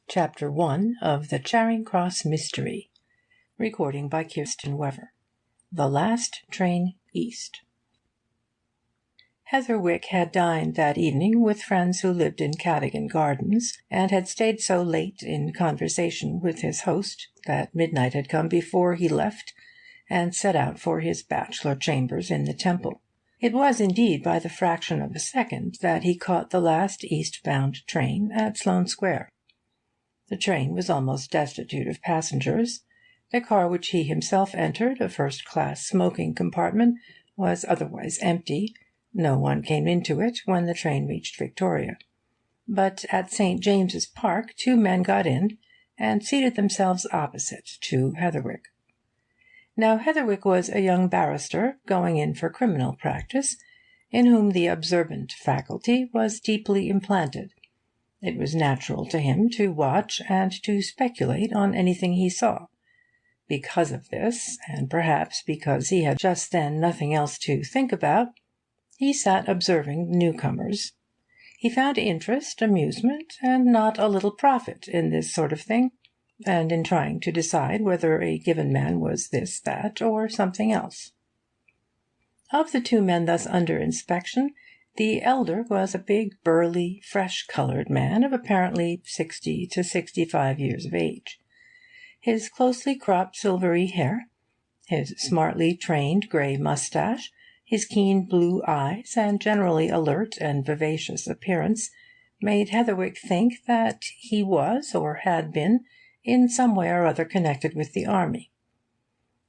Chapter 1 of the Charing Cross Mystery. Recording by Kirsten Wever. The Last Train East. Heatherwick had dined that evening with friends who lived in Cadogan Gardens, and had stayed so late in conversation with his host that midnight had come before he left and set out for his bachelor chambers in the Temple. It was indeed by the fraction of a second that he caught the last east-bound train at Sloane Square. The train was almost destitute of passengers. The car which he himself entered, a first-class smoking compartment, was otherwise empty. No one came into it when the train reached Victoria. But at St. James's Park 2 men got in and seated themselves opposite to Heatherwick. Now Heatherwick was a young barrister going in for criminal practice, in whom the observant faculty was deeply implanted. It was natural to him to watch and to speculate on anything he saw. Because of this, and perhaps because he had just then nothing else to think about, he sat observing the newcomers. He found interest, amusement, and not a little profit in this sort of thing, and in trying to decide whether a given man was this, that, or something else. Of the 2 men thus under inspection, the elder was a big, burly, fresh-coloured man of apparently 60 to 65 years of age. His closely cropped silvery hair, his smartly trained grey moustache, his keen blue eyes, and generally alert and vivacious appearance, made Heatherwick think that he was, or had been, in some way or other connected with the army.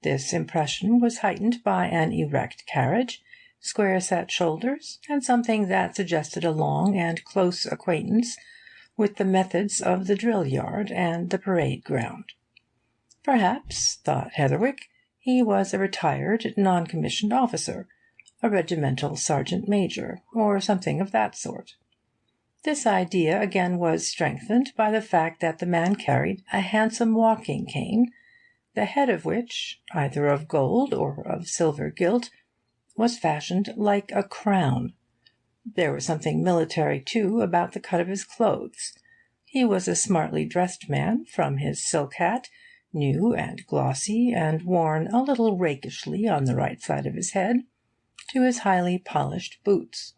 This impression was heightened by an erect carriage, square-set shoulders, and something that suggested a long and close acquaintance with the methods of the drill-yard and the parade-ground. Perhaps, thought Heatherwick, he was a retired non-commissioned officer, a regimental sergeant-major, or something of that sort. This idea again was strengthened by the fact that the man carried a handsome walking cane, the head of which, either of gold or of silver gilt, was fashioned like a crown. There was something military, too, about the cut of his clothes. He was a smartly dressed man, from his silk hat, new and glossy, and worn a little rakishly on the right side of his head, to his highly polished boots.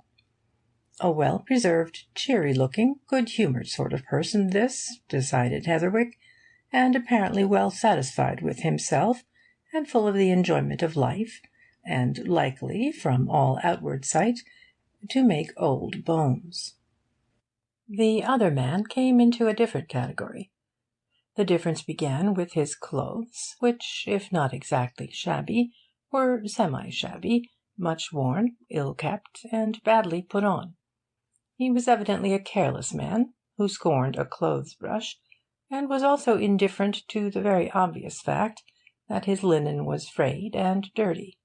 A well-preserved, cheery-looking, good-humoured sort of person this, decided Heatherwick, and apparently well satisfied with himself, and full of the enjoyment of life, and likely, from all outward sight, to make old bones. The other man came into a different category. The difference began with his clothes, which, if not exactly shabby, were semi-shabby, much worn, ill-kept, and badly put on. He was evidently a careless man, who scorned a clothes-brush, and was also indifferent to the very obvious fact that his linen was frayed and dirty.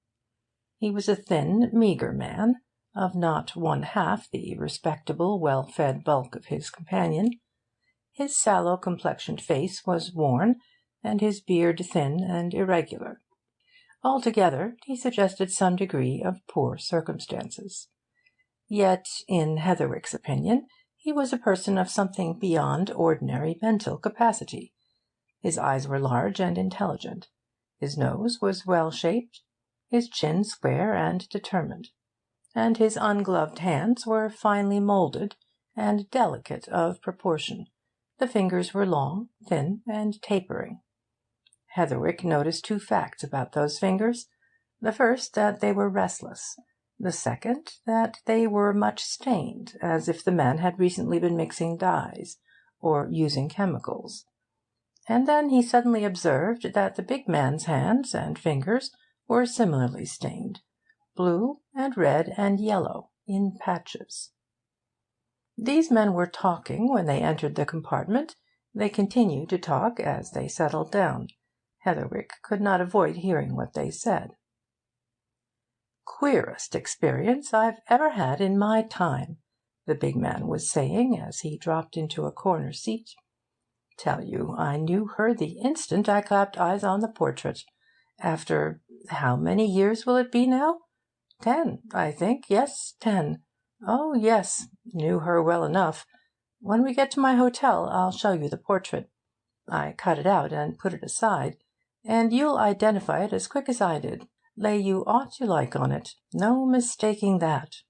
He was a thin, meagre man, of not one-half the respectable, well-fed bulk of his companion. His sallow-complexioned face was worn, and his beard thin and irregular. Altogether, he suggested some degree of poor circumstances. Yet, in Heatherwick's opinion, he was a person of something beyond ordinary mental capacity. His eyes were large and intelligent. His nose was well-shaped, his chin square and determined, and his ungloved hands were finely moulded and delicate of proportion. The fingers were long, thin, and tapering. Heatherwick noticed 2 facts about those fingers. The first, that they were restless. The second, that they were much stained, as if the man had recently been mixing dyes, or using chemicals. And then he suddenly observed that the big man's hands and fingers were similarly stained, blue and red and yellow, in patches. These men were talking when they entered the compartment. They continued to talk as they settled down. Heatherwick could not avoid hearing what they said. "Queerest experience I've ever had in my time," the big man was saying as he dropped into a corner seat. "Tell you, I knew her the instant I clapped eyes on the portrait. After how many years will it be now? 10, I think. Yes, 10. Oh, yes, knew her well enough. When we get to my hotel, I'll show you the portrait. I cut it out and put it aside, and you'll identify it as quick as I did. Lay you aught you like on it. No mistaking that."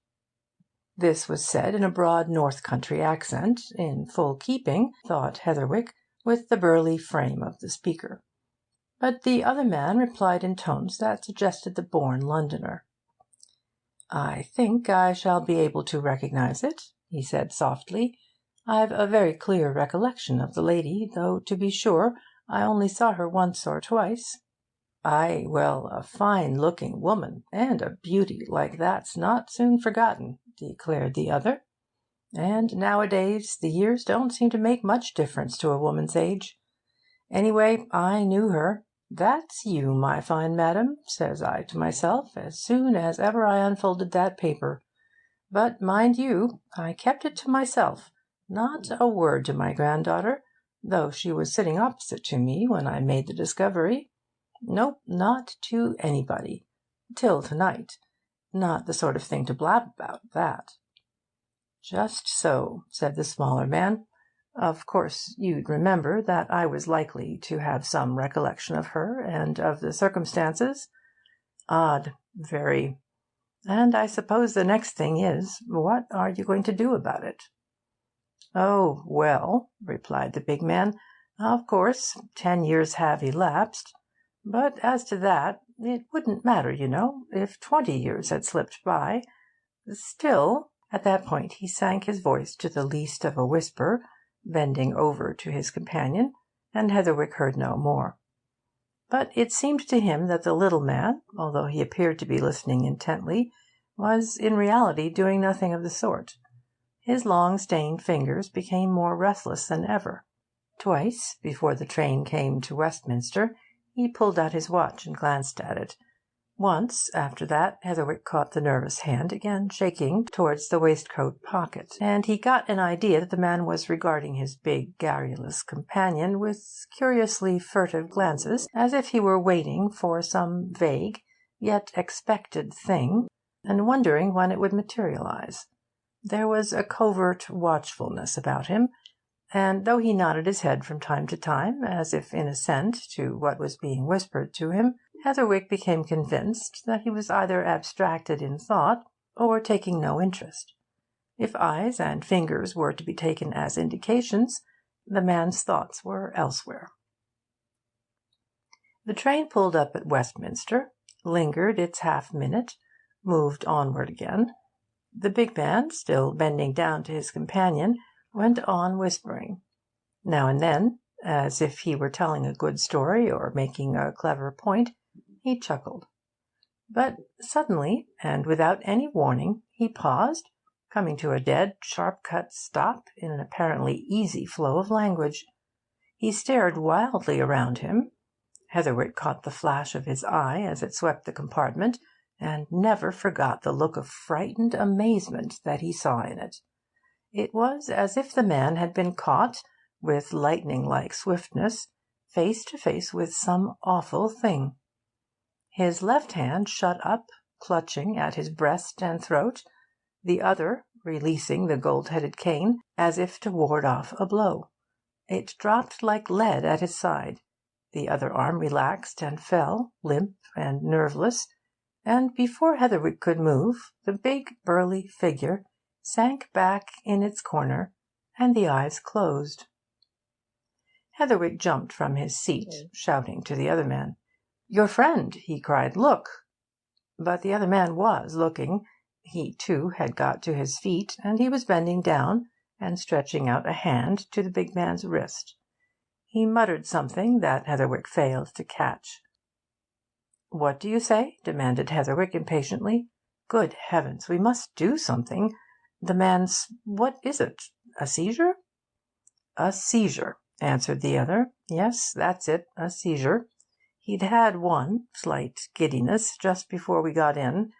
This was said in a broad north country accent, in full keeping, thought Heatherwick, with the burly frame of the speaker. But the other man replied in tones that suggested the born Londoner. "I think I shall be able to recognise it," he said softly. "I've a very clear recollection of the lady, though, to be sure, I only saw her once or twice." "Ay, well, a fine-looking woman and a beauty like that's not soon forgotten," declared the other. "And nowadays the years don't seem to make much difference to a woman's age. Anyway, I knew her. 'That's you, my fine madam,' says I to myself, as soon as ever I unfolded that paper. But, mind you, I kept it to myself, not a word to my granddaughter, though she was sitting opposite to me when I made the discovery. Nope, not to anybody. Till to-night. Not the sort of thing to blab about, that." "Just so," said the smaller man. "Of course, you'd remember that I was likely to have some recollection of her and of the circumstances. Odd, very. And I suppose the next thing is, what are you going to do about it?" "Oh, well," replied the big man, "of course, 10 years have elapsed. But as to that, it wouldn't matter, you know, if 20 years had slipped by. Still—" At that point he sank his voice to the least of a whisper, bending over to his companion, and Heatherwick heard no more. But it seemed to him that the little man, although he appeared to be listening intently, was in reality doing nothing of the sort. His long stained fingers became more restless than ever. Twice, before the train came to Westminster, he pulled out his watch and glanced at it. Once, after that, Heatherwick caught the nervous hand again shaking towards the waistcoat pocket, and he got an idea that the man was regarding his big, garrulous companion with curiously furtive glances, as if he were waiting for some vague, yet expected thing, and wondering when it would materialise. There was a covert watchfulness about him, and though he nodded his head from time to time, as if in assent to what was being whispered to him, Heatherwick became convinced that he was either abstracted in thought or taking no interest. If eyes and fingers were to be taken as indications, the man's thoughts were elsewhere. The train pulled up at Westminster, lingered its half-minute, moved onward again. The big man, still bending down to his companion, went on whispering. Now and then, as if he were telling a good story or making a clever point, he chuckled. But suddenly, and without any warning, he paused, coming to a dead, sharp-cut stop in an apparently easy flow of language. He stared wildly around him. Heatherwick caught the flash of his eye as it swept the compartment, and never forgot the look of frightened amazement that he saw in it. It was as if the man had been caught, with lightning-like swiftness, face to face with some awful thing. His left hand shut up, clutching at his breast and throat, the other releasing the gold-headed cane, as if to ward off a blow. It dropped like lead at his side. The other arm relaxed and fell, limp and nerveless, and before Heatherwick could move, the big, burly figure sank back in its corner, and the eyes closed. Heatherwick jumped from his seat, shouting to the other man. "Your friend!" he cried. "Look!" But the other man was looking. He, too, had got to his feet, and he was bending down and stretching out a hand to the big man's wrist. He muttered something that Heatherwick failed to catch. "What do you say?" demanded Heatherwick impatiently. "Good heavens, we must do something. The man's... what is it? A seizure?" "A seizure," answered the other. "Yes, that's it, a seizure. He'd had one, slight giddiness, just before we got in.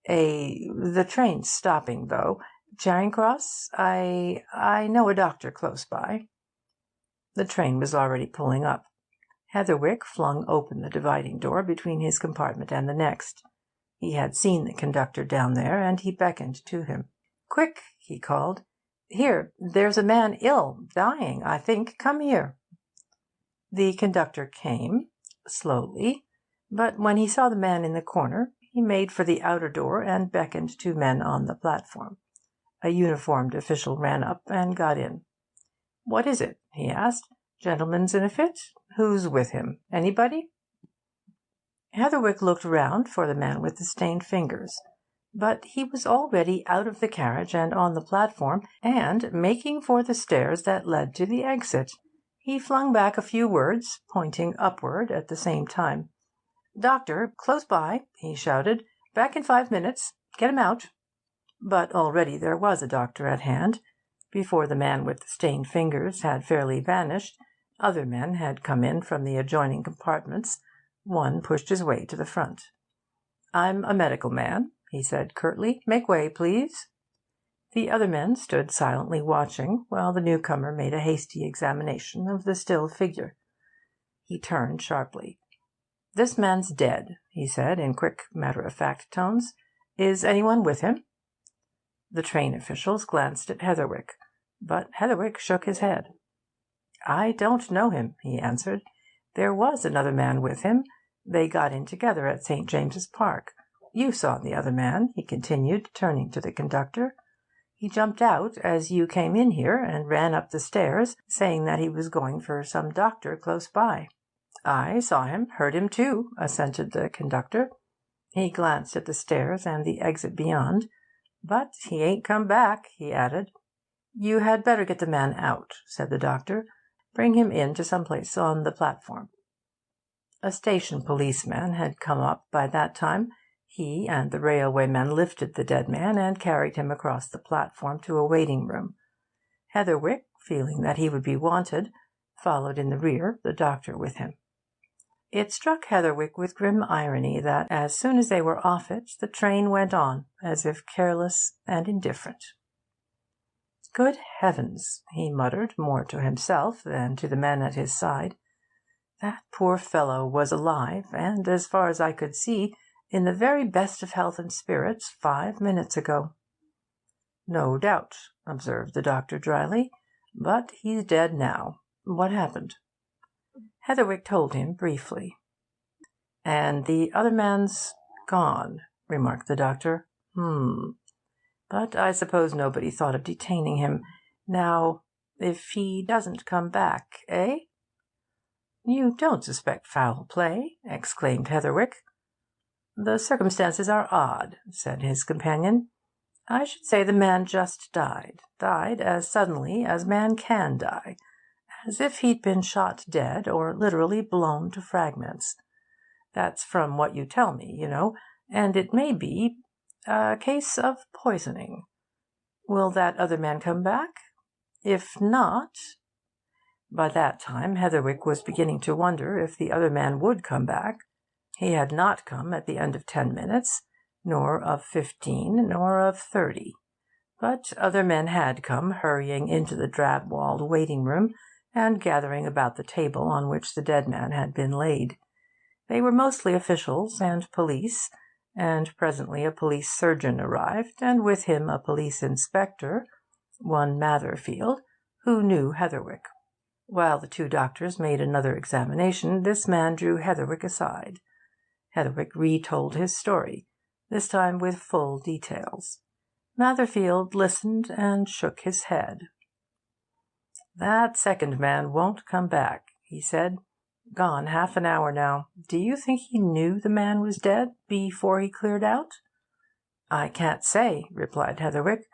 The train's stopping, though. Charing Cross? I know a doctor close by." The train was already pulling up. Heatherwick flung open the dividing door between his compartment and the next. He had seen the conductor down there, and he beckoned to him. "Quick!" he called. Here, there's a man ill, dying, I think. Come here." The conductor came, slowly, but when he saw the man in the corner, he made for the outer door and beckoned to men on the platform. A uniformed official ran up and got in. "What is it?" he asked. "Gentleman's in a fit? Who's with him? Anybody?" Heatherwick looked round for the man with the stained fingers, but he was already out of the carriage and on the platform, and making for the stairs that led to the exit. He flung back a few words, pointing upward at the same time. "Doctor, close by," he shouted. "Back in 5 minutes. Get him out." But already there was a doctor at hand. Before the man with the stained fingers had fairly vanished, other men had come in from the adjoining compartments. One pushed his way to the front. "I'm a medical man," he said curtly. "Make way, please." The other men stood silently watching, while the newcomer made a hasty examination of the still figure. He turned sharply. "This man's dead," he said in quick, matter-of-fact tones. "Is anyone with him?" The train officials glanced at Heatherwick, but Heatherwick shook his head. "I don't know him," he answered. "There was another man with him. They got in together at St. James's Park. You saw the other man," he continued, turning to the conductor. "He jumped out as you came in here, and ran up the stairs, saying that he was going for some doctor close by." "I saw him, heard him too," assented the conductor. He glanced at the stairs and the exit beyond. "But he ain't come back," he added. "You had better get the man out," said the doctor. "Bring him in to some place on the platform." A station policeman had come up by that time. He and the railwaymen lifted the dead man and carried him across the platform to a waiting room. Heatherwick, feeling that he would be wanted, followed in the rear, the doctor with him. It struck Heatherwick with grim irony that, as soon as they were off it, the train went on, as if careless and indifferent. "Good heavens!" he muttered, more to himself than to the men at his side. "That poor fellow was alive, and, as far as I could see, in the very best of health and spirits 5 minutes ago." "No doubt," observed the doctor dryly. "But he's dead now. What happened?" Heatherwick told him briefly. "And the other man's gone," remarked the doctor. But I suppose nobody thought of detaining him. Now, if he doesn't come back, eh?" "You don't suspect foul play?" exclaimed Heatherwick. "The circumstances are odd," said his companion. "I should say the man just died as suddenly as man can die, as if he'd been shot dead or literally blown to fragments. That's from what you tell me, you know, and it may be a case of poisoning. Will that other man come back? If not—" By that time Heatherwick was beginning to wonder if the other man would come back. He had not come at the end of 10 minutes, nor of 15, nor of 30. But other men had come hurrying into the drab-walled waiting-room and gathering about the table on which the dead man had been laid. They were mostly officials and police, and presently a police surgeon arrived, and with him a police inspector, one Matherfield, who knew Heatherwick. While the two doctors made another examination, this man drew Heatherwick aside. Heatherwick retold his story, this time with full details. Matherfield listened and shook his head. "That second man won't come back," he said. "Gone half an hour now. Do you think he knew the man was dead before he cleared out?" "I can't say," replied Heatherwick.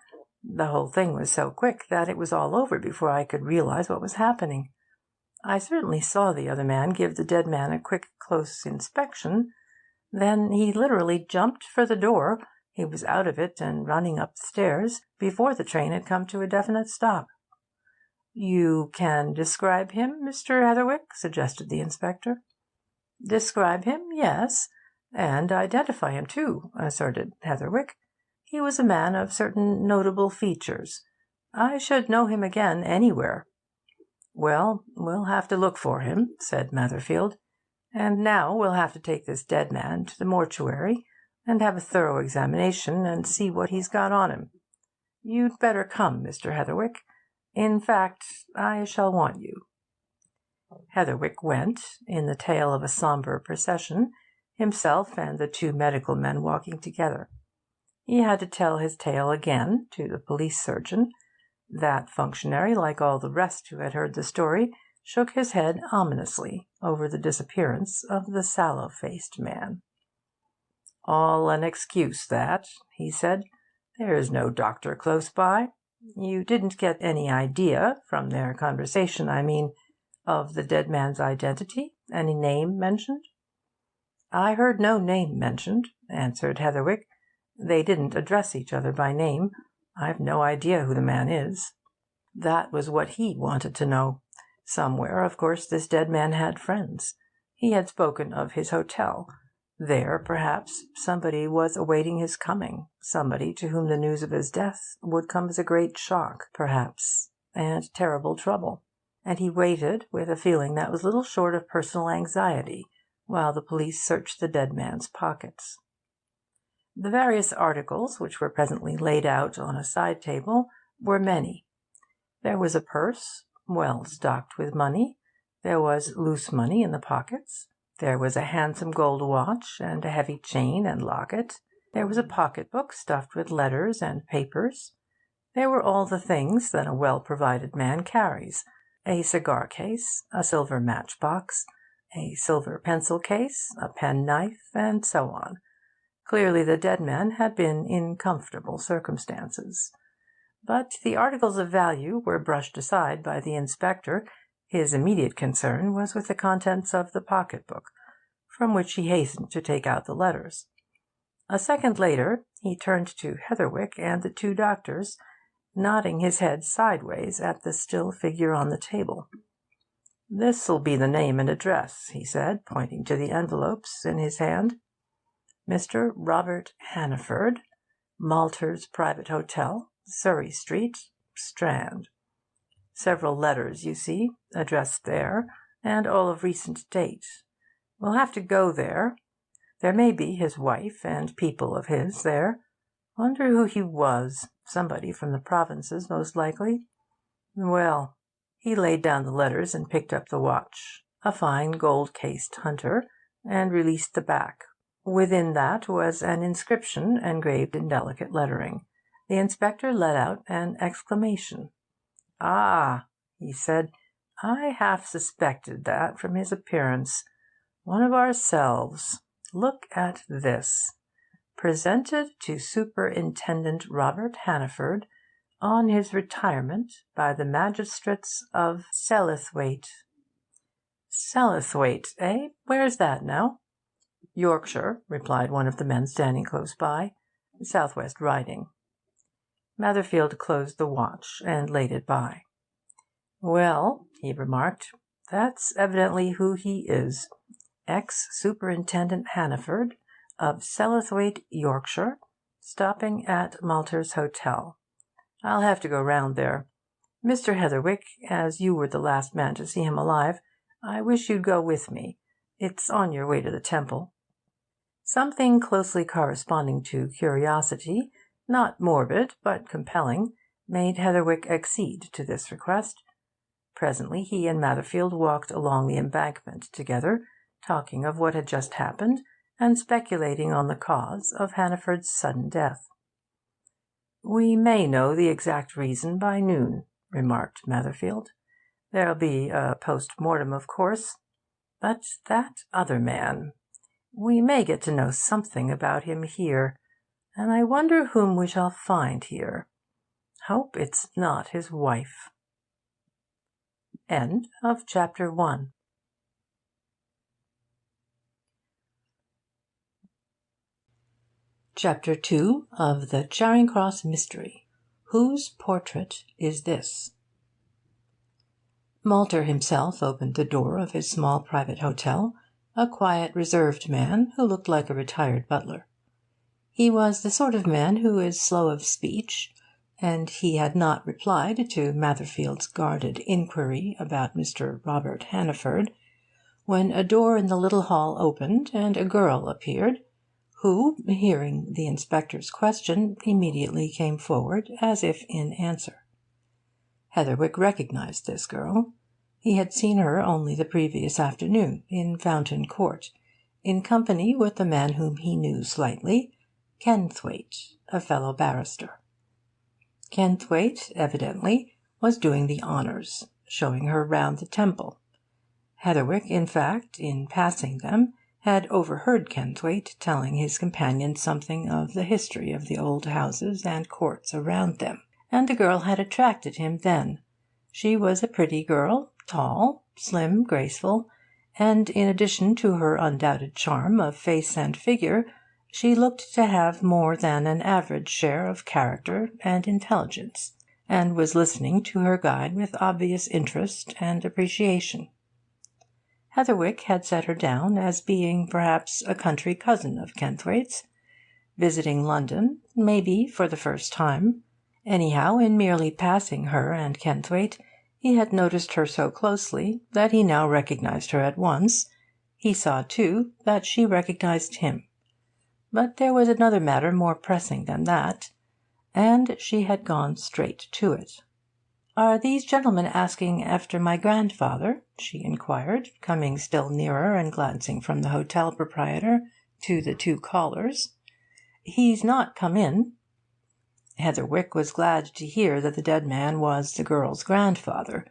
"The whole thing was so quick that it was all over before I could realise what was happening. I certainly saw the other man give the dead man a quick, close inspection. Then he literally jumped for the door. He was out of it and running up the stairs before the train had come to a definite stop." "You can describe him, Mr. Heatherwick?" suggested the inspector. "Describe him, yes, and identify him too," asserted Heatherwick. "He was a man of certain notable features. I should know him again anywhere." "Well, we'll have to look for him," said Matherfield. "And now we'll have to take this dead man to the mortuary and have a thorough examination and see what he's got on him. You'd better come, Mr. Heatherwick. In fact, I shall want you." Heatherwick went, in the tail of a sombre procession, himself and the two medical men walking together. He had to tell his tale again to the police surgeon. That functionary, like all the rest who had heard the story, shook his head ominously over the disappearance of the sallow-faced man. "All an excuse, that," he said. "There's no doctor close by. You didn't get any idea, from their conversation, I mean, of the dead man's identity? Any name mentioned?" "I heard no name mentioned," answered Heatherwick. "They didn't address each other by name. I've no idea who the man is." That was what he wanted to know. Somewhere, of course, this dead man had friends. He had spoken of his hotel. There, perhaps, somebody was awaiting his coming, somebody to whom the news of his death would come as a great shock, perhaps, and terrible trouble. And he waited with a feeling that was little short of personal anxiety, while the police searched the dead man's pockets. The various articles, which were presently laid out on a side table, were many. There was a purse, well stocked with money. There was loose money in the pockets. There was a handsome gold watch and a heavy chain and locket. There was a pocket-book stuffed with letters and papers. There were all the things that a well-provided man carries: a cigar-case, a silver match-box, a silver pencil-case, a pen-knife, and so on. Clearly the dead man had been in comfortable circumstances. But the articles of value were brushed aside by the inspector. His immediate concern was with the contents of the pocket-book, from which he hastened to take out the letters. A second later he turned to Heatherwick and the two doctors, nodding his head sideways at the still figure on the table. "This'll be the name and address," he said, pointing to the envelopes in his hand. "Mr. Robert Hannaford, Malter's Private Hotel, Surrey Street, Strand. Several letters, you see, addressed there, and all of recent date. We'll have to go there. There may be his wife and people of his there. Wonder who he was. Somebody from the provinces, most likely. Well," he laid down the letters and picked up the watch, a fine gold-cased hunter, and released the back. Within that was an inscription engraved in delicate lettering. The inspector let out an exclamation. "Ah," he said, "I half suspected that from his appearance. One of ourselves. Look at this. Presented to Superintendent Robert Hannaford on his retirement by the magistrates of Selithwaite. Selithwaite, eh? Where's that, now?" "Yorkshire," replied one of the men standing close by. "South-West Riding." Matherfield closed the watch and laid it by. "Well," he remarked, "that's evidently who he is. Ex-Superintendent Hannaford, of Selithwaite, Yorkshire, stopping at Malter's Hotel. I'll have to go round there. Mr. Heatherwick, as you were the last man to see him alive, I wish you'd go with me. It's on your way to the Temple." Something closely corresponding to curiosity, not morbid but compelling, made Heatherwick accede to this request. Presently he and Matherfield walked along the embankment together, talking of what had just happened, and speculating on the cause of Hannaford's sudden death. "We may know the exact reason by noon," remarked Matherfield. "There'll be a post-mortem, of course. But that other man, we may get to know something about him here, and I wonder whom we shall find here. Hope it's not his wife." End of chapter 1. Chapter 2 of the Charing Cross Mystery. Whose portrait is this? Malter himself opened the door of his small private hotel, a quiet, reserved man who looked like a retired butler. He was the sort of man who is slow of speech, and he had not replied to Matherfield's guarded inquiry about Mr. Robert Hannaford, when a door in the little hall opened and a girl appeared, who, hearing the inspector's question, immediately came forward as if in answer. Heatherwick recognised this girl. He had seen her only the previous afternoon in Fountain Court, in company with the man whom he knew slightly, Kenthwaite, a fellow barrister. Kenthwaite, evidently, was doing the honours, showing her round the Temple. Heatherwick, in fact, in passing them, had overheard Kenthwaite telling his companion something of the history of the old houses and courts around them, and the girl had attracted him then. She was a pretty girl, tall, slim, graceful, and in addition to her undoubted charm of face and figure, she looked to have more than an average share of character and intelligence, and was listening to her guide with obvious interest and appreciation. Heatherwick had set her down as being perhaps a country cousin of Kenthwaite's, visiting London, maybe for the first time. Anyhow, in merely passing her and Kenthwaite, he had noticed her so closely that he now recognised her at once. He saw, too, that she recognised him. But there was another matter more pressing than that, and she had gone straight to it. "Are these gentlemen asking after my grandfather?" she inquired, coming still nearer and glancing from the hotel proprietor to the two callers. "He's not come in." Heatherwick was glad to hear that the dead man was the girl's grandfather.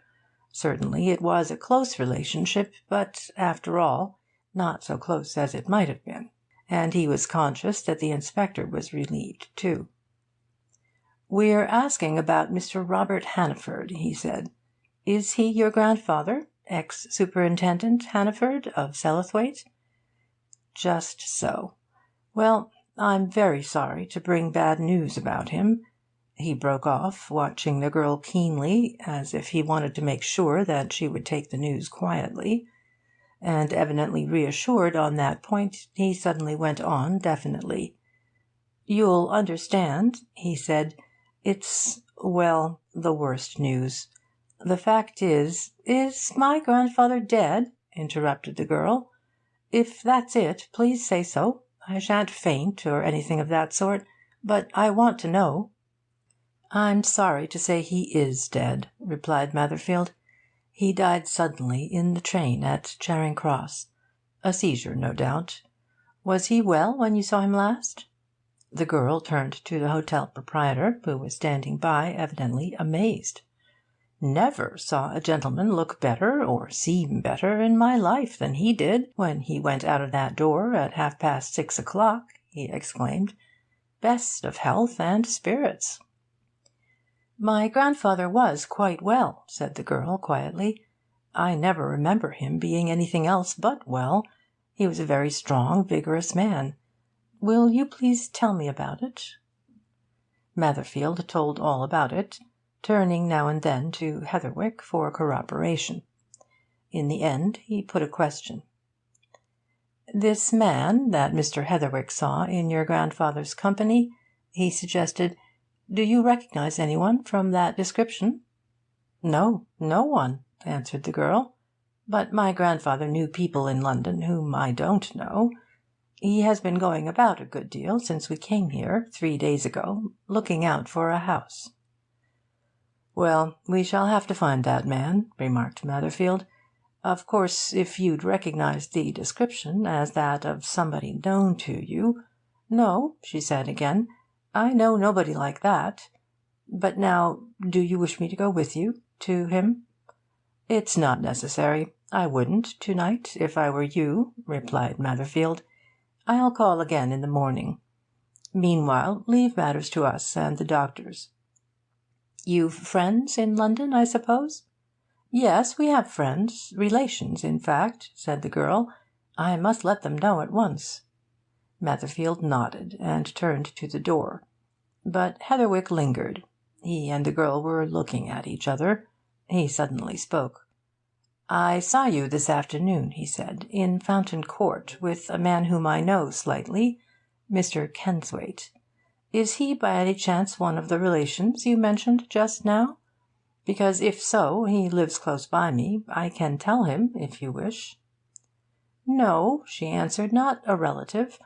Certainly it was a close relationship, but, after all, not so close as it might have been. And he was conscious that the inspector was relieved, too. "We're asking about Mr. Robert Hannaford," he said. "Is he your grandfather, ex-Superintendent Hannaford of Sellathwaite?" "Just so. Well, I'm very sorry to bring bad news about him." He broke off, watching the girl keenly, as if he wanted to make sure that she would take the news quietly. And evidently reassured on that point, he suddenly went on definitely. "You'll understand," he said, "it's, well, the worst news. The fact is—" "Is my grandfather dead?" interrupted the girl. "If that's it, please say so. I shan't faint, or anything of that sort, but I want to know." "I'm sorry to say he is dead," replied Matherfield. "He died suddenly in the train at Charing Cross. A seizure, no doubt. Was he well when you saw him last?" The girl turned to the hotel proprietor, who was standing by, evidently amazed. "Never saw a gentleman look better or seem better in my life than he did when he went out of that door at 6:30, he exclaimed. "Best of health and spirits." "My grandfather was quite well," said the girl quietly. "I never remember him being anything else but well. He was a very strong, vigorous man. Will you please tell me about it?" Matherfield told all about it, turning now and then to Heatherwick for corroboration. In the end he put a question. "This man that Mr. Heatherwick saw in your grandfather's company," he suggested, "do you recognise anyone from that description?" "No, no one," answered the girl. "But my grandfather knew people in London whom I don't know. He has been going about a good deal since we came here, 3 days ago, looking out for a house." "Well, we shall have to find that man," remarked Matherfield. "Of course, if you'd recognised the description as that of somebody known to you—" "No," she said again, "I know nobody like that. But now, do you wish me to go with you to him?" "It's not necessary. I wouldn't, to night, if I were you," replied Matherfield. "I'll call again in the morning. Meanwhile, leave matters to us and the doctors." "You've friends in London, I suppose?" "Yes, we have friends. Relations, in fact," said the girl. "I must let them know at once." Matherfield nodded and turned to the door. But Heatherwick lingered. He and the girl were looking at each other. He suddenly spoke. "I saw you this afternoon," he said, "in Fountain Court with a man whom I know slightly, Mr. Kenthwaite. Is he by any chance one of the relations you mentioned just now? Because if so, he lives close by me. I can tell him, if you wish." "No," she answered, "not a relative.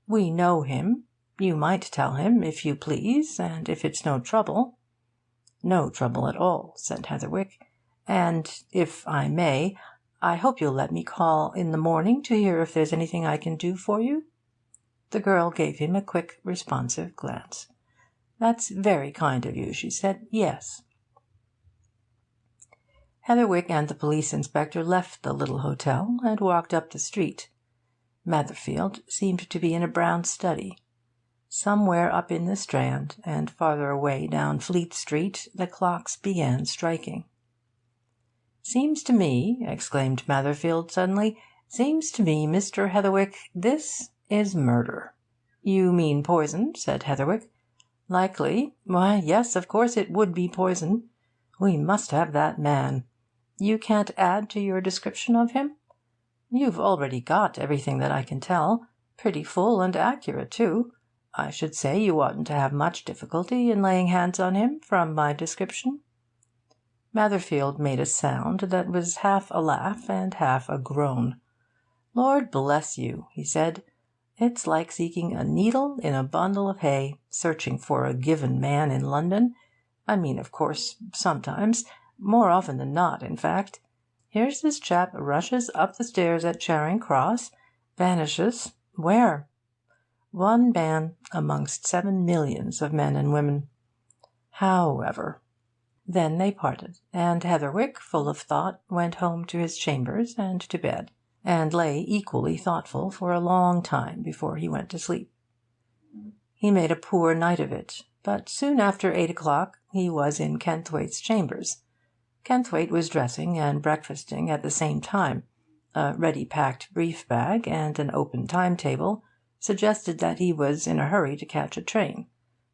We know him. You might tell him, if you please, and if it's no trouble.' 'No trouble at all,' said Heatherwick. 'And, if I may, I hope you'll let me call in the morning to hear if there's anything I can do for you.' The girl gave him a quick, responsive glance. 'That's very kind of you,' she said. 'Yes.' Heatherwick and the police inspector left the little hotel and walked up the street. Matherfield seemed to be in a brown study. Somewhere up in the Strand, and farther away down Fleet Street, the clocks began striking. 'Seems to me,' exclaimed Matherfield suddenly, 'seems to me, Mr. Heatherwick, this is murder.' 'You mean poison?' said Heatherwick. 'Likely. Why, yes, of course it would be poison. We must have that man. You can't add to your description of him? You've already got everything that I can tell. Pretty full and accurate, too. I should say you oughtn't to have much difficulty in laying hands on him, from my description.' Matherfield made a sound that was half a laugh and half a groan. 'Lord bless you,' he said, 'it's like seeking a needle in a bundle of hay, searching for a given man in London. I mean, of course, sometimes. More often than not, in fact. Here's this chap rushes up the stairs at Charing Cross, vanishes where? One man amongst 7 millions of men and women. However.' Then they parted, and Heatherwick, full of thought, went home to his chambers and to bed, and lay equally thoughtful for a long time before he went to sleep. He made a poor night of it, but soon after 8 o'clock he was in Kenthwaite's chambers. Kenthwaite was dressing and breakfasting at the same time. A ready-packed brief-bag and an open time-table suggested that he was in a hurry to catch a train.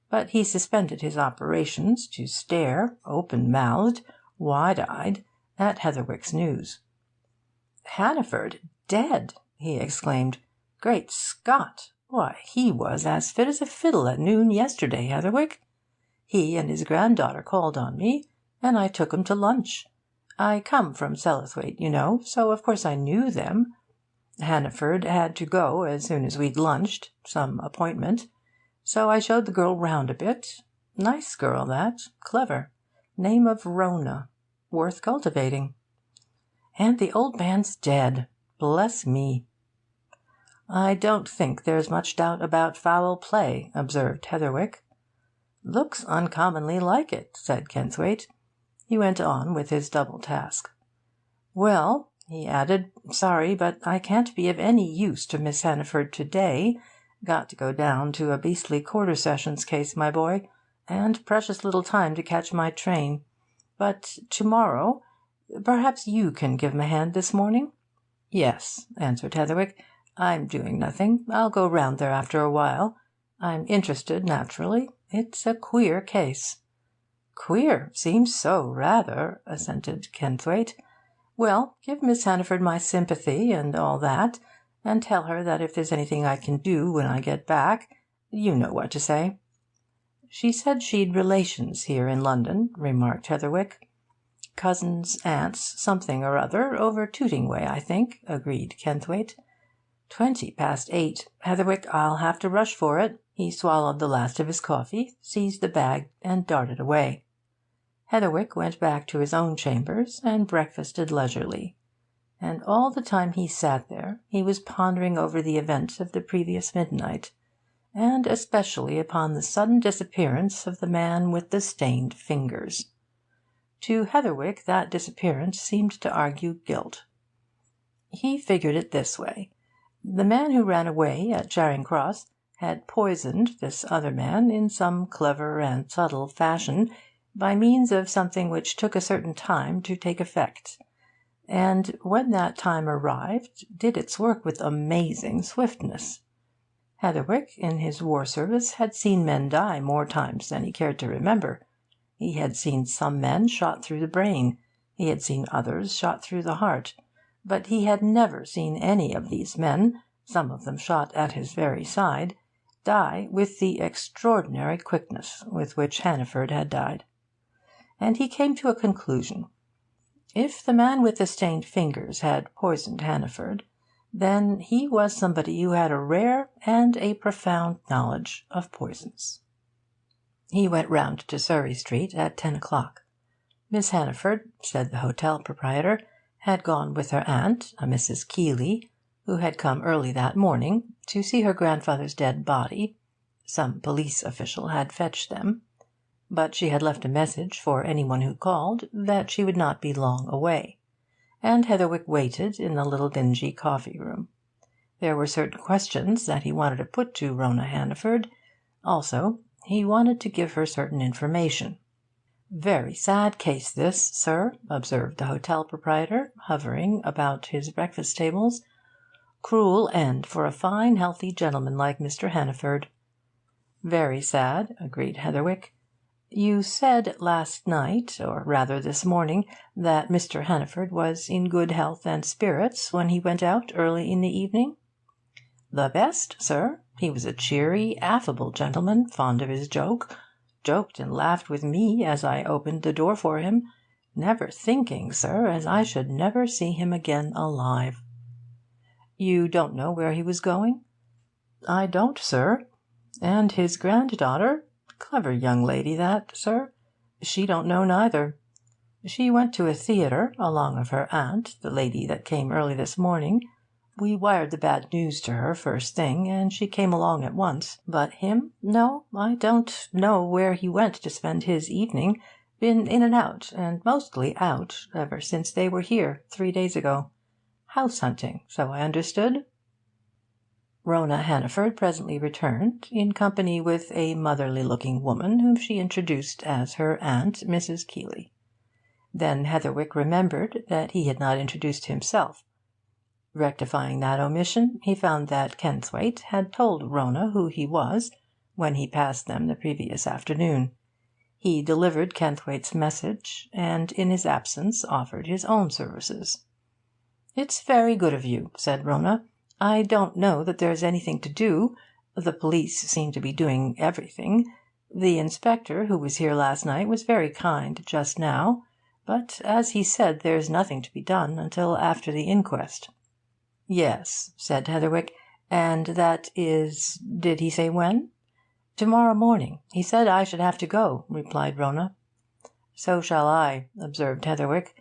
But he suspended his operations to stare, open-mouthed, wide-eyed, at Heatherwick's news. 'Hannaford dead!' he exclaimed. 'Great Scott! Why, he was as fit as a fiddle at noon yesterday, Heatherwick. He and his granddaughter called on me, and I took 'em to lunch. I come from Sellathwaite, you know, so of course I knew them. Hannaford had to go as soon as we'd lunched, some appointment. So I showed the girl round a bit. Nice girl, that. Clever. Name of Rona. Worth cultivating. And the old man's dead. Bless me.' 'I don't think there's much doubt about foul play,' observed Heatherwick. 'Looks uncommonly like it,' said Kenthwaite. He went on with his double task. 'Well,' he added, 'sorry, but I can't be of any use to Miss Hannaford to day. Got to go down to a beastly Quarter Sessions case, my boy, and precious little time to catch my train. But to morrow perhaps you can give 'em a hand this morning?' 'Yes,' answered Heatherwick. 'I'm doing nothing. I'll go round there after a while. I'm interested, naturally. It's a queer case.' 'Queer? Seems so, rather,' assented Kenthwaite. 'Well, give Miss Hannaford my sympathy and all that, and tell her that if there's anything I can do when I get back, you know what to say.' 'She said she'd relations here in London,' remarked Heatherwick. 'Cousins, aunts, something or other, over Tooting way, I think,' agreed Kenthwaite. 8:20. Heatherwick, I'll have to rush for it.' He swallowed the last of his coffee, seized the bag, and darted away. Heatherwick went back to his own chambers and breakfasted leisurely. And all the time he sat there he was pondering over the events of the previous midnight, and especially upon the sudden disappearance of the man with the stained fingers. To Heatherwick that disappearance seemed to argue guilt. He figured it this way. The man who ran away at Charing Cross had poisoned this other man in some clever and subtle fashion, by means of something which took a certain time to take effect, and, when that time arrived, did its work with amazing swiftness. Heatherwick, in his war service, had seen men die more times than he cared to remember. He had seen some men shot through the brain, he had seen others shot through the heart, but he had never seen any of these men, some of them shot at his very side, die with the extraordinary quickness with which Hannaford had died. And he came to a conclusion. If the man with the stained fingers had poisoned Hannaford, Then he was somebody who had a rare and a profound knowledge of poisons. He went round to Surrey Street at 10 o'clock. Miss Hannaford, said the hotel proprietor, had gone with her aunt, a Mrs. Keeley, who had come early that morning to see her grandfather's dead body. Some police official had fetched them. But she had left a message for any one who called that she would not be long away, and Heatherwick waited in the little dingy coffee-room. There were certain questions that he wanted to put to Rona Hannaford. Also, he wanted to give her certain information. "Very sad case this, sir," observed the hotel proprietor, hovering about his breakfast tables. "Cruel end for a fine, healthy gentleman like Mr. Hannaford." "Very sad," agreed Heatherwick. "You said last night, or rather this morning, that Mr. Hannaford was in good health and spirits when he went out early in the evening?" "The best, sir. He was a cheery, affable gentleman, fond of his joke. Joked and laughed with me as I opened the door for him, never thinking, sir, as I should never see him again alive." "You don't know where he was going?" "I don't, sir. And his granddaughter, clever young lady that, sir, she don't know neither. She went to a theatre along of her aunt, the lady that came early this morning. We wired the bad news to her first thing, and she came along at once. But him? No, I don't know where he went to spend his evening. Been in and out, and mostly out, ever since they were here 3 days ago. House hunting, so I understood." Rona Hannaford presently returned, in company with a motherly-looking woman whom she introduced as her aunt, Mrs. Keeley. Then Heatherwick remembered that he had not introduced himself. Rectifying that omission, he found that Kenthwaite had told Rona who he was when he passed them the previous afternoon. He delivered Kenthwaite's message, and in his absence offered his own services. "It's very good of you," said Rona. "I don't know that there's anything to do. The police seem to be doing everything. The inspector who was here last night was very kind just now. But, as he said, there's nothing to be done until after the inquest." "Yes," said Heatherwick. "And that is, did he say when?" "Tomorrow morning. He said I should have to go," replied Rona. "So shall I," observed Heatherwick.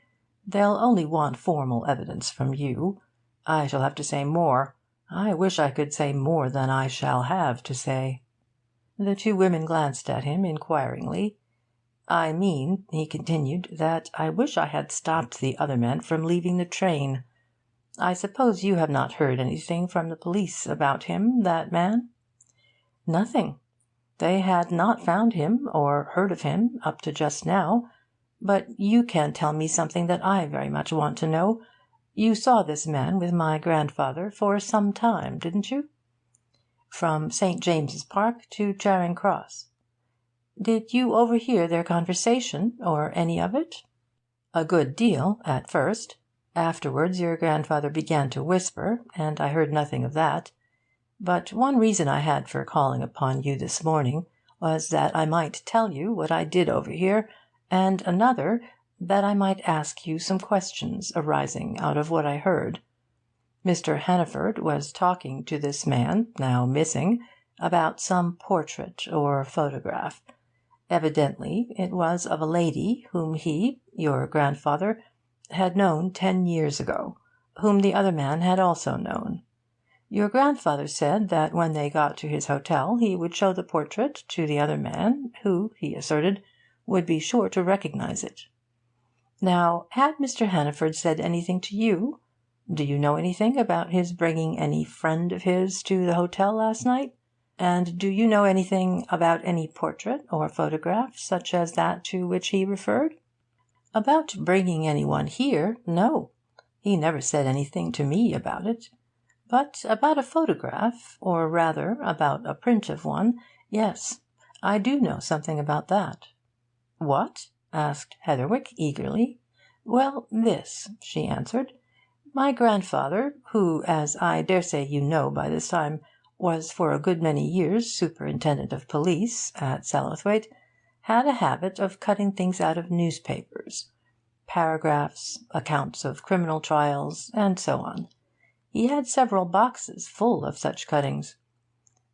"They'll only want formal evidence from you. I shall have to say more. I wish I could say more than I shall have to say." The two women glanced at him inquiringly. "I mean," he continued, "that I wish I had stopped the other men from leaving the train. I suppose you have not heard anything from the police about him, that man?" "Nothing. They had not found him, or heard of him, up to just now. But you can tell me something that I very much want to know. You saw this man with my grandfather for some time, didn't you?" "From St. James's Park to Charing Cross." "Did you overhear their conversation, or any of it?" "A good deal, at first. Afterwards your grandfather began to whisper, and I heard nothing of that. But one reason I had for calling upon you this morning was that I might tell you what I did overhear, and another, that I might ask you some questions arising out of what I heard. Mr. Hannaford was talking to this man, now missing, about some portrait or photograph. Evidently it was of a lady whom he, your grandfather, had known 10 years ago, whom the other man had also known. Your grandfather said that when they got to his hotel he would show the portrait to the other man, who, he asserted, would be sure to recognise it. Now, had Mr. Hannaford said anything to you? Do you know anything about his bringing any friend of his to the hotel last night? And do you know anything about any portrait or photograph such as that to which he referred?" "About bringing any one here, no. He never said anything to me about it. But about a photograph, or rather about a print of one, yes, I do know something about that." "What?" asked Heatherwick eagerly. "Well, this," she answered. "My grandfather, who, as I daresay you know by this time, was for a good many years superintendent of police at Sellathwaite, had a habit of cutting things out of newspapers, paragraphs, accounts of criminal trials, and so on. He had several boxes full of such cuttings.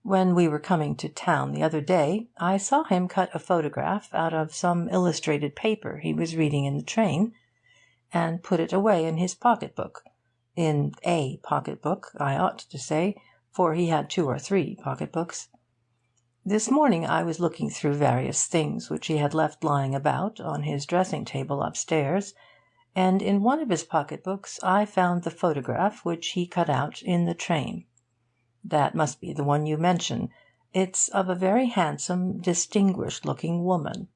When we were coming to town the other day, I saw him cut a photograph out of some illustrated paper he was reading in the train, and put it away in his pocket-book. In a pocket-book, I ought to say, for he had 2 or 3 pocket-books. This morning I was looking through various things which he had left lying about on his dressing-table upstairs, and in one of his pocket-books I found the photograph which he cut out in the train. That must be the one you mention. It's of a very handsome, distinguished-looking woman.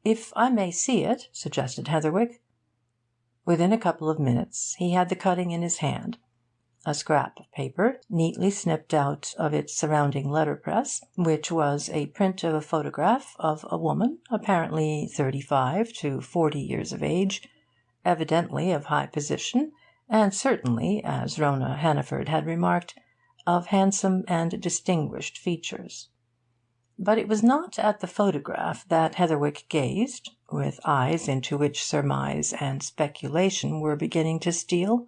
If I may see it, suggested Heatherwick. Within a couple of minutes he had the cutting in his hand. A scrap of paper, neatly snipped out of its surrounding letterpress, which was a print of a photograph of a woman, apparently 35 to 40 years of age, evidently of high position, and certainly, as Rona Hannaford had remarked, of handsome and distinguished features. But it was not at the photograph that Heatherwick gazed, with eyes into which surmise and speculation were beginning to steal.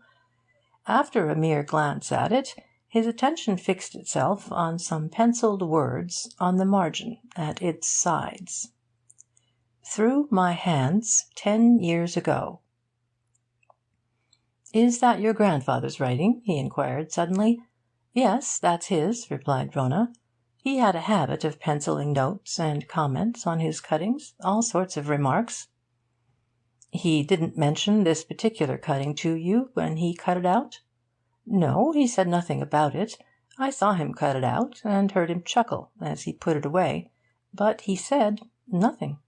After a mere glance at it, his attention fixed itself on some pencilled words on the margin at its sides. "Through my hands 10 years ago." "Is that your grandfather's writing?" he inquired suddenly. "Yes, that's his," replied Rona. "He had a habit of pencilling notes and comments on his cuttings, all sorts of remarks." "He didn't mention this particular cutting to you when he cut it out?" "No, he said nothing about it. I saw him cut it out, and heard him chuckle as he put it away. But he said nothing."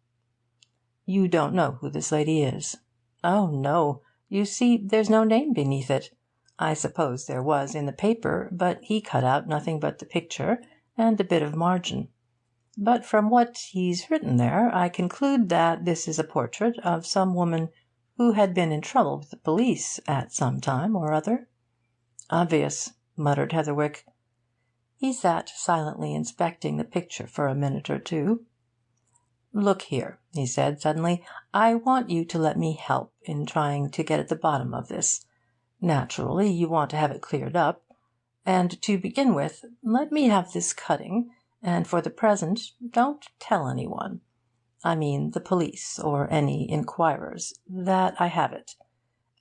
"You don't know who this lady is?" "Oh, no. You see, there's no name beneath it. I suppose there was in the paper, but he cut out nothing but the picture and a bit of margin. But from what he's written there, I conclude that this is a portrait of some woman who had been in trouble with the police at some time or other." "Obvious," muttered Heatherwick. He sat silently inspecting the picture for a minute or two. "Look here," he said suddenly, "I want you to let me help in trying to get at the bottom of this. Naturally, you want to have it cleared up. And to begin with, let me have this cutting, and for the present don't tell anyone. I mean the police, or any inquirers, that I have it.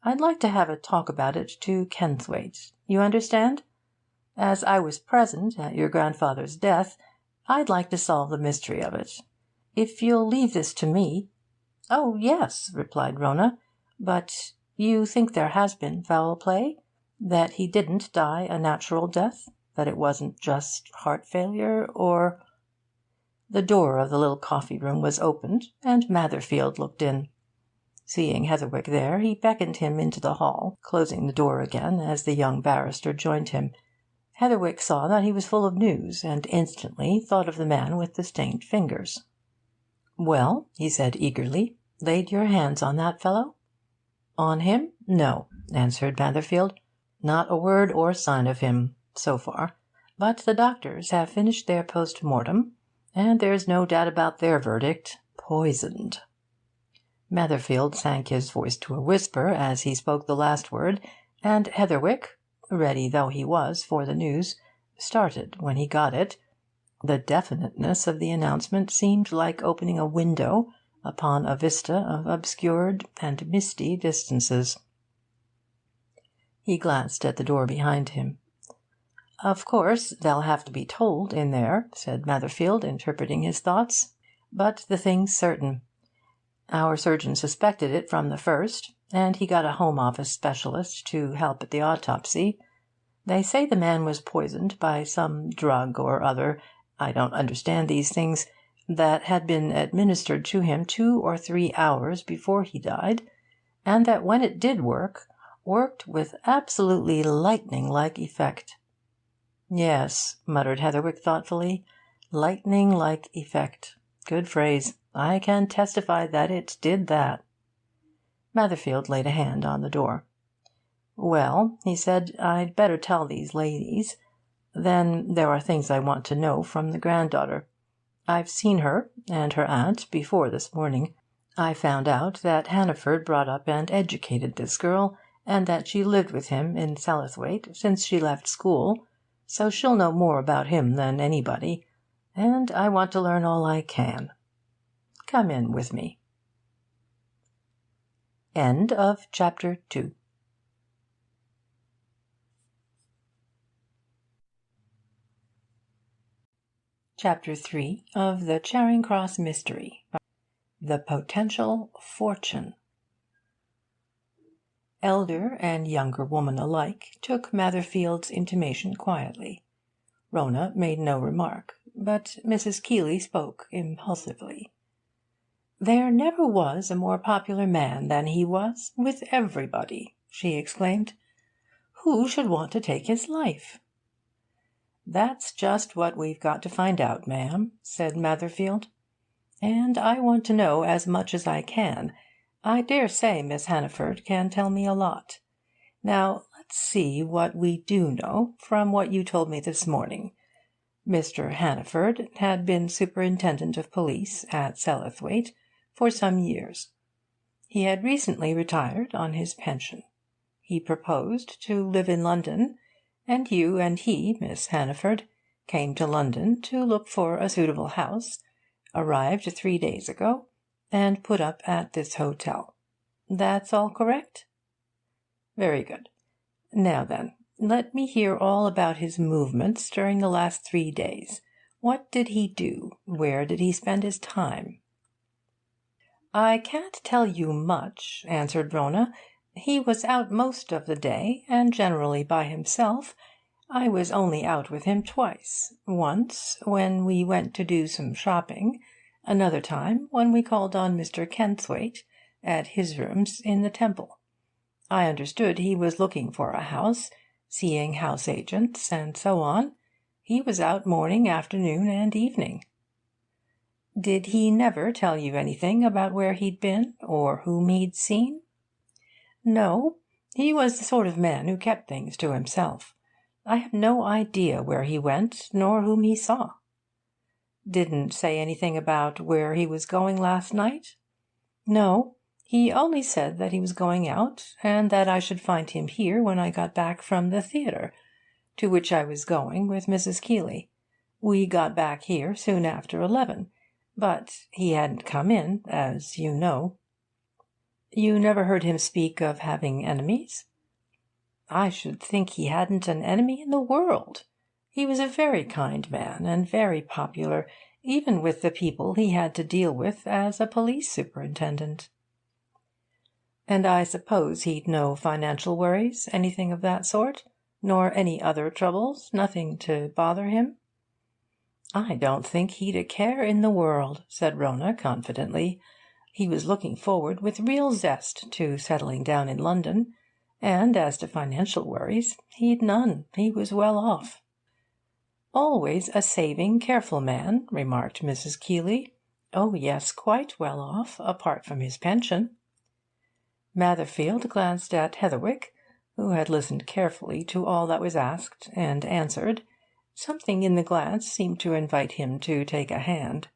I'd like to have a talk about it to Kenthwaite. You understand? As I was present at your grandfather's death, I'd like to solve the mystery of it. If you'll leave this to me—" "Oh, yes," replied Rona. "But you think there has been foul play? That he didn't die a natural death? That it wasn't just heart failure, or—" The door of the little coffee-room was opened, and Matherfield looked in. Seeing Heatherwick there, he beckoned him into the hall, closing the door again as the young barrister joined him. Heatherwick saw that he was full of news, and instantly thought of the man with the stained fingers. "Well," he said eagerly, "laid your hands on that fellow?" "On him? No," answered Matherfield. "Not a word or sign of him, so far. But the doctors have finished their post-mortem, and there's no doubt about their verdict: poisoned." Matherfield sank his voice to a whisper as he spoke the last word, and Heatherwick, ready though he was for the news, started when he got it. The definiteness of the announcement seemed like opening a window upon a vista of obscured and misty distances. He glanced at the door behind him. "Of course, they'll have to be told in there," said Matherfield, interpreting his thoughts. "But the thing's certain. Our surgeon suspected it from the first, and he got a Home Office specialist to help at the autopsy. They say the man was poisoned by some drug or other, I don't understand these things, that had been administered to him 2 or 3 hours before he died, and that when it did worked with absolutely lightning-like effect." "Yes," muttered Heatherwick thoughtfully, "lightning-like effect. Good phrase. I can testify that it did that." Matherfield laid a hand on the door. "Well," he said, "I'd better tell these ladies. Then there are things I want to know from the granddaughter. I've seen her and her aunt before this morning. I found out that Hannaford brought up and educated this girl, and that she lived with him in Sellathwaite since she left school, so she'll know more about him than anybody, and I want to learn all I can. Come in with me. End of Chapter 2. Chapter 3 of the Charing Cross Mystery. The Potential Fortune. Elder and younger woman alike took Matherfield's intimation quietly. Rona made no remark, but Mrs. Keeley spoke impulsively. "There never was a more popular man than he was, with everybody," she exclaimed. "Who should want to take his life?" "That's just what we've got to find out, ma'am," said Matherfield. "And I want to know as much as I can. I dare say Miss Hannaford can tell me a lot. Now, let's see what we do know from what you told me this morning. Mr. Hannaford had been superintendent of police at Sellathwaite for some years. He had recently retired on his pension. He proposed to live in London, and you and he, Miss Hannaford, came to London to look for a suitable house, arrived 3 days ago, and put up at this hotel. That's all correct? Very good. Now then, let me hear all about his movements during the last 3 days. What did he do? Where did he spend his time?" "I can't tell you much," answered Rona. "He was out most of the day, and generally by himself. I was only out with him twice. Once when we went to do some shopping, another time when we called on Mr. Kenthwaite at his rooms in the Temple. I understood he was looking for a house, seeing house agents, and so on. He was out morning, afternoon, and evening." "Did he never tell you anything about where he'd been, or whom he'd seen?" "No. He was the sort of man who kept things to himself. I have no idea where he went, nor whom he saw." "Didn't say anything about where he was going last night?" "No. He only said that he was going out, and that I should find him here when I got back from the theatre, to which I was going with Mrs. Keeley. We got back here soon after 11, but he hadn't come in, as you know." "You never heard him speak of having enemies?" "I should think he hadn't an enemy in the world. He was a very kind man, and very popular, even with the people he had to deal with as a police superintendent." "And I suppose he'd no financial worries, anything of that sort? Nor any other troubles? Nothing to bother him?" "I don't think he'd a care in the world," said Rona confidently. "He was looking forward with real zest to settling down in London. And as to financial worries, he'd none. He was well off." "Always a saving, careful man," remarked Mrs. Keeley. "Oh yes, quite well off, apart from his pension." Matherfield glanced at Heatherwick, who had listened carefully to all that was asked, and answered. Something in the glance seemed to invite him to take a hand.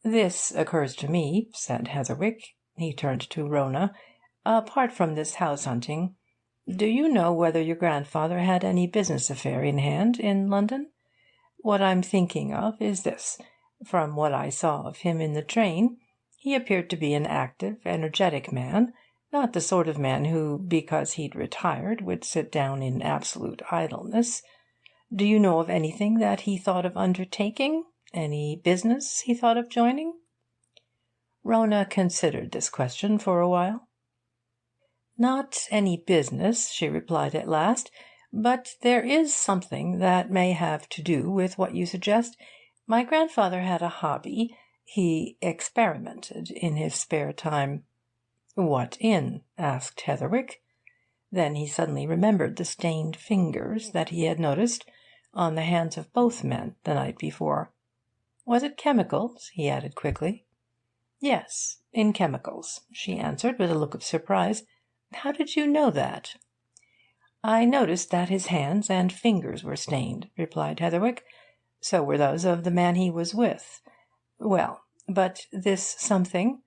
"This occurs to me," said Heatherwick. He turned to Rona. "Apart from this house hunting, do you know whether your grandfather had any business affair in hand in London? What I'm thinking of is this. From what I saw of him in the train, he appeared to be an active, energetic man, not the sort of man who, because he'd retired, would sit down in absolute idleness. Do you know of anything that he thought of undertaking? Any business he thought of joining?" Rona considered this question for a while. "Not any business," she replied at last, "but there is something that may have to do with what you suggest. My grandfather had a hobby. He experimented in his spare time." "What in?" asked Heatherwick. Then he suddenly remembered the stained fingers that he had noticed on the hands of both men the night before. "Was it chemicals?" he added quickly. "Yes, in chemicals," she answered with a look of surprise. "How did you know that?" "I noticed that his hands and fingers were stained," replied Heatherwick. "So were those of the man he was with. Well, but this something?"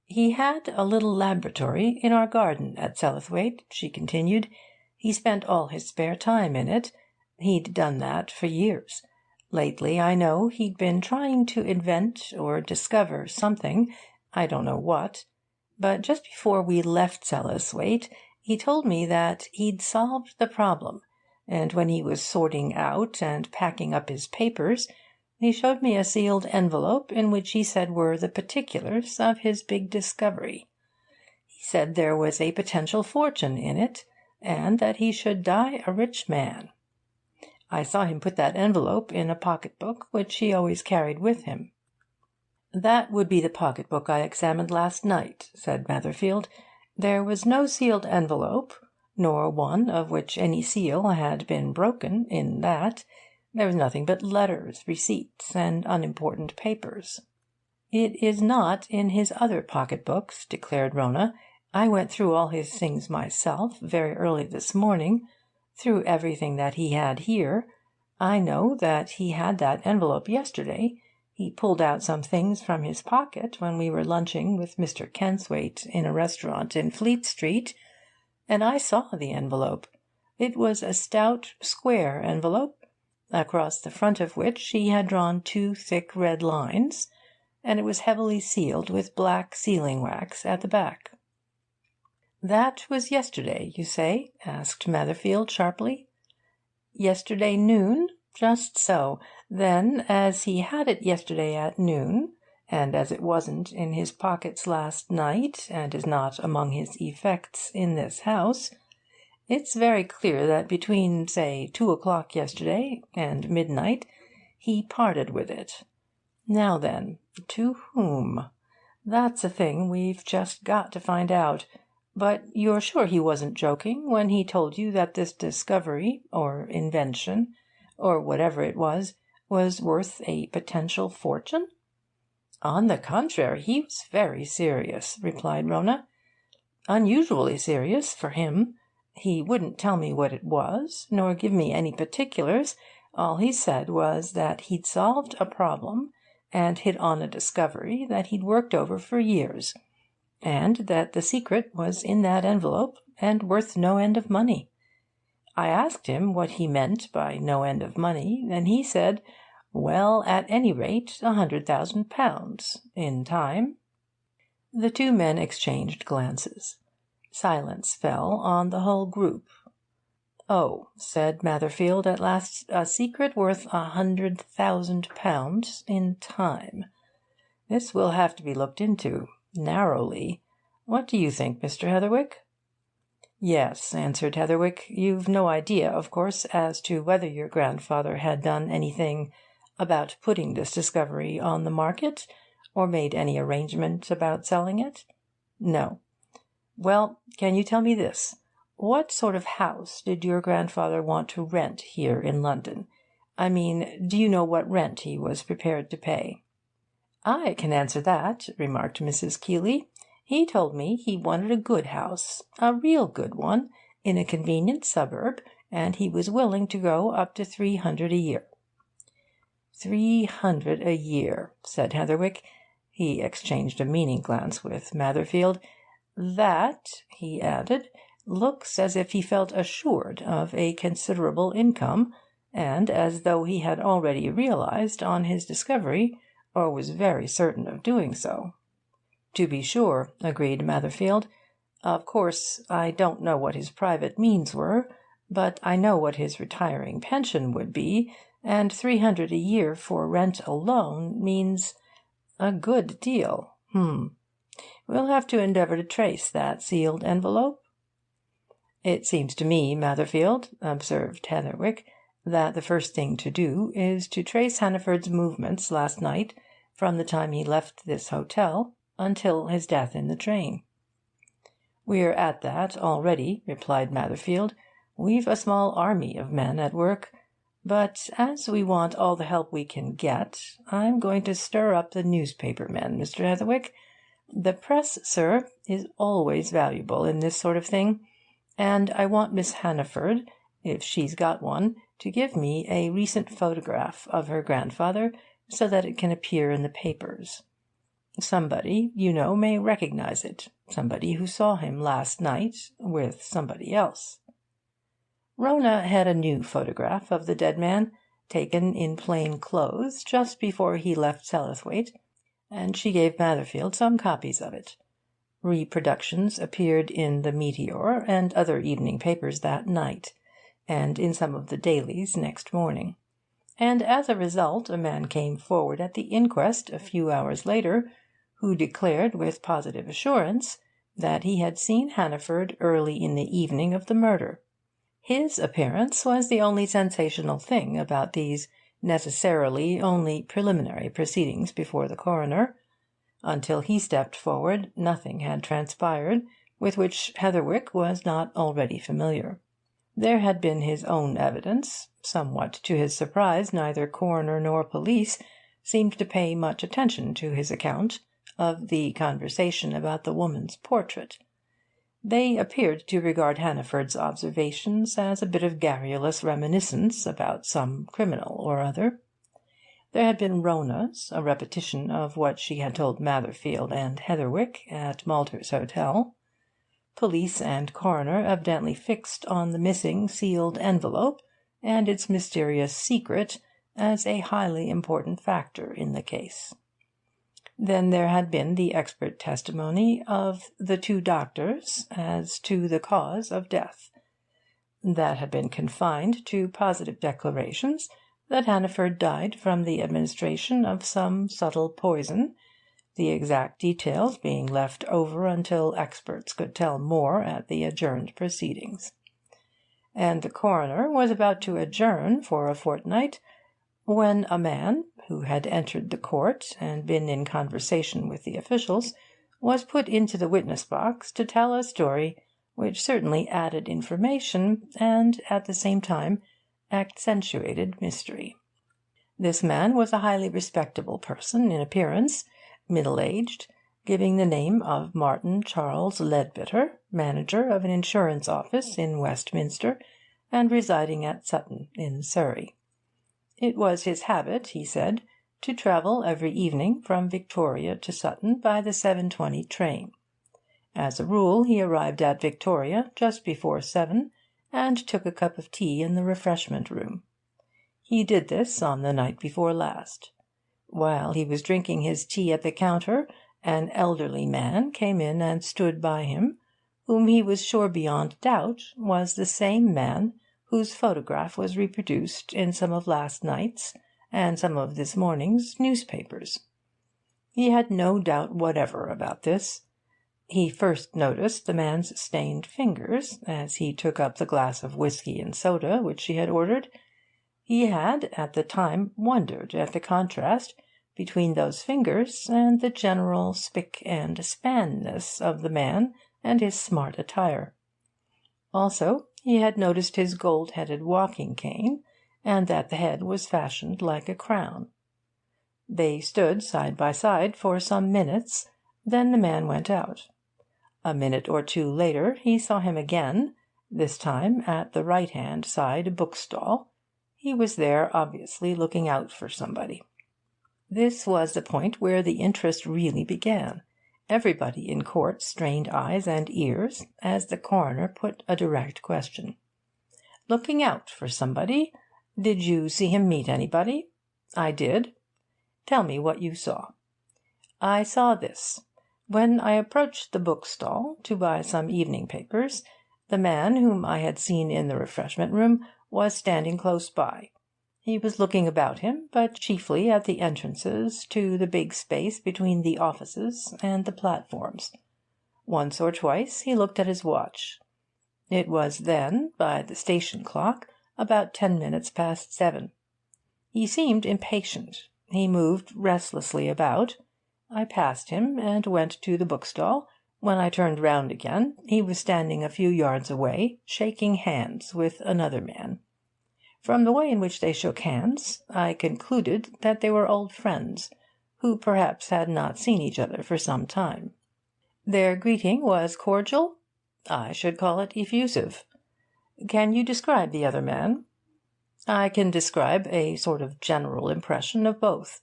"He had a little laboratory in our garden at Sellathwaite," she continued. "He spent all his spare time in it. He'd done that for years. Lately, I know, he'd been trying to invent or discover something, I don't know what. But just before we left Sellathwaite, he told me that he'd solved the problem, and when he was sorting out and packing up his papers, he showed me a sealed envelope in which he said were the particulars of his big discovery. He said there was a potential fortune in it, and that he should die a rich man. I saw him put that envelope in a pocket-book which he always carried with him." "That would be the pocket-book I examined last night," said Matherfield. "There was no sealed envelope, nor one of which any seal had been broken, in that. There was nothing but letters, receipts, and unimportant papers." "It is not in his other pocket-books," declared Rona. "I went through all his things myself, very early this morning, through everything that he had here. I know that he had that envelope yesterday. He pulled out some things from his pocket when we were lunching with Mr. Kenswaite in a restaurant in Fleet Street, and I saw the envelope. It was a stout, square envelope, across the front of which he had drawn 2 thick red lines, and it was heavily sealed with black sealing-wax at the back." "That was yesterday, you say?" asked Matherfield sharply. "Yesterday noon? Just so. Then, as he had it yesterday at noon, and as it wasn't in his pockets last night, and is not among his effects in this house, it's very clear that between, say, 2 o'clock yesterday and midnight he parted with it. Now then, to whom? That's a thing we've just got to find out. But you're sure he wasn't joking when he told you that this discovery, or invention, or whatever it was worth a potential fortune?" "On the contrary, he was very serious," replied Rona. "Unusually serious for him. He wouldn't tell me what it was, nor give me any particulars. All he said was that he'd solved a problem and hit on a discovery that he'd worked over for years, and that the secret was in that envelope and worth no end of money. I asked him what he meant by no end of money, and he said, well, at any rate, £100,000 in time." The two men exchanged glances. Silence fell on the whole group. "Oh," said Matherfield at last, "a secret worth £100,000 in time. This will have to be looked into narrowly. What do you think, Mr. Heatherwick?" "Yes," answered Heatherwick. "You've no idea, of course, as to whether your grandfather had done anything about putting this discovery on the market, or made any arrangement about selling it?" "No." "Well, can you tell me this? What sort of house did your grandfather want to rent here in London? I mean, do you know what rent he was prepared to pay?" "I can answer that," remarked Mrs. Keeley. "He told me he wanted a good house, a real good one, in a convenient suburb, and he was willing to go up to 300 a year." 300 a year, said Heatherwick. He exchanged a meaning glance with Matherfield. "That," he added, "looks as if he felt assured of a considerable income, and as though he had already realised on his discovery, or was very certain of doing so." "To be sure," agreed Matherfield. "Of course, I don't know what his private means were, but I know what his retiring pension would be, and 300 a year for rent alone means a good deal. We'll have to endeavour to trace that sealed envelope." "It seems to me, Matherfield," observed Heatherwick, "that the first thing to do is to trace Hannaford's movements last night from the time he left this hotel until his death in the train." "We're at that already," replied Matherfield. "We've a small army of men at work. But as we want all the help we can get, I'm going to stir up the newspaper men, Mr. Heatherwick. The press, sir, is always valuable in this sort of thing, and I want Miss Hannaford, if she's got one, to give me a recent photograph of her grandfather, so that it can appear in the papers. Somebody, you know, may recognise it. Somebody who saw him last night with somebody else. Rona had a new photograph of the dead man, taken in plain clothes just before he left Sellathwaite, and she gave Matherfield some copies of it. Reproductions appeared in the Meteor and other evening papers that night, and in some of the dailies next morning. And as a result a man came forward at the inquest a few hours later, who declared with positive assurance that he had seen Hannaford early in the evening of the murder. His appearance was the only sensational thing about these necessarily only preliminary proceedings before the coroner. Until he stepped forward, nothing had transpired with which Heatherwick was not already familiar. There had been his own evidence. Somewhat to his surprise, neither coroner nor police seemed to pay much attention to his account of the conversation about the woman's portrait. They appeared to regard Hannaford's observations as a bit of garrulous reminiscence about some criminal or other. There had been Rona's, a repetition of what she had told Matherfield and Heatherwick at Malter's Hotel. Police and coroner evidently fixed on the missing sealed envelope and its mysterious secret as a highly important factor in the case. Then there had been the expert testimony of the two doctors as to the cause of death. That had been confined to positive declarations that Hannaford died from the administration of some subtle poison, the exact details being left over until experts could tell more at the adjourned proceedings. And the coroner was about to adjourn for a fortnight when a man, who had entered the court and been in conversation with the officials, was put into the witness box to tell a story which certainly added information and, at the same time, accentuated mystery. This man was a highly respectable person in appearance, middle-aged, giving the name of Martin Charles Leadbitter, manager of an insurance office in Westminster, and residing at Sutton, in Surrey. It was his habit, he said, to travel every evening from Victoria to Sutton by the 7:20 train. As a rule, he arrived at Victoria just before 7, and took a cup of tea in the refreshment room. He did this on the night before last. While he was drinking his tea at the counter, an elderly man came in and stood by him, whom he was sure beyond doubt was the same man whose photograph was reproduced in some of last night's and some of this morning's newspapers. He had no doubt whatever about this. He first noticed the man's stained fingers as he took up the glass of whisky and soda which she had ordered. He had, at the time, wondered at the contrast between those fingers and the general spick and spanness of the man and his smart attire. Also, he had noticed his gold-headed walking cane, and that the head was fashioned like a crown. They stood side by side for some minutes, then the man went out. A minute or two later he saw him again, this time at the right-hand side bookstall. He was there, obviously looking out for somebody. This was the point where the interest really began. Everybody in court strained eyes and ears as the coroner put a direct question. "Looking out for somebody? Did you see him meet anybody?" "I did." "Tell me what you saw." "I saw this. When I approached the bookstall to buy some evening papers, the man whom I had seen in the refreshment room was standing close by. He was looking about him, but chiefly at the entrances to the big space between the offices and the platforms. Once or twice he looked at his watch. It was then, by the station clock, about 10 minutes past 7. He seemed impatient. He moved restlessly about. I passed him and went to the bookstall. When I turned round again, he was standing a few yards away, shaking hands with another man. From the way in which they shook hands, I concluded that they were old friends, who perhaps had not seen each other for some time. Their greeting was cordial? I should call it effusive. Can you describe the other man?" "I can describe a sort of general impression of both.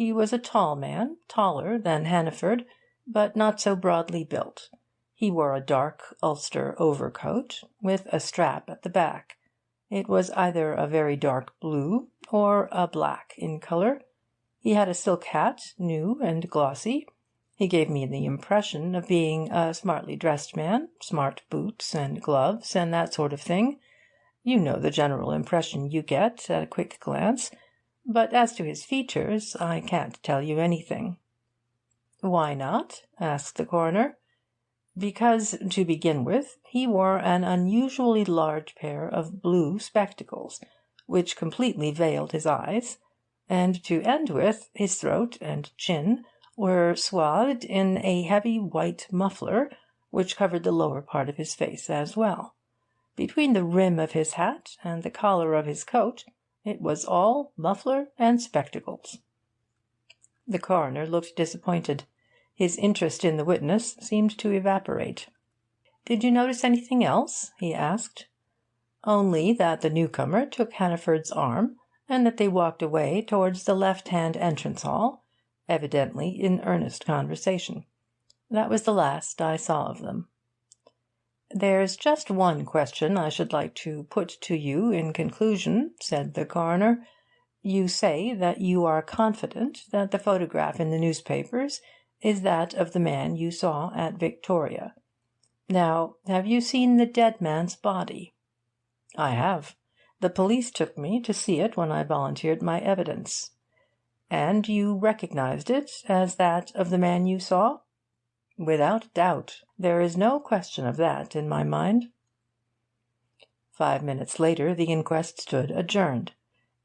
He was a tall man, taller than Hannaford, but not so broadly built. He wore a dark Ulster overcoat, with a strap at the back. It was either a very dark blue or a black in colour. He had a silk hat, new and glossy. He gave me the impression of being a smartly dressed man, smart boots and gloves and that sort of thing. You know the general impression you get at a quick glance. But as to his features, I can't tell you anything. "Why not?" asked the coroner. "Because, to begin with, he wore an unusually large pair of blue spectacles, which completely veiled his eyes, and to end with, his throat and chin were swathed in a heavy white muffler, which covered the lower part of his face as well. Between the rim of his hat and the collar of his coat, it was all muffler and spectacles." The coroner looked disappointed. His interest in the witness seemed to evaporate. "Did you notice anything else?" he asked. "Only that the newcomer took Hannaford's arm, and that they walked away towards the left-hand entrance hall, evidently in earnest conversation. That was the last I saw of them." "There's just one question I should like to put to you in conclusion," said the coroner. "You say that you are confident that the photograph in the newspapers is that of the man you saw at Victoria. Now, have you seen the dead man's body?" "I have. The police took me to see it when I volunteered my evidence." "And you recognised it as that of the man you saw?" "Without doubt. There is no question of that in my mind." 5 minutes later the inquest stood adjourned,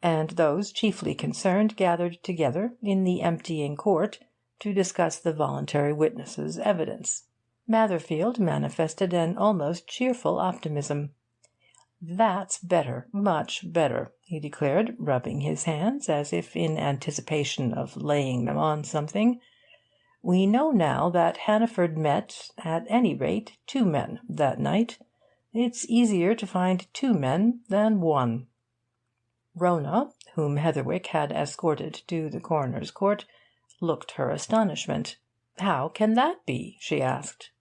and those chiefly concerned gathered together in the emptying court to discuss the voluntary witness's evidence. Matherfield manifested an almost cheerful optimism. "That's better, much better," he declared, rubbing his hands as if in anticipation of laying them on something. "We know now that Hannaford met, at any rate, 2 men that night. It's easier to find 2 men than 1. Rona, whom Heatherwick had escorted to the coroner's court, looked her astonishment. "How can that be?" she asked.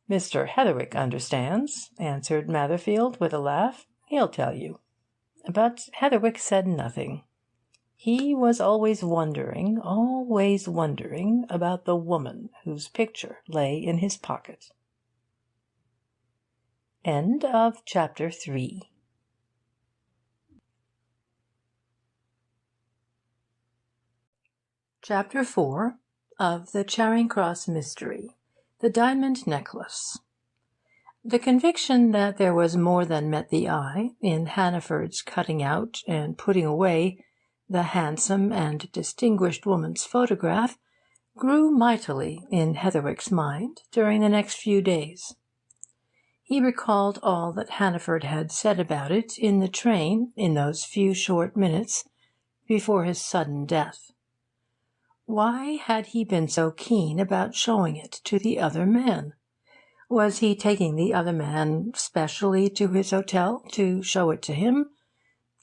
"Mr. Heatherwick understands," answered Matherfield, with a laugh. "He'll tell you." But Heatherwick said nothing. He was always wondering about the woman whose picture lay in his pocket. End of chapter 3. Chapter 4 of the Charing Cross Mystery, The Diamond Necklace. The conviction that there was more than met the eye in Hannaford's cutting out and putting away the handsome and distinguished woman's photograph grew mightily in Heatherwick's mind during the next few days. He recalled all that Hannaford had said about it in the train in those few short minutes before his sudden death. Why had he been so keen about showing it to the other man? Was he taking the other man specially to his hotel to show it to him?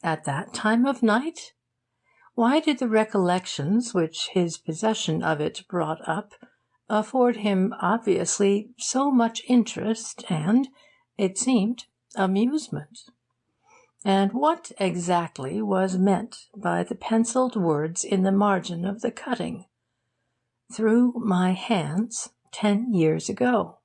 At that time of night? Why did the recollections which his possession of it brought up afford him obviously so much interest and, it seemed, amusement? And what exactly was meant by the pencilled words in the margin of the cutting? "Through my hands 10 years ago."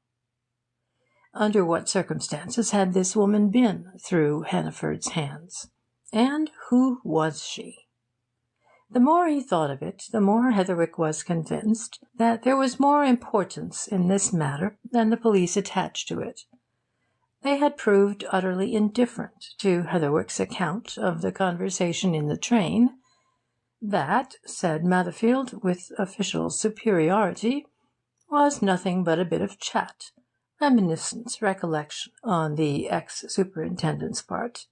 Under what circumstances had this woman been through Hannaford's hands? And who was she? The more he thought of it, the more Heatherwick was convinced that there was more importance in this matter than the police attached to it. They had proved utterly indifferent to Heatherwick's account of the conversation in the train. That, said Matherfield, with official superiority, was nothing but a bit of chat, reminiscence, recollection, on the ex-superintendent's part.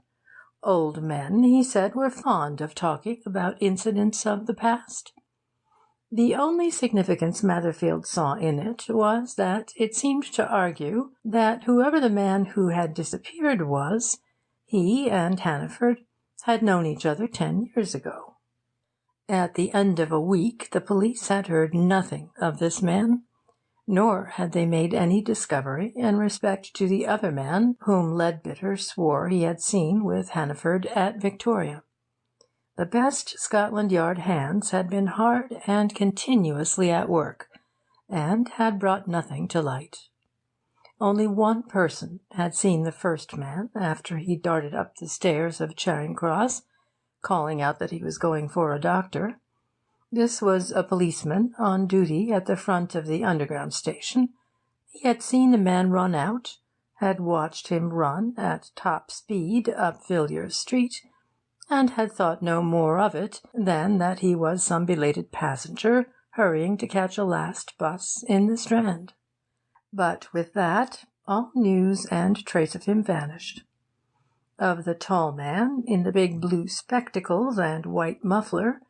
Old men, he said, were fond of talking about incidents of the past. The only significance Matherfield saw in it was that it seemed to argue that whoever the man who had disappeared was, he and Hannaford had known each other 10 years ago. At the end of a week the police had heard nothing of this man, nor had they made any discovery in respect to the other man whom Leadbitter swore he had seen with Hannaford at Victoria. The best Scotland Yard hands had been hard and continuously at work, and had brought nothing to light. Only one person had seen the first man after he darted up the stairs of Charing Cross, calling out that he was going for a doctor. This was a policeman on duty at the front of the Underground station. He had seen the man run out, had watched him run at top speed up Villiers Street, and had thought no more of it than that he was some belated passenger hurrying to catch a last bus in the Strand. But with that, all news and trace of him vanished. Of the tall man in the big blue spectacles and white muffler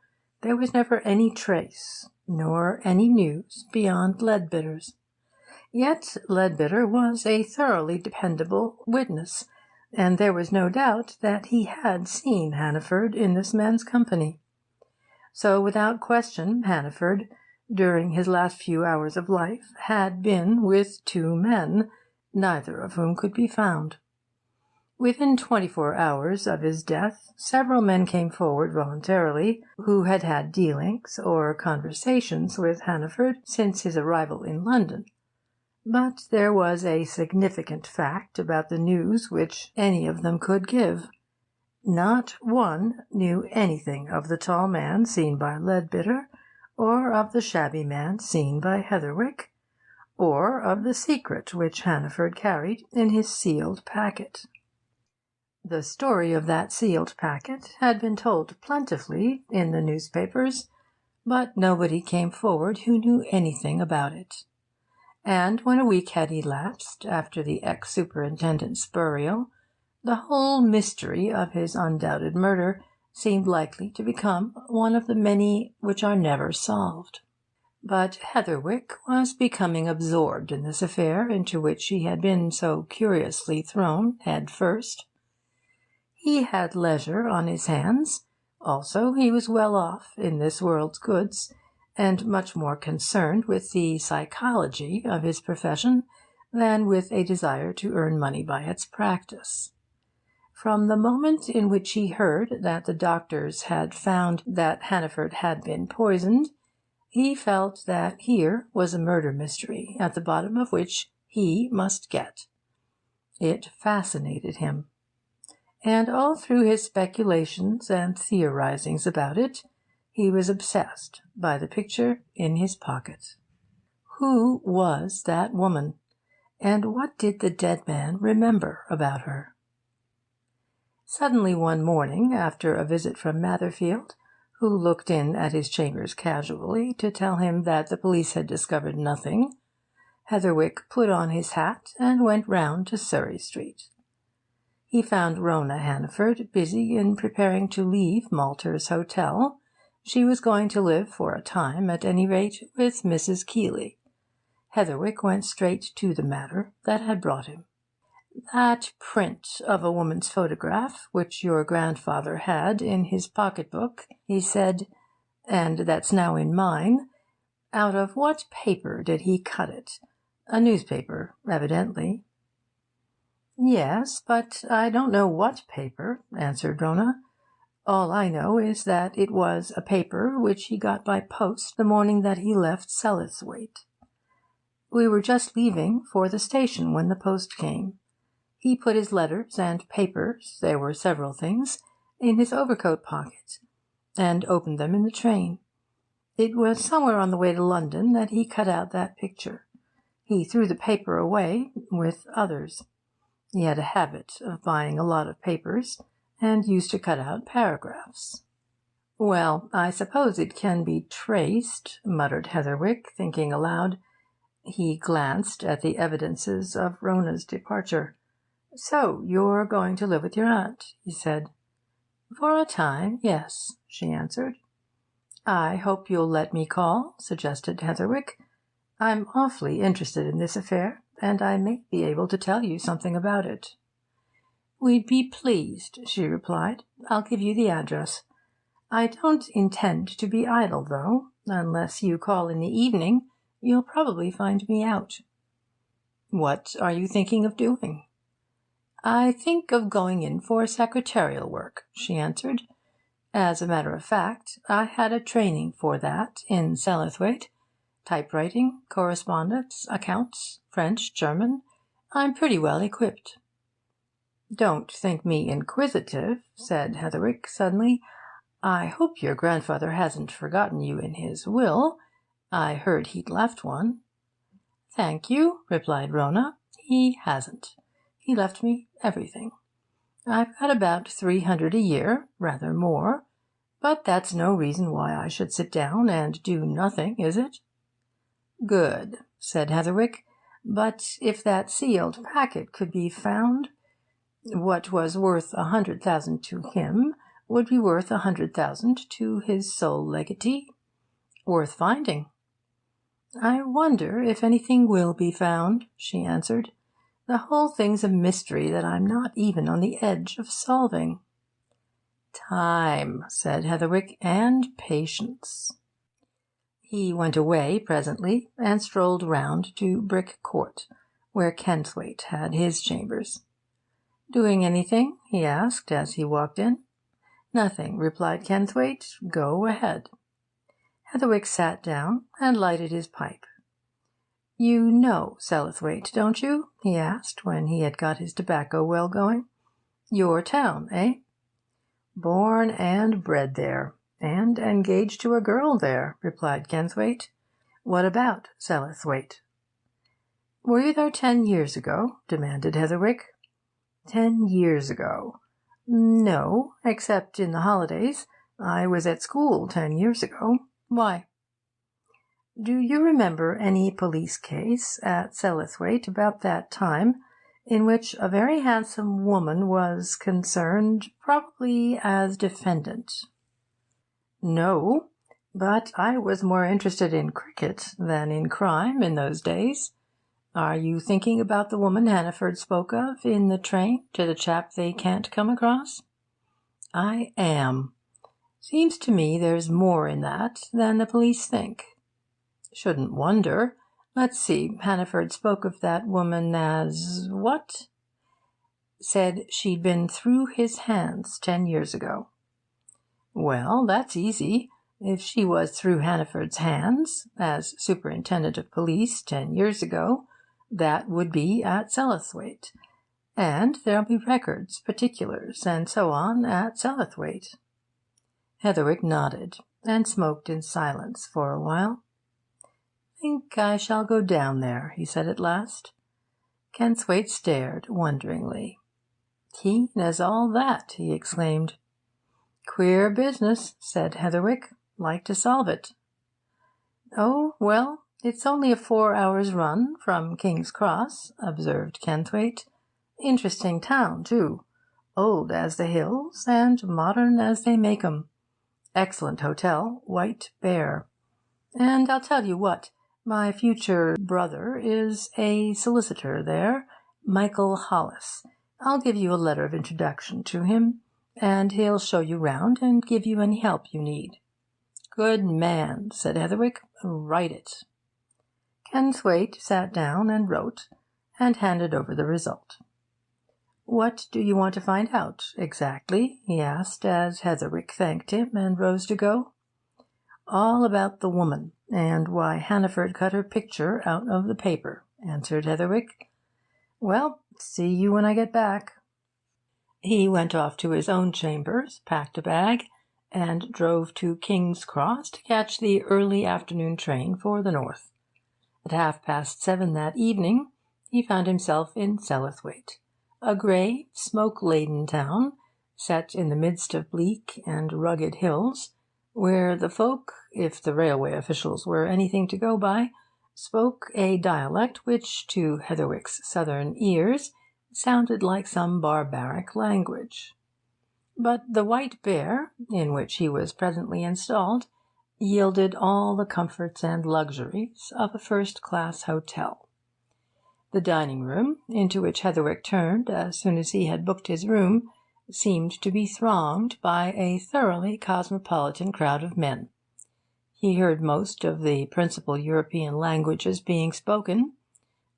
there was never any trace, nor any news beyond Leadbitter's. Yet Leadbitter was a thoroughly dependable witness, and there was no doubt that he had seen Hannaford in this man's company. So without question Hannaford, during his last few hours of life, had been with two men, neither of whom could be found. Within 24 hours of his death several men came forward voluntarily, who had had dealings or conversations with Hannaford since his arrival in London. But there was a significant fact about the news which any of them could give. Not one knew anything of the tall man seen by Leadbitter, or of the shabby man seen by Heatherwick, or of the secret which Hannaford carried in his sealed packet. The story of that sealed packet had been told plentifully in the newspapers, but nobody came forward who knew anything about it. And when a week had elapsed after the ex-superintendent's burial, the whole mystery of his undoubted murder seemed likely to become one of the many which are never solved. But Heatherwick was becoming absorbed in this affair into which she had been so curiously thrown head first. He had leisure on his hands. Also, he was well off in this world's goods, and much more concerned with the psychology of his profession than with a desire to earn money by its practice. From the moment in which he heard that the doctors had found that Hannaford had been poisoned, he felt that here was a murder mystery at the bottom of which he must get. It fascinated him. And all through his speculations and theorizings about it, he was obsessed by the picture in his pocket. Who was that woman, and what did the dead man remember about her? Suddenly one morning, after a visit from Matherfield, who looked in at his chambers casually to tell him that the police had discovered nothing, Heatherwick put on his hat and went round to Surrey Street. He found Rona Hannaford busy in preparing to leave Malter's Hotel. She was going to live, for a time at any rate, with Mrs. Keeley. Heatherwick went straight to the matter that had brought him. "That print of a woman's photograph which your grandfather had in his pocket-book," he said, "and that's now in mine, out of what paper did he cut it? A newspaper, evidently." "Yes, but I don't know what paper," answered Rona. "All I know is that it was a paper which he got by post the morning that he left Selithwaite. We were just leaving for the station when the post came. He put his letters and papers, there were several things, in his overcoat pocket, and opened them in the train. It was somewhere on the way to London that he cut out that picture. He threw the paper away, with others. He had a habit of buying a lot of papers, and used to cut out paragraphs." "Well, I suppose it can be traced," muttered Heatherwick, thinking aloud. He glanced at the evidences of Rona's departure. "So you're going to live with your aunt," he said. "For a time, yes," she answered. "I hope you'll let me call," suggested Heatherwick. "I'm awfully interested in this affair, and I may be able to tell you something about it." "We'd be pleased," she replied. "I'll give you the address. I don't intend to be idle, though. Unless you call in the evening, you'll probably find me out." "What are you thinking of doing?" "I think of going in for secretarial work," she answered. "As a matter of fact, I had a training for that in Sellathwaite. Typewriting, correspondence, accounts, French, German. I'm pretty well equipped." "Don't think me inquisitive," said Heatherwick suddenly. "I hope your grandfather hasn't forgotten you in his will. I heard he'd left one." "Thank you," replied Rona. "He hasn't. He left me everything. I've got about 300 a year, rather more. But that's no reason why I should sit down and do nothing, is it?" "Good," said Heatherwick. "But if that sealed packet could be found, what was worth 100,000 to him would be worth 100,000 to his sole legatee. Worth finding." "I wonder if anything will be found," she answered. "The whole thing's a mystery that I'm not even on the edge of solving." "Time," said Heatherwick, "and patience." He went away presently, and strolled round to Brick Court, where Kenthwaite had his chambers. "Doing anything?" he asked as he walked in. "Nothing," replied Kenthwaite. "Go ahead." Heatherwick sat down and lighted his pipe. "You know Sellathwaite, don't you?" he asked, when he had got his tobacco well going. "Your town, eh?" "Born and bred there, and engaged to a girl there," replied Kenthwaite. "What about Sellathwaite?" "Were you there 10 years ago?" demanded Heatherwick. 10 years ago? No, except in the holidays. I was at school 10 years ago. Why?" "Do you remember any police case at Sellathwaite about that time in which a very handsome woman was concerned, probably as defendant?" "No, but I was more interested in cricket than in crime in those days. Are you thinking about the woman Hannaford spoke of in the train to the chap they can't come across?" "I am. Seems to me there's more in that than the police think." "Shouldn't wonder. Let's see, Hannaford spoke of that woman as what?" "Said she'd been through his hands 10 years ago." "Well, that's easy. If she was through Hannaford's hands, as superintendent of police 10 years ago, that would be at Sellathwaite. And there'll be records, particulars, and so on at Sellathwaite." Heatherwick nodded, and smoked in silence for a while. "Think I shall go down there," he said at last. Kenthwaite stared wonderingly. "Keen as all that!" he exclaimed. "Queer business," said Heatherwick. "Like to solve it." "Oh, well, it's only a 4 hours' run from King's Cross," observed Kenthwaite. "Interesting town, too. Old as the hills, and modern as they make 'em. Excellent hotel, White Bear. And I'll tell you what, my future brother is a solicitor there, Michael Hollis. I'll give you a letter of introduction to him, and he'll show you round and give you any help you need." "Good man," said Heatherwick. "Write it." Kenthwaite sat down and wrote, and handed over the result. "What do you want to find out, exactly?" he asked, as Heatherwick thanked him and rose to go. "All about the woman, and why Hannaford cut her picture out of the paper," answered Heatherwick. "Well, see you when I get back." He went off to his own chambers, packed a bag, and drove to King's Cross to catch the early afternoon train for the north. At 7:30 that evening he found himself in Sellathwaite, a grey, smoke-laden town, set in the midst of bleak and rugged hills, where the folk, if the railway officials were anything to go by, spoke a dialect which, to Heatherwick's southern ears, sounded like some barbaric language. But the White Bear, in which he was presently installed, yielded all the comforts and luxuries of a first-class hotel. The dining-room, into which Heatherwick turned as soon as he had booked his room, seemed to be thronged by a thoroughly cosmopolitan crowd of men. He heard most of the principal European languages being spoken.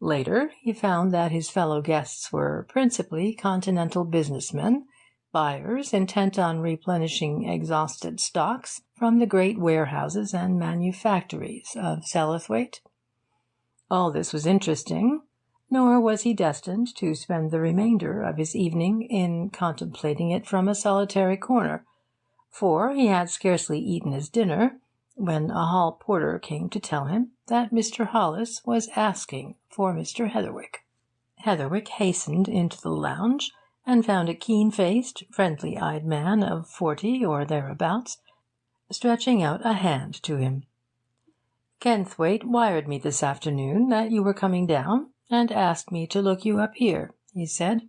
Later, he found that his fellow guests were principally continental businessmen, buyers intent on replenishing exhausted stocks from the great warehouses and manufactories of Sellathwaite. All this was interesting, nor was he destined to spend the remainder of his evening in contemplating it from a solitary corner, for he had scarcely eaten his dinner when a hall porter came to tell him that Mr. Hollis was asking for Mr. Heatherwick. Heatherwick hastened into the lounge and found a keen-faced, friendly-eyed man of 40 or thereabouts stretching out a hand to him. "Kenthwaite wired me this afternoon that you were coming down, and asked me to look you up here," he said.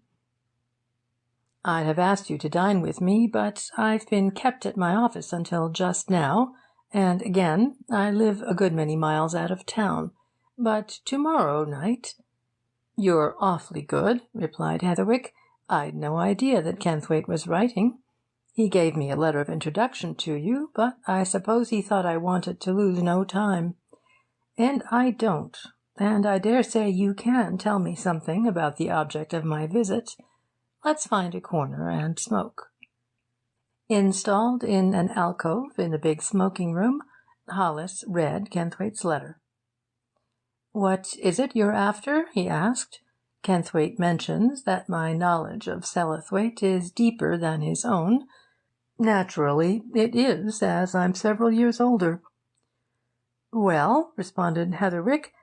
"I'd have asked you to dine with me, but I've been kept at my office until just now, and again, I live a good many miles out of town. But to-morrow night—" "You're awfully good," replied Heatherwick. "I'd no idea that Kenthwaite was writing. He gave me a letter of introduction to you, but I suppose he thought I wanted to lose no time. And I don't, and I dare say you can tell me something about the object of my visit. Let's find a corner and smoke." Installed in an alcove in the big smoking-room, Hollis read Kenthwaite's letter. "What is it you're after?" he asked. "Kenthwaite mentions that my knowledge of Sellathwaite is deeper than his own. Naturally it is, as I'm several years older." "Well," responded Heatherwick,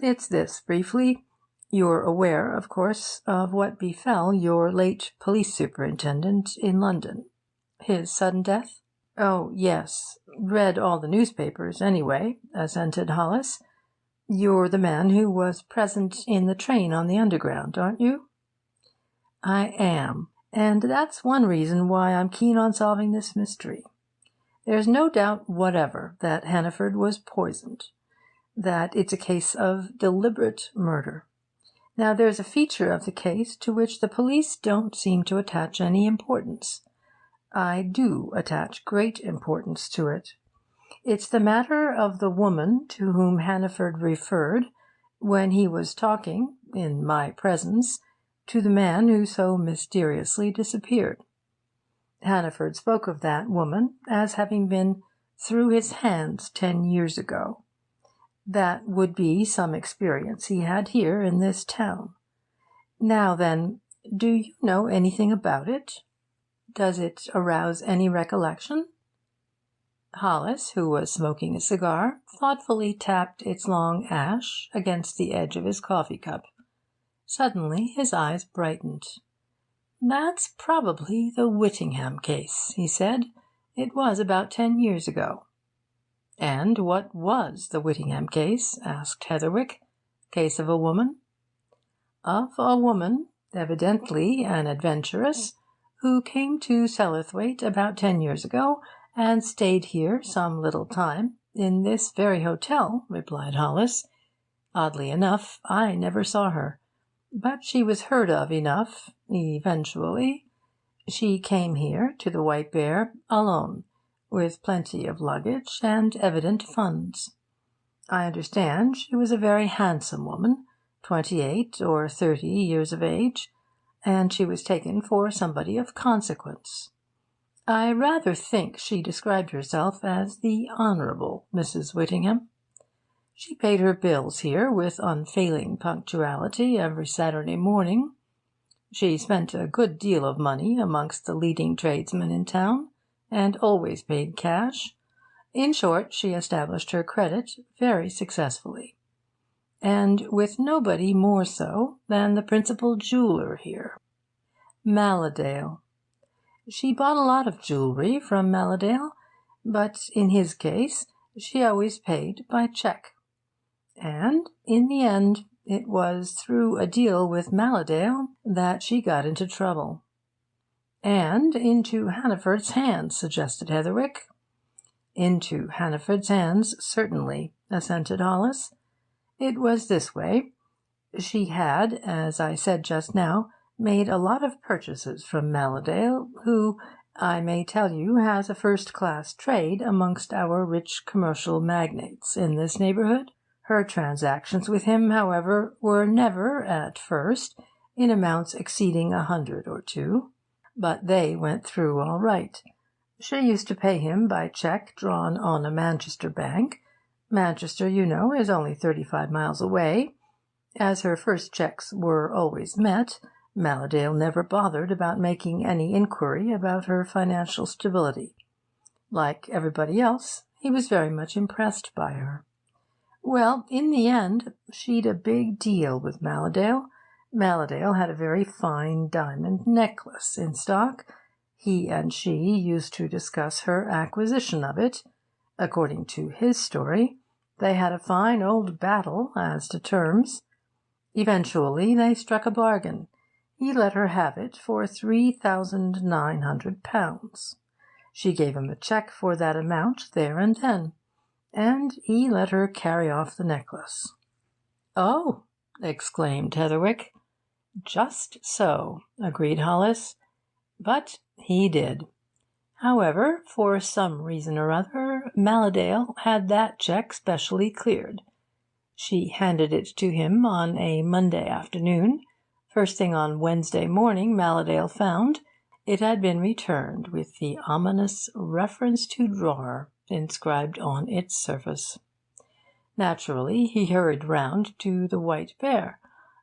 "it's this, briefly. You're aware, of course, of what befell your late police superintendent in London. His sudden death?" "Oh, yes. Read all the newspapers, anyway," assented Hollis. "You're the man who was present in the train on the Underground, aren't you?" "I am. And that's one reason why I'm keen on solving this mystery. There's no doubt whatever that Hannaford was poisoned, that it's a case of deliberate murder. Now, there's a feature of the case to which the police don't seem to attach any importance. I do attach great importance to it. It's the matter of the woman to whom Hannaford referred when he was talking, in my presence, to the man who so mysteriously disappeared. Hannaford spoke of that woman as having been through his hands 10 years ago. That would be some experience he had here in this town. Now then, do you know anything about it? Does it arouse any recollection?" Hollis, who was smoking a cigar, thoughtfully tapped its long ash against the edge of his coffee-cup. Suddenly his eyes brightened. "That's probably the Whittingham case," he said. "It was about 10 years ago." "And what was the Whittingham case?" asked Heatherwick. "Case of a woman?" "Of a woman, evidently an adventuress, who came to Sellathwaite about 10 years ago, and stayed here some little time, in this very hotel," replied Hollis. "Oddly enough, I never saw her. But she was heard of enough, eventually. She came here, to the White Bear, alone, with plenty of luggage and evident funds. I understand she was a very handsome woman, 28 or 30 years of age, and she was taken for somebody of consequence. I rather think she described herself as the Honourable Mrs. Whittingham. She paid her bills here with unfailing punctuality every Saturday morning. She spent a good deal of money amongst the leading tradesmen in town, and always paid cash. In short, she established her credit very successfully, and with nobody more so than the principal jeweller here, Malladale. She bought a lot of jewellery from Malladale, but in his case she always paid by cheque. And in the end it was through a deal with Malladale that she got into trouble." "And into Hannaford's hands," suggested Heatherwick. "Into Hannaford's hands, certainly," assented Hollis. "It was this way. She had, as I said just now, made a lot of purchases from Malladale, who, I may tell you, has a first-class trade amongst our rich commercial magnates in this neighbourhood. Her transactions with him, however, were never, at first, in amounts exceeding 100 or 2, but they went through all right. She used to pay him by cheque drawn on a Manchester bank. Manchester, you know, is only 35 miles away. As her first cheques were always met, Malladale never bothered about making any inquiry about her financial stability. Like everybody else, he was very much impressed by her. Well, in the end, she'd a big deal with Malladale. Malladale had a very fine diamond necklace in stock. He and she used to discuss her acquisition of it. According to his story, they had a fine old battle as to terms. Eventually they struck a bargain. He let her have it for £3,900. She gave him a cheque for that amount there and then, and he let her carry off the necklace. "Oh!" exclaimed Heatherwick. "Just so," agreed Hollis. "But he did. However, for some reason or other, Malladale had that cheque specially cleared. She handed it to him on a Monday afternoon. First thing on Wednesday morning, Malladale found it had been returned with the ominous 'reference to drawer' inscribed on its surface. Naturally, he hurried round to the White Bear,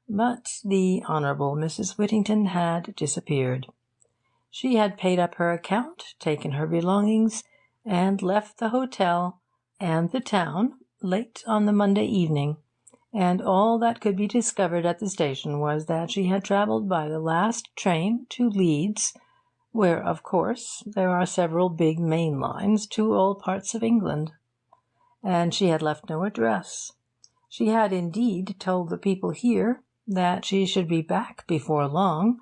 but the Honourable Mrs. Whittington had disappeared. She had paid up her account, taken her belongings, and left the hotel and the town late on the Monday evening, and all that could be discovered at the station was that she had travelled by the last train to Leeds, where, of course, there are several big main lines to all parts of England. And she had left no address. She had indeed told the people here that she should be back before long,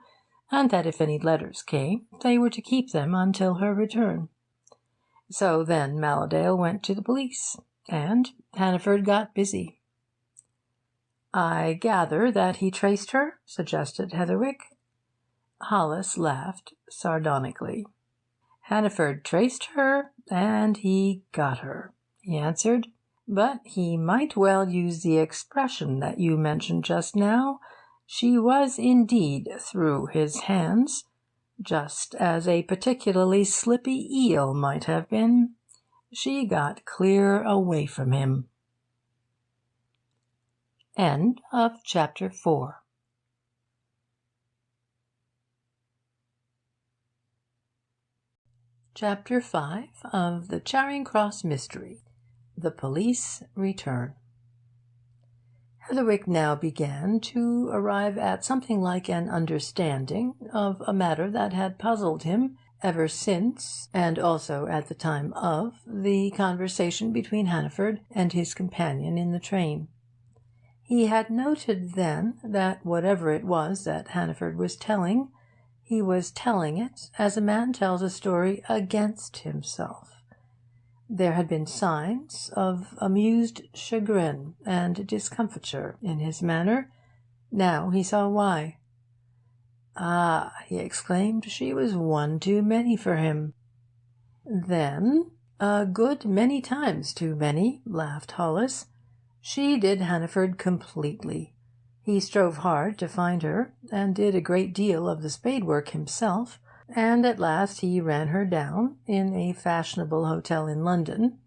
and that if any letters came, they were to keep them until her return. So then Malladale went to the police, and Hannaford got busy. "I gather that he traced her?" suggested Heatherwick. Hollis laughed sardonically. "Hannaford traced her, and he got her," he answered. "But he might well use the expression that you mentioned just now. She was indeed through his hands, just as a particularly slippy eel might have been. She got clear away from him." End of chapter 4. Chapter 5 of the Charing Cross Mystery. The Police Return. Heatherwick now began to arrive at something like an understanding of a matter that had puzzled him ever since, and also at the time of, the conversation between Hannaford and his companion in the train. He had noted then that whatever it was that Hannaford was telling, he was telling it as a man tells a story against himself. There had been signs of amused chagrin and discomfiture in his manner. Now he saw why. "Ah!" he exclaimed, "she was one too many for him." "Then a good many times too many," laughed Hollis. "She did Hannaford completely. He strove hard to find her, and did a great deal of the spade work himself, and at last he ran her down in a fashionable hotel in London.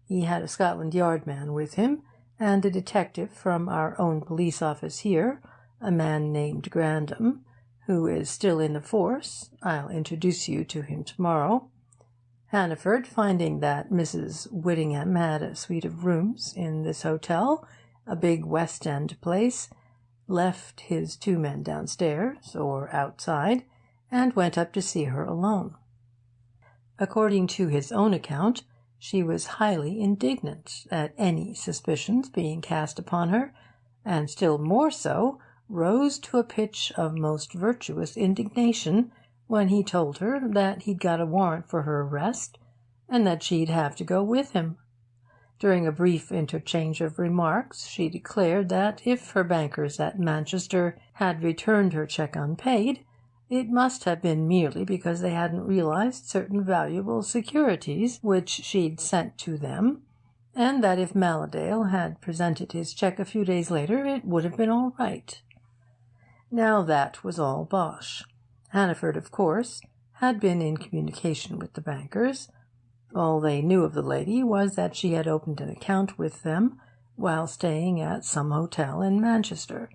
He had a Scotland Yard man with him, and a detective from our own police office here, a man named Grandam, who is still in the force. I'll introduce you to him tomorrow. Hannaford, finding that Mrs. Whittingham had a suite of rooms in this hotel, a big West End place, left his 2 men downstairs, or outside, and went up to see her alone. According to his own account, she was highly indignant at any suspicions being cast upon her, and still more so rose to a pitch of most virtuous indignation when he told her that he'd got a warrant for her arrest, and that she'd have to go with him. During a brief interchange of remarks, she declared that if her bankers at Manchester had returned her cheque unpaid, it must have been merely because they hadn't realised certain valuable securities which she'd sent to them, and that if Malladale had presented his cheque a few days later, it would have been all right. Now that was all bosh. Hannaford, of course, had been in communication with the bankers. All they knew of the lady was that she had opened an account with them while staying at some hotel in Manchester,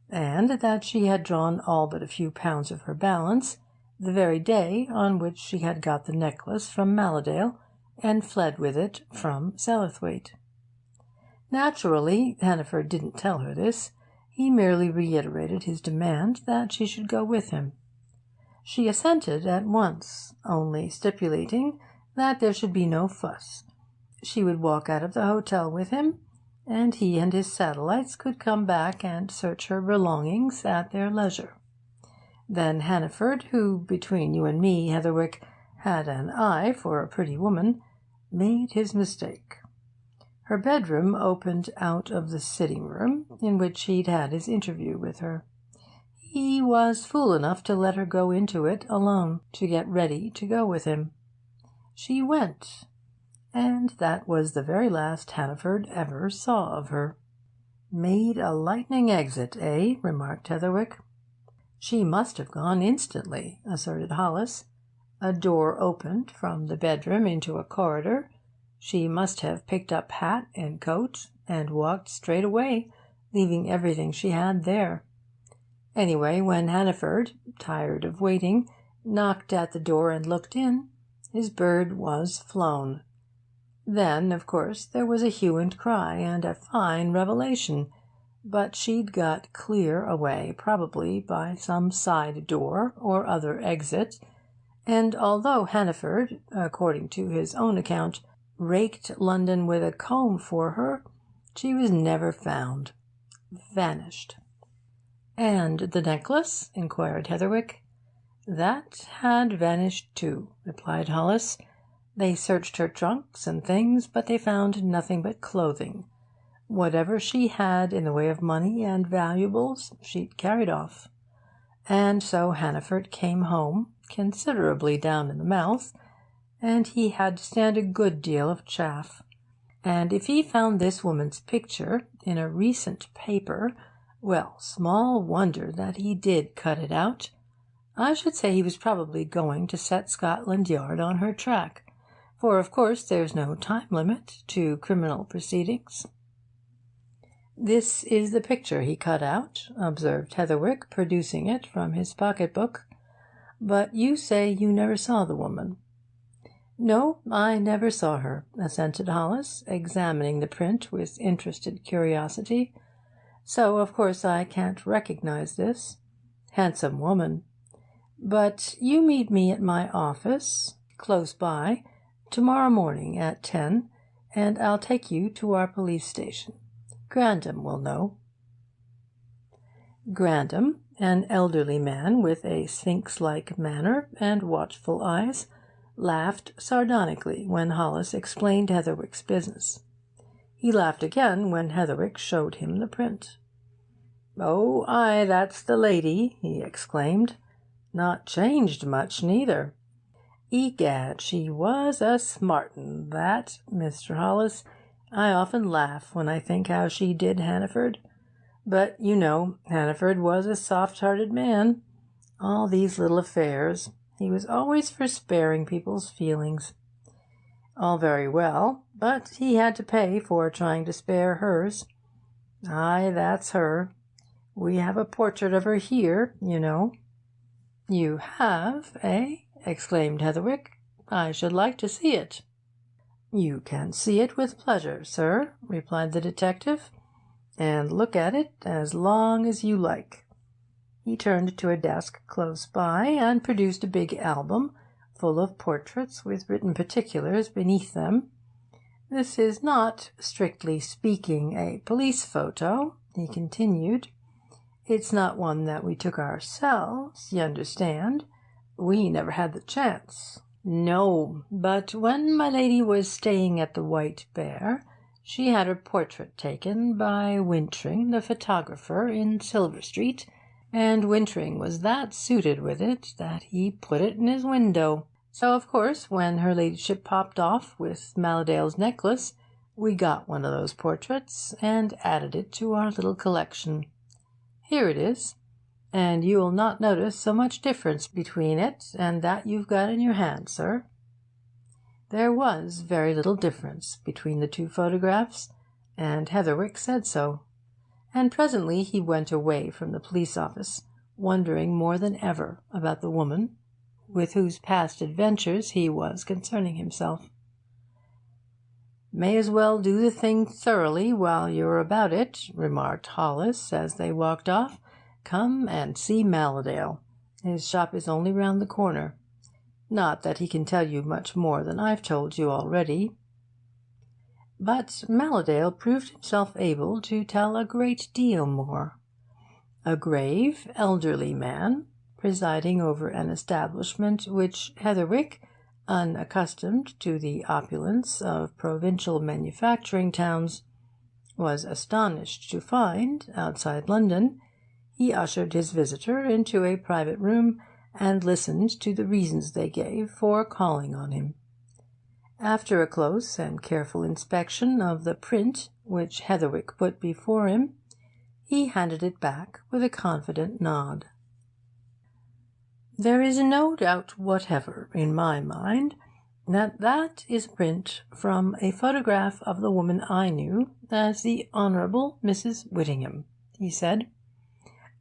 and that she had drawn all but a few pounds of her balance the very day on which she had got the necklace from Malladale and fled with it from Sellathwaite. Naturally, Hannaford didn't tell her this. He merely reiterated his demand that she should go with him. She assented at once, only stipulating that there should be no fuss. She would walk out of the hotel with him, and he and his satellites could come back and search her belongings at their leisure. Then Hannaford, who, between you and me, Heatherwick, had an eye for a pretty woman, made his mistake. Her bedroom opened out of the sitting-room in which he'd had his interview with her. He was fool enough to let her go into it alone, to get ready to go with him. She went, and that was the very last Hannaford ever saw of her. "Made a lightning exit, eh?" remarked Heatherwick. "She must have gone instantly," asserted Hollis. "A door opened from the bedroom into a corridor. She must have picked up hat and coat and walked straight away, leaving everything she had there. Anyway, when Hannaford, tired of waiting, knocked at the door and looked in, his bird was flown. Then, of course, there was a hue and cry and a fine revelation, but she'd got clear away, probably by some side door or other exit, and although Hannaford, according to his own account, raked London with a comb for her, she was never found. Vanished." "And the necklace?" inquired Heatherwick. "That had vanished too," replied Hollis. "They searched her trunks and things, but they found nothing but clothing. Whatever she had in the way of money and valuables she'd carried off. And so Hannaford came home, considerably down in the mouth, and he had to stand a good deal of chaff. And if he found this woman's picture in a recent paper, well, small wonder that he did cut it out. I should say he was probably going to set Scotland Yard on her track, for of course there's no time limit to criminal proceedings." "This is the picture he cut out," observed Heatherwick, producing it from his pocket-book. "But you say you never saw the woman." "No, I never saw her," assented Hollis, examining the print with interested curiosity. "So, of course, I can't recognize this. Handsome woman. But you meet me at my office, close by, tomorrow morning at 10, and I'll take you to our police station. Grandam will know." Grandam, an elderly man with a sphinx-like manner and watchful eyes, laughed sardonically when Hollis explained Heatherwick's business. He laughed again when Heatherwick showed him the print. "Oh, aye, that's the lady," he exclaimed. "Not changed much, neither. Egad, she was a smart 'un, that, Mr. Hollis. I often laugh when I think how she did Hannaford. But, you know, Hannaford was a soft-hearted man. All these little affairs. He was always for sparing people's feelings. All very well, but he had to pay for trying to spare hers. Aye, that's her. We have a portrait of her here, you know." "You have, eh?" exclaimed Heatherwick. "I should like to see it." "You can see it with pleasure, sir," replied the detective, "and look at it as long as you like." He turned to a desk close by and produced a big album full of portraits with written particulars beneath them. "This is not, strictly speaking, a police photo," he continued. "It's not one that we took ourselves, you understand. We never had the chance. No, but when my lady was staying at the White Bear, She had her portrait taken by Wintring, the photographer, in Silver Street, and Wintring was that suited with it that he put it in his window. So, of course, when her ladyship popped off with Malladale's necklace, we got one of those portraits and added it to our little collection. Here it is, and you'll not notice so much difference between it and that you've got in your hand, sir." There was very little difference between the two photographs, and Heatherwick said so. And presently he went away from the police office, wondering more than ever about the woman with whose past adventures he was concerning himself. "May as well do the thing thoroughly while you're about it," remarked Hollis as they walked off. "Come and see Malladale. His shop is only round the corner. Not that he can tell you much more than I've told you already." But Malladale proved himself able to tell a great deal more. A grave, elderly man, presiding over an establishment which Heatherwick, unaccustomed to the opulence of provincial manufacturing towns, was astonished to find outside London, he ushered his visitor into a private room and listened to the reasons they gave for calling on him. After a close and careful inspection of the print which Heatherwick put before him, he handed it back with a confident nod. "There is no doubt whatever in my mind that is a print from a photograph of the woman I knew as the Honourable Mrs. Whittingham," he said.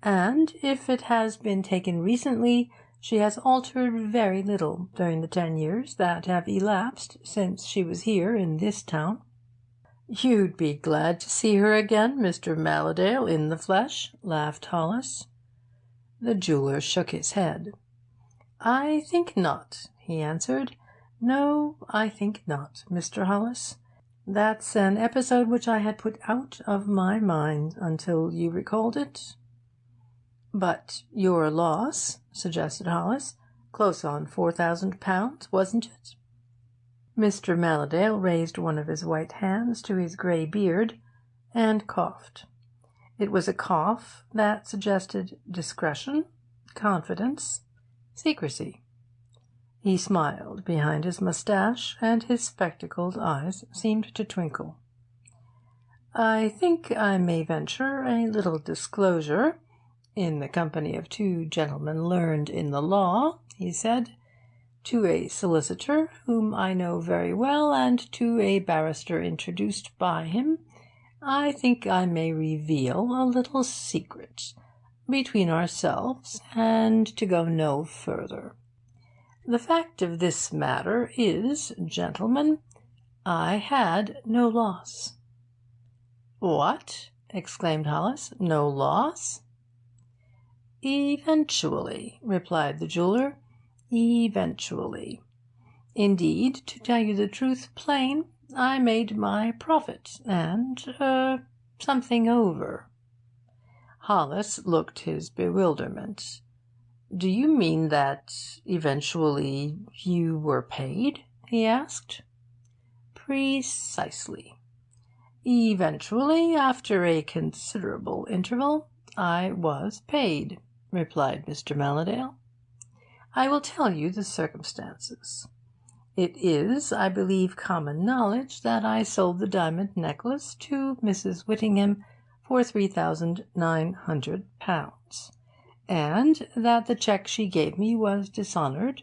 "And if it has been taken recently, she has altered very little during the 10 years that have elapsed since she was here in this town." "You'd be glad to see her again, Mr. Malladale, in the flesh," laughed Hollis. The jeweller shook his head. "I think not," he answered. "No, I think not, Mr. Hollis. That's an episode which I had put out of my mind until you recalled it." "But your loss," suggested Hollis. "Close on £4,000, wasn't it?" Mr. Malladale raised one of his white hands to his grey beard and coughed. It was a cough that suggested discretion, confidence, secrecy. He smiled behind his moustache, and his spectacled eyes seemed to twinkle. "I think I may venture a little disclosure, in the company of two gentlemen learned in the law," he said, "to a solicitor whom I know very well, and to a barrister introduced by him. I think I may reveal a little secret between ourselves, and to go no further. The fact of this matter is, gentlemen, I had no loss." "What?" exclaimed Hollis. "No loss?" "Eventually," replied the jeweller. "Eventually. Indeed, to tell you the truth plain, I made my profit, and something over." Hollis looked his bewilderment. "Do you mean that, eventually, you were paid?" he asked. "Precisely. Eventually, after a considerable interval, I was paid," replied Mr. Malladale. "I will tell you the circumstances. It is, I believe, common knowledge that I sold the diamond necklace to Mrs. Whittingham for £3,900, and that the cheque she gave me was dishonoured,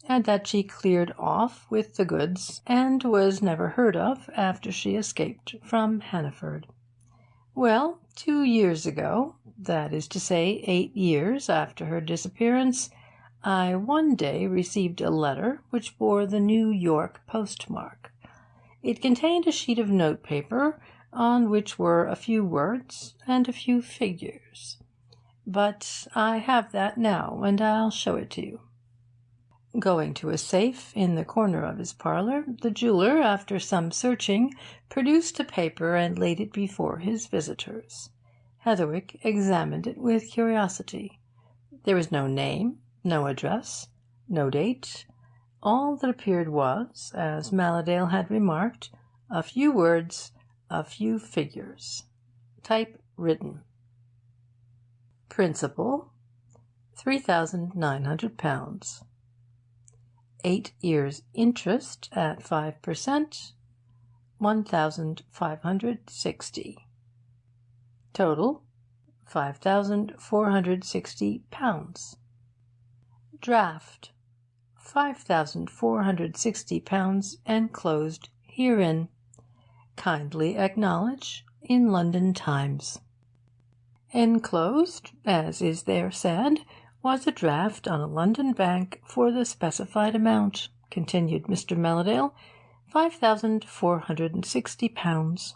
and that she cleared off with the goods and was never heard of after she escaped from Hannaford. Well, 2 years ago, that is to say 8 years after her disappearance, I one day received a letter which bore the New York postmark. It contained a sheet of notepaper on which were a few words and a few figures. But I have that now, and I'll show it to you." Going to a safe in the corner of his parlour, the jeweller, after some searching, produced a paper and laid it before his visitors. Heatherwick examined it with curiosity. There was no name, no address, no date. All that appeared was, as Malladale had remarked, a few words, A few figures. Type written. Principal, £3,900. 8 years' interest at 5%, 1,560. Total, £5,460. Draft, £5,460 enclosed herein. Kindly acknowledge in London Times. Enclosed, as is there said, was a draft on a London bank for the specified amount, continued Mr. Mellowdale, £5,460.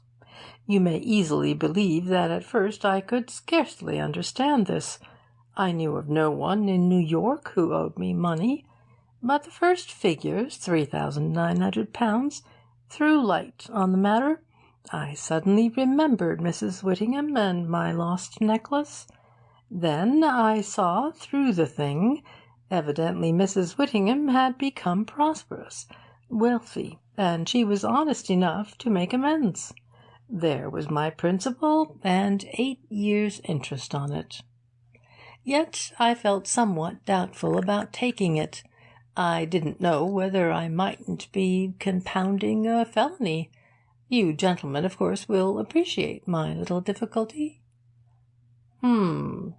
You may easily believe that at first I could scarcely understand this. I knew of no one in New York who owed me money, but the first figures, £3,900, threw light on the matter. I suddenly remembered Mrs. Whittingham and my lost necklace. Then I saw through the thing. Evidently Mrs. Whittingham had become prosperous, wealthy, and she was honest enough to make amends. There was my principal, and 8 years' interest on it. Yet I felt somewhat doubtful about taking it. I didn't know whether I mightn't be compounding a felony. You gentlemen, of course, will appreciate my little difficulty."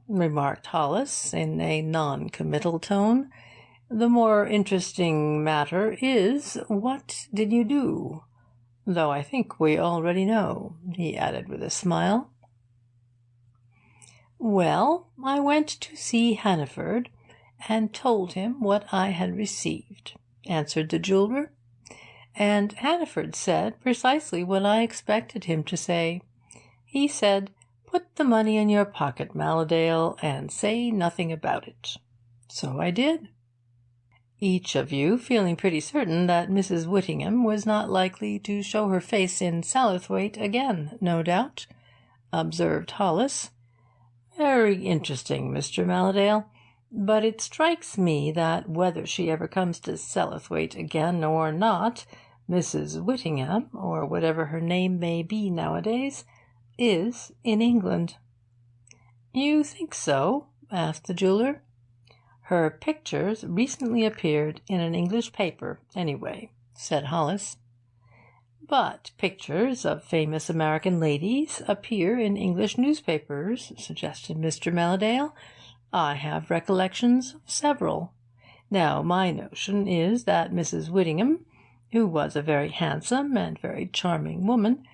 Remarked Hollis, in a non-committal tone. "The more interesting matter is, what did you do? Though I think we already know," he added with a smile. "Well, I went to see Hannaford, and told him what I had received," answered the jeweller. "And Hannaford said precisely what I expected him to say. He said, 'Put the money in your pocket, Mellowdale, and say nothing about it.' So I did." "Each of you feeling pretty certain that Mrs. Whittingham was not likely to show her face in Satterthwaite again, no doubt," observed Hollis. "Very interesting, Mr. Mellowdale. But it strikes me that whether she ever comes to Satterthwaite again or not, Mrs. Whittingham, or whatever her name may be nowadays, is in England." "You think so?" asked the jeweller. "Her pictures recently appeared in an English paper, anyway," said Hollis. "But pictures of famous American ladies appear in English newspapers," suggested Mr. Mellowdale. "I have recollections of several. Now, my notion is that Mrs. Whittingham, who was a very handsome and very charming woman,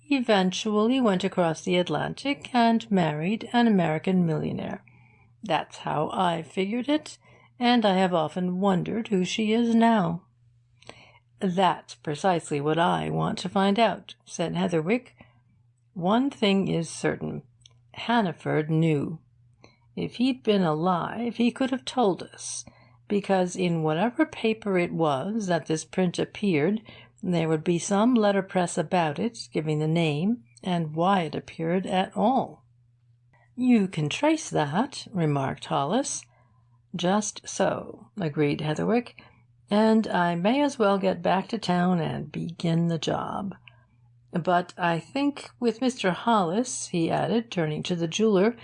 eventually went across the Atlantic and married an American millionaire. That's how I figured it, and I have often wondered who she is now." "That's precisely what I want to find out," said Heatherwick. "One thing is certain. Hannaford knew. If he'd been alive he could have told us, because in whatever paper it was that this print appeared there would be some letterpress about it giving the name and why it appeared at all." "You can trace that," remarked Hollis. "Just so," agreed Heatherwick, "and I may as well get back to town and begin the job. But I think, with Mr. Hollis," he added, turning to the jeweller,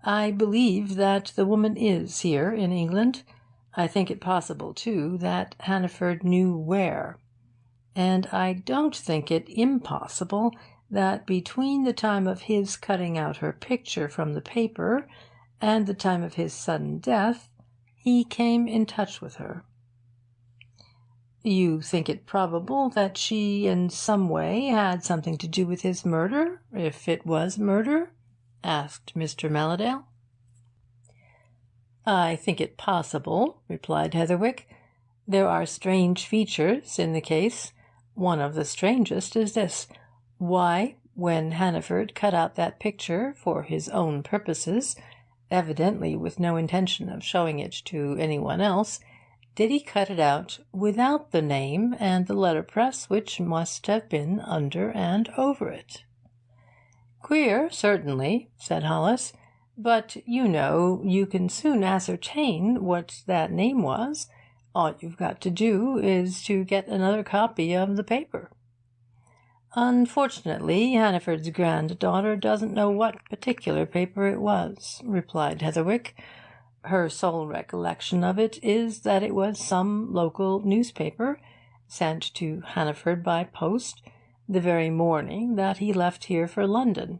"I believe that the woman is here in England. I think it possible, too, that Hannaford knew where. And I don't think it impossible that between the time of his cutting out her picture from the paper and the time of his sudden death, he came in touch with her." "You think it probable that she in some way had something to do with his murder, if it was murder?" asked Mr. Mellowdale. "I think it possible," replied Heatherwick. "There are strange features in the case. One of the strangest is this. Why, when Hannaford cut out that picture for his own purposes, evidently with no intention of showing it to anyone else, did he cut it out without the name and the letterpress which must have been under and over it?" "Queer, certainly," said Hollis. "But, you know, you can soon ascertain what that name was. All you've got to do is to get another copy of the paper." "Unfortunately, Hannaford's granddaughter doesn't know what particular paper it was," replied Heatherwick. "Her sole recollection of it is that it was some local newspaper, sent to Hannaford by post the very morning that he left here for London."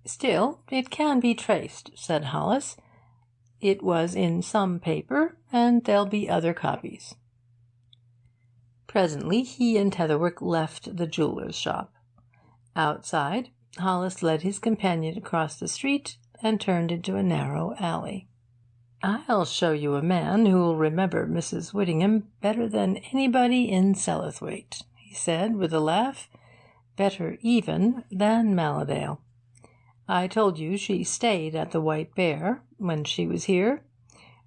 "Still, it can be traced," said Hollis. "It was in some paper, and there'll be other copies." Presently he and Heatherwick left the jeweller's shop. Outside, Hollis led his companion across the street and turned into a narrow alley. "I'll show you a man who'll remember Mrs. Whittingham better than anybody in Sellathwaite," he said, with a laugh. "Better even than Malladale. I told you she stayed at the White Bear when she was here.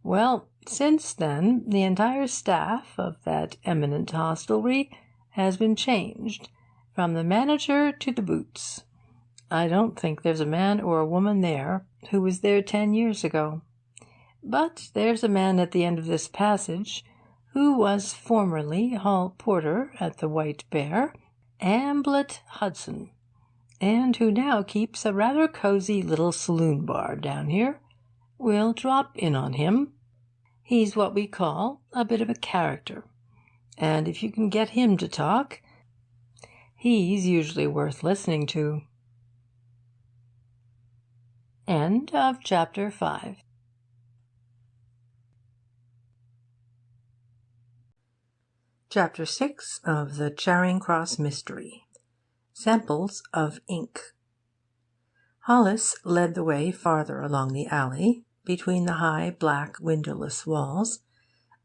Well, since then the entire staff of that eminent hostelry has been changed, from the manager to the boots. I don't think there's a man or a woman there who was there 10 years ago. But there's a man at the end of this passage who was formerly hall porter at the White Bear, Amblet Hudson, and who now keeps a rather cosy little saloon bar down here. We'll drop in on him. He's what we call a bit of a character, and if you can get him to talk, he's usually worth listening to." End of chapter 5. Chapter 6 of the Charing Cross Mystery. Samples of Ink. Hollis led the way farther along the alley, between the high black windowless walls,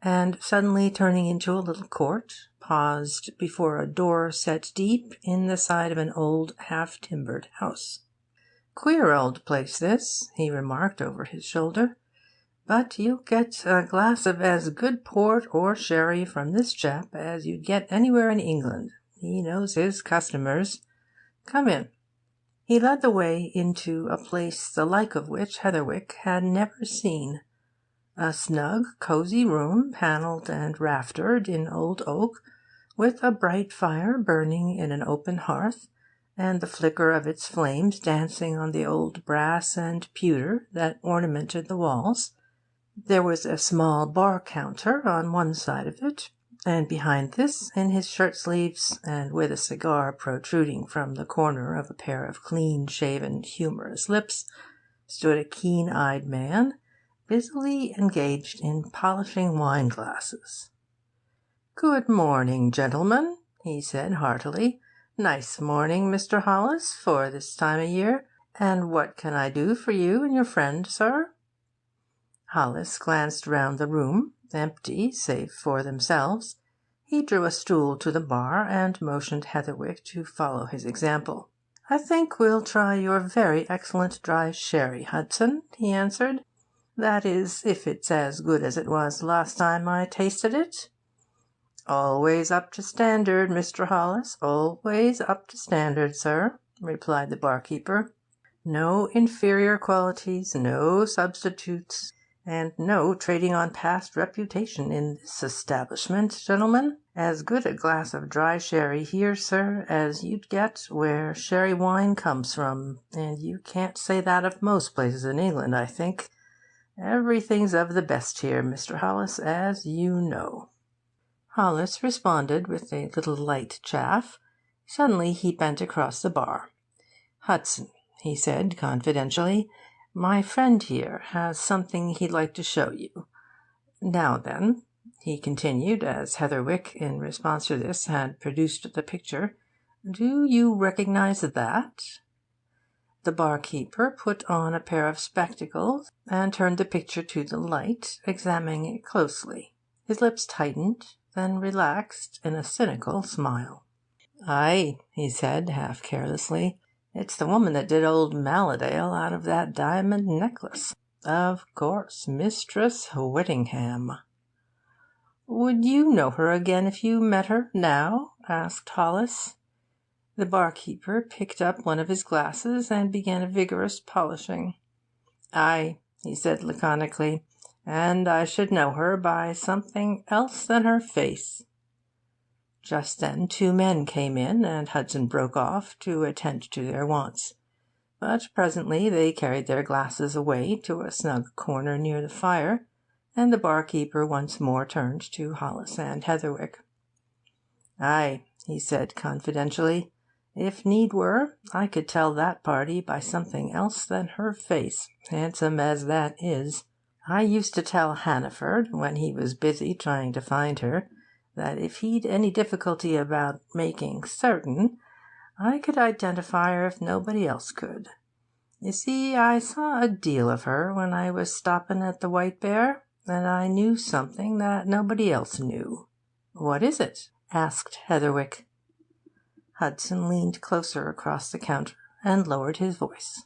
and suddenly turning into a little court, paused before a door set deep in the side of an old half-timbered house. "Queer old place, this," he remarked over his shoulder. "But you'll get a glass of as good port or sherry from this chap as you'd get anywhere in England. He knows his customers. Come in." He led the way into a place the like of which Heatherwick had never seen. A snug, cosy room, panelled and raftered in old oak, with a bright fire burning in an open hearth, and the flicker of its flames dancing on the old brass and pewter that ornamented the walls. There was a small bar counter on one side of it, and behind this, in his shirt-sleeves, and with a cigar protruding from the corner of a pair of clean-shaven, humorous lips, stood a keen-eyed man, busily engaged in polishing wine-glasses. "Good morning, gentlemen," he said heartily. "Nice morning, Mr. Hollis, for this time of year. And what can I do for you and your friend, sir?" Hollis glanced round the room, empty save for themselves. He drew a stool to the bar and motioned Heatherwick to follow his example. "I think we'll try your very excellent dry sherry, Hudson," he answered. "That is, if it's as good as it was last time I tasted it." "Always up to standard, Mr. Hollis, always up to standard, sir," replied the barkeeper. "No inferior qualities, no substitutes, and no trading on past reputation in this establishment, gentlemen. As good a glass of dry sherry here, sir, as you'd get where sherry wine comes from, and you can't say that of most places in England, I think. Everything's of the best here, Mr. Hollis, as you know." Hollis responded with a little light chaff. Suddenly he bent across the bar. "Hudson," he said confidentially, "my friend here has something he'd like to show you. Now then," he continued, as Heatherwick, in response to this, had produced the picture, "do you recognise that?" The barkeeper put on a pair of spectacles and turned the picture to the light, examining it closely. His lips tightened, then relaxed in a cynical smile. "Aye," he said, half carelessly, "it's the woman that did old Malladale out of that diamond necklace. Of course, Mistress Whittingham." "Would you know her again if you met her now?" asked Hollis. The barkeeper picked up one of his glasses and began a vigorous polishing. "Aye," he said laconically, "and I should know her by something else than her face." Just then 2 men came in, and Hudson broke off to attend to their wants. But presently they carried their glasses away to a snug corner near the fire, and the barkeeper once more turned to Hollis and Heatherwick. "Ay," he said confidentially, "if need were, I could tell that party by something else than her face, handsome as that is. I used to tell Hannaford, when he was busy trying to find her, that if he'd any difficulty about making certain, I could identify her if nobody else could. You see, I saw a deal of her when I was stoppin' at the White Bear, and I knew something that nobody else knew." "What is it?" asked Heatherwick. Hudson leaned closer across the counter and lowered his voice.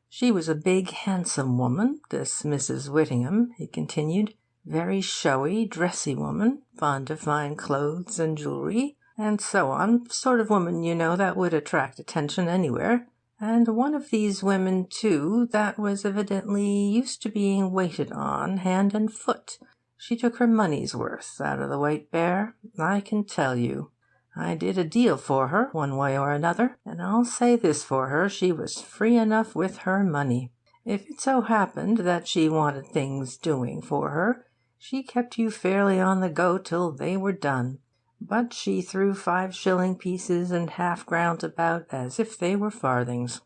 "She was a big, handsome woman, this Mrs. Whittingham," he continued. "Very showy, dressy woman, fond of fine clothes and jewellery, and so on. Sort of woman, you know, that would attract attention anywhere. And one of these women, too, that was evidently used to being waited on hand and foot. She took her money's worth out of the White Bear, I can tell you. I did a deal for her, one way or another, and I'll say this for her, she was free enough with her money. If it so happened that she wanted things doing for her, she kept you fairly on the go till they were done. But she threw 5-shilling pieces and half-crowns about as if they were farthings.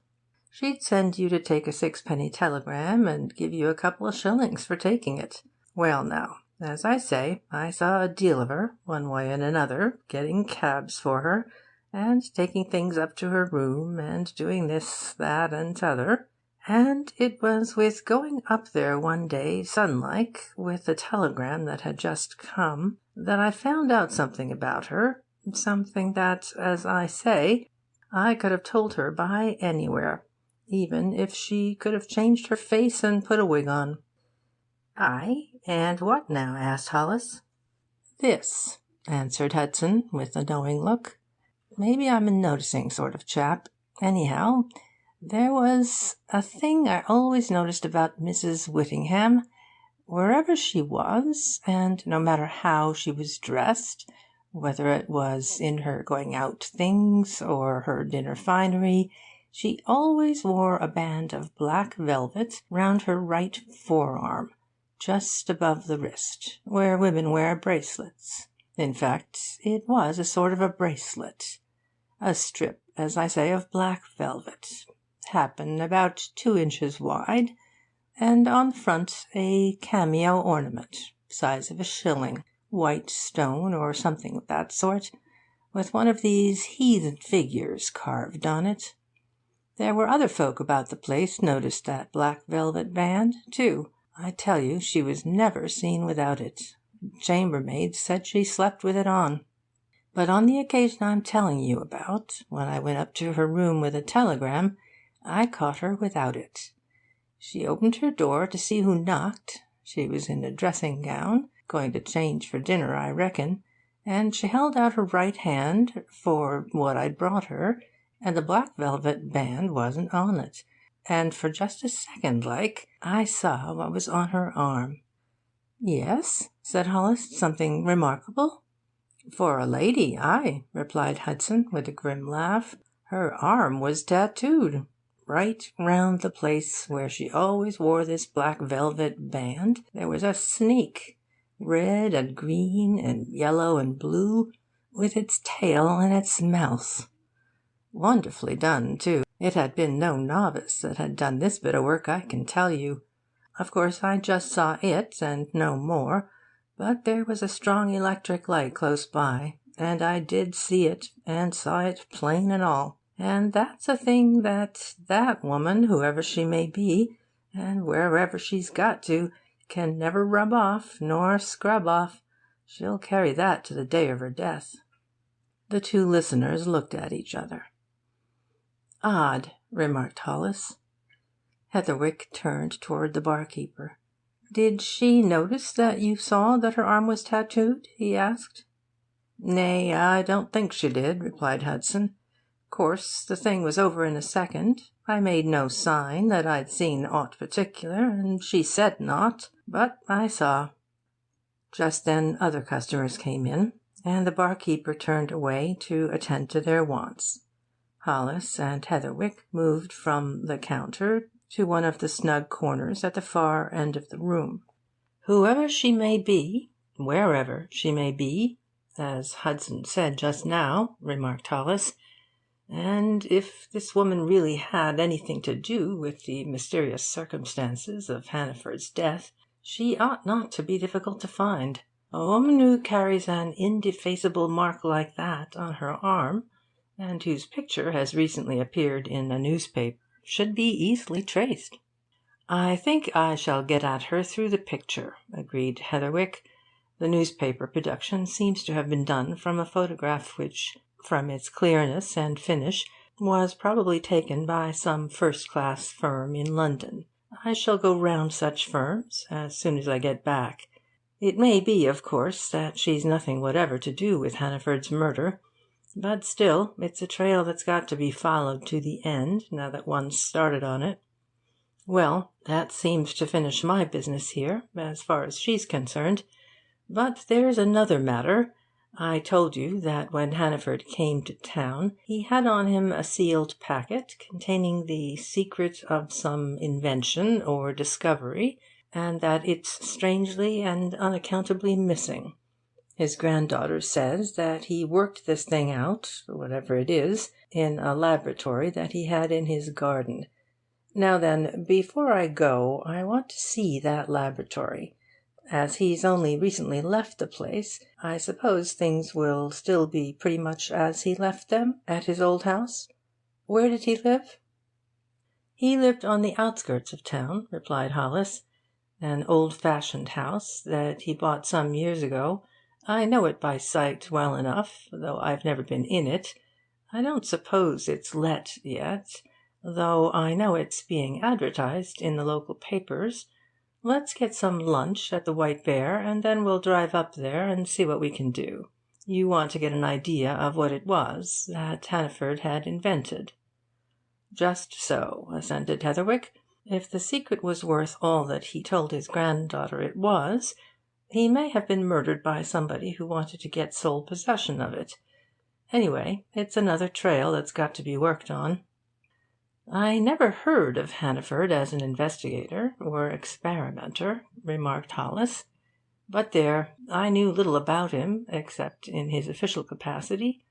She'd send you to take a 6-penny telegram and give you a couple of shillings for taking it. Well, now, as I say, I saw a deal of her, one way and another, getting cabs for her, and taking things up to her room, and doing this, that, and t'other. And it was with going up there one day, sudden-like, with the telegram that had just come, that I found out something about her, something that, as I say, I could have told her by anywhere, even if she could have changed her face and put a wig on." "Ay, and what now?" asked Hollis. "This," answered Hudson, with a knowing look. "Maybe I'm a noticing sort of chap. Anyhow, there was a thing I always noticed about Mrs. Whittingham. Wherever she was, and no matter how she was dressed, whether it was in her going out things or her dinner finery, she always wore a band of black velvet round her right forearm, just above the wrist, where women wear bracelets. In fact, it was a sort of a bracelet. A strip, as I say, of black velvet, happen about 2 inches wide, and on the front a cameo ornament, size of a shilling, white stone or something of that sort, with one of these heathen figures carved on it. There were other folk about the place noticed that black velvet band, too. I tell you, she was never seen without it. Chambermaid said she slept with it on. But on the occasion I'm telling you about, when I went up to her room with a telegram, I caught her without it. She opened her door to see who knocked. She was in a dressing gown, going to change for dinner, I reckon, and she held out her right hand for what I'd brought her, and the black velvet band wasn't on it, and for just a second like, I saw what was on her arm." "Yes?" said Hollis. "Something remarkable?" "For a lady, aye," replied Hudson, with a grim laugh. "Her arm was tattooed. Right round the place where she always wore this black velvet band there was a snake, red and green and yellow and blue, with its tail in its mouth. Wonderfully done, too. It had been no novice that had done this bit of work, I can tell you. Of course, I just saw it and no more, but there was a strong electric light close by, and I did see it, and saw it plain and all. And that's a thing that woman, whoever she may be, and wherever she's got to, can never rub off nor scrub off. She'll carry that to the day of her death." The 2 listeners looked at each other. "Odd," remarked Hollis. Heatherwick turned toward the barkeeper. "Did she notice that you saw that her arm was tattooed?" he asked. "Nay, I don't think she did," replied Hudson. "Course, the thing was over in a second. I made no sign that I'd seen aught particular, and she said naught. But I saw." Just then other customers came in. and the barkeeper turned away to attend to their wants. Hollis and Heatherwick moved from the counter to one of the snug corners at the far end of the room. "Whoever she may be, wherever she may be, as Hudson said just now," remarked Hollis, "and if this woman really had anything to do with the mysterious circumstances of Hannaford's death, she ought not to be difficult to find. A woman who carries an indefaceable mark like that on her arm, and whose picture has recently appeared in a newspaper, should be easily traced." "I think I shall get at her through the picture," agreed Heatherwick. "The newspaper production seems to have been done from a photograph which, from its clearness and finish, was probably taken by some first-class firm in London. I shall go round such firms as soon as I get back. It may be, of course, that she's nothing whatever to do with Hannaford's murder, but still, it's a trail that's got to be followed to the end, now that one's started on it. Well, that seems to finish my business here, as far as she's concerned. But there's another matter. I told you that when Hannaford came to town, he had on him a sealed packet containing the secret of some invention or discovery, and that it's strangely and unaccountably missing. His granddaughter says that he worked this thing out, whatever it is, in a laboratory that he had in his garden. Now then, before I go, I want to see that laboratory. As he's only recently left the place, I suppose things will still be pretty much as he left them at his old house. Where did he live?" "He lived on the outskirts of town," replied Hollis. "An old-fashioned house that he bought some years ago. I know it by sight well enough, though I've never been in it. I don't suppose it's let yet, though I know it's being advertised in the local papers. Let's get some lunch at the White Bear, and then we'll drive up there and see what we can do. You want to get an idea of what it was that Hannaford had invented." "Just so," assented Heatherwick. "If the secret was worth all that he told his granddaughter it was, he may have been murdered by somebody who wanted to get sole possession of it. Anyway, it's another trail that's got to be worked on." "I never heard of Hannaford as an investigator or experimenter," remarked Hollis. "But there, I knew little about him, except in his official capacity.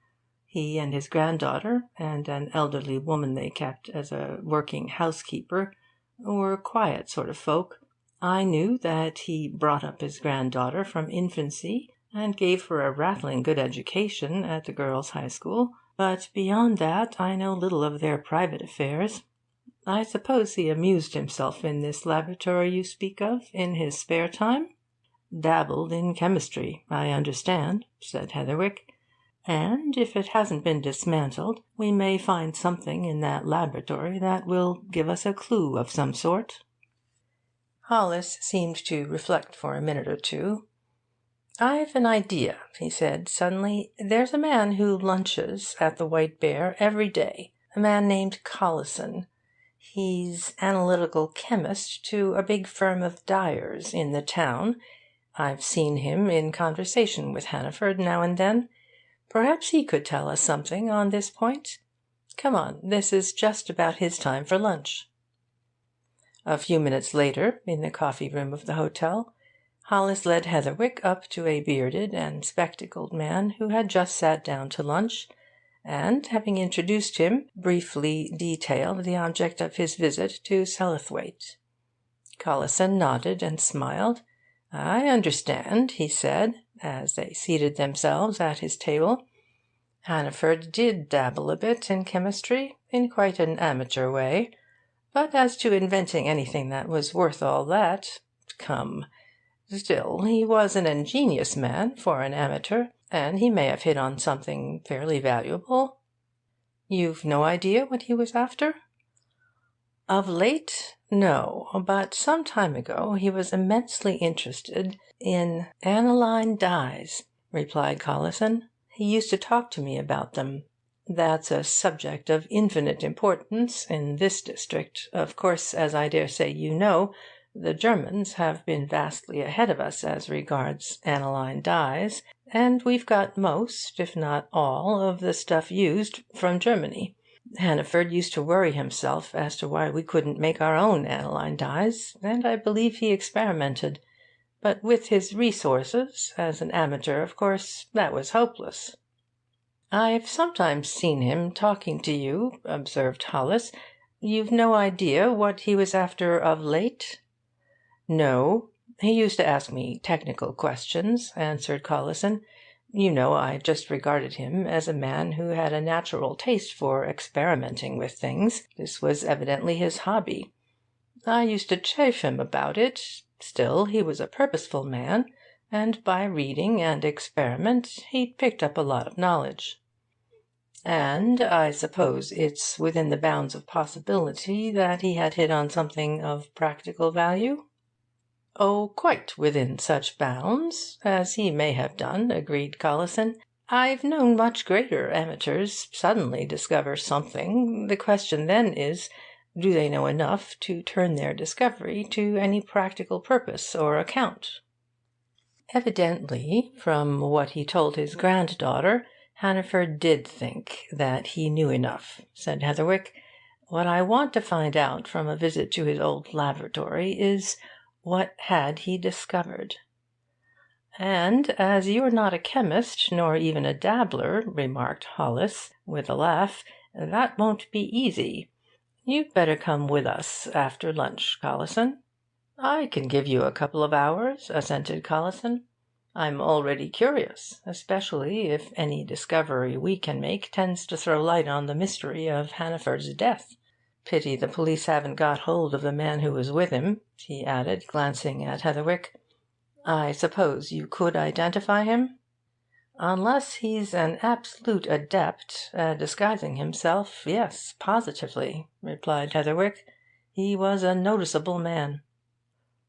He and his granddaughter, and an elderly woman they kept as a working housekeeper, were quiet sort of folk. I knew that he brought up his granddaughter from infancy, and gave her a rattling good education at the girls' high school. But beyond that, I know little of their private affairs. I suppose he amused himself in this laboratory you speak of in his spare time?" "Dabbled in chemistry, I understand," said Heatherwick. "And if it hasn't been dismantled, we may find something in that laboratory that will give us a clue of some sort." Hollis seemed to reflect for a minute or two. "I've an idea," he said suddenly. "There's a man who lunches at the White Bear every day, a man named Collison. He's analytical chemist to a big firm of dyers in the town. I've seen him in conversation with Hannaford now and then. Perhaps he could tell us something on this point. Come on, this is just about his time for lunch." A few minutes later, in the coffee-room of the hotel, Hollis led Heatherwick up to a bearded and spectacled man who had just sat down to lunch, and, having introduced him, briefly detailed the object of his visit to Sellathwaite. Collison nodded and smiled. "I understand," he said, as they seated themselves at his table. "Hannaford did dabble a bit in chemistry, in quite an amateur way. But as to inventing anything that was worth all that, come. Still, he was an ingenious man for an amateur, and he may have hit on something fairly valuable." "You've no idea what he was after?" "Of late, no. But some time ago he was immensely interested in aniline dyes," replied Collison. "He used to talk to me about them. That's a subject of infinite importance in this district. Of course, as I dare say you know, the Germans have been vastly ahead of us as regards aniline dyes, And we've got most, if not all, of the stuff used from Germany. Hannaford used to worry himself as to why we couldn't make our own aniline dyes, and I believe he experimented. But with his resources, as an amateur, of course, that was hopeless." "I've sometimes seen him talking to you," observed Hollis. "You've no idea what he was after of late?" "No. He used to ask me technical questions," answered Collison. "You know, I just regarded him as a man who had a natural taste for experimenting with things. This was evidently his hobby. I used to chaff him about it. Still, he was a purposeful man, and by reading and experiment he'd picked up a lot of knowledge." "And I suppose it's within the bounds of possibility that he had hit on something of practical value?" "Oh, quite within such bounds as he may have done," agreed Collison. "I've known much greater amateurs suddenly discover something. The question then is, do they know enough to turn their discovery to any practical purpose or account?" Evidently, from what he told his granddaughter, Hannaford did think that he knew enough, said Heatherwick. "What I want to find out from a visit to his old laboratory is, what had he discovered?" "And as you're not a chemist, nor even a dabbler," remarked Hollis, with a laugh, "that won't be easy. You'd better come with us after lunch, Collison." "I can give you a couple of hours," assented Collison. "I'm already curious, especially if any discovery we can make tends to throw light on the mystery of Hannaford's death. Pity the police haven't got hold of the man who was with him," he added, glancing at Heatherwick. "I suppose you could identify him?" "Unless he's an absolute adept at disguising himself, yes, positively," replied Heatherwick. "He was a noticeable man."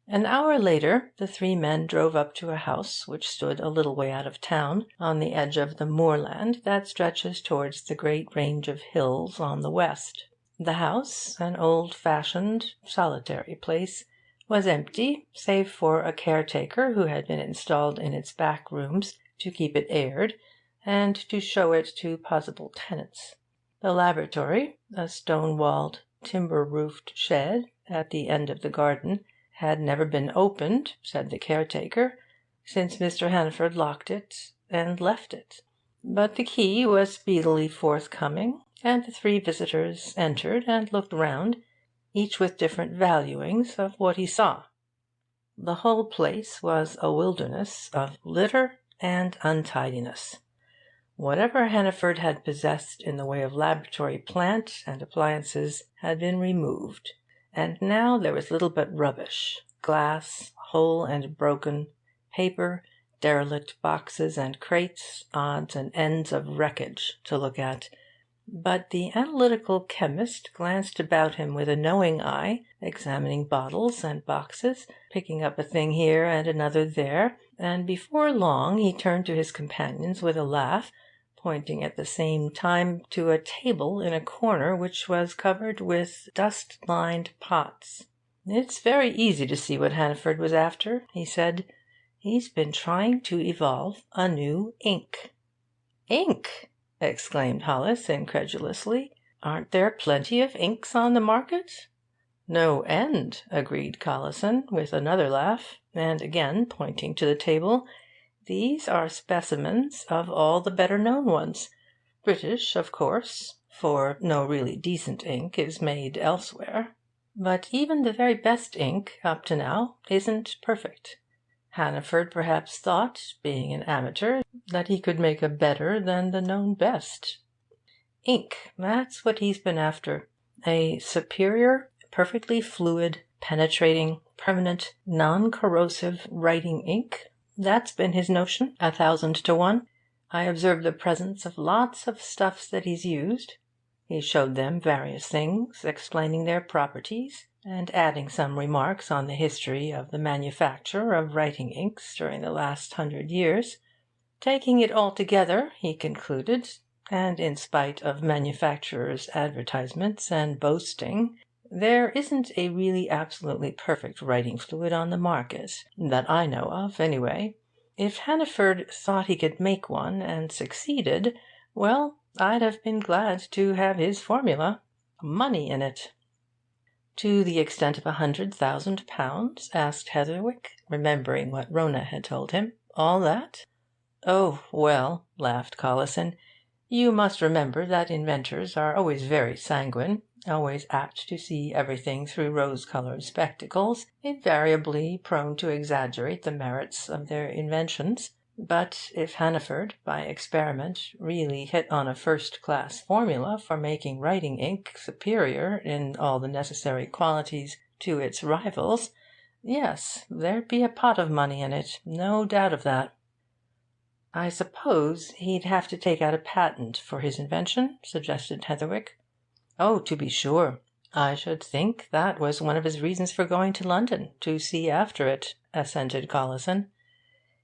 An hour later, the three men drove up to a house which stood a little way out of town, on the edge of the moorland that stretches towards the great range of hills on the west. The house, an old-fashioned, solitary place, was empty, save for a caretaker who had been installed in its back rooms to keep it aired and to show it to possible tenants. The laboratory, a stone-walled, timber-roofed shed at the end of the garden, had never been opened, said the caretaker, since Mr. Hannaford locked it and left it. But the key was speedily forthcoming, and the three visitors entered and looked round, each with different valuings of what he saw. The whole place was a wilderness of litter and untidiness. Whatever Hannaford had possessed in the way of laboratory plant and appliances had been removed, and now there was little but rubbish: glass, whole and broken, paper, derelict boxes and crates, odds and ends of wreckage to look at. But the analytical chemist glanced about him with a knowing eye, examining bottles and boxes, picking up a thing here and another there, and before long he turned to his companions with a laugh, pointing at the same time to a table in a corner which was covered with dust-lined pots. "It's very easy to see what Hannaford was after," he said. "He's been trying to evolve a new ink." "Ink!" exclaimed Hollis, incredulously. "Aren't there plenty of inks on the market?" "No end," agreed Collison, with another laugh, and again pointing to the table. "These are specimens of all the better-known ones. British, of course, for no really decent ink is made elsewhere. But even the very best ink, up to now, isn't perfect. Hannaford perhaps thought, being an amateur, that he could make a better than the known best. Ink, that's what he's been after. A superior, perfectly fluid, penetrating, permanent, non-corrosive writing ink. That's been his notion, 1,000 to 1. I observed the presence of lots of stuffs that he's used. He showed them various things, explaining their properties, and adding some remarks on the history of the manufacture of writing inks during the last 100 years. Taking it all together, he concluded, and in spite of manufacturers' advertisements and boasting, there isn't a really absolutely perfect writing fluid on the market, that I know of, anyway. If Hannaford thought he could make one and succeeded, well, I'd have been glad to have his formula. Money in it. "To the extent of £100,000?" asked Heatherwick, remembering what Rona had told him. "All that?" "Oh, well," laughed Collison, "you must remember that inventors are always very sanguine, always apt to see everything through rose-coloured spectacles, invariably prone to exaggerate the merits of their inventions. But if Hannaford, by experiment, really hit on a first-class formula for making writing ink superior in all the necessary qualities to its rivals, yes, there'd be a pot of money in it, no doubt of that." "I suppose he'd have to take out a patent for his invention?" suggested Heatherwick. "Oh, to be sure. I should think that was one of his reasons for going to London, to see after it," assented Collison.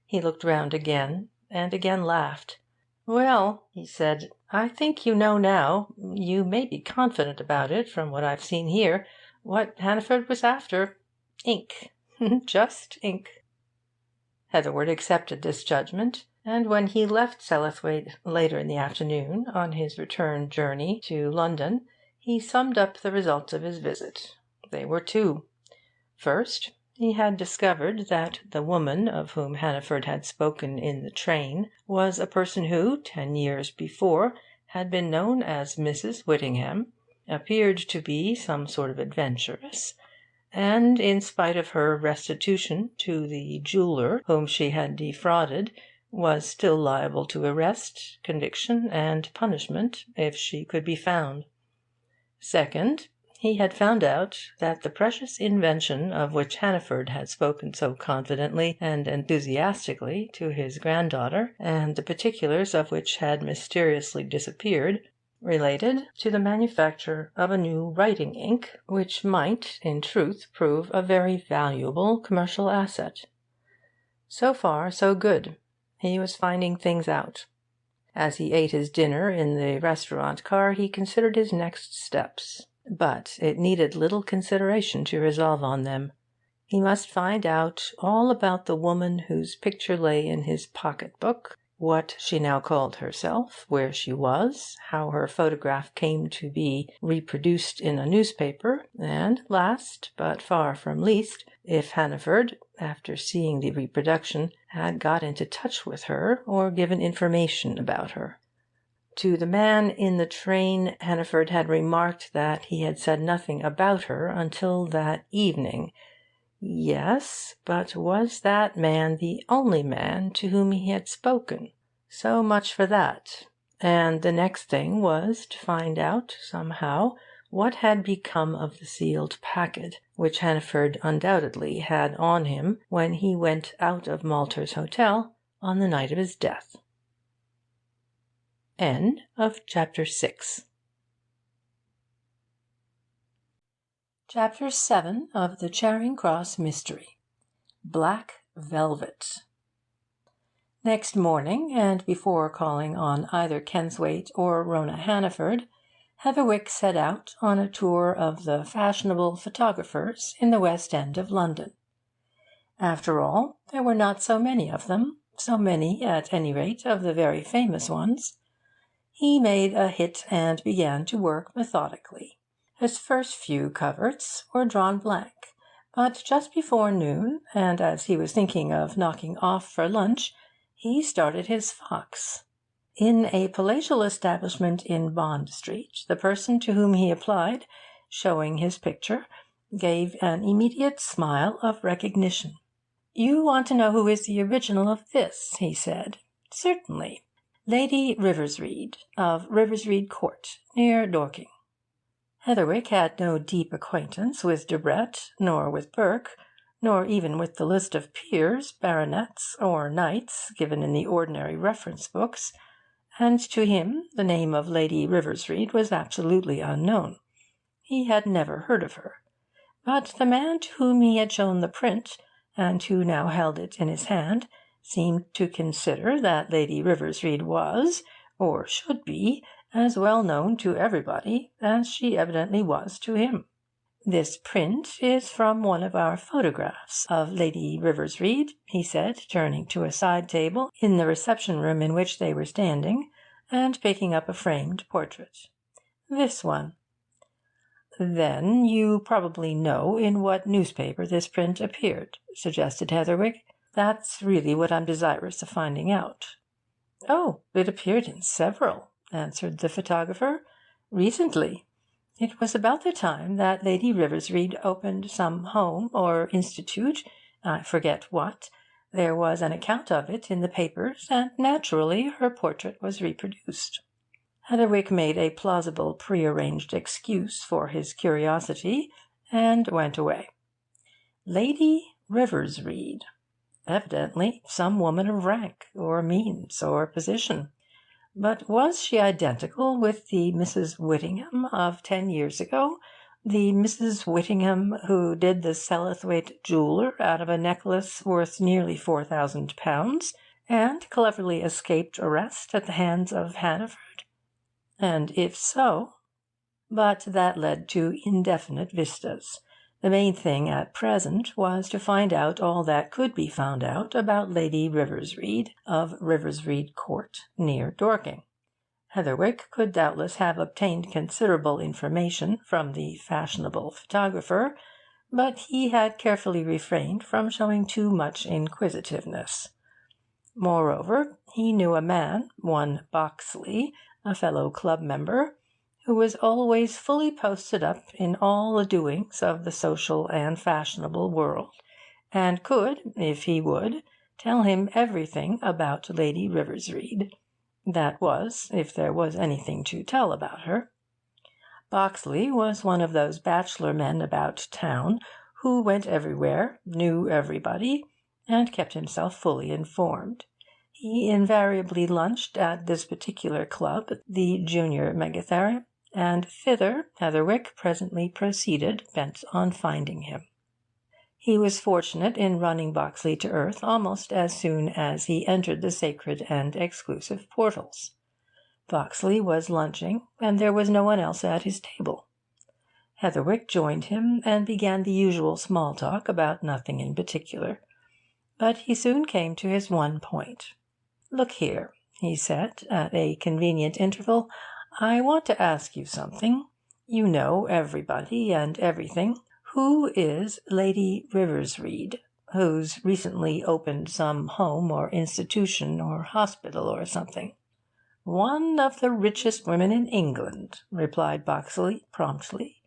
He looked round again, and again laughed. "Well," he said, "I think you know now, you may be confident about it from what I've seen here, what Hannaford was after. Ink. Just ink." Heatherwick accepted this judgment, and when he left Sellathwaite later in the afternoon, on his return journey to London, he summed up the results of his visit. They were two. First, he had discovered that the woman of whom Hannaford had spoken in the train was a person who, 10 years before, had been known as Mrs. Whittingham, appeared to be some sort of adventuress, and, in spite of her restitution to the jeweller whom she had defrauded, was still liable to arrest, conviction, and punishment if she could be found. Second, he had found out that the precious invention of which Hannaford had spoken so confidently and enthusiastically to his granddaughter, and the particulars of which had mysteriously disappeared, related to the manufacture of a new writing ink, which might, in truth, prove a very valuable commercial asset. So far, so good. He was finding things out. As he ate his dinner in the restaurant car, he considered his next steps. But it needed little consideration to resolve on them. He must find out all about the woman whose picture lay in his pocket-book, what she now called herself, where she was, how her photograph came to be reproduced in a newspaper, and, last, but far from least, if Hannaford, after seeing the reproduction, had got into touch with her or given information about her. To the man in the train, Hannaford had remarked that he had said nothing about her until that evening. Yes, but was that man the only man to whom he had spoken? So much for that. And the next thing was to find out, somehow, what had become of the sealed packet, which Hannaford undoubtedly had on him when he went out of Malter's Hotel on the night of his death. End of Chapter 6. Chapter 7 of the Charing Cross Mystery. Black Velvet. Next morning, and before calling on either Kenswaite or Rona Hannaford, Heatherwick set out on a tour of the fashionable photographers in the West End of London. After all, there were not so many of them, so many, at any rate, of the very famous ones. He made a hit and began to work methodically. His first few coverts were drawn blank, but just before noon, and as he was thinking of knocking off for lunch, he started his fox. In a palatial establishment in Bond Street, the person to whom he applied, showing his picture, gave an immediate smile of recognition. "You want to know who is the original of this?" he said. "Certainly. Lady RIVERSREADE, of RIVERSREADE Court, near Dorking." Heatherwick had no deep acquaintance with Debrett, nor with Burke, nor even with the list of peers, baronets, or knights given in the ordinary reference books, and to him the name of Lady RIVERSREADE was absolutely unknown. He had never heard of her. But the man to whom he had shown the print, and who now held it in his hand, seemed to consider that Lady RIVERSREADE was, or should be, as well known to everybody as she evidently was to him. "This print is from one of our photographs of Lady Riversreade," he said, turning to a side table in the reception-room in which they were standing, and picking up a framed portrait. "This one." "Then you probably know in what newspaper this print appeared," suggested Heatherwick. "That's really what I'm desirous of finding out." "Oh, it appeared in several," answered the photographer. "Recently. It was about the time that Lady Riversreade opened some home or institute, I forget what. There was an account of it in the papers, and naturally her portrait was reproduced." Heatherwick made a plausible prearranged excuse for his curiosity, and went away. Lady Riversreade. Evidently some woman of rank, or means, or position. But was she identical with the Mrs. Whittingham of 10 years ago, the Mrs. Whittingham who did the Sellathwaite jeweller out of a necklace worth nearly £4,000, and cleverly escaped arrest at the hands of Hannaford? And if so... But that led to indefinite vistas. The main thing at present was to find out all that could be found out about Lady Riversreade of Riversreade Court, near Dorking. Heatherwick could doubtless have obtained considerable information from the fashionable photographer, but he had carefully refrained from showing too much inquisitiveness. Moreover, he knew a man, one Boxley, a fellow club member, who was always fully posted up in all the doings of the social and fashionable world, and could, if he would, tell him everything about Lady Riversreade. That was, if there was anything to tell about her. Boxley was one of those bachelor men about town who went everywhere, knew everybody, and kept himself fully informed. He invariably lunched at this particular club, the Junior Megatherium, and thither Heatherwick presently proceeded, bent on finding him. He was fortunate in running Boxley to earth almost as soon as he entered the sacred and exclusive portals. Boxley was lunching, and there was no one else at his table. Heatherwick joined him, and began the usual small talk about nothing in particular. But he soon came to his one point. "Look here," he said, at a convenient interval, "I want to ask you something. You know everybody and everything. Who is Lady Riversreade, who's recently opened some home or institution or hospital or something?" "One of the richest women in England," replied Boxley promptly.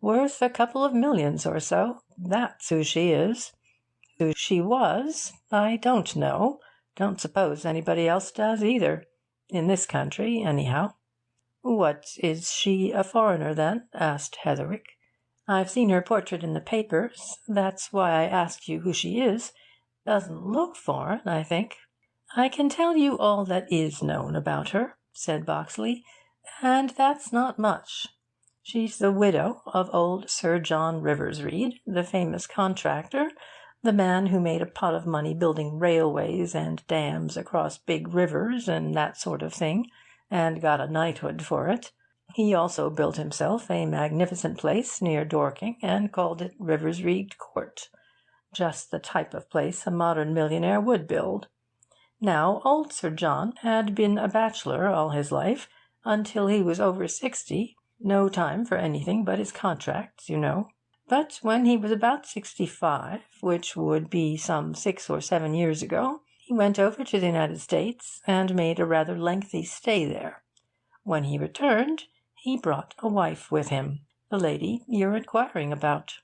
"Worth a couple of millions or so. That's who she is. Who she was, I don't know. Don't suppose anybody else does either. In this country, anyhow." "What, is she a foreigner, then?" asked Heatherwick. "I've seen her portrait in the papers. That's why I asked you who she is. Doesn't look foreign, I think." "I can tell you all that is known about her," said Boxley, "and that's not much. She's the widow of old Sir John Riversreade, the famous contractor, the man who made a pot of money building railways and dams across big rivers and that sort of thing, and got a knighthood for it. He also built himself a magnificent place near Dorking, and called it Riversreade Court. Just the type of place a modern millionaire would build. Now, old Sir John had been a bachelor all his life, until he was over 60, no time for anything but his contracts, you know. But when he was about 65, which would be some 6 or 7 years ago, he went over to the United States and made a rather lengthy stay there. When he returned, he brought a wife with him, the lady you're inquiring about."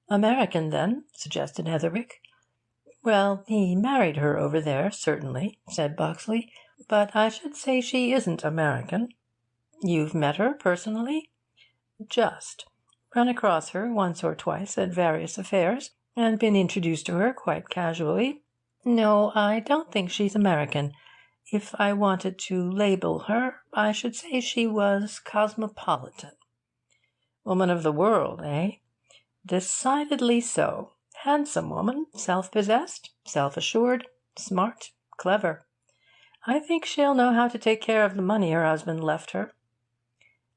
"American, then?" suggested Heatherwick. "Well, he married her over there, certainly," said Boxley, "but I should say she isn't American." "You've met her personally?" "Just. Run across her once or twice at various affairs, and been introduced to her quite casually. No, I don't think she's American. If I wanted to label her, I should say she was cosmopolitan." "Woman of the world, eh?" "Decidedly so. Handsome woman, self-possessed, self-assured, smart, clever. I think she'll know how to take care of the money her husband left her."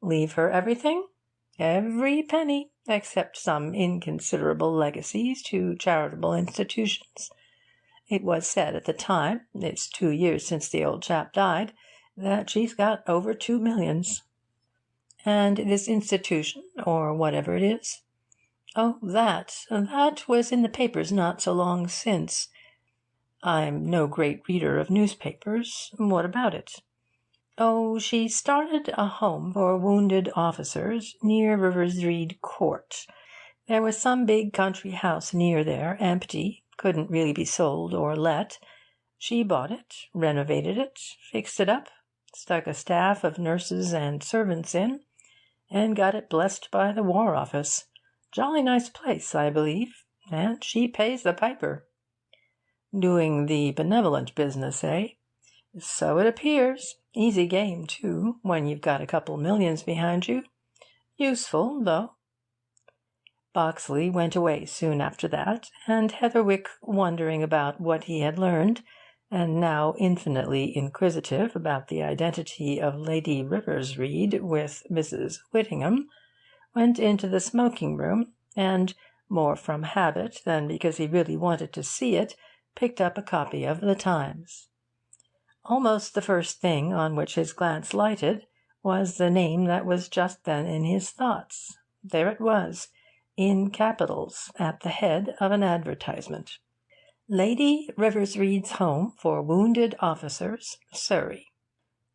"Leave her everything?" Every penny, except some inconsiderable legacies to charitable institutions. It was said at the time, it's 2 years since the old chap died, that she's got over 2 millions. And this institution, or whatever it is? Oh, that was in the papers not so long since. I'm no great reader of newspapers. What about it? Oh, she started a home for wounded officers near RIVERSREADE Court. There was some big country house near there, empty, couldn't really be sold or let. She bought it, renovated it, fixed it up, stuck a staff of nurses and servants in, and got it blessed by the War Office. Jolly nice place, I believe, and she pays the piper. Doing the benevolent business, eh? So it appears. Easy game, too, when you've got a couple millions behind you. Useful, though. Boxley went away soon after that, and Heatherwick, wondering about what he had learned, and now infinitely inquisitive about the identity of Lady RIVERSREADE with Mrs. Whittingham, went into the smoking-room, and, more from habit than because he really wanted to see it, picked up a copy of the Times. Almost the first thing on which his glance lighted was the name that was just then in his thoughts. There it was, in capitals, at the head of an advertisement. Lady RIVERSREADE's Home for Wounded Officers, Surrey.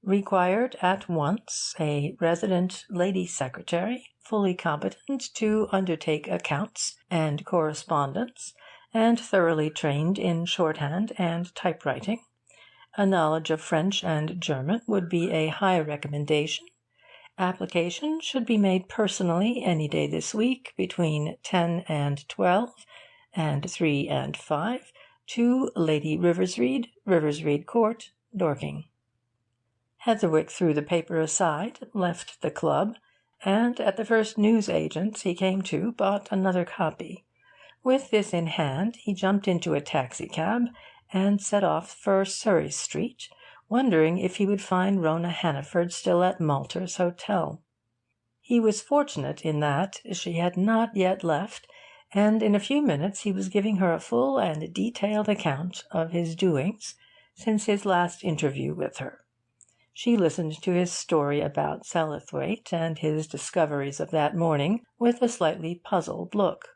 Required at once a resident lady secretary, fully competent to undertake accounts and correspondence, and thoroughly trained in shorthand and typewriting. A knowledge of French and German would be a high recommendation. Application should be made personally any day this week between 10 and 12 and 3 and 5 to Lady RIVERSREADE, RIVERSREADE Court, Dorking. Heatherwick threw the paper aside, left the club, and at the first newsagent's he came to bought another copy. With this in hand, he jumped into a taxicab and set off for Surrey Street, wondering if he would find Rona Hannaford still at Malter's Hotel. He was fortunate in that she had not yet left, and in a few minutes he was giving her a full and detailed account of his doings since his last interview with her. She listened to his story about Selithwaite and his discoveries of that morning with a slightly puzzled look.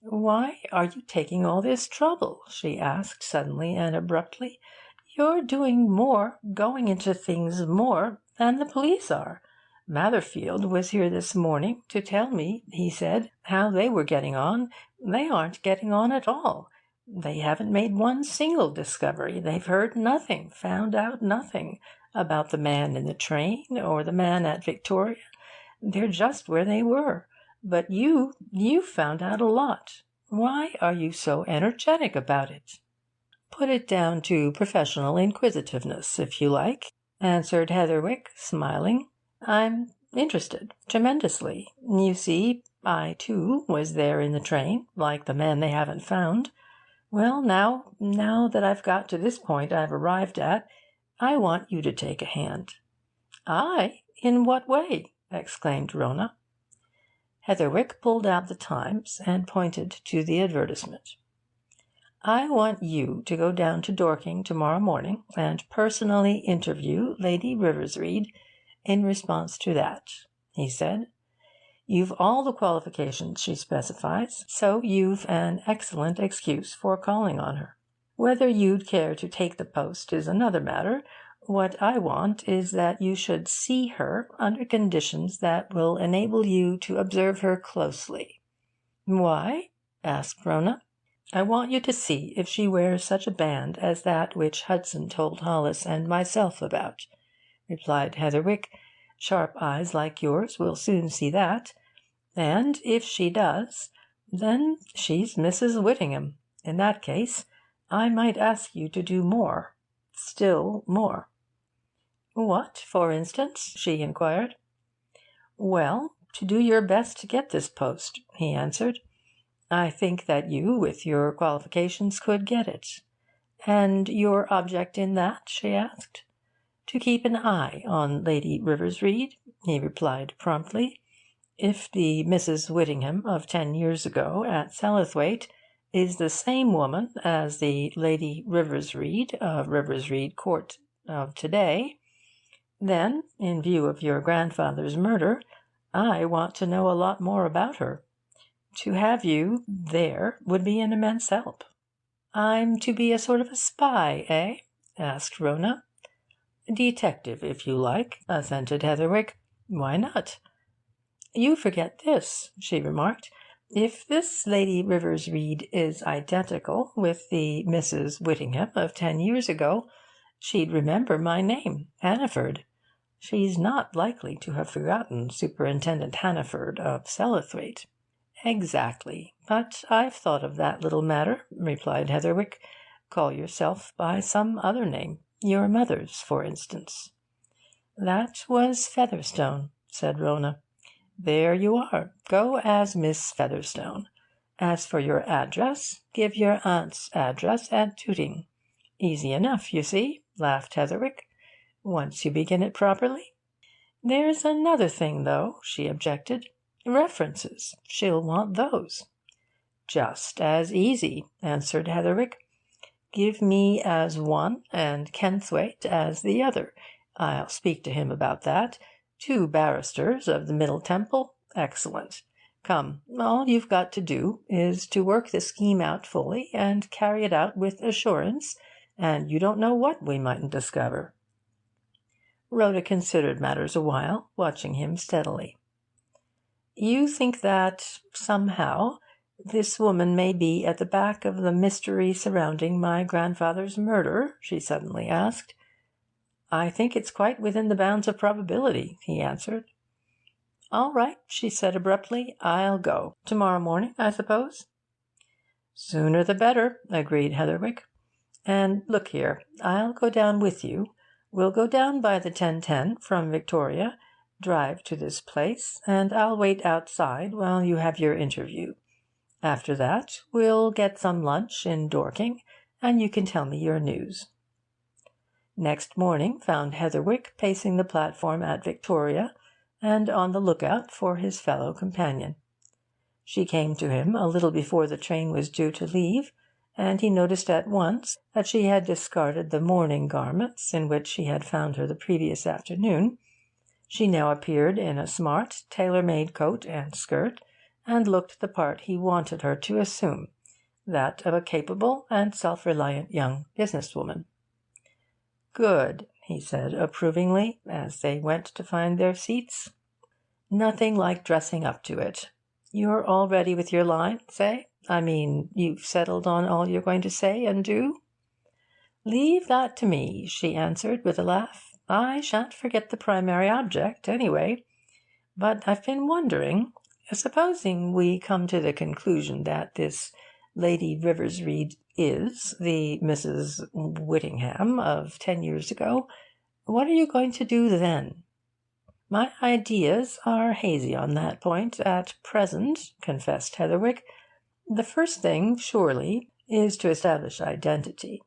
"Why are you taking all this trouble?" she asked suddenly and abruptly. "You're doing more, going into things more, than the police are. Matherfield was here this morning to tell me, he said, how they were getting on. They aren't getting on at all. They haven't made one single discovery. They've heard nothing, found out nothing about the man in the train or the man at Victoria. They're just where they were. But you've found out a lot. Why are you so energetic about it?" "Put it down to professional inquisitiveness, if you like," answered Heatherwick, smiling. "I'm interested, tremendously. You see, I, too, was there in the train, like the man they haven't found. Well, now that I've got to this point I've arrived at, I want you to take a hand." "I? In what way?" exclaimed Rona. Heatherwick pulled out the Times and pointed to the advertisement. "I want you to go down to Dorking tomorrow morning and personally interview Lady RIVERSREADE in response to that," he said. "You've all the qualifications she specifies, so you've an excellent excuse for calling on her. Whether you'd care to take the post is another matter. What I want is that you should see her under conditions that will enable you to observe her closely." "Why?" asked Rona. "I want you to see if she wears such a band as that which Hudson told Hollis and myself about," replied Heatherwick. "Sharp eyes like yours will soon see that. And if she does, then she's Mrs. Whittingham. In that case, I might ask you to do more, still more." "What, for instance?" she inquired. "Well, to do your best to get this post," he answered. "I think that you, with your qualifications, could get it." "And your object in that?" she asked. "To keep an eye on Lady RIVERSREADE," he replied promptly. If the Mrs. Whittingham of 10 years ago at Sellathwaite is the same woman as the Lady RIVERSREADE of Riversreade Court of to-day, then, in view of your grandfather's murder, I want to know a lot more about her. To have you there would be an immense help." "I'm to be a sort of a spy, eh?" asked Rona. "Detective, if you like," assented Heatherwick. "Why not?" "You forget this," she remarked. "If this Lady RIVERSREADE is identical with the Mrs. Whittingham of 10 years ago, she'd remember my name, Hannaford. She's not likely to have forgotten Superintendent Hannaford of Sellathwaite." "Exactly. But I've thought of that little matter," replied Heatherwick. "Call yourself by some other name. Your mother's, for instance." "That was Featherstone," said Rona. "There you are. Go as Miss Featherstone. As for your address, give your aunt's address at Tooting. Easy enough, you see," laughed Heatherwick, "once you begin it properly." "There's another thing, though," she objected. "References. She'll want those." "Just as easy," answered Heatherwick. "Give me as one and Kenthwaite as the other. I'll speak to him about that. 2 barristers of the Middle Temple. Excellent. Come, all you've got to do is to work the scheme out fully and carry it out with assurance, and you don't know what we mightn't discover." Rhoda considered matters a while, watching him steadily. "You think that, somehow, this woman may be at the back of the mystery surrounding my grandfather's murder?" she suddenly asked. "I think it's quite within the bounds of probability," he answered. "All right," she said abruptly. "I'll go. Tomorrow morning, I suppose?" "Sooner the better," agreed Heatherwick. "And look here, I'll go down with you. We'll go down by the 10:10 from Victoria, drive to this place, and I'll wait outside while you have your interview. After that, we'll get some lunch in Dorking, and you can tell me your news." Next morning found Heatherwick pacing the platform at Victoria, and on the lookout for his fellow companion. She came to him a little before the train was due to leave, and he noticed at once that she had discarded the mourning garments in which he had found her the previous afternoon. She now appeared in a smart, tailor-made coat and skirt, and looked the part he wanted her to assume, that of a capable and self-reliant young businesswoman. "Good," he said approvingly, as they went to find their seats. "Nothing like dressing up to it. You're all ready with your lines, eh? I mean, you've settled on all you're going to say and do?" "Leave that to me," she answered with a laugh. "I shan't forget the primary object, anyway. But I've been wondering, supposing we come to the conclusion that this Lady RIVERSREADE is the Mrs. Whittingham of 10 years ago, what are you going to do then?" "My ideas are hazy on that point at present," confessed Heatherwick. "The first thing, surely, is to establish identity.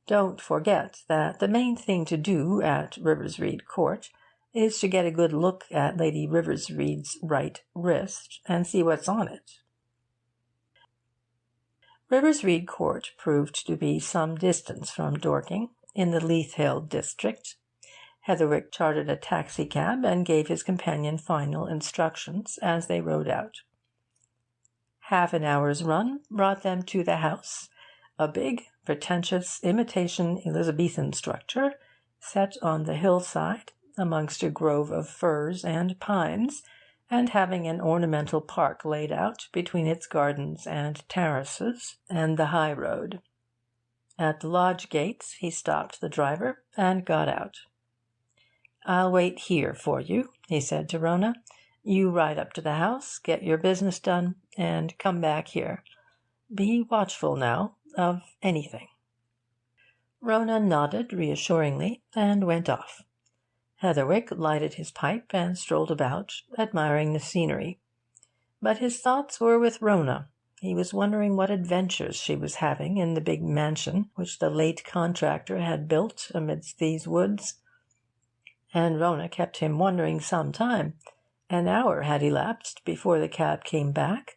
Don't forget that the main thing to do at Riversreade Court is to get a good look at Lady RIVERSREADE's right wrist and see what's on it." Riversreade Court proved to be some distance from Dorking, in the Leith Hill district. Heatherwick chartered a taxicab and gave his companion final instructions as they rode out. Half an hour's run brought them to the house, a big, pretentious, imitation Elizabethan structure, set on the hillside amongst a grove of firs and pines, and having an ornamental park laid out between its gardens and terraces and the high road. At the lodge gates he stopped the driver and got out. "I'll wait here for you," he said to Rona. "You ride up to the house, get your business done, and come back here. Be watchful now of anything." Rona nodded reassuringly and went off. Heatherwick lighted his pipe and strolled about, admiring the scenery. But his thoughts were with Rona. He was wondering what adventures she was having in the big mansion which the late contractor had built amidst these woods. And Rona kept him wondering some time An hour had elapsed before the cab came back.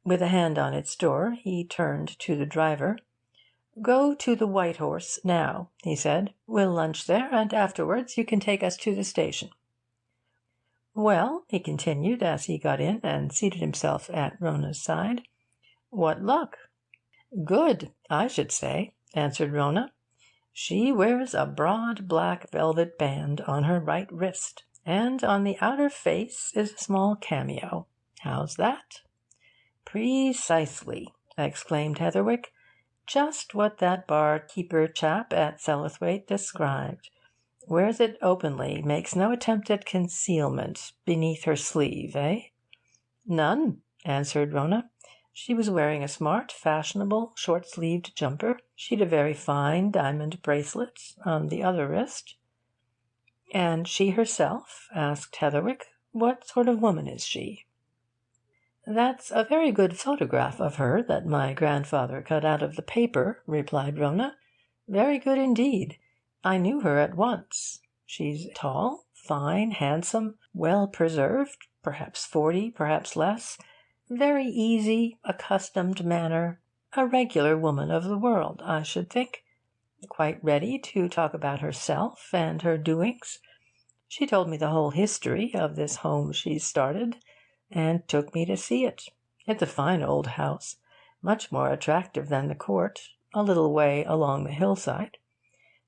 With a hand on its door, he turned to the driver. "Go to the White Horse now," he said. "We'll lunch there, and afterwards you can take us to the station." "Well," he continued, as he got in and seated himself at Rona's side, "what luck?" "Good, I should say," answered Rona. "She wears a broad black velvet band on her right wrist, and on the outer face is a small cameo. How's that?" "Precisely," exclaimed Heatherwick. "Just what that bar-keeper chap at Sellathwaite described. Wears it openly, makes no attempt at concealment. Beneath her sleeve, eh?" "None," answered Rona. "She was wearing a smart, fashionable, short-sleeved jumper. She'd a very fine diamond bracelet on the other wrist." "And she herself?" asked Heatherwick. "What sort of woman is she?" "That's a very good photograph of her that my grandfather cut out of the paper," replied Rona. "Very good indeed. I knew her at once. She's tall, fine, handsome, well preserved, perhaps 40, perhaps less, very easy, accustomed manner, a regular woman of the world, I should think, quite ready to talk about herself and her doings. She told me the whole history of this home she's started, and took me to see it. It's a fine old house, much more attractive than the court, a little way along the hillside.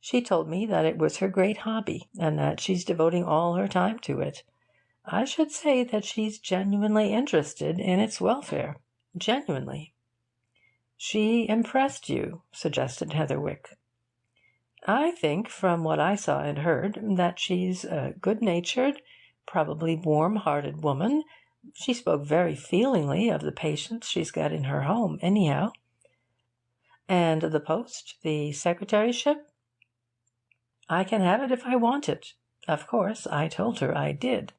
She told me that it was her great hobby, and that she's devoting all her time to it. I should say that she's genuinely interested in its welfare. Genuinely." "She impressed you?" suggested Heatherwick. "I think, from what I saw and heard, that she's a good-natured, probably warm-hearted woman. She spoke very feelingly of the patients she's got in her home, anyhow." "And the post, the secretaryship?" "I can have it if I want it. Of course, I told her I did.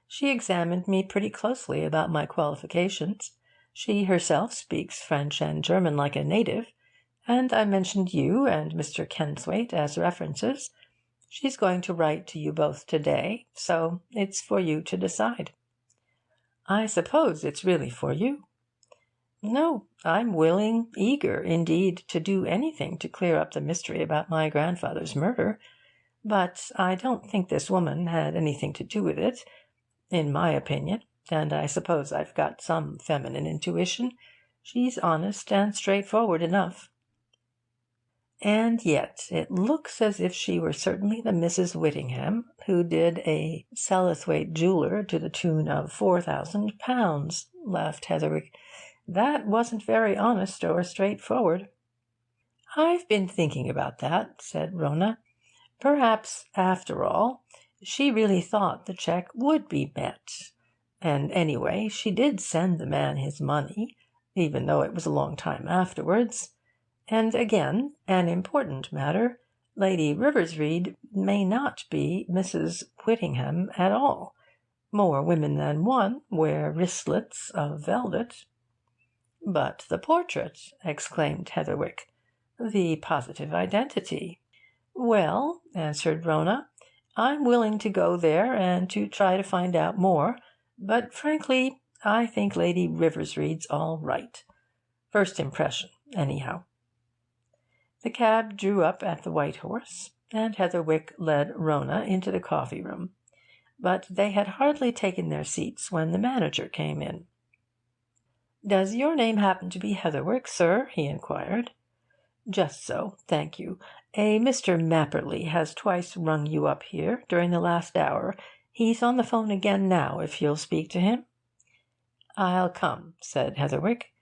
She examined me pretty closely about my qualifications. She herself speaks French and German like a native, and I mentioned you and Mr. Kenswaite as references. She's going to write to you both to day, so it's for you to decide." "I suppose it's really for you?" "No, I'm willing, eager, indeed, to do anything to clear up the mystery about my grandfather's murder. But I don't think this woman had anything to do with it, in my opinion, and I suppose I've got some feminine intuition. She's honest and straightforward enough." "And yet it looks as if she were certainly the Mrs. Whittingham who did a Sellathwaite jeweller to the tune of £4,000, laughed Heatherwick. "That wasn't very honest or straightforward." "I've been thinking about that," said Rona. "Perhaps, after all, she really thought the cheque would be met. And anyway, she did send the man his money, even though it was a long time afterwards. And again, an important matter, Lady Riversreade may not be Mrs. Whittingham at all. More women than one wear wristlets of velvet." "But the portrait!" exclaimed Heatherwick. "The positive identity." "Well," answered Rona, "I'm willing to go there and to try to find out more. But, frankly, I think Lady Riversreade's all right. First impression, anyhow." The cab drew up at the White Horse, and Heatherwick led Rona into the coffee-room. But they had hardly taken their seats when the manager came in. "Does your name happen to be Heatherwick, sir?" he inquired. "Just so, thank you. A Mr. Mapperley has twice rung you up here during the last hour. He's on the phone again now, if you'll speak to him." "I'll come," said Heatherwick.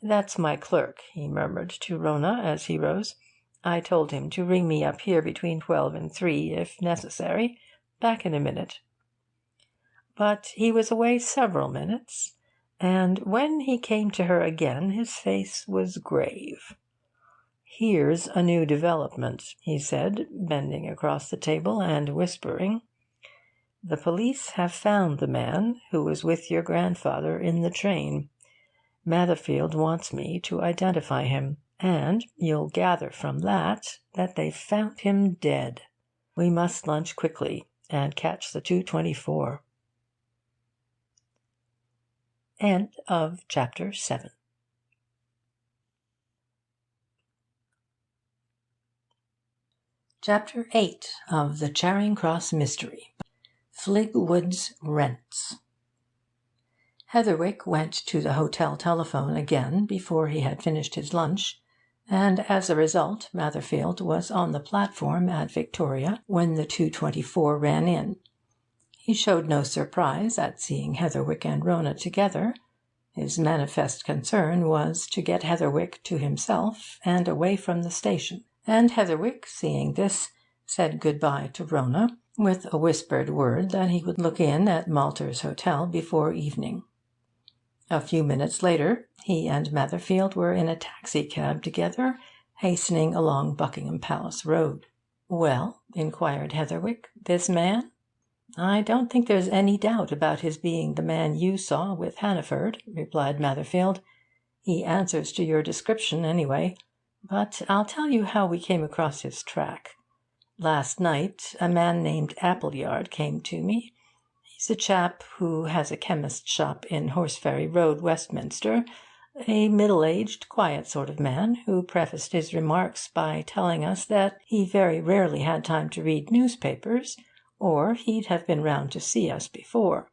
"That's my clerk," he murmured to Rona as he rose. "I told him to ring me up here between 12 and 3, if necessary. Back in a minute." But he was away several minutes, and when he came to her again his face was grave. "Here's a new development," he said, bending across the table and whispering. "The police have found the man who was with your grandfather in the train. Matherfield wants me to identify him. And you'll gather from that they've found him dead. We must lunch quickly and catch the 2:24." End of chapter 7. Chapter 8 of the Charing Cross Mystery. FLIGWOOD'S Rents. Heatherwick went to the hotel telephone again before he had finished his lunch, and as a result Matherfield was on the platform at Victoria when the 2:24 ran in. He showed no surprise at seeing Heatherwick and Rona together. His manifest concern was to get Heatherwick to himself and away from the station, and Heatherwick, seeing this, said good-bye to Rona, with a whispered word that he would look in at Malter's Hotel before evening. A few minutes later, he and Matherfield were in a taxi-cab together, hastening along Buckingham Palace Road. "Well," inquired Heatherwick, "this man?" "I don't think there's any doubt about his being the man you saw with Hannaford," replied Matherfield. "He answers to your description, anyway. But I'll tell you how we came across his track. Last night a man named Appleyard came to me. He's a chap who has a chemist's shop in Horseferry Road, Westminster, a middle-aged, quiet sort of man, who prefaced his remarks by telling us that he very rarely had time to read newspapers, or he'd have been round to see us before.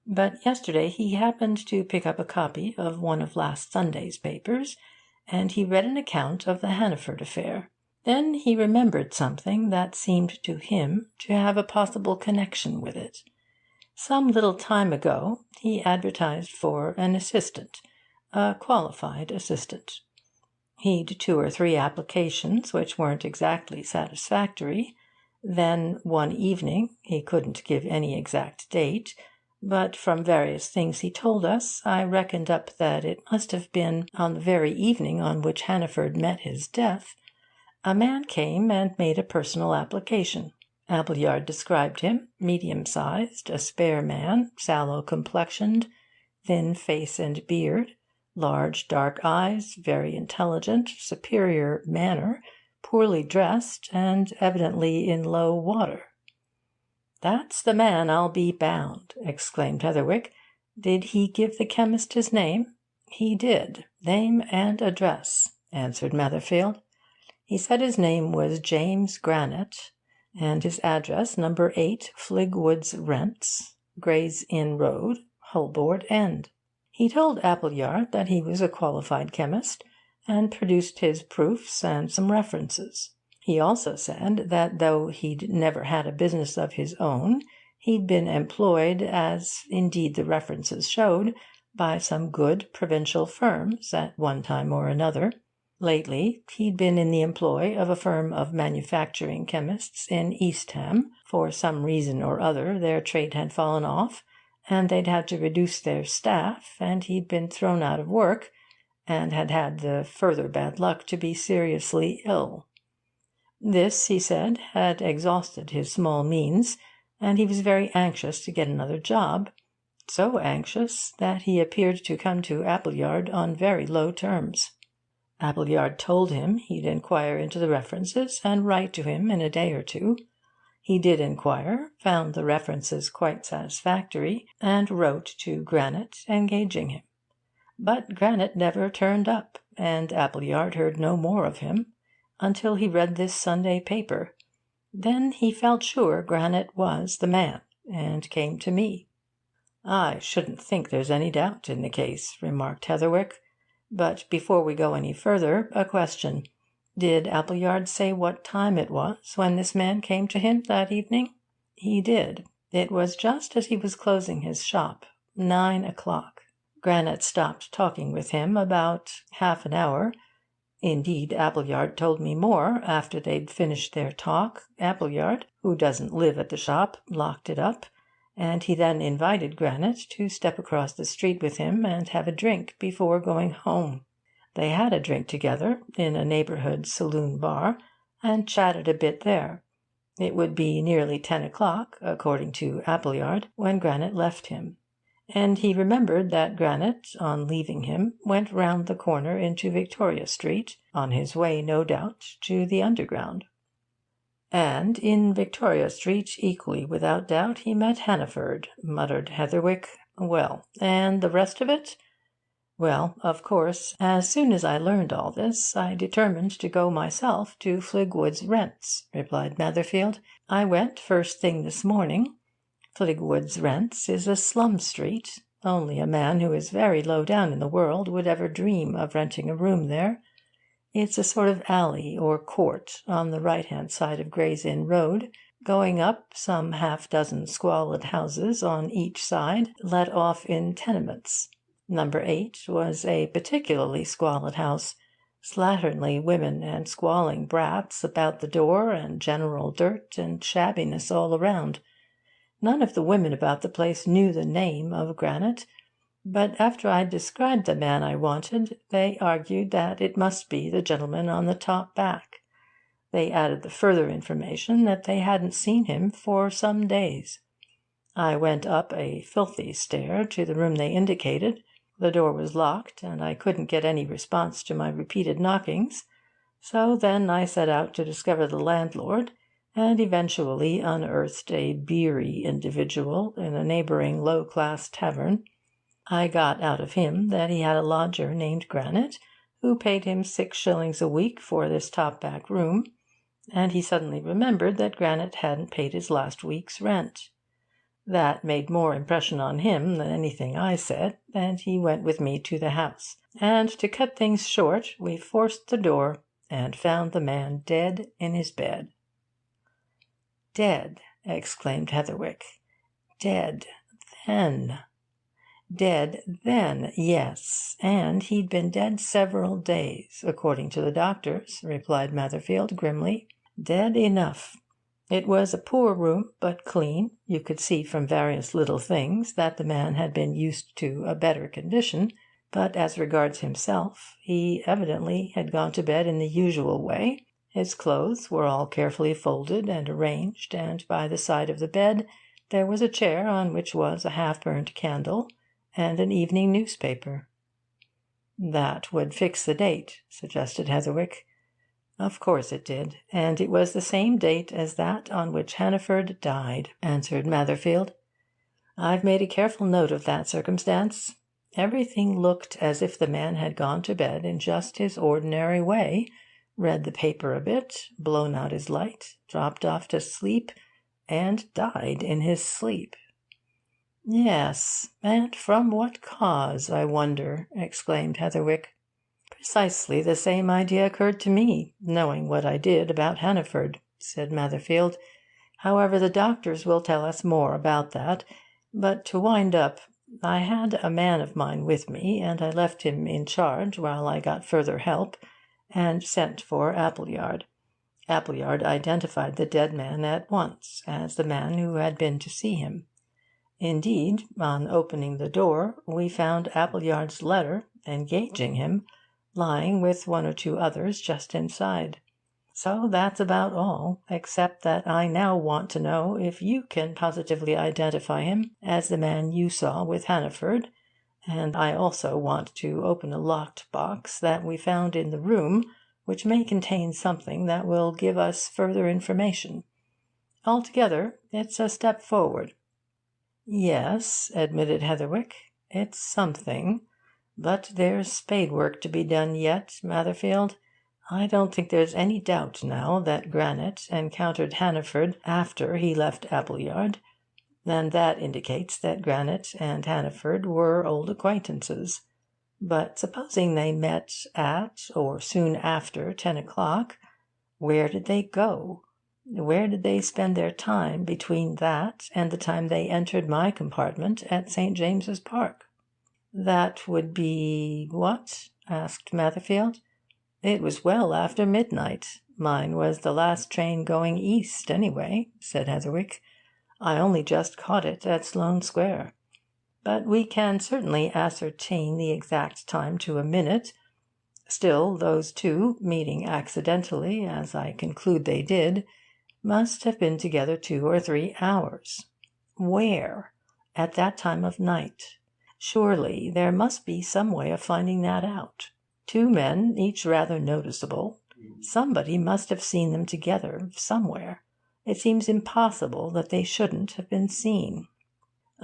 But yesterday he happened to pick up a copy of one of last Sunday's papers, and he read an account of the Hannaford affair. Then he remembered something that seemed to him to have a possible connection with it. Some little time ago he advertised for an assistant, a qualified assistant. He'd 2 or 3 applications which weren't exactly satisfactory. Then one evening, he couldn't give any exact date, but from various things he told us, I reckoned up that it must have been on the very evening on which Hannaford met his death, a man came and made a personal application. Appleyard described him: medium-sized, a spare man, sallow-complexioned, thin face and beard, large dark eyes, very intelligent, superior manner, poorly dressed, and evidently in low water. "That's the man, I'll be bound," exclaimed Heatherwick. "Did he give the chemist his name?" "He did, name and address," answered Matherfield. "He said his name was James Grannet, and his address No. 8 FLIGWOOD'S Rents, Gray's Inn Road, Holborn End. He told Appleyard that he was a qualified chemist, and produced his proofs and some references. He also said that though he'd never had a business of his own, he'd been employed, as indeed the references showed, by some good provincial firms at one time or another. Lately he'd been in the employ of a firm of manufacturing chemists in Eastham. For some reason or other their trade had fallen off, and they'd had to reduce their staff, and he'd been thrown out of work, and had had the further bad luck to be seriously ill. This, he said, had exhausted his small means, and he was very anxious to get another job, so anxious that he appeared to come to Appleyard on very low terms. Appleyard told him he'd inquire into the references and write to him in a day or 2. He did inquire, found the references quite satisfactory, and wrote to Grannet engaging him. But Grannet never turned up, and Appleyard heard no more of him until he read this Sunday paper. Then he felt sure Grannet was the man, and came to me. "I shouldn't think there's any doubt in the case," remarked Heatherwick. "But before we go any further, a question. Did Appleyard say what time it was when this man came to him that evening?" "He did. It was just as he was closing his shop, 9 o'clock. Grannet stopped talking with him about half an hour. Indeed, Appleyard told me more after they'd finished their talk. Appleyard, who doesn't live at the shop, locked it up, and he then invited Grannet to step across the street with him and have a drink before going home. They had a drink together in a neighbourhood saloon bar, and chatted a bit there. It would be nearly 10 o'clock, according to Appleyard, when Grannet left him. And he remembered that Grannet, on leaving him, went round the corner into Victoria Street, on his way, no doubt, to the Underground. "And in Victoria Street, equally without doubt, he met Hannaford," muttered Heatherwick, Well, and the rest of it? Well, of course, as soon as I learned all this, I determined to go myself to FLIGWOOD'S Rents, replied Matherfield. I went first thing this morning. FLIGWOOD'S Rents is a slum street. Only a man who is very low down in the world would ever dream of renting a room there. It's a sort of alley or court on the right-hand side of Gray's Inn Road, going up some half-dozen squalid houses on each side, let off in tenements. Number 8 was a particularly squalid house, slatternly women and squalling brats about the door, and general dirt and shabbiness all around. None of the women about the place knew the name of Granite, but after I'd described the man I wanted, they argued that it must be the gentleman on the top back. They added the further information that they hadn't seen him for some days. I went up a filthy stair to the room they indicated. The door was locked, and I couldn't get any response to my repeated knockings. So then I set out to discover the landlord, and eventually unearthed a beery individual in a neighbouring low-class tavern. I got out of him that he had a lodger named Granite, who paid him 6 shillings a week for this top-back room, and he suddenly remembered that Granite hadn't paid his last week's rent. That made more impression on him than anything I said, and he went with me to the house. And to cut things short, we forced the door and found the man dead in his bed. "Dead!" exclaimed Heatherwick. "Dead then!" "Dead then, yes, and he'd been dead several days, according to the doctors," replied Matherfield grimly. "Dead enough. It was a poor room, but clean. You could see from various little things that the man had been used to a better condition, but as regards himself, he evidently had gone to bed in the usual way. His clothes were all carefully folded and arranged, and by the side of the bed there was a chair on which was a half-burnt candle and an evening newspaper." "That would fix the date," suggested Heatherwick. "Of course it did, and it was the same date as that on which Hannaford died," answered Matherfield. "I've made a careful note of that circumstance. Everything looked as if the man had gone to bed in just his ordinary way, read the paper a bit, blown out his light, dropped off to sleep, and died in his sleep." "Yes, and from what cause, I wonder?" exclaimed Heatherwick. "Precisely the same idea occurred to me, knowing what I did about Hannaford," said Matherfield. "However, the doctors will tell us more about that. But to wind up, I had a man of mine with me, and I left him in charge while I got further help, and sent for Appleyard. Appleyard identified the dead man at once as the man who had been to see him. Indeed, on opening the door, we found Appleyard's letter engaging him lying with 1 or 2 others just inside. So that's about all, except that I now want to know if you can positively identify him as the man you saw with Hannaford, and I also want to open a locked box that we found in the room, which may contain something that will give us further information. Altogether, it's a step forward." "Yes," admitted Heatherwick, "it's something. But there's spade work to be done yet, Matherfield. I don't think there's any doubt now that Granite encountered Hannaford after he left Appleyard, and that indicates that Granite and Hannaford were old acquaintances. But supposing they met at or soon after 10 o'clock, where did they go? Where did they spend their time between that and the time they entered my compartment at St. James's Park?" "That would be what?" asked Matherfield. "It was well after midnight. Mine was the last train going east, anyway," said Heatherwick. "I only just caught it at Sloane Square. But we can certainly ascertain the exact time to a minute. Still, those two, meeting accidentally, as I conclude they did, must have been together 2 or 3 hours. Where? At that time of night? Surely there must be some way of finding that out. 2 men, each rather noticeable. Somebody must have seen them together somewhere. It seems impossible that they shouldn't have been seen."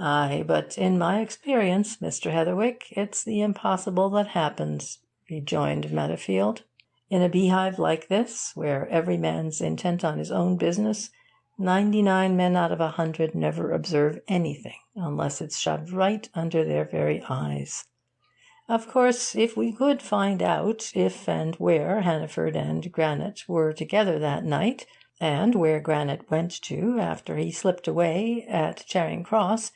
"Ay, but in my experience, Mr. Heatherwick, it's the impossible that happens," rejoined Netherfield. "In a beehive like this, where every man's intent on his own business, 99 men out of 100 never observe anything unless it's shoved right under their very eyes. Of course, if we could find out if and where Hannaford and Grannet were together that night, and where Grannet went to after he slipped away at Charing Cross,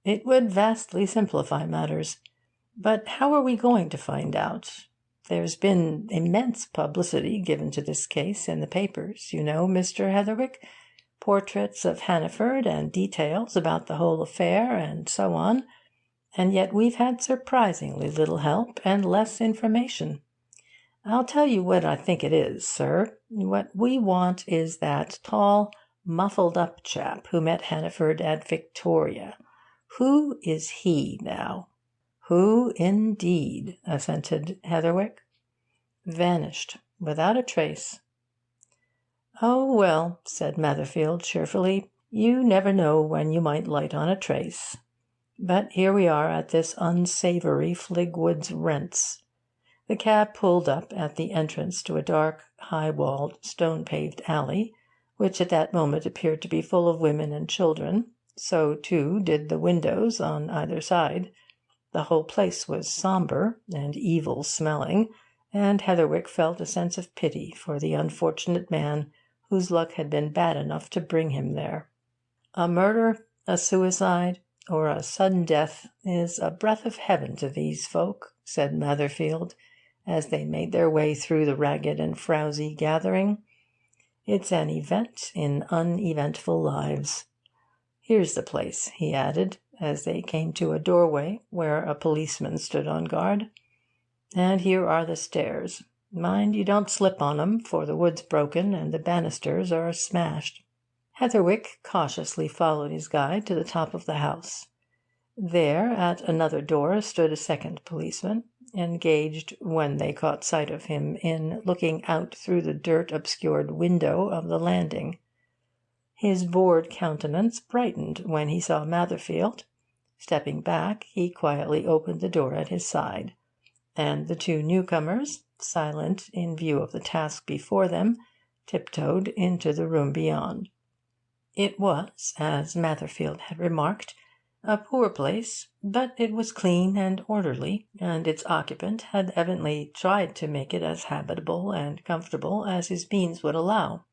it would vastly simplify matters. But how are we going to find out? There's been immense publicity given to this case in the papers, you know, Mr. Heatherwick. Portraits of Hannaford and details about the whole affair, and so on. And yet we've had surprisingly little help and less information. I'll tell you what I think it is, sir. What we want is that tall, muffled-up chap who met Hannaford at Victoria. Who is he, now?" "Who, indeed?" assented Heatherwick. "Vanished, without a trace." "Oh, well," said Netherfield cheerfully, "you never know when you might light on a trace. But here we are at this unsavoury FLIGWOOD'S Rents." The cab pulled up at the entrance to a dark, high-walled, stone-paved alley, which at that moment appeared to be full of women and children. So, too, did the windows on either side. The whole place was sombre and evil-smelling, and Heatherwick felt a sense of pity for the unfortunate man whose luck had been bad enough to bring him there. A murder, a suicide, or a sudden death is a breath of heaven to these folk, said Netherfield, as they made their way through the ragged and frowsy gathering. It's an event in uneventful lives. Here's the place, he added, as they came to a doorway where a policeman stood on guard. And here are the stairs. Mind you don't slip on 'em, for the wood's broken and the banisters are smashed. Heatherwick cautiously followed his guide to the top of the house. There, at another door, stood a second policeman, engaged, when they caught sight of him, in looking out through the dirt-obscured window of the landing. His bored countenance brightened when he saw Netherfield. Stepping back, he quietly opened the door at his side, and the two newcomers, silent in view of the task before them, tiptoed into the room beyond. It was, as Netherfield had remarked, a poor place, but it was clean and orderly, and its occupant had evidently tried to make it as habitable and comfortable as his means would allow.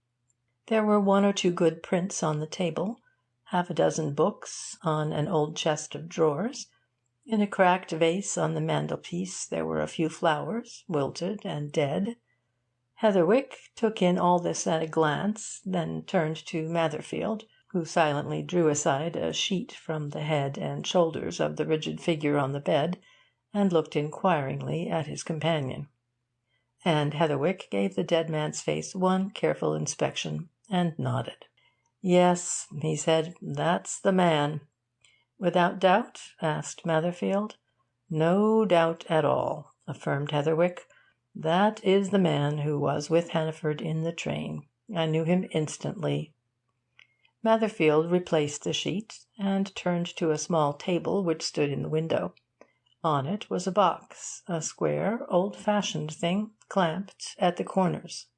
There were one or two good prints on the table, half a dozen books on an old chest of drawers. In a cracked vase on the mantelpiece there were a few flowers, wilted and dead. Heatherwick took in all this at a glance, then turned to Netherfield, who silently drew aside a sheet from the head and shoulders of the rigid figure on the bed, and looked inquiringly at his companion. And Heatherwick gave the dead man's face one careful inspection, and nodded. "Yes," he said, "that's the man." "Without doubt?" asked Netherfield. "No doubt at all," affirmed Heatherwick. "That is the man who was with Hannaford in the train. I knew him instantly." Netherfield replaced the sheet, and turned to a small table which stood in the window. On it was a box, a square, old-fashioned thing, clamped at the corners.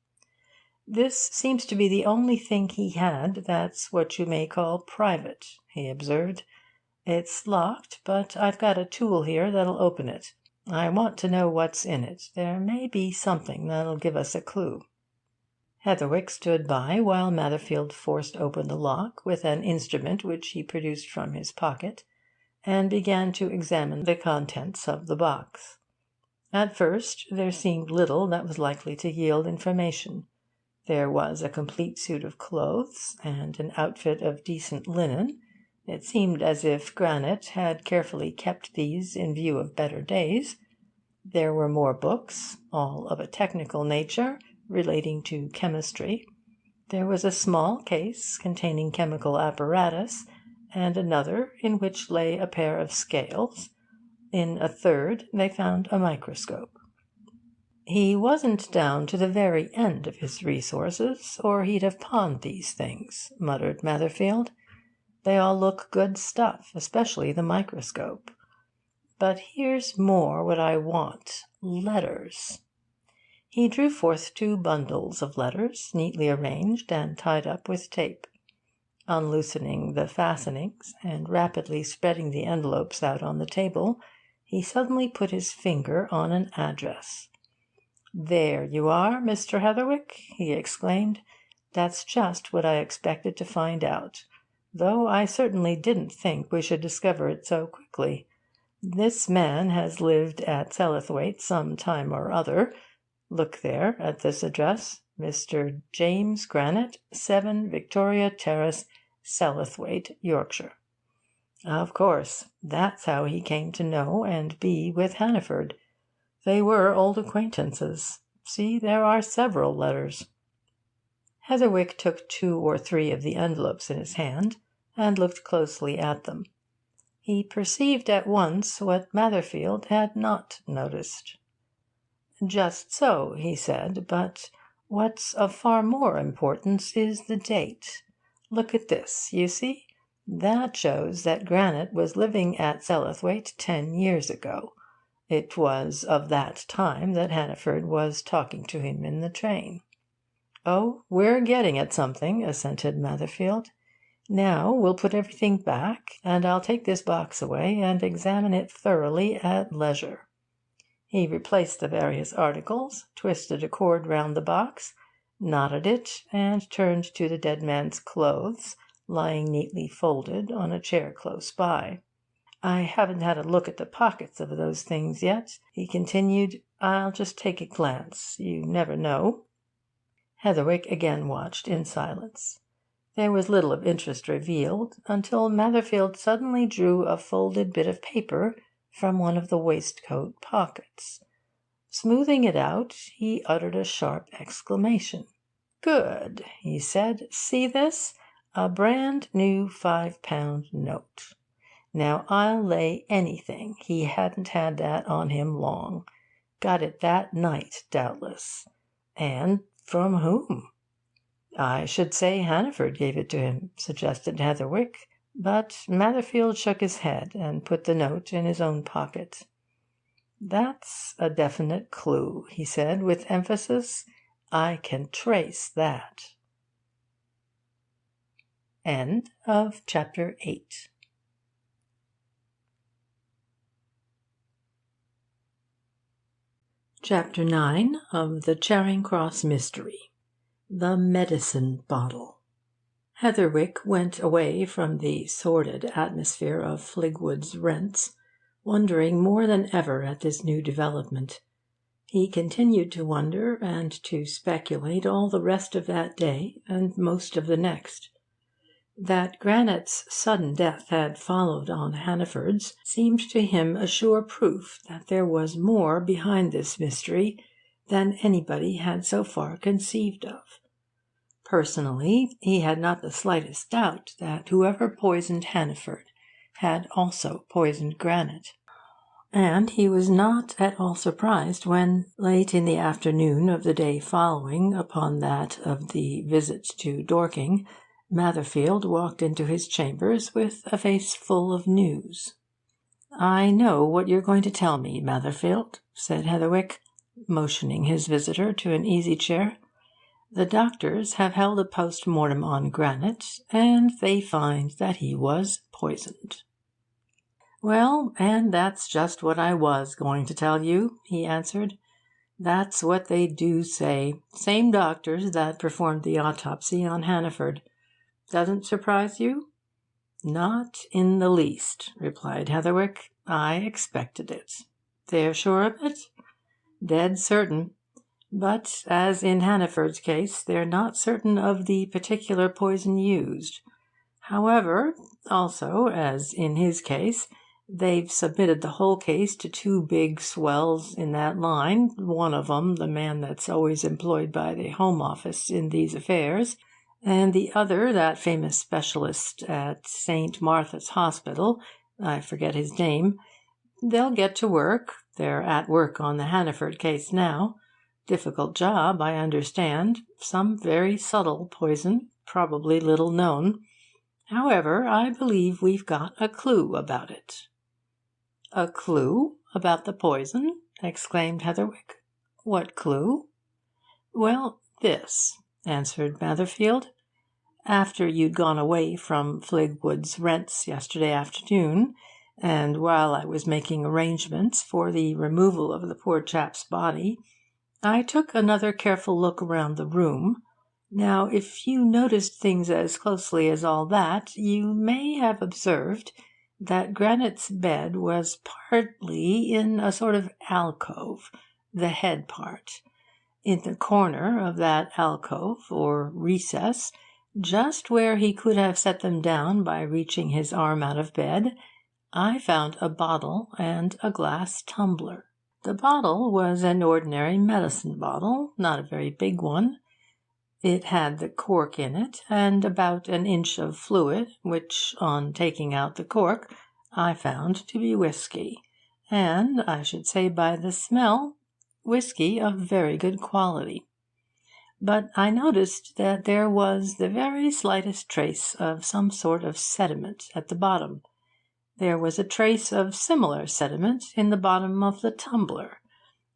"This seems to be the only thing he had that's what you may call private," he observed. "It's locked, but I've got a tool here that'll open it. I want to know what's in it. There may be something that'll give us a clue." Heatherwick stood by while Netherfield forced open the lock with an instrument which he produced from his pocket, and began to examine the contents of the box. At first there seemed little that was likely to yield information. There was a complete suit of clothes, and an outfit of decent linen. It seemed as if Grannet had carefully kept these in view of better days. There were more books, all of a technical nature, relating to chemistry. There was a small case containing chemical apparatus, and another in which lay a pair of scales. In a third they found a microscope. "He wasn't down to the very end of his resources, or he'd have pawned these things," muttered Netherfield. They all look good stuff, especially the microscope. But here's more what I want. Letters. He drew forth 2 bundles of letters, neatly arranged and tied up with tape. Unloosening the fastenings, and rapidly spreading the envelopes out on the table, he suddenly put his finger on an address. "There you are, Mr. Heatherwick," he exclaimed. "That's just what I expected to find out, though I certainly didn't think we should discover it so quickly. This man has lived at Sellathwaite some time or other. Look there, at this address. Mr. James Grannet, 7 Victoria Terrace, Sellathwaite, Yorkshire. Of course, that's how he came to know and be with Hannaford. They were old acquaintances. See, there are several letters." Heatherwick took 2 or 3 of the envelopes in his hand, and looked closely at them. He perceived at once what Matherfield had not noticed. "Just so," he said, "but what's of far more importance is the date. Look at this, you see. That shows that Grannet was living at Sellathwaite 10 years ago. It was of that time that Hannaford was talking to him in the train." "Oh, we're getting at something," assented Matherfield. "Now we'll put everything back, and I'll take this box away and examine it thoroughly at leisure." He replaced the various articles, twisted a cord round the box, knotted it, and turned to the dead man's clothes, lying neatly folded on a chair close by. "I haven't had a look at the pockets of those things yet," he continued. "I'll just take a glance. You never know." Heatherwick again watched in silence. There was little of interest revealed, until Matherfield suddenly drew a folded bit of paper from one of the waistcoat pockets. Smoothing it out, he uttered a sharp exclamation. "Good," he said. "See this? A brand new £5 note. Now, I'll lay anything he hadn't had that on him long. Got it that night, doubtless. And from whom?" "I should say Hannaford gave it to him," suggested Heatherwick. But Matherfield shook his head and put the note in his own pocket. "That's a definite clue," he said with emphasis. "I can trace that." End of chapter 8. Chapter 9 of the Charing Cross Mystery. The Medicine Bottle. Heatherwick went away from the sordid atmosphere of FLIGWOOD'S rents, wondering more than ever at this new development. He continued to wonder and to speculate all the rest of that day and most of the next. That Granet's sudden death had followed on Hannaford's seemed to him a sure proof that there was more behind this mystery than anybody had so far conceived of. Personally, he had not the slightest doubt that whoever poisoned Hannaford had also poisoned Grannet. And he was not at all surprised when, late in the afternoon of the day following upon that of the visit to Dorking, Matherfield walked into his chambers with a face full of news. "I know what you're going to tell me, Matherfield," said Heatherwick, motioning his visitor to an easy-chair. "The doctors have held a post-mortem on Grannet, and they find that he was poisoned." "Well, and that's just what I was going to tell you," he answered. "That's what they do say. Same doctors that performed the autopsy on Hannaford. Doesn't surprise you?" "Not in the least," replied Heatherwick. "I expected it." "They're sure of it?" "Dead certain. But, as in Hannaford's case, they're not certain of the particular poison used. However, also, as in his case, they've submitted the whole case to 2 big swells in that line, one of 'em the man that's always employed by the Home Office in these affairs, and the other that famous specialist at St. Martha's Hospital, I forget his name. They'll get to work. They're at work on the Hannaford case now. Difficult job, I understand. Some very subtle poison, probably little known. However, I believe we've got a clue about it.' 'A clue about the poison?' exclaimed Heatherwick. 'What clue?' 'Well, this,' answered Matherfield. 'After you'd gone away from FLIGWOOD'S rents yesterday afternoon, and while I was making arrangements for the removal of the poor chap's body, I took another careful look round the room. Now, if you noticed things as closely as all that, you may have observed that Granite's bed was partly in a sort of alcove, the head part. In the corner of that alcove, or recess, just where he could have set them down by reaching his arm out of bed, I found a bottle and a glass tumbler. The bottle was an ordinary medicine bottle, not a very big one. It had the cork in it, and about an inch of fluid, which, on taking out the cork, I found to be whisky, and, I should say by the smell, whisky of very good quality. But I noticed that there was the very slightest trace of some sort of sediment at the bottom. There was a trace of similar sediment in the bottom of the tumbler.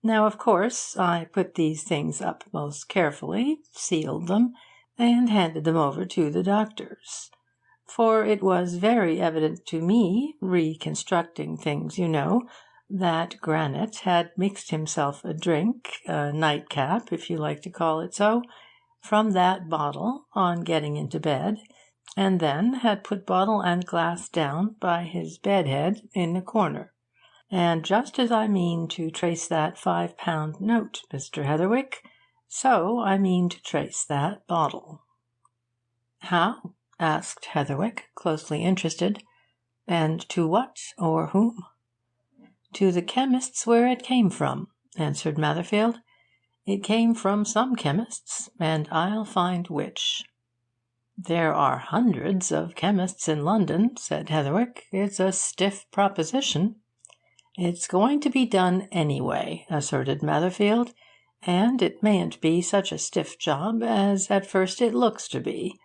Now, of course, I put these things up most carefully, sealed them, and handed them over to the doctors. For it was very evident to me, reconstructing things, you know, that Granite had mixed himself a drink, a nightcap, if you like to call it so, from that bottle on getting into bed, and then had put bottle and glass down by his bedhead in the corner. And just as I mean to trace that £5 note, Mr. Heatherwick, so I mean to trace that bottle.' 'How?' asked Heatherwick, closely interested. 'And to what or whom?' 'To the chemist's where it came from,' answered Matherfield. 'It came from some chemist's, and I'll find which.' 'There are hundreds of chemists in London,' said Heatherwick. 'It's a stiff proposition.' 'It's going to be done anyway,' asserted Matherfield, 'and it mayn't be such a stiff job as at first it looks to be.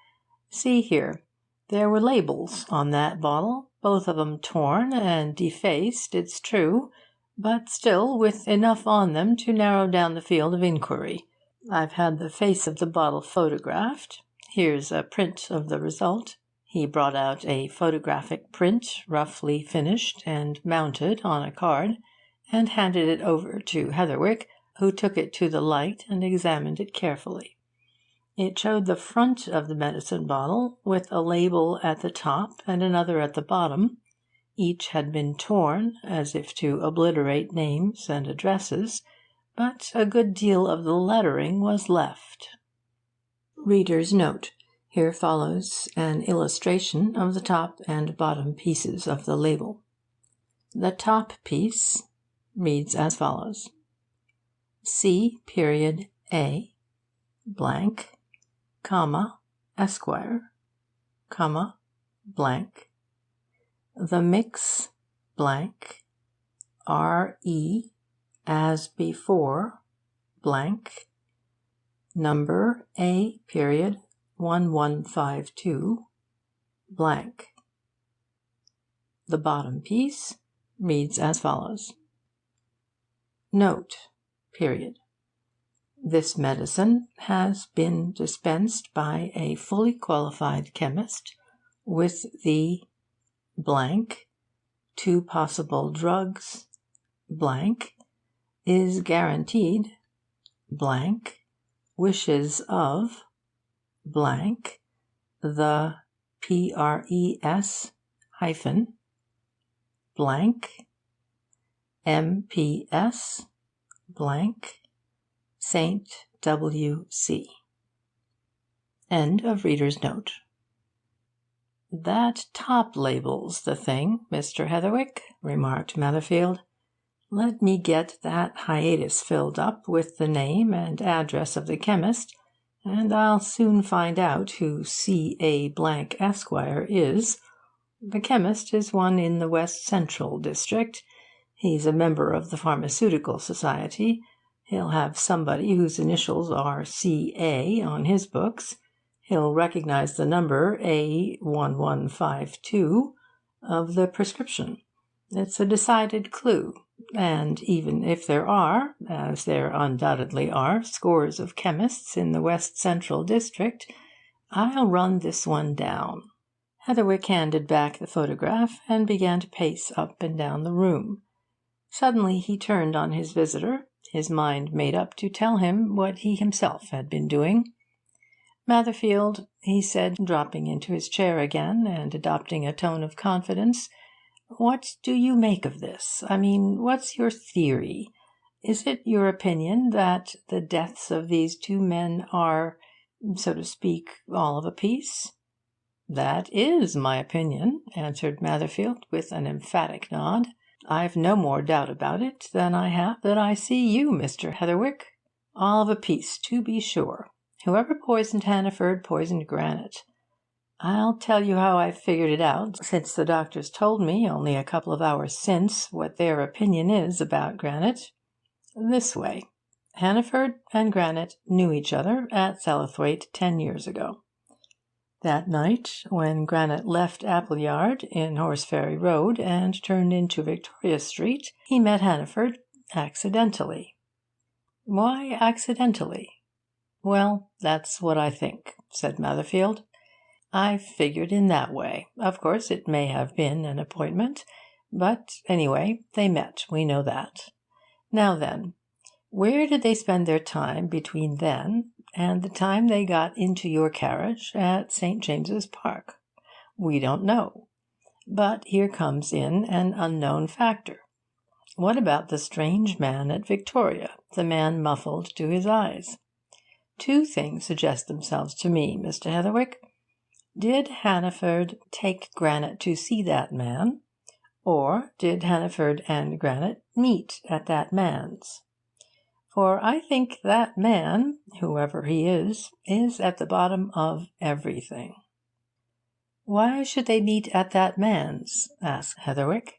See here, there were labels on that bottle, both of 'em torn and defaced, it's true, but still with enough on them to narrow down the field of inquiry. I've had the face of the bottle photographed. Here's a print of the result.' He brought out a photographic print, roughly finished and mounted on a card, and handed it over to Heatherwick, who took it to the light and examined it carefully. It showed the front of the medicine bottle, with a label at the top and another at the bottom. Each had been torn, as if to obliterate names and addresses, but a good deal of the lettering was left. Reader's note. Here follows an illustration of the top and bottom pieces of the label. The top piece reads as follows: C.A. blank, comma, Esquire, comma, blank. The mix blank, R.E. as before, blank, number A. 1152, blank. The bottom piece reads as follows: Note, period. This medicine has been dispensed by a fully qualified chemist with the blank, 2 possible drugs, blank, is guaranteed, blank, wishes of, blank, the PRES hyphen, blank, MPS, blank, St. W.C. End of reader's note. "That top label's the thing, Mr. Heatherwick," remarked Matherfield. "Let me get that hiatus filled up with the name and address of the chemist, and I'll soon find out who C.A. Blank, Esquire, is. The chemist is one in the West Central district. He's a member of the Pharmaceutical Society. He'll have somebody whose initials are C.A. on his books. He'll recognise the number A1152 of the prescription. It's a decided clue. And even if there are, as there undoubtedly are, scores of chemists in the West Central District, I'll run this one down." Heatherwick handed back the photograph and began to pace up and down the room. Suddenly he turned on his visitor, his mind made up to tell him what he himself had been doing. "Matherfield," he said, dropping into his chair again and adopting a tone of confidence, "what do you make of this? I mean, what's your theory? Is it your opinion that the deaths of these two men are, so to speak, all of a piece?" "That is my opinion," answered Matherfield, with an emphatic nod. "I've no more doubt about it than I have that I see you, Mr. Heatherwick. All of a piece, to be sure. Whoever poisoned Hannaford poisoned Granite. I'll tell you how I figured it out, since the doctors told me only a couple of hours since what their opinion is about Granite. This way. Hannaford and Granite knew each other at Sellathwaite 10 years ago. That night, when Granite left Appleyard in Horseferry Road and turned into Victoria Street, he met Hannaford accidentally. Why accidentally? Well, that's what I think," said Matherfield. "I figured in that way. Of course, it may have been an appointment, but anyway, they met, we know that. Now then, where did they spend their time between then and the time they got into your carriage at St. James's Park? We don't know. But here comes in an unknown factor. What about the strange man at Victoria, the man muffled to his eyes? Two things suggest themselves to me, Mr. Heatherwick. Did Hannaford take Granite to see that man, or did Hannaford and Granite meet at that man's? For I think that man, whoever he is at the bottom of everything." "Why should they meet at that man's?" asked Heatherwick.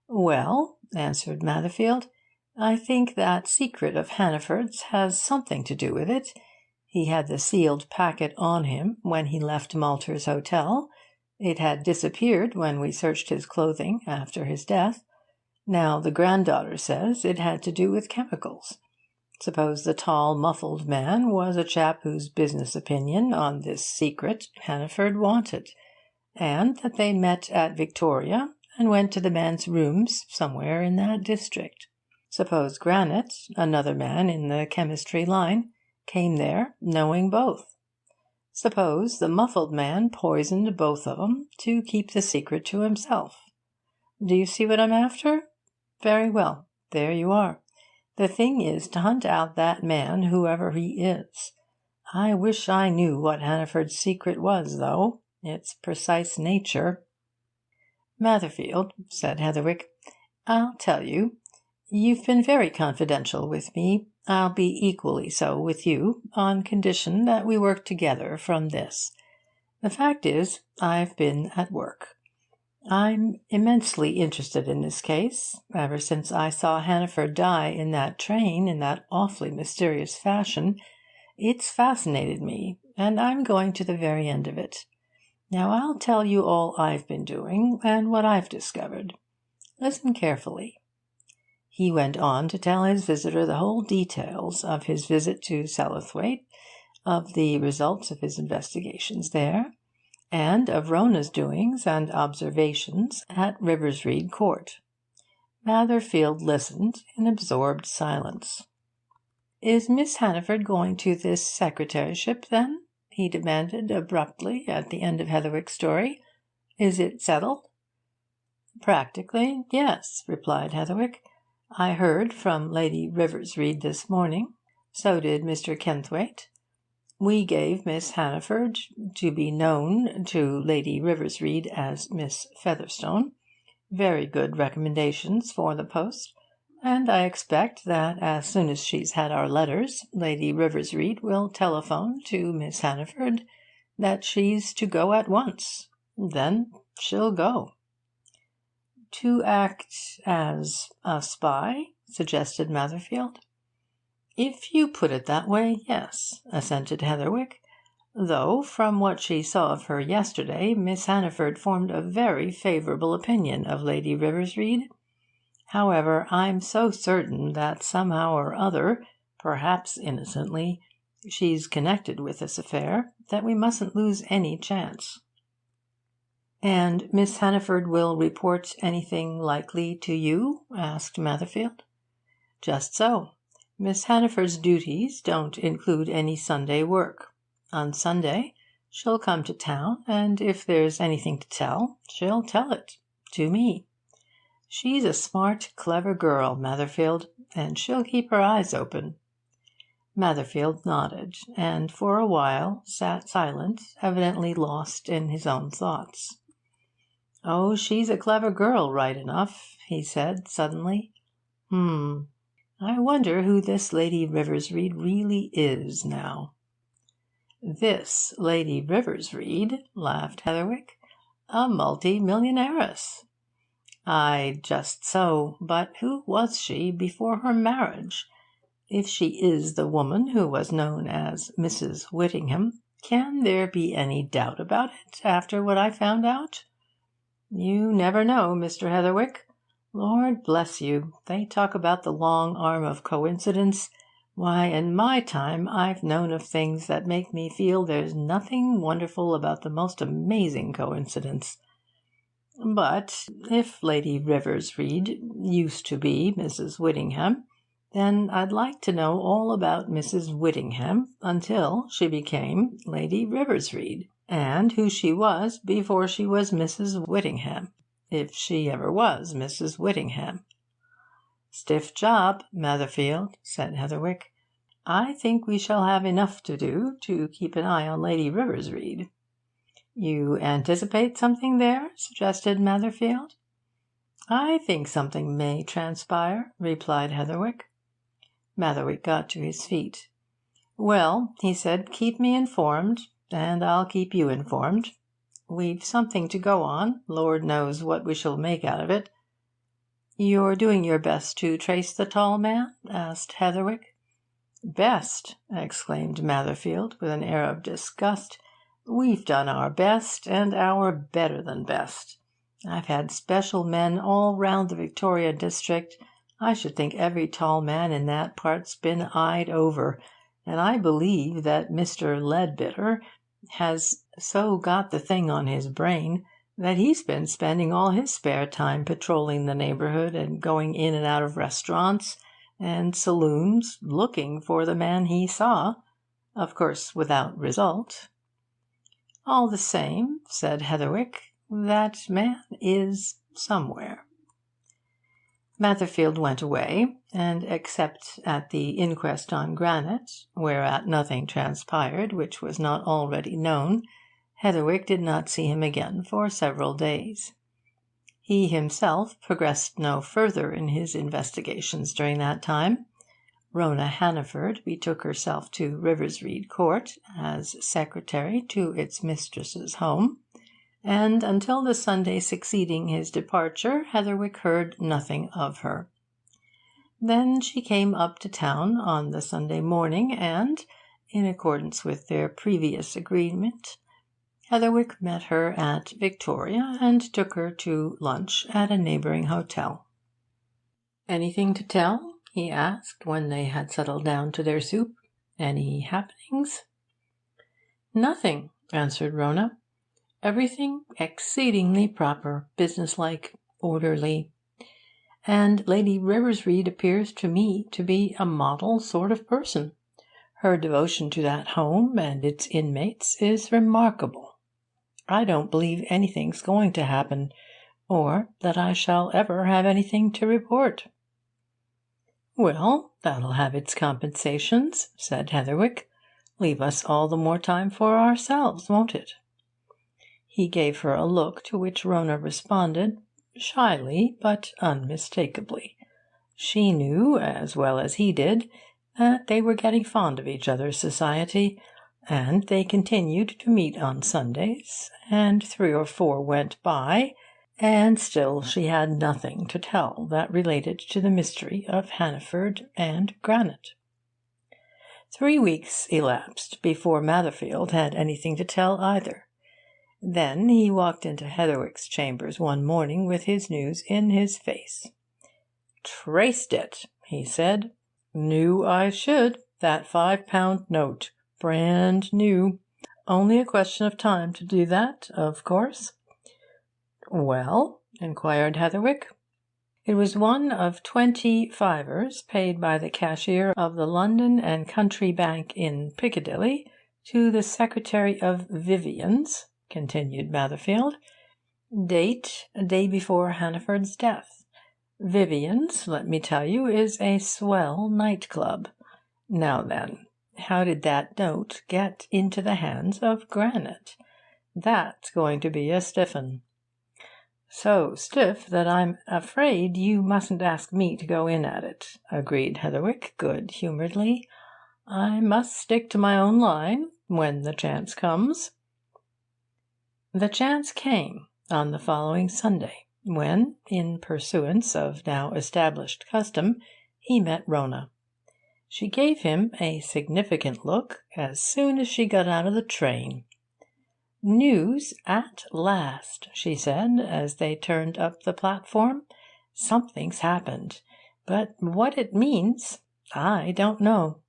"Well," answered Matherfield, "I think that secret of Hannaford's has something to do with it. He had the sealed packet on him when he left Malter's Hotel. It had disappeared when we searched his clothing after his death. Now, the granddaughter says it had to do with chemicals. Suppose the tall, muffled man was a chap whose business opinion on this secret Hannaford wanted, and that they met at Victoria and went to the man's rooms somewhere in that district. Suppose Granite, another man in the chemistry line, came there knowing both. Suppose the muffled man poisoned both of 'em to keep the secret to himself. Do you see what I'm after? Very well, there you are. The thing is to hunt out that man, whoever he is. I wish I knew what Hannaford's secret was, though, its precise nature." "Matherfield," said Heatherwick, "I'll tell you. You've been very confidential with me. I'll be equally so with you, on condition that we work together from this. The fact is, I've been at work. I'm immensely interested in this case, ever since I saw Hannaford die in that train in that awfully mysterious fashion. It's fascinated me, and I'm going to the very end of it. Now I'll tell you all I've been doing, and what I've discovered. Listen carefully." He went on to tell his visitor the whole details of his visit to Sellathwaite, of the results of his investigations there, and of Rona's doings and observations at Riversreade Court. Matherfield listened in absorbed silence. "Is Miss Hannaford going to this secretaryship, then?" he demanded abruptly at the end of Heatherwick's story. "Is it settled?" "Practically, yes," replied Heatherwick. "I heard from Lady Riversreade this morning. So did Mr. Kenthwaite. We gave Miss Hannaford, to be known to Lady Riversreade as Miss Featherstone, very good recommendations for the post, and I expect that as soon as she's had our letters, Lady Riversreade will telephone to Miss Hannaford that she's to go at once. Then she'll go." "To act as a spy?" suggested Matherfield. "If you put it that way, yes," assented Heatherwick. though from what she saw of her yesterday, Miss Hannaford formed a very favourable opinion of Lady Riversreade. However, I'm so certain that somehow or other, perhaps innocently, she's connected with this affair, that we mustn't lose any chance." "And Miss Hannaford will report anything likely to you?" asked Matherfield. "Just so. Miss Hannaford's duties don't include any Sunday work. On Sunday she'll come to town, and if there's anything to tell, she'll tell it to me. She's a smart, clever girl, Matherfield, and she'll keep her eyes open." Matherfield nodded, and for a while sat silent, evidently lost in his own thoughts. "Oh, she's a clever girl, right enough," he said suddenly. I wonder who this Lady Riversreade really is, now." "This Lady Riversreade," laughed Heatherwick, "a multi-millionairess." "Aye, just so. But who was she before her marriage? If she is the woman who was known as Mrs. Whittingham, can there be any doubt about it, after what I found out? You never know, Mr. Heatherwick. Lord bless you, they talk about the long arm of coincidence. Why, in my time I've known of things that make me feel there's nothing wonderful about the most amazing coincidence. But if Lady Riversreade used to be Mrs. Whittingham, then I'd like to know all about Mrs. Whittingham until she became Lady Riversreade, and who she was before she was Mrs. Whittingham, if she ever was Mrs. Whittingham." "Stiff job, Matherfield," said Heatherwick. "I think we shall have enough to do to keep an eye on Lady Riversreade." "You anticipate something there?" suggested Matherfield. "I think something may transpire," replied Heatherwick. Matherwick got to his feet. "Well," he said, "keep me informed, and I'll keep you informed. We've something to go on. Lord knows what we shall make out of it." "You're doing your best to trace the tall man?" asked Heatherwick. "Best!" exclaimed Matherfield, with an air of disgust. "We've done our best, and our better than best. I've had special men all round the Victoria district. I should think every tall man in that part's been eyed over, and I believe that Mr. Leadbitter has so got the thing on his brain that he's been spending all his spare time patrolling the neighbourhood and going in and out of restaurants and saloons looking for the man he saw, of course without result." "All the same," said Heatherwick, "that man is somewhere." Matherfield went away, and except at the inquest on Granite, whereat nothing transpired which was not already known, Heatherwick did not see him again for several days. He himself progressed no further in his investigations during that time. Rona Hannaford betook herself to Riversreade Court as secretary to its mistress's home, and until the Sunday succeeding his departure Heatherwick heard nothing of her. Then she came up to town on the Sunday morning, and, in accordance with their previous agreement, Heatherwick met her at Victoria and took her to lunch at a neighbouring hotel. "Anything to tell?" he asked, when they had settled down to their soup. "Any happenings?" "Nothing," answered Rona. "Everything exceedingly proper, businesslike, orderly. And Lady Riversreade appears to me to be a model sort of person. Her devotion to that home and its inmates is remarkable. I don't believe anything's going to happen, or that I shall ever have anything to report." "Well, that'll have its compensations," said Heatherwick. "Leave us all the more time for ourselves, won't it?" He gave her a look to which Rona responded, shyly but unmistakably. She knew, as well as he did, that they were getting fond of each other's society, and they continued to meet on Sundays, and 3 or 4 went by, and still she had nothing to tell that related to the mystery of Hannaford and Granite. 3 weeks elapsed before Matherfield had anything to tell either. Then he walked into Heatherwick's chambers one morning with his news in his face. "Traced it," he said. "Knew I should. That £5 note. Brand new. Only a question of time to do that, of course." "Well?" inquired Heatherwick. It was one of 20 fivers paid by the cashier of the London and Country Bank in Piccadilly to the secretary of Vivian's, continued Matherfield. Date, day before Hannaford's death. Vivian's, let me tell you, is a swell night-club. Now then, how did that note get into the hands of Granite? That's going to be a stiff 'un." "So stiff that I'm afraid you mustn't ask me to go in at it," agreed Heatherwick good-humouredly. "I must stick to my own line when the chance comes." The chance came on the following Sunday, when, in pursuance of now established custom, he met Rona. She gave him a significant look as soon as she got out of the train. "News at last," she said, as they turned up the platform. "Something's happened, but what it means I don't know."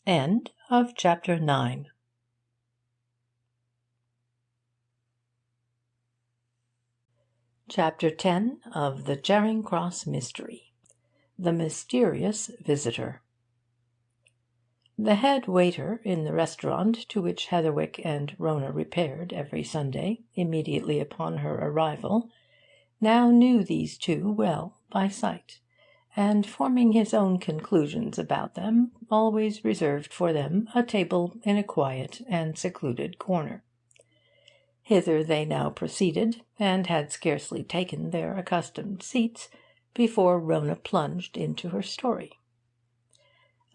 End of chapter 9. Chapter 10 of the Charing Cross Mystery. The Mysterious Visitor. The head waiter in the restaurant to which Heatherwick and Rona repaired every Sunday immediately upon her arrival now knew these two well by sight, and, forming his own conclusions about them, always reserved for them a table in a quiet and secluded corner. Hither they now proceeded, and had scarcely taken their accustomed seats before Rona plunged into her story.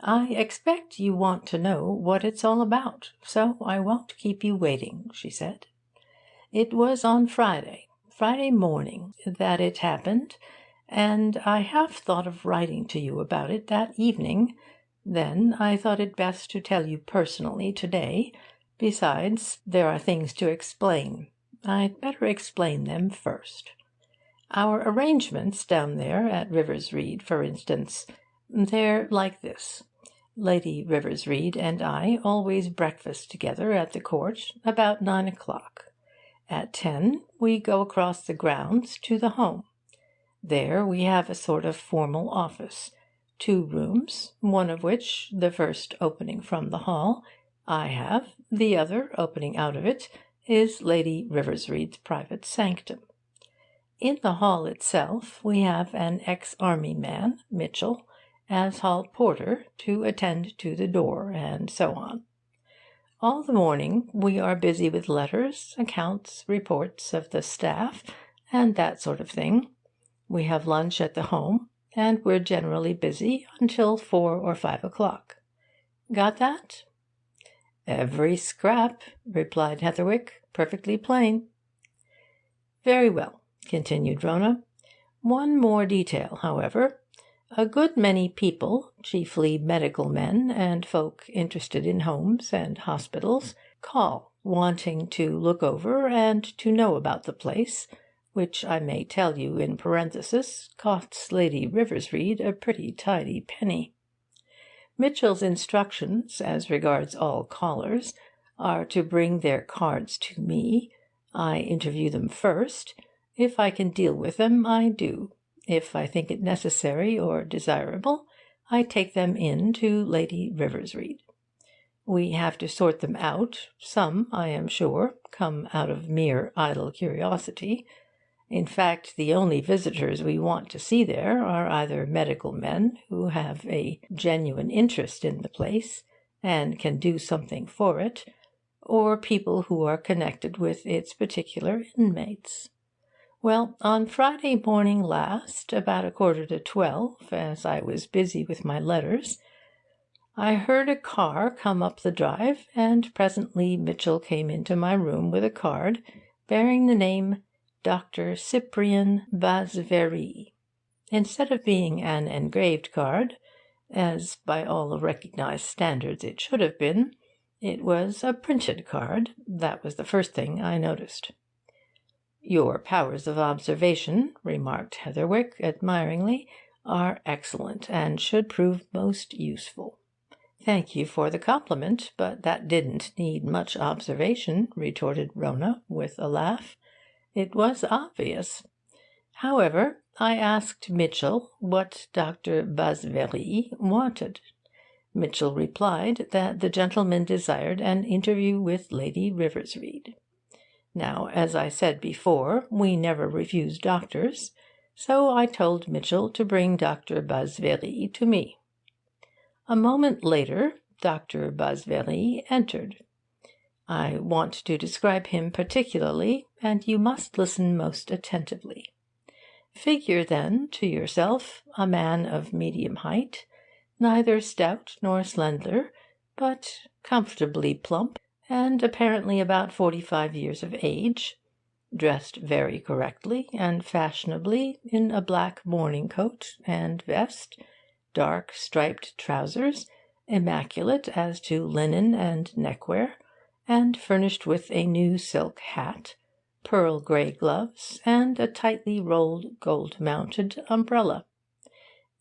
"I expect you want to know what it's all about, so I won't keep you waiting," she said. "It was on Friday morning, that it happened, and I half thought of writing to you about it that evening. Then I thought it best to tell you personally to-day. Besides, there are things to explain. I'd better explain them first. Our arrangements down there at RIVERSREADE, for instance, they're like this. Lady RIVERSREADE and I always breakfast together at the Court about 9 o'clock. At 10 we go across the grounds to the home. There we have a sort of formal office, 2 rooms, one of which, the first opening from the hall, I have. The other, opening out of it, is Lady RIVERSREADE's private sanctum. In the hall itself we have an ex-army man, Mitchell, as hall porter, to attend to the door, and so on. All the morning we are busy with letters, accounts, reports of the staff, and that sort of thing. We have lunch at the home, and we're generally busy until 4 or 5 o'clock. Got that?" "Every scrap," replied Heatherwick. "Perfectly plain." "Very well," continued Rona. "One more detail, however. A good many people, chiefly medical men and folk interested in homes and hospitals, call, wanting to look over and to know about the place, which I may tell you in parenthesis costs Lady RIVERSREADE a pretty tidy penny. Mitchell's instructions, as regards all callers, are to bring their cards to me. I interview them first. If I can deal with them, I do. If I think it necessary or desirable, I take them in to Lady RIVERSREADE. We have to sort them out. Some, I am sure, come out of mere idle curiosity. In fact, the only visitors we want to see there are either medical men who have a genuine interest in the place and can do something for it, or people who are connected with its particular inmates. Well, on Friday morning last, about 11:45, as I was busy with my letters, I heard a car come up the drive, and presently Mitchell came into my room with a card bearing the name Dr. Cyprian Vasveri. Instead of being an engraved card, as by all recognised standards it should have been. It was a printed card. That was the first thing I noticed. "Your powers of observation," remarked Heatherwick admiringly, "are excellent, and should prove most useful." "Thank you for the compliment, but that didn't need much observation," retorted Rona, with a laugh. "It was obvious. However, I asked Mitchell what Dr. Basvery wanted. Mitchell replied that the gentleman desired an interview with Lady Riversreade. Now, as I said before, we never refuse doctors, so I told Mitchell to bring Dr. Basvery to me. A moment later, Dr. Basvery entered. I want to describe him particularly, and you must listen most attentively. Figure, then, to yourself a man of medium height, neither stout nor slender, but comfortably plump, and apparently about 45 years of age, dressed very correctly and fashionably in a black morning coat and vest, dark striped trousers, immaculate as to linen and neckwear, and furnished with a new silk hat, pearl grey gloves, and a tightly rolled gold-mounted umbrella.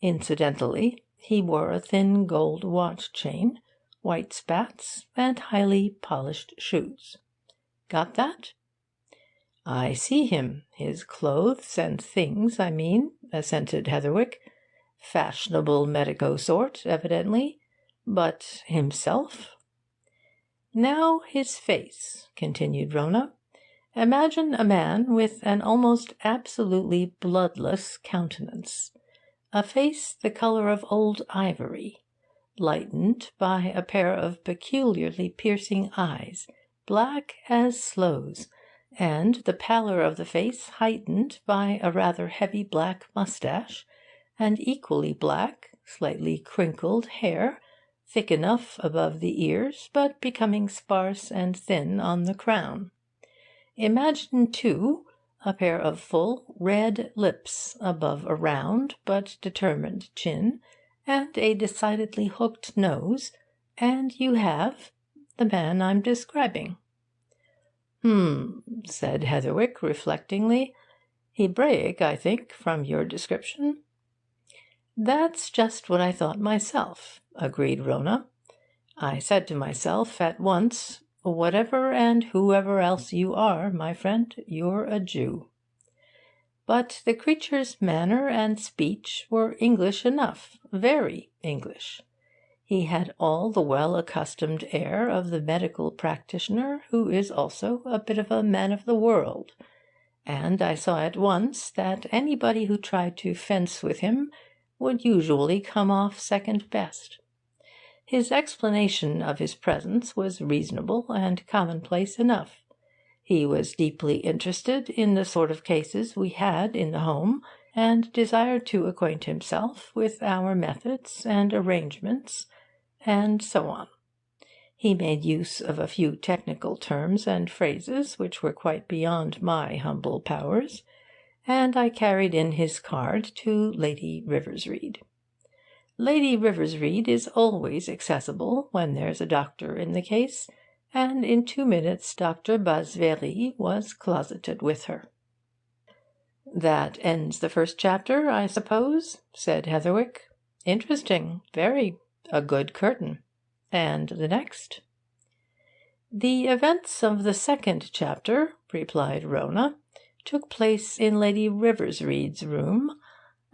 Incidentally, he wore a thin gold watch-chain, white spats, and highly polished shoes. Got that? "I see him. His clothes and things, I mean," assented Heatherwick. "Fashionable medico sort, evidently. But himself?" "Now his face," continued Rona. "Imagine a man with an almost absolutely bloodless countenance. A face the colour of old ivory, lightened by a pair of peculiarly piercing eyes, black as sloes, and the pallor of the face heightened by a rather heavy black moustache, and equally black, slightly crinkled hair, thick enough above the ears, but becoming sparse and thin on the crown. Imagine, too, a pair of full, red lips above a round but determined chin, and a decidedly hooked nose, and you have the man I'm describing." Said Heatherwick reflectingly. "Hebraic, I think, from your description." "That's just what I thought myself," agreed Rona. "I said to myself at once, 'Whatever and whoever else you are, my friend, you're a Jew.' But the creature's manner and speech were English enough, very English. He had all the well-accustomed air of the medical practitioner who is also a bit of a man of the world, and I saw at once that anybody who tried to fence with him would usually come off second best. His explanation of his presence was reasonable and commonplace enough. He was deeply interested in the sort of cases we had in the home, and desired to acquaint himself with our methods and arrangements, and so on. He made use of a few technical terms and phrases which were quite beyond my humble powers, and I carried in his card to Lady Riversreade. Lady Riversreade is always accessible when there's a doctor in the case, and in 2 minutes Dr. Basvery was closeted with her. "That ends the first chapter, I suppose?" said Heatherwick. "Interesting, very. A good curtain. And the next?" "The events of the second chapter," replied Rona, "took place in Lady Riversreade's room,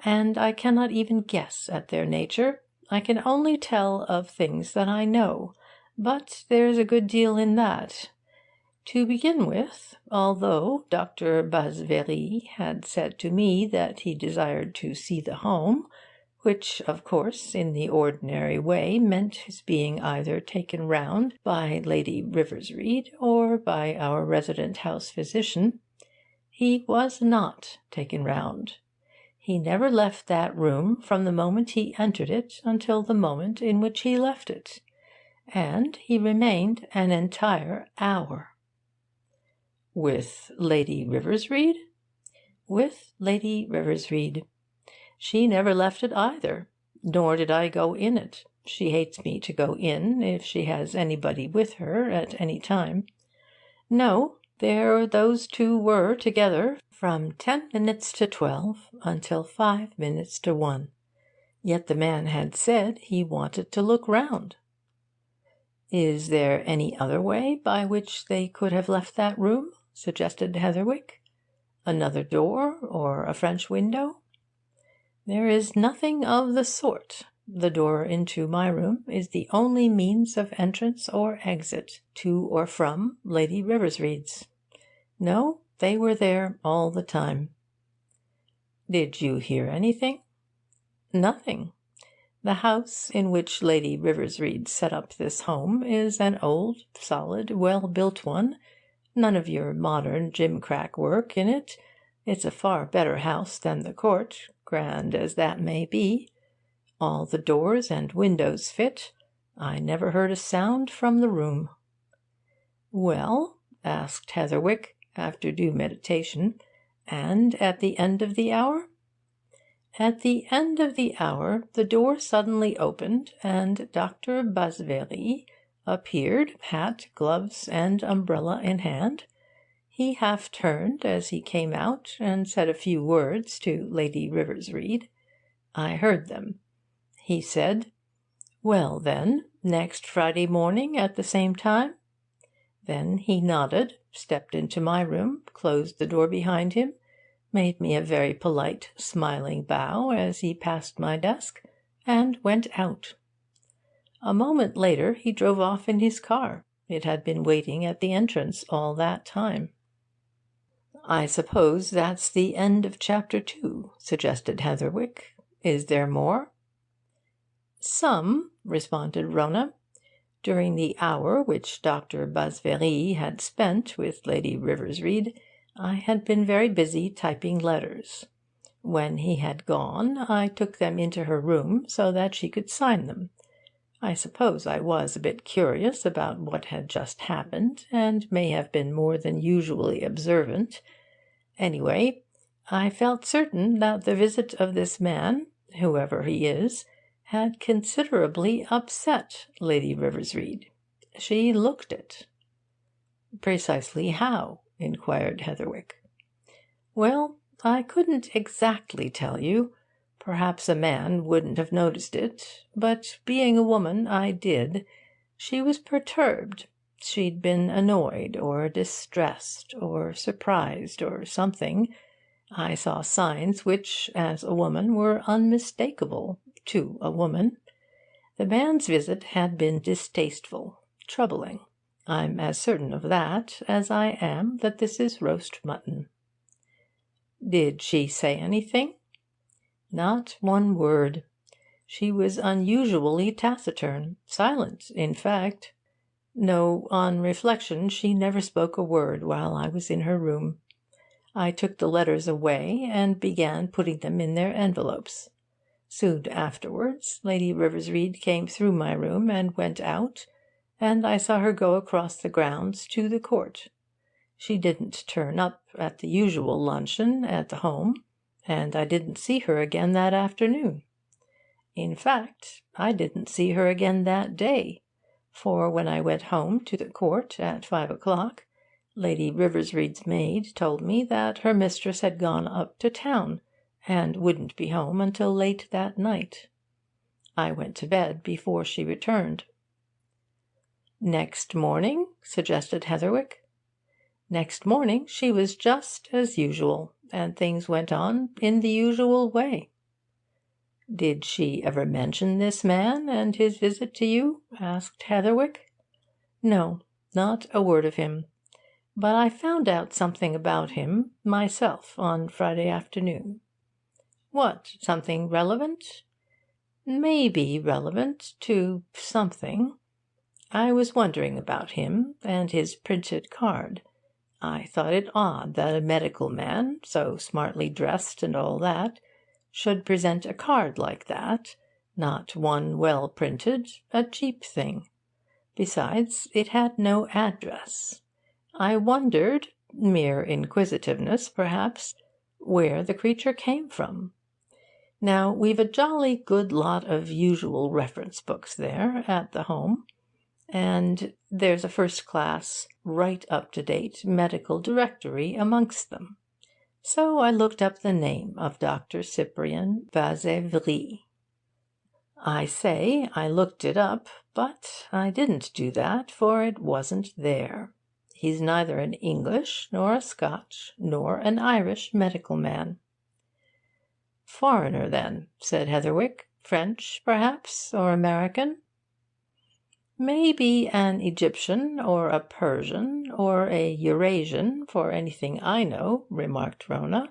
and I cannot even guess at their nature. I can only tell of things that I know, but there's a good deal in that. To begin with, although Dr. Basvery had said to me that he desired to see the home, which, of course, in the ordinary way meant his being either taken round by Lady Riversreade or by our resident house physician, he was not taken round. He never left that room from the moment he entered it until the moment in which he left it. And he remained an entire hour." "With Lady Riversreade?" "With Lady Riversreade. She never left it either. Nor did I go in it. She hates me to go in if she has anybody with her at any time. No, there those two were together from 10 minutes to 12 until 5 minutes to 1. Yet the man had said he wanted to look round. "Is there any other way by which they could have left that room?" suggested Heatherwick. "Another door, or a French window?" "There is nothing of the sort. The door into my room is the only means of entrance or exit to or from Lady Riversreade's. No, they were there all the time." "Did you hear anything?" "Nothing. The house in which Lady Riversreade set up this home is an old, solid, well-built one. None of your modern gimcrack work in it. It's a far better house than the Court, grand as that may be. All the doors and windows fit. I never heard a sound from the room." "Well," asked Heatherwick, after due meditation, "and at the end of the hour?" "At the end of the hour the door suddenly opened, and Dr. Basvéry appeared, hat, gloves, and umbrella in hand. He half turned as he came out, and said a few words to Lady Riversreade. I heard them. He said, 'Well, then, next Friday morning at the same time?' Then he nodded, stepped into my room, closed the door behind him, made me a very polite, smiling bow as he passed my desk, and went out. A moment later he drove off in his car. It had been waiting at the entrance all that time." "I suppose that's the end of Chapter 2," suggested Heatherwick. "Is there more?" "Some," responded Rona. "During the hour which Dr. Basvéry had spent with Lady Riversreade, I had been very busy typing letters. When he had gone, I took them into her room so that she could sign them. I suppose I was a bit curious about what had just happened, and may have been more than usually observant. Anyway, I felt certain that the visit of this man, whoever he is, had considerably upset Lady Riversreade. She looked it." "Precisely how?" inquired Heatherwick. "Well, I couldn't exactly tell you. Perhaps a man wouldn't have noticed it. But, being a woman, I did. She was perturbed. She'd been annoyed, or distressed, or surprised, or something. I saw signs which, as a woman, were unmistakable to a woman. The man's visit had been distasteful, troubling. I'm as certain of that as I am that this is roast mutton." "Did she say anything?" "Not one word. She was unusually taciturn, silent, in fact. No, on reflection, she never spoke a word while I was in her room. I took the letters away and began putting them in their envelopes. Soon afterwards, Lady Riversreade came through my room and went out, and I saw her go across the grounds to the Court. She didn't turn up at the usual luncheon at the home, and I didn't see her again that afternoon. In fact, I didn't see her again that day, for when I went home to the Court at 5 o'clock, Lady Riversreade's maid told me that her mistress had gone up to town, and wouldn't be home until late that night. I went to bed before she returned." "Next morning?" suggested Heatherwick. "Next morning she was just as usual, and things went on in the usual way." "Did she ever mention this man and his visit to you?" asked Heatherwick. "No, not a word of him. But I found out something about him myself on Friday afternoon." "What? Something relevant?" "Maybe relevant to something. I was wondering about him and his printed card. I thought it odd that a medical man, so smartly dressed and all that, should present a card like that, not one well printed, a cheap thing. Besides, it had no address. I wondered, mere inquisitiveness perhaps, where the creature came from. Now, we've a jolly good lot of usual reference books there at the Home, and there's a first-class, right up-to-date medical directory amongst them. So I looked up the name of Dr. Cyprian Bazevry. I say I looked it up, but I didn't do that, for it wasn't there. He's neither an English, nor a Scotch, nor an Irish medical man. "Foreigner, then," said Heatherwick. "French, perhaps, or American?" "Maybe an Egyptian, or a Persian, or a Eurasian, for anything I know," remarked Rona.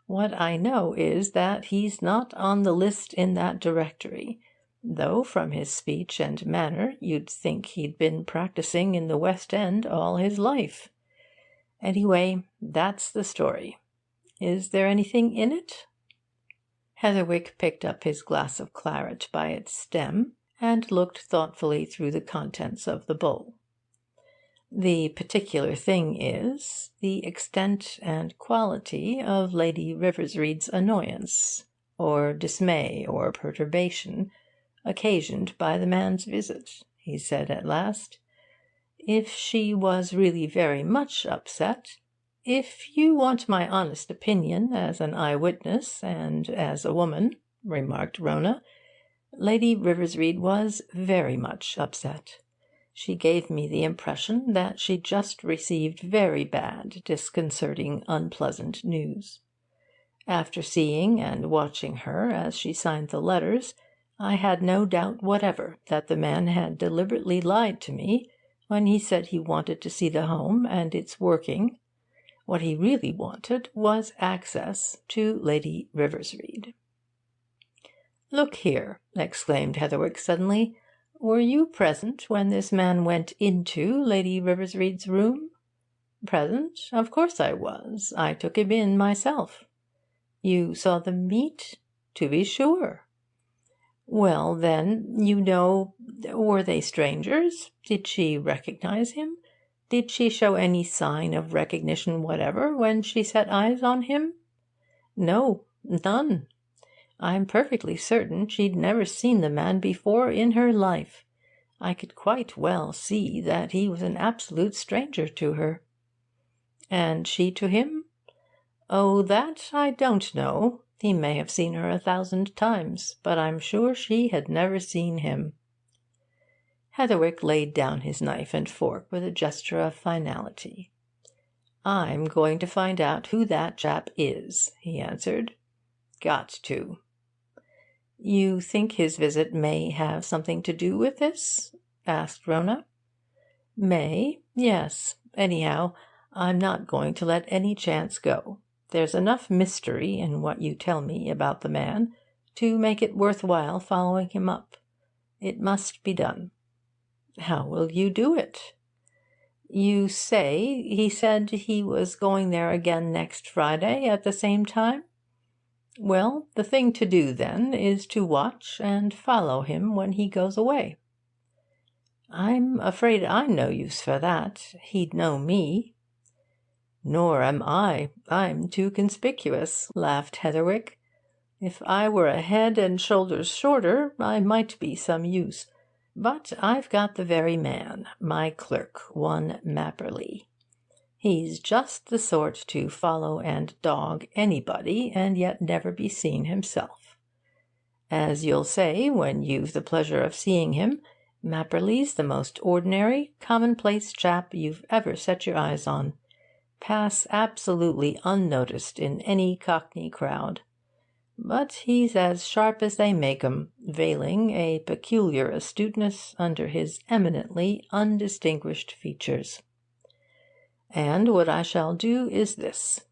"What I know is that he's not on the list in that directory, though from his speech and manner you'd think he'd been practising in the West End all his life. Anyway, that's the story. Is there anything in it?" Heatherwick picked up his glass of claret by its stem, and looked thoughtfully through the contents of the bowl. "The particular thing is the extent and quality of Lady Riversreade's annoyance, or dismay, or perturbation, occasioned by the man's visit," he said at last. "If she was really very much upset—" "If you want my honest opinion as an eyewitness and as a woman," remarked Rona, "Lady Riversreade was very much upset. She gave me the impression that she'd just received very bad, disconcerting, unpleasant news. After seeing and watching her as she signed the letters, I had no doubt whatever that the man had deliberately lied to me when he said he wanted to see the Home and its working. What he really wanted was access to Lady Riversreade." "Look here," exclaimed Heatherwick suddenly, "were you present when this man went into Lady Riversreade's room?" "Present? Of course I was. I took him in myself." "You saw them meet?" "To be sure." "Well, then, you know, were they strangers? Did she recognise him? Did she show any sign of recognition whatever when she set eyes on him?" "No, none. I'm perfectly certain she'd never seen the man before in her life. I could quite well see that he was an absolute stranger to her." "And she to him?" "Oh, that I don't know. He may have seen her 1,000 times, but I'm sure she had never seen him." Heatherwick laid down his knife and fork with a gesture of finality. "I'm going to find out who that chap is," he answered. "Got to." "You think his visit may have something to do with this?" asked Rona. "May, yes. Anyhow, I'm not going to let any chance go. There's enough mystery in what you tell me about the man to make it worth while following him up. It must be done." "How will you do it?" "You say he said he was going there again next Friday at the same time? Well, the thing to do, then, is to watch and follow him when he goes away." "I'm afraid I'm no use for that. He'd know me." "Nor am I. I'm too conspicuous," laughed Heatherwick. "If I were a head and shoulders shorter, I might be some use. But I've got the very man, my clerk, one Mapperly. He's just the sort to follow and dog anybody and yet never be seen himself. As you'll say when you've the pleasure of seeing him, Mapperly's the most ordinary, commonplace chap you've ever set your eyes on. Pass absolutely unnoticed in any Cockney crowd. But he's as sharp as they make 'em, veiling a peculiar astuteness under his eminently undistinguished features. And what I shall do is this.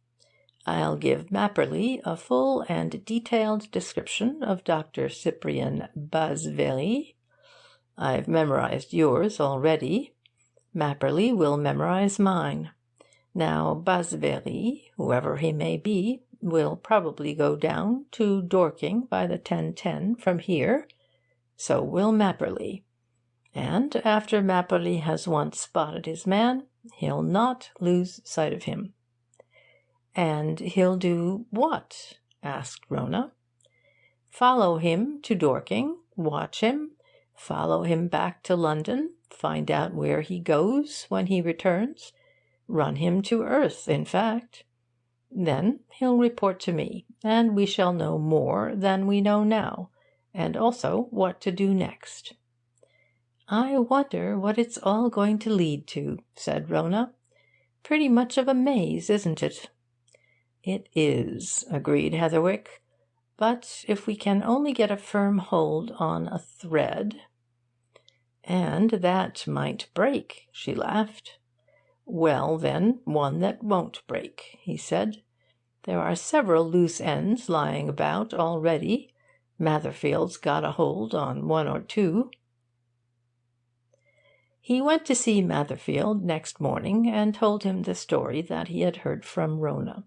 I'll give Mapperly a full and detailed description of Dr. Cyprian Bazevry. I've memorised yours already. Mapperly will memorise mine. Now, Bazevry, whoever he may be, will probably go down to Dorking by the 10:10 from here. So will Mapperly. And after Mapperly has once spotted his man, he'll not lose sight of him." "And he'll do what?" asked Rona. Follow him to Dorking, watch him, follow him back to London, find out where he goes when he returns, run him to earth, in fact. Then he'll report to me, and we shall know more than we know now, and also what to do next." "I wonder what it's all going to lead to," said Rona. "Pretty much of a maze, isn't it?" "It is," agreed Heatherwick. "But if we can only get a firm hold on a thread—" "And that might break," she laughed. "Well, then, one that won't break," he said. "There are several loose ends lying about already. Matherfield's got a hold on one or two." He went to see Matherfield next morning and told him the story that he had heard from Rona.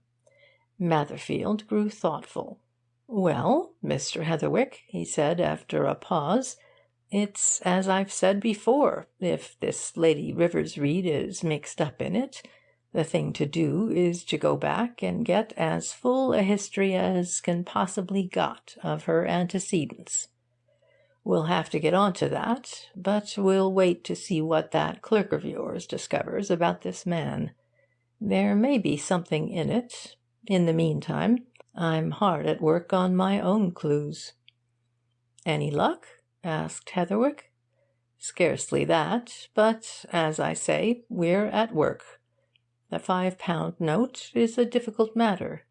Matherfield grew thoughtful. "Well, Mr. Heatherwick," he said after a pause, "it's as I've said before. If this Lady Riversreade is mixed up in it, the thing to do is to go back and get as full a history as can possibly got of her antecedents. We'll have to get on to that, but we'll wait to see what that clerk of yours discovers about this man. There may be something in it. In the meantime, I'm hard at work on my own clues." "Any luck?" asked Heatherwick. "Scarcely that. But, as I say, we're at work. The £5 note is a difficult matter.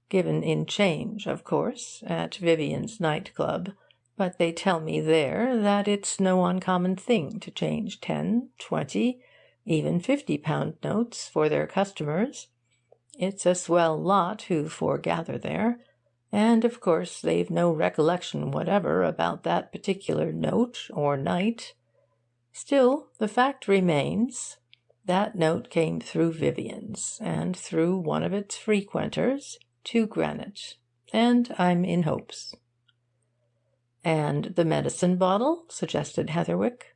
Given in change, of course, at Vivian's night club. But they tell me there that it's no uncommon thing to change 10, 20, even £50 notes for their customers. It's a swell lot who foregather there, and of course they've no recollection whatever about that particular note or night. Still, the fact remains. That note came through Vivian's, and through one of its frequenters, to Granite, and I'm in hopes." "And the medicine bottle?" suggested Heatherwick.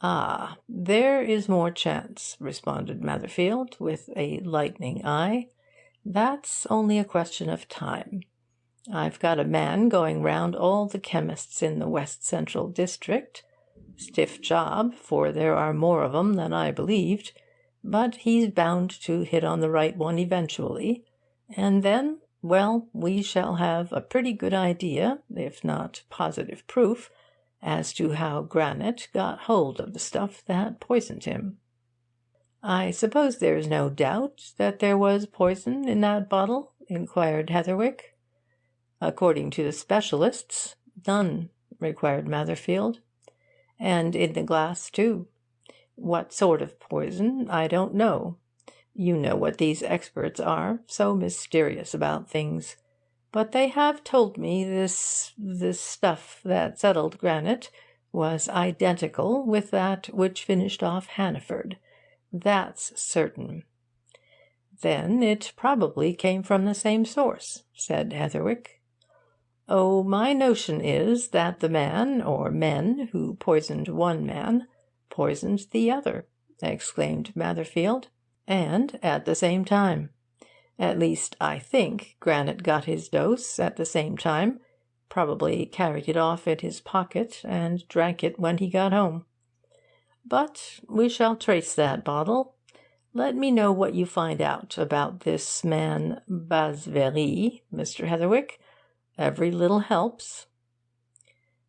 "Ah, there is more chance," responded Matherfield, with a lightning eye. "That's only a question of time. I've got a man going round all the chemists in the West Central district. Stiff job, for there are more of 'em than I believed. But he's bound to hit on the right one eventually. And then, well, we shall have a pretty good idea, if not positive proof, as to how Granite got hold of the stuff that poisoned him." "I suppose there's no doubt that there was poison in that bottle?" inquired Heatherwick. "According to the specialists, none," required Matherfield. "And in the glass, too. What sort of poison, I don't know. You know what these experts are, so mysterious about things. But they have told me this stuff that settled Granite was identical with that which finished off Hannaford. That's certain." "Then it probably came from the same source," said Heatherwick. "Oh, my notion is that the man or men who poisoned one man poisoned the other," exclaimed Matherfield, "and at the same time. At least, I think Granite got his dose at the same time, probably carried it off in his pocket and drank it when he got home. But we shall trace that bottle. Let me know what you find out about this man Basvery, Mr. Heatherwick. Every little helps."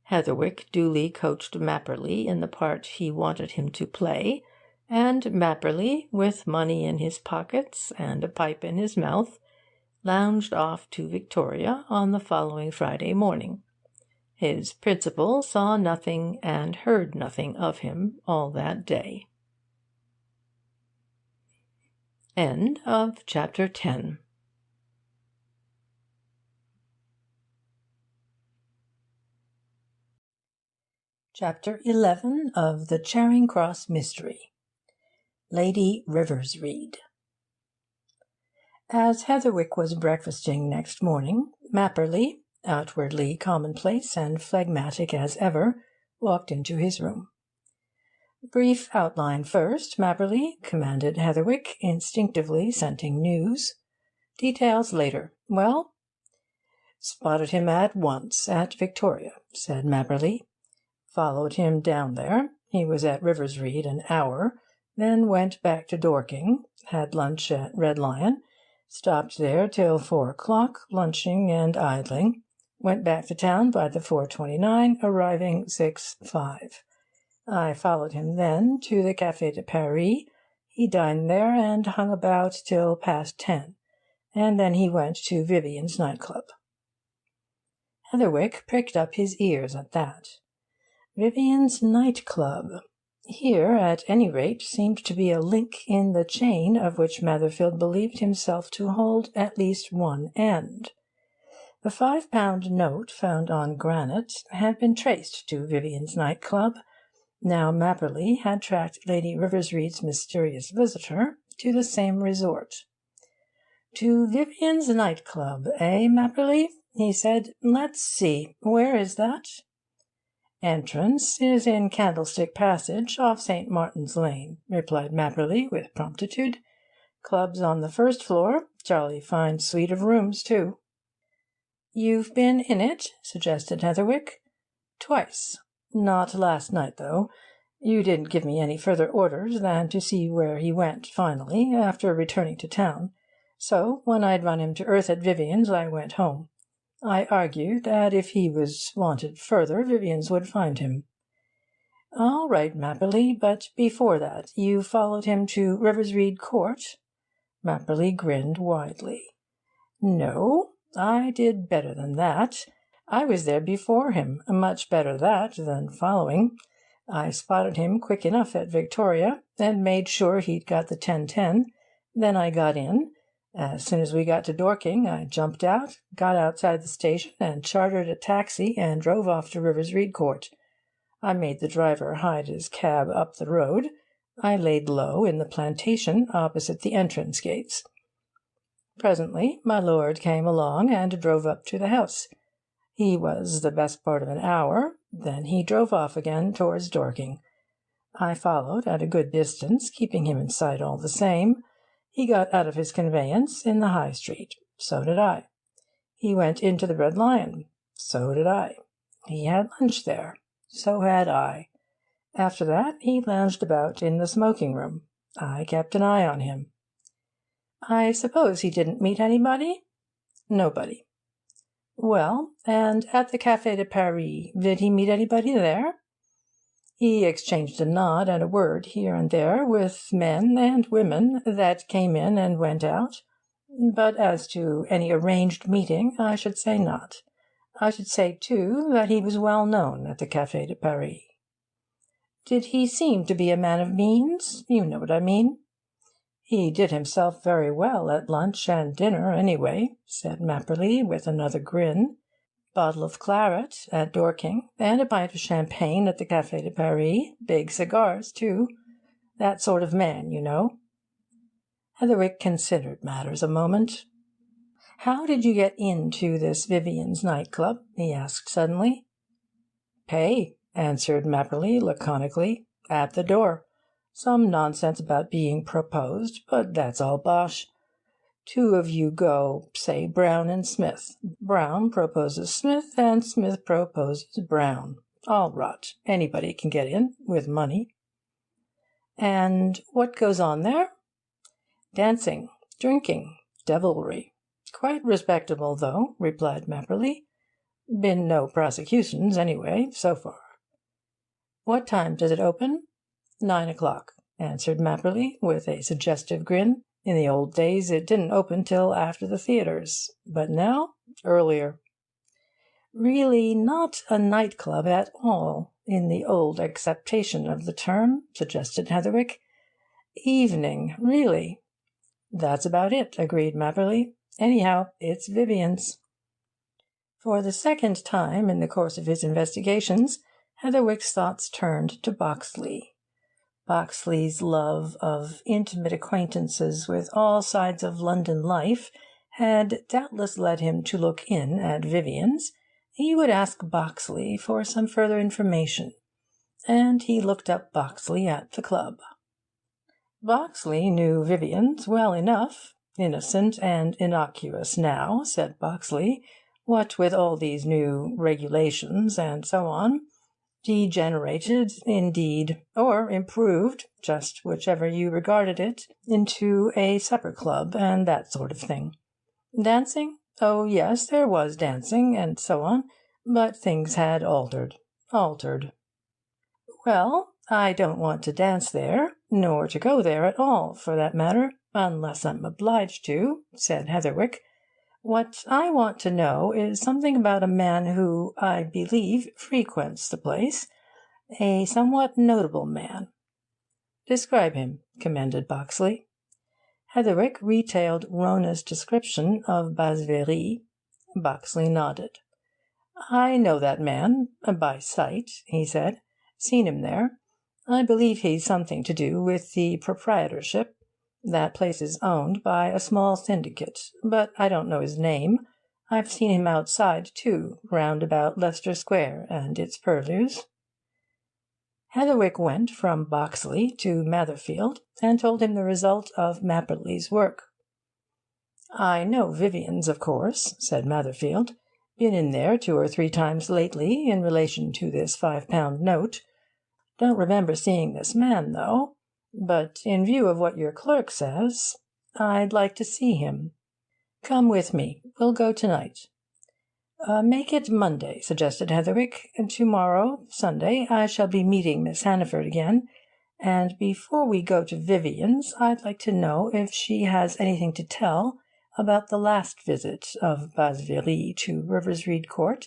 Heatherwick duly coached Mapperley in the part he wanted him to play, and Mapperley, with money in his pockets and a pipe in his mouth, lounged off to Victoria on the following Friday morning. His principal saw nothing and heard nothing of him all that day. End of Chapter 10. Chapter 11 of the Charing Cross Mystery. Lady Riversreade. As Heatherwick was breakfasting next morning, Mapperley, outwardly commonplace and phlegmatic as ever, walked into his room. "Brief outline first, Mapperley," commanded Heatherwick, instinctively scenting news. "Details later. Well?" "Spotted him at once at Victoria," said Mapperley. "Followed him down there. He was at RIVERSREADE an hour, then went back to Dorking, had lunch at Red Lion, stopped there till 4 o'clock, lunching and idling, went back to town by the 4:29, arriving 6:05. I followed him then to the Café de Paris. He dined there and hung about till past 10, and then he went to Vivian's nightclub." Heatherwick pricked up his ears at that. Vivian's nightclub. Here, at any rate, seemed to be a link in the chain of which Matherfield believed himself to hold at least one end. The £5 note found on granite had been traced to Vivian's nightclub. Now Mapperley had tracked Lady Riversreade's mysterious visitor to the same resort. "To Vivian's nightclub, eh, Mapperley?" he said. "Let's see, where is that?" "Entrance is in Candlestick Passage, off St. Martin's Lane," replied Mapperley with promptitude. "Club's on the first floor. Jolly fine suite of rooms, too." "You've been in it?" suggested Heatherwick. "Twice. Not last night, though. You didn't give me any further orders than to see where he went finally, after returning to town. So when I'd run him to earth at Vivian's, I went home. I argued that if he was wanted further, Vivian's would find him." "All right, Mapperley, but before that you followed him to Riversreade Court?" Mapperley grinned widely. "No, I did better than that. I was there before him. Much better that than following. I spotted him quick enough at Victoria, and made sure he'd got the 10:10. Then I got in. As soon as we got to Dorking, I jumped out, got outside the station, and chartered a taxi and drove off to Riversreade Court. I made the driver hide his cab up the road. I laid low in the plantation opposite the entrance gates. Presently my lord came along and drove up to the house. He was the best part of an hour. Then he drove off again towards Dorking. I followed at a good distance, keeping him in sight all the same. He got out of his conveyance in the High Street. So did I. He went into the Red Lion. So did I. He had lunch there. So had I. After that he lounged about in the smoking-room. I kept an eye on him." "I suppose he didn't meet anybody?" "Nobody." "Well, and at the Café de Paris, did he meet anybody there?" "He exchanged a nod and a word here and there with men and women that came in and went out. But as to any arranged meeting, I should say not. I should say, too, that he was well known at the Café de Paris." "Did he seem to be a man of means? You know what I mean." "He did himself very well at lunch and dinner, anyway," said Mapperley, with another grin. "Bottle of claret at Dorking, and a pint of champagne at the Café de Paris. Big cigars, too. That sort of man, you know." Heatherwick considered matters a moment. "How did you get into this Vivian's nightclub?" he asked suddenly. "Pay," answered Mapperley laconically. "At the door. Some nonsense about being proposed, but that's all bosh. Two of you go, say Brown and Smith. Brown proposes Smith, and Smith proposes Brown. All rot. Anybody can get in, with money." "And what goes on there?" "Dancing, drinking, devilry. Quite respectable, though," replied Mapperley. "Been no prosecutions, anyway, so far." "What time does it open?" 9 o'clock, answered Mapperley, with a suggestive grin. "In the old days it didn't open till after the theatres, but now earlier." "Really not a nightclub at all, in the old acceptation of the term," suggested Heatherwick. "Evening, really." "That's about it," agreed Mapperley. "Anyhow, it's Vivian's." For the second time in the course of his investigations, Heatherwick's thoughts turned to Boxley. Boxley's love of intimate acquaintances with all sides of London life had doubtless led him to look in at Vivian's. He would ask Boxley for some further information, and he looked up Boxley at the club. Boxley knew Vivian's well enough. "Innocent and innocuous now," said Boxley, What with all these new regulations and so on, degenerated, indeed, or improved, just whichever you regarded it, into a supper club and that sort of thing. Dancing? Oh, yes, there was dancing, and so on, but things had altered. Well, I don't want to dance there, nor to go there at all, for that matter, unless I'm obliged to, said Heatherwick. What I want to know is something about a man who, I believe, frequents the place, a somewhat notable man. Describe him, commanded Boxley. Heatherwick retailed Rona's description of Basvery. Boxley nodded. I know that man, by sight, he said. Seen him there. I believe he's something to do with the proprietorship. That place is owned by a small syndicate, but I don't know his name. I've seen him outside, too, round about Leicester Square and its purlieus. Heatherwick went from Boxley to Matherfield, and told him the result of Mapperley's work. I know Vivian's, of course, said Matherfield. Been in there 2 or 3 times lately in relation to this £5 note. Don't remember seeing this man, though. But in view of what your clerk says, I'd like to see him. Come with me. We'll go tonight. Make it Monday, suggested Heatherwick. To-morrow, Sunday, I shall be meeting Miss Hannaford again, and before we go to Vivian's, I'd like to know if she has anything to tell about the last visit of Basvery to Riversreade Court,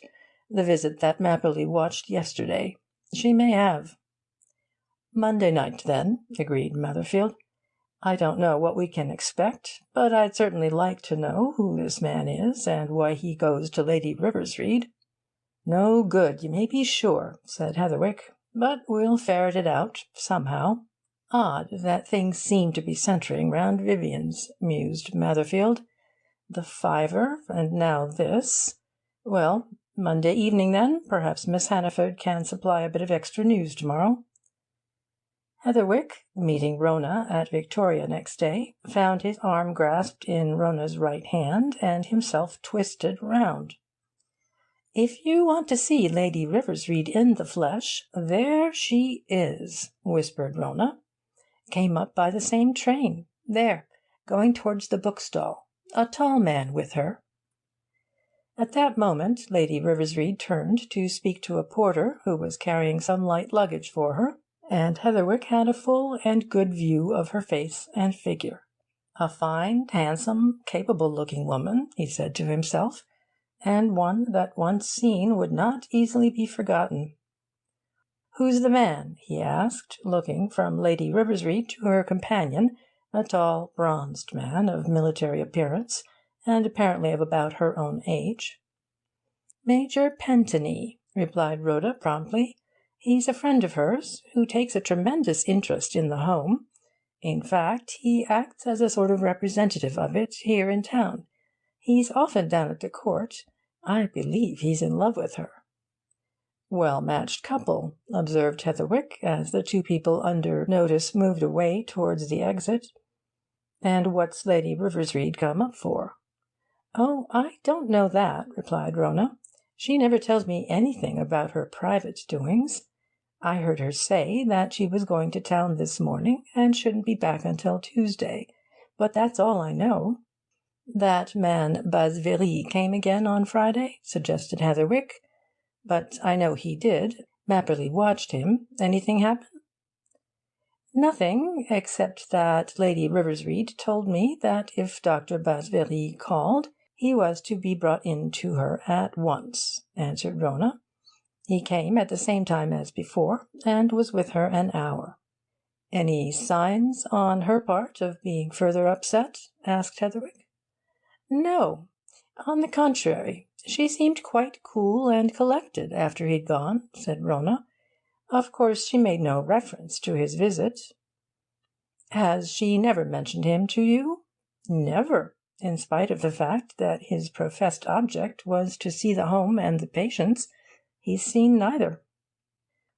the visit that Mapperley watched yesterday. She may have. Monday night, then, agreed Matherfield. I don't know what we can expect, but I'd certainly like to know who this man is and why he goes to Lady Riversreade. No good, you may be sure, said Heatherwick, but we'll ferret it out, somehow. Odd that things seem to be centring round Vivian's, mused Matherfield. The fiver, and now this. Well, Monday evening, then. Perhaps Miss Hannaford can supply a bit of extra news tomorrow. Heatherwick, meeting Rona at Victoria next day, found his arm grasped in Rona's right hand and himself twisted round. If you want to see Lady Riversreade in the flesh, there she is, whispered Rona. Came up by the same train. There, going towards the bookstall. A tall man with her. At that moment Lady Riversreade turned to speak to a porter who was carrying some light luggage for her, and Heatherwick had a full and good view of her face and figure. A fine, handsome, capable-looking woman, he said to himself, and one that once seen would not easily be forgotten. Who's the man? He asked, looking from Lady Riversreade to her companion, a tall, bronzed man of military appearance, and apparently of about her own age. Major Pentony, replied Rhoda promptly. He's a friend of hers, who takes a tremendous interest in the home. In fact, he acts as a sort of representative of it here in town. He's often down at the court. I believe he's in love with her. Well-matched couple, observed Heatherwick, as the 2 people under notice moved away towards the exit. And what's Lady Riversreade come up for? Oh, I don't know that, replied Rona. She never tells me anything about her private doings. I heard her say that she was going to town this morning and shouldn't be back until Tuesday, but that's all I know. That man Basvery came again on Friday, suggested Heatherwick. But I know he did. Mapperley watched him. Anything happen? Nothing, except that Lady Riversreade told me that if Dr. Basvery called, he was to be brought in to her at once, answered Rona. He came at the same time as before, and was with her an hour. Any signs on her part of being further upset? Asked Heatherwick. No. On the contrary, she seemed quite cool and collected after he'd gone, said Rona. Of course she made no reference to his visit. Has she never mentioned him to you? Never, in spite of the fact that his professed object was to see the home and the patients. He's seen neither.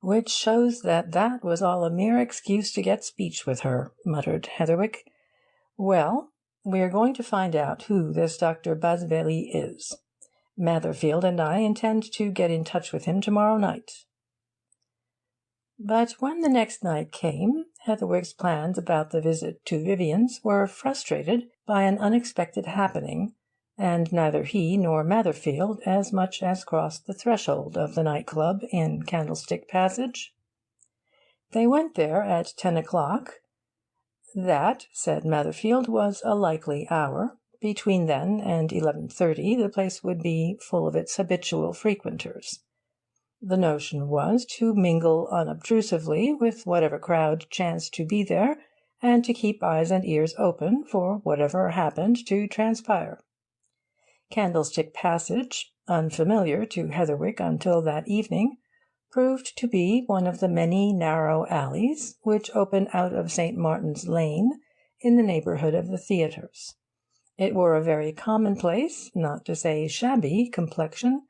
Which shows that was all a mere excuse to get speech with her, muttered Heatherwick. Well, we're going to find out who this Dr. Basvery is. Matherfield and I intend to get in touch with him tomorrow night." But when the next night came, Heatherwick's plans about the visit to Vivian's were frustrated by an unexpected happening, and neither he nor Matherfield as much as crossed the threshold of the night club in Candlestick Passage. They went there at 10 o'clock. That, said Matherfield, was a likely hour. Between then and 11:30 the place would be full of its habitual frequenters. The notion was to mingle unobtrusively with whatever crowd chanced to be there, and to keep eyes and ears open for whatever happened to transpire. Candlestick Passage, unfamiliar to Heatherwick until that evening, proved to be one of the many narrow alleys which open out of St. Martin's Lane in the neighbourhood of the theatres. It wore a very commonplace, not to say shabby, complexion,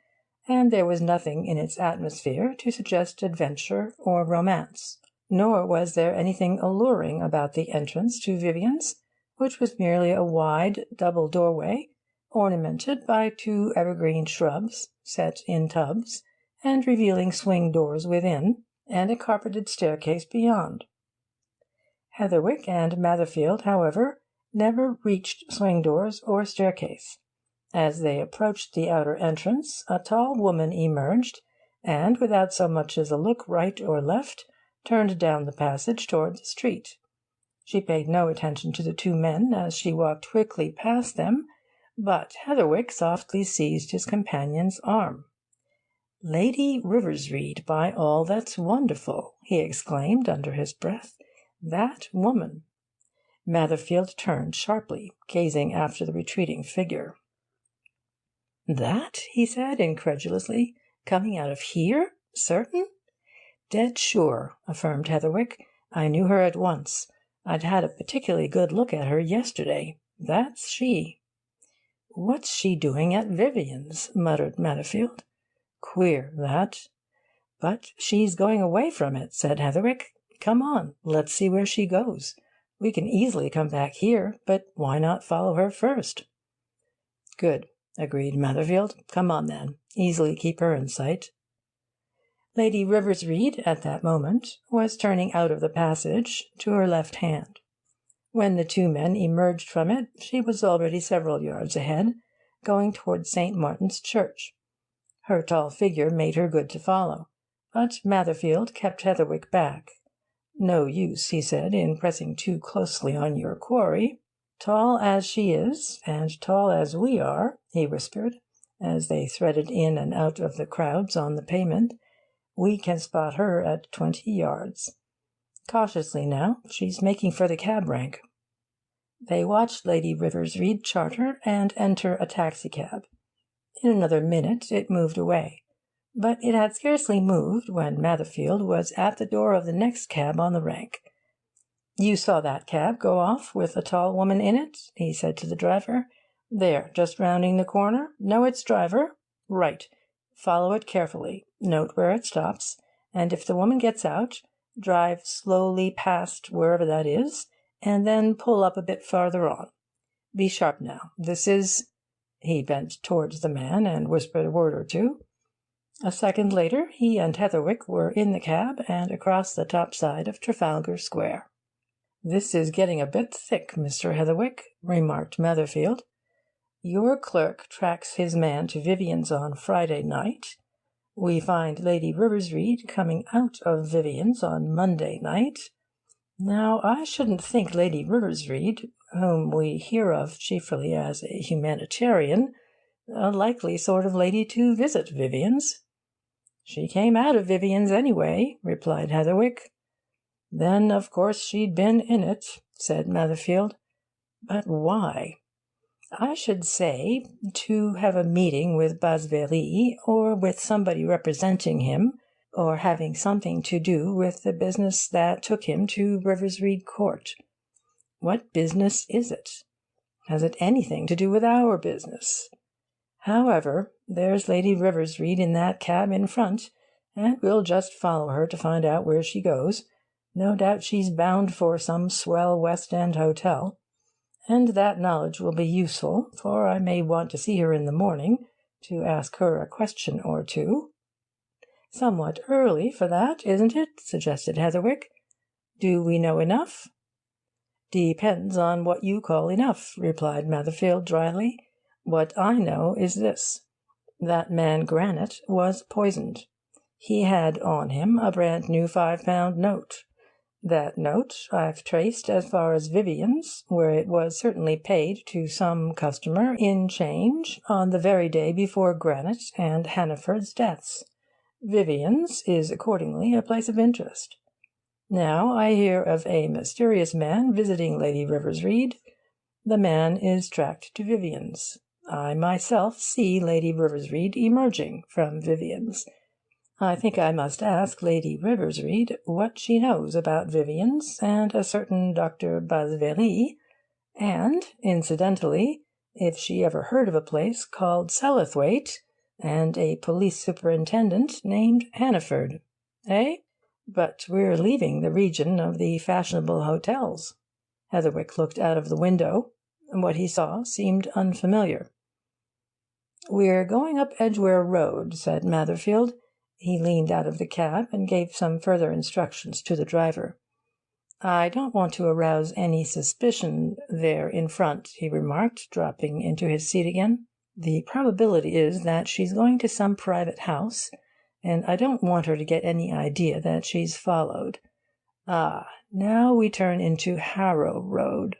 and there was nothing in its atmosphere to suggest adventure or romance. Nor was there anything alluring about the entrance to Vivian's, which was merely a wide double doorway, ornamented by 2 evergreen shrubs set in tubs, and revealing swing doors within, and a carpeted staircase beyond. Heatherwick and Matherfield, however, never reached swing doors or staircase. As they approached the outer entrance, a tall woman emerged, and, without so much as a look right or left, turned down the passage toward the street. She paid no attention to the 2 men as she walked quickly past them, but Heatherwick softly seized his companion's arm. "Lady Riversreade, by all that's wonderful!" he exclaimed under his breath. "That woman!" Matherfield turned sharply, gazing after the retreating figure. "That?" he said incredulously. "Coming out of here? Certain?" "Dead sure," affirmed Heatherwick. "I knew her at once. I'd had a particularly good look at her yesterday. That's she." "What's she doing at Vivian's?" muttered Matherfield. "Queer, that." "But she's going away from it," said Heatherwick. "Come on, let's see where she goes. We can easily come back here, but why not follow her first?" "Good," agreed Matherfield. "Come on, then. Easily keep her in sight." Lady Riversreade, at that moment, was turning out of the passage to her left hand. When the 2 men emerged from it, she was already several yards ahead, going towards St. Martin's Church. Her tall figure made her good to follow, but Matherfield kept Heatherwick back. "No use," he said, "in pressing too closely on your quarry. Tall as she is, and tall as we are," he whispered, as they threaded in and out of the crowds on the pavement, "we can spot her at 20 yards. Cautiously now, she's making for the cab rank." They watched Lady Riversreade charter and enter a taxicab. In another minute it moved away, but it had scarcely moved when Matherfield was at the door of the next cab on the rank. "You saw that cab go off with a tall woman in it?" he said to the driver. "There, just rounding the corner. Know its driver? Right. Follow it carefully. Note where it stops, and if the woman gets out, drive slowly past wherever that is, and then pull up a bit farther on. Be sharp now. This is—" He bent towards the man and whispered a word or two. A second later he and Heatherwick were in the cab and across the top side of Trafalgar Square. "This is getting a bit thick, Mr. Heatherwick," remarked Matherfield. "Your clerk tracks his man to Vivian's on Friday night. We find Lady Riversreade coming out of Vivian's on Monday night. Now, I shouldn't think Lady Riversreade, whom we hear of chiefly as a humanitarian, a likely sort of lady to visit Vivian's." "She came out of Vivian's anyway," replied Heatherwick. "Then, of course, she'd been in it," said Matherfield. "But why?" "I should say, to have a meeting with Basvery, or with somebody representing him, or having something to do with the business that took him to Riversreade Court. What business is it? Has it anything to do with our business? However, there's Lady Riversreade in that cab in front, and we'll just follow her to find out where she goes. No doubt she's bound for some swell West End hotel, and that knowledge will be useful, for I may want to see her in the morning, to ask her a question or two. "Somewhat early for that, isn't it?" suggested Heatherwick. "Do we know enough?" "Depends on what you call enough," replied Matherfield dryly. "What I know is this. That man Granite was poisoned. He had on him a brand new £5 note. That note I've traced as far as Vivian's, where it was certainly paid to some customer in change on the very day before Granite and Hannaford's deaths. Vivian's is accordingly a place of interest. Now I hear of a mysterious man visiting Lady Riversreade. The man is tracked to Vivian's. I myself see Lady Riversreade emerging from Vivian's. I think I must ask Lady Riversreade what she knows about Vivian's and a certain Dr. Basvery, and, incidentally, if she ever heard of a place called Sellathwaite and a police superintendent named Hannaford. Eh? But we're leaving the region of the fashionable hotels." Heatherwick looked out of the window. What he saw seemed unfamiliar. "We're going up Edgware Road," said Matherfield. He leaned out of the cab and gave some further instructions to the driver. "I don't want to arouse any suspicion there in front," he remarked, dropping into his seat again. "The probability is that she's going to some private house, and I don't want her to get any idea that she's followed. Now we turn into Harrow Road."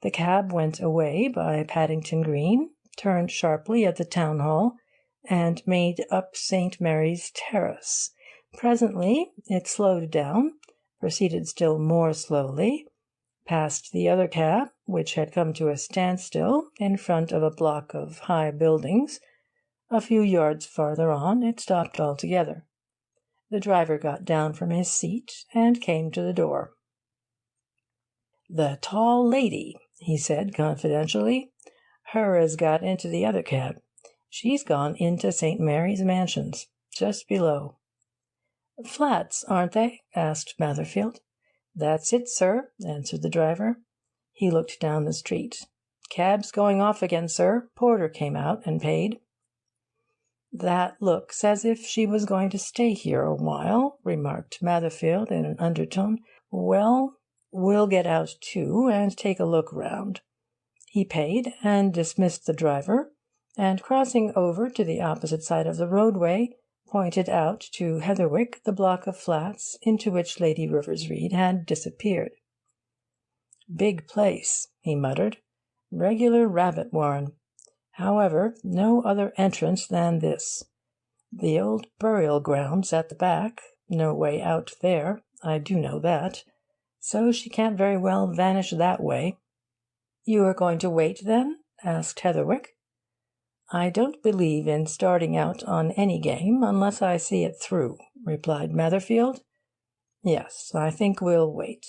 The cab went away by Paddington Green, turned sharply at the Town Hall, and made up St. Mary's Terrace. Presently it slowed down, proceeded still more slowly, passed the other cab, which had come to a standstill in front of a block of high buildings. A few yards farther on it stopped altogether. The driver got down from his seat and came to the door. "The tall lady," he said confidentially. "Her as got into the other cab. She's gone into St. Mary's Mansions, just below." "Flats, aren't they?" asked Matherfield. "That's it, sir," answered the driver. He looked down the street. "Cab's going off again, sir. Porter came out and paid." "That looks as if she was going to stay here a while," remarked Matherfield in an undertone. "Well, we'll get out too and take a look round." He paid and dismissed the driver, and crossing over to the opposite side of the roadway, pointed out to Heatherwick the block of flats into which Lady Riversreade had disappeared. "Big place," he muttered. "Regular rabbit warren. However, no other entrance than this. The old burial ground's at the back. No way out there, I do know that. So she can't very well vanish that way." "You are going to wait, then?" asked Heatherwick. "I don't believe in starting out on any game unless I see it through," replied Matherfield. "Yes, I think we'll wait.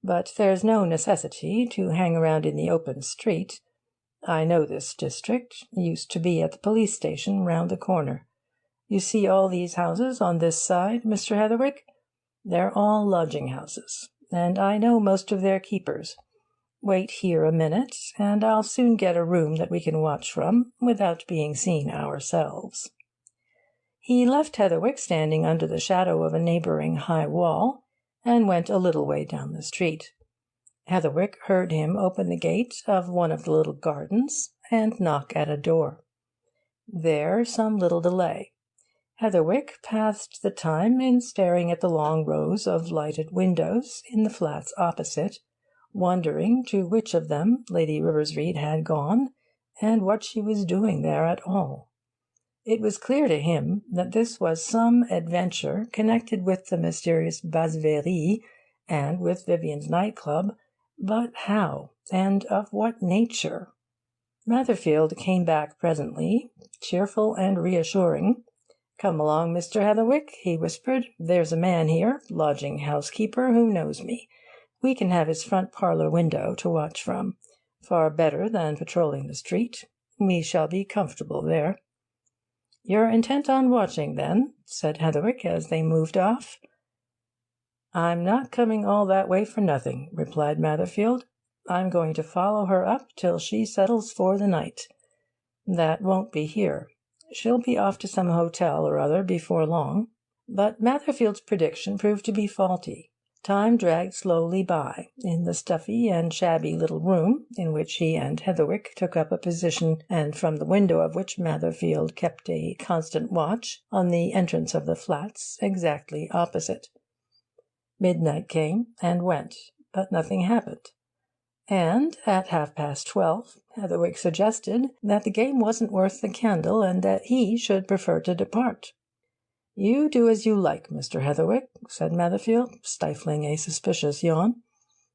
But there's no necessity to hang around in the open street. I know this district. Used to be at the police station round the corner. You see all these houses on this side, Mr. Heatherwick? They're all lodging-houses, and I know most of their keepers. Wait here a minute, and I'll soon get a room that we can watch from, without being seen ourselves." He left Heatherwick standing under the shadow of a neighbouring high wall, and went a little way down the street. Heatherwick heard him open the gate of one of the little gardens and knock at a door. There some little delay. Heatherwick passed the time in staring at the long rows of lighted windows in the flats opposite, wondering to which of them Lady Riversreade had gone, and what she was doing there at all. It was clear to him that this was some adventure connected with the mysterious Basvery and with Vivian's night club, but how, and of what nature? Matherfield came back presently, cheerful and reassuring. "Come along, Mr. Heatherwick," he whispered. "There's a man here, lodging-house-keeper, who knows me. We can have his front parlour window to watch from. Far better than patrolling the street. We shall be comfortable there." "You're intent on watching, then?" said Heatherwick as they moved off. "I'm not coming all that way for nothing," replied Matherfield. "I'm going to follow her up till she settles for the night. That won't be here. She'll be off to some hotel or other before long." But Matherfield's prediction proved to be faulty. Time dragged slowly by in the stuffy and shabby little room in which he and Heatherwick took up a position, and from the window of which Matherfield kept a constant watch on the entrance of the flats exactly opposite. Midnight came and went, but nothing happened. And at 12:30, Heatherwick suggested that the game wasn't worth the candle, and that he should prefer to depart. "You do as you like, Mr. Heatherwick," said Matherfield, stifling a suspicious yawn.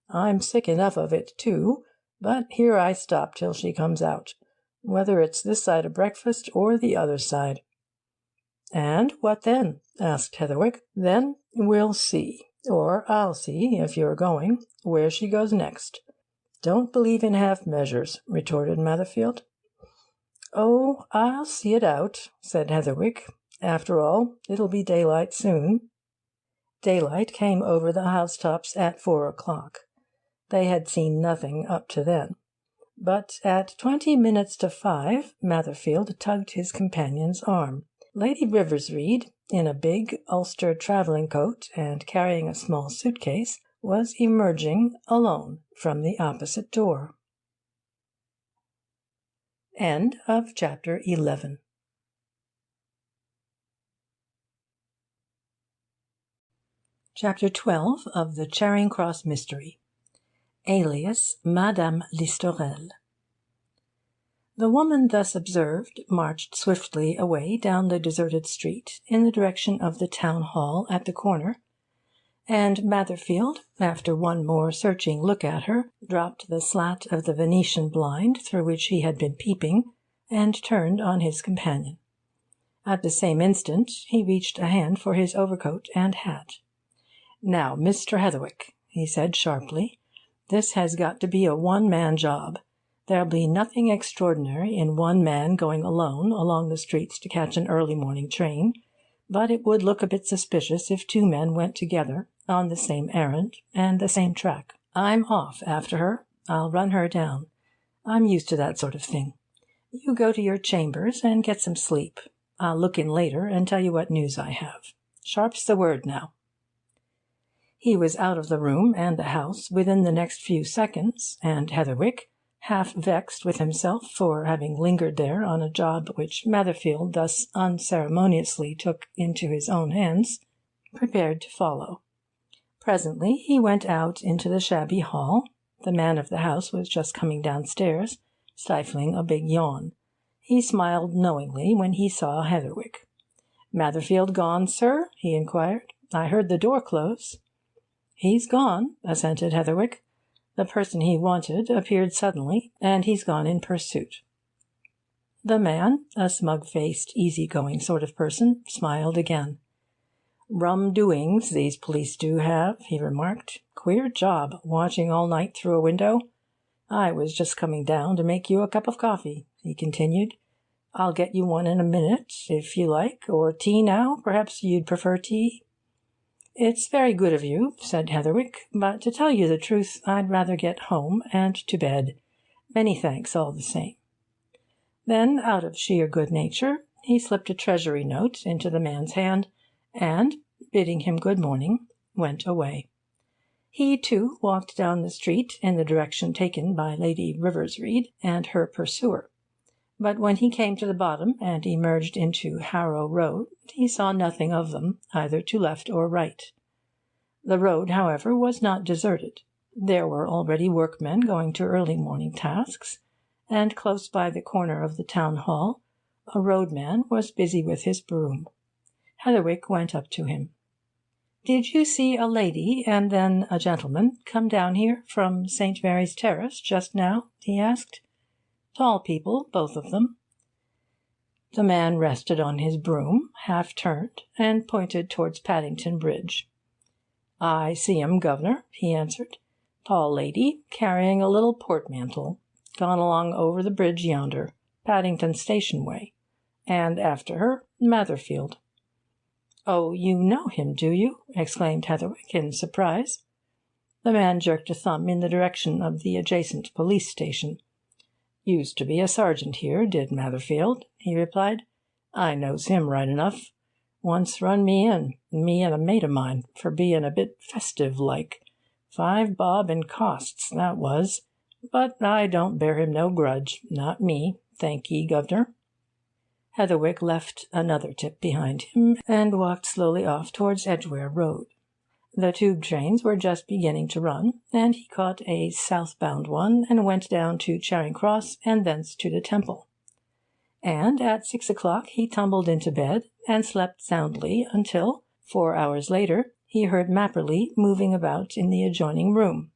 "I'm sick enough of it, too, but here I stop till she comes out, whether it's this side of breakfast or the other side." "And what then?" asked Heatherwick. "Then we'll see, or I'll see, if you're going, where she goes next." "Don't believe in half measures," retorted Matherfield. "Oh, I'll see it out," said Heatherwick. "After all, it'll be daylight soon." Daylight came over the housetops at 4 o'clock. They had seen nothing up to then. But at 20 minutes to 5, Matherfield tugged his companion's arm. Lady Riversreade, in a big Ulster travelling coat and carrying a small suitcase, was emerging alone from the opposite door. End of chapter 11. Chapter 12 of the Charing Cross Mystery. Alias Madame Listorelle. The woman thus observed marched swiftly away down the deserted street in the direction of the town hall at the corner, and Matherfield, after one more searching look at her, dropped the slat of the Venetian blind through which he had been peeping, and turned on his companion. At the same instant he reached a hand for his overcoat and hat. "Now, Mr. Heatherwick," he said sharply, "this has got to be a one-man job. There'll be nothing extraordinary in one man going alone along the streets to catch an early morning train, but it would look a bit suspicious if two men went together on the same errand and the same track. I'm off after her. I'll run her down. I'm used to that sort of thing. You go to your chambers and get some sleep. I'll look in later and tell you what news I have. Sharp's the word now." He was out of the room and the house within the next few seconds, and Heatherwick, half vexed with himself for having lingered there on a job which Matherfield thus unceremoniously took into his own hands, prepared to follow. Presently he went out into the shabby hall. The man of the house was just coming downstairs, stifling a big yawn. He smiled knowingly when he saw Heatherwick. "Matherfield gone, sir?" he inquired. "I heard the door close." "He's gone," assented Heatherwick. "The person he wanted appeared suddenly, and he's gone in pursuit." The man, a smug-faced, easy-going sort of person, smiled again. "Rum doings these police do have," he remarked. "Queer job, watching all night through a window. I was just coming down to make you a cup of coffee," he continued. "I'll get you one in a minute, if you like, or tea now. Perhaps you'd prefer tea?" "It's very good of you," said Heatherwick, "but to tell you the truth, I'd rather get home and to bed. Many thanks all the same." Then, out of sheer good nature, he slipped a Treasury note into the man's hand, and, bidding him good morning, went away. He, too, walked down the street in the direction taken by Lady Riversreade and her pursuer. But when he came to the bottom and emerged into Harrow Road, he saw nothing of them, either to left or right. The road, however, was not deserted. There were already workmen going to early morning tasks, and close by the corner of the town hall a roadman was busy with his broom. Heatherwick went up to him. "Did you see a lady and then a gentleman come down here from St. Mary's Terrace just now?" he asked. "Tall people, both of them." The man rested on his broom, half turned, and pointed towards Paddington Bridge. "I see 'em, guv'nor," he answered. "Tall lady, carrying a little portmantle. Gone along over the bridge yonder, Paddington Station way. And after her, Matherfield." "Oh, you know him, do you?" exclaimed Heatherwick in surprise. The man jerked a thumb in the direction of the adjacent police station. "Used to be a sergeant here, did Matherfield," he replied. "I knows him right enough. Once run me in, me and a mate o' mine, for being a bit festive like. 5 bob in costs, that was. But I don't bear him no grudge, not me, thank ye, guv'nor." Heatherwick left another tip behind him, and walked slowly off towards Edgware Road. The tube trains were just beginning to run, and he caught a south-bound one and went down to Charing Cross and thence to the Temple. And at 6 o'clock he tumbled into bed and slept soundly until, 4 hours later, he heard Mapperley moving about in the adjoining room.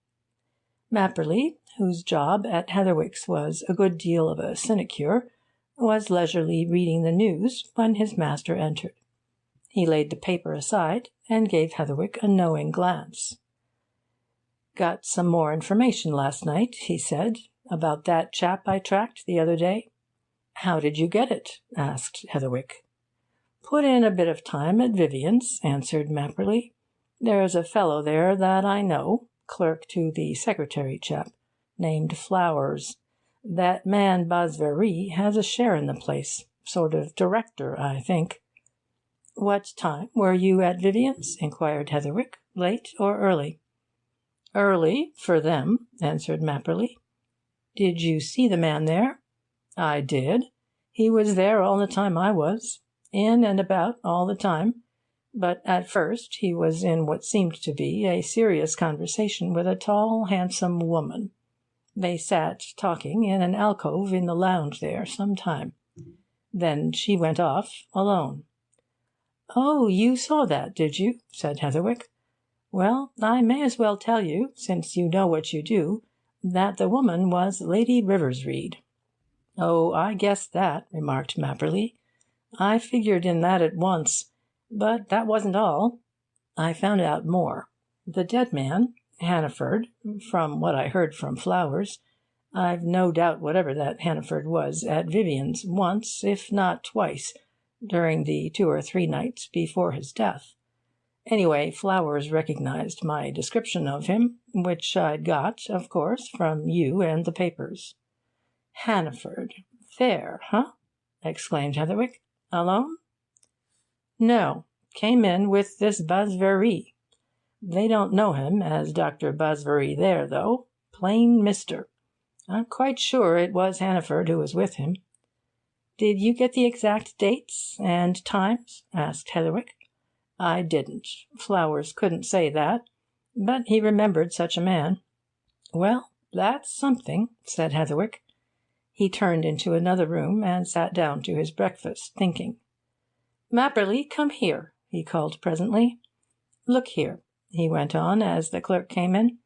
Mapperley, whose job at Heatherwick's was a good deal of a sinecure, was leisurely reading the news when his master entered. He laid the paper aside and gave Heatherwick a knowing glance. "Got some more information last night," he said, "about that chap I tracked the other day." "How did you get it?" asked Heatherwick. "Put in a bit of time at Vivian's," answered Mapperley. "There's a fellow there that I know, clerk to the secretary chap, named Flowers. That man Basvery has a share in the place, sort of director, I think." "What time were you at Vivian's?" inquired Heatherwick. "Late or early?" "Early, for them," answered Mapperley. "Did you see the man there?" "I did. He was there all the time I was. In and about all the time. But at first he was in what seemed to be a serious conversation with a tall, handsome woman. They sat talking in an alcove in the lounge there some time. Then she went off alone." "Oh, you saw that, did you?" said Heatherwick. "Well, I may as well tell you, since you know what you do, that the woman was Lady RIVERSREADE." "Oh, I guessed that," remarked Mapperley. "I figured in that at once. But that wasn't all. I found out more. The dead man, Hannaford, from what I heard from Flowers, I've no doubt whatever that Hannaford was at Vivian's once, if not twice, during the 2 or 3 nights before his death. Anyway, Flowers recognized my description of him, which I'd got, of course, from you and the papers." "Hannaford there, huh?" exclaimed Heatherwick. "Alone?" "No. Came in with this Basvery. They don't know him as Dr. Basvery there, though. Plain Mister. I'm quite sure it was Hannaford who was with him." "Did you get the exact dates and times?" asked Heatherwick. "I didn't. Flowers couldn't say that. But he remembered such a man." "Well, that's something," said Heatherwick. He turned into another room and sat down to his breakfast, thinking. "Mapperley, come here," he called presently. "Look here," he went on as the clerk came in.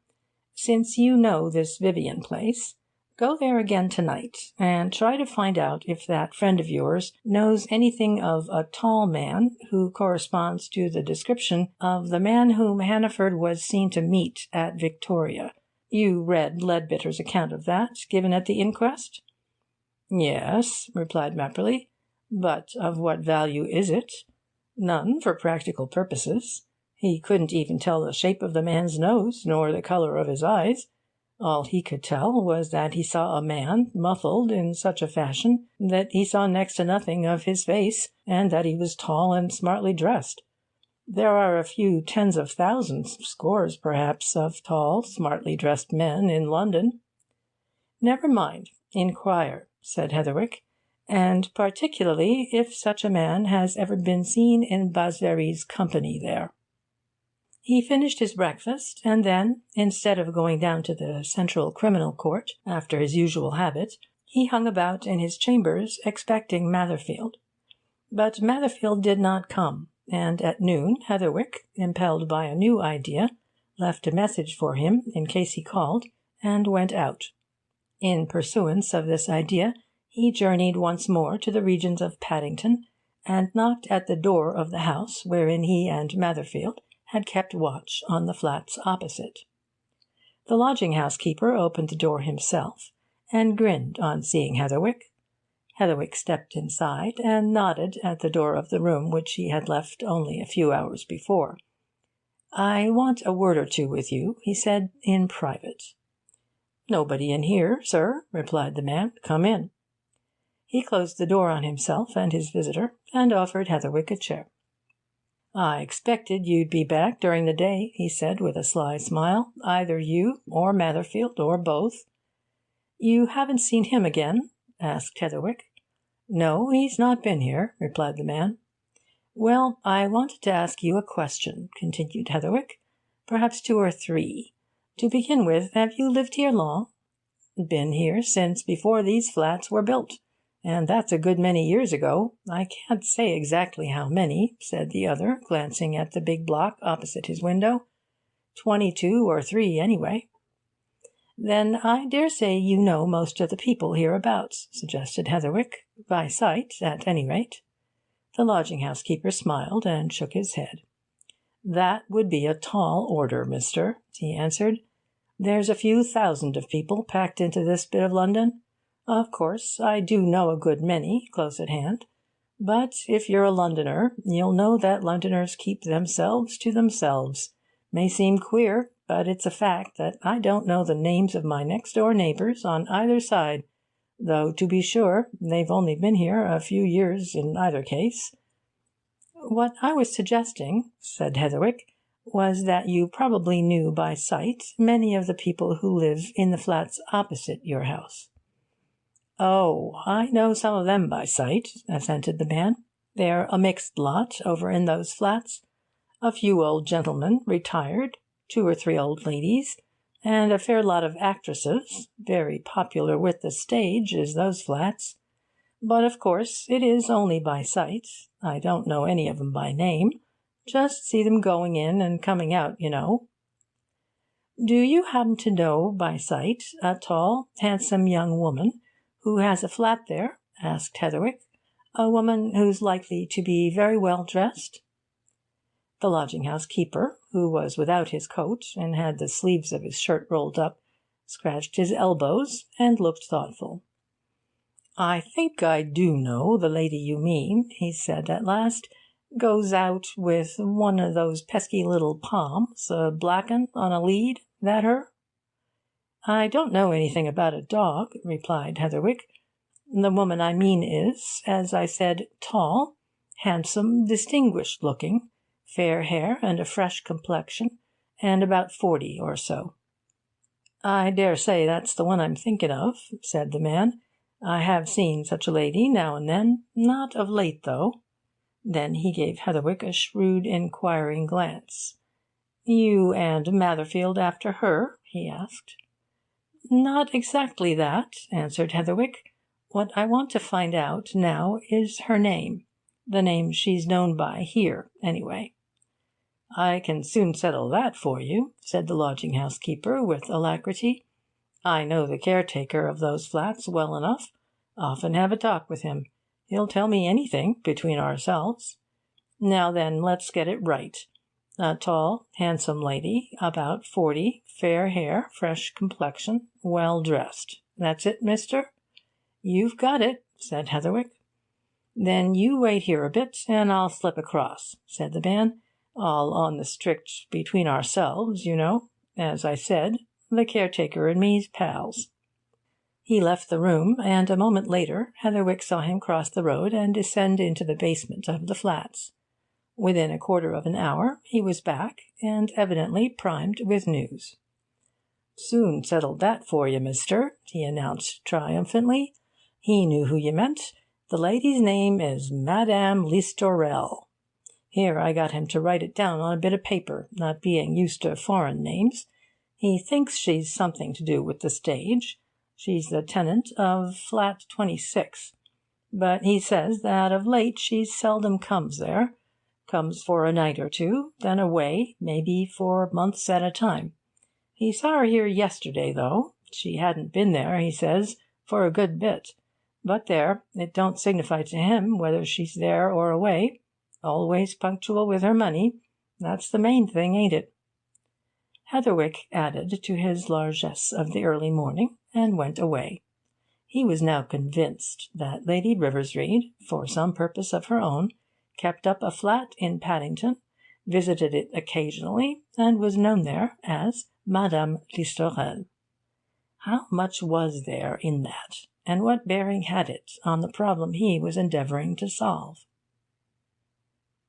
"Since you know this Vivian place, go there again tonight, and try to find out if that friend of yours knows anything of a tall man who corresponds to the description of the man whom Hannaford was seen to meet at Victoria. You read Leadbitter's account of that, given at the inquest?" "Yes," replied Mapperley. "But of what value is it? None for practical purposes. He couldn't even tell the shape of the man's nose, nor the colour of his eyes. All he could tell was that he saw a man muffled in such a fashion that he saw next to nothing of his face, and that he was tall and smartly dressed. There are a few tens of thousands, scores perhaps, of tall, smartly dressed men in London." "Never mind. Inquire," said Heatherwick, "and particularly if such a man has ever been seen in Basvery's company there." He finished his breakfast, and then, instead of going down to the Central Criminal Court, after his usual habit, he hung about in his chambers expecting Matherfield. But Matherfield did not come, and at noon Heatherwick, impelled by a new idea, left a message for him in case he called, and went out. In pursuance of this idea, he journeyed once more to the regions of Paddington, and knocked at the door of the house wherein he and Matherfield had kept watch on the flats opposite. The lodging-house keeper opened the door himself, and grinned on seeing Heatherwick. Heatherwick stepped inside, and nodded at the door of the room which he had left only a few hours before. "I want a word or two with you," he said, "in private." "Nobody in here, sir," replied the man. "Come in." He closed the door on himself and his visitor, and offered Heatherwick a chair. "I expected you'd be back during the day," he said, with a sly smile. "Either you, or Matherfield, or both." "You haven't seen him again?" asked Heatherwick. "No, he's not been here," replied the man. "Well, I wanted to ask you a question," continued Heatherwick. "Perhaps two or three. To begin with, have you lived here long?" "Been here since before these flats were built, and that's a good many years ago. I can't say exactly how many," said the other, glancing at the big block opposite his window. 22 or 3, anyway." "Then I dare say you know most of the people hereabouts," suggested Heatherwick, "by sight, at any rate." The lodging-house keeper smiled and shook his head. "That would be a tall order, mister," he answered. "There's a few thousand of people packed into this bit of London. Of course, I do know a good many close at hand. But if you're a Londoner, you'll know that Londoners keep themselves to themselves. May seem queer, but it's a fact that I don't know the names of my next-door neighbours on either side, though, to be sure, they've only been here a few years in either case." "What I was suggesting," said Heatherwick, "was that you probably knew by sight many of the people who live in the flats opposite your house." "Oh, I know some of them by sight," assented the man. "They're a mixed lot over in those flats. A few old gentlemen, retired, 2 or 3 old ladies, and a fair lot of actresses. Very popular with the stage is those flats. But, of course, it is only by sight. I don't know any of 'em by name. Just see them going in and coming out, you know." "Do you happen to know by sight a tall, handsome young woman who has a flat there?" asked Heatherwick. "A woman who's likely to be very well dressed?" The lodging-house keeper, who was without his coat and had the sleeves of his shirt rolled up, scratched his elbows and looked thoughtful. "I think I do know the lady you mean," he said at last. "Goes out with one of those pesky little Poms, a black 'un on a lead. That her?" "I don't know anything about a dog," replied Heatherwick. "The woman I mean is, as I said, tall, handsome, distinguished-looking, fair hair and a fresh complexion, and about 40 or so." "I dare say that's the one I'm thinking of," said the man. "I have seen such a lady now and then. Not of late, though." Then he gave Heatherwick a shrewd, inquiring glance. "You and Matherfield after her?" he asked. "Not exactly that," answered Heatherwick. "What I want to find out now is her name. The name she's known by here, anyway." "I can soon settle that for you," said the lodging-house keeper with alacrity. "I know the caretaker of those flats well enough. Often have a talk with him. He'll tell me anything, between ourselves. Now then, let's get it right. A tall, handsome lady, about 40, fair hair, fresh complexion, well dressed. That's it, mister?" "You've got it," said Heatherwick. "Then you wait here a bit, and I'll slip across," said the man. "All on the strict between ourselves, you know. As I said, the caretaker and me's pals." He left the room, and a moment later Heatherwick saw him cross the road and descend into the basement of the flats. Within a quarter of an hour he was back, and evidently primed with news. "Soon settled that for you, mister," he announced triumphantly. "He knew who you meant. The lady's name is Madame Listorelle. Here, I got him to write it down on a bit of paper, not being used to foreign names. He thinks she's something to do with the stage. She's the tenant of flat 26. But he says that of late she seldom comes there. Comes for a night or two, then away, maybe for months at a time. He saw her here yesterday, though. She hadn't been there, he says, for a good bit. But there, it don't signify to him whether she's there or away. Always punctual with her money. That's the main thing, ain't it?" Heatherwick added to his largesse of the early morning, and went away. He was now convinced that Lady Riversreade, for some purpose of her own, kept up a flat in Paddington, visited it occasionally, and was known there as Madame Listorelle. How much was there in that, and what bearing had it on the problem he was endeavouring to solve?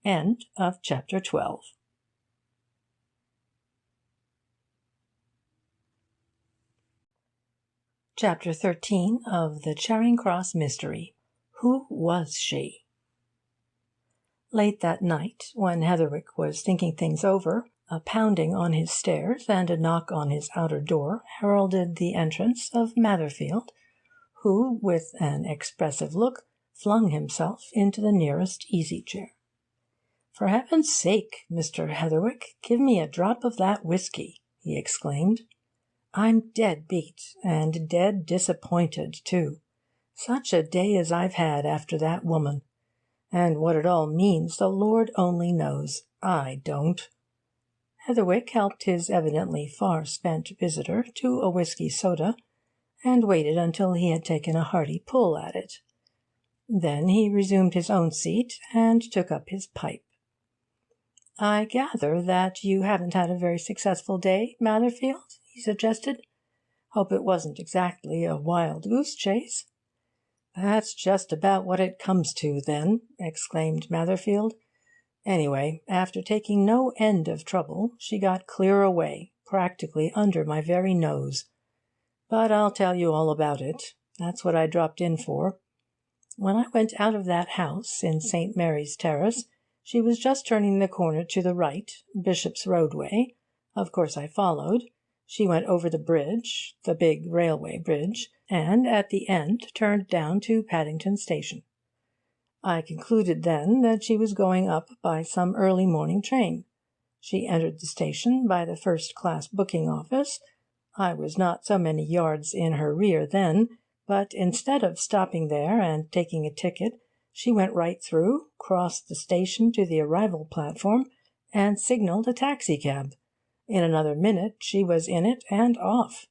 End of chapter 12. Chapter 13 of the Charing Cross Mystery. Who was she? Late that night, when Heatherwick was thinking things over, a pounding on his stairs and a knock on his outer door heralded the entrance of Matherfield, who, with an expressive look, flung himself into the nearest easy-chair. "For heaven's sake, Mr. Heatherwick, give me a drop of that whisky," he exclaimed. "I'm dead beat, and dead disappointed, too. Such a day as I've had after that woman. And what it all means the Lord only knows. I don't." Heatherwick helped his evidently far-spent visitor to a whisky-soda, and waited until he had taken a hearty pull at it. Then he resumed his own seat and took up his pipe. "I gather that you haven't had a very successful day, Matherfield?" he suggested. "Hope it wasn't exactly a wild-goose chase." "That's just about what it comes to, then," exclaimed Matherfield. "Anyway, after taking no end of trouble, she got clear away, practically under my very nose. But I'll tell you all about it. That's what I dropped in for. When I went out of that house in St. Mary's Terrace, she was just turning the corner to the right, Bishop's Road way. Of course I followed. She went over the bridge, the big railway bridge, and at the end turned down to Paddington Station. I concluded then that she was going up by some early morning train. She entered the station by the first-class booking-office. I was not so many yards in her rear then, but instead of stopping there and taking a ticket, she went right through, crossed the station to the arrival platform, and signalled a taxicab. In another minute she was in it and off.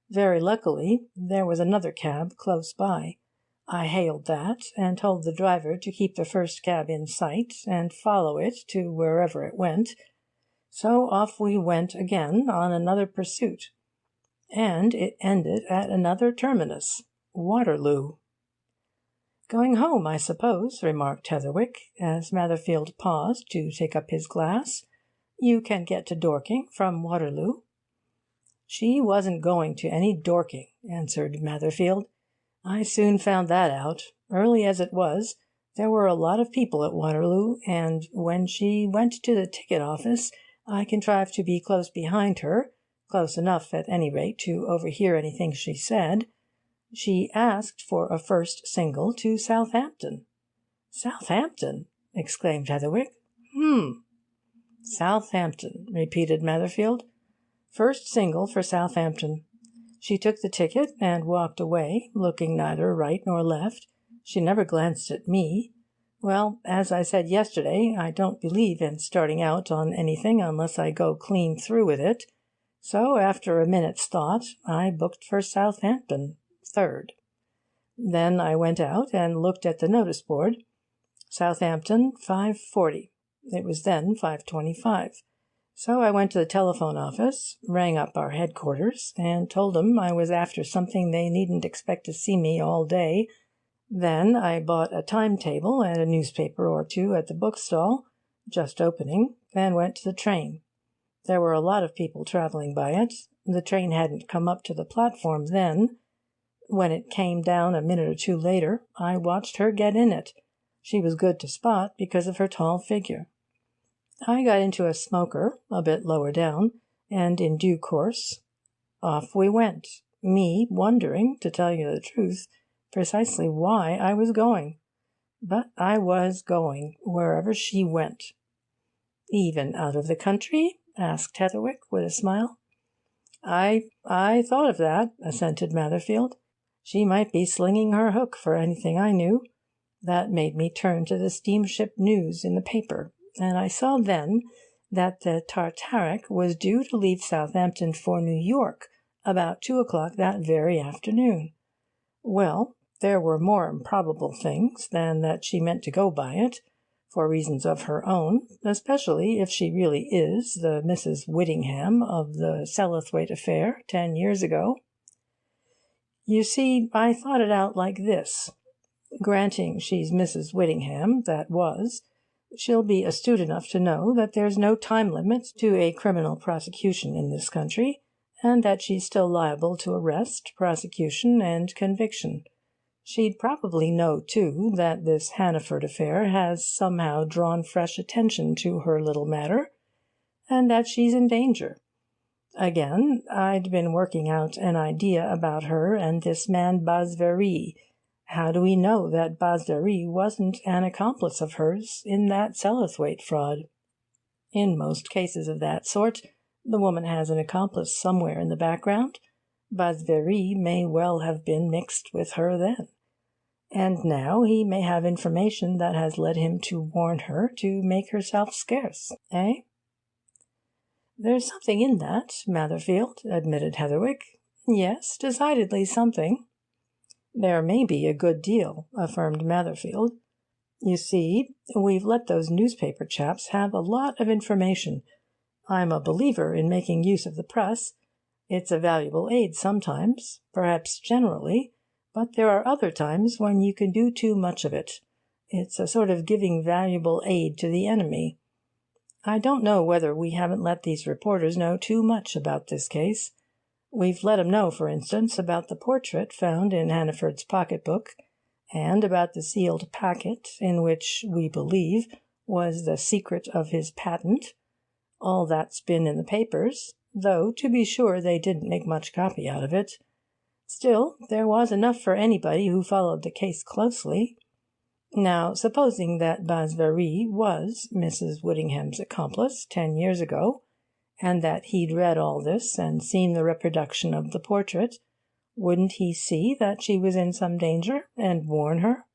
Very luckily there was another cab close by. I hailed that, and told the driver to keep the first cab in sight and follow it to wherever it went. So off we went again on another pursuit. And it ended at another terminus, Waterloo. "Going home, I suppose," remarked Heatherwick, as Matherfield paused to take up his glass. "You can get to Dorking from Waterloo." "She wasn't going to any Dorking," answered Matherfield. "I soon found that out. Early as it was, there were a lot of people at Waterloo, and when she went to the ticket office, I contrived to be close behind her, close enough at any rate to overhear anything she said. She asked for a first single to Southampton." "Southampton!" exclaimed Heatherwick. "Southampton," repeated Matherfield. "First single for Southampton. She took the ticket and walked away, looking neither right nor left. She never glanced at me. Well, as I said yesterday, I don't believe in starting out on anything unless I go clean through with it. So, after a minute's thought, I booked for Southampton, 3rd. Then I went out and looked at the notice-board. Southampton, 5:40. It was then 5:25. So I went to the telephone office, rang up our headquarters, and told 'em I was after something they needn't expect to see me all day. Then I bought a timetable and a newspaper or two at the bookstall, just opening, and went to the train. There were a lot of people travelling by it. The train hadn't come up to the platform then. When it came down a minute or two later, I watched her get in it. She was good to spot because of her tall figure. I got into a smoker, a bit lower down, and in due course off we went, me wondering, to tell you the truth, precisely why I was going. But I was going, wherever she went." "Even out of the country?" asked Heatherwick, with a smile. I thought of that," assented Matherfield. "She might be slinging her hook for anything I knew. That made me turn to the steamship news in the paper, and I saw then that the Tartaric was due to leave Southampton for New York about 2 o'clock that very afternoon. Well, there were more improbable things than that she meant to go by it, for reasons of her own, especially if she really is the Mrs. Whittingham of the Sellathwaite affair 10 years ago. You see, I thought it out like this. Granting she's Mrs. Whittingham, that was, she'll be astute enough to know that there's no time limit to a criminal prosecution in this country, and that she's still liable to arrest, prosecution, and conviction. She'd probably know, too, that this Hannaford affair has somehow drawn fresh attention to her little matter, and that she's in danger. Again, I'd been working out an idea about her and this man Basvery. How do we know that Basvery wasn't an accomplice of hers in that Selithwaite fraud? In most cases of that sort, the woman has an accomplice somewhere in the background. Basvery may well have been mixed with her then. And now he may have information that has led him to warn her to make herself scarce, eh? There's something in that, Matherfield, admitted Heatherwick. Yes, decidedly something. There may be a good deal, affirmed Matherfield. You see, we've let those newspaper chaps have a lot of information. I'm a believer in making use of the press. It's a valuable aid sometimes, perhaps generally, but there are other times when you can do too much of it. It's a sort of giving valuable aid to the enemy. I don't know whether we haven't let these reporters know too much about this case. We've let 'em know, for instance, about the portrait found in Hannaford's pocket-book, and about the sealed packet in which, we believe, was the secret of his patent. All that's been in the papers, though, to be sure, they didn't make much copy out of it. Still, there was enough for anybody who followed the case closely. Now, supposing that Basvery was Mrs. Whittingham's accomplice 10 years ago, and that he'd read all this and seen the reproduction of the portrait, wouldn't he see that she was in some danger and warn her?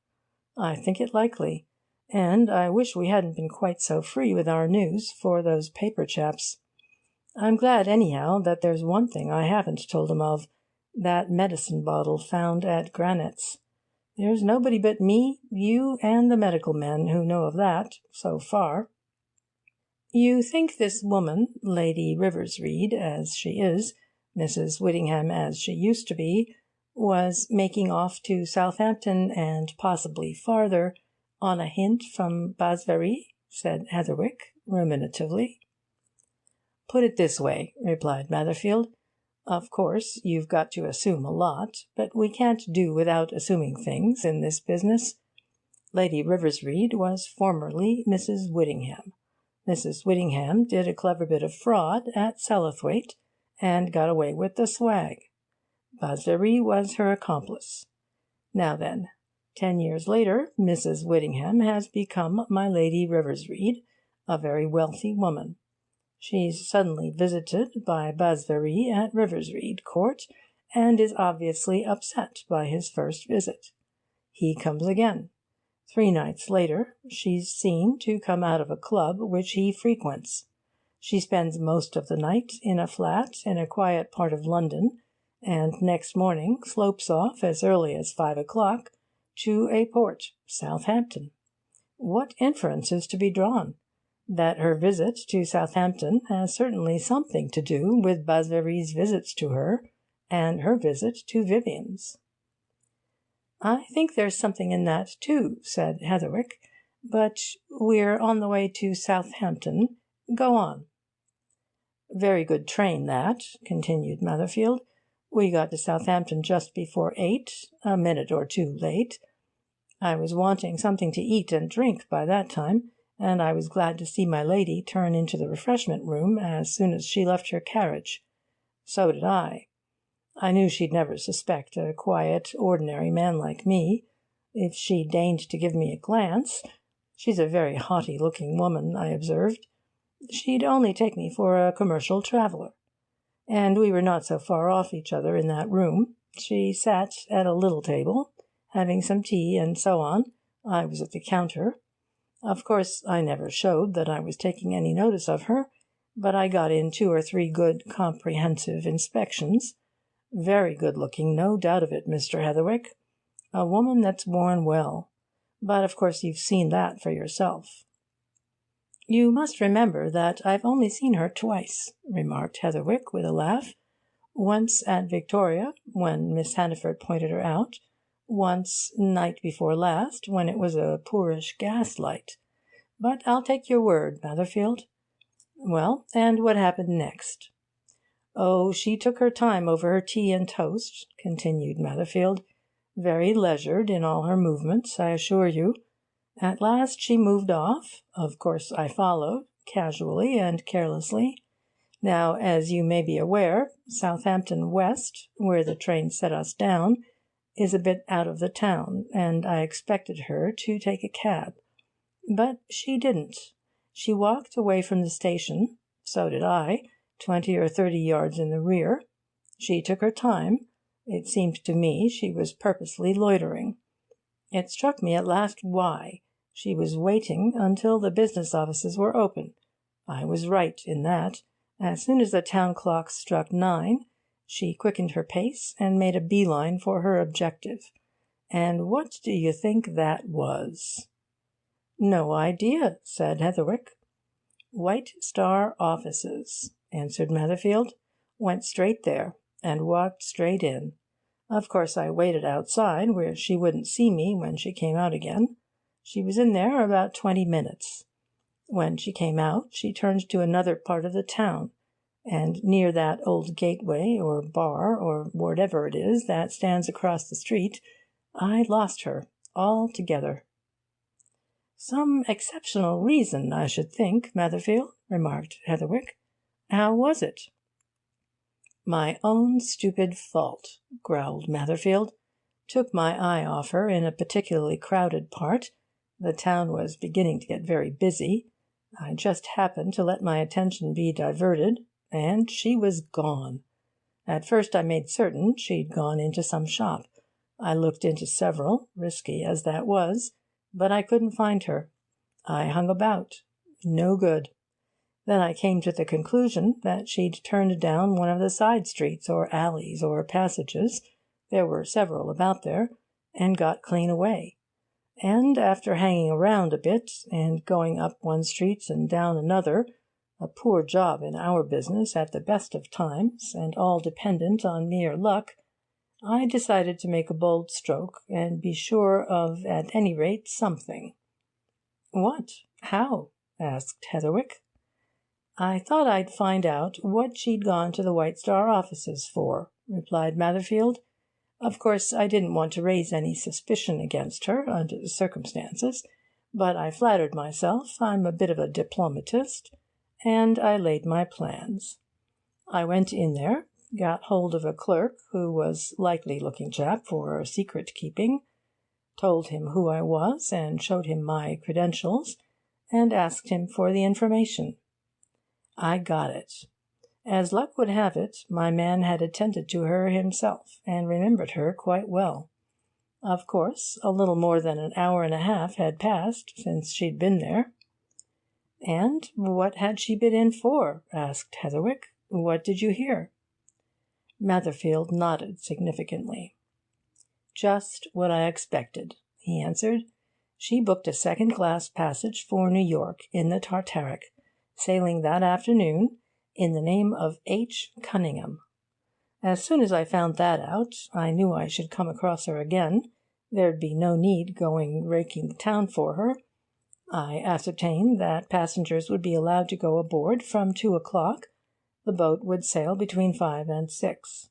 I think it likely, and I wish we hadn't been quite so free with our news for those paper chaps. I'm glad, anyhow, that there's one thing I haven't told 'em of, that medicine bottle found at Granite's. There's nobody but me, you, and the medical men who know of that, so far. You think this woman, Lady Riversreade as she is, Mrs. Whittingham as she used to be, was making off to Southampton and possibly farther on a hint from Basvery? Said Heatherwick, ruminatively. Put it this way, replied Matherfield. Of course, you've got to assume a lot, but we can't do without assuming things in this business. Lady Riversreade was formerly Mrs. Whittingham. Mrs. Whittingham did a clever bit of fraud at Selithwaite, and got away with the swag. Basvery was her accomplice. Now then, 10 years later, Mrs. Whittingham has become my Lady Riversreade, a very wealthy woman. She's suddenly visited by Basvery at Riversreade Court, and is obviously upset by his first visit. He comes again. 3 nights later, she's seen to come out of a club which he frequents. She spends most of the night in a flat in a quiet part of London, and next morning slopes off as early as 5 o'clock to a port, Southampton. What inference is to be drawn? That her visit to Southampton has certainly something to do with Basvery's visits to her, and her visit to Vivian's. I think there's something in that, too, said Heatherwick, but we're on the way to Southampton. Go on. Very good train, that, continued Matherfield. We got to Southampton just before 8, a minute or 2 late. I was wanting something to eat and drink by that time, and I was glad to see my lady turn into the refreshment room as soon as she left her carriage. So did I. I knew she'd never suspect a quiet, ordinary man like me, if she deigned to give me a glance. She's a very haughty-looking woman, I observed. She'd only take me for a commercial traveller. And we were not so far off each other in that room. She sat at a little table, having some tea and so on. I was at the counter. Of course, I never showed that I was taking any notice of her, but I got in 2 or 3 good comprehensive inspections. Very good-looking, no doubt of it, Mr. Heatherwick. A woman that's born well. But of course you've seen that for yourself. You must remember that I've only seen her twice, remarked Heatherwick with a laugh. Once at Victoria, when Miss Hannaford pointed her out. Once night before last, when it was a poorish gaslight. But I'll take your word, Matherfield. Well, and what happened next? Oh, she took her time over her tea and toast, continued Matherfield. Very leisured in all her movements, I assure you. At last she moved off. Of course I followed, casually and carelessly. Now, as you may be aware, Southampton West, where the train set us down, is a bit out of the town, and I expected her to take a cab. But she didn't. She walked away from the station. So did I, 20 or 30 yards in the rear. She took her time. It seemed to me she was purposely loitering. It struck me at last why. She was waiting until the business offices were open. I was right in that. As soon as the town clock struck 9, she quickened her pace and made a bee-line for her objective. And what do you think that was? No idea, said Heatherwick. White Star offices, answered Matherfield. Went straight there, and walked straight in. Of course I waited outside, where she wouldn't see me when she came out again. She was in there about 20 minutes. When she came out, she turned to another part of the town, and near that old gateway or bar or whatever it is that stands across the street, I lost her altogether. Some exceptional reason, I should think, Matherfield, remarked Heatherwick. How was it? My own stupid fault, growled Matherfield. Took my eye off her in a particularly crowded part. The town was beginning to get very busy. I just happened to let my attention be diverted, and she was gone. At first I made certain she'd gone into some shop. I looked into several, risky as that was, but I couldn't find her. I hung about. No good. Then I came to the conclusion that she'd turned down one of the side streets or alleys or passages, there were several about there, and got clean away. And after hanging around a bit, and going up one street and down another, a poor job in our business at the best of times, and all dependent on mere luck, I decided to make a bold stroke and be sure of, at any rate, something. What? How? asked Heatherwick. I thought I'd find out what she'd gone to the White Star offices for, replied Matherfield. Of course, I didn't want to raise any suspicion against her under the circumstances, but I flattered myself I'm a bit of a diplomatist, and I laid my plans. I went in there, got hold of a clerk who was likely-looking chap for secret-keeping, told him who I was and showed him my credentials, and asked him for the information. I got it. As luck would have it, my man had attended to her himself, and remembered her quite well. Of course, a little more than an hour and a half had passed since she'd been there. And what had she been in for? Asked Heatherwick. What did you hear? Matherfield nodded significantly. Just what I expected, he answered. She booked a second-class passage for New York in the Tartaric, sailing that afternoon, in the name of H. Cunningham. As soon as I found that out, I knew I should come across her again. There'd be no need going raking the town for her. I ascertained that passengers would be allowed to go aboard from 2 o'clock. The boat would sail between 5 and 6.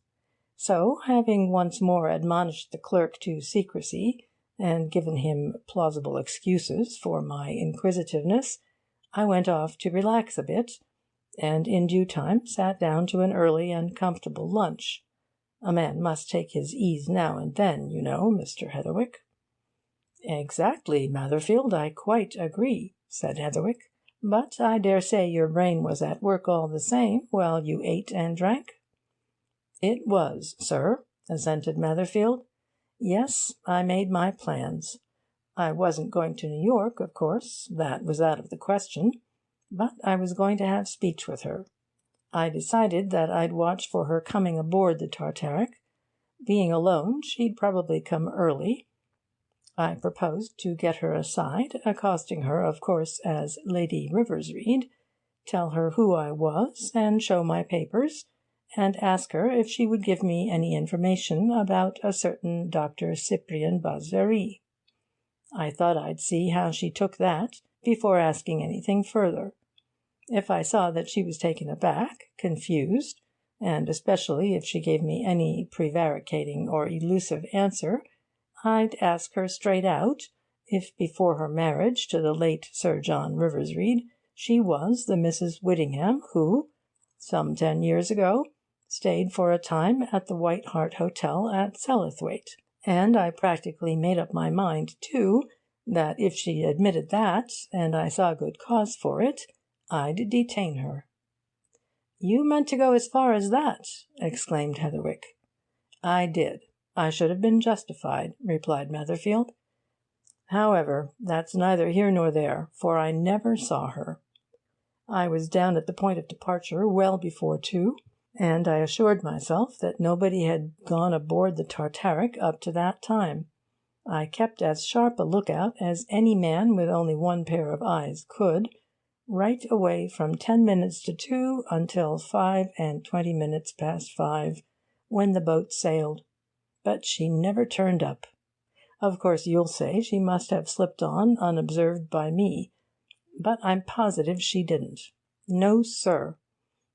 So, having once more admonished the clerk to secrecy, and given him plausible excuses for my inquisitiveness, I went off to relax a bit, and in due time sat down to an early and comfortable lunch. A man must take his ease now and then, you know, Mr. Heatherwick. Exactly, Matherfield, I quite agree, said Heatherwick. But I dare say your brain was at work all the same while you ate and drank. It was, sir, assented Matherfield. Yes, I made my plans. I wasn't going to New York, of course, that was out of the question, but I was going to have speech with her. I decided that I'd watch for her coming aboard the Tartaric. Being alone, she'd probably come early. I proposed to get her aside, accosting her, of course, as Lady RIVERSREADE, tell her who I was, and show my papers, and ask her if she would give me any information about a certain Dr. Cyprian Bosveri. I thought I'd see how she took that before asking anything further. If I saw that she was taken aback, confused, and especially if she gave me any prevaricating or elusive answer, I'd ask her straight out if before her marriage to the late Sir John Riversreade she was the Mrs. Whittingham who, some 10 years ago, stayed for a time at the White Hart Hotel at Sellathwaite. And I practically made up my mind, too, that if she admitted that, and I saw good cause for it, I'd detain her. "You meant to go as far as that?" exclaimed Heatherwick. "I did. I should have been justified," replied Netherfield. "However, that's neither here nor there, for I never saw her. I was down at the point of departure well before 2, and I assured myself that nobody had gone aboard the Tartaric up to that time. I kept as sharp a lookout as any man with only one pair of eyes could, right away from 10 minutes to 2 until 5:20 past 5, when the boat sailed. But she never turned up. Of course, you'll say she must have slipped on unobserved by me, but I'm positive she didn't. No, sir.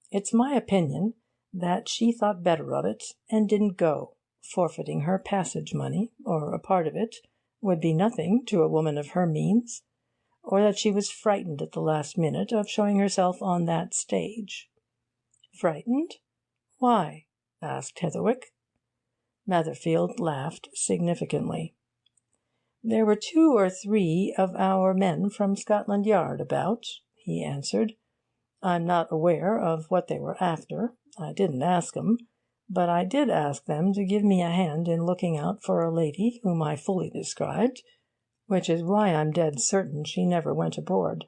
It's my opinion that she thought better of it and didn't go. Forfeiting her passage money, or a part of it, would be nothing to a woman of her means. Or that she was frightened at the last minute of showing herself on that stage." "Frightened? Why?" asked Heatherwick. Netherfield laughed significantly. "There were 2 or 3 of our men from Scotland Yard about," he answered. "I'm not aware of what they were after. I didn't ask 'em. But I did ask them to give me a hand in looking out for a lady whom I fully described, which is why I'm dead certain she never went aboard.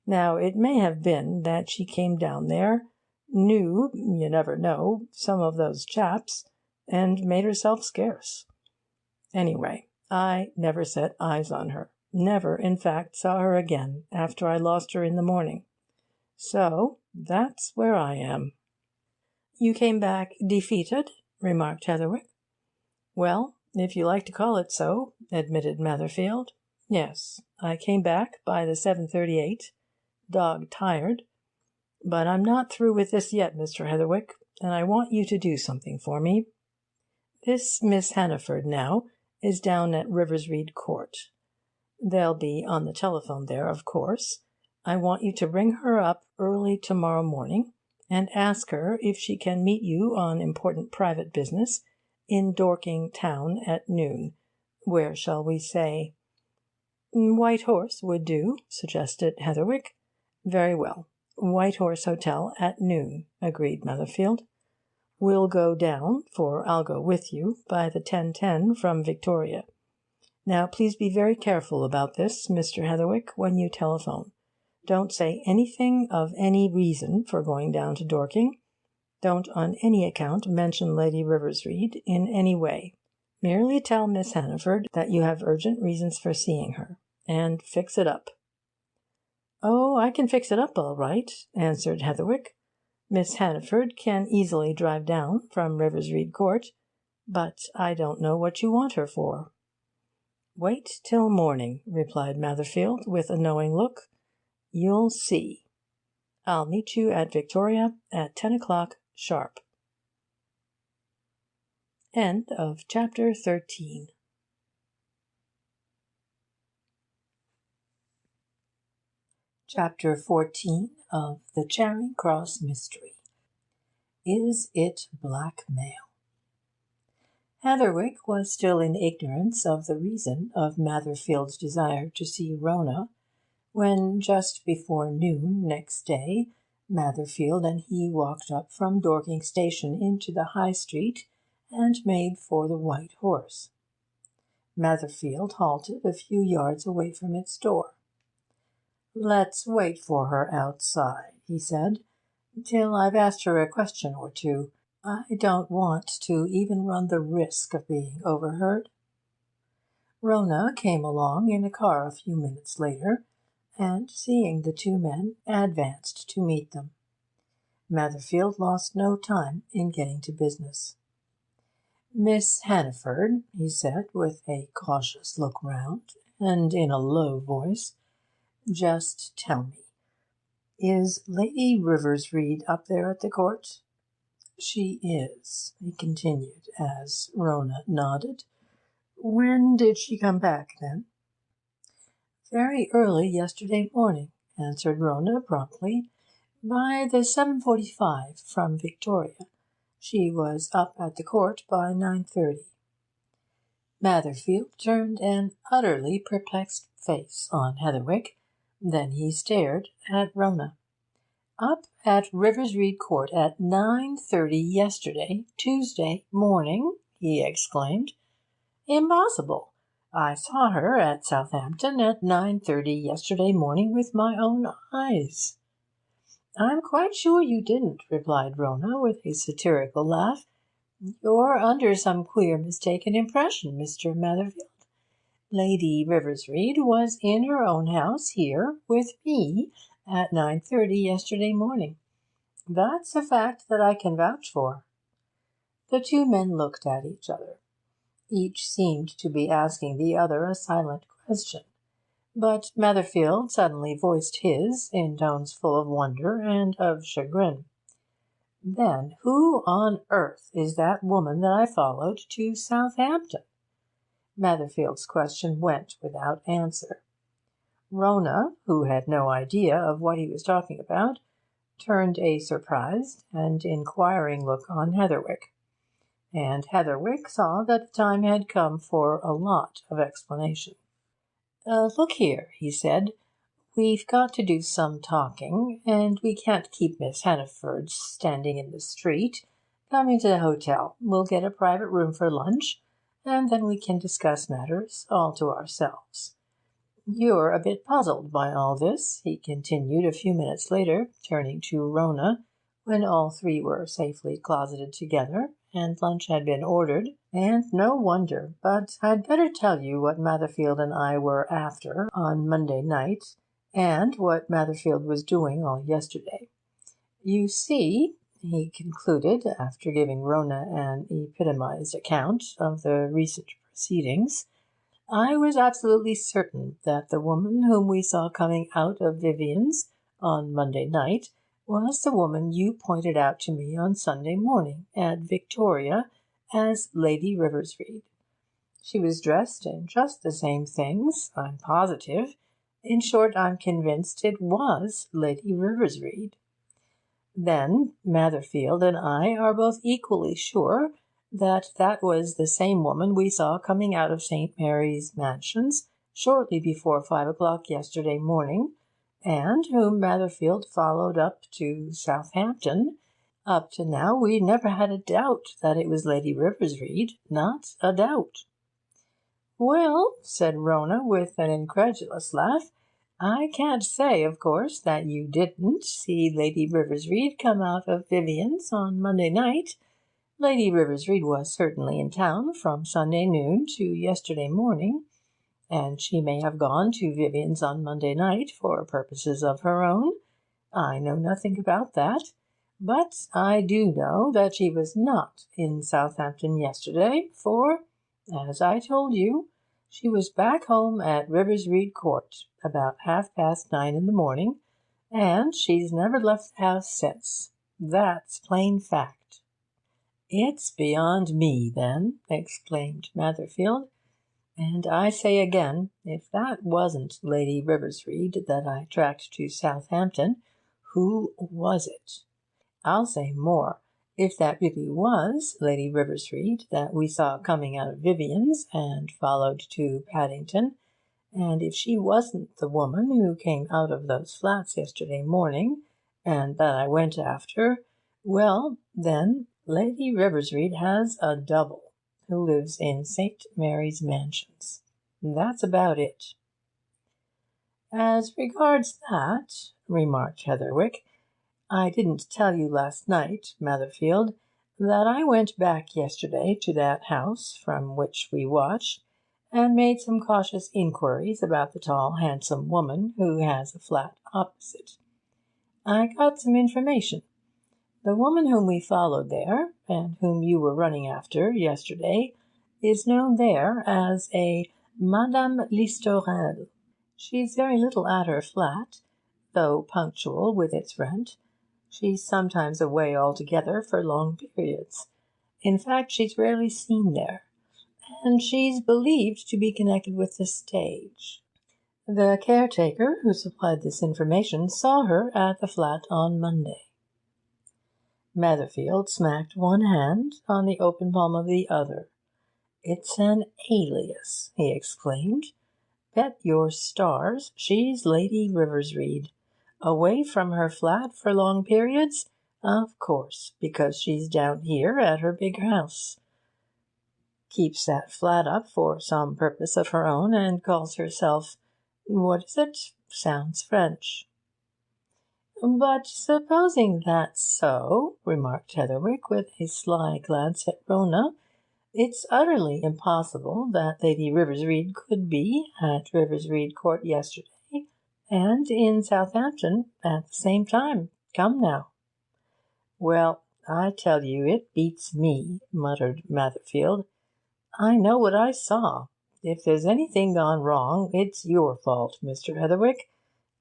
Now, it may have been that she came down there, knew, you never know, some of those chaps, and made herself scarce. Anyway, I never set eyes on her, never, in fact, saw her again after I lost her in the morning. So that's where I am." "You came back defeated?" remarked Heatherwick. "Well, if you like to call it so," admitted Netherfield. "Yes, I came back by the 7:38, dog-tired. But I'm not through with this yet, Mr. Heatherwick, and I want you to do something for me. This Miss Hannaford, now, is down at Riversreade Court. They'll be on the telephone there, of course. I want you to ring her up early tomorrow morning and ask her if she can meet you on important private business in Dorking town at noon. Where shall we say?" "White Horse would do," suggested Heatherwick. "Very well. White Horse Hotel at noon," agreed Netherfield. "We'll go down, for I'll go with you, by the 10:10 from Victoria. Now, please be very careful about this, Mr. Heatherwick, when you telephone. Don't say anything of any reason for going down to Dorking. Don't on any account mention Lady Riversreade in any way. Merely tell Miss Hannaford that you have urgent reasons for seeing her, and fix it up." "Oh, I can fix it up all right," answered Heatherwick. "Miss Hannaford can easily drive down from Riversreade Court, but I don't know what you want her for." "Wait till morning," replied Netherfield, with a knowing look. "You'll see. I'll meet you at Victoria at 10 o'clock sharp." End of chapter 13. Chapter 14 of The Charing Cross Mystery. Is it blackmail? Heatherwick was still in ignorance of the reason of Netherfield's desire to see Rona, when, just before noon next day, Netherfield and he walked up from Dorking Station into the High Street and made for the White Horse. Netherfield halted a few yards away from its door. "Let's wait for her outside," he said, "till I've asked her a question or two. I don't want to even run the risk of being overheard." Rona came along in a car a few minutes later, and, seeing the 2 men, advanced to meet them. Matherfield lost no time in getting to business. "Miss Hannaford," he said, with a cautious look round, and in a low voice, "just tell me, is Lady Riversreade up there at the Court?" "She is," he continued, as Rona nodded. "When did she come back, then?" "Very early yesterday morning," answered Rona promptly. "By the 7:45 from Victoria. She was up at the Court by 9:30. Matherfield turned an utterly perplexed face on Heatherwick. Then he stared at Rona. "Up at Riversreade Court at 9:30 yesterday, Tuesday, morning!" he exclaimed. "Impossible! I saw her at Southampton at 9:30 yesterday morning with my own eyes." "I'm quite sure you didn't," replied Rona, with a satirical laugh. "You're under some queer mistaken impression, Mr. Matherfield. Lady Riversreade was in her own house here with me at 9:30 yesterday morning. That's a fact that I can vouch for." The two men looked at each other. Each seemed to be asking the other a silent question. But Matherfield suddenly voiced his, in tones full of wonder and of chagrin. "Then who on earth is that woman that I followed to Southampton?" Matherfield's question went without answer. Rona, who had no idea of what he was talking about, turned a surprised and inquiring look on Heatherwick. And Heatherwick saw that the time had come for a lot of explanation. "Look here," he said, "we've got to do some talking, and we can't keep Miss Hannaford standing in the street. Come into the hotel. We'll get a private room for lunch, and then we can discuss matters all to ourselves. You're a bit puzzled by all this," he continued a few minutes later, turning to Rona, when all three were safely closeted together, and lunch had been ordered. "And no wonder. But I'd better tell you what Matherfield and I were after on Monday night, and what Matherfield was doing all yesterday. You see," he concluded, after giving Rona an epitomised account of the recent proceedings, "I was absolutely certain that the woman whom we saw coming out of Vivian's on Monday night was the woman you pointed out to me on Sunday morning at Victoria as Lady Riversreade. She was dressed in just the same things, I'm positive. In short, I'm convinced it was Lady Riversreade. Then Matherfield and I are both equally sure that that was the same woman we saw coming out of St. Mary's Mansions shortly before 5 o'clock yesterday morning, and whom Matherfield followed up to Southampton. Up to now we never had a doubt that it was Lady Riversreade, not a doubt." "Well," said Rona, with an incredulous laugh, "I can't say, of course, that you didn't see Lady Riversreade come out of Vivian's on Monday night. Lady Riversreade was certainly in town from Sunday noon to yesterday morning, and she may have gone to Vivian's on Monday night for purposes of her own. I know nothing about that. But I do know that she was not in Southampton yesterday, for, as I told you, she was back home at Riversreade Court about 9:30 in the morning, and she's never left the house since. That's plain fact." "It's beyond me, then," exclaimed Matherfield. "And I say again, if that wasn't Lady Riversreade that I tracked to Southampton, who was it? I'll say more. If that really was Lady Riversreade that we saw coming out of Vivian's and followed to Paddington, and if she wasn't the woman who came out of those flats yesterday morning, and that I went after, well, then, Lady Riversreade has a double who lives in St. Mary's Mansions. That's about it." "As regards that," remarked Heatherwick, "I didn't tell you last night, Matherfield, that I went back yesterday to that house from which we watched, and made some cautious inquiries about the tall, handsome woman who has a flat opposite. I got some information. The woman whom we followed there, and whom you were running after yesterday, is known there as a Madame Listorelle. She's very little at her flat, though punctual with its rent. She's sometimes away altogether for long periods. In fact, she's rarely seen there, and she's believed to be connected with the stage. The caretaker who supplied this information saw her at the flat on Monday. Netherfield smacked one hand on the open palm of the other. "It's an alias," he exclaimed. "Bet your stars she's Lady Riversreade. Away from her flat for long periods? Of course, because she's down here at her big house. Keeps that flat up for some purpose of her own, and calls herself what is it? Sounds French." "But supposing that's so," remarked Heatherwick, with a sly glance at Rona, "it's utterly impossible that Lady Riversreade could be at Riversreade Court yesterday and in Southampton at the same time. Come now." "Well, I tell you it beats me," muttered Netherfield. "I know what I saw. If there's anything gone wrong, it's your fault, Mr. Heatherwick.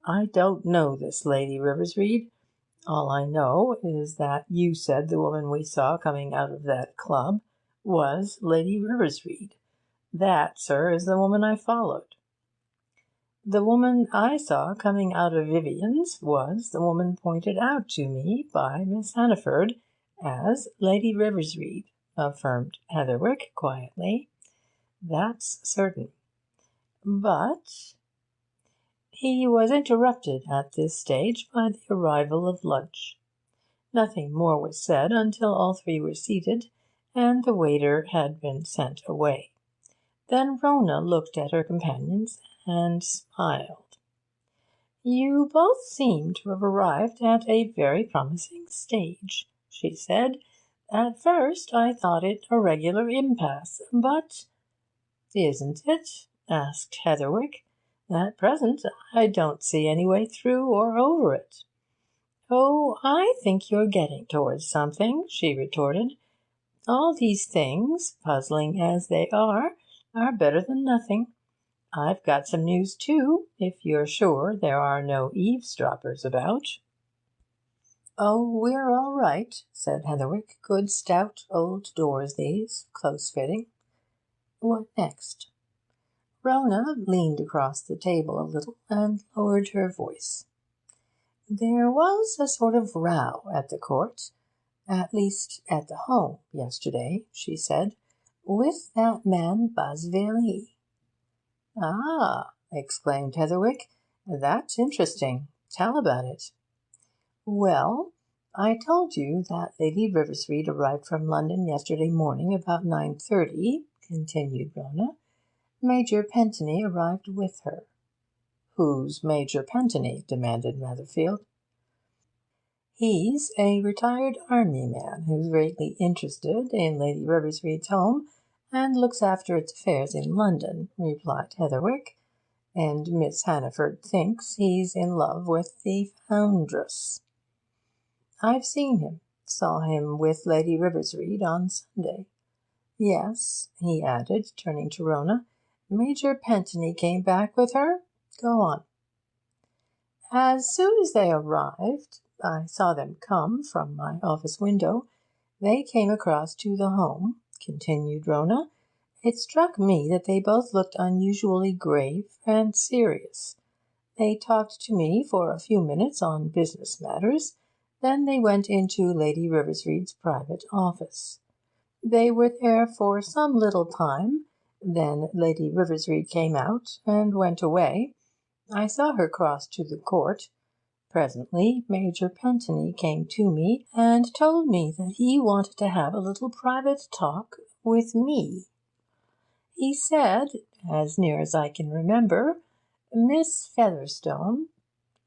I don't know this Lady Riversreade. All I know is that you said the woman we saw coming out of that club was Lady Riversreade. That, sir, is the woman I followed." "The woman I saw coming out of Vivian's was the woman pointed out to me by Miss Hannaford as Lady Riversreade," affirmed Heatherwick quietly. "That's certain. But—" He was interrupted at this stage by the arrival of lunch. Nothing more was said until all three were seated, and the waiter had been sent away. Then Rona looked at her companions and smiled. "You both seem to have arrived at a very promising stage," she said. "At first I thought it a regular impasse, but—" "Isn't it?" asked Heatherwick. "At present I don't see any way through or over it." "Oh, I think you're getting towards something," she retorted. "All these things, puzzling as they are better than nothing. I've got some news, too, if you're sure there are no eavesdroppers about." "Oh, we're all right," said Heatherwick. "Good stout old doors these, close-fitting. What next?" Rona leaned across the table a little and lowered her voice. "There was a sort of row at the court, at least at the home, yesterday," she said, "with that man Basvely." "Ah!" exclaimed Heatherwick. "That's interesting. Tell about it." "Well, I told you that Lady Riversreade arrived from London yesterday morning about 9:30, continued Rona. Major Pentony arrived with her." "Who's Major Pentony?" demanded Netherfield. "He's a retired army man who's greatly interested in Lady Riversreade's home, and looks after its affairs in London," replied Heatherwick. "And Miss Hannaford thinks he's in love with the foundress. I've seen him. Saw him with Lady Riversreade on Sunday. Yes," he added, turning to Rona, "Major Pentony came back with her. Go on." "As soon as they arrived, I saw them come from my office window, they came across to the home," continued Rona. "It struck me that they both looked unusually grave and serious. They talked to me for a few minutes on business matters, then they went into Lady Riversreade's private office. They were there for some little time, then Lady Riversreade came out and went away. I saw her cross to the court. Presently Major Pentony came to me and told me that he wanted to have a little private talk with me. He said, as near as I can remember, Miss Featherstone—"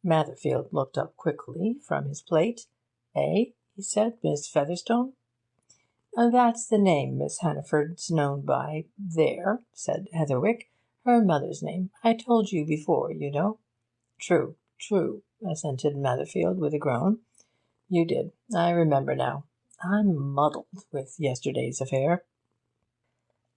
Netherfield looked up quickly from his plate. "Eh?" he said. "Miss Featherstone?" "That's the name Miss Hannaford's known by there," said Heatherwick. "Her mother's name. I told you before, you know." "True, true," assented Netherfield with a groan. You did. I remember now. I'm muddled with yesterday's affair.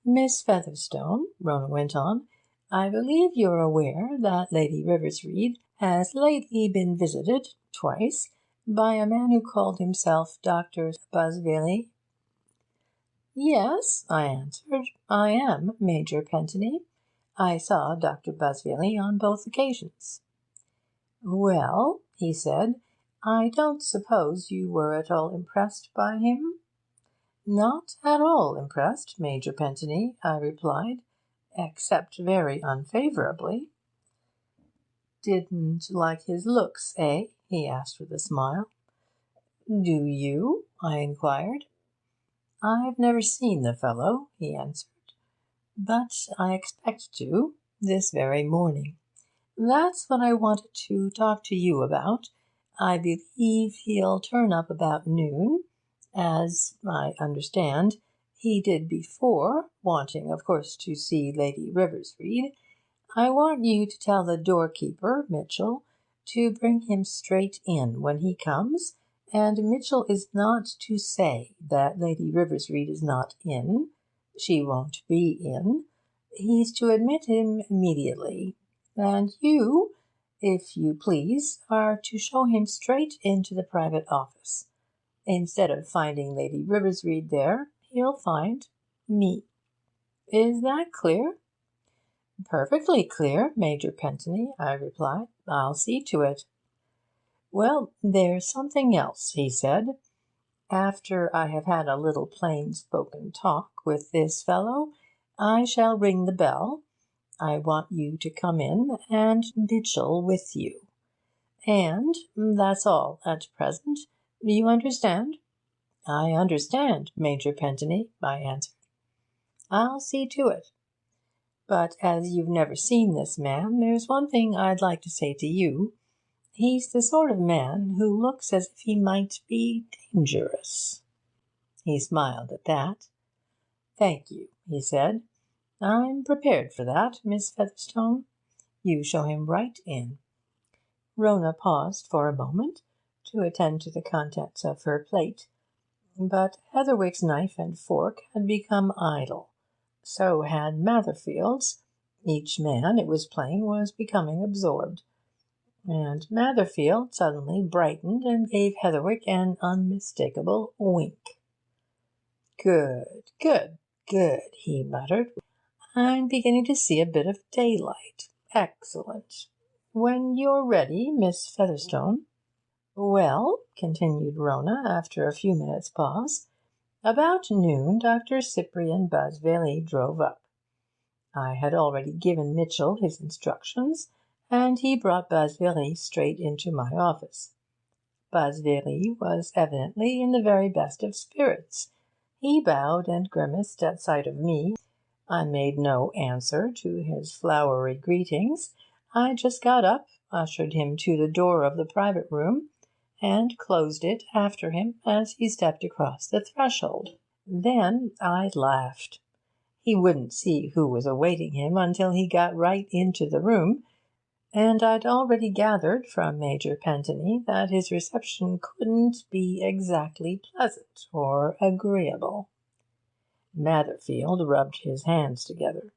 Miss Featherstone, Rona went on, I believe you're aware that Lady Riversreade has lately been visited, twice, by a man who called himself Dr. Busville. Yes, I answered, I am Major Pentony. I saw Dr. Busville on both occasions. Well, he said, I don't suppose you were at all impressed by him? Not at all impressed, Major Pentony, I replied, except very unfavourably. Didn't like his looks, eh? He asked with a smile. Do you? I inquired. I've never seen the fellow, he answered, but I expect to, this very morning. That's what I wanted to talk to you about. I believe he'll turn up about noon, as, I understand, he did before, wanting, of course, to see Lady Riversreade. I want you to tell the doorkeeper, Mitchell, to bring him straight in when he comes, and Mitchell is not to say that Lady Riversreade is not in. She won't be in. He's to admit him immediately, and you, if you please, are to show him straight into the private office. Instead of finding Lady Riversreade there, he'll find me. Is that clear? Perfectly clear, Major Pentony, I replied. I'll see to it. Well, there's something else, he said. After I have had a little plain-spoken talk with this fellow, I shall ring the bell. I want you to come in, and Mitchell with you. And that's all at present. Do you understand? I understand, Major Pentony, I answered. I'll see to it. But as you've never seen this man, there's one thing I'd like to say to you. He's the sort of man who looks as if he might be dangerous. He smiled at that. Thank you, he said. I'm prepared for that, Miss Featherstone. You show him right in. Rona paused for a moment to attend to the contents of her plate, but Heatherwick's knife and fork had become idle. So had Matherfield's. Each man, it was plain, was becoming absorbed. And Matherfield suddenly brightened and gave Heatherwick an unmistakable wink. Good, good, good, he muttered. I'm beginning to see a bit of daylight. Excellent. When you're ready, Miss Featherstone. Well, continued Rona, after a few minutes' pause, about noon Dr. Cyprian Busville drove up. I had already given Mitchell his instructions, and he brought Busville straight into my office. Busville was evidently in the very best of spirits. He bowed and grimaced at sight of me. I made no answer to his flowery greetings. I just got up, ushered him to the door of the private room, and closed it after him as he stepped across the threshold. Then I laughed. He wouldn't see who was awaiting him until he got right into the room, and I'd already gathered from Major Pentony that his reception couldn't be exactly pleasant or agreeable. Matherfield rubbed his hands together.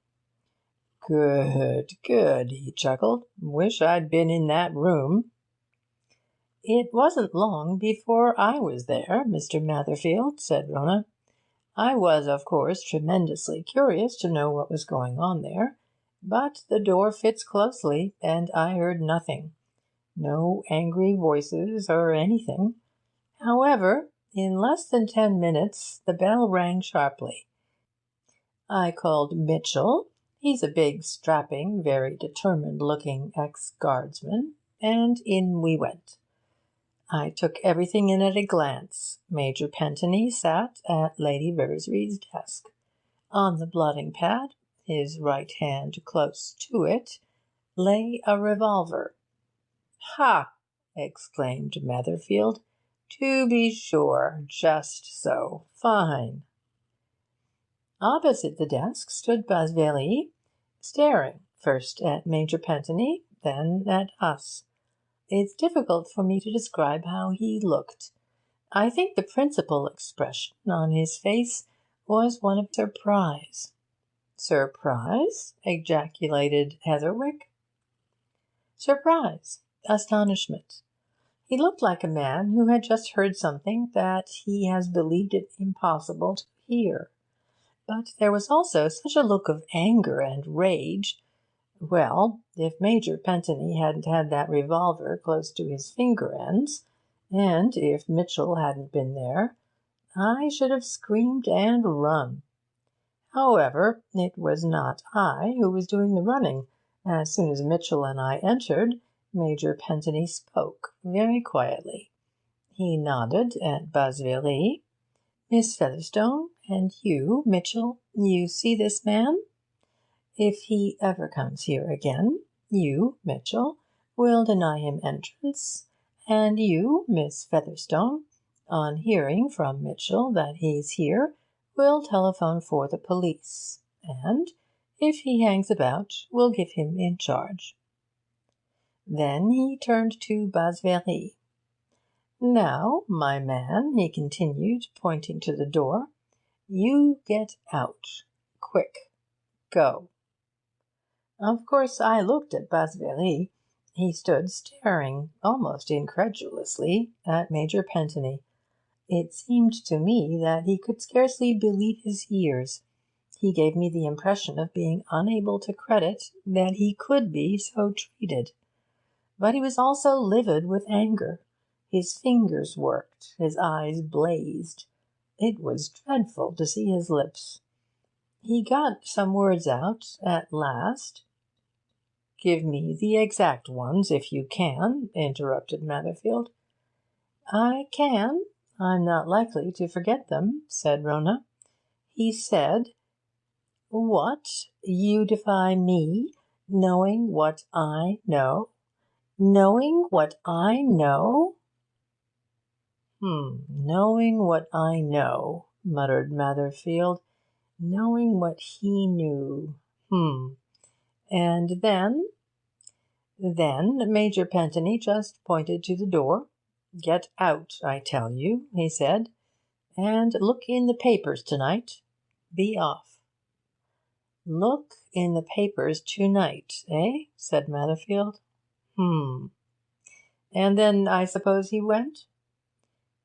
Good, good, he chuckled. Wish I'd been in that room. It wasn't long before I was there, Mr. Matherfield, said Rona. I was, of course, tremendously curious to know what was going on there, but the door fits closely, and I heard nothing. No angry voices or anything. However, in less than 10 minutes the bell rang sharply. I called Mitchell. He's a big, strapping, very determined-looking ex-guardsman, and in we went. I took everything in at a glance. Major Pentony sat at Lady Riversreade's desk. On the blotting-pad, his right hand close to it, lay a revolver. "Ha!" exclaimed Matherfield. "To be sure, just so. Fine." Opposite the desk stood Busville, staring, first at Major Pentony, then at us. It's difficult for me to describe how he looked. I think the principal expression on his face was one of surprise. "Surprise?" ejaculated Heatherwick. "Surprise, astonishment. He looked like a man who had just heard something that he has believed it impossible to hear. But there was also such a look of anger and rage. Well, if Major Pentony hadn't had that revolver close to his finger ends, and if Mitchell hadn't been there, I should have screamed and run. However, it was not I who was doing the running. As soon as Mitchell and I entered, Major Pentony spoke very quietly. He nodded at Basville. 'Miss Featherstone, and you, Mitchell, you see this man? If he ever comes here again, you, Mitchell, will deny him entrance, and you, Miss Featherstone, on hearing from Mitchell that he's here, will telephone for the police, and, if he hangs about, will give him in charge.' Then he turned to Basville. 'Now, my man,' he continued, pointing to the door, 'you get out. Quick. Go.' Of course I looked at Basville. He stood staring, almost incredulously, at Major Pentony. It seemed to me that he could scarcely believe his ears. He gave me the impression of being unable to credit that he could be so treated. But he was also livid with anger. His fingers worked, his eyes blazed. It was dreadful to see his lips. He got some words out at last. 'Give me the exact ones, if you can,' interrupted Matherfield. 'I can. I'm not likely to forget them,' said Rona. 'He said, "What, you defy me, knowing what I know? Knowing what I know?"' 'Knowing what I know,' muttered Matherfield. 'Knowing what he knew. And then?' 'Then Major Pentony just pointed to the door. "Get out, I tell you," he said, "and look in the papers to-night. Be off." 'Look in the papers to-night, eh?' said Matherfield. 'And then I suppose he went?'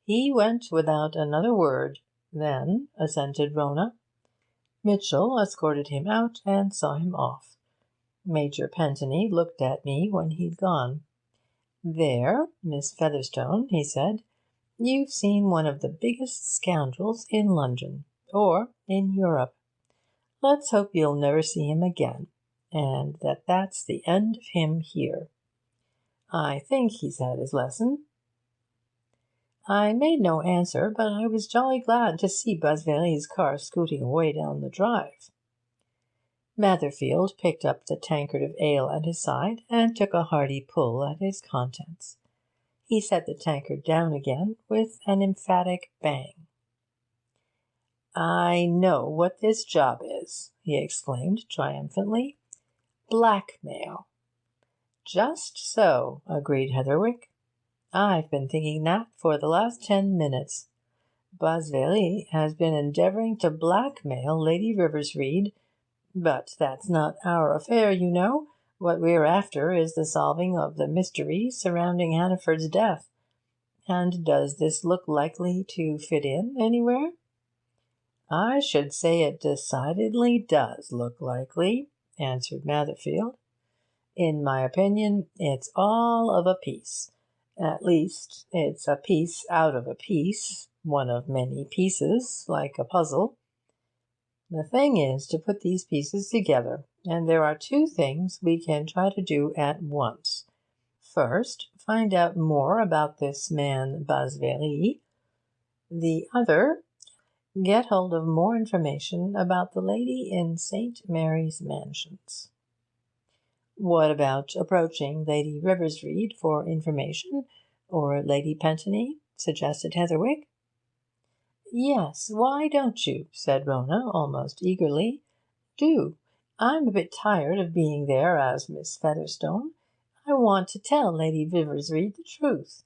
'He went without another word, then,' assented Rona. 'Mitchell escorted him out and saw him off. Major Pentony looked at me when he'd gone. "There, Miss Featherstone," he said, "you've seen one of the biggest scoundrels in London, or in Europe. Let's hope you'll never see him again, and that that's the end of him here. I think he's had his lesson." I made no answer, but I was jolly glad to see Basville's car scooting away down the drive. Matherfield picked up the tankard of ale at his side and took a hearty pull at its contents. He set the tankard down again with an emphatic bang. "I know what this job is," he exclaimed triumphantly. "Blackmail." "Just so," agreed Heatherwick. "I've been thinking that for the last 10 minutes. Basville has been endeavouring to blackmail Lady Riversreade. But that's not our affair, you know. What we're after is the solving of the mystery surrounding Hannaford's death. And does this look likely to fit in anywhere?" "I should say it decidedly does look likely," answered Matherfield. "In my opinion, it's all of a piece. At least, it's a piece out of a piece, one of many pieces, like a puzzle. The thing is to put these pieces together, and there are two things we can try to do at once. First, find out more about this man Basville. The other, get hold of more information about the lady in St. Mary's Mansions." "What about approaching Lady Riversreade for information, or Lady Pentony?" suggested Heatherwick. "Yes, why don't you?" said Rona, almost eagerly. "Do. I'm a bit tired of being there as Miss Featherstone. I want to tell Lady Riversreade the truth.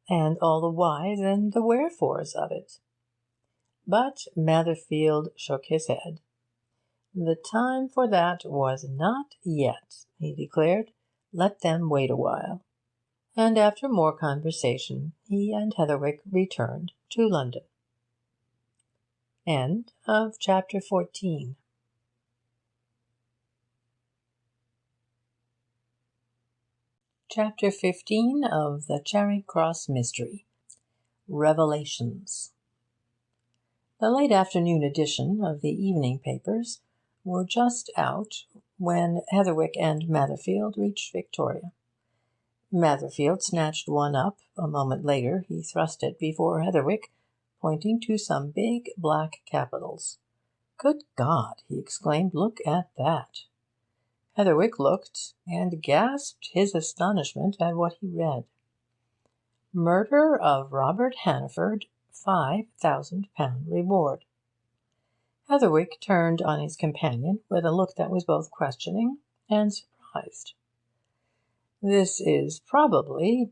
and all the whys and the wherefores of it. But Matherfield shook his head. The time for that was not yet, he declared. Let them wait a while. And after more conversation, he and Heatherwick returned to London. End of chapter 14. Chapter 15 of the Charing Cross Mystery. Revelations. The late afternoon edition of the evening papers were just out when Heatherwick and Matherfield reached Victoria. Matherfield snatched one up. A moment later he thrust it before Heatherwick, pointing to some big black capitals. "Good God!" he exclaimed. "Look at that!" Heatherwick looked, and gasped his astonishment at what he read. "Murder of Robert Hannaford, £5,000 reward." Heatherwick turned on his companion with a look that was both questioning and surprised. This is certainly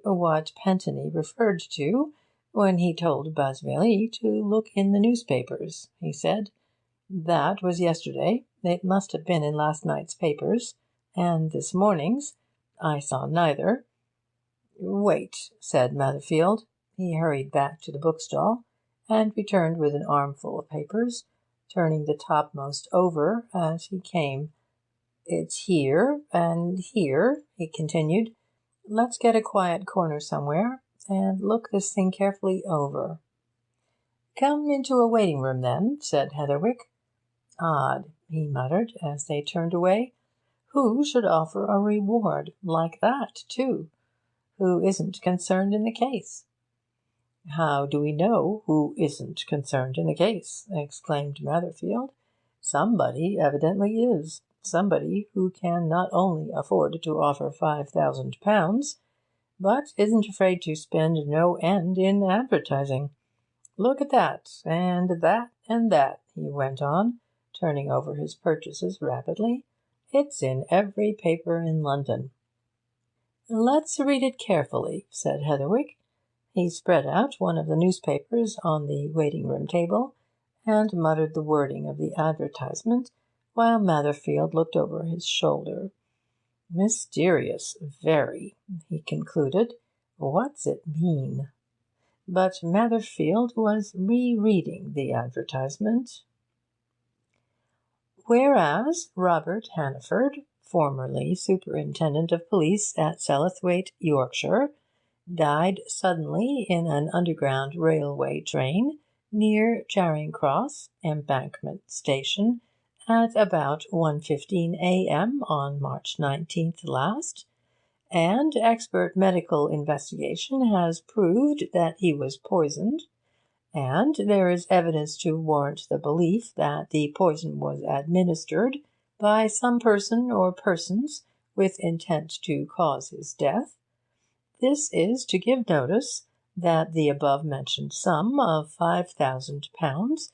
what Pentony referred to when he told Basveley to look in the newspapers, he said. "That was yesterday. It must have been in last night's papers, and this morning's. I saw neither." "Wait," said Matherfield. He hurried back to the bookstall, and returned with an armful of papers, turning the topmost over as he came. "It's here and here," he continued. "Let's get a quiet corner somewhere, and look this thing carefully over." "Come into a waiting room, then," said Heatherwick. "Odd," he muttered, as they turned away. "Who should offer a reward like that, too? Who isn't concerned in the case?" "How do we know who isn't concerned in the case?" exclaimed Matherfield. "Somebody evidently is. Somebody who can not only afford to offer £5,000, but isn't afraid to spend no end in advertising. Look at that, and that, and that," he went on, turning over his purchases rapidly. "It's in every paper in London." "Let's read it carefully," said Heatherwick. He spread out one of the newspapers on the waiting-room table, and muttered the wording of the advertisement, while Matherfield looked over his shoulder. "Mysterious, very," he concluded. "What's it mean?" But Matherfield was re-reading the advertisement. "Whereas Robert Hannaford, formerly Superintendent of Police at Sellathwaite, Yorkshire, died suddenly in an underground railway train near Charing Cross Embankment Station at about 1:15 a.m. on March 19th last, and expert medical investigation has proved that he was poisoned, and there is evidence to warrant the belief that the poison was administered by some person or persons with intent to cause his death, this is to give notice that the above-mentioned sum of £5,000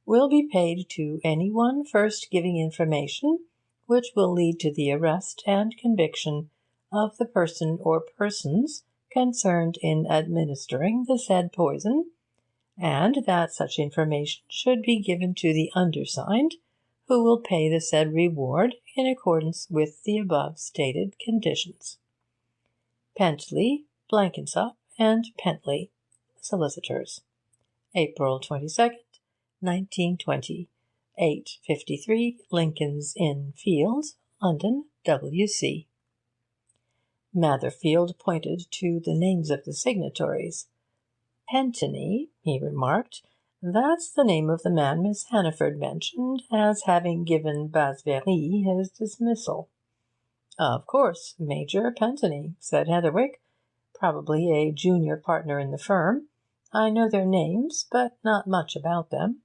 will be paid to any one first giving information which will lead to the arrest and conviction of the person or persons concerned in administering the said poison, and that such information should be given to the undersigned, who will pay the said reward in accordance with the above stated conditions. Pentley, Blenkinsop and Pentley, Solicitors. April 22nd, 1920. 853 Lincoln's Inn Fields, London, W.C. Matherfield pointed to the names of the signatories. "Pentony," he remarked. "That's the name of the man Miss Hannaford mentioned as having given Basveley his dismissal." "Of course, Major Pentony," said Heatherwick. "Probably a junior partner in the firm. I know their names, but not much about them."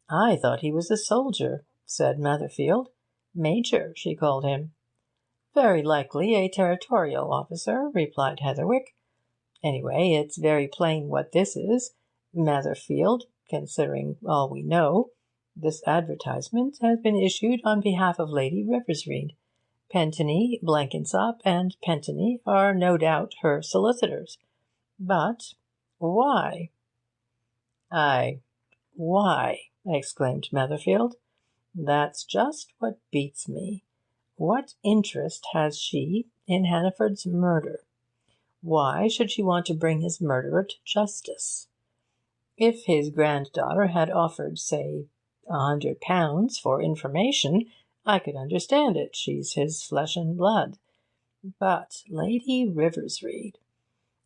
"I thought he was a soldier," said Matherfield. "Major, she called him." "Very likely a territorial officer," replied Heatherwick. "Anyway, it's very plain what this is, Matherfield, considering all we know. This advertisement has been issued on behalf of Lady RIVERSREADE. Pentony, Blenkinsop, and Pentony are no doubt her solicitors. But why? "Aye, why?" exclaimed Netherfield. "That's just what beats me. What interest has she in Hannaford's murder? Why should she want to bring his murderer to justice? If his granddaughter had offered, say, £100 for information, I could understand it. She's his flesh and blood. But Lady Riversreade,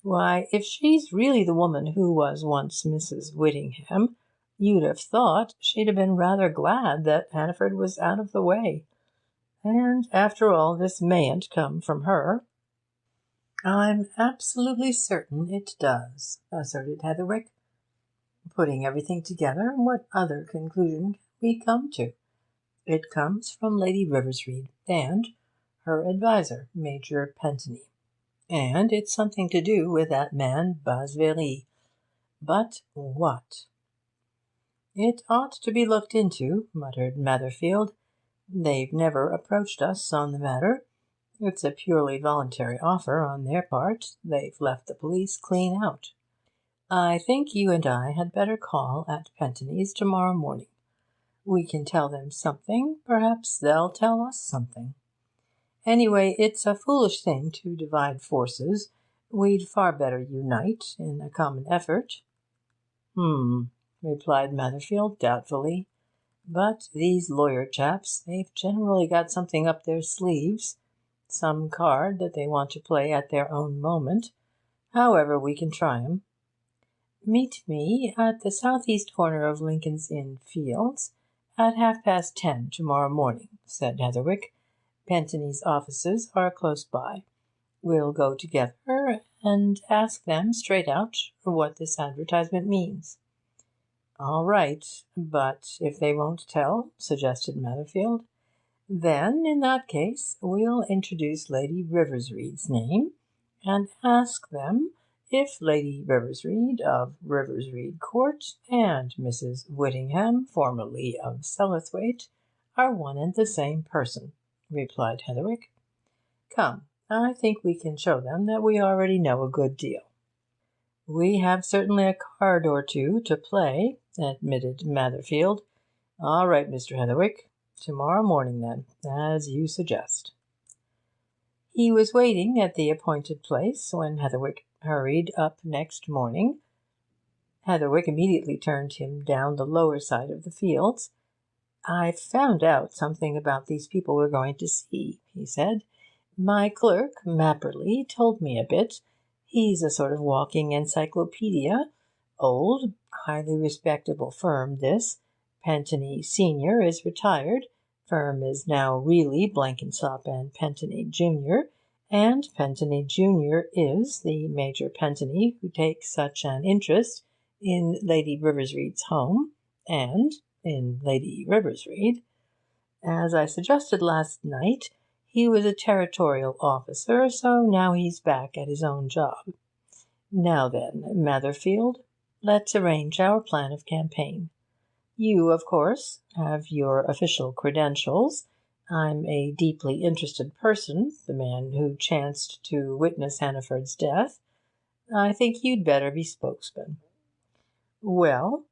why, if she's really the woman who was once Mrs. Whittingham, you'd have thought she'd have been rather glad that Hannaford was out of the way. And, after all, this mayn't come from her." "I'm absolutely certain it does," asserted Heatherwick. "Putting everything together, what other conclusion can we come to? It comes from Lady Riversreade and her adviser, Major Pentony. And it's something to do with that man Basvéry. But what?" "It ought to be looked into," muttered Netherfield. "They've never approached us on the matter. It's a purely voluntary offer on their part. They've left the police clean out. I think you and I had better call at Pentony's to-morrow morning. We can tell them something. Perhaps they'll tell us something. Anyway, it's a foolish thing to divide forces. We'd far better unite in a common effort." Replied Netherfield doubtfully. "But these lawyer chaps, they've generally got something up their sleeves, some card that they want to play at their own moment. However, we can try 'em." "Meet me at the southeast corner of Lincoln's Inn Fields at 10:30 to-morrow morning," said Heatherwick. "Pentony's offices are close by. We'll go together and ask them straight out what this advertisement means." "All right. But if they won't tell?" suggested Netherfield. "Then, in that case, we'll introduce Lady Riversreade's name, and ask them if Lady Riversreade of Riversreade Court and Mrs. Whittingham, formerly of Sellathwaite, are one and the same person," replied Heatherwick. "Come, I think we can show them that we already know a good deal." "We have certainly a card or two to play," admitted Netherfield. "All right, Mr. Heatherwick. To-morrow morning, then, as you suggest." He was waiting at the appointed place when Heatherwick hurried up next morning. Heatherwick immediately turned him down the lower side of the Fields. "I've found out something about these people we're going to see," he said. "My clerk, Mapperley, told me a bit. He's a sort of walking encyclopaedia. Old, highly respectable firm, this. Pentony senior is retired. Firm is now really Blenkinsop and Pentony junior, and Pentony junior is the Major Pentony who takes such an interest in Lady Riversreade's home and in Lady Riversreade. As I suggested last night, he was a territorial officer, so now he's back at his own job. Now then, Netherfield, let's arrange our plan of campaign. You, of course, have your official credentials. I'm a deeply interested person, the man who chanced to witness Hannaford's death. I think you'd better be spokesman." "Well,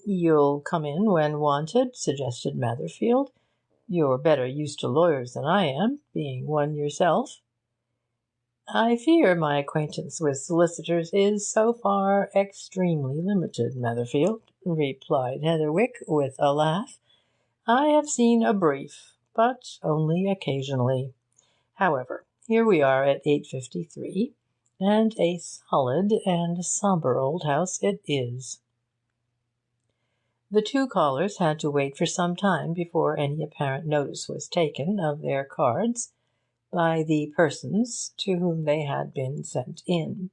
you'll come in when wanted," suggested Netherfield. "You're better used to lawyers than I am, being one yourself." "I fear my acquaintance with solicitors is, so far, extremely limited, Netherfield," replied Heatherwick, with a laugh. "I have seen a brief, but only occasionally. However, here we are at 8:53, and a solid and sombre old house it is." The two callers had to wait for some time before any apparent notice was taken of their cards by the persons to whom they had been sent in.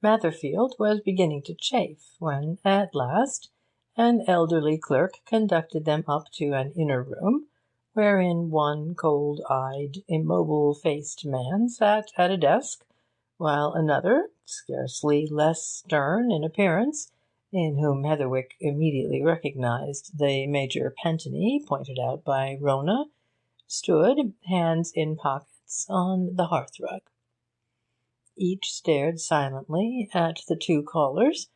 Netherfield was beginning to chafe when, at last, an elderly clerk conducted them up to an inner room, wherein one cold-eyed, immobile-faced man sat at a desk, while another, scarcely less stern in appearance, in whom Heatherwick immediately recognised the Major Pentony pointed out by Rona, stood, hands in pockets, on the hearthrug. Each stared silently at the two callers.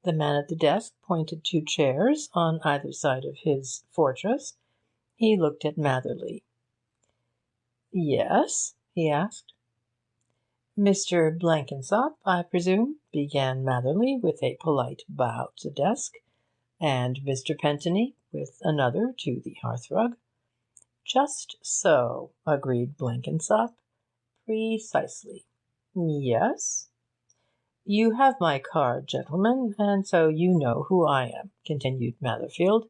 The man at the desk pointed to chairs on either side of his fortress. He looked at Matherley. "Yes?" he asked. "Mr. Blenkinsop, I presume," began Matherley, with a polite bow to the desk, "and Mr. Pentony," with another to the hearthrug. "Just so," agreed Blenkinsop. "Precisely. Yes?" "You have my card, gentlemen, and so you know who I am," continued Matherfield.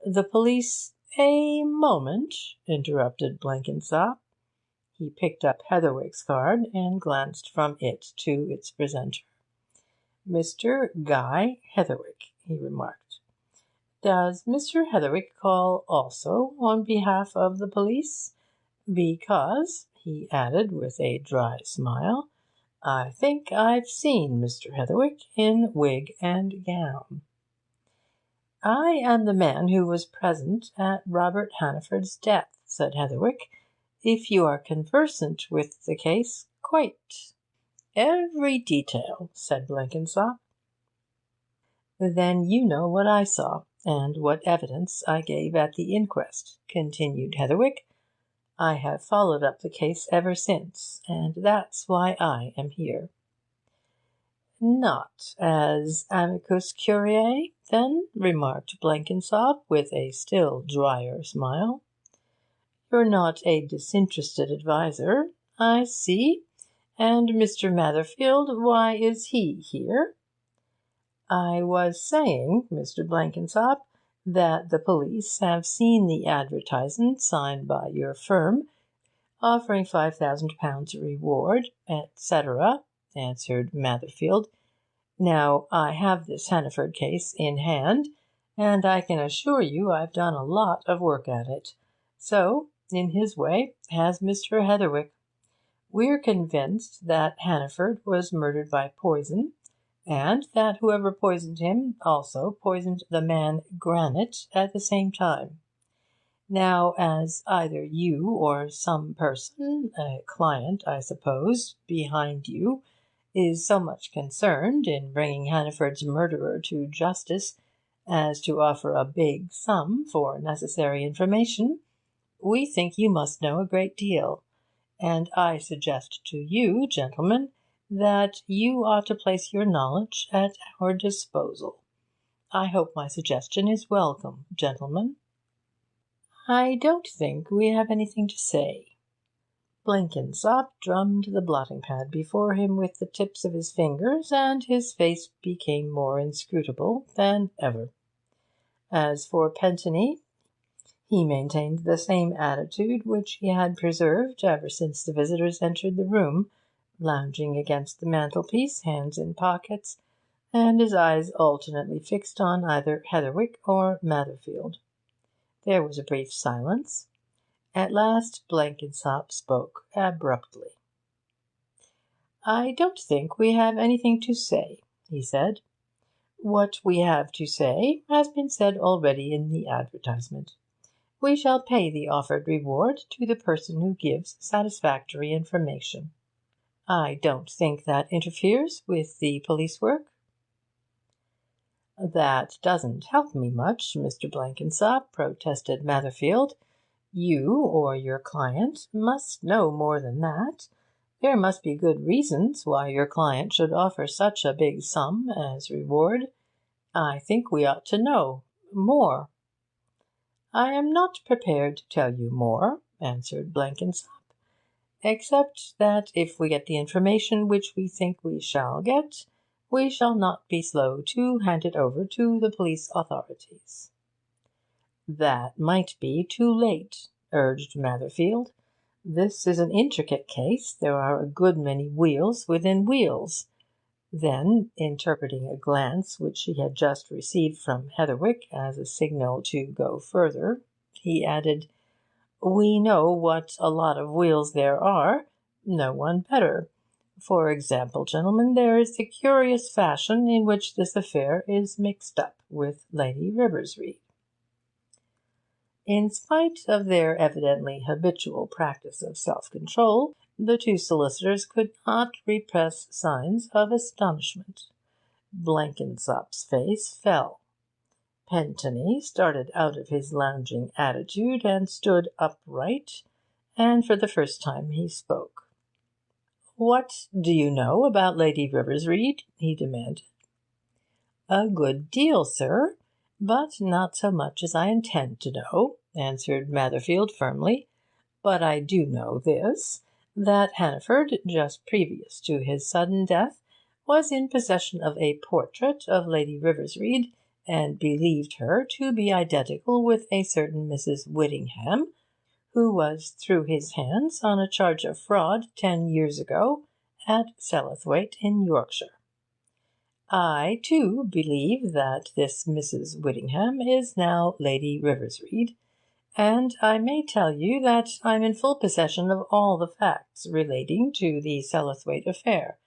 "The police—" "A moment," interrupted Blenkinsop. He picked up Heatherwick's card and glanced from it to its presenter. "Mr. Guy Heatherwick," he remarked. "Does Mr. Heatherwick call also on behalf of the police? Because," he added with a dry smile, "I think I've seen Mr. Heatherwick in wig and gown." "I am the man who was present at Robert Hannaford's death," said Heatherwick. "If you are conversant with the case, quite." "Every detail," said Blenkinsop. "Then you know what I saw, and what evidence I gave at the inquest," continued Heatherwick. "I have followed up the case ever since, and that's why I am here." "Not as amicus curiae, then?" remarked Blenkinsop, with a still drier smile. "You're not a disinterested adviser. I see. And Mr. Matherfield, why is he here?" "I was saying, Mr. Blenkinsop, that the police have seen the advertisement signed by your firm, offering £5,000 reward, etc.," answered Matherfield. "Now, I have this Hannaford case in hand, and I can assure you I've done a lot of work at it. So, in his way, has Mr. Heatherwick. We're convinced that Hannaford was murdered by poison, and that whoever poisoned him also poisoned the man Granite at the same time. Now, as either you or some person, a client, I suppose, behind you, is so much concerned in bringing Hannaford's murderer to justice as to offer a big sum for necessary information, we think you must know a great deal, and I suggest to you, gentlemen, that you ought to place your knowledge at our disposal. I hope my suggestion is welcome, gentlemen." "I don't think we have anything to say." Blenkinsop drummed the blotting-pad before him with the tips of his fingers, and his face became more inscrutable than ever. As for Pentony, he maintained the same attitude which he had preserved ever since the visitors entered the room, lounging against the mantelpiece, hands in pockets, and his eyes alternately fixed on either Heatherwick or Matherfield. There was a brief silence. At last Blenkinsop spoke abruptly. "I don't think we have anything to say," he said. "What we have to say has been said already in the advertisement. We shall pay the offered reward to the person who gives satisfactory information. I don't think that interferes with the police work." "That doesn't help me much, Mr. Blenkinsop," protested Matherfield. "You, or your client, must know more than that. There must be good reasons why your client should offer such a big sum as reward. I think we ought to know more." "I am not prepared to tell you more," answered Blenkinsop, "except that if we get the information which we think we shall get, we shall not be slow to hand it over to the police authorities." "That might be too late," urged Matherfield. "This is an intricate case. There are a good many wheels within wheels." Then, interpreting a glance which he had just received from Heatherwick as a signal to go further, he added, "We know what a lot of wheels there are. No one better. For example, gentlemen, there is the curious fashion in which this affair is mixed up with Lady RIVERSREADE." In spite of their evidently habitual practice of self-control, the two solicitors could not repress signs of astonishment. Blenkinsop's face fell. Pentony started out of his lounging attitude and stood upright, and for the first time he spoke. "What do you know about Lady RIVERSREADE?" he demanded. "A good deal, sir, but not so much as I intend to know," answered Matherfield firmly. "But I do know this, that Hannaford, just previous to his sudden death, was in possession of a portrait of Lady RIVERSREADE, and believed her to be identical with a certain Mrs. Whittingham, who was through his hands on a charge of fraud 10 years ago at Sellathwaite in Yorkshire. I, too, believe that this Mrs. Whittingham is now Lady RIVERSREADE, and I may tell you that I'm in full possession of all the facts relating to the Sellathwaite affair,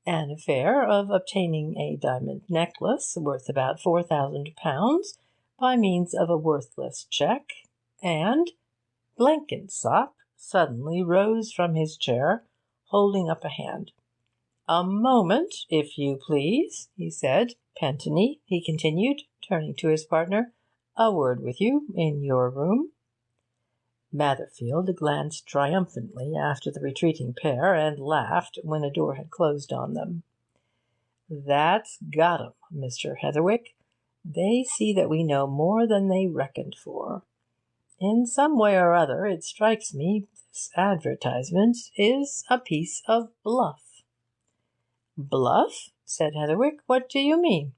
an affair of obtaining a diamond necklace worth about £4,000 by means of a worthless cheque, and—" Blenkinsop suddenly rose from his chair, holding up a hand. "A moment, if you please," he said. "Pentony," he continued, turning to his partner, "a word with you in your room." Matherfield glanced triumphantly after the retreating pair, and laughed when a door had closed on them. "That's got 'em, Mr. Heatherwick. They see that we know more than they reckoned for. In some way or other, it strikes me, this advertisement is a piece of bluff." "Bluff?" said Heatherwick. "What do you mean?"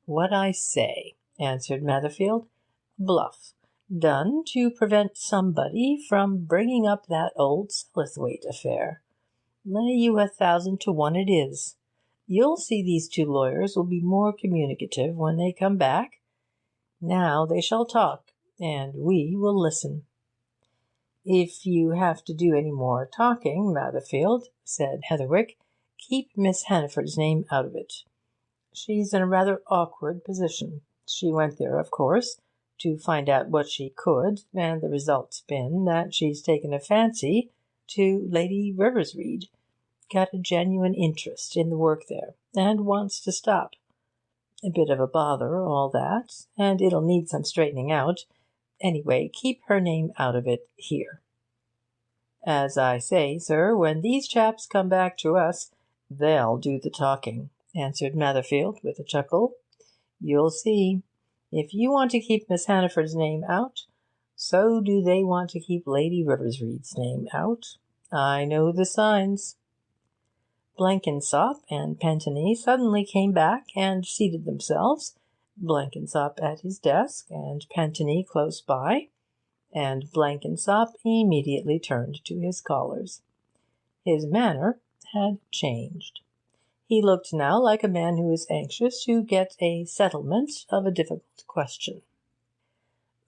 "What I say," answered Matherfield. "Bluff, done to prevent somebody from bringing up that old Sellathwaite affair. Lay you 1,000 to 1 it is. You'll see these two lawyers will be more communicative when they come back. Now they shall talk, and we will listen." "If you have to do any more talking, Matherfield," said Heatherwick, "keep Miss Hannaford's name out of it. She's in a rather awkward position. She went there, of course, to find out what she could, and the result's been that she's taken a fancy to Lady RIVERSREADE, got a genuine interest in the work there, and wants to stop. A bit of a bother, all that, and it'll need some straightening out. Anyway, keep her name out of it here." "As I say, sir, when these chaps come back to us, they'll do the talking," answered Matherfield with a chuckle. "You'll see. If you want to keep Miss Hannaford's name out, so do they want to keep Lady RIVERSREADE's name out. I know the signs." Blenkinsop and Pentony suddenly came back and seated themselves, Blenkinsop at his desk and Pentony close by, and Blenkinsop immediately turned to his callers. His manner had changed. He looked now like a man who is anxious to get a settlement of a difficult question.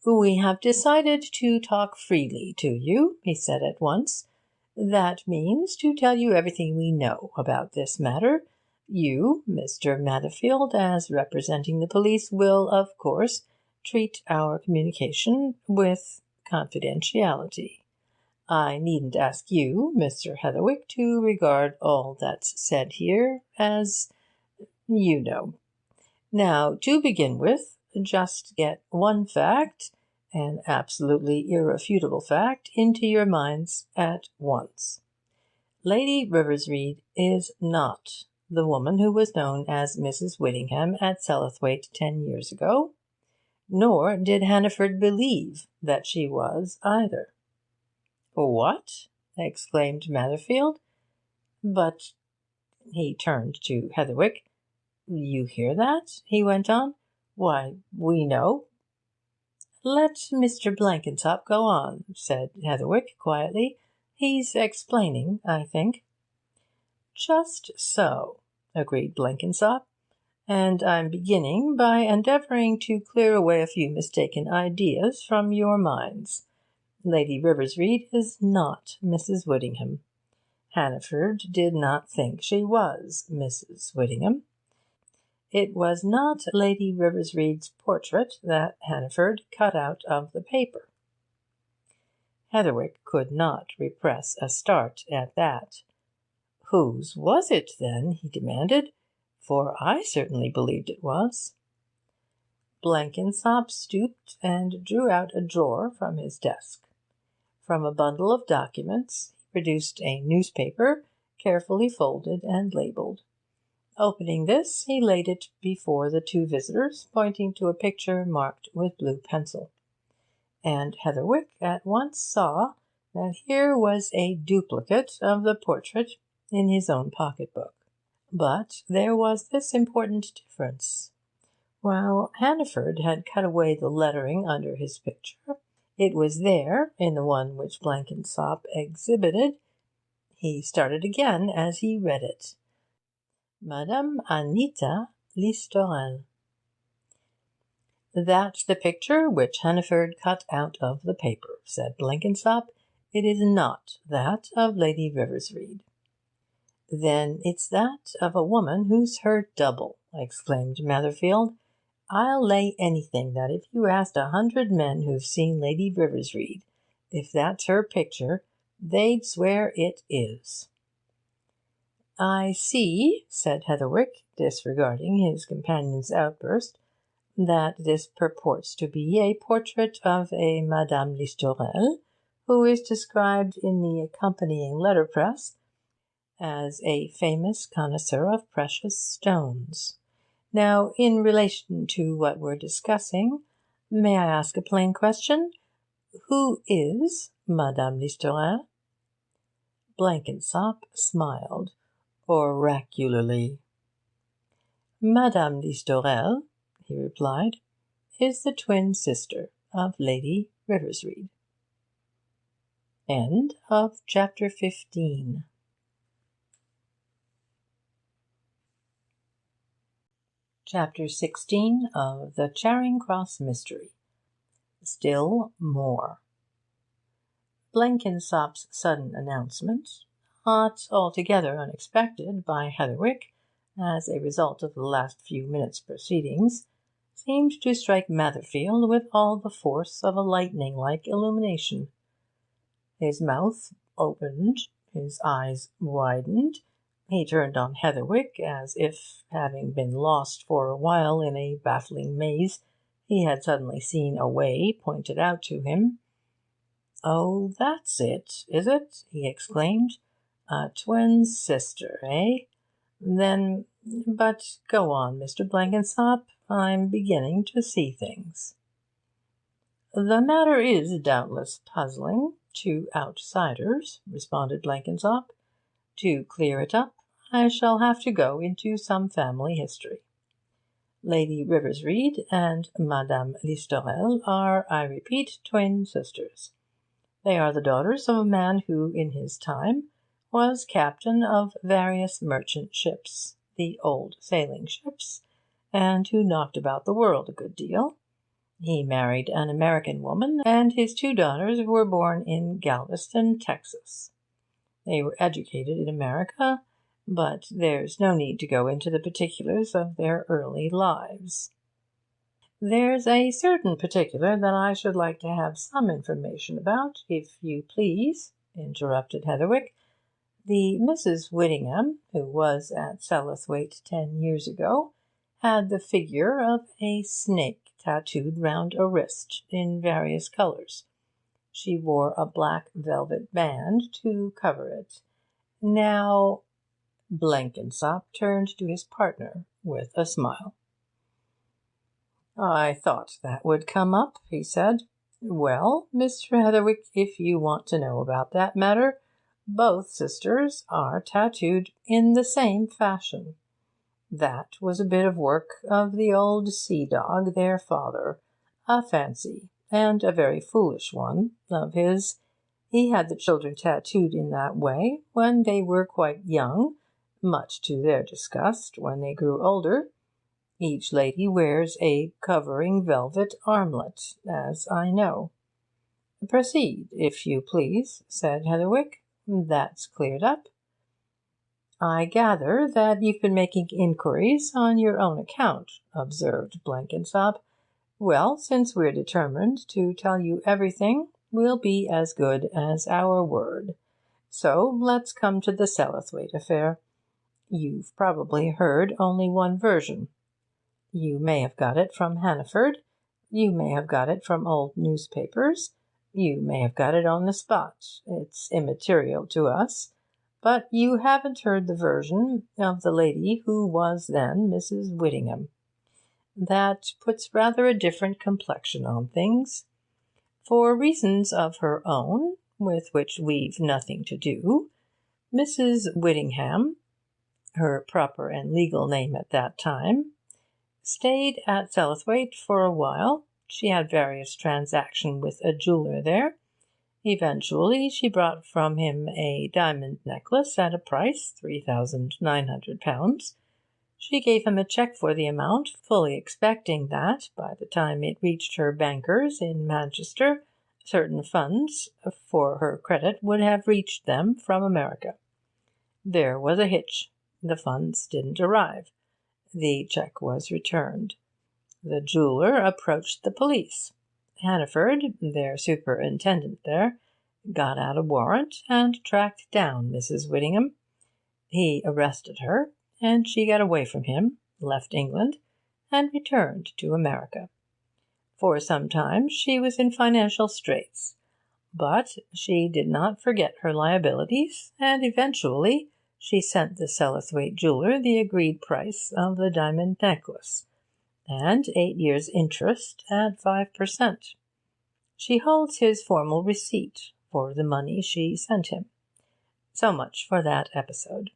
"We have decided to talk freely to you," he said at once. "That means to tell you everything we know about this matter. You, Mr. Matherfield, as representing the police, will, of course, treat our communication with confidentiality. I needn't ask you, Mr. Heatherwick, to regard all that's said here as you know. Now, to begin with, just get one fact, an absolutely irrefutable fact, into your minds at once. Lady RIVERSREADE is not the woman who was known as Mrs. Whittingham at Sellathwaite 10 years ago, nor did Hannaford believe that she was either." "What?" exclaimed Matherfield. "But—" he turned to Heatherwick. "You hear that?" he went on. "Why, we know—" "Let Mr. Blenkinsop go on," said Heatherwick quietly. "He's explaining, I think." "Just so," agreed Blenkinsop. "And I'm beginning by endeavouring to clear away a few mistaken ideas from your minds. Lady RIVERSREADE is not Mrs. Whittingham. Hannaford did not think she was Mrs. Whittingham. It was not Lady Riversreade's portrait that Hannaford cut out of the paper. Heatherwick could not repress a start at that. "Whose was it, then?" he demanded, "for I certainly believed it was." Blenkinsop stooped and drew out a drawer from his desk. From a bundle of documents he produced a newspaper, carefully folded and labelled. Opening this, he laid it before the two visitors, pointing to a picture marked with blue pencil. And Heatherwick at once saw that here was a duplicate of the portrait in his own pocket-book. But there was this important difference. While Hannaford had cut away the lettering under his picture, it was there, in the one which Blenkinsop exhibited. He started again as he read it. Madame Anita Listorelle. "That's the picture which Hannaford cut out of the paper," said Blenkinsop. "It is not that of Lady Riversreade." "Then it's that of a woman who's her double," exclaimed Netherfield. "I'll lay anything that if you asked 100 men who've seen Lady Riversreade if that's her picture, they'd swear it is." "I see," said Heatherwick, disregarding his companion's outburst, "that this purports to be a portrait of a Madame Listorelle, who is described in the accompanying letterpress as a famous connoisseur of precious stones. Now, in relation to what we're discussing, may I ask a plain question? Who is Madame Listorelle?" Blenkinsop smiled oracularly. "Madame Listorelle," he replied, "is the twin sister of Lady Riversreade." End of chapter 15. Chapter 16 of the Charing Cross Mystery. Still more. Blenkinsop's sudden announcement, not altogether unexpected by Heatherwick as a result of the last few minutes' proceedings, seemed to strike Netherfield with all the force of a lightning-like illumination. His mouth opened, his eyes widened, he turned on Heatherwick as if, having been lost for a while in a baffling maze, he had suddenly seen a way pointed out to him. "Oh, that's it, is it?" he exclaimed. "A twin sister, eh? Then but go on, Mr. Blenkinsop. I'm beginning to see things." "The matter is doubtless puzzling to outsiders," responded Blenkinsop. "To clear it up, I shall have to go into some family history. Lady Riversreade and Madame Listorelle are, I repeat, twin sisters. They are the daughters of a man who, in his time, was captain of various merchant ships, the old sailing ships, and who knocked about the world a good deal. He married an American woman, and his two daughters were born in Galveston, Texas. They were educated in America, but there's no need to go into the particulars of their early lives." "There's a certain particular that I should like to have some information about, if you please," interrupted Heatherwick. "The Mrs. Whittingham, who was at Sellathwaite 10 years ago, had the figure of a snake tattooed round a wrist in various colours. She wore a black velvet band to cover it. Now—" Blenkinsop turned to his partner with a smile. "I thought that would come up," he said. "Well, Mr. Heatherwick, if you want to know about that matter, both sisters are tattooed in the same fashion. That was a bit of work of the old sea-dog, their father, a fancy, and a very foolish one, of his. He had the children tattooed in that way when they were quite young, much to their disgust when they grew older. Each lady wears a covering velvet armlet, as I know." "Proceed, if you please," said Heatherwick. "That's cleared up." "I gather that you've been making inquiries on your own account," observed Blenkinsop. "Well, since we're determined to tell you everything, we'll be as good as our word. So let's come to the Sellathwaite affair. You've probably heard only one version. You may have got it from Hannaford, you may have got it from old newspapers, you may have got it on the spot. It's immaterial to us. But you haven't heard the version of the lady who was then Mrs. Whittingham. That puts rather a different complexion on things. For reasons of her own, with which we've nothing to do, Mrs. Whittingham, her proper and legal name at that time, stayed at Sellathwaite for a while. She had various transactions with a jeweller there. Eventually she brought from him a diamond necklace at a price, £3,900. She gave him a cheque for the amount, fully expecting that, by the time it reached her bankers in Manchester, certain funds for her credit would have reached them from America. There was a hitch. The funds didn't arrive. The cheque was returned. The jeweller approached the police. Hannaford, their superintendent there, got out a warrant and tracked down Mrs. Whittingham. He arrested her, and she got away from him, left England, and returned to America. For some time she was in financial straits, but she did not forget her liabilities, and eventually she sent the Sellathwaite jeweller the agreed price of the diamond necklace, and 8 years' interest at 5%. She holds his formal receipt for the money she sent him. So much for that episode.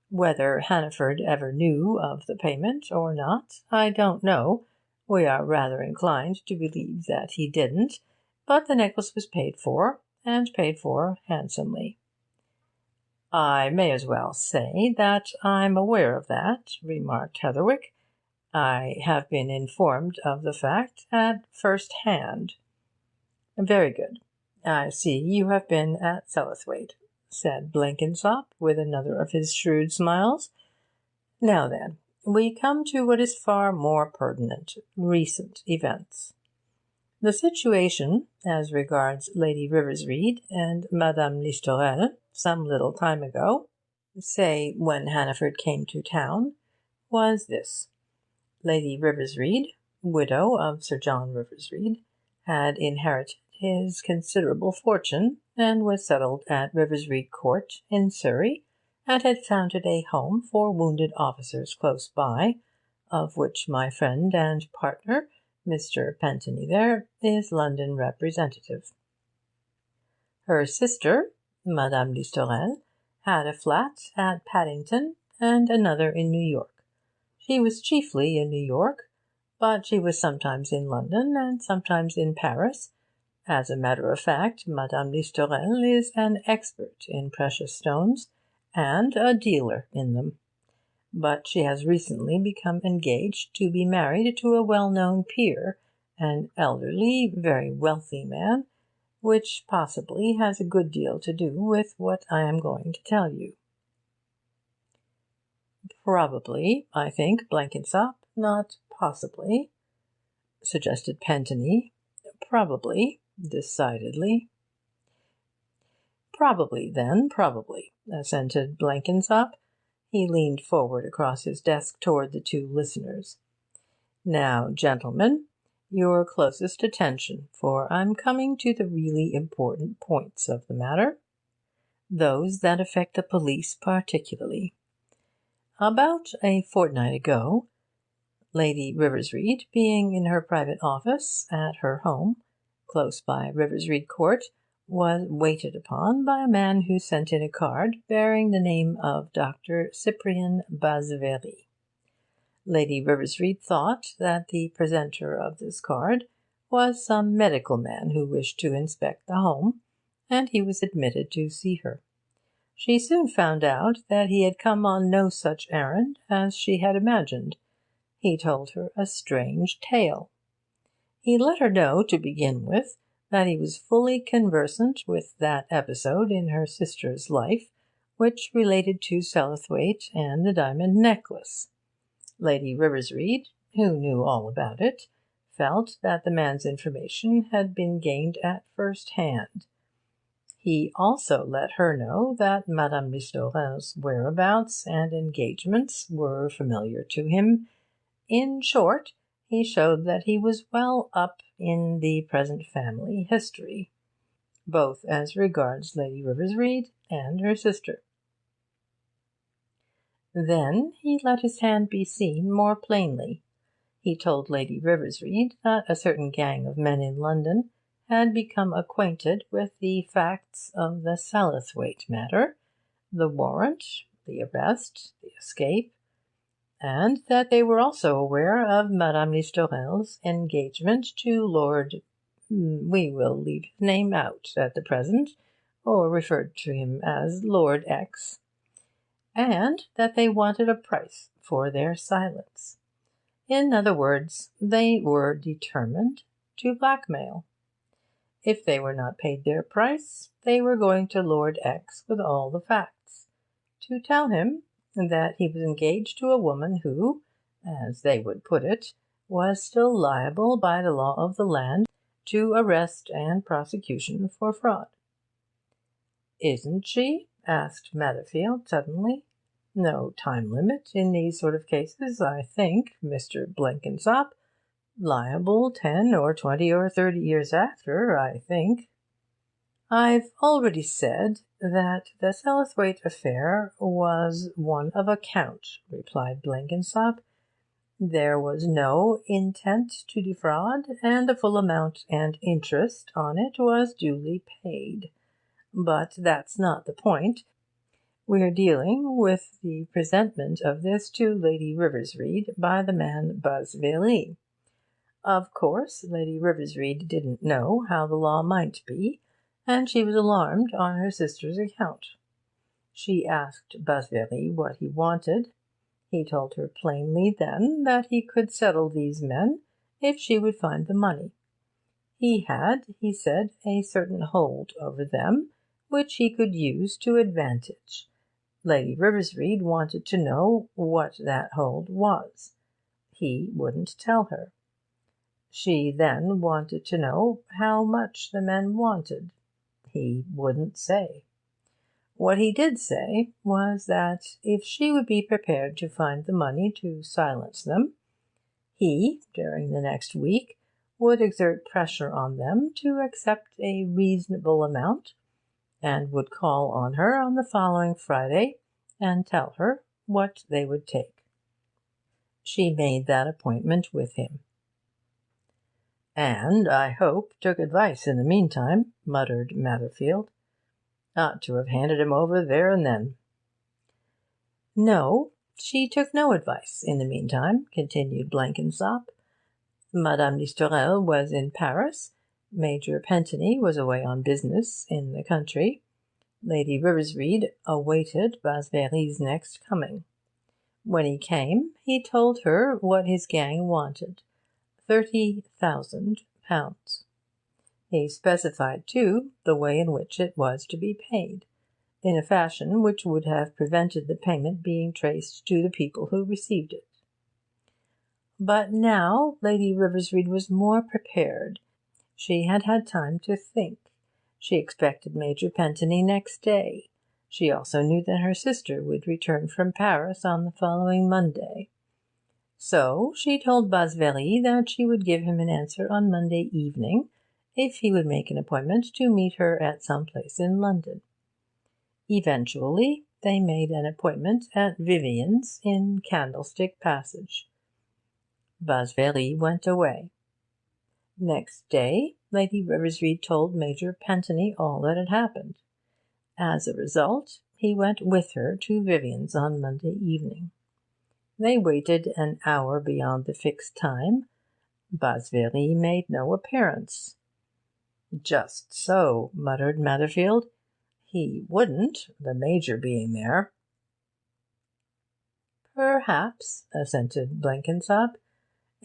Whether Hannaford ever knew of the payment or not, I don't know. We are rather inclined to believe that he didn't, but the necklace was paid for, and paid for handsomely. "I may as well say that I'm aware of that," remarked Heatherwick. "I have been informed of the fact at first hand." "Very good. I see you have been at Sellathwaite," said Blenkinsop, with another of his shrewd smiles. "Now then, we come to what is far more pertinent, recent events. The situation, as regards Lady Riversreade and Madame Listorelle, some little time ago, say when Hannaford came to town, was this. Lady Riversreade, widow of Sir John Riversreade, had inherited his considerable fortune, and was settled at Riversreade Court in Surrey, and had founded a home for wounded officers close by, of which my friend and partner, Mr. Pentony there, is London representative. Her sister, Madame Listorelle, had a flat at Paddington and another in New York. She was chiefly in New York, but she was sometimes in London and sometimes in Paris. As a matter of fact, Madame Listorelle is an expert in precious stones, and a dealer in them. But she has recently become engaged to be married to a well-known peer, an elderly, very wealthy man, which possibly has a good deal to do with what I am going to tell you. "Probably, I think, Blenkinsop, not possibly," suggested Pentony. "Probably, decidedly." "Probably, then, probably," assented Blenkinsop. He leaned forward across his desk toward the two listeners. "Now, gentlemen, your closest attention, for I'm coming to the really important points of the matter, those that affect the police particularly. About a fortnight ago, Lady Riversreade, being in her private office at her home, close by Riversreade Court, was waited upon by a man who sent in a card bearing the name of Dr. Cyprian Basevery. Lady Riversreade thought that the presenter of this card was some medical man who wished to inspect the home, and he was admitted to see her. She soon found out that he had come on no such errand as she had imagined. He told her a strange tale. He let her know, to begin with, that he was fully conversant with that episode in her sister's life which related to Sellathwaite and the diamond necklace. Lady Riversreade, who knew all about it, felt that the man's information had been gained at first hand. He also let her know that Madame Listorelle's whereabouts and engagements were familiar to him. In short, he showed that he was well up in the present family history, both as regards Lady Riversreade and her sister. Then he let his hand be seen more plainly. He told Lady Riversreade that a certain gang of men in London had become acquainted with the facts of the Sellathwaite matter, the warrant, the arrest, the escape, and that they were also aware of Madame Listorelle's engagement to Lord... we will leave his name out at the present, or refer to him as Lord X, and that they wanted a price for their silence. In other words, they were determined to blackmail. If they were not paid their price, they were going to Lord X with all the facts, to tell him that he was engaged to a woman who, as they would put it, was still liable by the law of the land to arrest and prosecution for fraud. "Isn't she?" asked Matherfield suddenly. "No time limit in these sort of cases, I think, Mr. Blenkinsop. Liable 10 or 20 or 30 years after, I think." "I've already said that the Sellathwaite affair was one of account," replied Blenkinsop. "There was no intent to defraud, and the full amount and interest on it was duly paid. But that's not the point. We're dealing with the presentment of this to Lady Riversreade by the man Basveley. Of course, Lady Riversreade didn't know how the law might be, and she was alarmed on her sister's account. She asked Basveley what he wanted. He told her plainly then that he could settle these men if she would find the money. He had, he said, a certain hold over them, which he could use to advantage. Lady Riversreade wanted to know what that hold was. He wouldn't tell her. She then wanted to know how much the men wanted. He wouldn't say. What he did say was that if she would be prepared to find the money to silence them, he, during the next week, would exert pressure on them to accept a reasonable amount, and would call on her on the following Friday and tell her what they would take. She made that appointment with him. "And, I hope, took advice in the meantime," muttered Matherfield. "Ought to have handed him over there and then." "No, she took no advice in the meantime," continued Blenkinsop. "Madame Listorelle was in Paris. Major Pentony was away on business in the country. Lady Riversreade awaited Basveley's next coming. When he came, he told her what his gang wanted: £30,000. He specified, too, the way in which it was to be paid, in a fashion which would have prevented the payment being traced to the people who received it. But now Lady Riversreade was more prepared. She had had time to think. She expected Major Pentony next day. She also knew that her sister would return from Paris on the following Monday. So she told Basveley that she would give him an answer on Monday evening, if he would make an appointment to meet her at some place in London. Eventually, they made an appointment at Vivian's in Candlestick Passage. Basveley went away. Next day, Lady Riversreade told Major Pentony all that had happened. As a result, he went with her to Vivian's on Monday evening. They waited an hour beyond the fixed time. Basveley made no appearance. "Just so," muttered Matherfield. "He wouldn't, the Major being there." "Perhaps," assented Blenkinsop.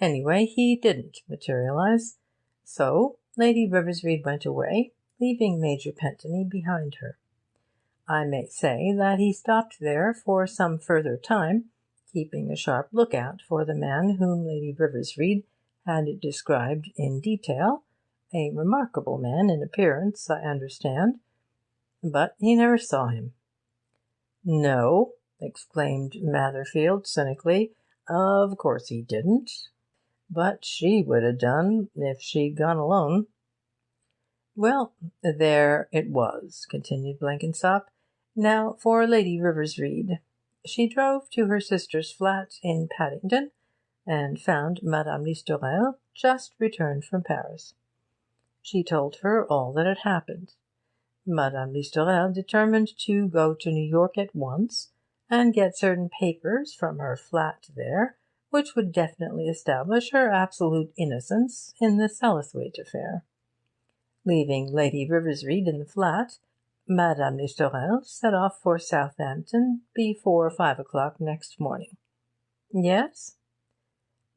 "Anyway, he didn't materialize. So Lady Riversreade went away, leaving Major Pentony behind her. I may say that he stopped there for some further time, keeping a sharp lookout for the man whom Lady Riversreade had described in detail, a remarkable man in appearance, I understand, but he never saw him. "No," exclaimed Matherfield cynically, "of course he didn't. But she would have done if she'd gone alone." "Well, there it was," continued Blenkinsop. "Now for Lady Riversreade. She drove to her sister's flat in Paddington, and found Madame Listorelle just returned from Paris. She told her all that had happened. Madame Listorelle determined to go to New York at once, and get certain papers from her flat there, which would definitely establish her absolute innocence in the Selithwaite affair. Leaving Lady Riversreade in the flat, Madame Listorelle set off for Southampton before 5 o'clock next morning. Yes?"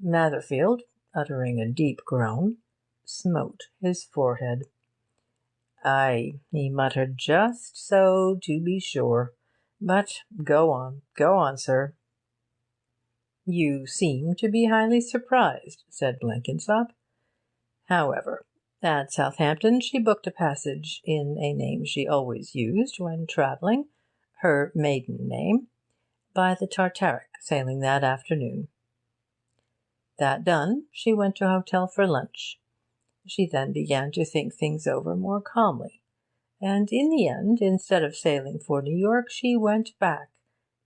Matherfield, uttering a deep groan, smote his forehead. "Ay," he muttered, "just so, to be sure. But go on, sir." "You seem to be highly surprised," said Blenkinsop. "However, at Southampton she booked a passage in a name she always used when travelling, her maiden name, by the Tartaric, sailing that afternoon. That done, she went to a hotel for lunch. She then began to think things over more calmly, and in the end, instead of sailing for New York, she went back,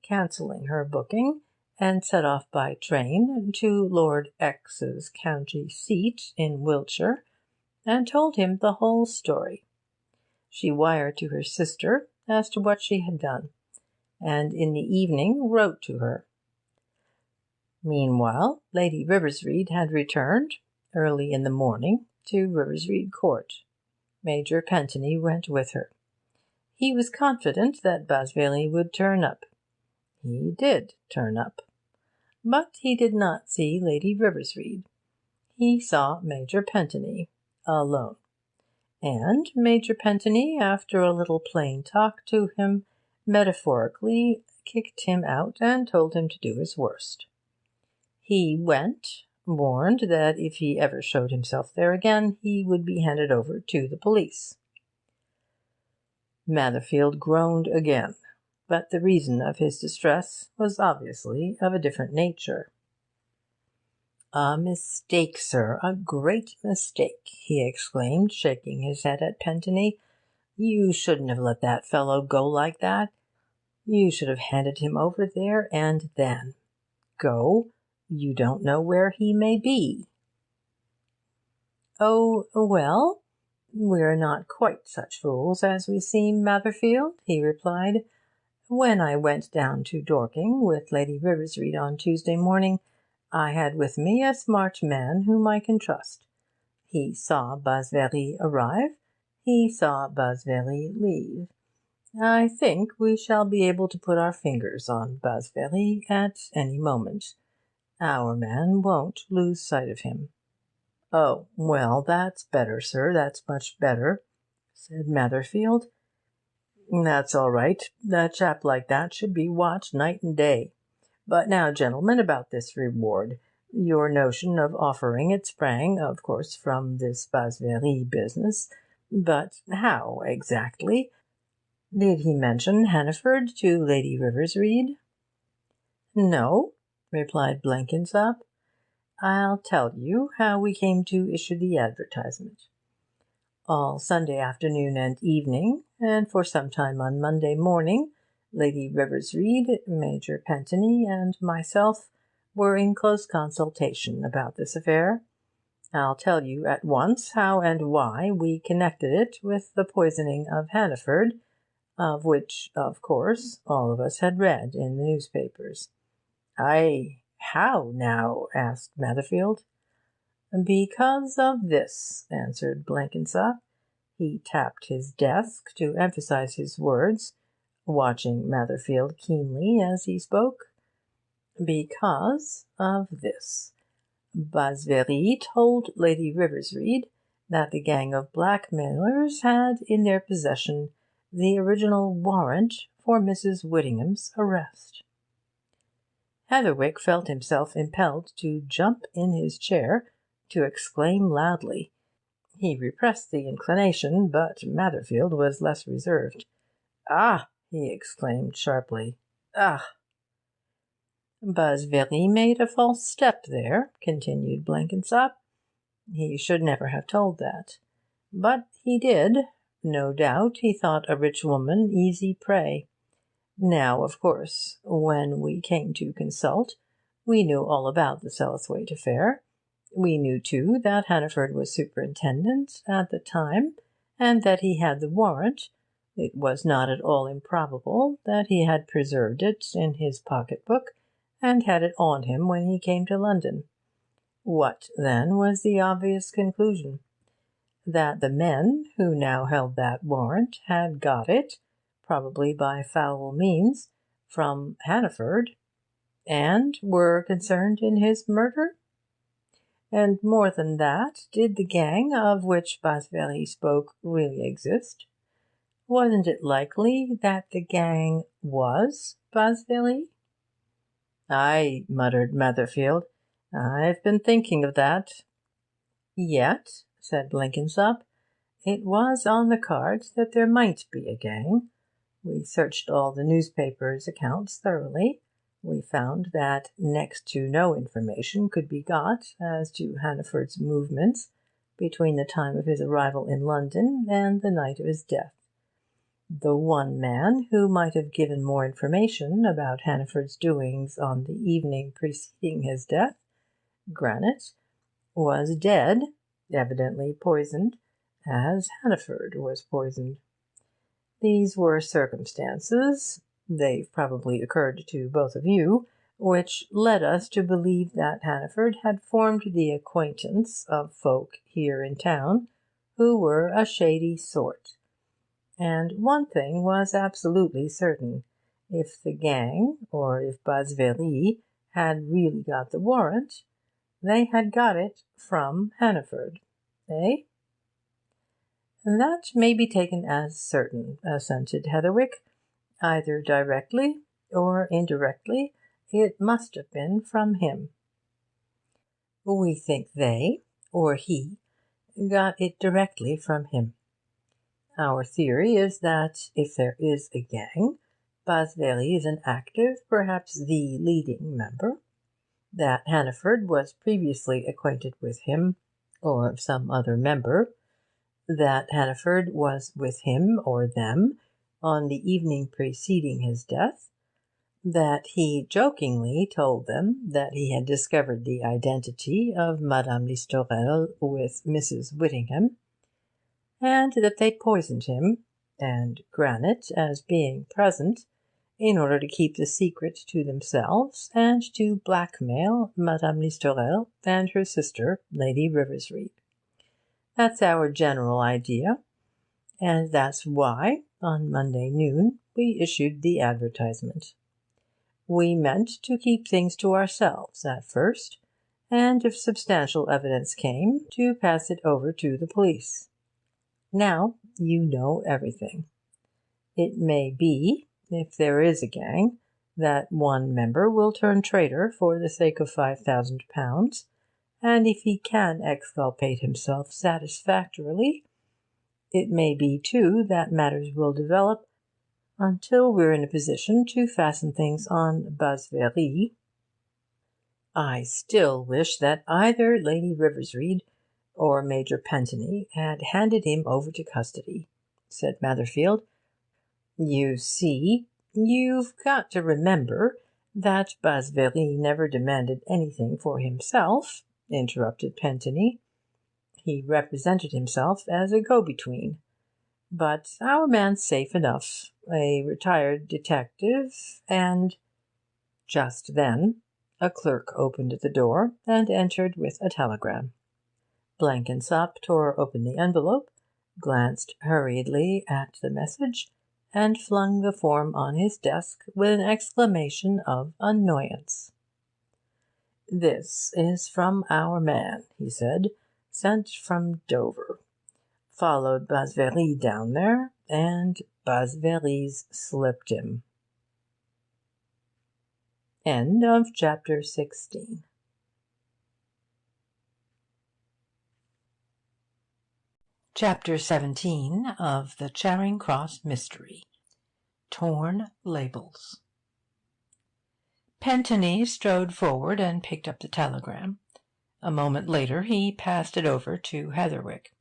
cancelling her booking, and set off by train to Lord X's county seat in Wiltshire, and told him the whole story. She wired to her sister as to what she had done, and in the evening wrote to her. Meanwhile, Lady Riversreade had returned, early in the morning, to Riversreade Court. Major Pentony went with her. He was confident that Basvely would turn up. He did turn up. But he did not see Lady Riversreade. He saw Major Pentony, alone. And Major Pentony, after a little plain talk to him, metaphorically kicked him out and told him to do his worst. He went, warned that if he ever showed himself there again, he would be handed over to the police. Matherfield groaned again, but the reason of his distress was obviously of a different nature. "A mistake, sir, a great mistake," he exclaimed, shaking his head at Pentony. "You shouldn't have let that fellow go like that. You should have handed him over there and then. Go? You don't know where he may be." "Oh, well, we're not quite such fools as we seem, Matherfield," he replied. "When I went down to Dorking with Lady Riversreade on Tuesday morning, I had with me a smart man whom I can trust. He saw Basvely arrive. He saw Basvely leave. I think we shall be able to put our fingers on Basvely at any moment. Our man won't lose sight of him." "Oh, well, that's better, sir, that's much better," said Matherfield. "That's all right. A chap like that should be watched night and day. But now, gentlemen, about this reward. Your notion of offering it sprang, of course, from this Basvely business. But how, exactly? Did he mention Hannaford to Lady Riversreade?" "No," replied Blenkinsop. "I'll tell you how we came to issue the advertisement. All Sunday afternoon and evening, and for some time on Monday morning, Lady Riversreade, Major Pentony, and myself were in close consultation about this affair. I'll tell you at once how and why we connected it with the poisoning of Hannaford, of which, of course, all of us had read in the newspapers." "Ay, how now?" asked Matherfield. "Because of this," answered Blenkinsop. He tapped his desk to emphasise his words, watching Matherfield keenly as he spoke. "Because of this. Basvely told Lady Riversreade that the gang of blackmailers had in their possession the original warrant for Mrs. Whittingham's arrest. Heatherwick felt himself impelled to jump in his chair, to exclaim loudly. He repressed the inclination, but Matherfield was less reserved. "Ah!" he exclaimed sharply. "Ah!" "Basvéry made a false step there," continued Blenkinsop. "He should never have told that. But he did. No doubt he thought a rich woman easy prey. Now, of course, when we came to consult, we knew all about the Selithwaite affair. We knew, too, that Hannaford was superintendent at the time, and that he had the warrant. It was not at all improbable that he had preserved it in his pocket-book, and had it on him when he came to London. What, then, was the obvious conclusion? That the men who now held that warrant had got it, probably by foul means, from Hannaford, and were concerned in his murder? And more than that, did the gang of which Basvéry spoke really exist? Wasn't it likely that the gang was Basvéry? "Aye," muttered Matherfield, "I've been thinking of that." "Yet," said Blenkinsop, "it was on the cards that there might be a gang. We searched all the newspapers' accounts thoroughly. We found that next to no information could be got as to Hannaford's movements between the time of his arrival in London and the night of his death. The one man who might have given more information about Hannaford's doings on the evening preceding his death, Granite, was dead, evidently poisoned, as Hannaford was poisoned. These were circumstances, they've probably occurred to both of you, which led us to believe that Hannaford had formed the acquaintance of folk here in town who were a shady sort. And one thing was absolutely certain. If the gang, or if Basvéry, had really got the warrant, they had got it from Hannaford. Eh? "That may be taken as certain," assented Heatherwick. "Either directly or indirectly, it must have been from him." "We think they, or he, got it directly from him. Our theory is that, if there is a gang, Basvéry is an active, perhaps the leading member; that Hannaford was previously acquainted with him, or some other member; that Hannaford was with him or them on the evening preceding his death; that he jokingly told them that he had discovered the identity of Madame Listorelle with Mrs. Whittingham, and that they poisoned him and Granite as being present, in order to keep the secret to themselves and to blackmail Madame Listorelle and her sister, Lady Riversreade. That's our general idea, and that's why, on Monday noon, we issued the advertisement. We meant to keep things to ourselves at first, and if substantial evidence came, to pass it over to the police. Now you know everything. It may be, if there is a gang, that one member will turn traitor for the sake of £5,000, and if he can exculpate himself satisfactorily, it may be, too, that matters will develop until we're in a position to fasten things on Basvéry. I still wish that either Lady Riversreade or Major Pentony had handed him over to custody," said Matherfield. "You see, you've got to remember that Basvéry never demanded anything for himself," interrupted Pentony. "He represented himself as a go-between. But our man's safe enough, a retired detective, and—" Just then a clerk opened the door and entered with a telegram. Blenkinsop tore open the envelope, glanced hurriedly at the message, and flung the form on his desk with an exclamation of annoyance. "This is from our man," he said, "sent from Dover. followed BLACKMAIL down there, and BLACKMAIL's slipped him. End of chapter 16. Chapter 17 of the Charing Cross Mystery. Torn Labels. Pentony strode forward and picked up the telegram. A moment later he passed it over to Heatherwick.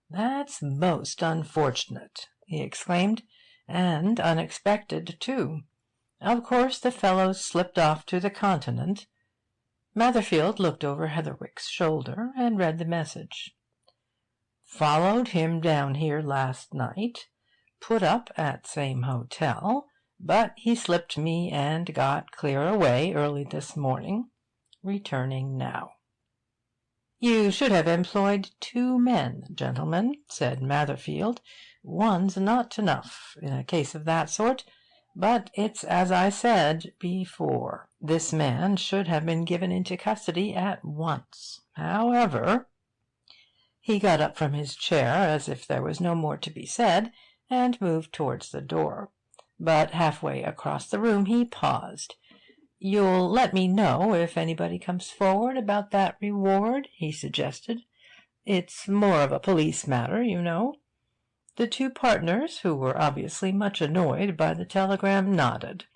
"That's most unfortunate," he exclaimed, "and unexpected, too. Of course the fellow's slipped off to the Continent." Matherfield looked over Heatherwick's shoulder and read the message. "Followed him down here last night. Put up at same hotel, but he slipped me and got clear away early this morning. Returning now." "You should have employed 2 men, gentlemen," said Matherfield. "One's not enough in a case of that sort. But it's as I said before. This man should have been given into custody at once. However—" He got up from his chair as if there was no more to be said, and moved towards the door. But halfway across the room he paused. "You'll let me know if anybody comes forward about that reward," he suggested. "It's more of a police matter, you know." The 2 partners, who were obviously much annoyed by the telegram, nodded.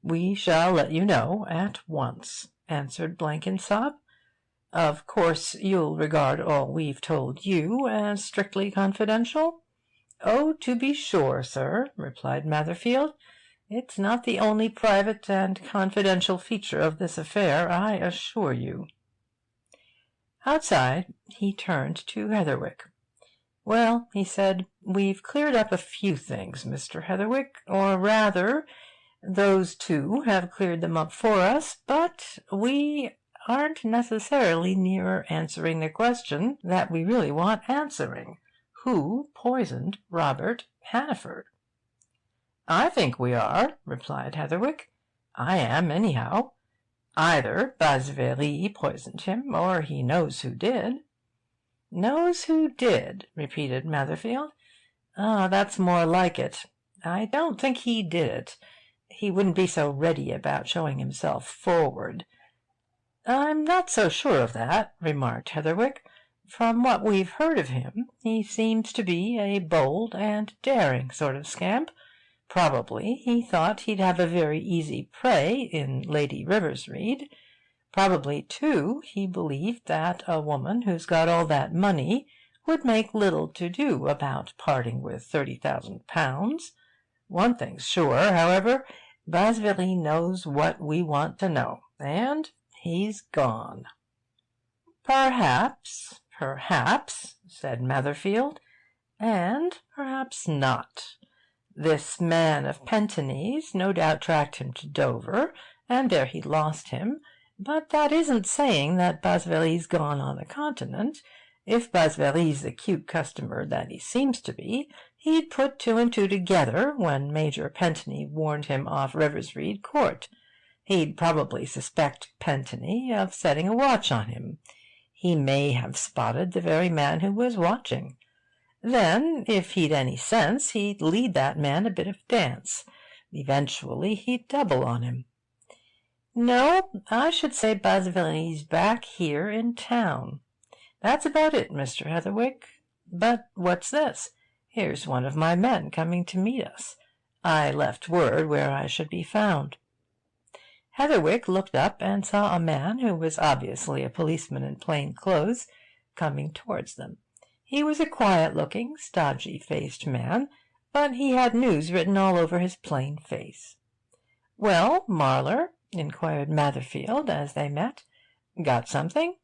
"We shall let you know at once," answered Blenkinsop. "Of course you'll regard all we've told you as strictly confidential?" "Oh, to be sure, sir," replied Matherfield. "It's not the only private and confidential feature of this affair, I assure you." Outside he turned to Heatherwick. "Well," he said, "we've cleared up a few things, Mr. Heatherwick, or rather, those 2 have cleared them up for us, but we aren't necessarily nearer answering the question that we really want answering. Who poisoned Robert Hannaford?" "I think we are," replied Heatherwick. "I am, anyhow. Either BLACKMAIL poisoned him, or he knows who did." "Knows who did," repeated Matherfield. That's more like it. I don't think he did it. He wouldn't be so ready about showing himself forward." "I'm not so sure of that," remarked Heatherwick. "From what we've heard of him, he seems to be a bold and daring sort of scamp. Probably he thought he'd have a very easy prey in Lady Riversreade. Probably, too, he believed that a woman who's got all that money would make little to do about parting with £30,000. One thing's sure, however, BLACKMAIL knows what we want to know, and he's gone." "Perhaps, said Matherfield, "and perhaps not. This man of Pentony's no doubt tracked him to Dover, and there he lost him. But that isn't saying that BLACKMAIL's gone on the Continent. If BLACKMAIL's the cute customer that he seems to be, he'd put 2 and 2 together when Major Pentony warned him off Riversreade Court. He'd probably suspect Pentony of setting a watch on him. He may have spotted the very man who was watching. Then, if he'd any sense, he'd lead that man a bit of dance. Eventually he'd double on him. No, I should say BLACKMAIL's back here in town. That's about it, Mr. Heatherwick. But what's this? Here's one of my men coming to meet us. I left word where I should be found." Heatherwick looked up and saw a man who was obviously a policeman in plain clothes coming towards them. He was a quiet-looking, stodgy-faced man, but he had news written all over his plain face. "Well, Marler?" inquired Matherfield as they met. "Got something?"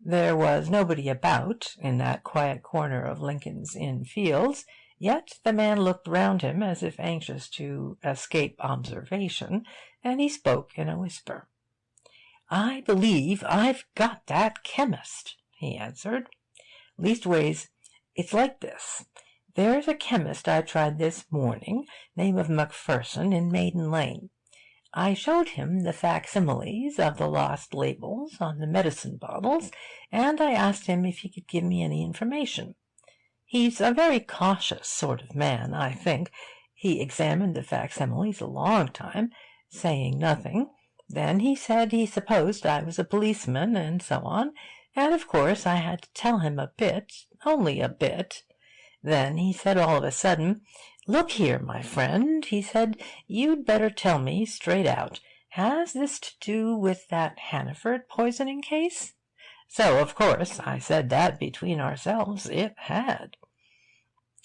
There was nobody about in that quiet corner of Lincoln's Inn Fields, yet the man looked round him as if anxious to escape observation, and he spoke in a whisper. "I believe I've got that chemist," he answered. "Leastways, it's like this. There's a chemist I tried this morning, name of Macpherson, in Maiden Lane. I showed him the facsimiles of the lost labels on the medicine bottles, and I asked him if he could give me any information. He's a very cautious sort of man, I think. He examined the facsimiles a long time, saying nothing. Then he said he supposed I was a policeman, and so on, and of course I had to tell him a bit, only a bit. Then he said all of a sudden, 'Look here, my friend,' he said, 'you'd better tell me straight out, has this to do with that Hannaford poisoning case?' So, of course, I said that between ourselves it had.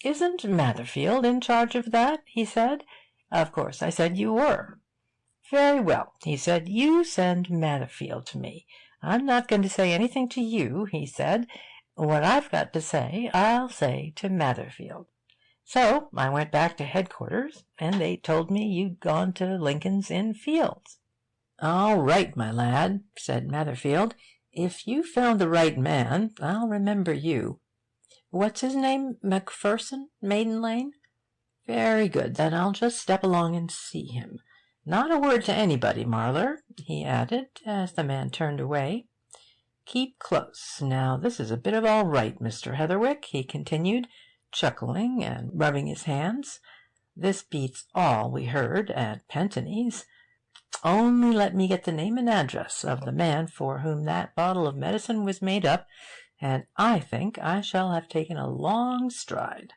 'Isn't Matherfield in charge of that?' he said. Of course I said you were. 'Very well,' he said, 'you send Matherfield to me. I'm not going to say anything to you,' he said. 'What I've got to say, I'll say to Matherfield.' So I went back to headquarters, and they told me you'd gone to Lincoln's Inn Fields." "All right, my lad," said Matherfield. "If you found the right man, I'll remember you. What's his name? Macpherson, Maiden Lane? Very good. Then I'll just step along and see him. Not a word to anybody, Marler," he added, as the man turned away. "Keep close. Now this is a bit of all right, Mr. Heatherwick," he continued, chuckling and rubbing his hands. "This beats all we heard at Pentony's. Only let me get the name and address of the man for whom that bottle of medicine was made up, and I think I shall have taken a long stride.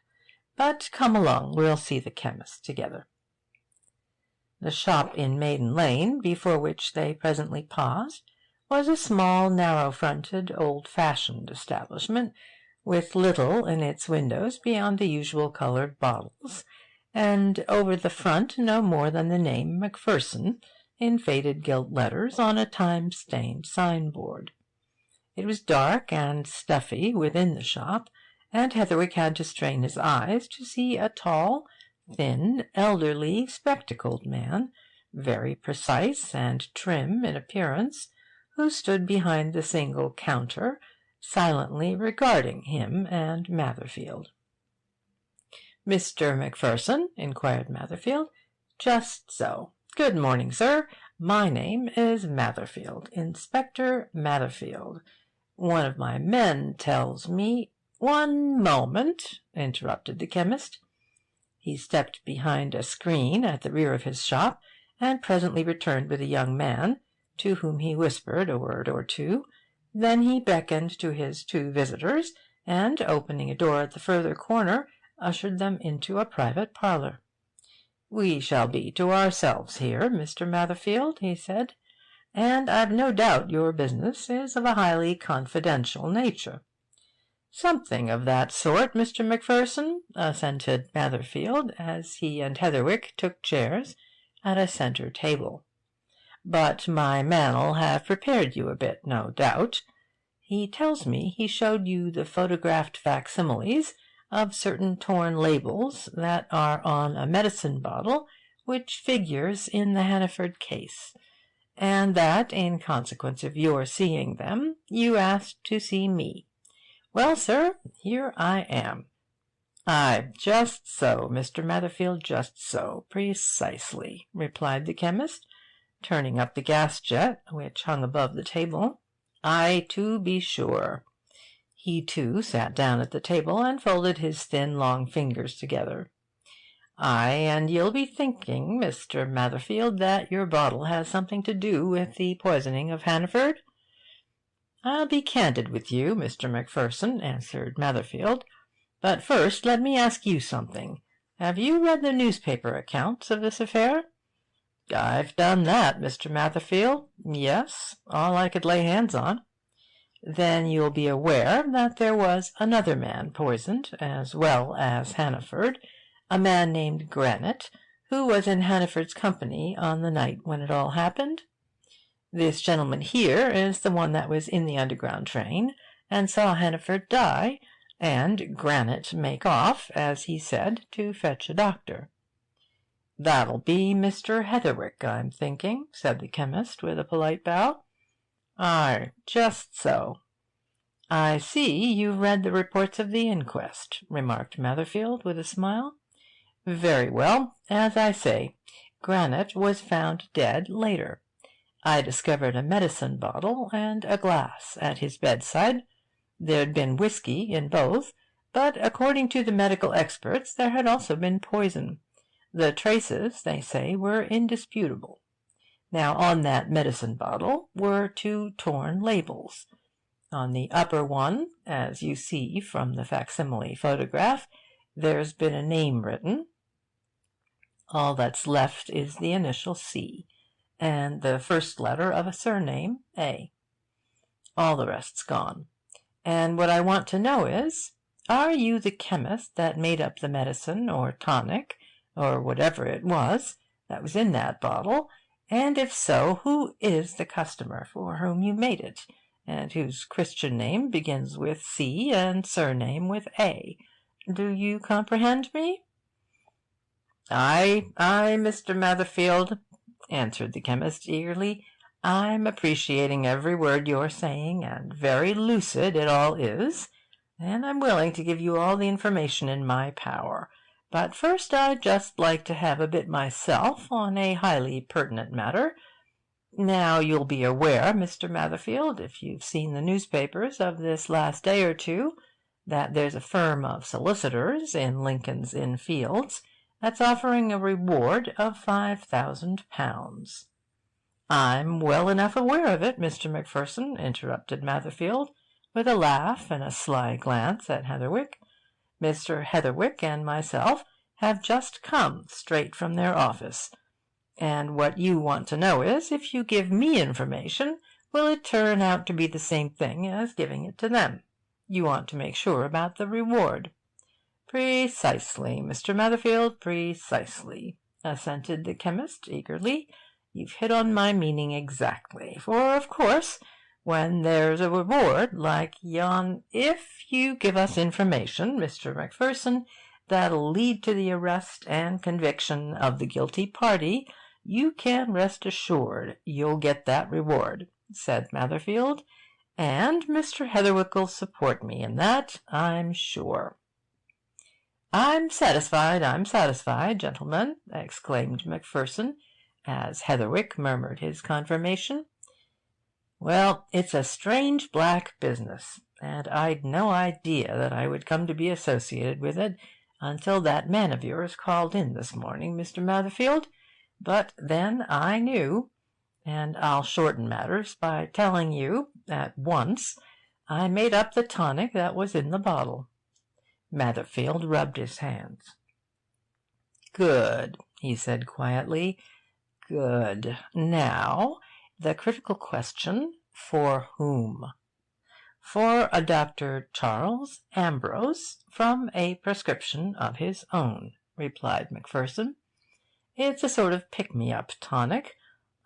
But come along, we'll see the chemist together." The shop in Maiden Lane, before which they presently paused, was a small, narrow-fronted, old-fashioned establishment, with little in its windows beyond the usual coloured bottles, and over the front no more than the name Macpherson, in faded gilt letters on a time-stained signboard. It was dark and stuffy within the shop, and Heatherwick had to strain his eyes to see a tall, thin, elderly, spectacled man, very precise and trim in appearance, who stood behind the single counter, silently regarding him and Matherfield. "Mr. Macpherson?" inquired Matherfield. "Just so. Good morning, sir. My name is Matherfield, Inspector Matherfield. One of my men tells me—" "One moment," interrupted the chemist. He stepped behind a screen at the rear of his shop, and presently returned with a young man, to whom he whispered a word or two. Then he beckoned to his two visitors, and, opening a door at the further corner, ushered them into a private parlour. "We shall be to ourselves here, Mr. Matherfield," he said, "and I've no doubt your business is of a highly confidential nature." "Something of that sort, Mr. Macpherson," assented Matherfield, as he and Heatherwick took chairs at a centre table. "But my man'll have prepared you a bit, no doubt. He tells me he showed you the photographed facsimiles of certain torn labels that are on a medicine bottle which figures in the Hannaford case, and that, in consequence of your seeing them, you asked to see me. Well, sir, here I am." "Aye, just so, Mr. Matherfield, just so, precisely," replied the chemist, turning up the gas-jet, which hung above the table. "Aye, to be sure." He, too, sat down at the table and folded his thin, long fingers together. "Aye, and you'll be thinking, Mr. Matherfield, that your bottle has something to do with the poisoning of Hannaford?" "I'll be candid with you, Mr. Macpherson," answered Matherfield. "But first let me ask you something. Have you read the newspaper accounts of this affair?" "I've done that, Mr. Matherfield. Yes, all I could lay hands on." "Then you'll be aware that there was another man poisoned, as well as Hannaford, a man named Granite, who was in Hannaford's company on the night when it all happened? This gentleman here is the one that was in the underground train, and saw Hannaford die, and Granite make off, as he said, to fetch a doctor." "That'll be Mr. Heatherwick, I'm thinking," said the chemist, with a polite bow. "Aye, just so." "I see you've read the reports of the inquest," remarked Matherfield, with a smile. "Very well. As I say, Granite was found dead later. I discovered a medicine bottle and a glass at his bedside. There'd been whiskey in both, but according to the medical experts there had also been poison. The traces, they say, were indisputable. Now, on that medicine bottle were 2 torn labels. On the upper one, as you see from the facsimile photograph, there's been a name written. All that's left is the initial C, and the first letter of a surname, A. All the rest's gone. And what I want to know is, are you the chemist that made up the medicine or tonic, or whatever it was, that was in that bottle? And if so, who is the customer for whom you made it, and whose Christian name begins with C and surname with A? Do you comprehend me? Aye, Mr. Matherfield, answered the chemist eagerly. I'm appreciating every word you're saying, and very lucid it all is, and I'm willing to give you all the information in my power. But first I'd just like to have a bit myself on a highly pertinent matter. Now you'll be aware, Mr. Matherfield, if you've seen the newspapers of this last day or two, that there's a firm of solicitors in Lincoln's Inn Fields that's offering a reward of £5,000. I'm well enough aware of it, Mr. Macpherson, interrupted Matherfield, with a laugh and a sly glance at Heatherwick. Mr. Heatherwick and myself have just come straight from their office, and what you want to know is, if you give me information, will it turn out to be the same thing as giving it to them? You want to make sure about the reward. Precisely, Mr. Matherfield, precisely, assented the chemist eagerly. You've hit on my meaning exactly, for, of course, when there's a reward like yon, if you give us information, Mr. Macpherson, that'll lead to the arrest and conviction of the guilty party, you can rest assured you'll get that reward, said Matherfield, and Mr. Heatherwick'll support me in that, I'm sure. I'm satisfied, gentlemen, exclaimed Macpherson, as Heatherwick murmured his confirmation. Well, it's a strange black business, and I'd no idea that I would come to be associated with it until that man of yours called in this morning, Mr. Matherfield. But then I knew, and I'll shorten matters by telling you, at once, I made up the tonic that was in the bottle. Matherfield rubbed his hands. Good, he said quietly. Good. Now, the critical question, for whom? For a Dr. Charles Ambrose, from a prescription of his own, replied Macpherson. It's a sort of pick-me-up tonic.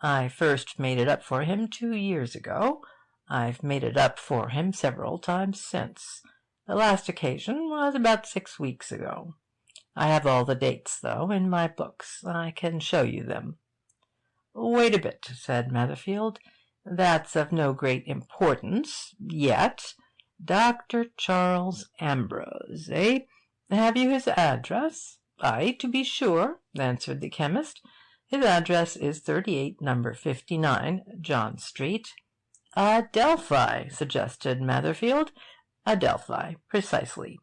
I first made it up for him 2 years ago. I've made it up for him several times since. The last occasion was about 6 weeks ago. I have all the dates, though, in my books. I can show you them. Wait a bit, said Matherfield. That's of no great importance yet. Dr. Charles Ambrose, eh? Have you his address? Aye, to be sure, answered the chemist. His address is 38, number 59, John Street. Adelphi, suggested Matherfield. Adelphi, precisely.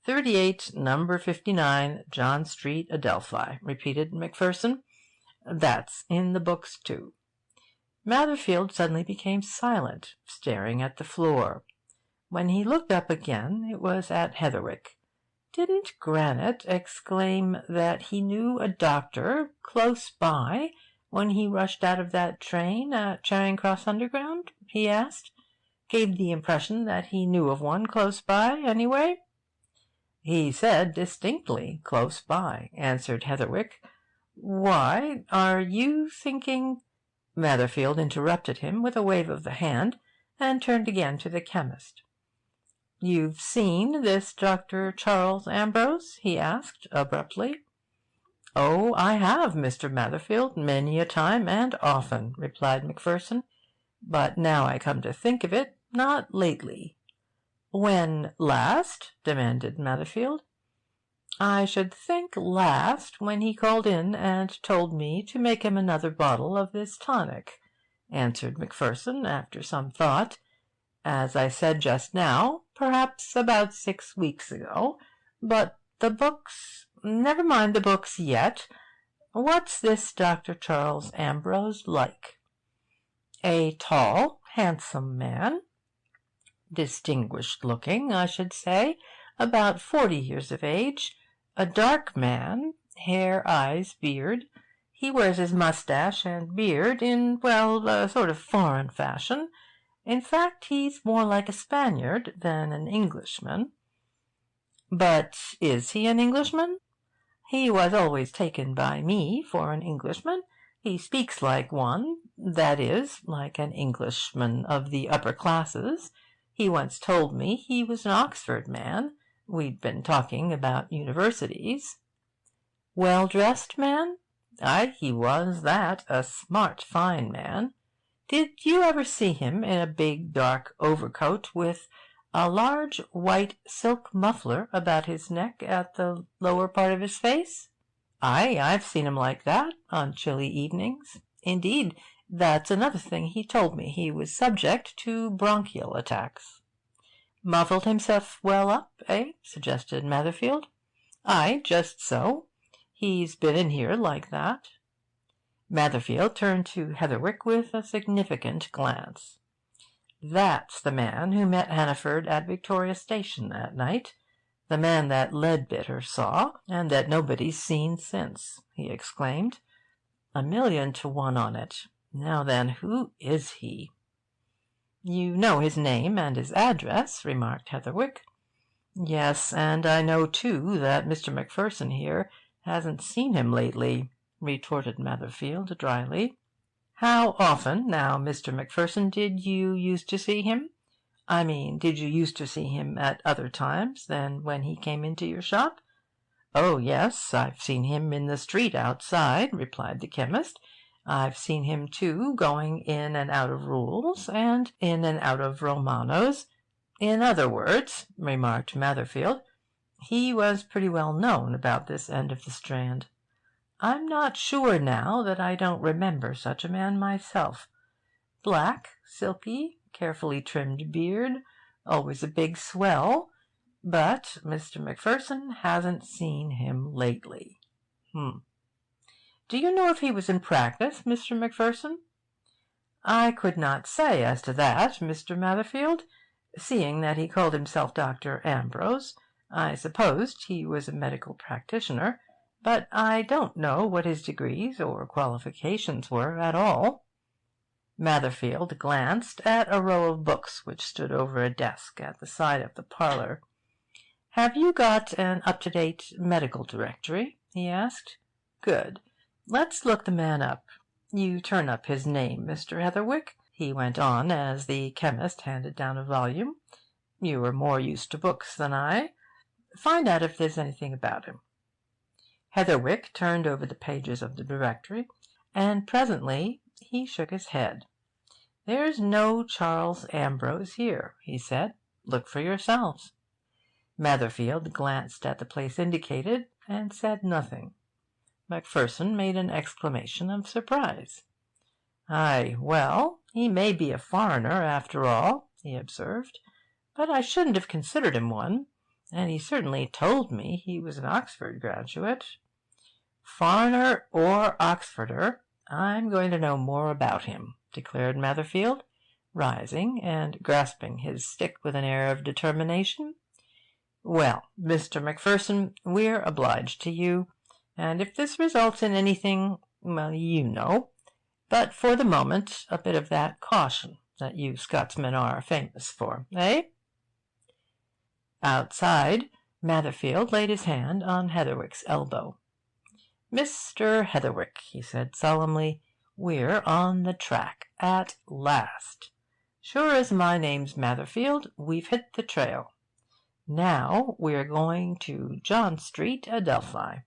38, number 59, John Street, Adelphi, repeated Macpherson. That's in the books, too. Matherfield suddenly became silent, staring at the floor. When he looked up again, it was at Heatherwick. Didn't Granite exclaim that he knew a doctor close by when he rushed out of that train at Charing Cross Underground? He asked. Gave the impression that he knew of one close by, anyway? He said distinctly close by, answered Heatherwick. Why, are you thinking— Matherfield interrupted him with a wave of the hand, and turned again to the chemist. You've seen this Dr. Charles Ambrose? He asked abruptly. Oh, I have, Mr. Matherfield, many a time and often, replied Macpherson. But now I come to think of it, not lately. When last? Demanded Matherfield. I should think last, when he called in and told me to make him another bottle of this tonic," answered Macpherson, after some thought. "As I said just now, perhaps about 6 weeks ago. But the books— never mind the books yet. What's this Dr. Charles Ambrose like?" "A tall, handsome man. Distinguished looking, I should say, about 40 years of age. A dark man, hair, eyes, beard. He wears his mustache and beard in, well, a sort of foreign fashion. In fact, he's more like a Spaniard than an Englishman." "But is he an Englishman?" "He was always taken by me for an Englishman. He speaks like one, that is, like an Englishman of the upper classes. He once told me he was an Oxford man. We'd been talking about universities." "Well-dressed man?" "Aye, he was that. A smart, fine man." "Did you ever see him in a big, dark overcoat with a large white silk muffler about his neck at the lower part of his face?" "Aye, I've seen him like that on chilly evenings. Indeed, that's another thing he told me. He was subject to bronchial attacks." "Muffled himself well up, eh?" suggested Matherfield. "Aye, just so. He's been in here like that." Matherfield turned to Heatherwick with a significant glance. "That's the man who met Hannaford at Victoria Station that night. The man that Leadbitter saw, and that nobody's seen since," he exclaimed. "1,000,000 to 1 on it. Now then, who is he?" "You know his name and his address," remarked Heatherwick. "Yes, and I know, too, that Mr. Macpherson here hasn't seen him lately," retorted Matherfield dryly. "How often, now, Mr. Macpherson, did you used to see him? I mean, did you used to see him at other times than when he came into your shop?" "Oh, yes, I've seen him in the street outside," replied the chemist. "I've seen him, too, going in and out of Rule's, and in and out of Romano's." "In other words," remarked Matherfield, "he was pretty well known about this end of the Strand. I'm not sure now that I don't remember such a man myself. Black, silky, carefully trimmed beard, always a big swell. But Mr. Macpherson hasn't seen him lately. Do you know if he was in practice, Mr. Macpherson?" "I could not say as to that, Mr. Matherfield. Seeing that he called himself Dr. Ambrose, I supposed he was a medical practitioner, but I don't know what his degrees or qualifications were at all." Matherfield glanced at a row of books which stood over a desk at the side of the parlour. "Have you got an up-to-date medical directory?" he asked. "Good. Let's look the man up. You turn up his name, Mr. Heatherwick," he went on as the chemist handed down a volume. "You are more used to books than I. Find out if there's anything about him." Heatherwick turned over the pages of the directory, and presently he shook his head. "There's no Charles Ambrose here," he said. "Look for yourselves." Matherfield glanced at the place indicated, and said nothing. Macpherson made an exclamation of surprise. "Aye, well, he may be a foreigner after all," he observed, "but I shouldn't have considered him one, and he certainly told me he was an Oxford graduate. Foreigner or Oxforder, I'm going to know more about him," declared Matherfield, rising and grasping his stick with an air of determination. "Well, Mr. Macpherson, we're obliged to you, and if this results in anything, well, you know. But for the moment, a bit of that caution that you Scotsmen are famous for, eh?" Outside, Matherfield laid his hand on Heatherwick's elbow. "Mr. Heatherwick," he said solemnly, "we're on the track at last. Sure as my name's Matherfield, we've hit the trail. Now we're going to John Street, Adelphi,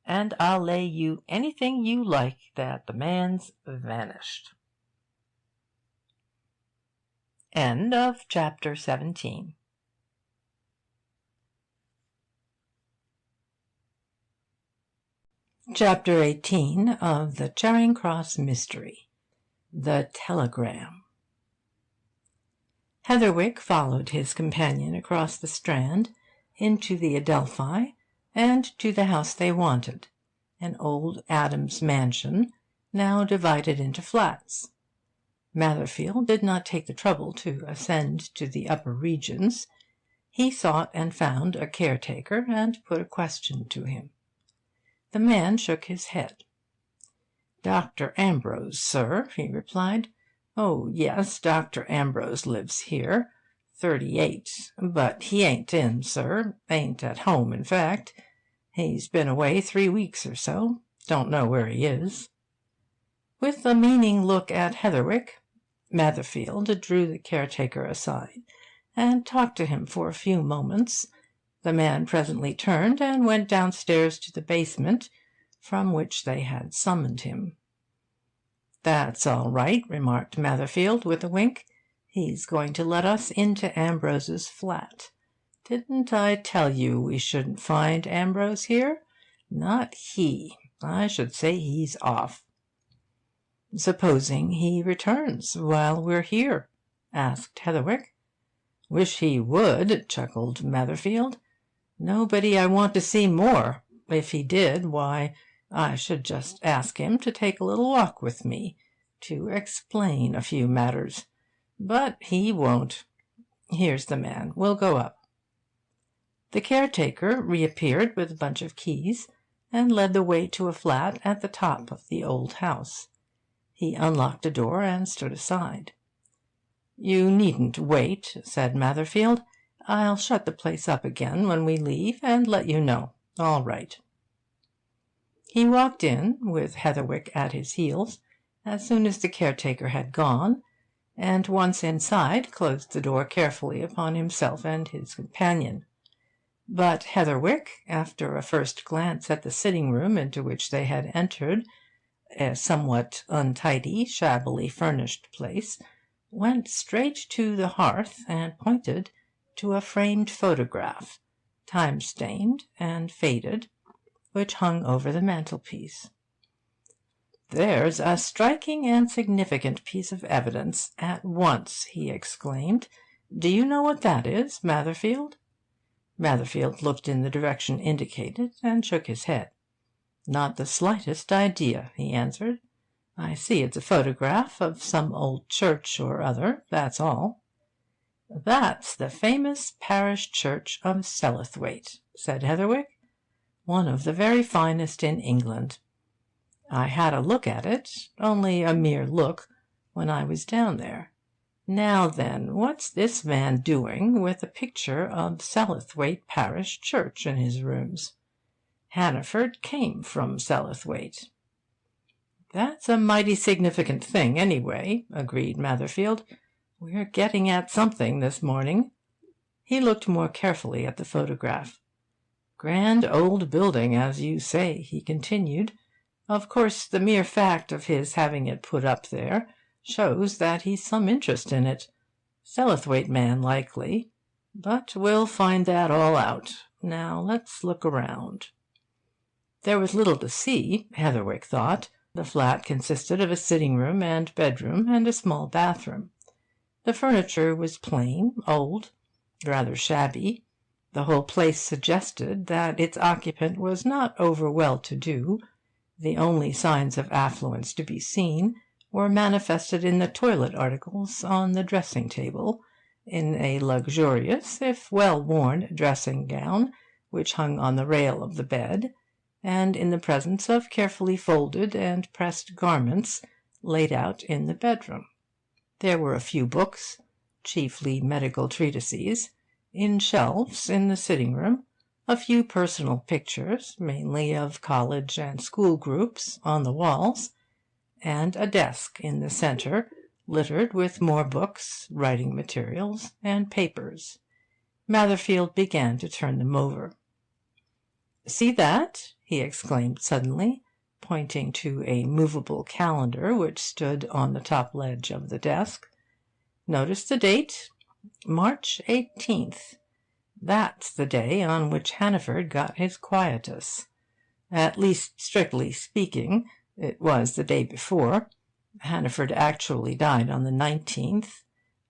and I'll lay you anything you like that the man's vanished." End of chapter 17. Chapter 18 of the Charing Cross Mystery. The Telegram. Heatherwick followed his companion across the Strand, into the Adelphi, and to the house they wanted, an old Adams mansion, now divided into flats. Matherfield did not take the trouble to ascend to the upper regions. He sought and found a caretaker, and put a question to him. The man shook his head. "Dr. Ambrose, sir," he replied. "Oh, yes, Dr. Ambrose lives here, 38, but he ain't in, sir, ain't at home, in fact. He's been away 3 weeks or so. Don't know where he is." With a meaning look at Heatherwick, Matherfield drew the caretaker aside, and talked to him for a few moments. The man presently turned and went downstairs to the basement, from which they had summoned him. "That's all right," remarked Matherfield, with a wink. "He's going to let us into Ambrose's flat. Didn't I tell you we shouldn't find Ambrose here? Not he. I should say he's off." "Supposing he returns while we're here?" asked Heatherwick. "Wish he would," chuckled Matherfield. "Nobody I want to see more. If he did, why, I should just ask him to take a little walk with me, to explain a few matters. But he won't. Here's the man. We'll go up." The caretaker reappeared with a bunch of keys, and led the way to a flat at the top of the old house. He unlocked a door and stood aside. "You needn't wait," said Matherfield. "I'll shut the place up again when we leave, and let you know. All right." He walked in, with Heatherwick at his heels, as soon as the caretaker had gone, and once inside closed the door carefully upon himself and his companion. But Heatherwick, after a first glance at the sitting-room into which they had entered, a somewhat untidy, shabbily furnished place, went straight to the hearth and pointed to a framed photograph, time-stained and faded, which hung over the mantelpiece. "There's a striking and significant piece of evidence at once," he exclaimed. "Do you know what that is, Matherfield?" Matherfield looked in the direction indicated, and shook his head. "Not the slightest idea," he answered. "I see it's a photograph of some old church or other, that's all." "That's the famous parish church of Sellathwaite," said Heatherwick. "One of the very finest in England. I had a look at it, only a mere look, when I was down there. Now then, what's this man doing with a picture of Sellathwaite parish church in his rooms? Hannaford came from Sellathwaite." "That's a mighty significant thing, anyway," agreed Matherfield. "We're getting at something this morning." He looked more carefully at the photograph. "Grand old building, as you say," he continued. "Of course, the mere fact of his having it put up there shows that he's some interest in it. Sellathwaite man, likely. But we'll find that all out. Now let's look around." There was little to see, Heatherwick thought. The flat consisted of a sitting-room and bedroom, and a small bathroom. The furniture was plain, old, rather shabby. The whole place suggested that its occupant was not over well-to-do. The only signs of affluence to be seen were manifested in the toilet articles on the dressing-table, in a luxurious, if well-worn, dressing-gown which hung on the rail of the bed, and in the presence of carefully folded and pressed garments laid out in the bedroom. There were a few books, chiefly medical treatises, in shelves in the sitting-room, a few personal pictures, mainly of college and school groups, on the walls, and a desk in the centre, littered with more books, writing materials, and papers. Matherfield began to turn them over. "See that?" he exclaimed suddenly, pointing to a movable calendar which stood on the top ledge of the desk. "Notice the date? March 18th. That's the day on which Hannaford got his quietus. At least, strictly speaking, it was the day before. Hannaford actually died on the 19th.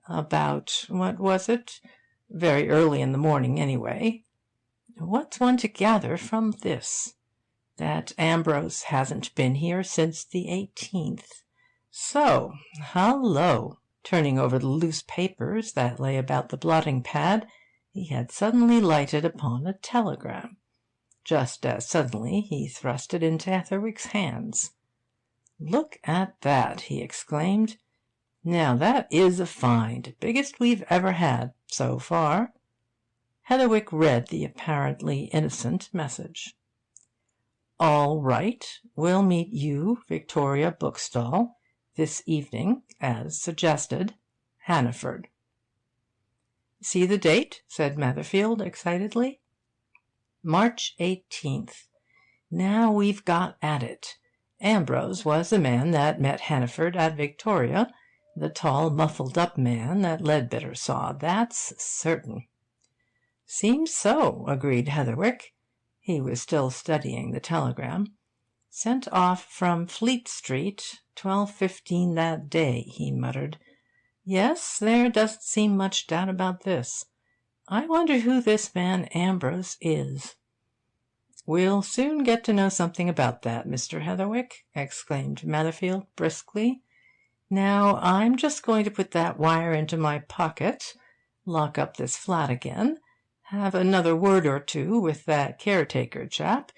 About, what was it? Very early in the morning, anyway. What's one to gather from this? That Ambrose hasn't been here since the 18th. So, hallo! Turning over the loose papers that lay about the blotting-pad, he had suddenly lighted upon a telegram. Just as suddenly he thrust it into Heatherwick's hands. "Look at that!" he exclaimed. "Now that is a find. Biggest we've ever had, so far." Heatherwick read the apparently innocent message. "All right. Will meet you, Victoria Bookstall, this evening, as suggested. Hannaford." "See the date?" said Netherfield excitedly. "March 18th. Now we've got at it. Ambrose was the man that met Hannaford at Victoria, the tall, muffled-up man that Leadbitter saw. That's certain." "Seems so," agreed Heatherwick. He was still studying the telegram. "Sent off from Fleet Street, 12:15 that day," he muttered. "Yes, there doesn't seem much doubt about this. I wonder who this man Ambrose is." "We'll soon get to know something about that, Mr. Heatherwick," exclaimed Netherfield briskly. "Now I'm just going to put that wire into my pocket, lock up this flat again, have another word or two with that caretaker chap,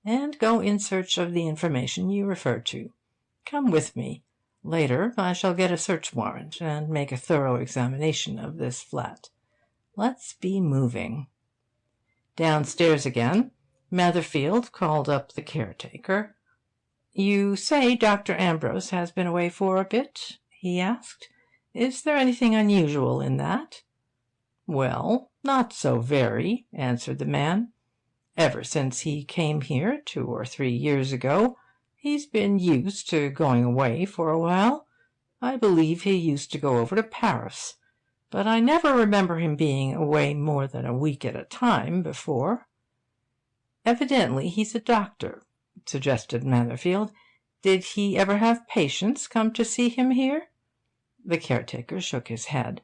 and go in search of the information you refer to. Come with me. Later I shall get a search warrant, and make a thorough examination of this flat. Let's be moving." Downstairs again, Netherfield called up the caretaker. "You say Dr. Ambrose has been away for a bit?" he asked. "Is there anything unusual in that?" "Well, not so very," answered the man. "Ever since he came here 2 or 3 years ago, he's been used to going away for a while. I believe he used to go over to Paris, but I never remember him being away more than a week at a time before." "Evidently he's a doctor," suggested Netherfield. "Did he ever have patients come to see him here?" The caretaker shook his head.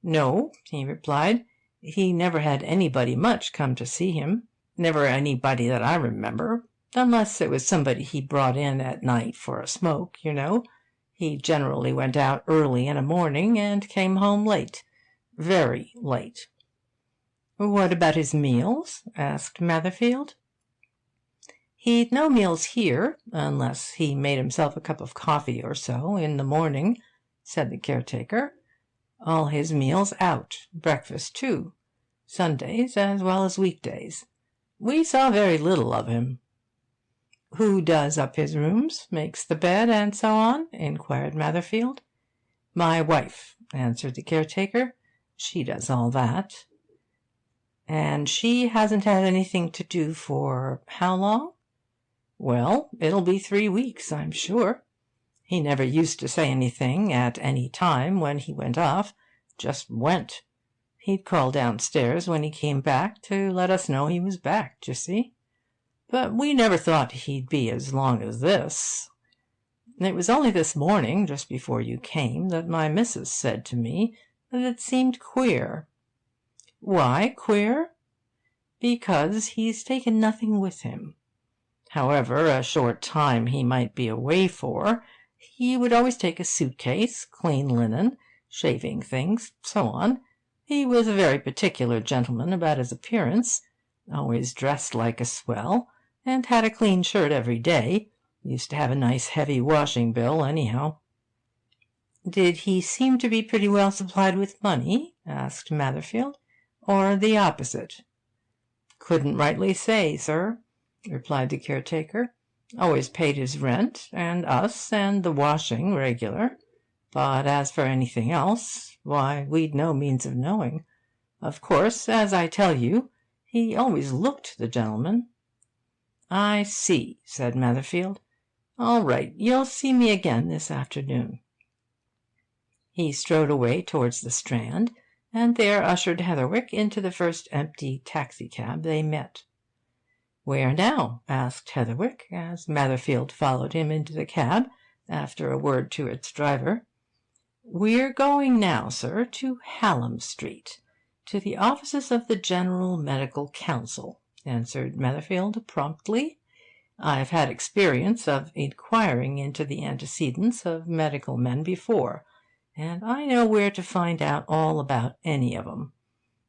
"No," he replied. "He never had anybody much come to see him. Never anybody that I remember, unless it was somebody he brought in at night for a smoke, you know. He generally went out early in a morning and came home late. Very late." "What about his meals?" asked Netherfield. "He'd no meals here, unless he made himself a cup of coffee or so in the morning," said the caretaker. "All his meals out, breakfast too, Sundays as well as weekdays. We saw very little of him." "Who does up his rooms, makes the bed, and so on?" inquired Netherfield. "My wife," answered the caretaker. "She does all that." "And she hasn't had anything to do for how long?" "Well, it'll be 3 weeks, I'm sure. He never used to say anything at any time when he went off. Just went. He'd call downstairs when he came back to let us know he was back, d'ye see. But we never thought he'd be as long as this. It was only this morning, just before you came, that my missus said to me that it seemed queer." "Why queer?" "Because he's taken nothing with him. However a short time he might be away for, he would always take a suitcase, clean linen, shaving things, so on. He was a very particular gentleman about his appearance, always dressed like a swell, and had a clean shirt every day. Used to have a nice heavy washing bill, anyhow." "Did he seem to be pretty well supplied with money?" asked Netherfield. "Or the opposite?" "Couldn't rightly say, sir," replied the caretaker. "Always paid his rent, and us, and the washing regular. But as for anything else, why, we'd no means of knowing. Of course, as I tell you, he always looked the gentleman." "I see," said Netherfield. "All right, you'll see me again this afternoon." He strode away towards the Strand, and there ushered Heatherwick into the first empty taxicab they met. "Where now?" asked Heatherwick, as Matherfield followed him into the cab, after a word to its driver. "We're going now, sir, to Hallam Street, to the offices of the General Medical Council," answered Matherfield promptly. "I've had experience of inquiring into the antecedents of medical men before, and I know where to find out all about any of 'em.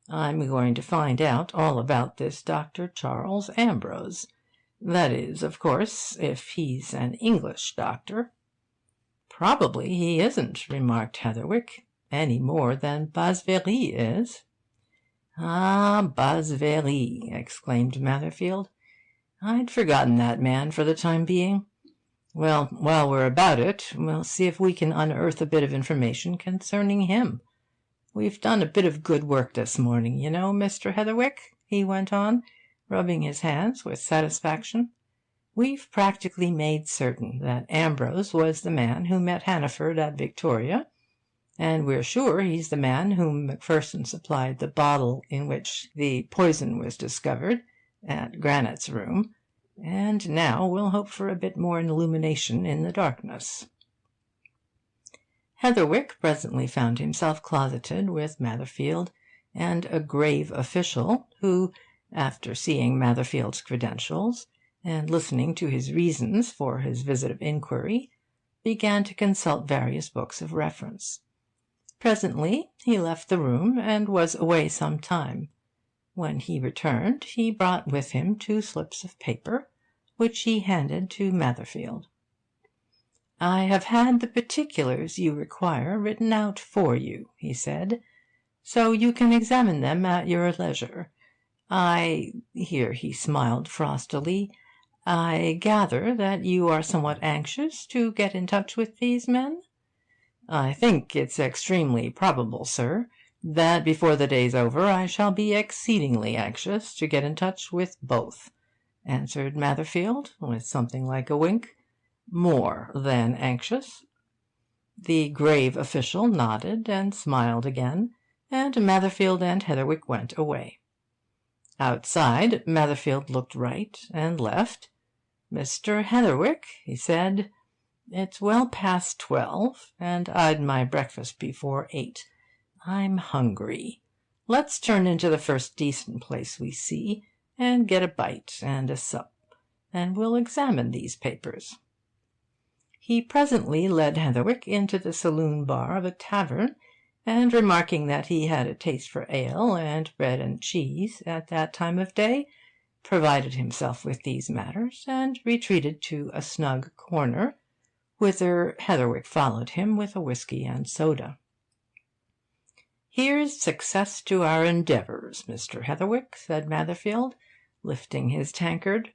I'm going to find out all about this Dr. Charles Ambrose. That is, of course, if he's an English doctor." "Probably he isn't," remarked Heatherwick, "any more than Basvéry is." "Ah, Basvéry!" exclaimed Matherfield. "I'd forgotten that man for the time being. Well, while we're about it, we'll see if we can unearth a bit of information concerning him. We've done a bit of good work this morning, you know, Mr. Heatherwick," he went on, rubbing his hands with satisfaction. "We've practically made certain that Ambrose was the man who met Hannaford at Victoria, and we're sure he's the man whom Macpherson supplied the bottle in which the poison was discovered, at Granite's room, and now we'll hope for a bit more illumination in the darkness." Heatherwick presently found himself closeted with Matherfield and a grave official, who, after seeing Matherfield's credentials, and listening to his reasons for his visit of inquiry, began to consult various books of reference. Presently he left the room, and was away some time. When he returned, he brought with him 2 slips of paper, which he handed to Matherfield. "I have had the particulars you require written out for you," he said, "so you can examine them at your leisure. Here he smiled frostily, "I gather that you are somewhat anxious to get in touch with these men?" "I think it's extremely probable, sir, that before the day's over I shall be exceedingly anxious to get in touch with both," answered Matherfield, with something like a wink. "More than anxious." The grave official nodded and smiled again, and Matherfield and Heatherwick went away. Outside, Matherfield looked right and left. "Mr. Heatherwick," he said, "it's well past 12, and I'd my breakfast before 8. I'm hungry. Let's turn into the first decent place we see, and get a bite and a sup, and we'll examine these papers." He presently led Heatherwick into the saloon bar of a tavern, and, remarking that he had a taste for ale and bread and cheese at that time of day, provided himself with these matters, and retreated to a snug corner, whither Heatherwick followed him with a whisky and soda. "Here's success to our endeavours, Mr. Heatherwick," said Matherfield, lifting his tankard.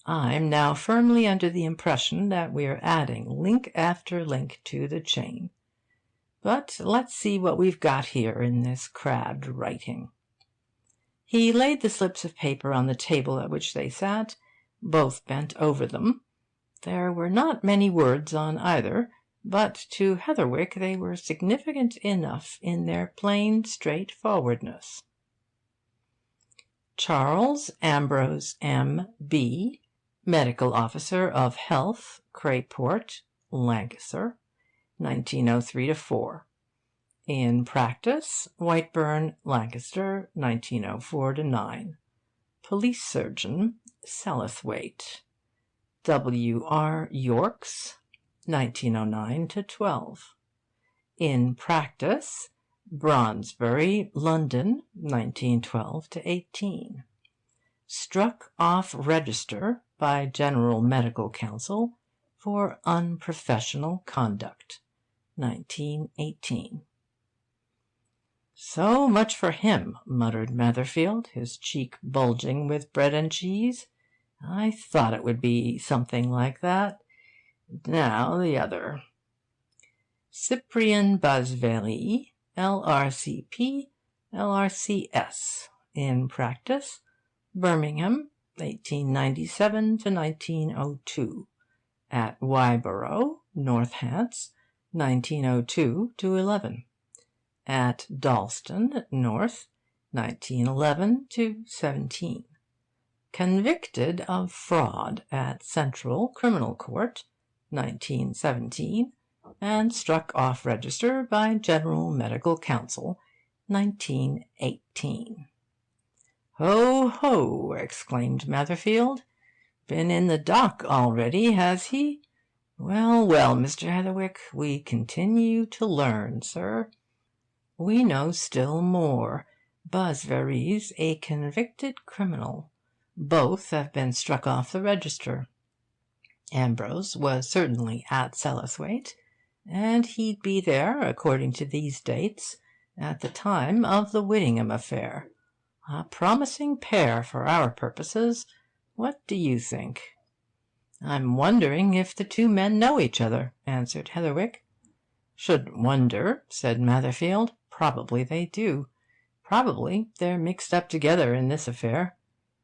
"I'm now firmly under the impression that we're adding link after link to the chain. But let's see what we've got here in this crabbed writing." He laid the slips of paper on the table at which they sat. Both bent over them. There were not many words on either, but to Heatherwick they were significant enough in their plain straightforwardness. Charles Ambrose, M.B., Medical Officer of Health, Crayport, Lancashire, 1903-4. In practice, Whiteburn, Lancaster, 1904-9. Police Surgeon, Sellathwaite. W.R. Yorks, 1909-12. In practice, Brondesbury, London, 1912-18. Struck off register by General Medical Council for unprofessional conduct, 1918. "So much for him," muttered Matherfield, his cheek bulging with bread and cheese. "I thought it would be something like that. Now the other. Cyprien Basvéry, L.R.C.P., L.R.C.S. In practice, Birmingham, 1897-1902. At Wyborough, North Hants, 1902-11. At Dalston, North, 1911-17. convicted of fraud at Central Criminal Court, 1917, and struck off register by General Medical Council, 1918. "Ho, ho!" exclaimed Matherfield. "Been in the dock already, has he? Well, well, Mr. Heatherwick, we continue to learn, sir. We know still more. Busberry's a convicted criminal. Both have been struck off the register. Ambrose was certainly at Sellathwaite, and he'd be there, according to these dates, at the time of the Whittingham affair. A promising pair for our purposes. What do you think?" "I'm wondering if the two men know each other," answered Heatherwick. "Shouldn't wonder," said Matherfield. "Probably they do. Probably they're mixed up together in this affair.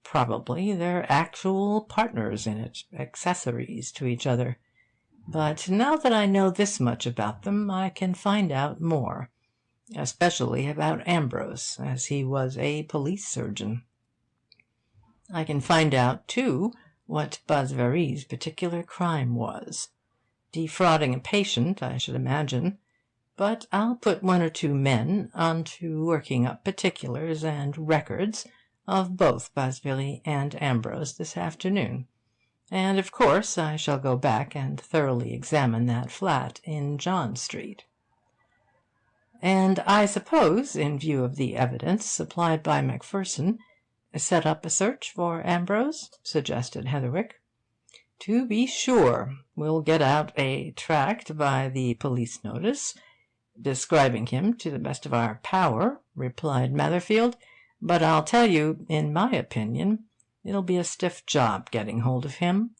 Probably they're actual partners in it, accessories to each other. But now that I know this much about them, I can find out more, especially about Ambrose, as he was a police surgeon. I can find out, too, what Busberry's particular crime was. Defrauding a patient, I should imagine. But I'll put one or two men onto working up particulars and records of both Busberry and Ambrose this afternoon. And, of course, I shall go back and thoroughly examine that flat in John Street." "And I suppose, in view of the evidence supplied by Macpherson, set up a search for Ambrose?" suggested Heatherwick. "To be sure. We'll get out a tract by the police notice, describing him to the best of our power," replied Matherfield. "But I'll tell you, in my opinion, it'll be a stiff job getting hold of him.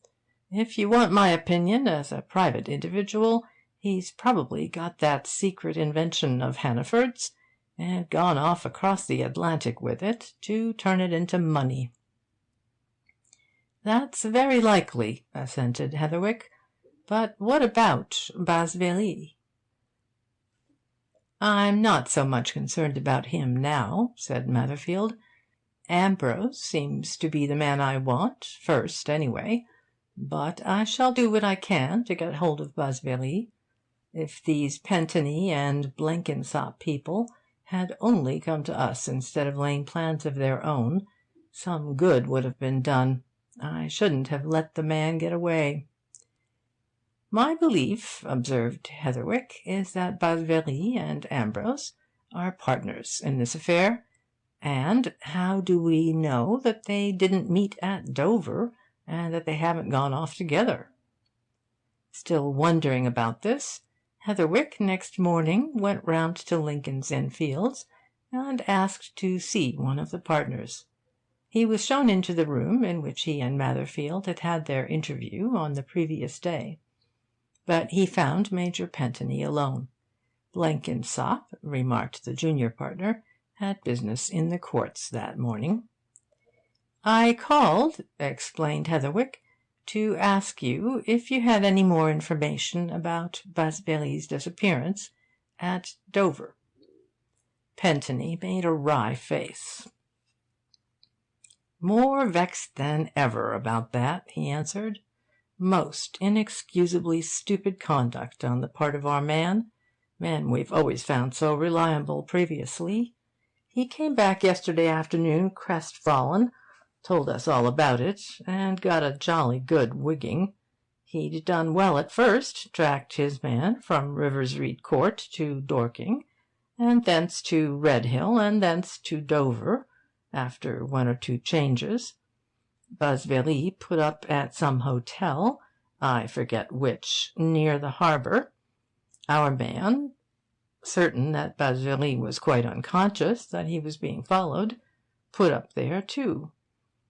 If you want my opinion as a private individual, he's probably got that secret invention of Hannaford's, and gone off across the Atlantic with it to turn it into money." "That's very likely," assented Heatherwick. "But what about Busberry?" "I'm not so much concerned about him now," said Matherfield. "Ambrose seems to be the man I want, first, anyway. But I shall do what I can to get hold of Busberry. If these Pentony and Blenkinsop people had only come to us instead of laying plans of their own, some good would have been done. I shouldn't have let the man get away." "My belief," observed Heatherwick, "is that Busberry and Ambrose are partners in this affair. And how do we know that they didn't meet at Dover, and that they haven't gone off together?" Still wondering about this, Heatherwick next morning went round to Lincoln's Inn Fields and asked to see one of the partners. He was shown into the room in which he and Matherfield had had their interview on the previous day. But he found Major Pentony alone. Blenkinsop, remarked the junior partner, had business in the courts that morning. "I called," explained Heatherwick, "to ask you if you had any more information about Busberry's disappearance at Dover." Pentony made a wry face. "More vexed than ever about that," he answered. "Most inexcusably stupid conduct on the part of our man we've always found so reliable previously. He came back yesterday afternoon crestfallen, told us all about it, and got a jolly good wigging. He'd done well at first, tracked his man from RIVERSREADE Court to Dorking, and thence to Redhill, and thence to Dover, after one or two changes. Busberry put up at some hotel, I forget which, near the harbour. Our man, certain that Busberry was quite unconscious that he was being followed, put up there too.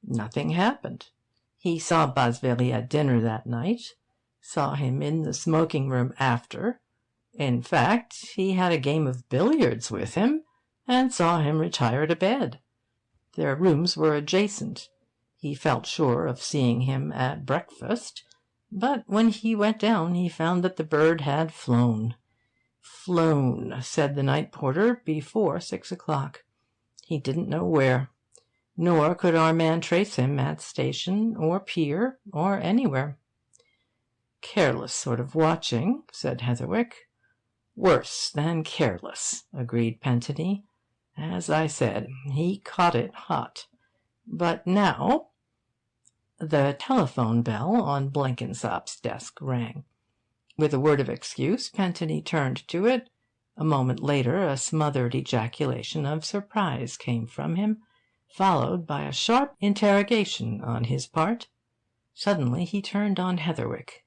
Nothing happened. He saw Busberry at dinner that night, saw him in the smoking-room after. In fact, he had a game of billiards with him, and saw him retire to bed. Their rooms were adjacent. He felt sure of seeing him at breakfast, but when he went down he found that the bird had flown. Flown, said the night porter, before 6 o'clock. He didn't know where. nor could our man trace him at station or pier or anywhere. "Careless sort of watching," said Heatherwick. "Worse than careless," agreed Pentony. "As I said, he caught it hot. But now—" The telephone bell on Blenkinsop's desk rang. With a word of excuse, Pentony turned to it. A moment later a smothered ejaculation of surprise came from him, followed by a sharp interrogation on his part. Suddenly he turned on Heatherwick.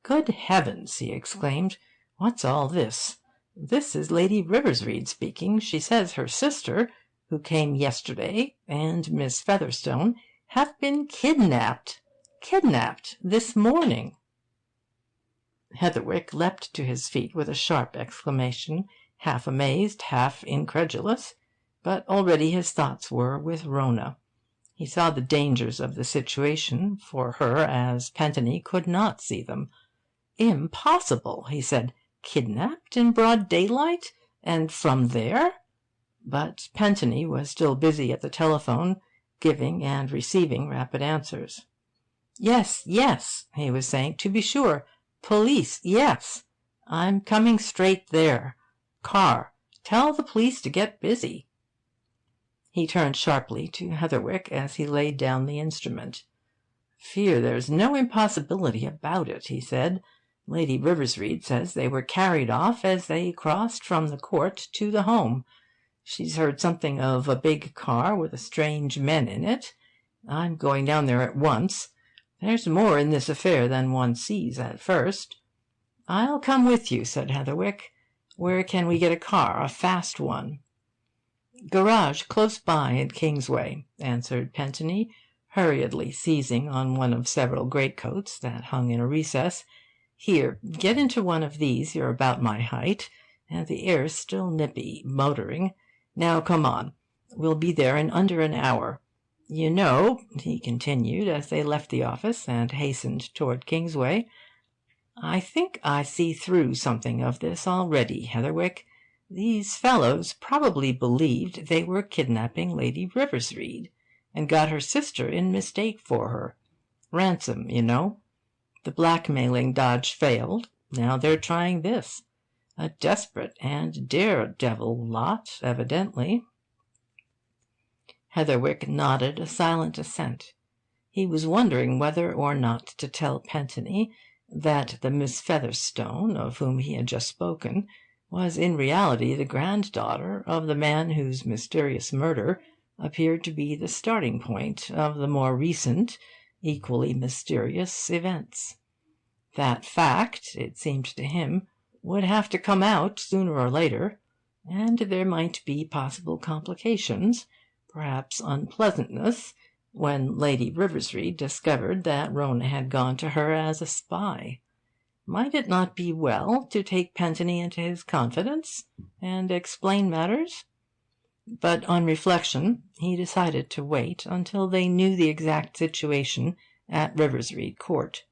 "Good heavens!" he exclaimed. "What's all this? This is Lady Riversreade speaking. She says her sister, who came yesterday, and Miss Featherstone have been kidnapped. Kidnapped this morning." Heatherwick leapt to his feet with a sharp exclamation, half amazed, half incredulous. But already his thoughts were with Rona. He saw the dangers of the situation, for her as Pentony could not see them. "Impossible!" he said. "Kidnapped in broad daylight? And from there?" But Pentony was still busy at the telephone, giving and receiving rapid answers. "Yes, yes," he was saying, "to be sure. Police, yes. I'm coming straight there. Car. Tell the police to get busy." He turned sharply to Heatherwick as he laid down the instrument. "Fear there's no impossibility about it," he said. "Lady Riversreade says they were carried off as they crossed from the court to the home. She's heard something of a big car with strange men in it. I'm going down there at once. There's more in this affair than one sees at first." "I'll come with you," said Heatherwick. "Where can we get a car, a fast one?" "Garage close by at Kingsway," answered Pentony, hurriedly seizing on one of several greatcoats that hung in a recess. "Here, get into one of these. You're about my height, and the air's still nippy, motoring. Now come on. We'll be there in under an hour. You know," he continued, as they left the office and hastened toward Kingsway, "I think I see through something of this already, Heatherwick. These fellows probably believed they were kidnapping Lady Riversreade, and got her sister in mistake for her. Ransom, you know. The blackmailing dodge failed. Now they're trying this. A desperate and daredevil lot, evidently." Heatherwick nodded a silent assent. He was wondering whether or not to tell Pentony that the Miss Featherstone, of whom he had just spoken, was in reality the granddaughter of the man whose mysterious murder appeared to be the starting point of the more recent, equally mysterious events. That fact, it seemed to him, would have to come out sooner or later, and there might be possible complications, perhaps unpleasantness, when Lady Riversreade discovered that Rona had gone to her as a spy. Might it not be well to take Pentony into his confidence and explain matters? But on reflection he decided to wait until they knew the exact situation at Riversreade Court.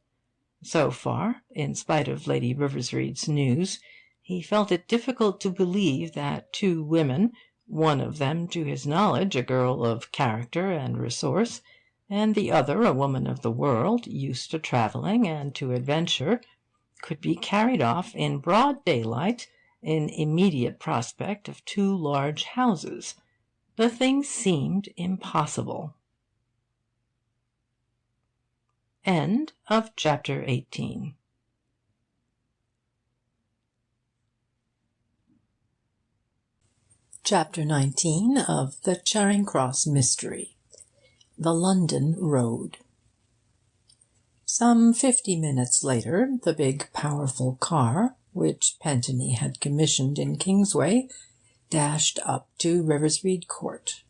So far, in spite of Lady Riversreade's news, he felt it difficult to believe that two women, one of them to his knowledge a girl of character and resource, and the other a woman of the world, used to travelling and to adventure, could be carried off in broad daylight in immediate prospect of two large houses. The thing seemed impossible. End of chapter 18. Chapter 19 of The Charing Cross Mystery. The London Road. Some 50 minutes later, the big, powerful car, which Pentony had commissioned in Kingsway, dashed up to Riversreade Court.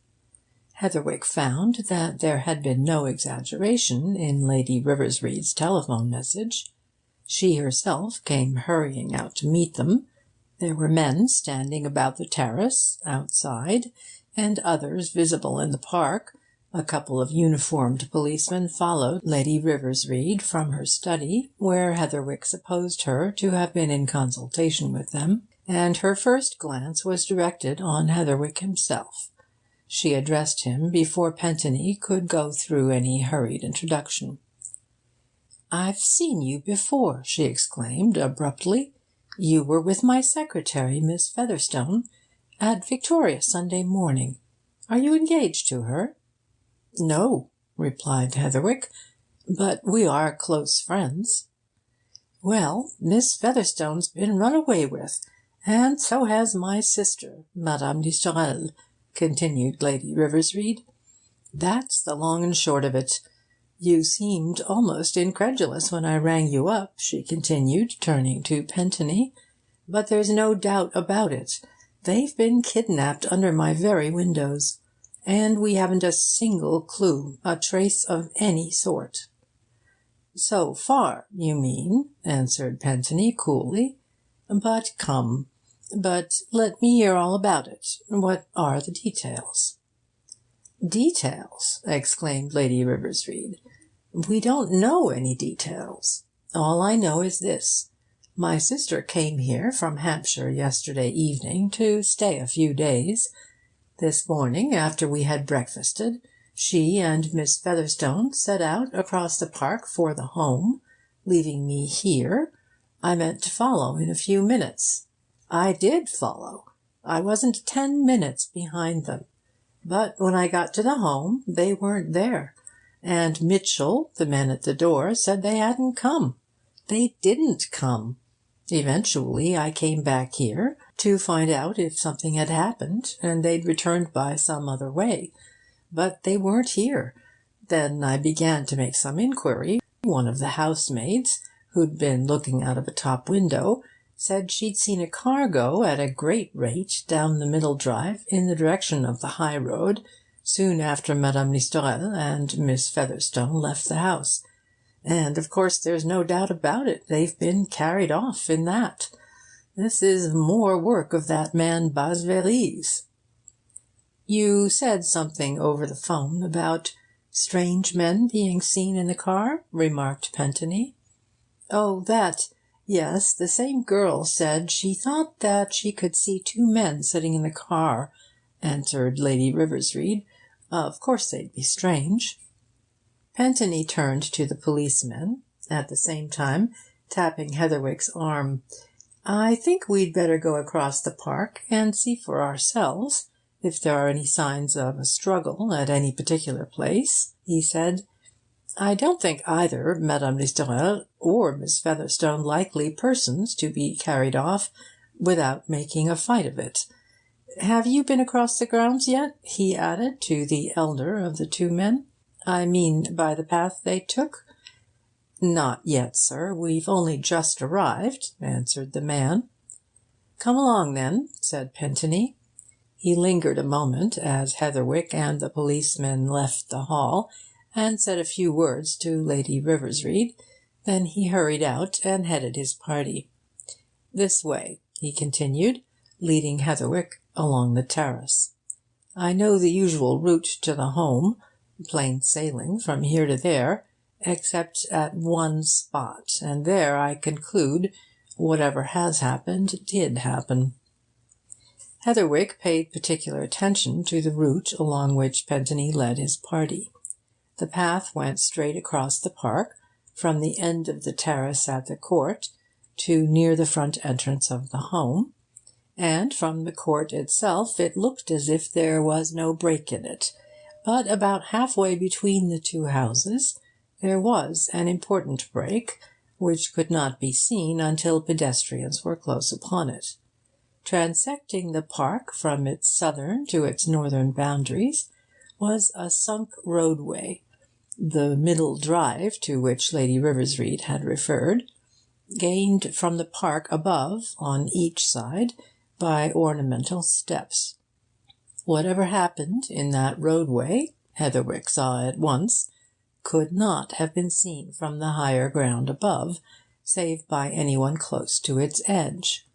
Heatherwick found that there had been no exaggeration in Lady Riversreade's telephone message. She herself came hurrying out to meet them. There were men standing about the terrace, outside, and others visible in the park. A couple of uniformed policemen followed Lady Riversreade from her study, where Heatherwick supposed her to have been in consultation with them, and her first glance was directed on Heatherwick himself. She addressed him before Pentony could go through any hurried introduction. "I've seen you before," she exclaimed abruptly. "You were with my secretary, Miss Featherstone, at Victoria Sunday morning. Are you engaged to her?" "No," replied Heatherwick, "but we are close friends." "Well, Miss Featherstone's been run away with, and so has my sister, Madame Listorelle," continued Lady Riversreade. "That's the long and short of it. You seemed almost incredulous when I rang you up," she continued, turning to Pentony, "but there's no doubt about it. They've been kidnapped under my very windows, and we haven't a single clue, a trace of any sort." "So far, you mean," answered Pentony coolly. "But let me hear all about it. What are the details?" "Details!" exclaimed Lady Riversreade. "We don't know any details. All I know is this. My sister came here from Hampshire yesterday evening to stay a few days. This morning, after we had breakfasted, she and Miss Featherstone set out across the park for the home, leaving me here. I meant to follow in a few minutes. I did follow. I wasn't 10 minutes behind them. But when I got to the home, they weren't there. And Mitchell, the man at the door, said they hadn't come. They didn't come. Eventually I came back here to find out if something had happened and they'd returned by some other way. But they weren't here. Then I began to make some inquiry. One of the housemaids, who'd been looking out of a top window, said she'd seen a car go at a great rate down the middle drive in the direction of the high road soon after Madame Listorelle and Miss Featherstone left the house. And, of course, there's no doubt about it. They've been carried off in that. This is more work of that man Bazvery's." "You said something over the phone about strange men being seen in the car?" remarked Pentony. "Oh, that. Yes, the same girl said she thought that she could see 2 men sitting in the car," answered Lady Riversreade. "Of course they'd be strange." Pentony turned to the policemen, at the same time tapping Heatherwick's arm. "I think we'd better go across the park and see for ourselves if there are any signs of a struggle at any particular place," he said. "I don't think either Madame Listorelle or Miss Featherstone likely persons to be carried off without making a fight of it. Have you been across the grounds yet?" he added to the elder of the 2 men. "I mean by the path they took?" "Not yet, sir. We've only just arrived," answered the man. "Come along, then," said Pentony. He lingered a moment as Heatherwick and the policemen left the hall, and said a few words to Lady Riversreade. Then he hurried out and headed his party. "This way," he continued, leading Heatherwick along the terrace. "I know the usual route to the home, plain sailing from here to there, except at one spot, and there, I conclude, whatever has happened did happen." Heatherwick paid particular attention to the route along which Pentony led his party. The path went straight across the park, from the end of the terrace at the court to near the front entrance of the home, and from the court itself it looked as if there was no break in it. But about halfway between the 2 houses there was an important break, which could not be seen until pedestrians were close upon it. Transecting the park from its southern to its northern boundaries was a sunk roadway, the middle drive to which Lady Riversreade had referred, gained from the park above on each side by ornamental steps. Whatever happened in that roadway, Heatherwick saw at once, could not have been seen from the higher ground above, save by anyone close to its edge.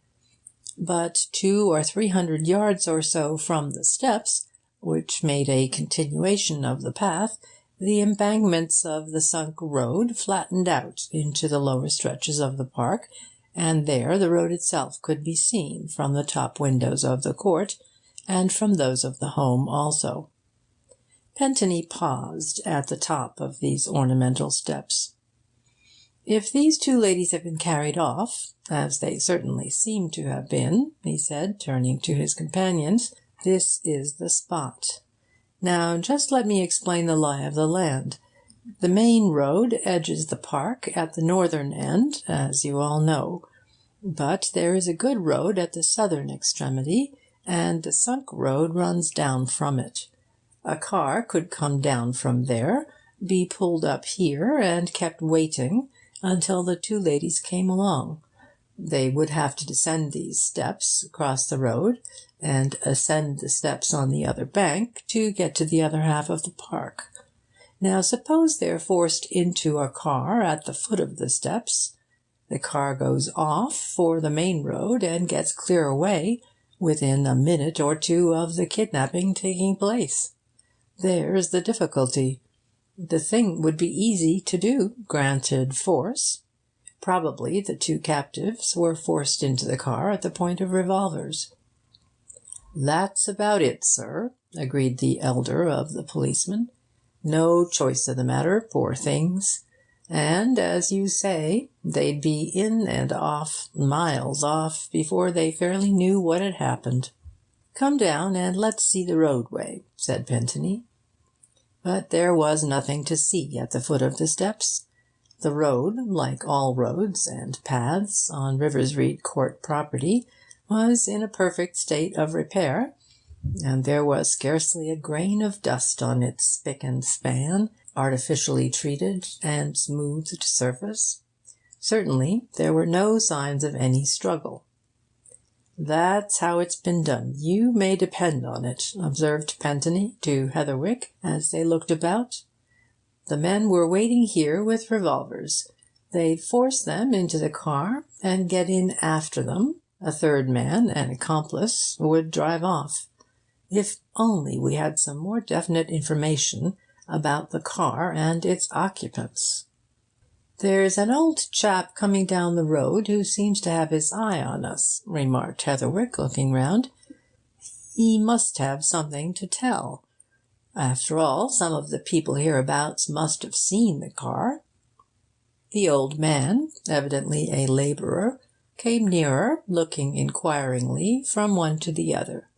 But 200 or 300 yards or so from the steps, which made a continuation of the path, the embankments of the sunk road flattened out into the lower stretches of the park, and there the road itself could be seen from the top windows of the court, and from those of the home also. Pentony paused at the top of these ornamental steps. "If these two ladies have been carried off, as they certainly seem to have been," he said, turning to his companions, "this is the spot. Now just let me explain the lie of the land. The main road edges the park at the northern end, as you all know. But there is a good road at the southern extremity, and the sunk road runs down from it. A car could come down from there, be pulled up here, and kept waiting until the two ladies came along. They would have to descend these steps, cross the road, and ascend the steps on the other bank to get to the other half of the park. Now suppose they're forced into a car at the foot of the steps. The car goes off for the main road and gets clear away within a minute or two of the kidnapping taking place. There's the difficulty. The thing would be easy to do, granted force. Probably the two captives were forced into the car at the point of revolvers." "That's about it, sir," agreed the elder of the policemen. "No choice of the matter, poor things. And, as you say, they'd be in and off, miles off, before they fairly knew what had happened." "Come down and let's see the roadway," said Pentony. But there was nothing to see at the foot of the steps. The road, like all roads and paths on RIVERSREADE Court property, was in a perfect state of repair, and there was scarcely a grain of dust on its spick and span, artificially treated and smoothed surface. Certainly there were no signs of any struggle. "That's how it's been done, you may depend on it," observed Pentony to Heatherwick as they looked about. "The men were waiting here with revolvers. They'd force them into the car and get in after them. A third man, an accomplice, would drive off. If only we had some more definite information about the car and its occupants." "There's an old chap coming down the road who seems to have his eye on us," remarked Heatherwick, looking round. "He must have something to tell. After all, some of the people hereabouts must have seen the car." The old man, evidently a labourer, came nearer, looking inquiringly from one to the other.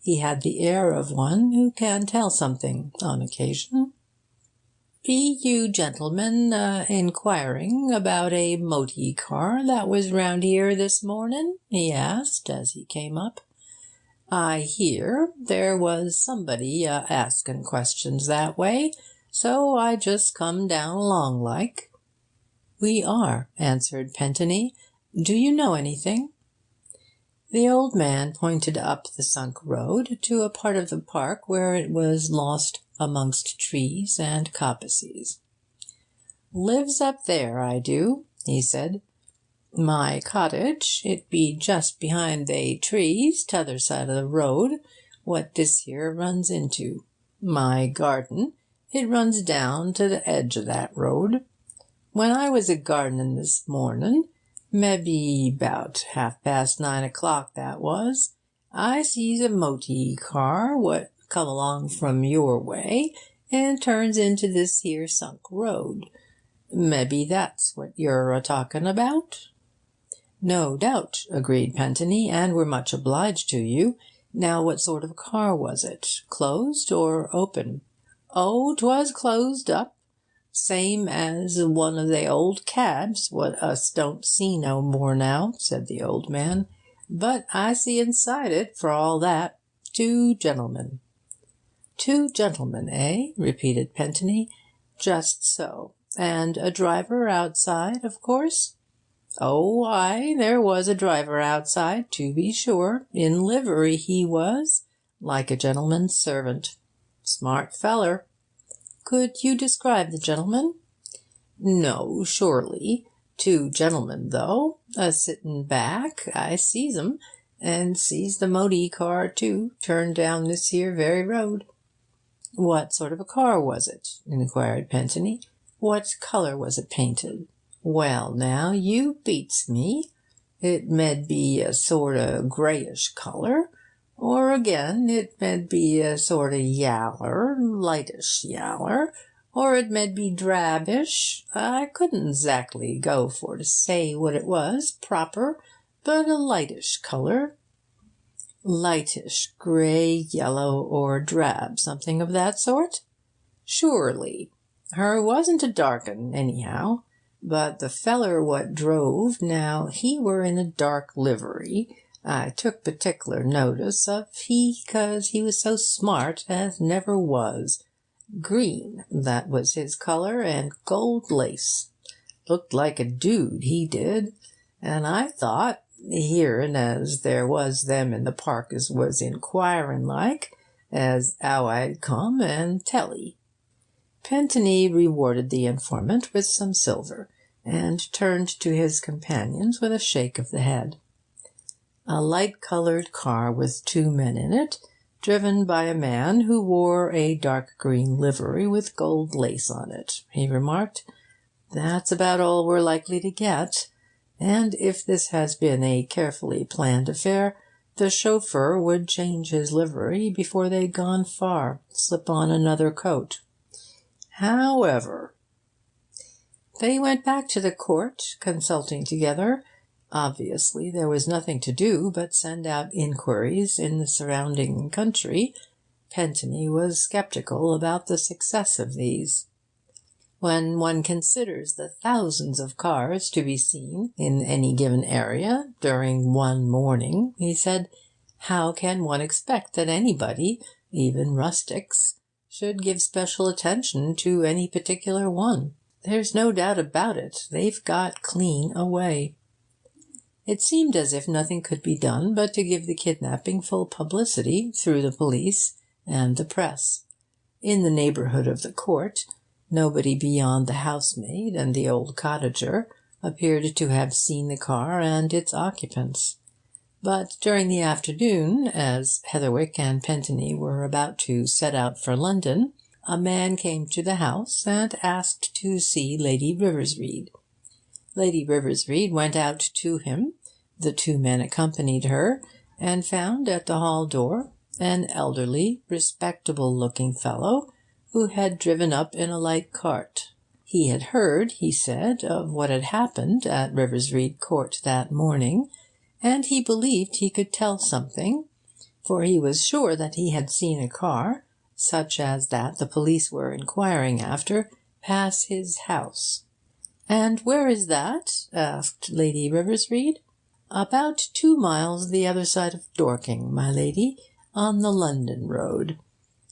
He had the air of one who can tell something on occasion. "Be you gentlemen inquiring about a moty car that was round here this morning?" he asked as he came up. "I hear there was somebody asking questions that way, so I just come down along like." "We are," answered Pentony. "Do you know anything?" The old man pointed up the sunk road to a part of the park where it was lost amongst trees and coppices. "Lives up there, I do," he said. "My cottage, it be just behind they trees, t'other side of the road, what this here runs into. My garden, it runs down to the edge of that road. When I was a-gardening this morning, mebbe 'bout 9:30 o'clock that was, I sees a moty car what come along from your way and turns into this here sunk road. Mebbe that's what you're a-talking about?" "No doubt," agreed Pentony, "and we're much obliged to you. Now, what sort of car was it? Closed or open?" "Oh, 'twas closed up. Same as one of they old cabs what us don't see no more now," said the old man. "But I see inside it, for all that. 2 gentlemen." "2 gentlemen, eh?" repeated Pentony. "Just so. And a driver outside, of course?" "Oh, ay, there was a driver outside, to be sure. In livery he was, like a gentleman's servant. Smart feller." "Could you describe the gentleman?" "No, surely. 2 gentlemen, though. A-sittin' back, I sees 'em, and sees the moty car, too, turn down this here very road." "What sort of a car was it?" inquired Pentony. "What colour was it painted?" "Well, now, you beats me. It med be a sort o' greyish colour, Or again, it med be a sort of yaller, lightish yaller, or it med be drabish. I couldn't exactly go for to say what it was, proper, but a lightish colour. Lightish, grey, yellow, or drab, something of that sort? Surely. Her wasn't a dark un, anyhow. But the feller what drove, now, he were in a dark livery. I took particular notice of he, 'cause he was so smart as never was. Green, that was his colour, and gold lace. Looked like a dude, he did. And I thought, hearin' as there was them in the park as was inquirin' like, as 'ow I'd come and tell 'ee. Pentony rewarded the informant with some silver, and turned to his companions with a shake of the head. A light-coloured car with 2 men in it, driven by a man who wore a dark green livery with gold lace on it, he remarked. That's about all we're likely to get. And if this has been a carefully planned affair, the chauffeur would change his livery before they'd gone far, slip on another coat. However, they went back to the court, consulting together. Obviously, there was nothing to do but send out inquiries in the surrounding country. Pentony was sceptical about the success of these. When one considers the thousands of cars to be seen in any given area during one morning, he said, how can one expect that anybody, even rustics, should give special attention to any particular one? There's no doubt about it, they've got clean away. It seemed as if nothing could be done but to give the kidnapping full publicity through the police and the press. In the neighbourhood of the court, nobody beyond the housemaid and the old cottager appeared to have seen the car and its occupants. But during the afternoon, as Heatherwick and Pentony were about to set out for London, a man came to the house and asked to see Lady Riversreade. Lady Riversreade went out to him. The 2 men accompanied her, and found at the hall door an elderly, respectable-looking fellow who had driven up in a light cart. He had heard, he said, of what had happened at Riversreade Court that morning, and he believed he could tell something, for he was sure that he had seen a car, such as that the police were inquiring after, pass his house. "And where is that?" asked Lady Riversreade. "About 2 miles the other side of Dorking, my lady, on the London road.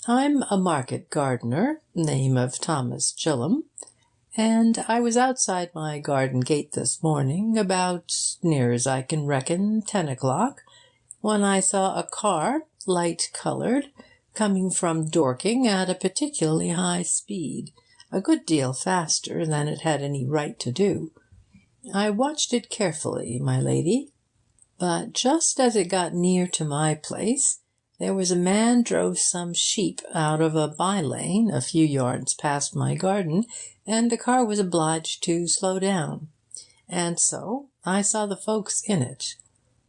I'm a market gardener, name of Thomas Chilham, and I was outside my garden gate this morning, about, near as I can reckon, 10 o'clock, when I saw a car, light-coloured, coming from Dorking at a particularly high speed, a good deal faster than it had any right to do. I watched it carefully, my lady, but just as it got near to my place, there was a man drove some sheep out of a by-lane a few yards past my garden, and the car was obliged to slow down. And so I saw the folks in it."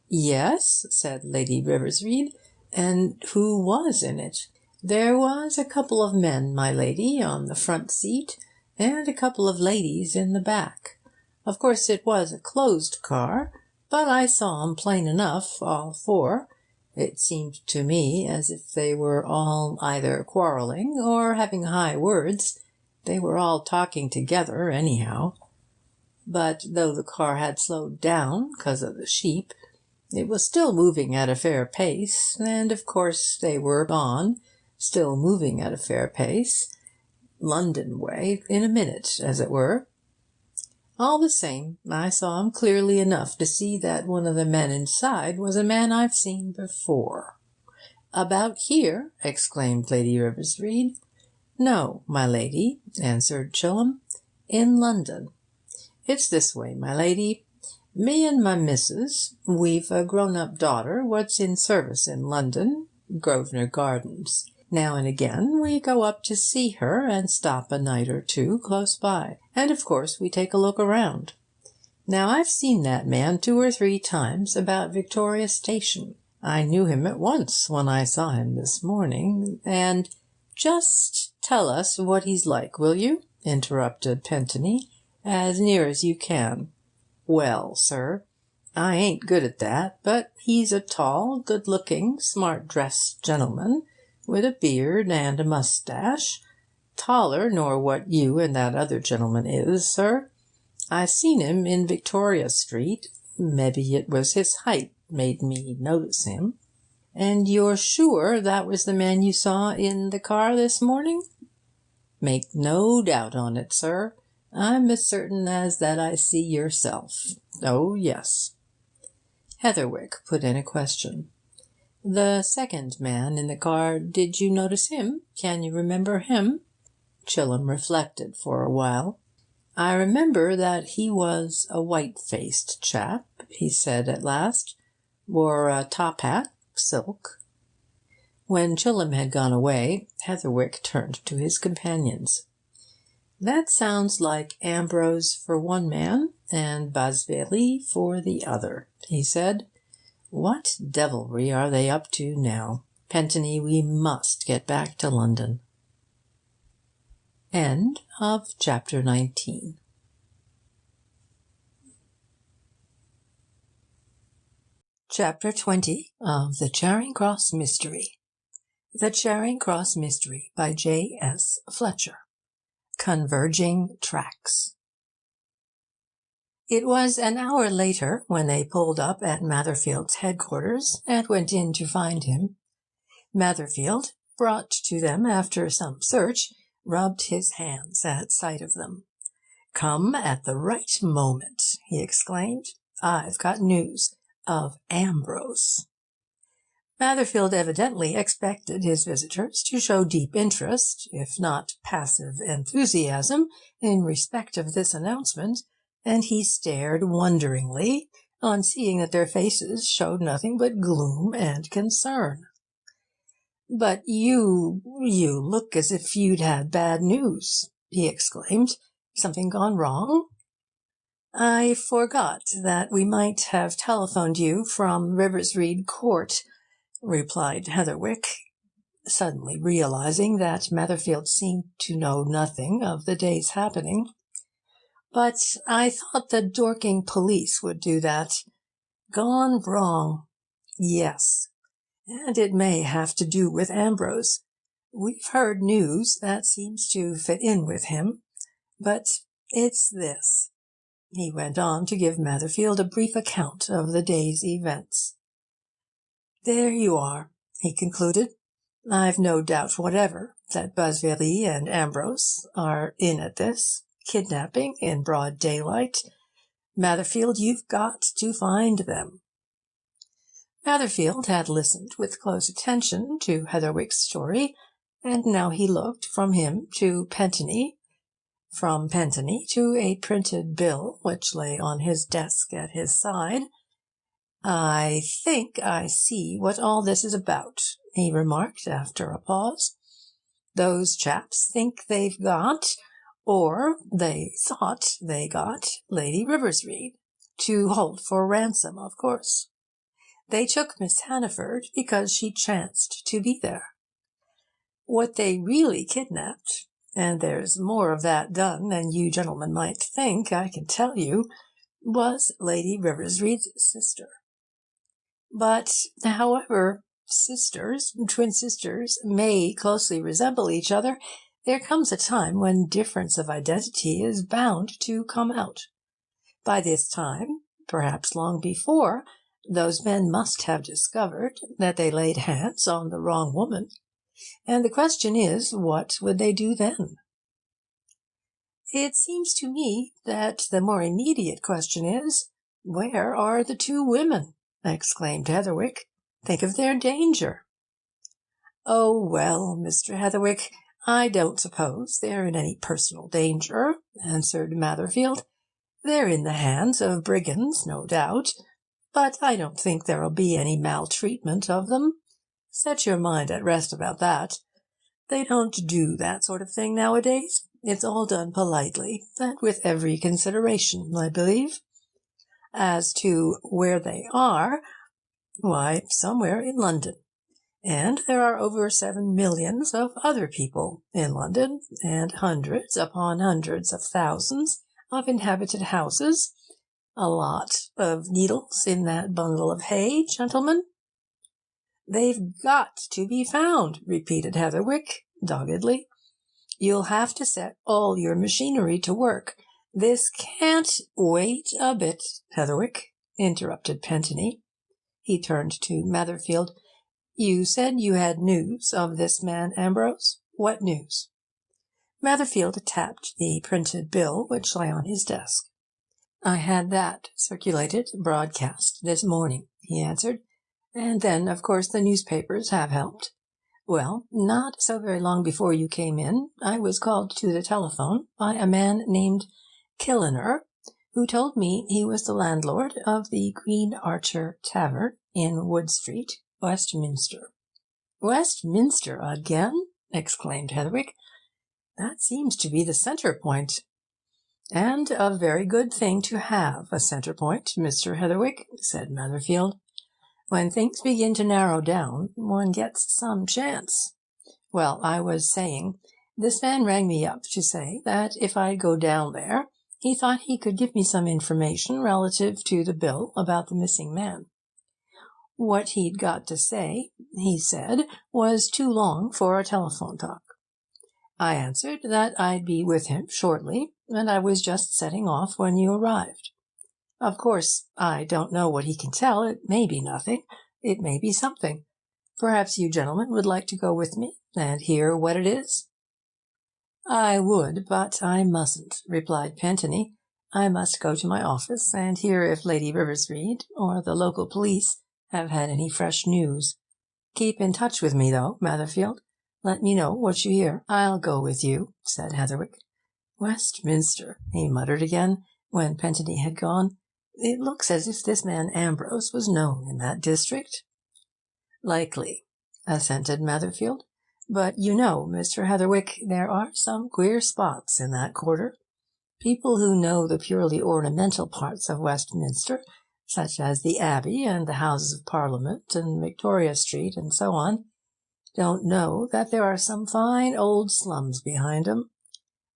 "Yes," said Lady Riversreade, "and who was in it?" "There was a couple of men, my lady, on the front seat, and a couple of ladies in the back. Of course it was a closed car, but I saw 'em plain enough, all 4. It seemed to me as if they were all either quarrelling or having high words. They were all talking together, anyhow. But though the car had slowed down 'cause of the sheep, it was still moving at a fair pace, and of course they were gone, still moving at a fair pace, London way, in a minute, as it were. All the same, I saw him clearly enough to see that one of the men inside was a man I've seen before." "About here?" exclaimed Lady Riversreade. "No, my lady," answered Chilham. "In London. It's this way, my lady. Me and my missus, we've a grown-up daughter what's in service in London, Grosvenor Gardens. Now and again we go up to see her and stop a night or 2 close by. And of course we take a look around. Now I've seen that man 2 or 3 times about Victoria Station, I knew him at once when I saw him this morning, and—" "Just tell us what he's like, will you?" interrupted Pentony, "as near as you can." "Well, sir, I ain't good at that, but he's a tall, good-looking, smart-dressed gentleman, with a beard and a moustache, taller nor what you and that other gentleman is, sir. I seen him in Victoria Street. Mebbe it was his height made me notice him." "And you're sure that was the man you saw in the car this morning?" "Make no doubt on it, sir. I'm as certain as that I see yourself. Oh, yes." Heatherwick put in a question. "The second man in the car, did you notice him? Can you remember him?" Chillum reflected for a while. "I remember that he was a white-faced chap," he said at last. "Wore a top-hat, silk." When Chillum had gone away, Heatherwick turned to his companions. "That sounds like Ambrose for one man and Basveli for the other," he said. "What devilry are they up to now? Pentony, we must get back to London." End of chapter 19. Chapter 20 of the Charing Cross Mystery. The Charing Cross Mystery by J.S. Fletcher. Converging Tracks. It was an hour later when they pulled up at Matherfield's headquarters and went in to find him. Matherfield, brought to them after some search, rubbed his hands at sight of them. "Come at the right moment," he exclaimed. "I've got news of Ambrose." Matherfield evidently expected his visitors to show deep interest, if not passive enthusiasm, in respect of this announcement, and he stared wonderingly on seeing that their faces showed nothing but gloom and concern. "But you look as if you'd had bad news," he exclaimed. "Something gone wrong?" "I forgot that we might have telephoned you from RIVERSREADE Court," replied Heatherwick, suddenly realizing that Matherfield seemed to know nothing of the day's happening. "But I thought the Dorking police would do that. Gone wrong. Yes. And it may have to do with Ambrose. We've heard news that seems to fit in with him. But it's this." He went on to give Matherfield a brief account of the day's events. "There you are," he concluded. "I've no doubt whatever that Basveli and Ambrose are in at this. Kidnapping in broad daylight. Matherfield, you've got to find them." Matherfield had listened with close attention to Heatherwick's story, and now he looked from him to Pentony, from Pentony to a printed bill which lay on his desk at his side. "I think I see what all this is about," he remarked after a pause. "Those chaps think they've got, or they thought they got, Lady Riversreade, to hold for ransom, of course. They took Miss Hannaford because she chanced to be there. What they really kidnapped, and there's more of that done than you gentlemen might think, I can tell you, was Lady Riversreade's sister. But, however twin sisters, may closely resemble each other, there comes a time when difference of identity is bound to come out. By this time, perhaps long before, those men must have discovered that they laid hands on the wrong woman. And the question is, what would they do then? It seems to me that the more immediate question is, where are the two women?" exclaimed Heatherwick. "Think of their danger." "Oh, well, Mr. Heatherwick, I don't suppose they're in any personal danger," answered Matherfield. "They're in the hands of brigands, no doubt, but I don't think there'll be any maltreatment of them. Set your mind at rest about that. They don't do that sort of thing nowadays. It's all done politely, and with every consideration, I believe. As to where they are, Why, somewhere in London. And there are over 7 millions of other people in London, and hundreds upon hundreds of thousands of inhabited houses. A lot of needles in that bundle of hay, gentlemen." "They've got to be found," repeated Heatherwick doggedly. "You'll have to set all your machinery to work. This can't—" "Wait a bit, Heatherwick," interrupted Pentony. He turned to Matherfield. "You said you had news of this man Ambrose. What news?" Matherfield tapped the printed bill which lay on his desk. "I had that circulated broadcast this morning," he answered. "And then, of course, the newspapers have helped. Well, not so very long before you came in, I was called to the telephone by a man named Killiner, who told me he was the landlord of the Green Archer Tavern in Wood Street, Westminster." "Westminster again?" exclaimed Heatherwick. "That seems to be the centre point." "And a very good thing to have a centre point, Mr. Heatherwick," said Matherfield. "When things begin to narrow down, one gets some chance. Well, I was saying, this man rang me up to say that if I'd go down there, he thought he could give me some information relative to the bill about the missing man. What he'd got to say, he said, was too long for a telephone talk. I answered that I'd be with him shortly, and I was just setting off when you arrived. Of course, I don't know what he can tell. It may be nothing. It may be something. Perhaps you gentlemen would like to go with me and hear what it is?" "I would, but I mustn't," replied Pentony. "I must go to my office and hear if Lady Riversreade or the local police have had any fresh news. Keep in touch with me, though, Matherfield. Let me know what you hear." "I'll go with you," said Heatherwick. "Westminster," he muttered again, when Pentony had gone. "It looks as if this man Ambrose was known in that district." "Likely," assented Matherfield. "But you know, Mr. Heatherwick, there are some queer spots in that quarter. People who know the purely ornamental parts of Westminster, such as the Abbey and the Houses of Parliament and Victoria Street and so on, don't know that there are some fine old slums behind 'em.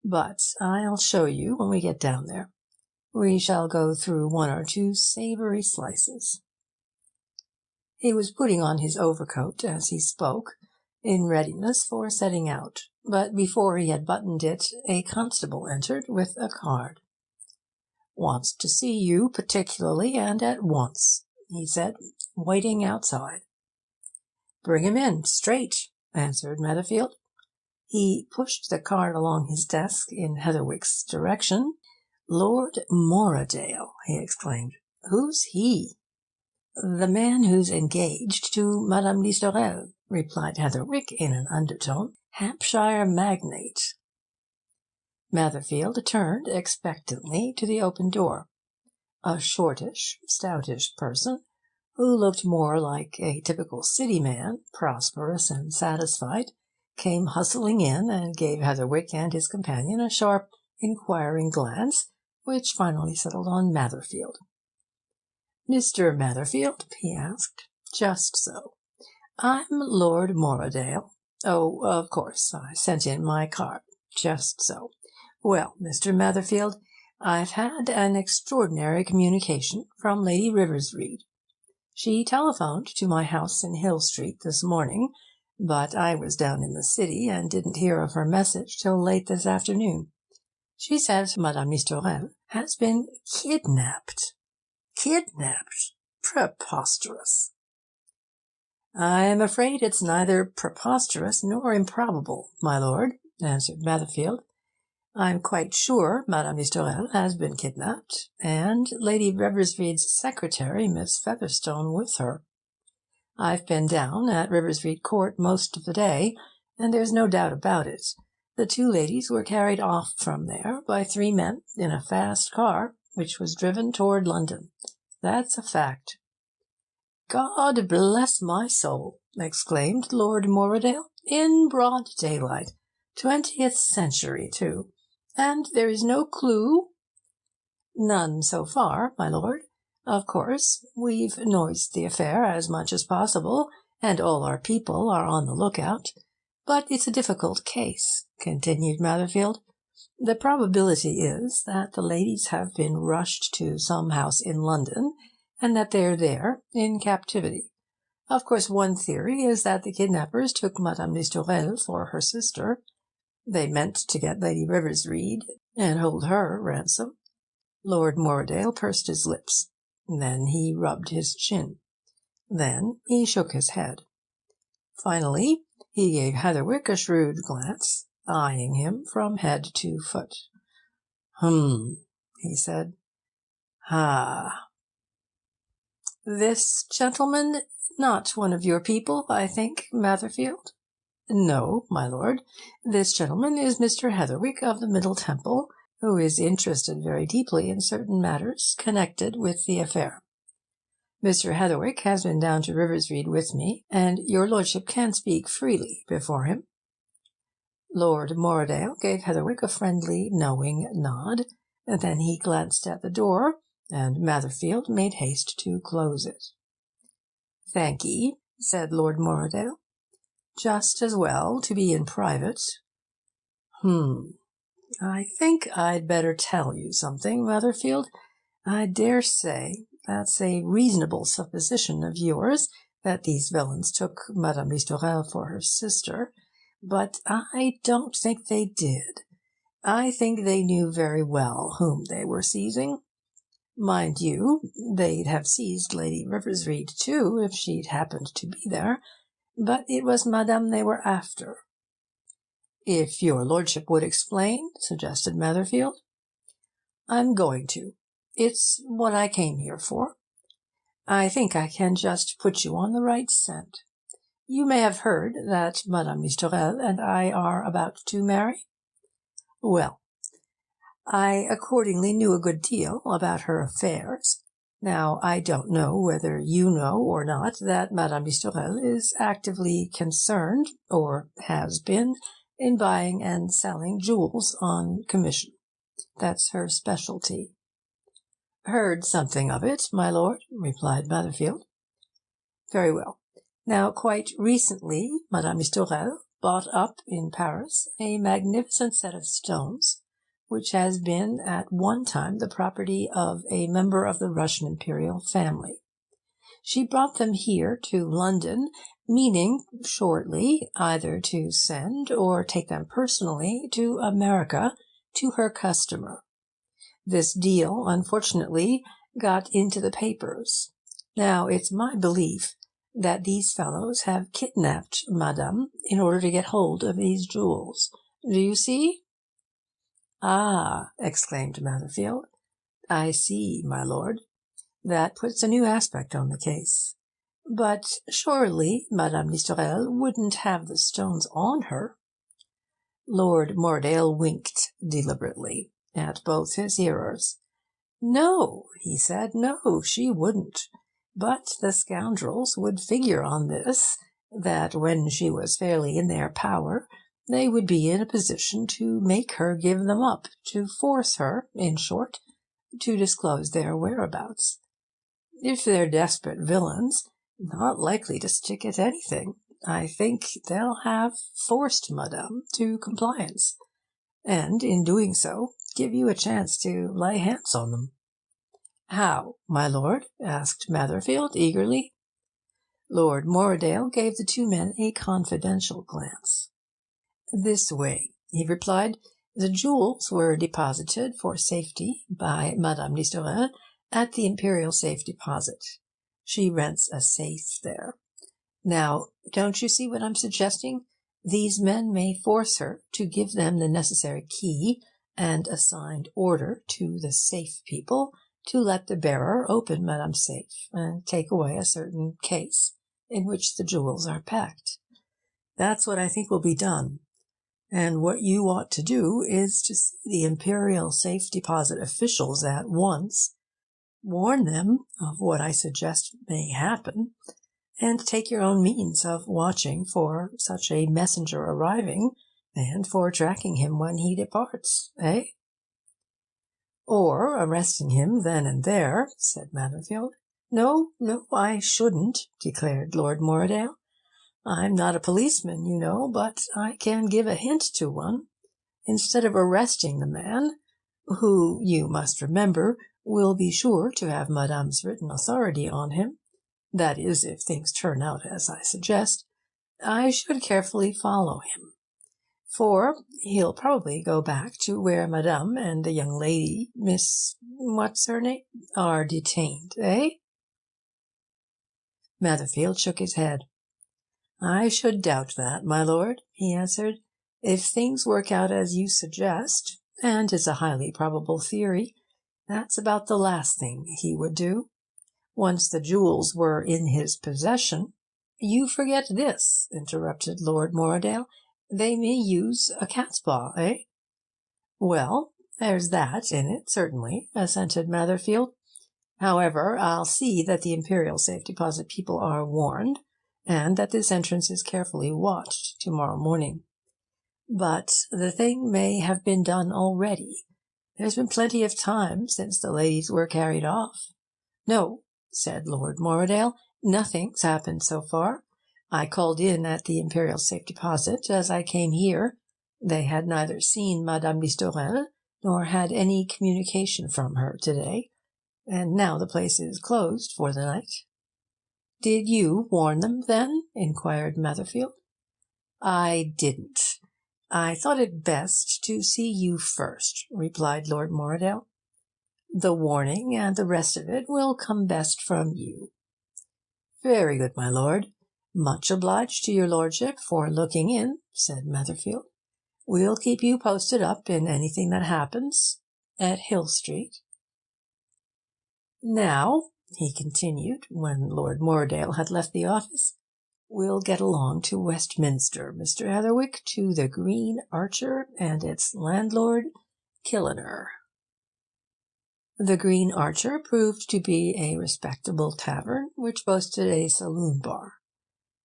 But I'll show you when we get down there. We shall go through one or two savoury slices." He was putting on his overcoat as he spoke, in readiness for setting out, but before he had buttoned it, a constable entered with a card. "Wants to see you particularly and at once," he said, waiting outside. "Bring him in, straight," answered Matherfield. He pushed the card along his desk in Heatherwick's direction. "Lord Moradale!" he exclaimed. "Who's he?" "The man who's engaged to Madame Listorelle," replied Heatherwick in an undertone. "Hampshire magnate." Matherfield turned expectantly to the open door. A shortish, stoutish person, who looked more like a typical city man, prosperous and satisfied, came hustling in and gave Heatherwick and his companion a sharp, inquiring glance, which finally settled on Matherfield. "Mr. Matherfield?" he asked. "Just so. I'm Lord Moradale. Oh, of course, I sent in my card. Just so. Well, Mr. Matherfield, I've had an extraordinary communication from Lady Riversreade. She telephoned to my house in Hill Street this morning, but I was down in the city and didn't hear of her message till late this afternoon. She says Madame Listorelle has been kidnapped." "Kidnapped? Preposterous!" "I'm afraid it's neither preposterous nor improbable, my lord," answered Matherfield. "I'm quite sure Madame Listorelle has been kidnapped, and Lady Riversreade's secretary, Miss Featherstone, with her. I've been down at Riversreade Court most of the day, and there's no doubt about it. The two ladies were carried off from there by 3 men in a fast car, which was driven toward London. That's a fact." "God bless my soul!" exclaimed Lord Moradale. "In broad daylight! 20th century, too! And there is no clue?" "None so far, my lord. Of course, we've noised the affair as much as possible, and all our people are on the lookout. But it's a difficult case," continued Matherfield. "The probability is that the ladies have been rushed to some house in London, and that they're there in captivity. Of course, one theory is that the kidnappers took Madame Listorelle for her sister. They meant to get Lady RIVERSREADE and hold her ransom." Lord Morredale pursed his lips. Then he rubbed his chin. Then he shook his head. Finally, he gave Heatherwick a shrewd glance, eyeing him from head to foot. He said. "Ah. This gentleman not one of your people, I think, Matherfield?" "No, my lord. This gentleman is Mr. Heatherwick of the Middle Temple, who is interested very deeply in certain matters connected with the affair. Mr. Heatherwick has been down to RIVERSREADE with me, and your lordship can speak freely before him." Lord Morredale gave Heatherwick a friendly, knowing nod. Then he glanced at the door, and Matherfield made haste to close it. "Thank ye," said Lord Morredale. "Just as well to be in private. I think I'd better tell you something, Matherfield. I dare say that's a reasonable supposition of yours, that these villains took Madame Listorelle for her sister, but I don't think they did. I think they knew very well whom they were seizing. Mind you, they'd have seized Lady RIVERSREADE too, if she'd happened to be there, but it was Madame they were after." "If your lordship would explain," suggested Matherfield. "I'm going to. It's what I came here for. I think I can just put you on the right scent. You may have heard that Madame Listorelle and I are about to marry? Well, I accordingly knew a good deal about her affairs. Now, I don't know whether you know or not that Madame Listorelle is actively concerned, or has been, in buying and selling jewels on commission. That's her specialty." "Heard something of it, my lord," replied Matherfield. "Very well. Now, quite recently, Madame Listorelle bought up in Paris a magnificent set of stones, which has been at one time the property of a member of the Russian imperial family. She brought them here to London, meaning shortly either to send or take them personally to America to her customer. This deal, unfortunately, got into the papers. Now, it's my belief that these fellows have kidnapped Madame in order to get hold of these jewels. Do you see?" "Ah," exclaimed Matherfield, "I see, my lord. That puts a new aspect on the case. But surely Madame Listorelle wouldn't have the stones on her?" Lord Morredale winked deliberately at both his hearers. "No," he said, "no, she wouldn't. But the scoundrels would figure on this, that when she was fairly in their power, they would be in a position to make her give them up, to force her, in short, to disclose their whereabouts. If they're desperate villains, not likely to stick at anything, I think they'll have forced Madame to compliance, and in doing so give you a chance to lay hands on them." "How, my lord?" asked Matherfield eagerly. Lord Morredale gave the two men a confidential glance. "This way," he replied. "The jewels were deposited for safety by Madame Listorelle at the Imperial Safe Deposit. She rents a safe there. Now, don't you see what I'm suggesting? These men may force her to give them the necessary key and a signed order to the safe people to let the bearer open Madame's safe and take away a certain case in which the jewels are packed. That's what I think will be done. And what you ought to do is to see the Imperial Safe Deposit officials at once, warn them of what I suggest may happen, and take your own means of watching for such a messenger arriving, and for tracking him when he departs, eh?" "Or arresting him then and there," said Matherfield. "No, I shouldn't," declared Lord Morridale. "I'm not a policeman, you know, but I can give a hint to one. Instead of arresting the man, who, you must remember, will be sure to have Madame's written authority on him, that is, if things turn out as I suggest, I should carefully follow him. For he'll probably go back to where Madame and the young lady, Miss what's her name, are detained, eh?" Matherfield shook his head. "I should doubt that, my lord," he answered. "If things work out as you suggest, and is a highly probable theory, that's about the last thing he would do. Once the jewels were in his possession—" "You forget this," interrupted Lord Morridale. "They may use a cat's paw, eh?" "Well, there's that in it, certainly," assented Matherfield. "However, I'll see that the Imperial Safe Deposit people are warned, and that this entrance is carefully watched tomorrow morning. But the thing may have been done already. There's been plenty of time since the ladies were carried off." "No," said Lord Morridale, "nothing's happened so far. I called in at the Imperial Safe Deposit as I came here. They had neither seen Madame Listorelle nor had any communication from her today, and now the place is closed for the night." "Did you warn them, then?" inquired Matherfield. "I didn't. I thought it best to see you first," replied Lord Morridale. "The warning and the rest of it will come best from you." "Very good, my lord. Much obliged to your lordship for looking in," said Matherfield. "We'll keep you posted up in anything that happens at Hill Street. Now," he continued, when Lord Morridale had left the office, "we'll get along to Westminster, Mr. Heatherwick, to the Green Archer and its landlord, Killiner." The Green Archer proved to be a respectable tavern, which boasted a saloon-bar.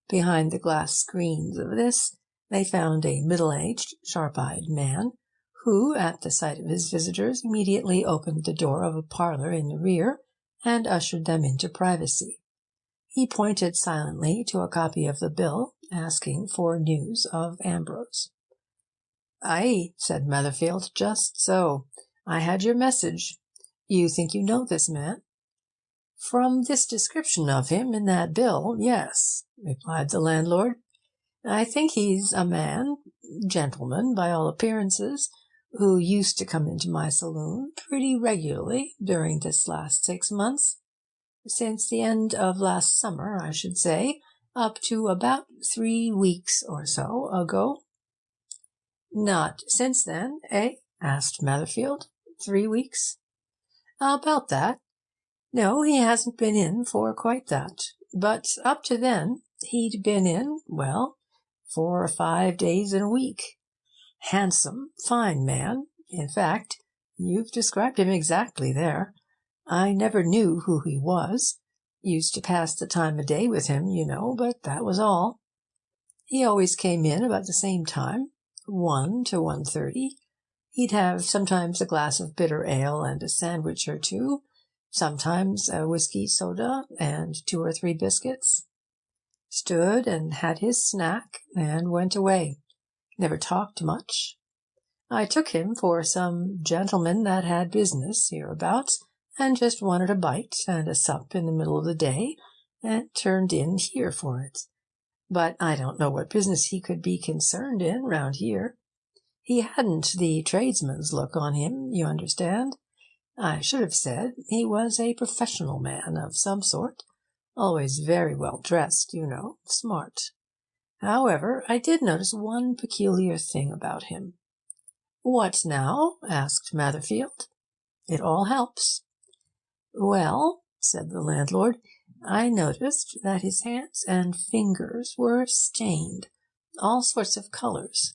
Behind the glass screens of this they found a middle-aged, sharp-eyed man, who, at the sight of his visitors, immediately opened the door of a parlour in the rear, and ushered them into privacy. He pointed silently to a copy of the bill, asking for news of Ambrose. "Aye," said Matherfield, "just so. I had your message. You think you know this man?" "From this description of him in that bill, yes," replied the landlord. "I think he's a man, gentleman by all appearances, who used to come into my saloon pretty regularly during this last 6 months. Since the end of last summer, I should say, up to about 3 weeks or so ago." "Not since then, eh?" asked Matherfield. "3 weeks?" "About that. No, he hasn't been in for quite that. But up to then he'd been in, well, 4 or 5 days in a week. Handsome, fine man. In fact, you've described him exactly there. I never knew who he was. Used to pass the time of day with him, you know, but that was all. He always came in about the same time, 1 to 1:30. He'd have sometimes a glass of bitter ale and a sandwich or two, sometimes a whisky soda and 2 or 3 biscuits. Stood and had his snack and went away. Never talked much. I took him for some gentleman that had business hereabouts, and just wanted a bite and a sup in the middle of the day, and turned in here for it. But I don't know what business he could be concerned in round here. He hadn't the tradesman's look on him, you understand. I should have said he was a professional man of some sort, always very well dressed, you know, smart. However, I did notice one peculiar thing about him." "What now?" asked Matherfield. "It all helps." "Well," said the landlord, "I noticed that his hands and fingers were stained, all sorts of colours.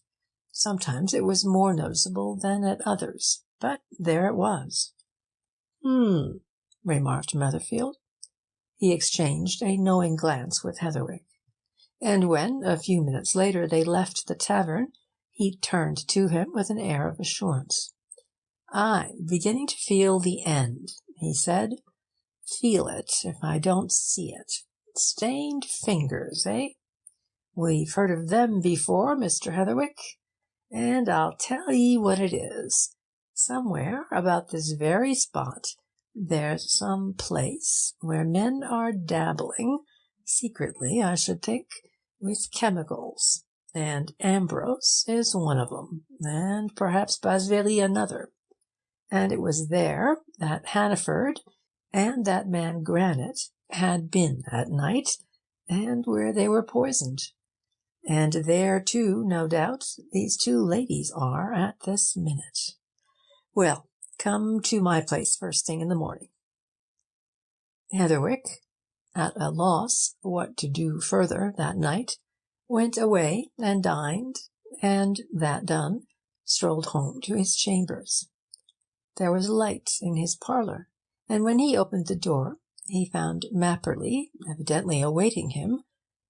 Sometimes it was more noticeable than at others, but there it was." Remarked Matherfield. He exchanged a knowing glance with Heatherwick, and when, a few minutes later, they left the tavern, he turned to him with an air of assurance. "I'm beginning to feel the end," he said. "Feel it, if I don't see it. Stained fingers, eh? We've heard of them before, Mr. Heatherwick. And I'll tell ye what it is. Somewhere about this very spot there's some place where men are dabbling, secretly, I should think, with chemicals. And Ambrose is one of 'em, and perhaps Basveli another. And it was there that Hannaford and that man Granite had been that night, and where they were poisoned. And there, too, no doubt, these two ladies are at this minute. Well, come to my place first thing in the morning." Heatherwick, at a loss what to do further that night, went away and dined, and, that done, strolled home to his chambers. There was light in his parlour, and when he opened the door he found Mapperly evidently awaiting him,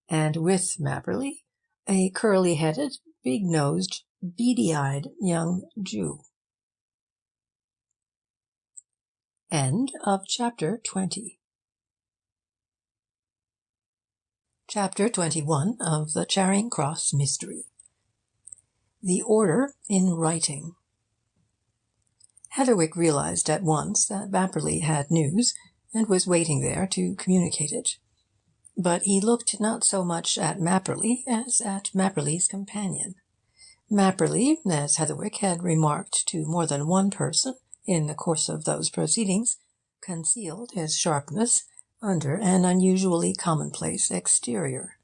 and with Mapperly a curly-headed, big-nosed, beady-eyed young Jew. End of Chapter 20. Chapter 21 of the Charing Cross Mystery. The Order in Writing. Heatherwick realized at once that Mapperly had news, and was waiting there to communicate it. But he looked not so much at Mapperly as at Mapperly's companion. Mapperly, as Heatherwick had remarked to more than one person in the course of those proceedings, concealed his sharpness under an unusually commonplace exterior.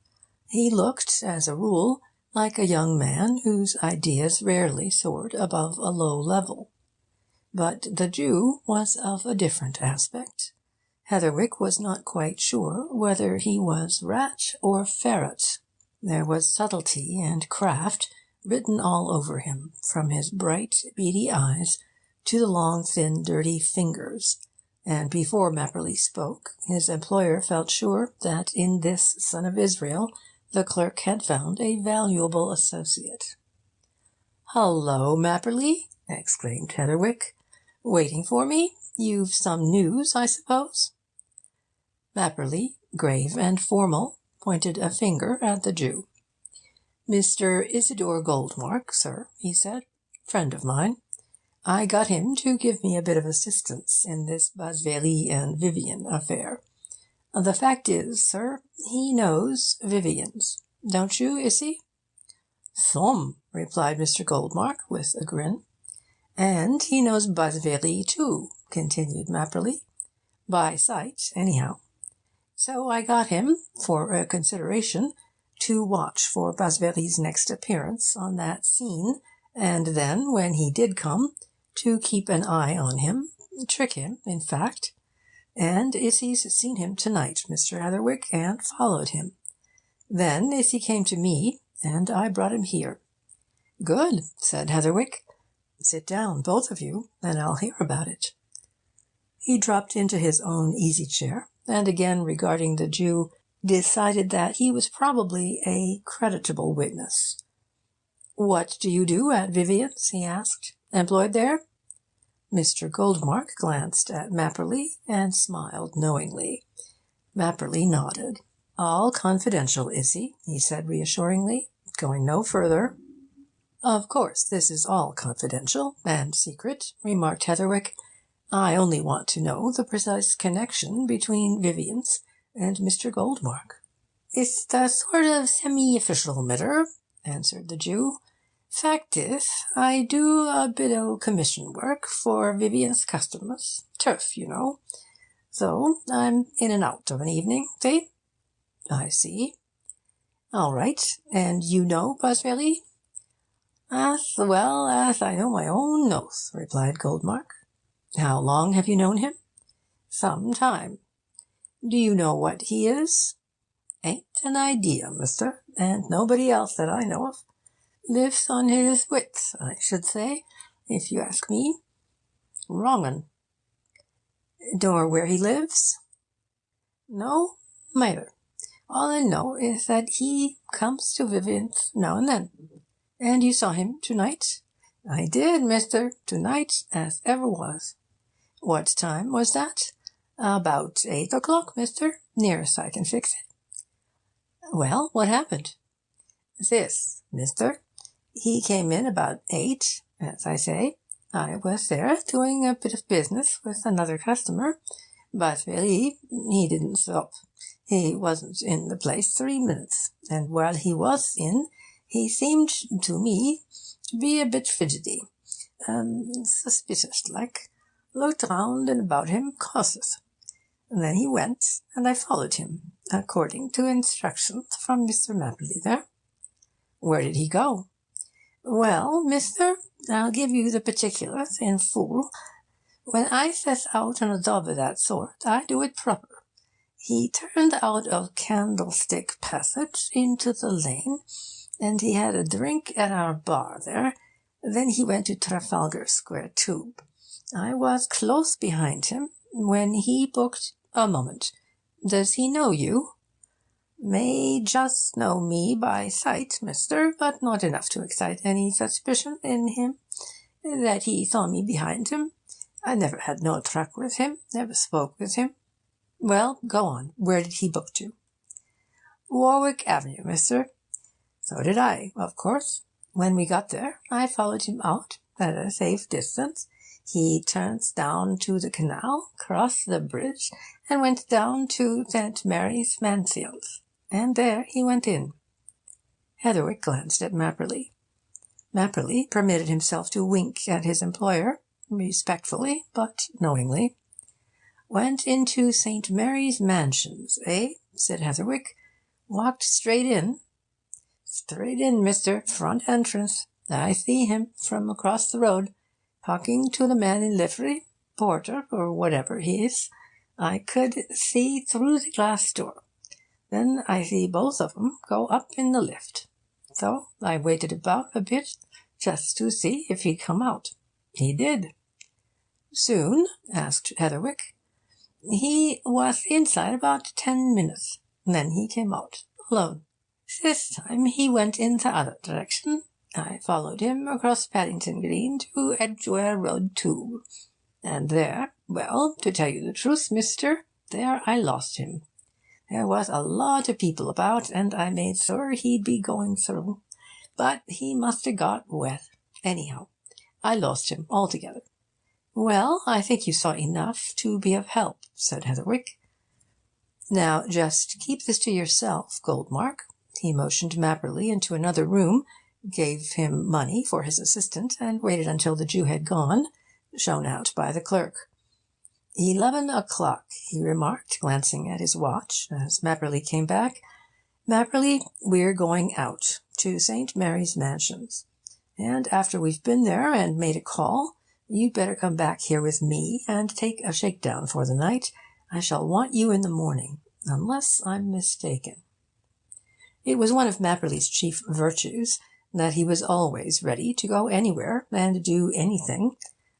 He looked, as a rule, like a young man whose ideas rarely soared above a low level. But the Jew was of a different aspect. Heatherwick was not quite sure whether he was rat or ferret. There was subtlety and craft written all over him, from his bright, beady eyes to the long, thin, dirty fingers, and before Mapperly spoke, his employer felt sure that in this son of Israel the clerk had found a valuable associate. "Hullo, Mapperly!" exclaimed Heatherwick. "Waiting for me? You've some news, I suppose?" Mapperly, grave and formal, pointed a finger at the Jew. "Mr. Isidore Goldmark, sir," he said. "Friend of mine. I got him to give me a bit of assistance in this Basveli and Vivian affair. The fact is, sir, he knows Vivian's. Don't you, Issy?" "Some," replied Mr. Goldmark, with a grin. "And he knows Basveli, too," continued Mapperly. "By sight, anyhow. So I got him, for a consideration, to watch for Basveli's next appearance on that scene, and then, when he did come, to keep an eye on him, trick him, in fact. And Issy's seen him to-night, Mr. Heatherwick, and followed him. Then Issy came to me, and I brought him here." "Good," said Heatherwick. "Sit down, both of you, and I'll hear about it." He dropped into his own easy-chair, and again regarding the Jew, decided that he was probably a creditable witness. "What do you do at Vivian's?" he asked. "Employed there?" Mr. Goldmark glanced at Mapperly and smiled knowingly. Mapperly nodded. "All confidential, Issy," he said reassuringly, going no further. "Of course this is all confidential and secret," remarked Heatherwick. "I only want to know the precise connection between Vivian's and Mr. Goldmark." "It's a sort of semi-official matter," answered the Jew. "Fact is, I do a bit o' commission work for Vivian's customers. Turf, you know. So I'm in and out of an evening, see?" "I see." "All right. And you know Basveli?" "As well as I know my own nose," replied Goldmark. "How long have you known him?" "Some time." "Do you know what he is?" "Ain't an idea, mister, and nobody else that I know of. Lives on his wits, I should say, if you ask me." "Wrong 'un." "Nor where he lives?" "No, neither. All I know is that he comes to Vivian's now and then." "And you saw him to-night?" I did, mister, tonight as ever was. What time was that? About 8 o'clock, mister, nearest I can fix it. Well, what happened? This, mister. He came in about 8, as I say. I was there doing a bit of business with another customer, but really, he didn't stop. He wasn't in the place 3 minutes, and while he was in, he seemed to me to be a bit fidgety, suspicious-like, looked round and about him cautious. And then he went, and I followed him, according to instructions from Mr. Mapperly there. Where did he go? Well, mister, I'll give you the particulars in full. When I set out on a job of that sort, I do it proper. He turned out of Candlestick Passage into the lane, and he had a drink at our bar there. Then he went to Trafalgar Square Tube. I was close behind him when he booked... A moment. Does he know you? May just know me by sight, mister, but not enough to excite any suspicion in him that he saw me behind him. I never had no truck with him, never spoke with him. Well, go on. Where did he book to? Warwick Avenue, mister. So did I, of course. When we got there, I followed him out at a safe distance. He turns down to the canal, crossed the bridge, and went down to St. Mary's, Mansfield. And there he went in. Heatherwick glanced at Mapperly. Mapperly permitted himself to wink at his employer, respectfully but knowingly. Went into St. Mary's Mansions, eh? Said Heatherwick. Walked straight in. Straight in, mister. Front entrance. I see him from across the road, talking to the man in livery, porter, or whatever he is. I could see through the glass door. Then I see both of 'em go up in the lift. So I waited about a bit, just to see if he'd come out. He did. Soon? Asked Heatherwick. He was inside about 10 minutes. Then he came out, alone. This time he went in the other direction. I followed him across Paddington Green to Edgware Road Tube. And there, well, to tell you the truth, mister, there I lost him. There was a lot of people about, and I made sure he'd be going through. But he must have got wet. Anyhow, I lost him altogether. Well, I think you saw enough to be of help, said Heatherwick. Now, just keep this to yourself, Goldmark. He motioned Mapperly into another room, gave him money for his assistant, and waited until the Jew had gone, shown out by the clerk. 11 o'clock, he remarked, glancing at his watch, as Mapperly came back. Mapperly, we're going out to St. Mary's Mansions. And after we've been there and made a call, you'd better come back here with me and take a shakedown for the night. I shall want you in the morning, unless I'm mistaken. It was one of Mapperly's chief virtues that he was always ready to go anywhere and do anything,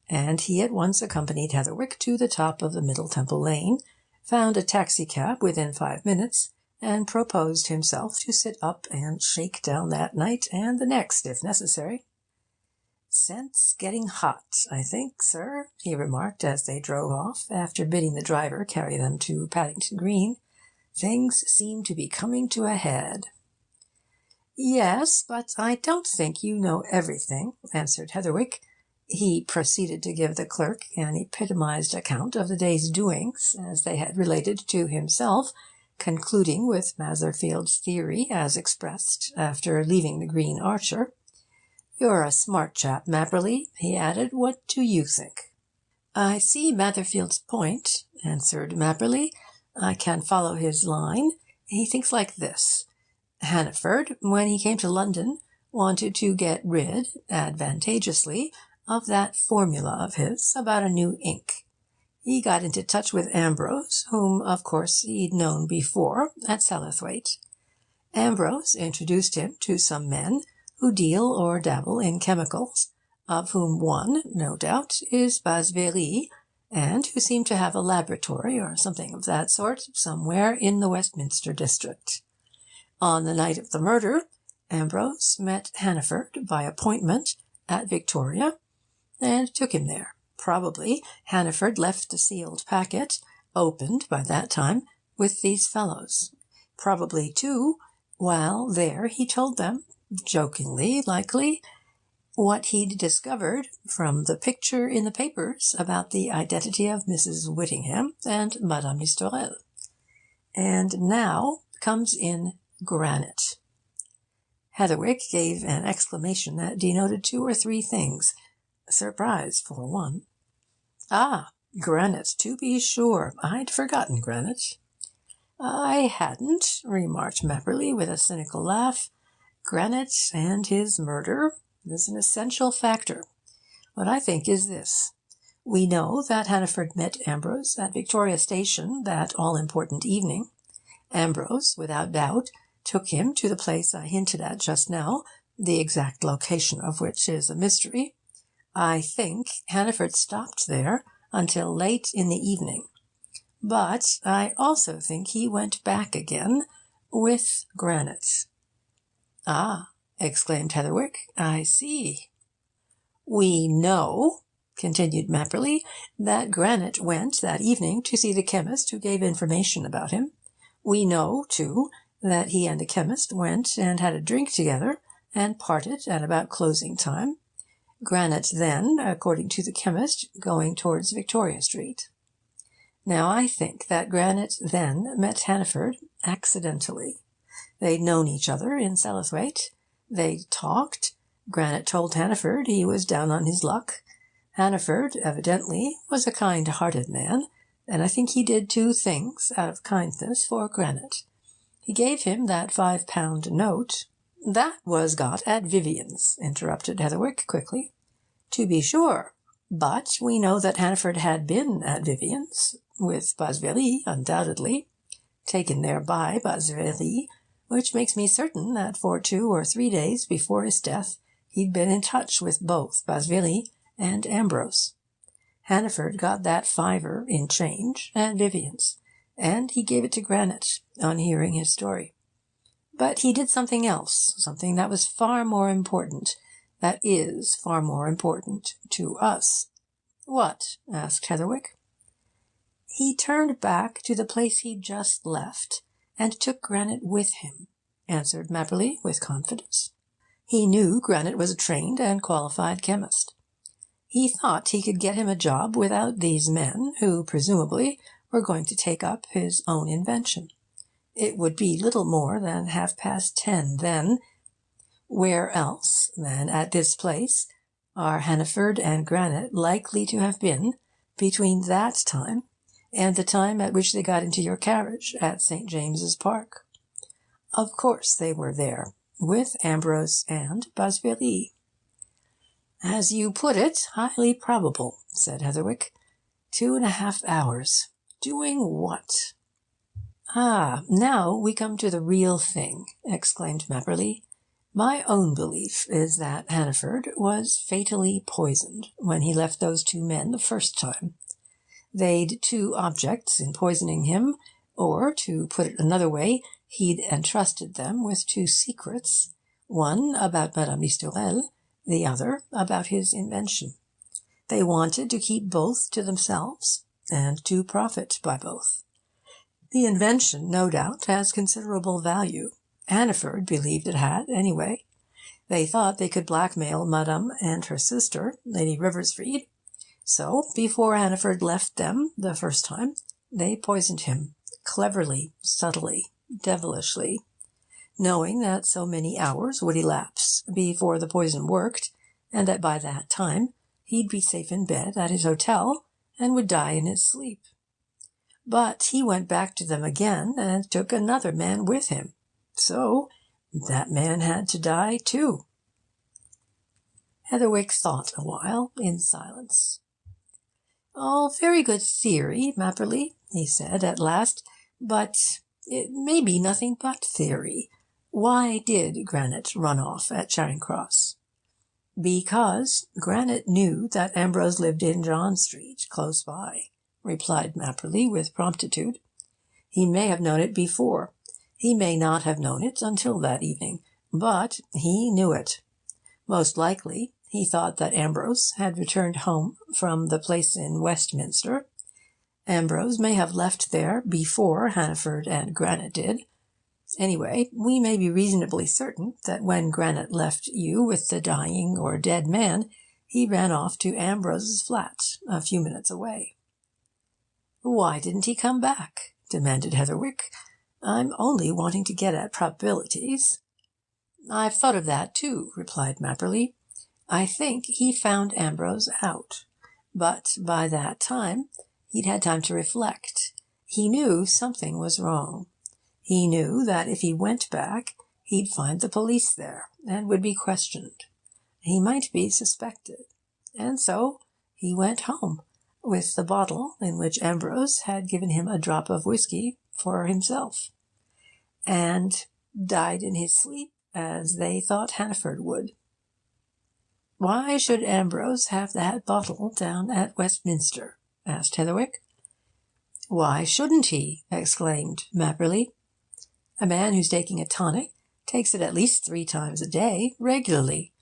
and he at once accompanied Heatherwick to the top of the Middle Temple Lane, found a taxicab within 5 minutes, and proposed himself to sit up and shake down that night and the next, if necessary. "Scent's getting hot, I think, sir," he remarked as they drove off, after bidding the driver carry them to Paddington Green. "Things seem to be coming to a head." "Yes, but I don't think you know everything," answered Heatherwick. He proceeded to give the clerk an epitomized account of the day's doings as they had related to himself, concluding with Matherfield's theory as expressed after leaving the Green Archer. "You're a smart chap, Mapperly," he added. "What do you think?" "I see Matherfield's point," answered Mapperly. "I can follow his line. He thinks like this. Hannaford, when he came to London, wanted to get rid, advantageously, of that formula of his about a new ink. He got into touch with Ambrose, whom, of course, he'd known before at Sellathwaite. Ambrose introduced him to some men who deal or dabble in chemicals, of whom one, no doubt, is VIII, and who seem to have a laboratory or something of that sort somewhere in the Westminster district. On the night of the murder, Ambrose met Hannaford by appointment at Victoria and took him there. Probably Hannaford left a sealed packet, opened by that time, with these fellows. Probably, too, while there he told them, jokingly likely, what he'd discovered from the picture in the papers about the identity of Mrs. Whittingham and Madame Listorelle. And now comes in Granite. Heatherwick gave an exclamation that denoted 2 or 3 things. Surprise, for one. Ah, Granite, to be sure. I'd forgotten Granite. I hadn't, remarked Mapperley with a cynical laugh. Granite and his murder is an essential factor. What I think is this. We know that Hannaford met Ambrose at Victoria Station that all-important evening. Ambrose, without doubt, took him to the place I hinted at just now, the exact location of which is a mystery. I think Hannaford stopped there until late in the evening. But I also think he went back again with Granite. Ah, exclaimed Heatherwick, I see. We know, continued Mapperley, that Granite went that evening to see the chemist who gave information about him. We know, too, that he and the chemist went and had a drink together and parted at about closing time. Granite then, according to the chemist, going towards Victoria Street. Now I think that Granite then met Hannaford accidentally. They'd known each other in Sellathwaite. They'd talked. Granite told Hannaford he was down on his luck. Hannaford, evidently, was a kind-hearted man, and I think he did 2 things out of kindness for Granite. He gave him that £5 note. That was got at Vivian's, interrupted Heatherwick quickly. To be sure, but we know that Hannaford had been at Vivian's, with Basvery, undoubtedly, taken there by Basvery, which makes me certain that for 2 or 3 days before his death he'd been in touch with both Basvery and Ambrose. Hannaford got that £5 in change at Vivian's, and he gave it to Granite on hearing his story. But he did something else, something that was far more important, that is far more important to us. What? Asked Heatherwick. He turned back to the place he'd just left, and took Granite with him, answered Mapperley with confidence. He knew Granite was a trained and qualified chemist. He thought he could get him a job without these men, who presumably were going to take up his own invention. It would be little more than 10:30 then. Where else than at this place are Hannaford and Granite likely to have been between that time and the time at which they got into your carriage at St. James's Park? Of course they were there, with Ambrose and Basvery. As you put it, highly probable, said Heatherwick. 2.5 hours. Doing what? Ah, now we come to the real thing, exclaimed Mapperley. My own belief is that Hannaford was fatally poisoned when he left those 2 men the first time. They'd 2 objects in poisoning him, or, to put it another way, he'd entrusted them with 2 secrets, one about Madame Listorelle, the other about his invention. They wanted to keep both to themselves, and to profit by both. The invention, no doubt, has considerable value. Hannaford believed it had, anyway. They thought they could blackmail Madame and her sister, Lady RIVERSREADE. So, before Hannaford left them the first time, they poisoned him, cleverly, subtly, devilishly, knowing that so many hours would elapse before the poison worked, and that by that time he'd be safe in bed at his hotel and would die in his sleep. But he went back to them again and took another man with him. So that man had to die too. Heatherwick thought a while in silence. "Oh, very good theory, Mapperley," he said at last, "but it may be nothing but theory. Why did Granite run off at Charing Cross?" "Because Granite knew that Ambrose lived in John Street, close by," replied Mapperley with promptitude. "He may have known it before. He may not have known it until that evening, but he knew it. Most likely He thought that Ambrose had returned home from the place in Westminster. Ambrose may have left there before Hannaford and Grannet did. Anyway, we may be reasonably certain that when Grannet left you with the dying or dead man, he ran off to Ambrose's flat, a few minutes away. "Why didn't he come back?" demanded Heatherwick. "I'm only wanting to get at probabilities." "I've thought of that too," replied Mapperley. "I think he found Ambrose out. But by that time he'd had time to reflect. He knew something was wrong. He knew that if he went back, he'd find the police there, and would be questioned. He might be suspected. And so he went home, with the bottle in which Ambrose had given him a drop of whisky for himself, and died in his sleep, as they thought Hannaford would." "Why should Ambrose have that bottle down at Westminster?" asked Heatherwick. "Why shouldn't he?" exclaimed Mapperley. "A man who's taking a tonic takes it at least 3 times a day, regularly.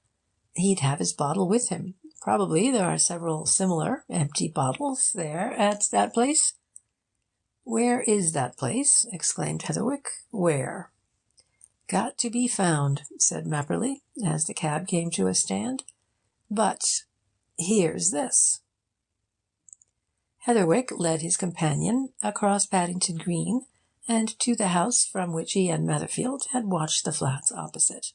He'd have his bottle with him. Probably there are several similar empty bottles there at that place." "Where is that place?" exclaimed Heatherwick. "Where?" "Got to be found," said Mapperley, as the cab came to a stand. "But here's this." Heatherwick led his companion across Paddington Green and to the house from which he and Netherfield had watched the flats opposite.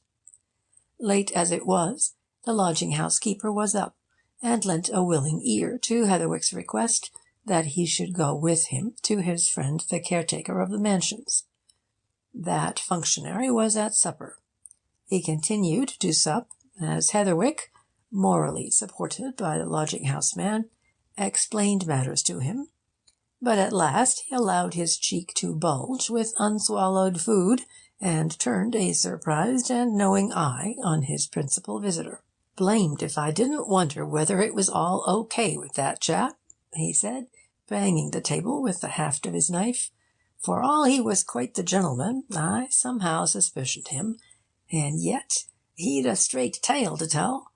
Late as it was, the lodging-house keeper was up, and lent a willing ear to Heatherwick's request that he should go with him to his friend the caretaker of the mansions. That functionary was at supper. He continued to sup as Heatherwick, morally supported by the lodging-house man, explained matters to him. But at last he allowed his cheek to bulge with unswallowed food, and turned a surprised and knowing eye on his principal visitor. "Blamed if I didn't wonder whether it was all O.K. with that chap," he said, banging the table with the haft of his knife. "For all he was quite the gentleman, I somehow suspicioned him. And yet he'd a straight tale to tell.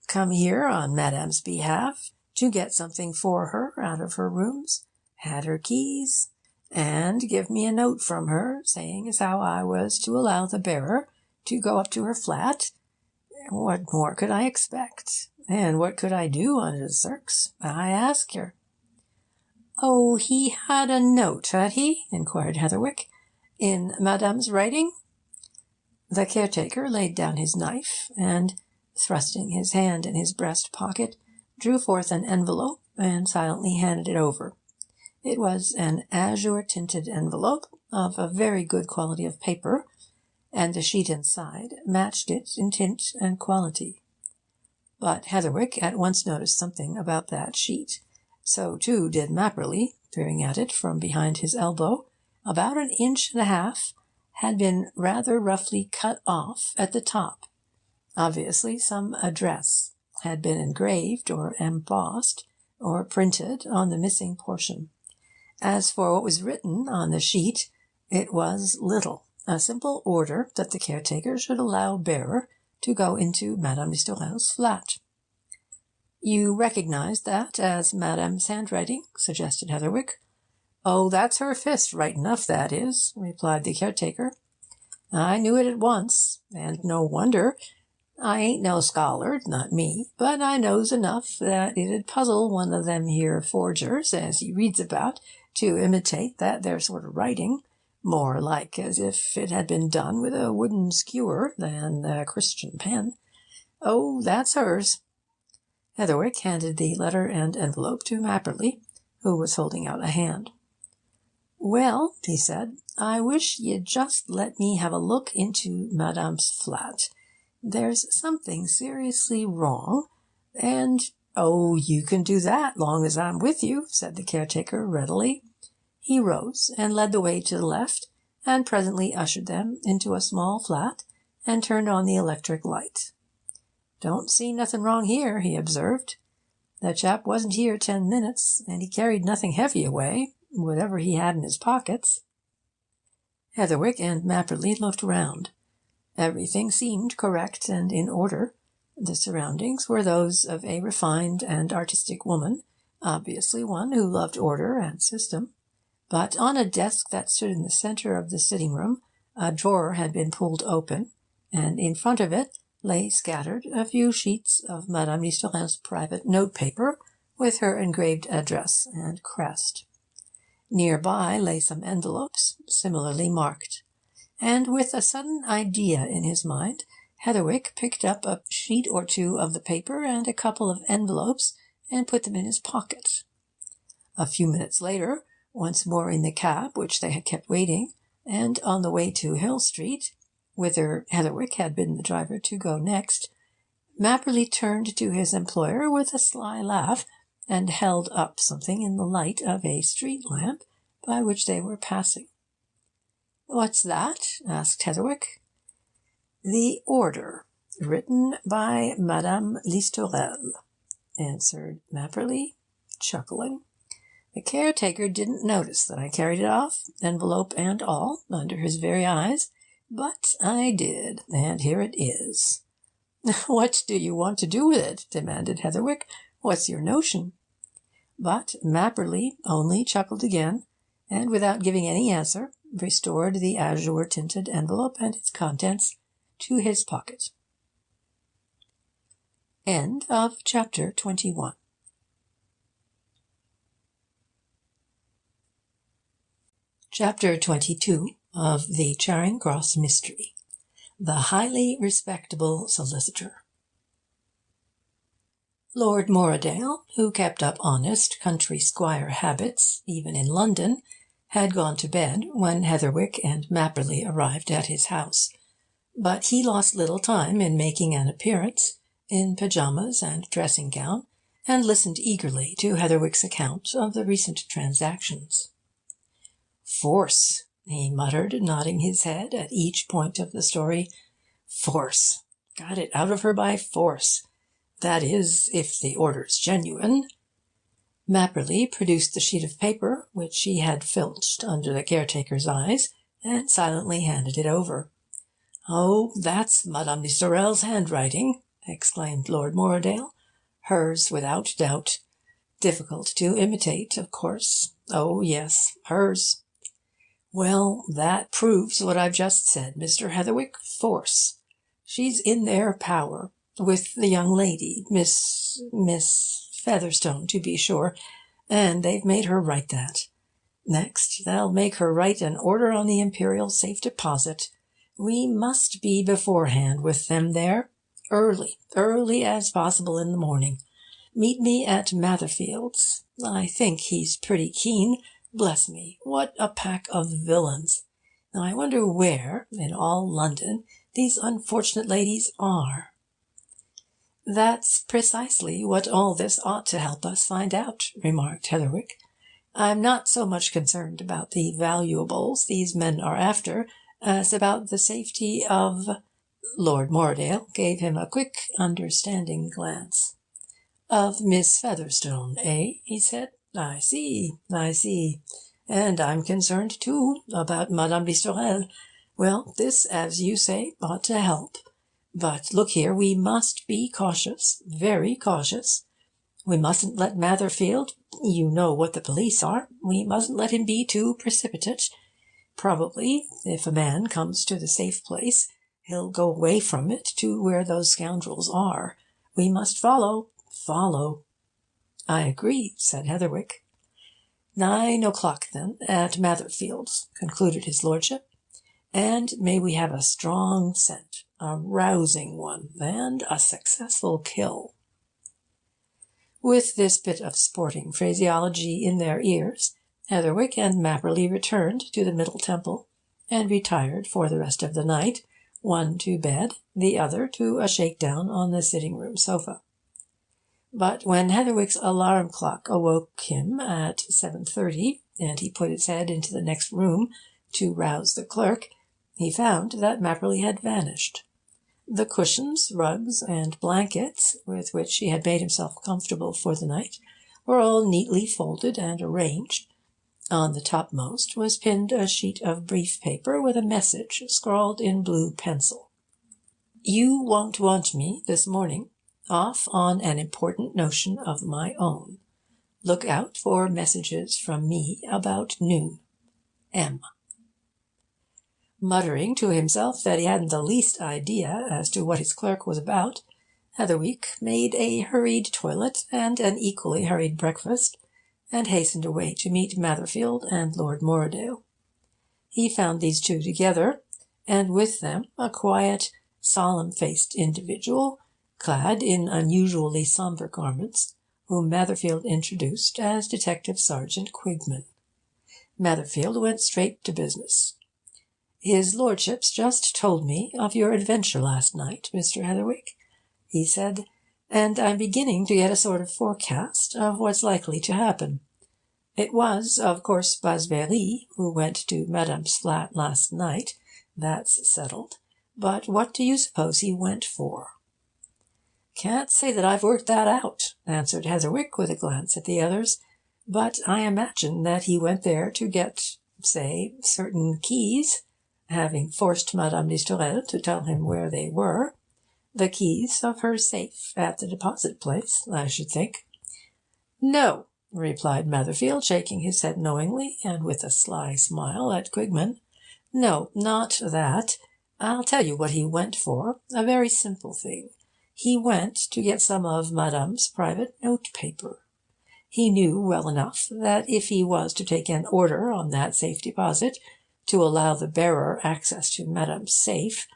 Come here on Madame's behalf, to get something for her out of her rooms, had her keys, and give me a note from her saying as how I was to allow the bearer to go up to her flat. What more could I expect? And what could I do under the circs, I ask her?" "Oh, he had a note, had he?" inquired Heatherwick. "In Madame's writing?" The caretaker laid down his knife, and, thrusting his hand in his breast pocket, drew forth an envelope and silently handed it over. It was an azure-tinted envelope of a very good quality of paper, and the sheet inside matched it in tint and quality. But Heatherwick at once noticed something about that sheet. So, too, did Mapperley, peering at it from behind his elbow. About 1.5 inches had been rather roughly cut off at the top. Obviously some address had been engraved or embossed or printed on the missing portion. As for what was written on the sheet, it was little. A simple order that the caretaker should allow bearer to go into Madame Listorelle's flat. "You recognise that as Madame's handwriting?" suggested Heatherwick. "Oh, that's her fist, right enough, that is," replied the caretaker. "I knew it at once, and no wonder. I ain't no scholar, not me, but I knows enough that it'd puzzle one of them here forgers, as he reads about, to imitate that there sort of writing, more like as if it had been done with a wooden skewer than a Christian pen. Oh, that's hers." Heatherwick handed the letter and envelope to Mapperley, who was holding out a hand. "Well," he said, "I wish you'd just let me have a look into Madame's flat. There's something seriously wrong, and—" "Oh, you can do that, long as I'm with you," said the caretaker readily. He rose and led the way to the left, and presently ushered them into a small flat and turned on the electric light. "Don't see nothing wrong here," he observed. "The chap wasn't here 10 minutes, and he carried nothing heavy away, whatever he had in his pockets." Heatherwick and Mapperley looked round. Everything seemed correct and in order. The surroundings were those of a refined and artistic woman, obviously one who loved order and system. But on a desk that stood in the centre of the sitting-room, a drawer had been pulled open, and in front of it lay scattered a few sheets of Madame Listorelle's private note-paper, with her engraved address and crest. Near by lay some envelopes, similarly marked. And with a sudden idea in his mind, Heatherwick picked up a sheet or two of the paper and a couple of envelopes and put them in his pocket. A few minutes later, once more in the cab which they had kept waiting, and on the way to Hill Street, whither Heatherwick had bidden the driver to go next, Mapperley turned to his employer with a sly laugh and held up something in the light of a street lamp by which they were passing. "What's that?" asked Heatherwick. "The order, written by Madame Listorelle," answered Mapperley, chuckling. "The caretaker didn't notice that I carried it off, envelope and all, under his very eyes, but I did, and here it is." "What do you want to do with it?" demanded Heatherwick. "What's your notion?" But Mapperley only chuckled again, and without giving any answer, restored the azure-tinted envelope and its contents to his pocket. End of chapter 21. Chapter 22 of the Charing Cross Mystery. The highly respectable solicitor. Lord Morradale, who kept up honest country squire habits even in London, had gone to bed when Heatherwick and Mapperley arrived at his house, but he lost little time in making an appearance, in pyjamas and dressing-gown, and listened eagerly to Heatherwick's account of the recent transactions. "Force," he muttered, nodding his head at each point of the story. "Force. Got it out of her by force. That is, if the order's genuine." Mapperley produced the sheet of paper, which he had filched under the caretaker's eyes, and silently handed it over. "Oh, that's Madame Listorelle's handwriting," exclaimed Lord Morradale. "Hers, without doubt. Difficult to imitate, of course. Oh, yes, hers. Well, that proves what I've just said, Mr. Heatherwick. Force. She's in their power. With the young lady, Miss Featherstone, to be sure, and they've made her write that. Next, they'll make her write an order on the Imperial Safe Deposit. We must be beforehand with them there. Early as possible in the morning. Meet me at Matherfield's. I think he's pretty keen. Bless me, what a pack of villains! Now I wonder where, in all London, these unfortunate ladies are." "That's precisely what all this ought to help us find out," remarked Heatherwick. "I'm not so much concerned about the valuables these men are after as about the safety of—" Lord Morradale gave him a quick, understanding glance. "Of Miss Featherstone, eh?" he said. I see. And I'm concerned, too, about Madame Listorelle. Well, this, as you say, ought to help. But look here, we must be cautious, very cautious. We mustn't let Matherfield, you know what the police are, we mustn't let him be too precipitate. Probably, if a man comes to the safe place, he'll go away from it to where those scoundrels are. We must follow. "I agree," said Heatherwick. 9 o'clock, then, at Matherfield's," concluded his lordship. "And may we have a strong scent, a rousing one, and a successful kill." With this bit of sporting phraseology in their ears, Heatherwick and Mapperley returned to the Middle Temple, and retired for the rest of the night, one to bed, the other to a shakedown on the sitting-room sofa. But when Heatherwick's alarm clock awoke him at 7:30, and he put his head into the next room to rouse the clerk, he found that Mapperley had vanished. The cushions, rugs, and blankets with which he had made himself comfortable for the night were all neatly folded and arranged. On the topmost was pinned a sheet of brief paper with a message scrawled in blue pencil. You won't want me this morning. Off on an important notion of my own. Look out for messages from me about noon. M. Muttering to himself that he hadn't the least idea as to what his clerk was about, Heatherwick made a hurried toilet and an equally hurried breakfast, and hastened away to meet Matherfield and Lord Morredale. He found these two together, and with them a quiet, solemn-faced individual, clad in unusually sombre garments, whom Matherfield introduced as Detective Sergeant Quigman. Matherfield went straight to business. "His lordship's just told me of your adventure last night, Mr. Heatherwick," he said, "and I'm beginning to get a sort of forecast of what's likely to happen. It was, of course, Basvéry who went to Madame's flat last night. That's settled. But what do you suppose he went for?" "Can't say that I've worked that out," answered Heatherwick, with a glance at the others. "But I imagine that he went there to get, say, certain keys, having forced Madame Listorelle to tell him where they were. The keys of her safe at the deposit place, I should think." "No," replied Matherfield, shaking his head knowingly, and with a sly smile at Quigman. "No, not that. I'll tell you what he went for. A very simple thing. He went to get some of Madame's private note-paper. He knew well enough that if he was to take an order on that safe deposit to allow the bearer access to Madame's safe,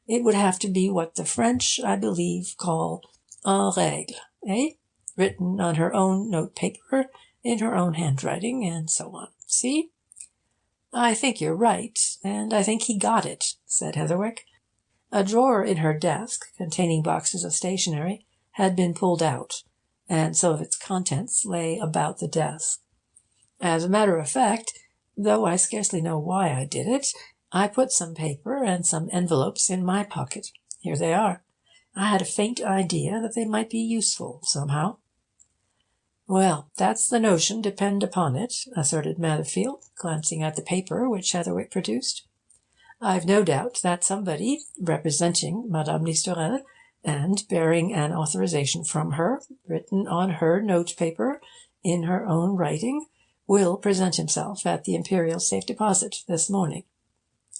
it would have to be what the French, I believe, call en règle, written on her own note-paper, in her own handwriting, and so on. See?" "I think you're right, and I think he got it," said Heatherwick. A drawer in her desk, containing boxes of stationery, had been pulled out, and some of its contents lay about the desk. As a matter of fact, though I scarcely know why I did it, I put some paper and some envelopes in my pocket. Here they are. I had a faint idea that they might be useful, somehow. "Well, that's the notion, depend upon it," asserted Matherfield, glancing at the paper which Heatherwick produced. "I've no doubt that somebody, representing Madame Listorelle, and bearing an authorization from her, written on her note-paper, in her own writing, will present himself at the Imperial Safe Deposit this morning.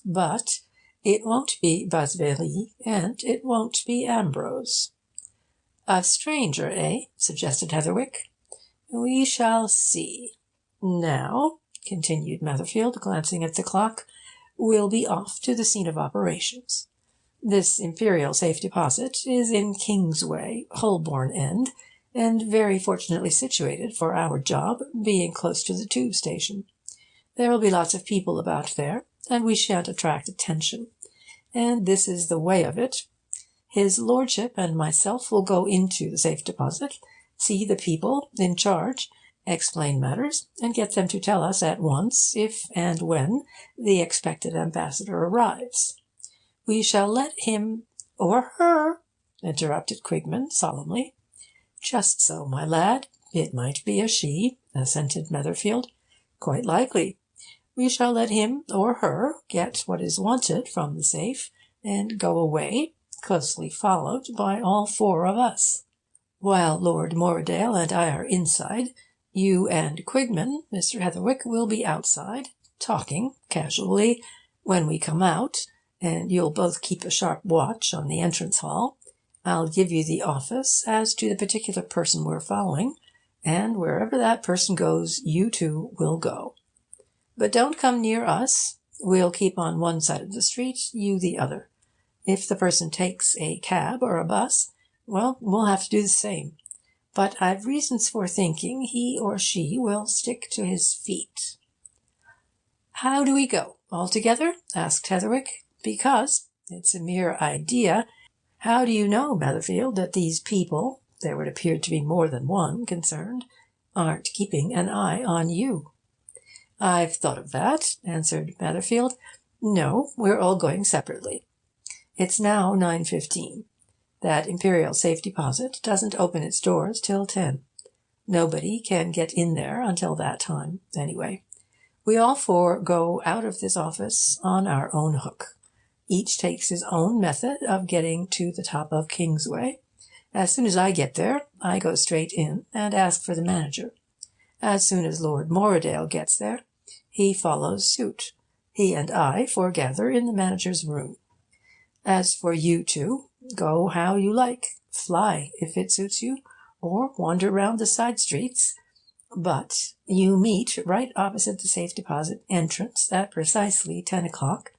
But it won't be Basvéry, and it won't be Ambrose." "A stranger, eh?" suggested Heatherwick. "We shall see. Now," continued Matherfield, glancing at the clock, "we'll be off to the scene of operations. This Imperial Safe Deposit is in Kingsway, Holborn End, and very fortunately situated for our job, being close to the tube station. There'll be lots of people about there, and we shan't attract attention. And this is the way of it. His lordship and myself will go into the safe deposit, see the people in charge, explain matters, and get them to tell us at once if and when the expected ambassador arrives. We shall let him—" "Or her," interrupted Quigman solemnly. "Just so, my lad. It might be a she," assented Matherfield. "Quite likely. We shall let him or her get what is wanted from the safe, and go away, closely followed by all four of us. While Lord Morredale and I are inside, you and Quigman, Mr. Heatherwick, will be outside, talking casually. When we come out, and you'll both keep a sharp watch on the entrance hall, I'll give you the office as to the particular person we're following, and wherever that person goes, you two will go. But don't come near us. We'll keep on one side of the street, you the other. If the person takes a cab or a bus, well, we'll have to do the same. But I've reasons for thinking he or she will stick to his feet." "How do we go? All together?" asked Heatherwick. "Because it's a mere idea. How do you know, Matherfield, that these people, there would appear to be more than one concerned, aren't keeping an eye on you?" "I've thought of that," answered Matherfield. "No, we're all going separately. It's now 9:15. That Imperial Safe Deposit doesn't open its doors till 10. Nobody can get in there until that time, anyway. We all four go out of this office on our own hook. Each takes his own method of getting to the top of Kingsway. As soon as I get there, I go straight in and ask for the manager. As soon as Lord Morridale gets there, he follows suit. He and I foregather in the manager's room. As for you two, go how you like. Fly, if it suits you, or wander round the side streets. But you meet right opposite the safe deposit entrance at precisely 10 o'clock,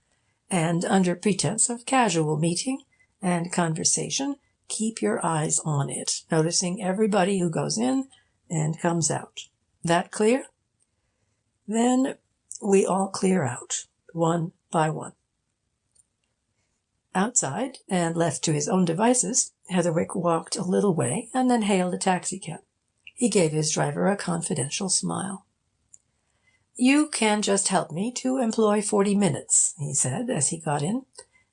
and under pretence of casual meeting and conversation, keep your eyes on it, noticing everybody who goes in and comes out. That clear? Then we all clear out, one by one. Outside, and left to his own devices, Heatherwick walked a little way and then hailed a taxicab. He gave his driver a confidential smile. "You can just help me to employ 40 minutes, he said as he got in.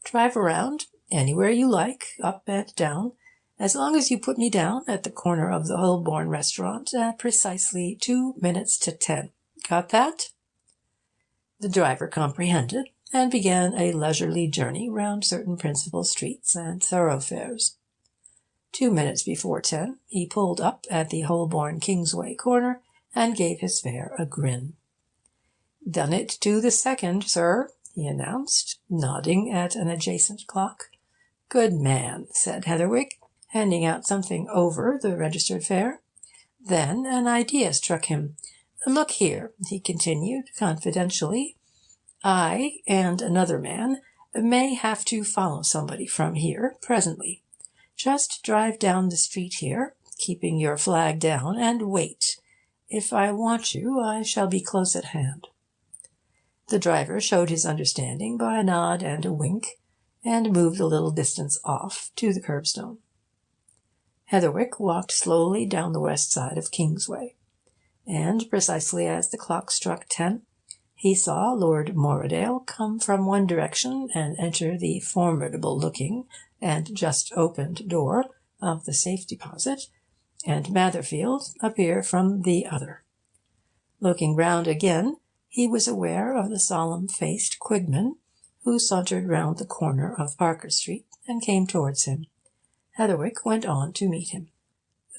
"Drive around, anywhere you like, up and down, as long as you put me down at the corner of the Holborn restaurant at precisely 2 minutes to 10. Got that?" The driver comprehended, and began a leisurely journey round certain principal streets and thoroughfares. 2 minutes before 10, he pulled up at the Holborn-Kingsway corner and gave his fare a grin. "Done it to the second, sir," he announced, nodding at an adjacent clock. "Good man," said Heatherwick, handing out something over the registered fare. Then an idea struck him. "Look here," he continued confidentially, "I and another man may have to follow somebody from here presently. Just drive down the street here, keeping your flag down, and wait. If I want you, I shall be close at hand." The driver showed his understanding by a nod and a wink, and moved a little distance off to the curbstone. Heatherwick walked slowly down the west side of Kingsway, and precisely as the clock struck 10, he saw Lord Morridale come from one direction and enter the formidable-looking and just-opened door of the safe deposit, and Matherfield appear from the other. Looking round again, he was aware of the solemn-faced Quigman, who sauntered round the corner of Parker Street and came towards him. Heatherwick went on to meet him.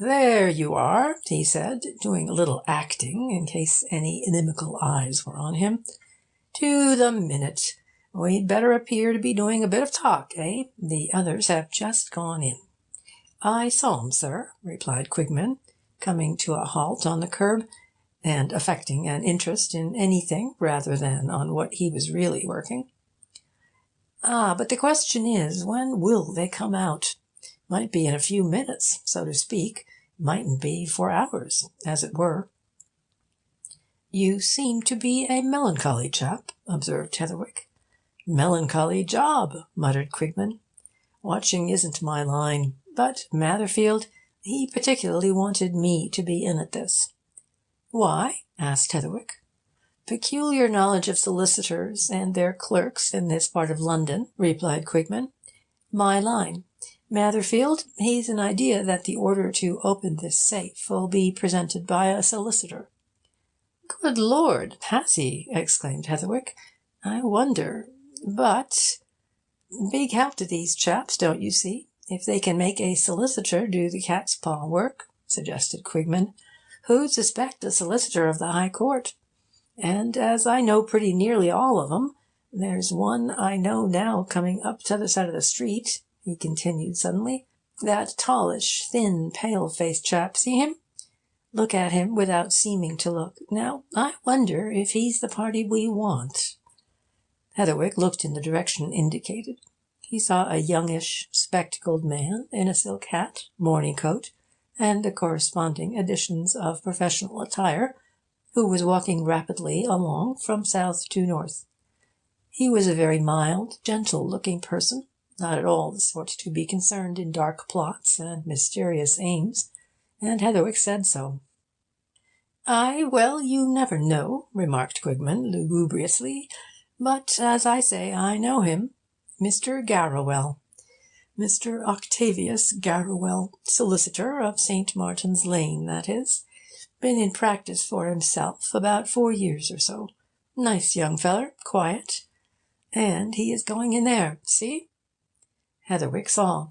"There you are," he said, doing a little acting in case any inimical eyes were on him. "To the minute. We'd better appear to be doing a bit of talk, eh? The others have just gone in." "I saw 'em, sir," replied Quigman, coming to a halt on the curb, and affecting an interest in anything rather than on what he was really working. "Ah, but the question is, when will they come out? Might be in a few minutes, so to speak. Mightn't be for hours, as it were." "You seem to be a melancholy chap," observed Heatherwick. "Melancholy job," muttered Quigman. "Watching isn't my line. But Matherfield, he particularly wanted me to be in at this." "Why?" asked Heatherwick. "Peculiar knowledge of solicitors and their clerks in this part of London," replied Quigman. "My line. Matherfield, he's an idea that the order to open this safe will be presented by a solicitor." "Good Lord, has he?" exclaimed Heatherwick. "I wonder. But big help to these chaps, don't you see, if they can make a solicitor do the cat's paw work," suggested Quigman. "Who'd suspect a solicitor of the High Court? And as I know pretty nearly all of 'em, there's one I know now coming up t'other side of the street," he continued suddenly. "That tallish, thin, pale-faced chap, see him? Look at him without seeming to look. Now, I wonder if he's the party we want." Heatherwick looked in the direction indicated. He saw a youngish, spectacled man in a silk hat, morning coat, and the corresponding additions of professional attire, who was walking rapidly along from south to north. He was a very mild, gentle-looking person, not at all the sort to be concerned in dark plots and mysterious aims, and Heatherwick said so. "Aye, well, you never know," remarked Quigman lugubriously. "But, as I say, I know him. Mr. Garrowell. Mr. Octavius Garrowell, solicitor of St. Martin's Lane, that is. Been in practice for himself about 4 years or so. Nice young feller, quiet. And he is going in there, see?" Heatherwick saw.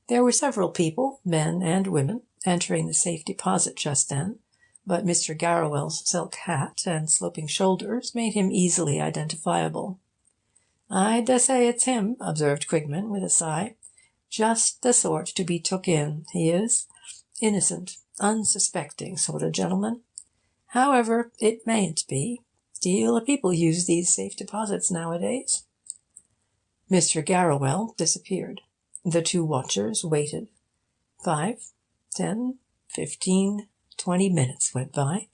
There were several people, men and women, entering the safe deposit just then, but Mr. Garrowell's silk hat and sloping shoulders made him easily identifiable. "I dessay it's him," observed Quigman with a sigh. "Just the sort to be took in, he is. Innocent, unsuspecting sort of gentleman. However, it mayn't be. Deal of people use these safe deposits nowadays." Mr. Garrowell disappeared. The two watchers waited. 5, 10, 15, 20 minutes went by.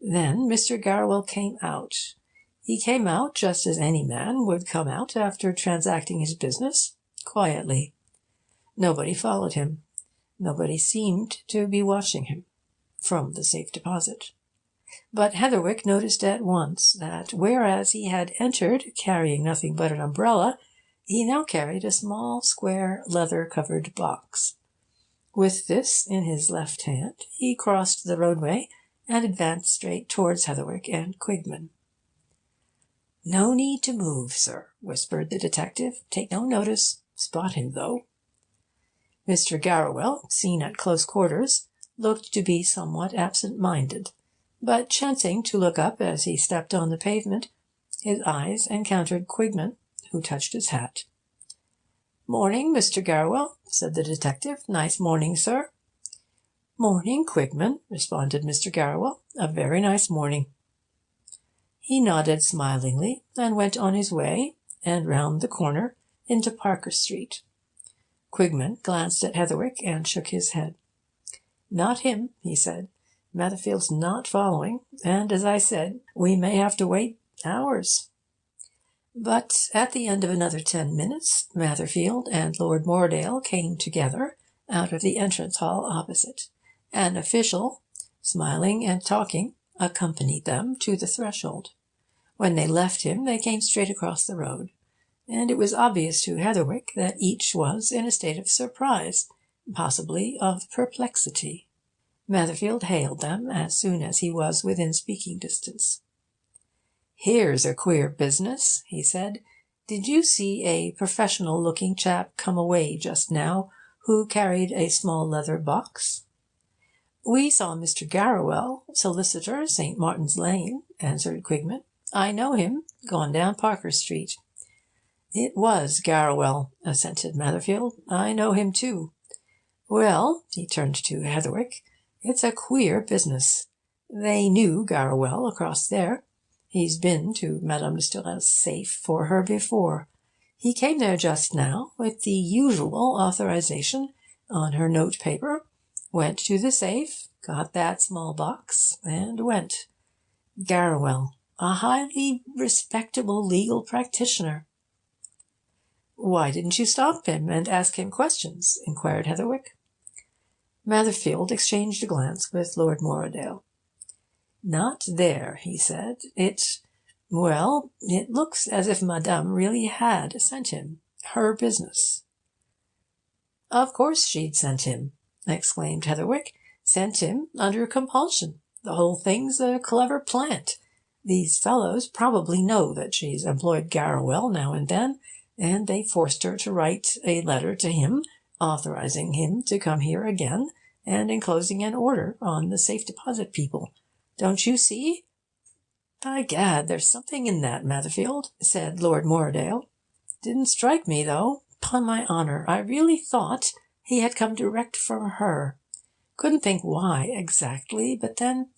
Then Mr. Garrowell came out. He came out just as any man would come out after transacting his business, quietly. Nobody followed him. Nobody seemed to be watching him from the safe deposit. But Heatherwick noticed at once that whereas he had entered carrying nothing but an umbrella, he now carried a small, square, leather-covered box. With this in his left hand, he crossed the roadway and advanced straight towards Heatherwick and Quigman. "No need to move, sir," whispered the detective. "Take no notice. Spot him, though." Mr. Garrowell, seen at close quarters, looked to be somewhat absent-minded, but chancing to look up as he stepped on the pavement, his eyes encountered Quigman, who touched his hat. "Morning, Mr. Garrowell," said the detective. "Nice morning, sir." "Morning, Quigman," responded Mr. Garrowell. "A very nice morning." He nodded smilingly and went on his way, and round the corner into Parker Street. Quigman glanced at Heatherwick and shook his head. "Not him," he said. "Matherfield's not following, and, as I said, we may have to wait hours." But at the end of another 10 minutes, Matherfield and Lord Moredale came together out of the entrance hall opposite. An official, smiling and talking, accompanied them to the threshold. When they left him, they came straight across the road, and it was obvious to Heatherwick that each was in a state of surprise, possibly of perplexity. Matherfield hailed them as soon as he was within speaking distance. "Here's a queer business," he said. "Did you see a professional-looking chap come away just now, who carried a small leather box?" "We saw Mr. Garrowell, solicitor, St. Martin's Lane," answered Quigman. "I know him. Gone down Parker Street." "It was Garrowell," assented Matherfield. "I know him too. Well," he turned to Heatherwick, "it's a queer business. They knew Garrowell across there. He's been to Madame Listorelle's safe for her before. He came there just now, with the usual authorization on her note paper, went to the safe, got that small box, and went. Garrowell, a highly respectable legal practitioner." "Why didn't you stop him and ask him questions?" inquired Heatherwick. Matherfield exchanged a glance with Lord Moredale. "Not there," he said. It looks as if Madame really had sent him. Her business." "Of course she'd sent him," exclaimed Heatherwick. "Sent him under compulsion. The whole thing's a clever plant. These fellows probably know that she's employed Garrowell now and then, and they forced her to write a letter to him, authorizing him to come here again, and enclosing an order on the safe deposit people. Don't you see?" "By gad, there's something in that, Matherfield," said Lord Moredale. "Didn't strike me, though. 'Pon my honour, I really thought he had come direct from her. Couldn't think why, exactly, but then,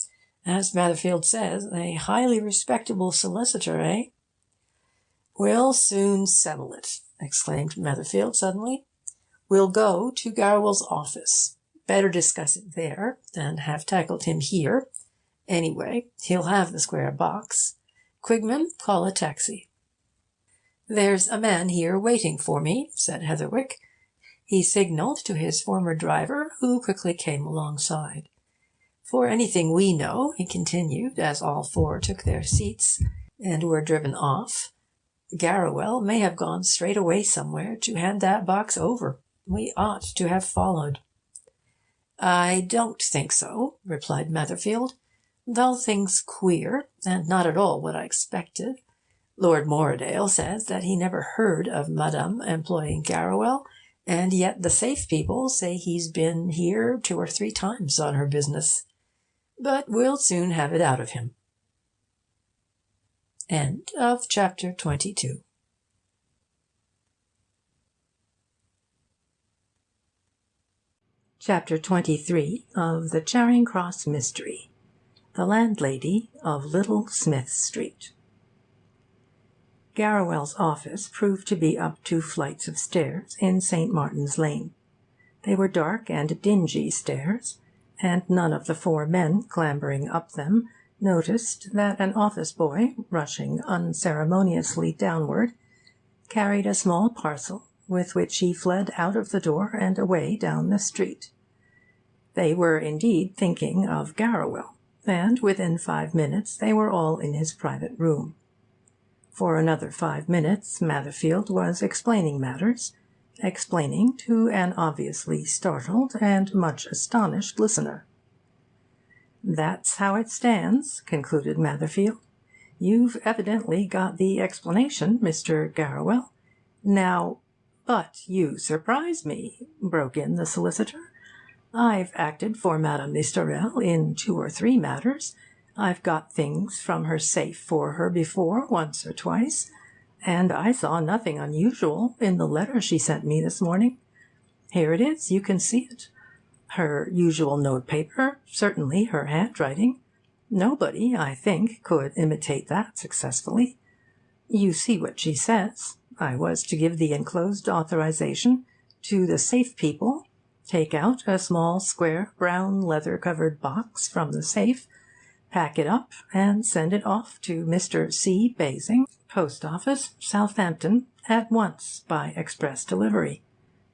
as Matherfield says, a highly respectable solicitor, eh?" "We'll soon settle it," exclaimed Matherfield suddenly. "We'll go to Garrowell's office. Better discuss it there than have tackled him here. Anyway, he'll have the square box. Quigman, call a taxi." "There's a man here waiting for me," said Heatherwick. He signalled to his former driver, who quickly came alongside. "For anything we know," he continued, as all four took their seats and were driven off, "Garrowell may have gone straight away somewhere to hand that box over. We ought to have followed." "I don't think so," replied Matherfield. "The whole thing's queer, and not at all what I expected. Lord Morredale says that he never heard of Madame employing Garrawell, and yet the safe people say he's been here 2 or 3 times on her business. But we'll soon have it out of him. End of chapter 22. Chapter 23 of the Charing Cross Mystery. The Landlady of Little Smith Street. Garrawell's office proved to be up 2 flights of stairs in St. Martin's Lane. They were dark and dingy stairs, and none of the 4 men clambering up them noticed that an office boy, rushing unceremoniously downward, carried a small parcel with which he fled out of the door and away down the street. They were indeed thinking of Garrawell, and within 5 minutes they were all in his private room. For another 5 minutes Matherfield was explaining matters, explaining to an obviously startled and much astonished listener. "That's how it stands," concluded Matherfield. "You've evidently got the explanation, Mr. Garrawell. Now—" "But you surprise me," broke in the solicitor. "I've acted for Madame Listorelle in 2 or 3 matters. I've got things from her safe for her before, once or twice, and I saw nothing unusual in the letter she sent me this morning. Here it is, you can see it. Her usual notepaper, certainly her handwriting. Nobody, I think, could imitate that successfully. You see what she says. I was to give the enclosed authorization to the safe people, take out a small square brown leather-covered box from the safe, pack it up, and send it off to Mr. C. Basing, Post Office, Southampton, at once by express delivery.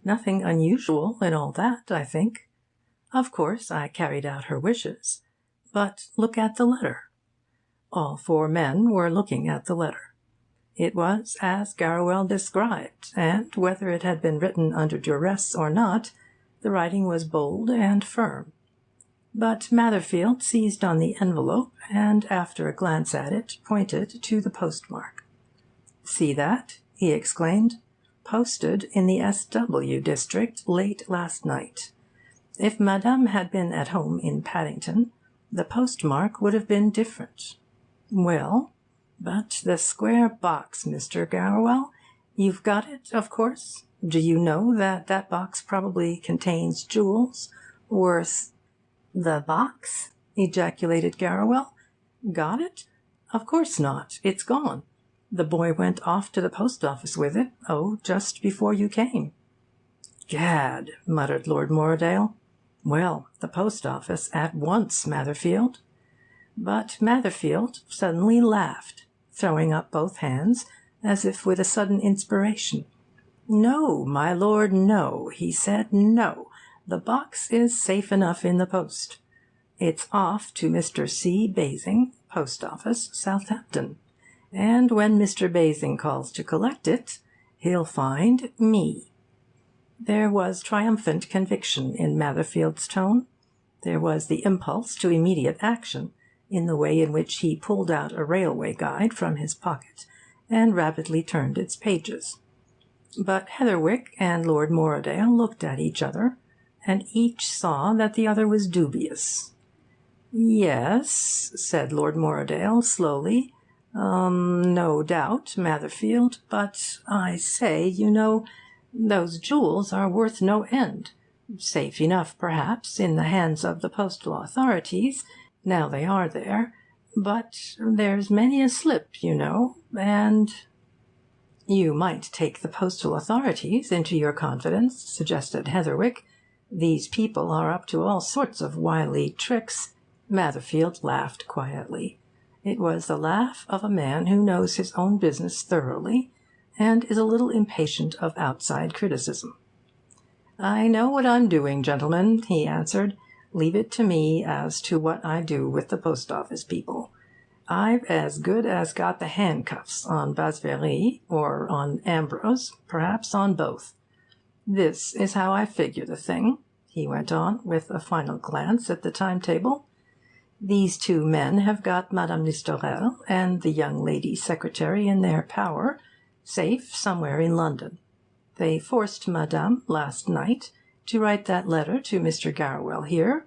Nothing unusual in all that, I think. Of course, I carried out her wishes. But look at the letter." All 4 men were looking at the letter. It was as Garrawell described, and whether it had been written under duress or not, the writing was bold and firm. But Matherfield seized on the envelope, and after a glance at it, pointed to the postmark. "See that?" he exclaimed. "Posted in the S.W. district late last night. If Madame had been at home in Paddington, the postmark would have been different. Well, but the square box, Mr. Garrawell, you've got it, of course? Do you know that that box probably contains jewels worth—" "The box?" ejaculated Garrawell. "Got it? Of course not. It's gone. The boy went off to the post office with it, just before you came." "Gad!" muttered Lord Morredale. "Well, the post office at once, Matherfield." But Matherfield suddenly laughed, throwing up both hands, as if with a sudden inspiration. "No, my lord, no," he said, "no. The box is safe enough in the post. It's off to Mr. C. Basing, Post Office, Southampton, and when Mr. Basing calls to collect it, he'll find me." There was triumphant conviction in Matherfield's tone. There was the impulse to immediate action, in the way in which he pulled out a railway guide from his pocket and rapidly turned its pages. But Heatherwick and Lord Morredale looked at each other, and each saw that the other was dubious. "Yes," said Lord Morredale slowly, "no doubt, Matherfield, but I say, you know, those jewels are worth no end. Safe enough, perhaps, in the hands of the postal authorities, now they are there, but there's many a slip, you know, and—" "You might take the postal authorities into your confidence," suggested Heatherwick. "These people are up to all sorts of wily tricks." Matherfield laughed quietly. It was the laugh of a man who knows his own business thoroughly, and is a little impatient of outside criticism. "I know what I'm doing, gentlemen," he answered. "Leave it to me as to what I do with the post office people. I've as good as got the handcuffs on Basvery, or on Ambrose, perhaps on both. This is how I figure the thing," he went on, with a final glance at the timetable. These two men have got Madame Listorelle and the young lady's secretary in their power, safe somewhere in London. They forced Madame, last night, to write that letter to Mr. Garrawell here.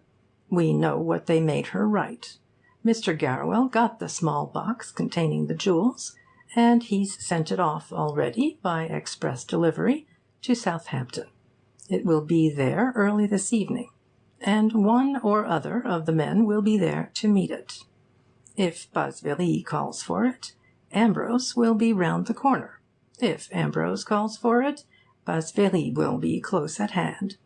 We know what they made her write. Mr. Garrawell got the small box containing the jewels, and he's sent it off already, by express delivery, to Southampton. It will be there early this evening, and one or other of the men will be there to meet it. If Basvéry calls for it, Ambrose will be round the corner. If Ambrose calls for it, Basvéry will be close at hand.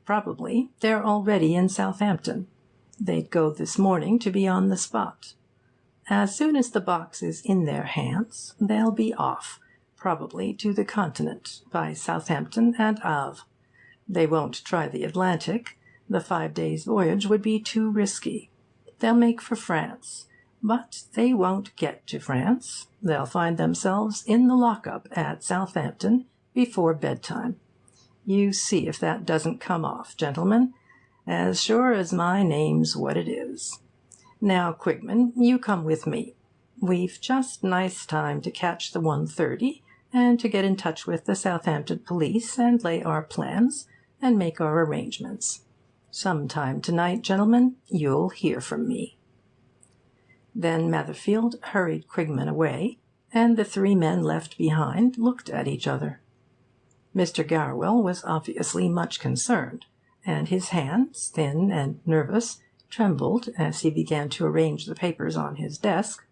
Probably they're already in Southampton. They'd go this morning to be on the spot. As soon as the box is in their hands, they'll be off, probably to the Continent, by Southampton and Havre. They won't try the Atlantic. The 5 days' voyage would be too risky. They'll make for France. But they won't get to France. They'll find themselves in the lock-up at Southampton before bedtime. You see if that doesn't come off, gentlemen, as sure as my name's what it is. Now, Quigman, you come with me. We've just nice time to catch the 1:30 and to get in touch with the Southampton police and lay our plans and make our arrangements. Some time tonight, gentlemen, you'll hear from me." Then Matherfield hurried Quigman away, and the three men left behind looked at each other. Mr. Garrawell was obviously much concerned, and his hands, thin and nervous, trembled as he began to arrange the papers on his desk.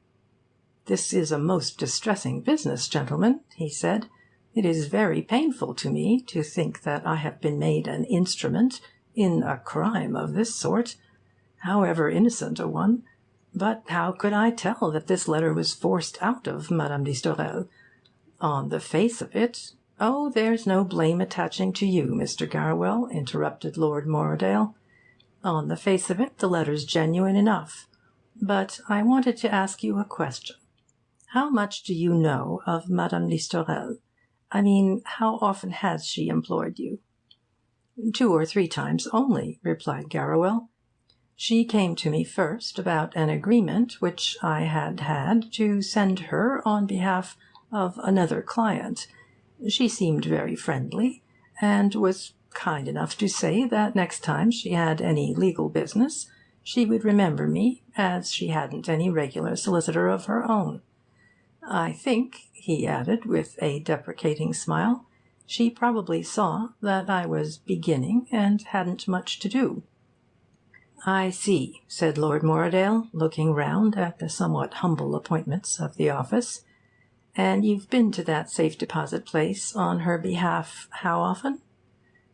"This is a most distressing business, gentlemen," he said. "It is very painful to me to think that I have been made an instrument in a crime of this sort, however innocent a one. But how could I tell that this letter was forced out of Madame Listorelle? On the face of it—" "Oh, there's no blame attaching to you, Mr. Garrawell," interrupted Lord Morrodale. "On the face of it, the letter's genuine enough. But I wanted to ask you a question. How much do you know of Madame Listorelle? I mean, how often has she employed you?" "2 or 3 times only," replied Garrawell. "She came to me first about an agreement which I had to send her on behalf of another client. She seemed very friendly, and was kind enough to say that next time she had any legal business she would remember me, as she hadn't any regular solicitor of her own. I think," he added, with a deprecating smile, "she probably saw that I was beginning and hadn't much to do." "I see," said Lord Morrodale, looking round at the somewhat humble appointments of the office. "And you've been to that safe-deposit place on her behalf how often?"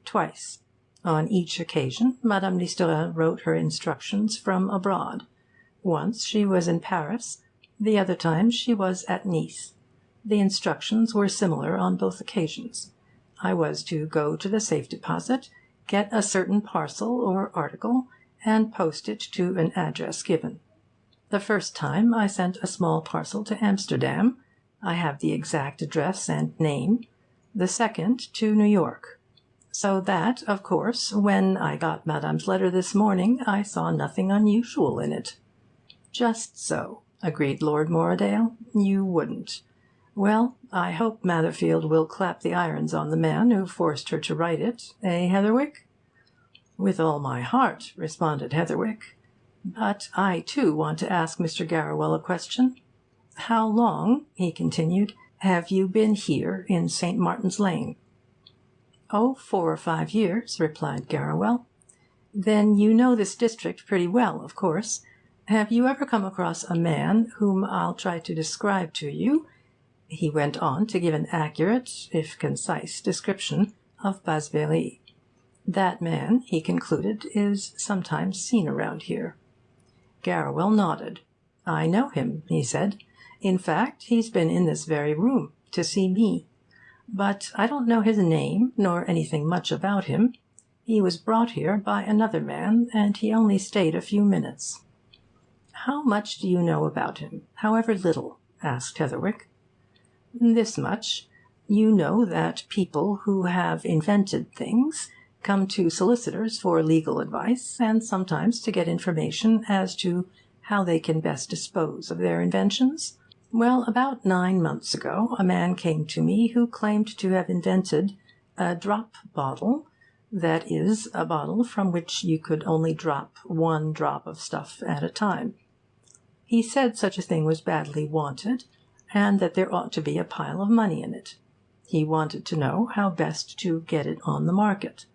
"Twice. On each occasion Madame Listorelle wrote her instructions from abroad. Once she was in Paris, the other time she was at Nice. The instructions were similar on both occasions. I was to go to the safe-deposit, get a certain parcel or article, and post it to an address given. The first time I sent a small parcel to Amsterdam. I have the exact address and name. The second to New York. So that, of course, when I got Madame's letter this morning, I saw nothing unusual in it." "Just so," agreed Lord Morrodale. "You wouldn't. Well, I hope Matherfield will clap the irons on the man who forced her to write it, eh, Heatherwick?" "With all my heart," responded Heatherwick. "But I, too, want to ask Mr. Garrawell a question. How long," he continued, "have you been here in St. Martin's Lane?" "Oh, 4 or 5 years," replied Garrawell. "Then you know this district pretty well, of course. Have you ever come across a man whom I'll try to describe to you?" He went on to give an accurate, if concise, description of Basvéry. "That man," he concluded, "is sometimes seen around here." Garrawell nodded. "I know him," he said. "In fact, he's been in this very room to see me. But I don't know his name, nor anything much about him. He was brought here by another man, and he only stayed a few minutes." "How much do you know about him, however little?" asked Heatherwick. "This much. You know that people who have invented things come to solicitors for legal advice, and sometimes to get information as to how they can best dispose of their inventions. Well, about 9 months ago, a man came to me who claimed to have invented a drop bottle, that is, a bottle from which you could only drop one drop of stuff at a time. He said such a thing was badly wanted, and that there ought to be a pile of money in it. He wanted to know how best to get it on the market.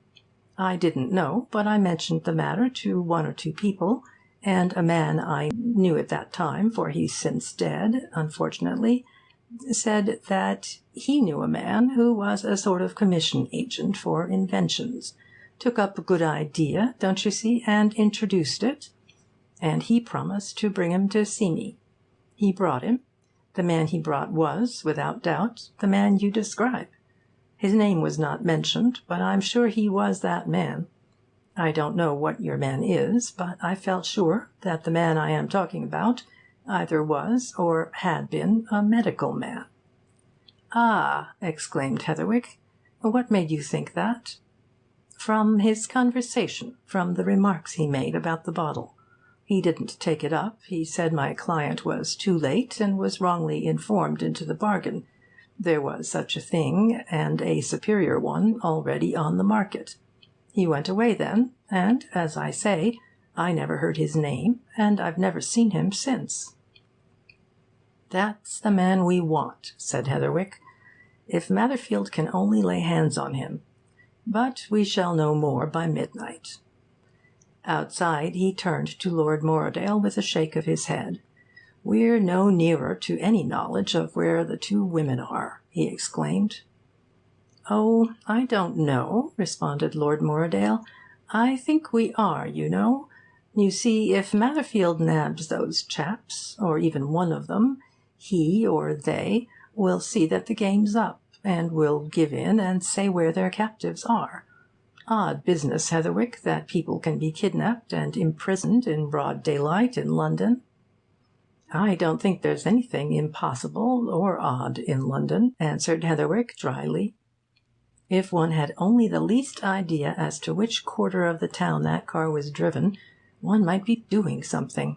I didn't know, but I mentioned the matter to 1 or 2 people, and a man I knew at that time, for he's since dead, unfortunately, said that he knew a man who was a sort of commission agent for inventions, took up a good idea, don't you see, and introduced it, and he promised to bring him to see me. He brought him. The man he brought was, without doubt, the man you describe. His name was not mentioned, but I'm sure he was that man. I don't know what your man is, but I felt sure that the man I am talking about either was or had been a medical man." "Ah!" exclaimed Heatherwick. "What made you think that?" "From his conversation, from the remarks he made about the bottle. He didn't take it up. He said my client was too late and was wrongly informed into the bargain. There was such a thing, and a superior one, already on the market. He went away then, and, as I say, I never heard his name, and I've never seen him since." "That's the man we want," said Heatherwick, "if Matherfield can only lay hands on him. But we shall know more by midnight." Outside he turned to Lord Morrodale with a shake of his head. "We're no nearer to any knowledge of where the 2 women are," he exclaimed. "Oh, I don't know," responded Lord Morrodale. "I think we are, you know. You see, if Matherfield nabs those chaps, or even one of them, he or they will see that the game's up, and will give in and say where their captives are. Odd business, Heatherwick, that people can be kidnapped and imprisoned in broad daylight in London." "I don't think there's anything impossible or odd in London," answered Heatherwick dryly. "If one had only the least idea as to which quarter of the town that car was driven, one might be doing something."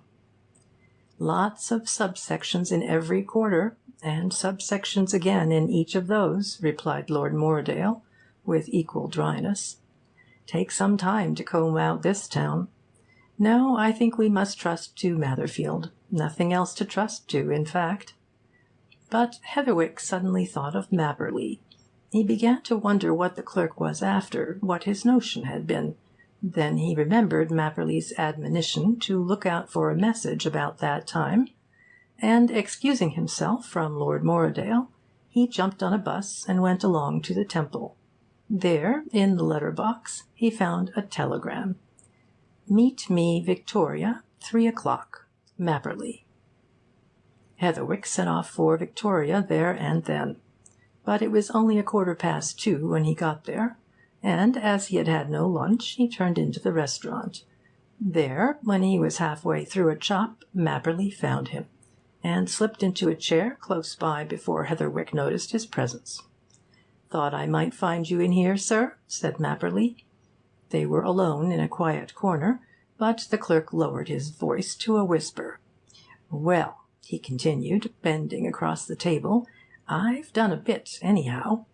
"Lots of subsections in every quarter, and subsections again in each of those," replied Lord Morrodale, with equal dryness. "Takes some time to comb out this town. No, I think we must trust to Matherfield. Nothing else to trust to, in fact." But Heatherwick suddenly thought of Mapperley. He began to wonder what the clerk was after, what his notion had been. Then he remembered Mapperley's admonition to look out for a message about that time, and, excusing himself from Lord Morrodale, he jumped on a bus and went along to the Temple. There, in the letter-box, he found a telegram: "Meet me, Victoria, 3 o'clock. Mapperley." Heatherwick set off for Victoria there and then. But it was only 2:15 when he got there, and, as he had had no lunch, he turned into the restaurant. There, when he was half-way through a chop, Mapperley found him, and slipped into a chair close by before Heatherwick noticed his presence. "Thought I might find you in here, sir," said Mapperley. They were alone in a quiet corner, but the clerk lowered his voice to a whisper. "Well," he continued, bending across the table, "I've done a bit, anyhow."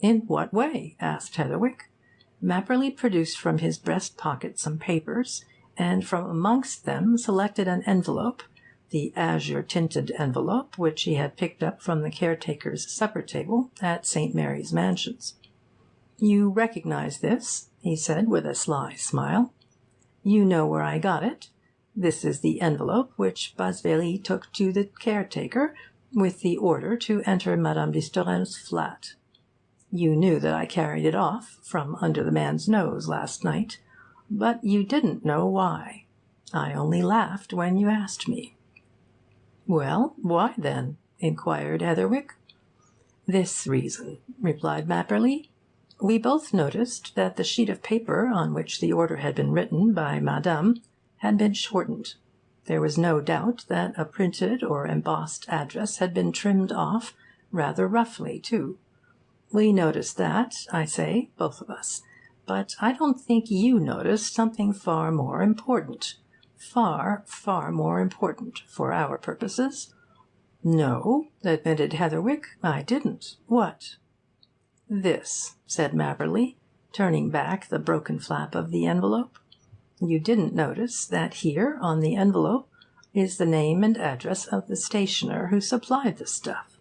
"In what way?" asked Heatherwick. Mapperley produced from his breast pocket some papers, and from amongst them selected an envelope, the azure-tinted envelope which he had picked up from the caretaker's supper-table at St. Mary's Mansions. "You recognize this?" he said, with a sly smile. "You know where I got it? This is the envelope which Basveley took to the caretaker, with the order to enter Madame Listorelle's flat. You knew that I carried it off from under the man's nose last night, but you didn't know why. I only laughed when you asked me." "Well, why then?" inquired Heatherwick. "This reason," replied Mapperley. "We both noticed that the sheet of paper on which the order had been written by Madame had been shortened. There was no doubt that a printed or embossed address had been trimmed off, rather roughly, too. We noticed that, I say, both of us. But I don't think you noticed something far more important. far, far more important for our purposes." "No," admitted Heatherwick, "I didn't. What?" "This," said Mabberley, turning back the broken flap of the envelope. "You didn't notice that here on the envelope is the name and address of the stationer who supplied the stuff.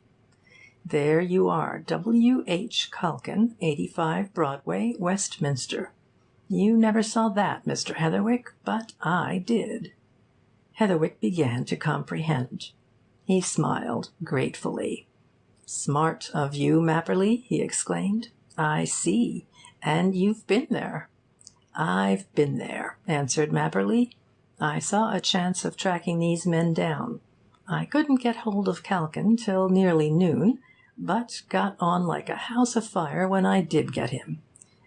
There you are, W. H. Calkin, 85 Broadway, Westminster. You never saw that, Mr. Heatherwick, but I did." Heatherwick began to comprehend. He smiled gratefully. "Smart of you, Mapperley," he exclaimed. "I see. And you've been there." "I've been there," answered Mapperley. "I saw a chance of tracking these men down. I couldn't get hold of Calkin till nearly noon, but got on like a house afire when I did get him.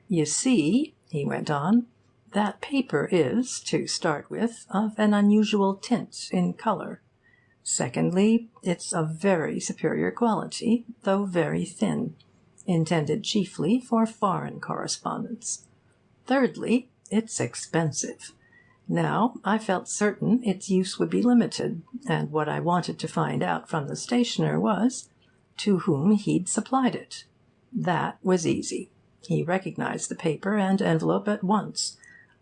You see," he went on, "that paper is, to start with, of an unusual tint in colour. Secondly, it's of very superior quality, though very thin, intended chiefly for foreign correspondence. Thirdly, it's expensive. Now, I felt certain its use would be limited, and what I wanted to find out from the stationer was to whom he'd supplied it. That was easy. He recognized the paper and envelope at once.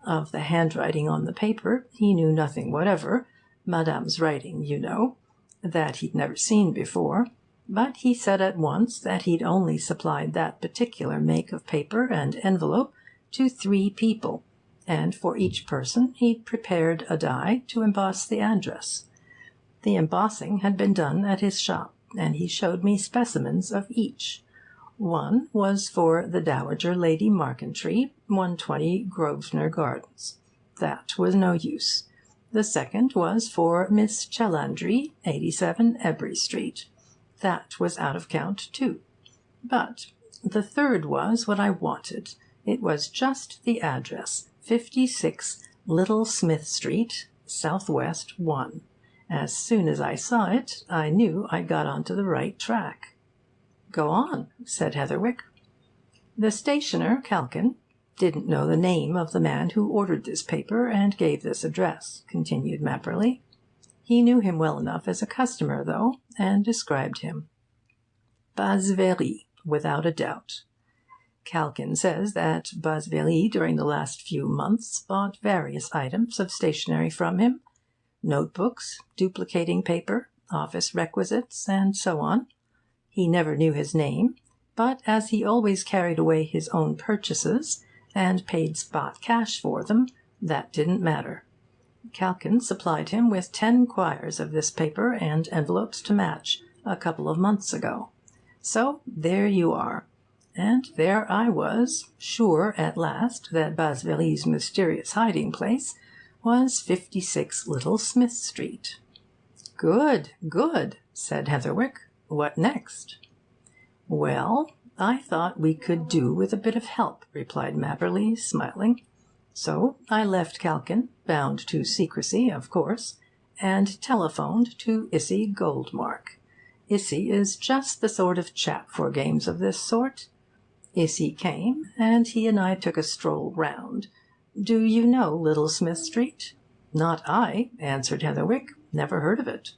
Of the handwriting on the paper he knew nothing whatever, Madame's writing, you know, that he'd never seen before, but he said at once that he'd only supplied that particular make of paper and envelope to 3 people, and for each person he'd prepared a die to emboss the address. The embossing had been done at his shop, and he showed me specimens of each. One was for the Dowager Lady Markentree, 120 Grosvenor Gardens. That was no use. The second was for Miss Chellandry, 87 Ebury Street. That was out of count, too. But the third was what I wanted. It was just the address, 56 Little Smith Street, Southwest 1. As soon as I saw it, I knew I'd got onto the right track. "Go on," said Heatherwick. "The stationer, Calkin, didn't know the name of the man who ordered this paper and gave this address," continued Mapperley. "He knew him well enough as a customer, though, and described him. Bazveri, without a doubt. Calkin says that Bazveri during the last few months bought various items of stationery from him, notebooks, duplicating paper, office requisites, and so on. He never knew his name, but as he always carried away his own purchases and paid spot cash for them, that didn't matter. Calkin supplied him with 10 quires of this paper and envelopes to match a couple of months ago. So there you are. And there I was, sure at last that Bazveri's mysterious hiding-place was 56 Little Smith Street." "Good, good," said Heatherwick. "What next?" "Well, I thought we could do with a bit of help," replied Mapperley, smiling. "So I left Calkin, bound to secrecy, of course, and telephoned to Issy Goldmark. Issy is just the sort of chap for games of this sort. Issy came, and he and I took a stroll round. Do you know Little Smith Street?" "Not I," answered Heatherwick. "Never heard of it."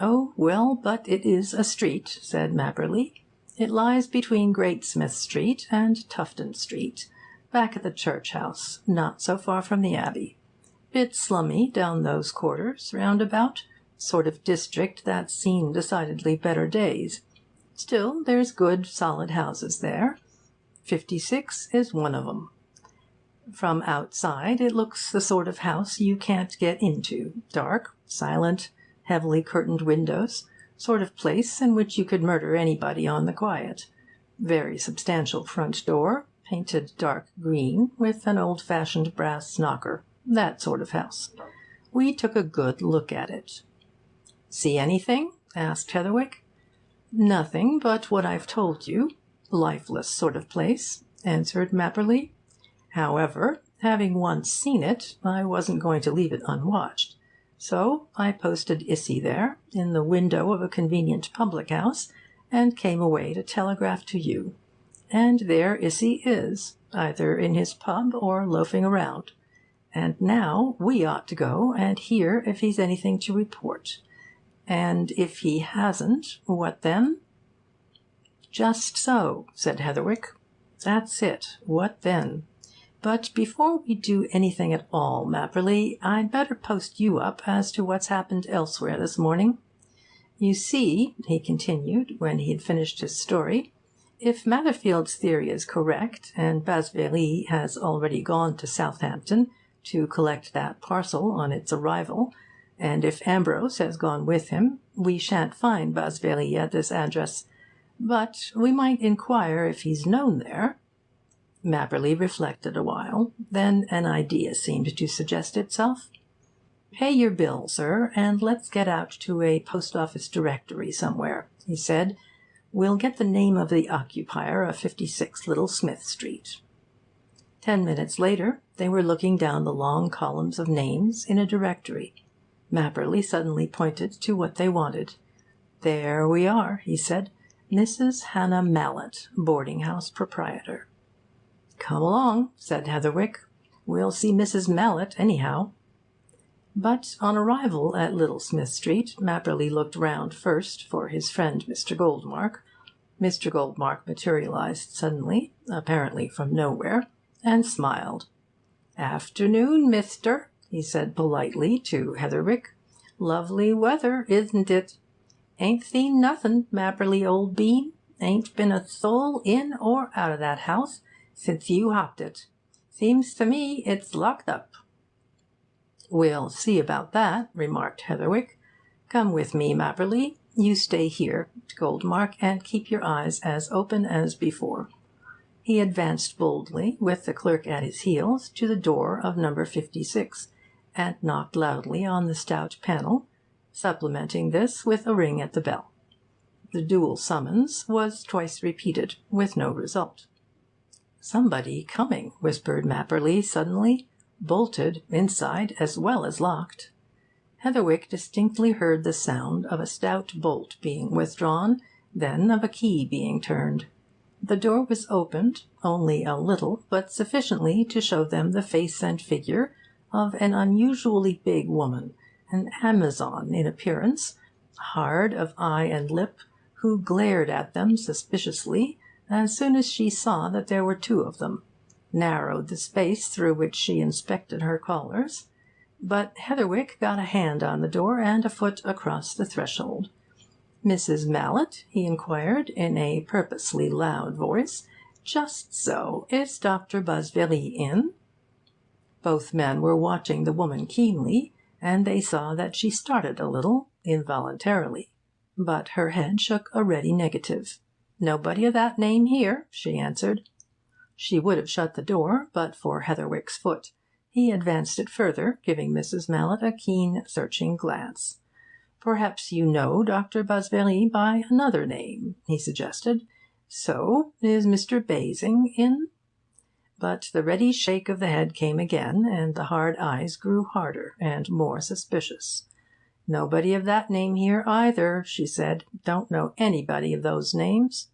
"Oh, well, but it is a street," said Mapperley. "It lies between Great Smith Street and Tufton Street, back at the church house, not so far from the Abbey. Bit slummy down those quarters, roundabout. Sort of district that's seen decidedly better days. Still, there's good, solid houses there. 56 is one of 'em. From outside it looks the sort of house you can't get into. Dark, silent, heavily curtained windows. Sort of place in which you could murder anybody on the quiet. Very substantial front door, painted dark green, with an old-fashioned brass knocker. That sort of house. We took a good look at it." "See anything?" asked Heatherwick. "Nothing but what I've told you. Lifeless sort of place," answered Mapperley. "However, having once seen it, I wasn't going to leave it unwatched. So I posted Issy there, in the window of a convenient public-house, and came away to telegraph to you. And there Issy is, either in his pub or loafing around. And now we ought to go and hear if he's anything to report. And if he hasn't, what then?' 'Just so,' said Heatherwick. 'That's it. What then? But before we do anything at all, Mapperley, I'd better post you up as to what's happened elsewhere this morning. You see,' he continued, when he had finished his story, 'if Matherfield's theory is correct, and Basvéry has already gone to Southampton to collect that parcel on its arrival, and if Ambrose has gone with him, we shan't find Basvéry at this address. But we might inquire if he's known there.' Mapperley reflected a while. Then an idea seemed to suggest itself. 'Pay your bill, sir, and let's get out to a post-office directory somewhere,' he said. 'We'll get the name of the occupier of 56 Little Smith Street.' 10 minutes later they were looking down the long columns of names in a directory. Mapperley suddenly pointed to what they wanted. 'There we are,' he said. 'Mrs. Hannah Mallet, boarding-house proprietor.' 'Come along,' said Heatherwick. 'We'll see Mrs. Mallet, anyhow.' But on arrival at Little Smith Street, Mapperley looked round first for his friend Mr. Goldmark. Mr. Goldmark materialised suddenly, apparently from nowhere, and smiled. 'Afternoon, mister,' he said politely to Heatherwick. 'Lovely weather, isn't it? Ain't seen nothin', Mapperley, old bean. Ain't been a soul in or out of that house since you hopped it. Seems to me it's locked up.' 'We'll see about that,' remarked Heatherwick. 'Come with me, Mapperley. You stay here, Goldmark, and keep your eyes as open as before.' He advanced boldly, with the clerk at his heels, to the door of number 56, and knocked loudly on the stout panel, supplementing this with a ring at the bell. The dual summons was twice repeated, with no result. 'Somebody coming,' whispered Mapperley suddenly, 'bolted inside as well as locked.' Heatherwick distinctly heard the sound of a stout bolt being withdrawn, then of a key being turned. The door was opened, only a little, but sufficiently to show them the face and figure of an unusually big woman, an Amazon in appearance, hard of eye and lip, who glared at them suspiciously as soon as she saw that there were two of them, narrowed the space through which she inspected her callers. But Heatherwick got a hand on the door and a foot across the threshold. 'Mrs. Mallet?' he inquired, in a purposely loud voice. 'Just so. Is Dr. Basvéry in?' Both men were watching the woman keenly, and they saw that she started a little, involuntarily. But her head shook a ready negative. 'Nobody of that name here,' she answered. She would have shut the door, but for Heatherwick's foot. He advanced it further, giving Mrs. Mallet a keen, searching glance. 'Perhaps you know Dr. Basvéry by another name,' he suggested. 'So is Mr. Basing in?' But the ready shake of the head came again, and the hard eyes grew harder and more suspicious. 'Nobody of that name here either,' she said. 'Don't know anybody of those names.'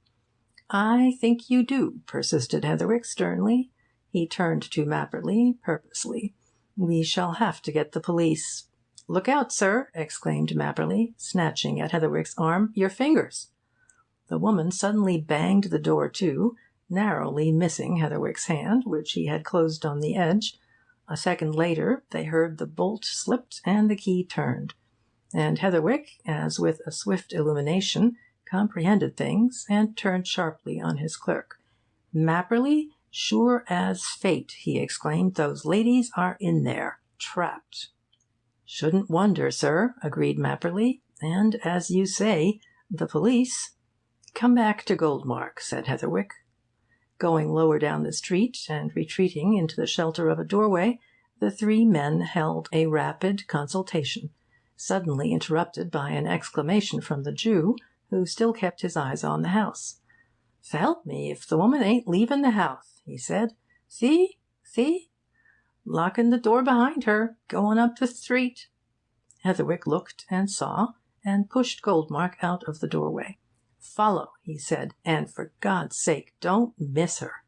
'I think you do,' persisted Heatherwick sternly. He turned to Mapperley purposely. 'We shall have to get the police.' 'Look out, sir!' exclaimed Mapperley, snatching at Heatherwick's arm. 'Your fingers!' The woman suddenly banged the door to, narrowly missing Heatherwick's hand, which he had closed on the edge. A second later they heard the bolt slipped and the key turned. And Heatherwick, as with a swift illumination, comprehended things and turned sharply on his clerk. 'Mapperley, sure as fate!' he exclaimed. 'Those ladies are in there, trapped.' 'Shouldn't wonder, sir,' agreed Mapperley. 'And, as you say, the police—' 'Come back to Goldmark,' said Heatherwick. Going lower down the street, and retreating into the shelter of a doorway, the three men held a rapid consultation, suddenly interrupted by an exclamation from the Jew, who still kept his eyes on the house. 'S'help me if the woman ain't leavin' the house,' he said. 'See? Locking the door behind her, going up the street.' Heatherwick looked and saw, and pushed Goldmark out of the doorway. 'Follow,' he said, 'and for God's sake don't miss her.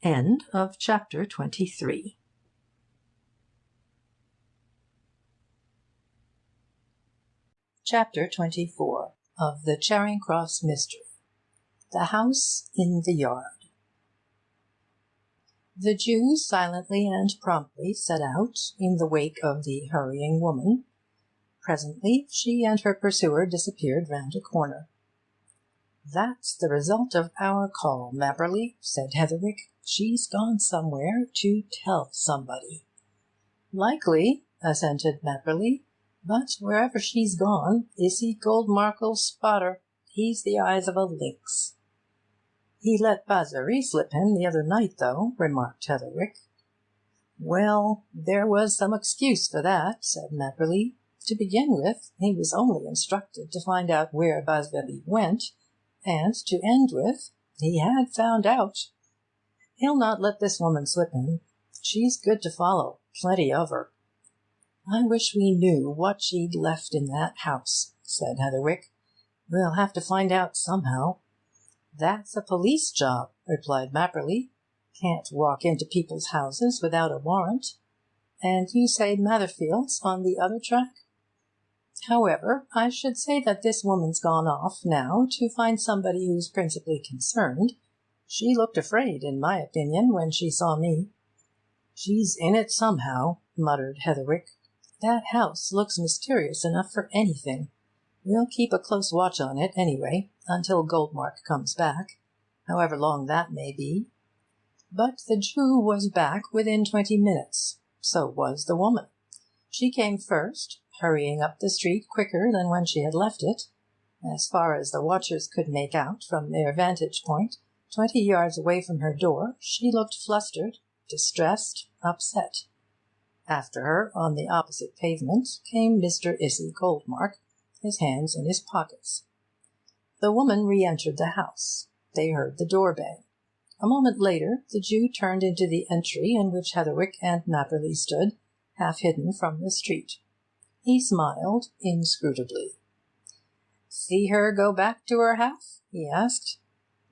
End of chapter 23. Chapter 24 of the Charing Cross Mystery. The House in the Yard. The Jew silently and promptly set out in the wake of the hurrying woman. Presently she and her pursuer disappeared round a corner. "That's the result of our call, Mapperly," said Heatherwick. "She's gone somewhere to tell somebody." "Likely," assented Mapperly. "But wherever she's gone, Issy Goldmark'll spot her. He's the eyes of a lynx." "He let Basari slip him the other night, though," remarked Heatherwick. "Well, there was some excuse for that," said Mapperly. "To begin with, he was only instructed to find out where Basari went, and to end with, he had found out. He'll not let this woman slip him. She's good to follow, plenty of her." "I wish we knew what she'd left in that house," said Heatherwick. "We'll have to find out somehow." "That's a police job," replied Mapperly. "Can't walk into people's houses without a warrant. And you say Matherfield's on the other track? However, I should say that this woman's gone off now to find somebody who's principally concerned. She looked afraid, in my opinion, when she saw me." "She's in it somehow," muttered Heatherwick. "That house looks mysterious enough for anything. We'll keep a close watch on it, anyway, until Goldmark comes back, however long that may be." But the Jew was back within 20 minutes. So was the woman. She came first, hurrying up the street quicker than when she had left it. As far as the watchers could make out from their vantage point, 20 yards away from her door, she looked flustered, distressed, upset. After her, on the opposite pavement, came Mr. Issy Goldmark, his hands in his pockets. The woman re-entered the house. They heard the door bang. A moment later the Jew turned into the entry in which Heatherwick and Mapperly stood, half hidden from the street. He smiled inscrutably. "See her go back to her house?" he asked.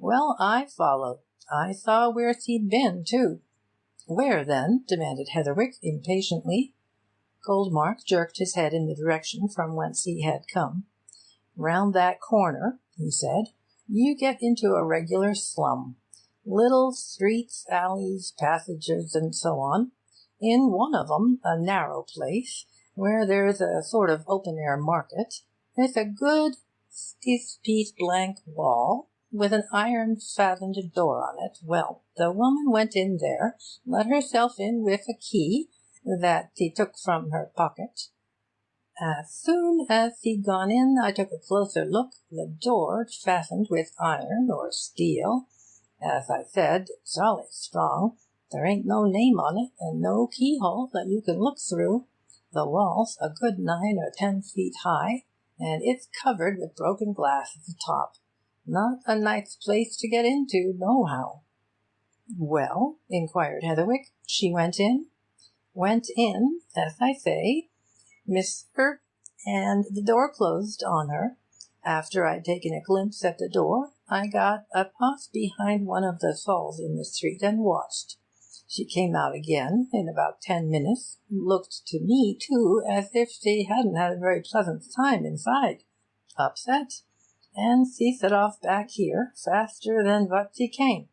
"Well, I followed. I saw where she'd been, too." "Where, then?" demanded Heatherwick impatiently. Goldmark jerked his head in the direction from whence he had come. "Round that corner," he said. "You get into a regular slum. Little streets, alleys, passages, and so on. In one of 'em, a narrow place, where there's a sort of open-air market, with a good stiff-piece blank wall, with an iron-fastened door on it. Well, the woman went in there, let herself in with a key that she took from her pocket. As soon as she'd gone in, I took a closer look. The door fastened with iron or steel. As I said, jolly strong. There ain't no name on it, and no keyhole that you can look through. The wall's a good 9 or 10 feet high, and it's covered with broken glass at the top. Not a nice place to get into, nohow." "Well?" inquired Heatherwick. "She went in?" "Went in, as I say, Mister, and the door closed on her. After I'd taken a glimpse at the door, I got a pass behind one of the stalls in the street and watched. She came out again in about 10 minutes. Looked to me, too, as if she hadn't had a very pleasant time inside. Upset. And she set off back here faster than what she came.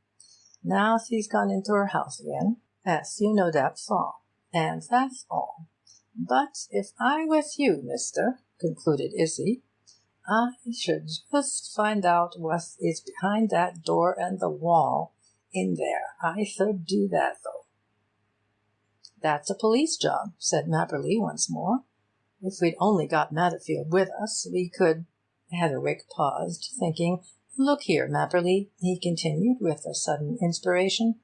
Now she's gone into her house again, as you no doubt saw. And that's all. But if I was you, mister," concluded Issy, "I should just find out what is behind that door and the wall in there. I should do that, though." "That's a police job," said Mapperly once more. "If we'd only got Matherfield with us, we could—" Heatherwick paused, thinking. "Look here, Mapperly," he continued, with a sudden inspiration.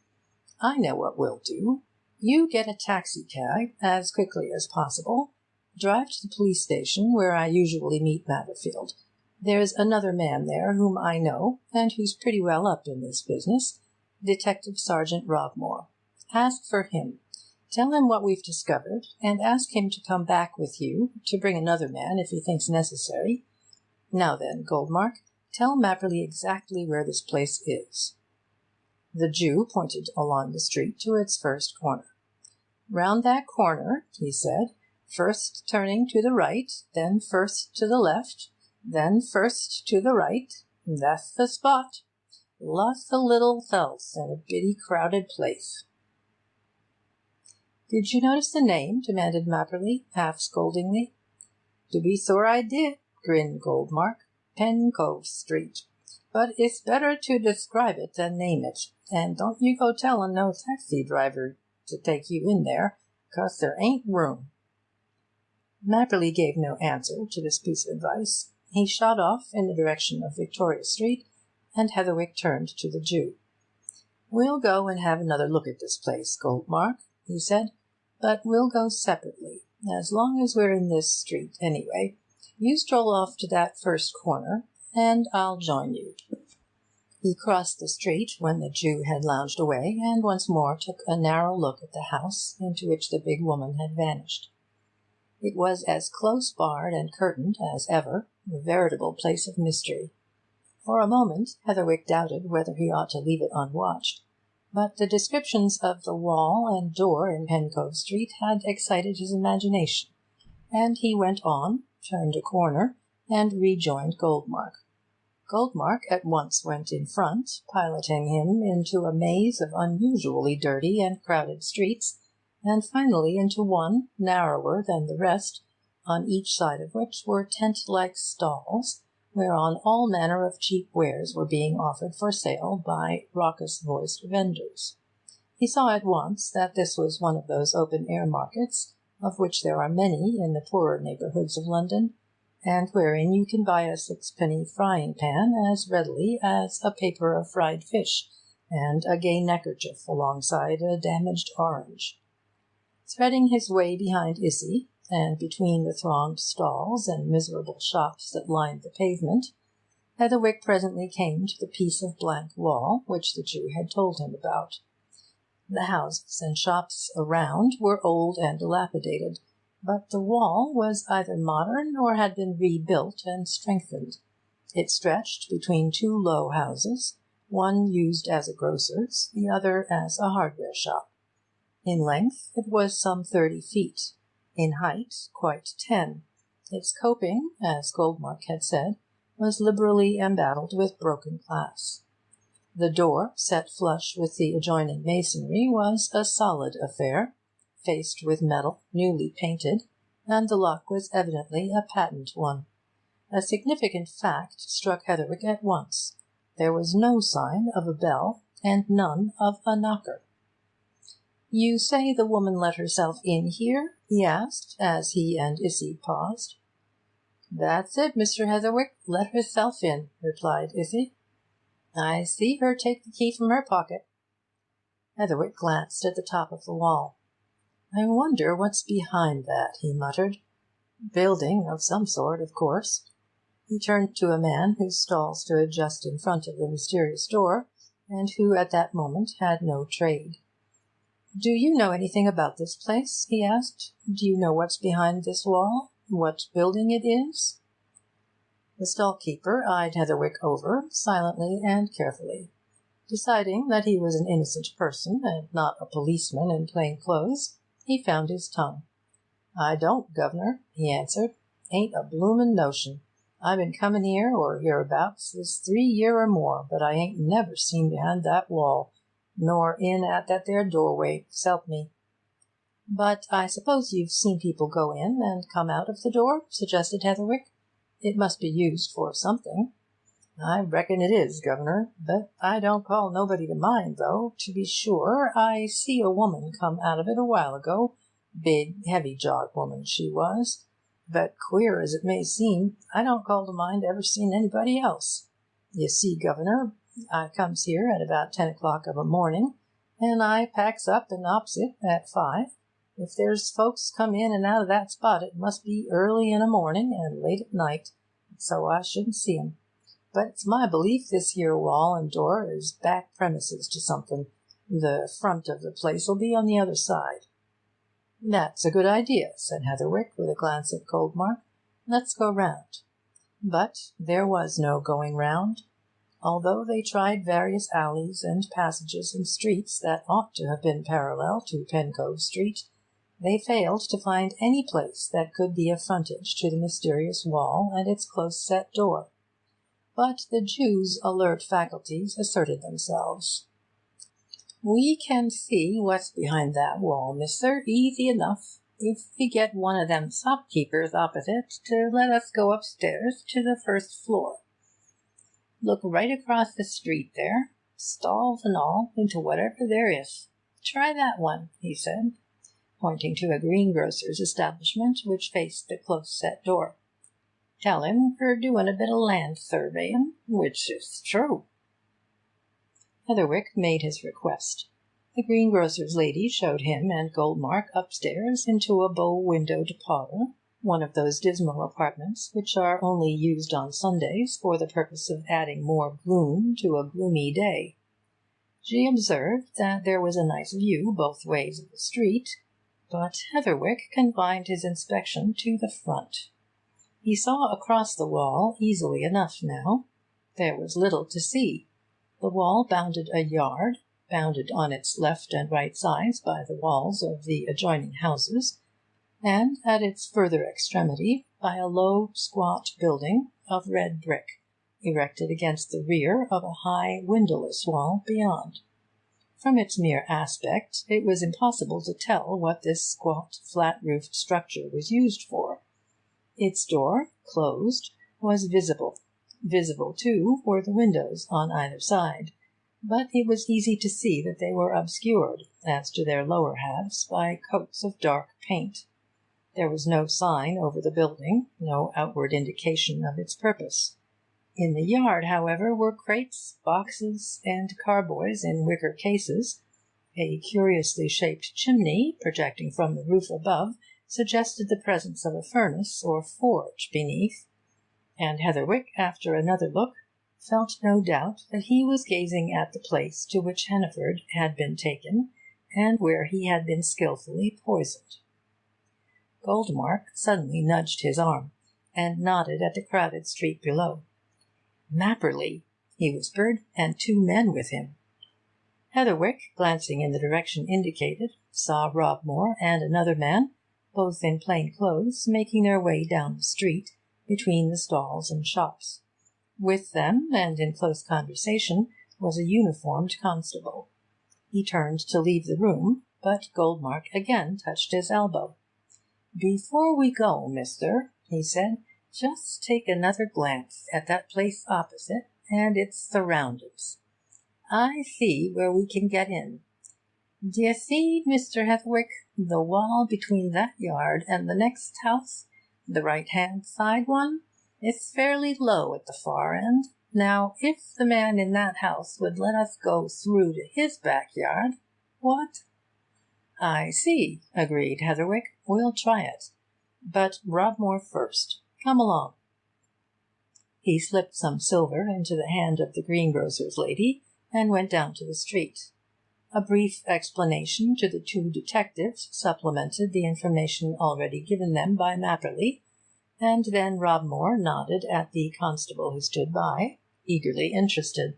"I know what we'll do. You get a taxicab as quickly as possible. Drive to the police station where I usually meet Matherfield. There's another man there whom I know, and who's pretty well up in this business, Detective Sergeant Robmore. Ask for him. Tell him what we've discovered, and ask him to come back with you, to bring another man if he thinks necessary. Now then, Goldmark, tell Mapperly exactly where this place is." The Jew pointed along the street to its first corner. "Round that corner," he said, "first turning to the right, then first to the left, then first to the right. That's the spot. Lots o' little fells in a bitty crowded place." "Did you notice the name?" demanded Mapperly, half scoldingly. "To be sure I did," grinned Goldmark. "Pencove Street. But it's better to describe it than name it. And don't you go tellin' no taxi driver to take you in there, 'cause there ain't room." Mapperly gave no answer to this piece of advice. He shot off in the direction of Victoria Street, and Heatherwick turned to the Jew. "We'll go and have another look at this place, Goldmark," he said, "but we'll go separately, as long as we're in this street, anyway. You stroll off to that first corner, and I'll join you." He crossed the street when the Jew had lounged away, and once more took a narrow look at the house into which the big woman had vanished. It was as close barred and curtained as ever, a veritable place of mystery. For a moment Heatherwick doubted whether he ought to leave it unwatched, but the descriptions of the wall and door in Pencove Street had excited his imagination, and he went on, turned a corner, and rejoined Goldmark. Goldmark at once went in front, piloting him into a maze of unusually dirty and crowded streets, and finally into one, narrower than the rest, on each side of which were tent-like stalls, whereon all manner of cheap wares were being offered for sale by raucous-voiced vendors. He saw at once that this was one of those open-air markets, of which there are many in the poorer neighbourhoods of London, and wherein you can buy a sixpenny frying-pan as readily as a paper of fried fish and a gay neckerchief alongside a damaged orange. Threading his way behind Issy, and between the thronged stalls and miserable shops that lined the pavement, Heatherwick presently came to the piece of blank wall which the Jew had told him about. The houses and shops around were old and dilapidated, but the wall was either modern or had been rebuilt and strengthened. It stretched between two low houses, one used as a grocer's, the other as a hardware shop. In length it was some 30 feet, in height quite 10. Its coping, as Goldmark had said, was liberally embattled with broken glass. The door, set flush with the adjoining masonry, was a solid affair, faced with metal, newly painted, and the lock was evidently a patent one. A significant fact struck Heatherwick at once. There was no sign of a bell, and none of a knocker. "You say the woman let herself in here?" he asked, as he and Issy paused. "That's it, Mr. Heatherwick, let herself in," replied Issy. "I see her take the key from her pocket." Heatherwick glanced at the top of the wall. "I wonder what's behind that," he muttered. "Building of some sort, of course." He turned to a man whose stall stood just in front of the mysterious door, and who at that moment had no trade. "Do you know anything about this place?" he asked. "Do you know what's behind this wall? What building it is?" The stall-keeper eyed Heatherwick over, silently and carefully. Deciding that he was an innocent person, and not a policeman in plain clothes, he found his tongue. "I don't, governor," he answered. "Ain't a bloomin' notion. I been comin' here, or hereabouts, this 3 year or more, but I ain't never seen behind that wall, nor in at that there doorway, s'help me." "But I suppose you've seen people go in and come out of the door?" suggested Heatherwick. "It must be used for something." "I reckon it is, governor, but I don't call nobody to mind, though. To be sure, I see a woman come out of it a while ago, big, heavy-jawed woman she was. But queer as it may seem, I don't call to mind ever seeing anybody else. You see, governor, I comes here at about 10 o'clock of a morning, and I packs up and ops it at 5. If there's folks come in and out of that spot, it must be early in a morning and late at night, so I shouldn't see 'em. But it's my belief this here wall and door is back premises to something. The front of the place'll be on the other side." "That's a good idea," said Heatherwick, with a glance at Goldmark. "Let's go round." But there was no going round. Although they tried various alleys and passages and streets that ought to have been parallel to Pencove Street, they failed to find any place that could be a frontage to the mysterious wall and its close-set door. But the Jew's alert faculties asserted themselves. "We can see what's behind that wall, mister, easy enough, if we get one of them shopkeepers opposite to let us go upstairs to the first floor. Look right across the street there, stalls and all, into whatever there is. Try that one," he said, pointing to a greengrocer's establishment which faced the close-set door. "Tell him we're doing a bit of land surveying, which is true." Heatherwick made his request. The greengrocer's lady showed him and Goldmark upstairs into a bow-windowed parlour, one of those dismal apartments which are only used on Sundays for the purpose of adding more gloom to a gloomy day. She observed that there was a nice view both ways of the street, but Heatherwick confined his inspection to the front. He saw across the wall easily enough now. There was little to see. The wall bounded a yard, bounded on its left and right sides by the walls of the adjoining houses, and at its further extremity by a low, squat building of red brick, erected against the rear of a high, windowless wall beyond. From its mere aspect, it was impossible to tell what this squat, flat-roofed structure was used for. Its door, closed, was visible. Visible, too, were the windows on either side, but it was easy to see that they were obscured, as to their lower halves, by coats of dark paint. There was no sign over the building, no outward indication of its purpose. In the yard, however, were crates, boxes, and carboys in wicker cases. A curiously shaped chimney, projecting from the roof above, suggested the presence of a furnace or forge beneath, and Heatherwick, after another look, felt no doubt that he was gazing at the place to which Hannaford had been taken, and where he had been skilfully poisoned. Goldmark suddenly nudged his arm, and nodded at the crowded street below. "Mapperley," he whispered, "and 2 men with him." Heatherwick, glancing in the direction indicated, saw Robmore and another man, both in plain clothes, making their way down the street, between the stalls and shops. With them, and in close conversation, was a uniformed constable. He turned to leave the room, but Goldmark again touched his elbow. "Before we go, mister," he said, "just take another glance at that place opposite and its surroundings. I see where we can get in. D'ye see, Mr. Heatherwick, the wall between that yard and the next house, the right-hand side one? It's fairly low at the far end. Now, if the man in that house would let us go through to his backyard, what?" "I see," agreed Heatherwick. "We'll try it. But Robmore first. Come along." He slipped some silver into the hand of the greengrocer's lady, and went down to the street. A brief explanation to the 2 detectives supplemented the information already given them by Mapperley, and then Robmore nodded at the constable who stood by, eagerly interested.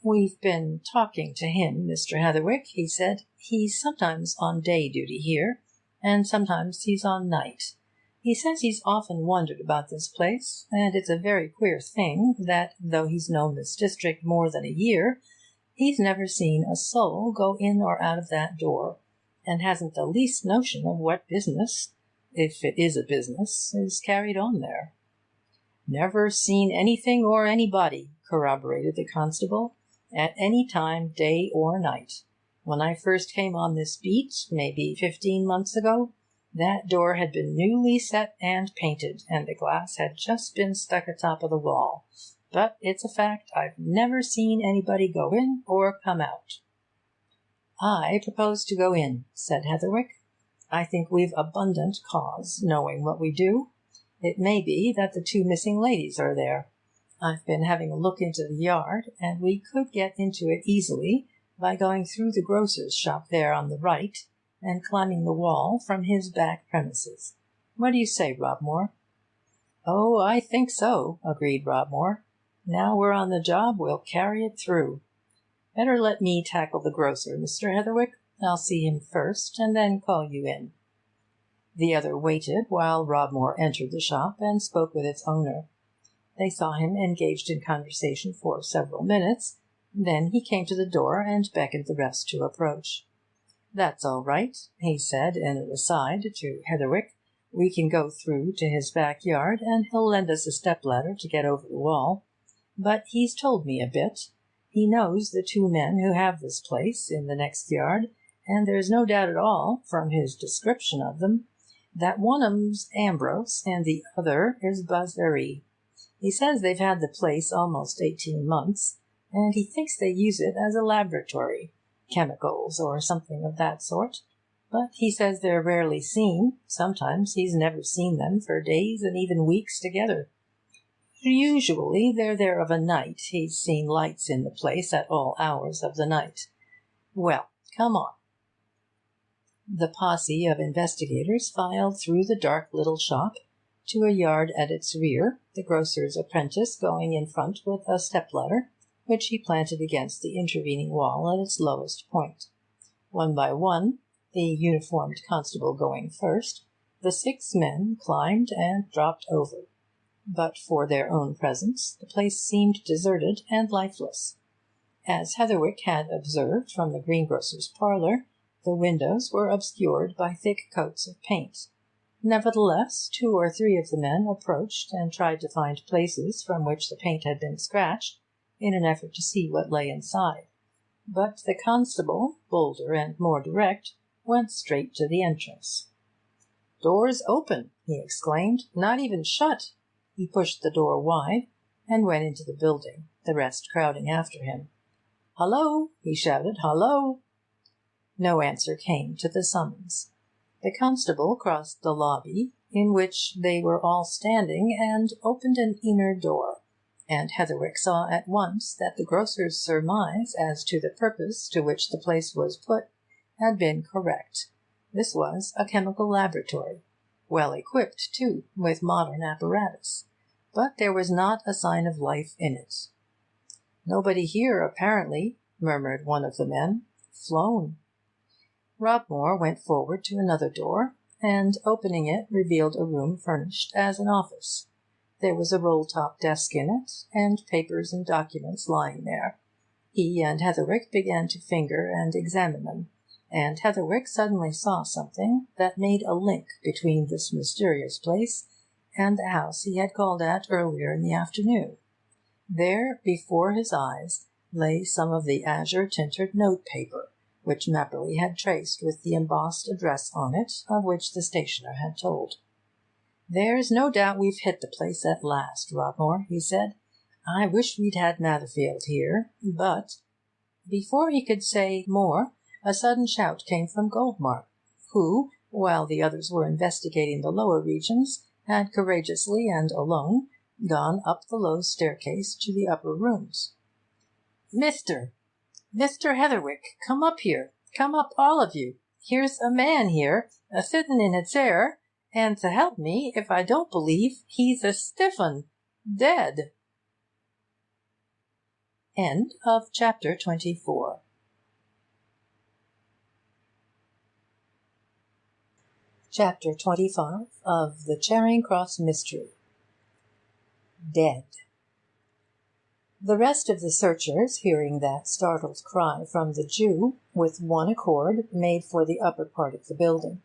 "We've been talking to him, Mr. Heatherwick," he said. "He's sometimes on day duty here, and sometimes he's on night. He says he's often wondered about this place, and it's a very queer thing that, though he's known this district more than a year, he's never seen a soul go in or out of that door, and hasn't the least notion of what business, if it is a business, is carried on there." "Never seen anything or anybody," corroborated the constable, "at any time, day or night. When I first came on this beat, maybe 15 months ago, that door had been newly set and painted, and the glass had just been stuck atop of the wall. But it's a fact, I've never seen anybody go in or come out." "I propose to go in," said Heatherwick. "I think we've abundant cause, knowing what we do. It may be that the 2 missing ladies are there. I've been having a look into the yard, and we could get into it easily by going through the grocer's shop there on the right, and climbing the wall from his back premises. What do you say, Robmore?" "Oh, I think so," agreed Robmore. Now we're on the job, we'll carry it through. Better let me tackle the grocer, Mr. Heatherwick. I'll see him first, and then call you in." The other waited while Robmore entered the shop and spoke with its owner. They saw him engaged in conversation for several minutes. Then he came to the door and beckoned the rest to approach. "That's all right," he said in an aside to Heatherwick. "We can go through to his backyard, and he'll lend us a step-ladder to get over the wall. But he's told me a bit. He knows the two men who have this place in the next yard, and there's no doubt at all, from his description of them, that one of 'em's Ambrose and the other is Buzz-Very. He says they've had the place almost 18 months, and he thinks they use it as a laboratory, chemicals or something of that sort. But he says they're rarely seen. Sometimes he's never seen them for days and even weeks together. Usually they're there of a night. He's seen lights in the place at all hours of the night. Well, come on." The posse of investigators filed through the dark little shop to a yard at its rear, the grocer's apprentice going in front with a step-ladder, which he planted against the intervening wall at its lowest point. One by one, the uniformed constable going first, the 6 men climbed and dropped over. But for their own presence, the place seemed deserted and lifeless. As Heatherwick had observed from the greengrocer's parlour, the windows were obscured by thick coats of paint. Nevertheless, 2 or 3 of the men approached and tried to find places from which the paint had been scratched, in an effort to see what lay inside. But the constable, bolder and more direct, went straight to the entrance. "Door's open!" he exclaimed. "Not even shut!" He pushed the door wide and went into the building, the rest crowding after him. "Hullo!" he shouted. "Hullo!" No answer came to the summons. The constable crossed the lobby, in which they were all standing, and opened an inner door, and Heatherwick saw at once that the grocer's surmise as to the purpose to which the place was put had been correct. This was a chemical laboratory, well equipped, too, with modern apparatus, but there was not a sign of life in it. "Nobody here, apparently," murmured one of the men. "Flown." Robmore went forward to another door, and, opening it, revealed a room furnished as an office. There was a roll-top desk in it, and papers and documents lying there. He and Heatherwick began to finger and examine them, and Heatherwick suddenly saw something that made a link between this mysterious place and the house he had called at earlier in the afternoon. There, before his eyes, lay some of the azure-tinted note-paper, which Mapperley had traced with the embossed address on it of which the stationer had told. "There's no doubt we've hit the place at last, Robmore," he said. "I wish we'd had Matherfield here, but—" Before he could say more, a sudden shout came from Goldmark, who, while the others were investigating the lower regions, had courageously and alone gone up the low staircase to the upper rooms. Mr. Heatherwick, come up here. Come up, all of you. Here's a man here, a-sittin' in a chair, and to help me, if I don't believe he's a stiff 'un, dead." End of chapter 24. Chapter 25 of the Charing Cross Mystery. Dead. The rest of the searchers, hearing that startled cry from the Jew, with one accord made for the upper part of the building.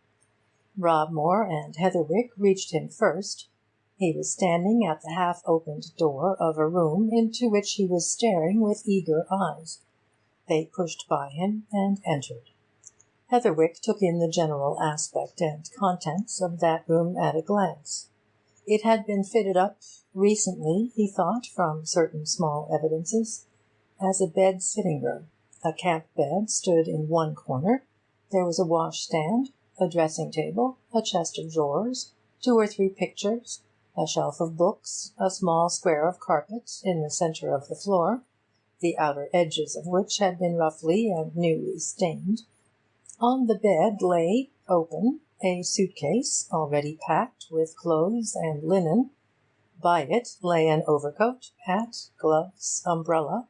Robmore and Heatherwick reached him first. He was standing at the half-opened door of a room into which he was staring with eager eyes. They pushed by him and entered. Heatherwick took in the general aspect and contents of that room at a glance. It had been fitted up recently, he thought, from certain small evidences, as a bed-sitting-room. A camp bed stood in one corner. There was a washstand, a dressing-table, a chest of drawers, 2 or 3 pictures, a shelf of books, a small square of carpet in the centre of the floor, the outer edges of which had been roughly and newly stained. On the bed lay, open, a suitcase already packed with clothes and linen. By it lay an overcoat, hat, gloves, umbrella.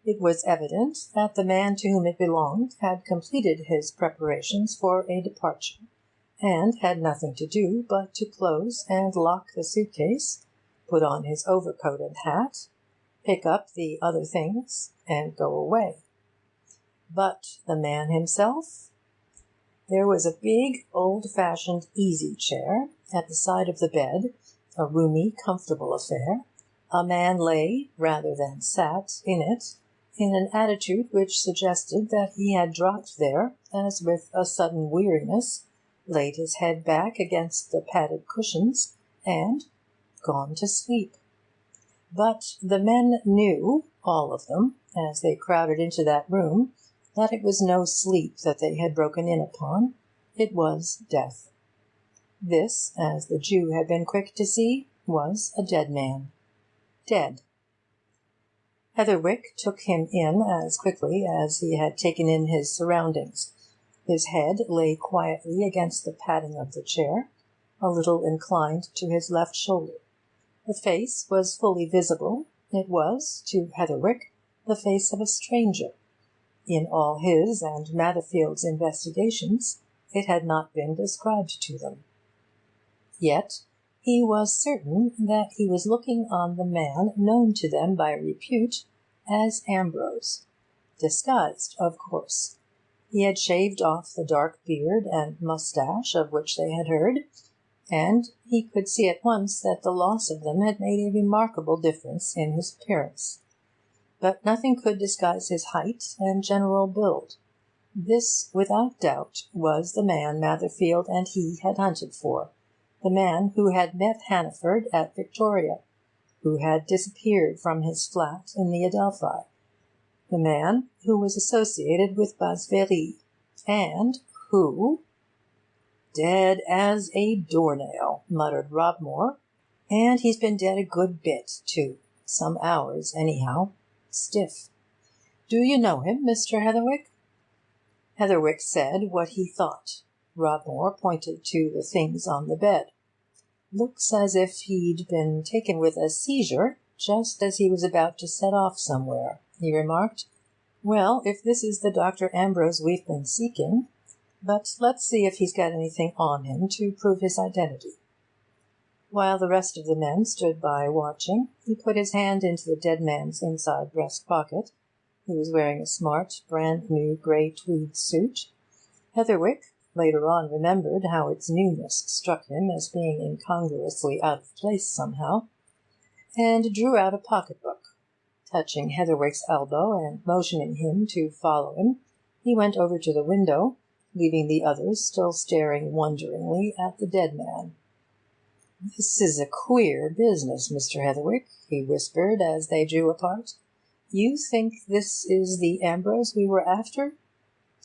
It was evident that the man to whom it belonged had completed his preparations for a departure, and had nothing to do but to close and lock the suitcase, put on his overcoat and hat, pick up the other things, and go away. But the man himself? There was a big, old-fashioned easy-chair at the side of the bed, a roomy, comfortable affair. A man lay, rather than sat, in it, in an attitude which suggested that he had dropped there, as with a sudden weariness, laid his head back against the padded cushions, and gone to sleep. But the men knew, all of them, as they crowded into that room, that it was no sleep that they had broken in upon. It was death. This, as the Jew had been quick to see, was a dead man. Dead. Heatherwick took him in as quickly as he had taken in his surroundings. His head lay quietly against the padding of the chair, a little inclined to his left shoulder. The face was fully visible. It was, to Heatherwick, the face of a stranger. In all his and Matherfield's investigations, it had not been described to them. Yet he was certain that he was looking on the man known to them by repute as Ambrose, disguised, of course. He had shaved off the dark beard and moustache of which they had heard, and he could see at once that the loss of them had made a remarkable difference in his appearance. But nothing could disguise his height and general build. This, without doubt, was the man Matherfield and he had hunted for, the man who had met Hannaford at Victoria, who had disappeared from his flat in the Adelphi, the man who was associated with Basvery, and who— "Dead as a doornail," muttered Robmore. "And he's been dead a good bit, too. Some hours, anyhow. Stiff. Do you know him, Mr. Heatherwick?" Heatherwick said what he thought. Robmore pointed to the things on the bed. "Looks as if he'd been taken with a seizure just as he was about to set off somewhere," he remarked. "Well, if this is the Dr. Ambrose we've been seeking. But let's see if he's got anything on him to prove his identity." While the rest of the men stood by watching, he put his hand into the dead man's inside breast pocket. He was wearing a smart, brand-new grey tweed suit. Heatherwick later on remembered how its newness struck him as being incongruously out of place somehow, and drew out a pocket-book. Touching Heatherwick's elbow and motioning him to follow him, he went over to the window, leaving the others still staring wonderingly at the dead man. "This is a queer business, Mr. Heatherwick," he whispered as they drew apart. "You think this is the Ambrose we were after?"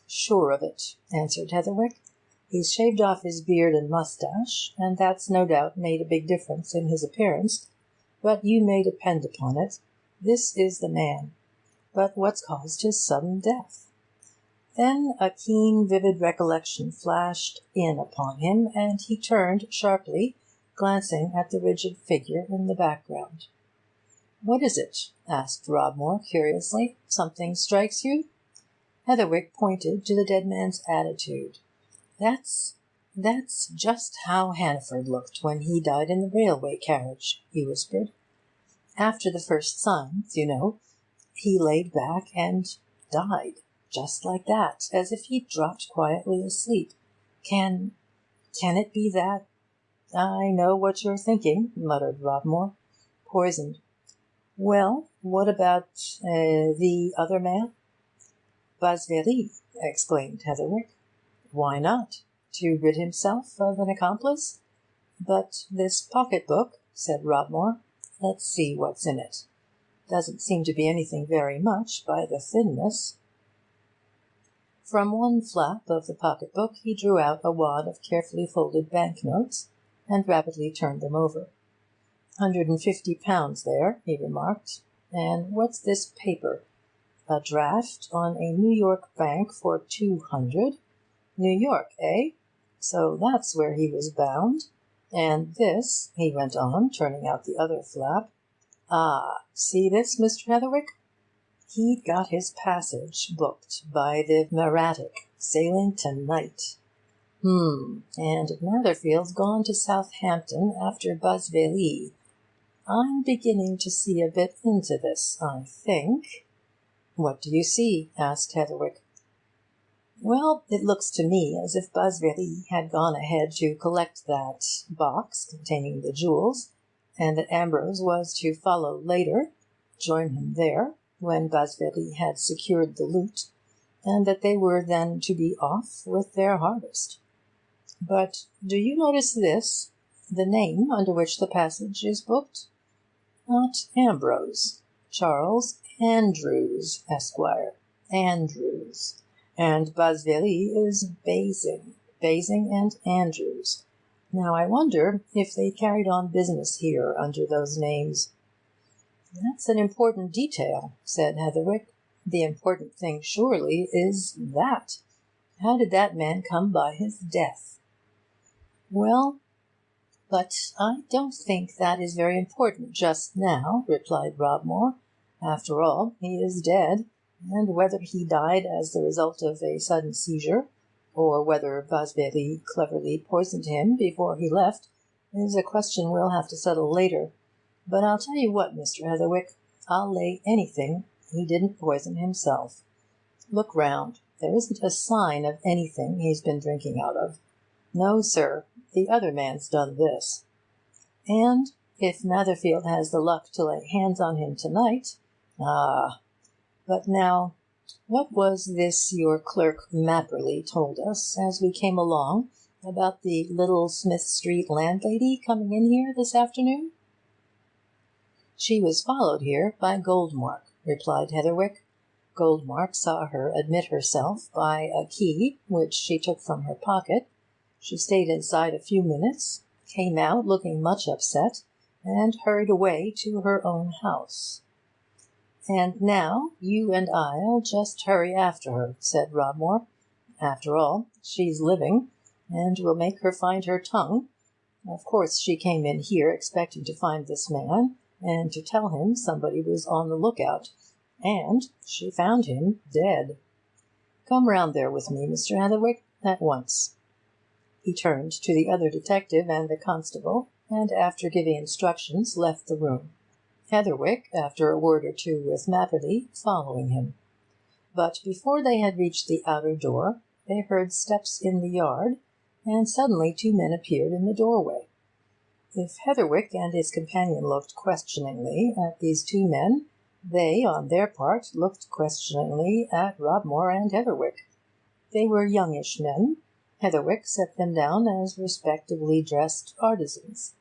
"Sure of it," answered Heatherwick. "He's shaved off his beard and moustache, and that's no doubt made a big difference in his appearance. But you may depend upon it, this is the man. But what's caused his sudden death?" Then a keen, vivid recollection flashed in upon him, and he turned sharply, glancing at the rigid figure in the background. "What is it?" asked Robmore curiously. "Something strikes you?" Heatherwick pointed to the dead man's attitude. That's just how Hannaford looked when he died in the railway carriage," he whispered. "After the first signs, you know, he laid back and died, just like that, as if he'd dropped quietly asleep. Can it be that—" "I know what you're thinking," muttered Robmore. "Poisoned. Well, what about the other man?" "Basvery," exclaimed Heatherwick. "Why not? To rid himself of an accomplice? But this pocket-book," said Robmore. "Let's see what's in it. Doesn't seem to be anything very much by the thinness." From one flap of the pocket-book he drew out a wad of carefully folded bank-notes, and rapidly turned them over. £150 there, he remarked. "And what's this paper? A draft on a New York bank for 200. New York, eh? So that's where he was bound. And this," he went on, turning out the other flap, see this, Mr. Heatherwick? He'd got his passage booked by the Mahratic, sailing to-night. And Matherfield's gone to Southampton after BLACKMAIL. I'm beginning to see a bit into this, I think." "What do you see?" asked Heatherwick. "Well, it looks to me as if BLACKMAIL had gone ahead to collect that box containing the jewels, and that Ambrose was to follow later, join him there, when BLACKMAIL had secured the loot, and that they were then to be off with their harvest. But do you notice this, the name under which the passage is booked? Not Ambrose, Charles Andrews, Esquire, Andrews, and BLACKMAIL is Basing and Andrews. Now I wonder if they carried on business here under those names." "That's an important detail," said Heatherwick. "The important thing surely is that. How did that man come by his death?" "Well, but I don't think that is very important just now," replied Robmore. "After all, he is dead, and whether he died as the result of a sudden seizure, or whether BLACKMAIL cleverly poisoned him before he left, is a question we'll have to settle later. But I'll tell you what, Mr. Heatherwick, I'll lay anything he didn't poison himself. Look round. There isn't a sign of anything he's been drinking out of. No, sir, the other man's done this. And if Matherfield has the luck to lay hands on him to-night... But now, what was this your clerk Mapperly told us as we came along about the Little Smith Street landlady coming in here this afternoon?" "She was followed here by Goldmark," replied Heatherwick. "Goldmark saw her admit herself by a key which she took from her pocket. She stayed inside a few minutes, came out looking much upset, and hurried away to her own house." "And now you and I'll just hurry after her," said Robmore. "After all, she's living, and we'll make her find her tongue. Of course she came in here expecting to find this man, and to tell him somebody was on the lookout, and she found him dead. Come round there with me, Mr. Heatherwick, at once." He turned to the other detective and the constable, and after giving instructions left the room, Heatherwick, after a word or two with Mapperly, following him. But before they had reached the outer door, they heard steps in the yard, and suddenly two men appeared in the doorway. If Heatherwick and his companion looked questioningly at these two men, they, on their part, looked questioningly at Robmore and Heatherwick. They were youngish men. Heatherwick set them down as respectably dressed artisans.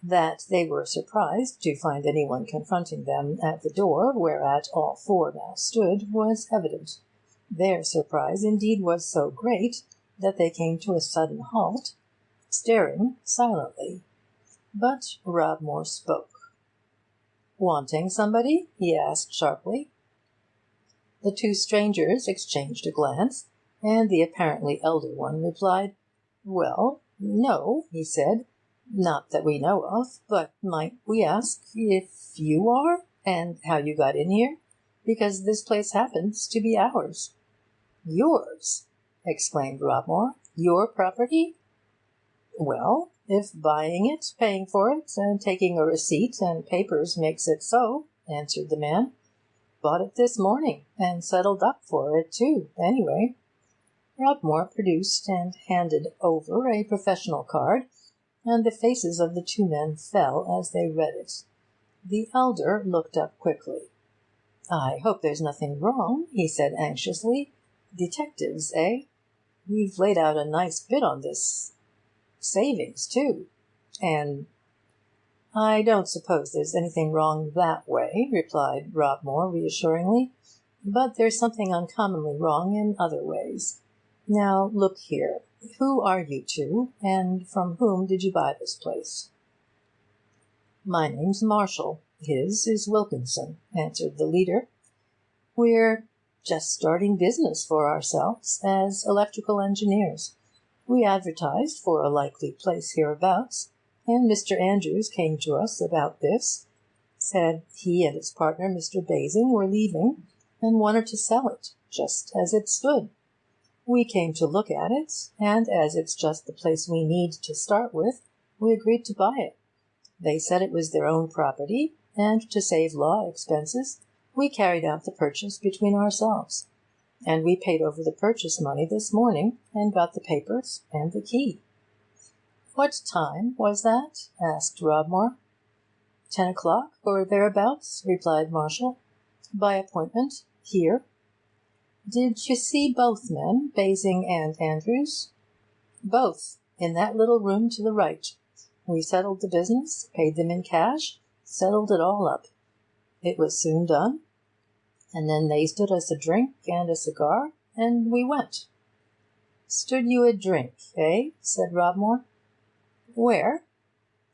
That they were surprised to find anyone confronting them at the door, whereat all four now stood, was evident. Their surprise indeed was so great that they came to a sudden halt, staring silently. But Robmore spoke. "Wanting somebody?" he asked sharply. The two strangers exchanged a glance, and the apparently elder one replied, "Well, no," he said, "not that we know of, but might we ask if you are, and how you got in here? Because this place happens to be ours." "Yours!" exclaimed Robmore. "Your property?" "Well, if buying it, paying for it, and taking a receipt and papers makes it so," answered the man. "Bought it this morning, and settled up for it, too, anyway." Robmore produced and handed over a professional card, and the faces of the two men fell as they read it. The elder looked up quickly. "I hope there's nothing wrong," he said anxiously. "Detectives, eh? You've laid out a nice bit on this. Savings, too. And—" "I don't suppose there's anything wrong that way," replied Robmore reassuringly. "But there's something uncommonly wrong in other ways. Now, look here. Who are you two, and from whom did you buy this place?" "My name's Marshall. His is Wilkinson," answered the leader. "We're just starting business for ourselves as electrical engineers. We advertised for a likely place hereabouts, and Mr. Andrews came to us about this, said he and his partner, Mr. Basing, were leaving, and wanted to sell it, just as it stood. We came to look at it, and as it's just the place we need to start with, we agreed to buy it. They said it was their own property, and to save law expenses, we carried out the purchase between ourselves. And we paid over the purchase money this morning, and got the papers and the key." "What time was that?" asked Rodmore. 10 o'clock, or thereabouts," replied Marshall. "By appointment, here." "Did you see both men, Basing and Andrews?" "Both, in that little room to the right. We settled the business, paid them in cash, settled it all up. It was soon done, and then they stood us a drink and a cigar, and we went." "Stood you a drink, eh?" said Rodmore. "Where?"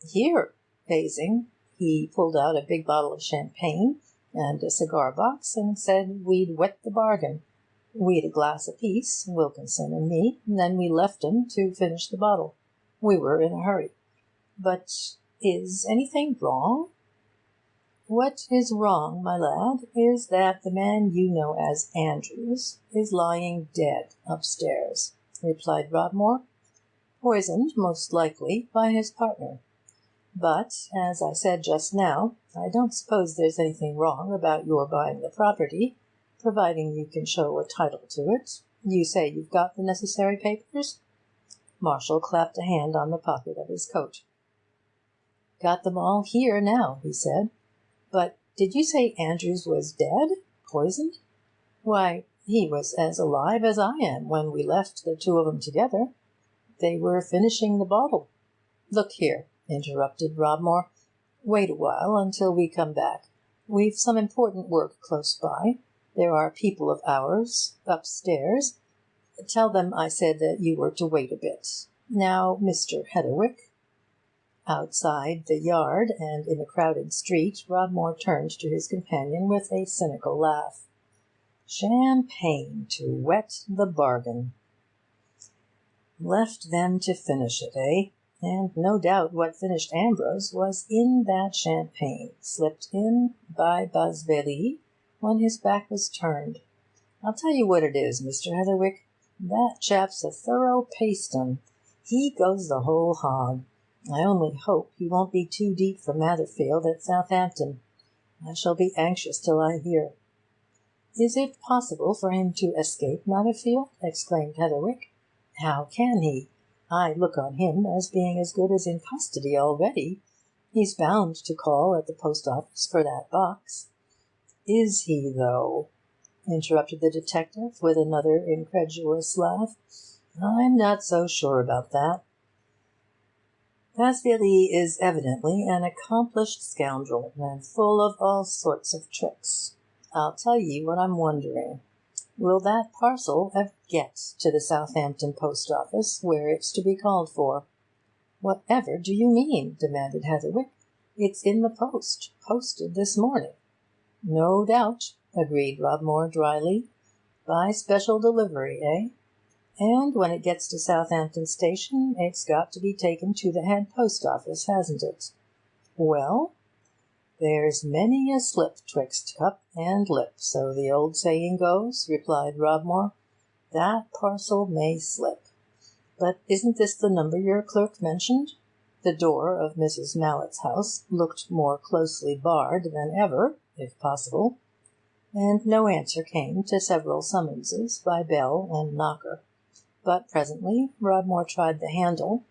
"Here, Basing. He pulled out a big bottle of champagne and a cigar box, and said we'd wet the bargain. We'd a glass apiece, Wilkinson and me, and then we left him to finish the bottle. We were in a hurry." "But is anything wrong?" "What is wrong, my lad, is that the man you know as Andrews is lying dead upstairs," replied Rodmore. "Poisoned, most likely, by his partner. But, as I said just now, I don't suppose there's anything wrong about your buying the property, providing you can show a title to it. You say you've got the necessary papers?" Marshall clapped a hand on the pocket of his coat. "Got them all here now," he said. "But did you say Andrews was dead? Poisoned?" "Why, he was as alive as I am when we left the two of 'em together. They were finishing the bottle." "Look here," interrupted Rodmore. "Wait a while until we come back. We've some important work close by. There are people of ours upstairs. Tell them I said that you were to wait a bit. Now, Mr. Heatherwick." Outside the yard and in the crowded street, Rodmore turned to his companion with a cynical laugh. "Champagne to wet the bargain! Left them to finish it, eh? And no doubt what finished Ambrose was in that champagne, slipped in by Basveli when his back was turned. I'll tell you what it is, Mr. Heatherwick, that chap's a thorough paste-un. He goes the whole hog. I only hope he won't be too deep for Matherfield at Southampton. I shall be anxious till I hear." "Is it possible for him to escape Matherfield?" exclaimed Heatherwick. "How can he? I look on him as being as good as in custody already. He's bound to call at the post office for that box." "Is he, though?" interrupted the detective, with another incredulous laugh. "I'm not so sure about that. Basveli is evidently an accomplished scoundrel, and full of all sorts of tricks. I'll tell you what I'm wondering. Will that parcel ever get to the Southampton post office, where it's to be called for?" "Whatever do you mean?" demanded Heatherwick. "It's in the post, posted this morning." "No doubt," agreed Rodmore dryly. "By special delivery, eh? And when it gets to Southampton station, it's got to be taken to the head post office, hasn't it? Well, there's many a slip 'twixt cup and lip, so the old saying goes," replied Rodmore. "That parcel may slip. But isn't this the number your clerk mentioned?" The door of Mrs. Mallett's house looked more closely barred than ever, if possible, and no answer came to several summonses by bell and knocker. But presently Rodmore tried the handle.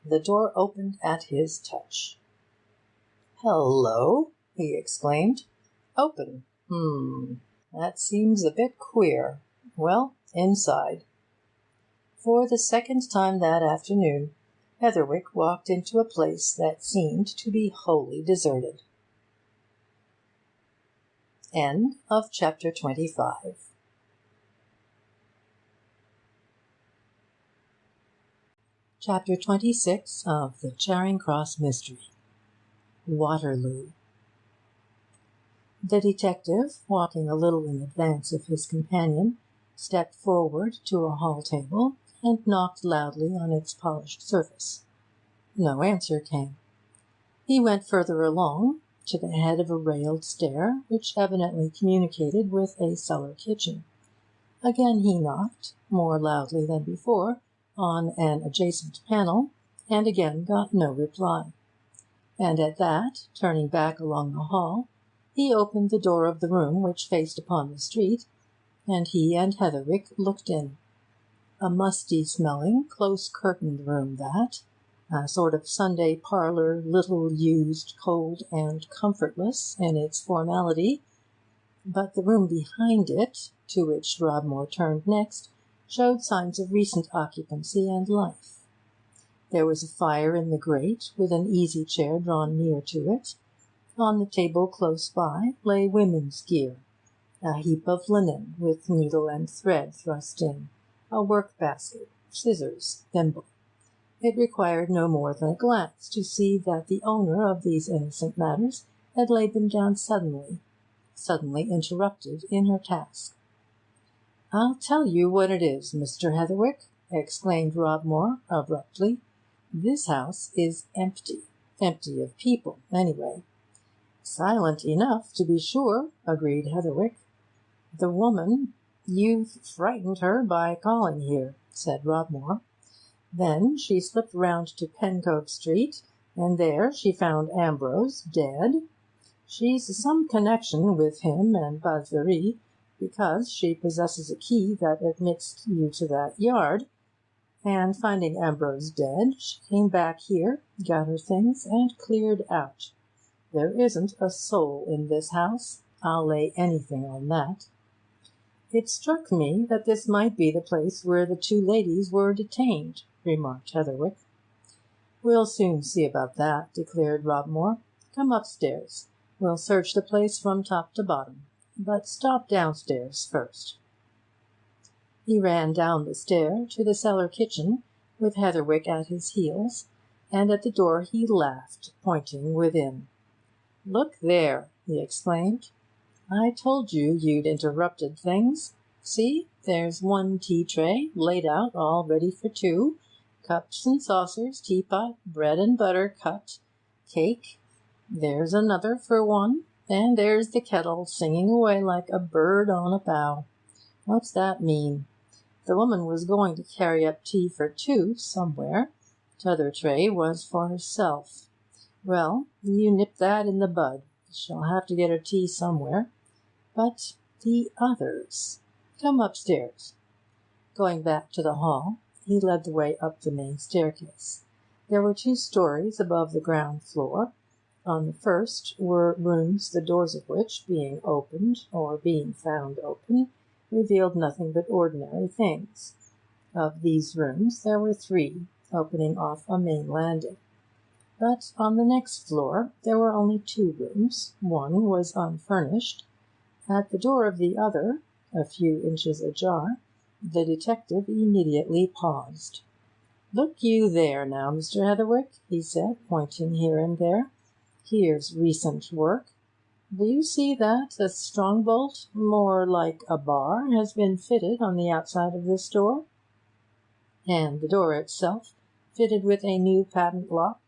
The door opened at his touch. "Hello!" he exclaimed. "Open? That seems a bit queer. Well, inside." For the second time that afternoon, Heatherwick walked into a place that seemed to be wholly deserted. End of chapter 25. Chapter 26 of the Charing Cross Mystery. Waterloo. The detective, walking a little in advance of his companion, stepped forward to a hall table and knocked loudly on its polished surface. No answer came. He went further along, to the head of a railed stair, which evidently communicated with a cellar kitchen. Again he knocked, more loudly than before, on an adjacent panel, and again got no reply. And at that, turning back along the hall, he opened the door of the room which faced upon the street, and he and Heatherwick looked in. A musty-smelling, close-curtained room that, a sort of Sunday parlour, little used, cold, and comfortless in its formality. But the room behind it, to which Rodmore turned next, showed signs of recent occupancy and life. There was a fire in the grate, with an easy-chair drawn near to it. On the table close by lay women's gear, a heap of linen with needle and thread thrust in, a work-basket, scissors, thimble. It required no more than a glance to see that the owner of these innocent matters had laid them down suddenly interrupted in her task. "I'll tell you what it is, Mr. Heatherwick," exclaimed Rodmore abruptly. "This house is empty of people, anyway." "Silent enough, to be sure," agreed Heatherwick. "The woman, you've frightened her by calling here," said Rodmore. "Then she slipped round to Pencove Street, and there she found Ambrose dead. She's some connection with him and Basvery, because she possesses a key that admits you to that yard, and finding Ambrose dead, she came back here, got her things, and cleared out. There isn't a soul in this house. I'll lay anything on that." "It struck me that this might be the place where the two ladies were detained," remarked Heatherwick. "We'll soon see about that," declared Rodmore. "Come upstairs. We'll search the place from top to bottom. But stop downstairs first." He ran down the stair to the cellar kitchen, with Heatherwick at his heels, and at the door he laughed, pointing within. "Look there!" he exclaimed. "I told you you'd interrupted things. See, there's one tea-tray laid out all ready for two, cups and saucers, teapot, bread and butter cut, cake. There's another for one, and there's the kettle singing away like a bird on a bough. What's that mean? The woman was going to carry up tea for two somewhere. T'other tray was for herself. Well, you nip that in the bud. She'll have to get her tea somewhere. But the others. Come upstairs." Going back to the hall, he led the way up the main staircase. There were 2 stories above the ground floor. On the first were rooms the doors of which, being opened, or being found open, revealed nothing but ordinary things. Of these rooms there were 3, opening off a main landing. But on the next floor there were only 2 rooms. One was unfurnished. At the door of the other, a few inches ajar, the detective immediately paused. "Look you there now, Mr. Heatherwick," he said, pointing here and there. "Here's recent work. Do you see that a strong bolt, more like a bar, has been fitted on the outside of this door? And the door itself fitted with a new patent lock?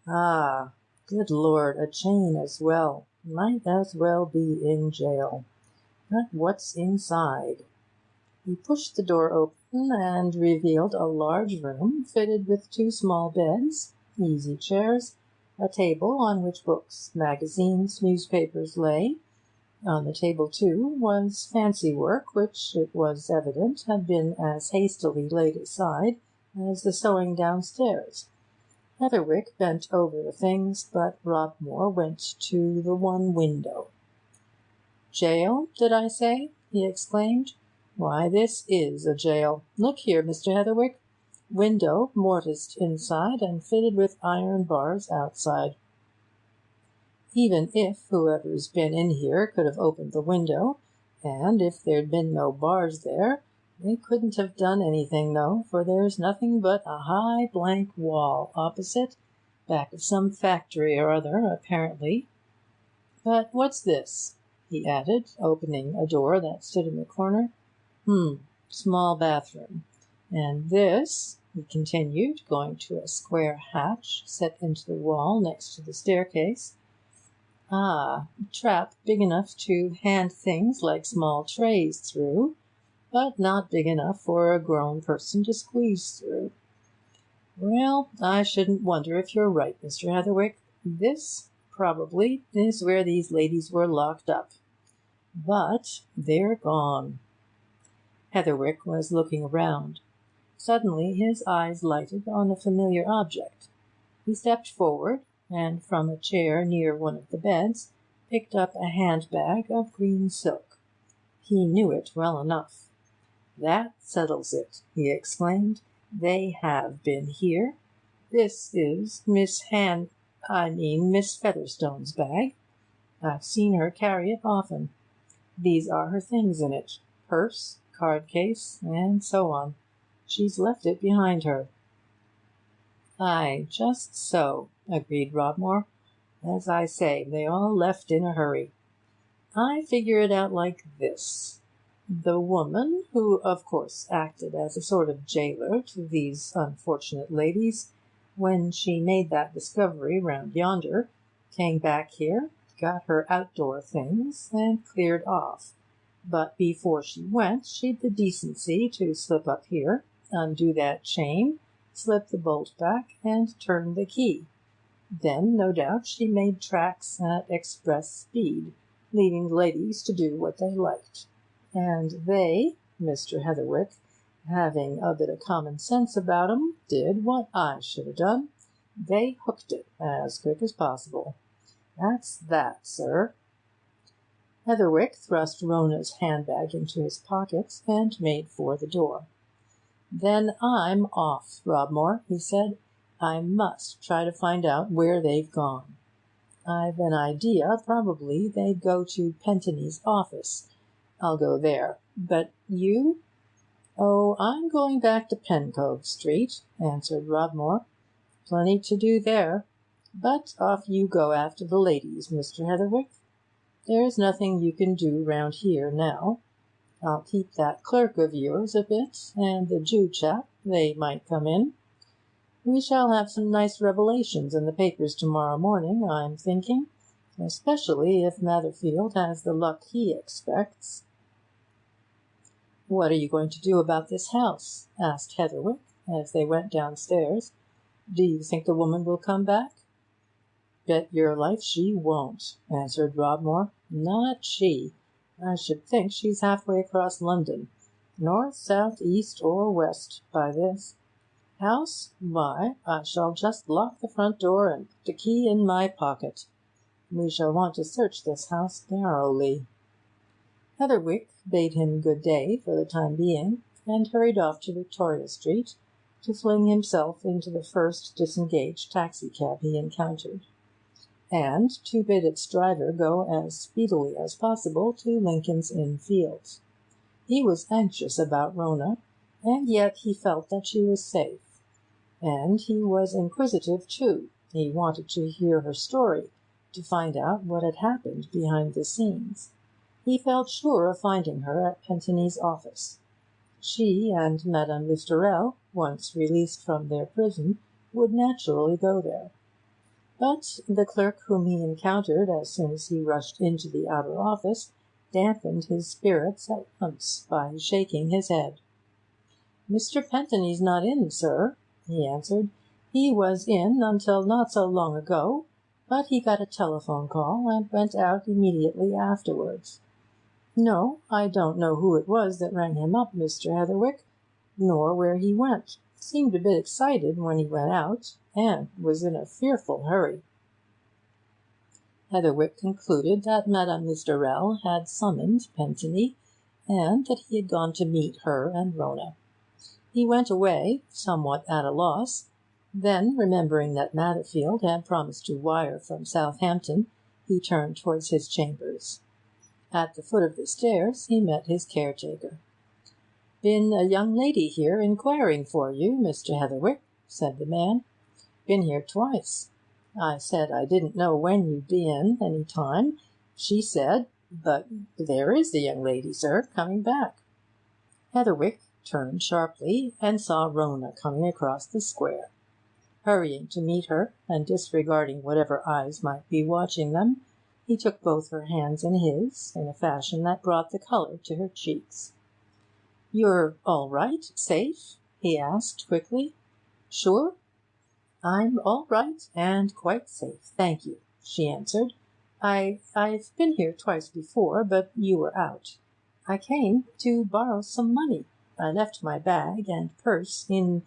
Ah, good Lord, a chain as well. Might as well be in jail. But what's inside?" He pushed the door open and revealed a large room fitted with 2 small beds, easy chairs, a table on which books, magazines, newspapers lay. On the table, too, was fancy work, which, it was evident, had been as hastily laid aside as the sewing downstairs. Heatherwick bent over the things, but Rodmore went to the one window. "Jail, did I say?" he exclaimed. "Why, this is a jail. Look here, Mr. Heatherwick. Window mortised inside and fitted with iron bars outside. Even if whoever's been in here could have opened the window, and if there'd been no bars there, they couldn't have done anything, though, for there's nothing but a high blank wall opposite, back of some factory or other, apparently. But what's this?" he added, opening a door that stood in the corner. Small bathroom. And this," he continued, going to a square hatch set into the wall next to the staircase, "a trap big enough to hand things like small trays through, but not big enough for a grown person to squeeze through. Well, I shouldn't wonder if you're right, Mr. Heatherwick. This, probably, is where these ladies were locked up. But they're gone." Heatherwick was looking around. Suddenly his eyes lighted on a familiar object. He stepped forward, and from a chair near one of the beds picked up a handbag of green silk. He knew it well enough. "That settles it," he exclaimed. "They have been here. This is Miss Featherstone's bag. I've seen her carry it often. These are her things in it, purse, card case, and so on. She's left it behind her." "Aye, just so," agreed Rodmore. "As I say, they all left in a hurry. I figure it out like this. The woman, who of course acted as a sort of jailer to these unfortunate ladies, when she made that discovery round yonder, came back here, got her outdoor things, and cleared off. But before she went, she'd the decency to slip up here, undo that chain, slip the bolt back, and turn the key. Then, no doubt, she made tracks at express speed, leaving the ladies to do what they liked. And they, Mr. Heatherwick, having a bit of common sense about 'em, did what I should have done. They hooked it as quick as possible. That's that, sir." Heatherwick thrust Rona's handbag into his pocket and made for the door. "Then I'm off, Rodmore," he said. "I must try to find out where they've gone. I've an idea probably they'd go to Pentony's office. I'll go there. But you?" "Oh, I'm going back to Pencove Street," answered Rodmore. "Plenty to do there. But off you go after the ladies, Mr. Heatherwick. There's nothing you can do round here now. I'll keep that clerk of yours a bit, and the Jew chap, they might come in. We shall have some nice revelations in the papers to-morrow morning, I'm thinking, especially if Matherfield has the luck he expects." "What are you going to do about this house?" asked Heatherwick, as they went downstairs. "Do you think the woman will come back?" "Bet your life she won't," answered Rodmore. "Not she. I should think she's halfway across London, north, south, east, or west, by this. House? Why, I shall just lock the front door and put the key in my pocket. We shall want to search this house narrowly." Heatherwick bade him good day for the time being, and hurried off to Victoria Street to fling himself into the first disengaged taxicab he encountered, and to bid its driver go as speedily as possible to Lincoln's Inn Fields. He was anxious about Rona, and yet he felt that she was safe. And he was inquisitive too. He wanted to hear her story, to find out what had happened behind the scenes. He felt sure of finding her at Pentony's office. She and Madame Listorelle, once released from their prison, would naturally go there. But the clerk whom he encountered as soon as he rushed into the outer office dampened his spirits at once by shaking his head. "Mr. Pentony's not in, sir," he answered. "He was in until not so long ago, but he got a telephone call and went out immediately afterwards. No, I don't know who it was that rang him up, Mr. Heatherwick, nor where he went. Seemed a bit excited when he went out, and was in a fearful hurry." Heatherwick concluded that Madame Listorelle had summoned Pentony, and that he had gone to meet her and Rona. He went away, somewhat at a loss. Then, remembering that Matherfield had promised to wire from Southampton, he turned towards his chambers. At the foot of the stairs he met his caretaker. "Been a young lady here inquiring for you, Mr. Heatherwick," said the man. "Been here twice. I said I didn't know when you'd be in any time. She said, but there is the young lady, sir, coming back." Heatherwick turned sharply and saw Rona coming across the square. Hurrying to meet her, and disregarding whatever eyes might be watching them, he took both her hands in his, in a fashion that brought the colour to her cheeks. "You're all right? Safe?" he asked quickly. "Sure?" "I'm all right, and quite safe, thank you," she answered. I've been here twice before, but you were out. I came to borrow some money. I left my bag and purse in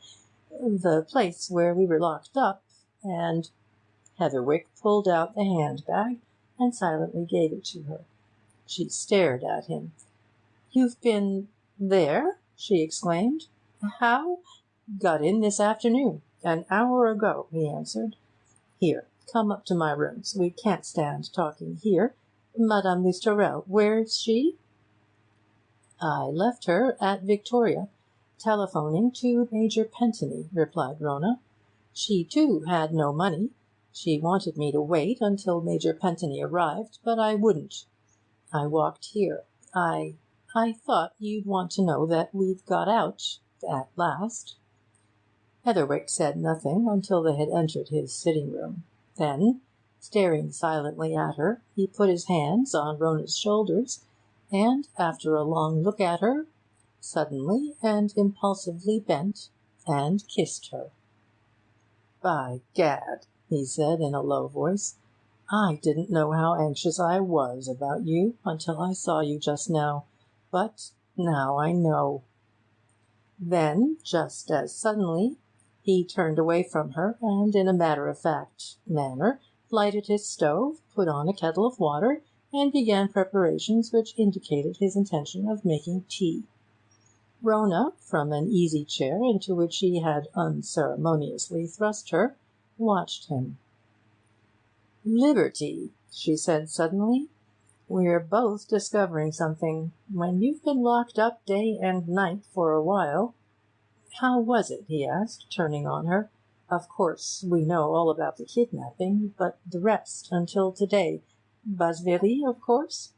the place where we were locked up, and—" Heatherwick pulled out the handbag and silently gave it to her. She stared at him. "You've been there?" she exclaimed. "How—" "Got in this afternoon. An hour ago," he answered. "Here, come up to my rooms. We can't stand talking here. Madame Listorelle, where's she?" "I left her at Victoria, telephoning to Major Pentony," replied Rona. "She, too, had no money. She wanted me to wait until Major Pentony arrived, but I wouldn't. I walked here. I thought you'd want to know that we've got out at last." Heatherwick said nothing until they had entered his sitting-room. Then, staring silently at her, he put his hands on Rona's shoulders, and, after a long look at her, suddenly and impulsively bent and kissed her. "By gad," he said in a low voice, "I didn't know how anxious I was about you until I saw you just now, but now I know." Then, just as suddenly, he turned away from her and, in a matter-of-fact manner, lighted his stove, put on a kettle of water, and began preparations which indicated his intention of making tea. Rona, from an easy-chair into which he had unceremoniously thrust her, watched him. "Liberty," she said suddenly. "We're both discovering something. When you've been locked up day and night for a while—" "How was it?" he asked, turning on her. "Of course, we know all about the kidnapping, but the rest until to-day. Basveli, of course?"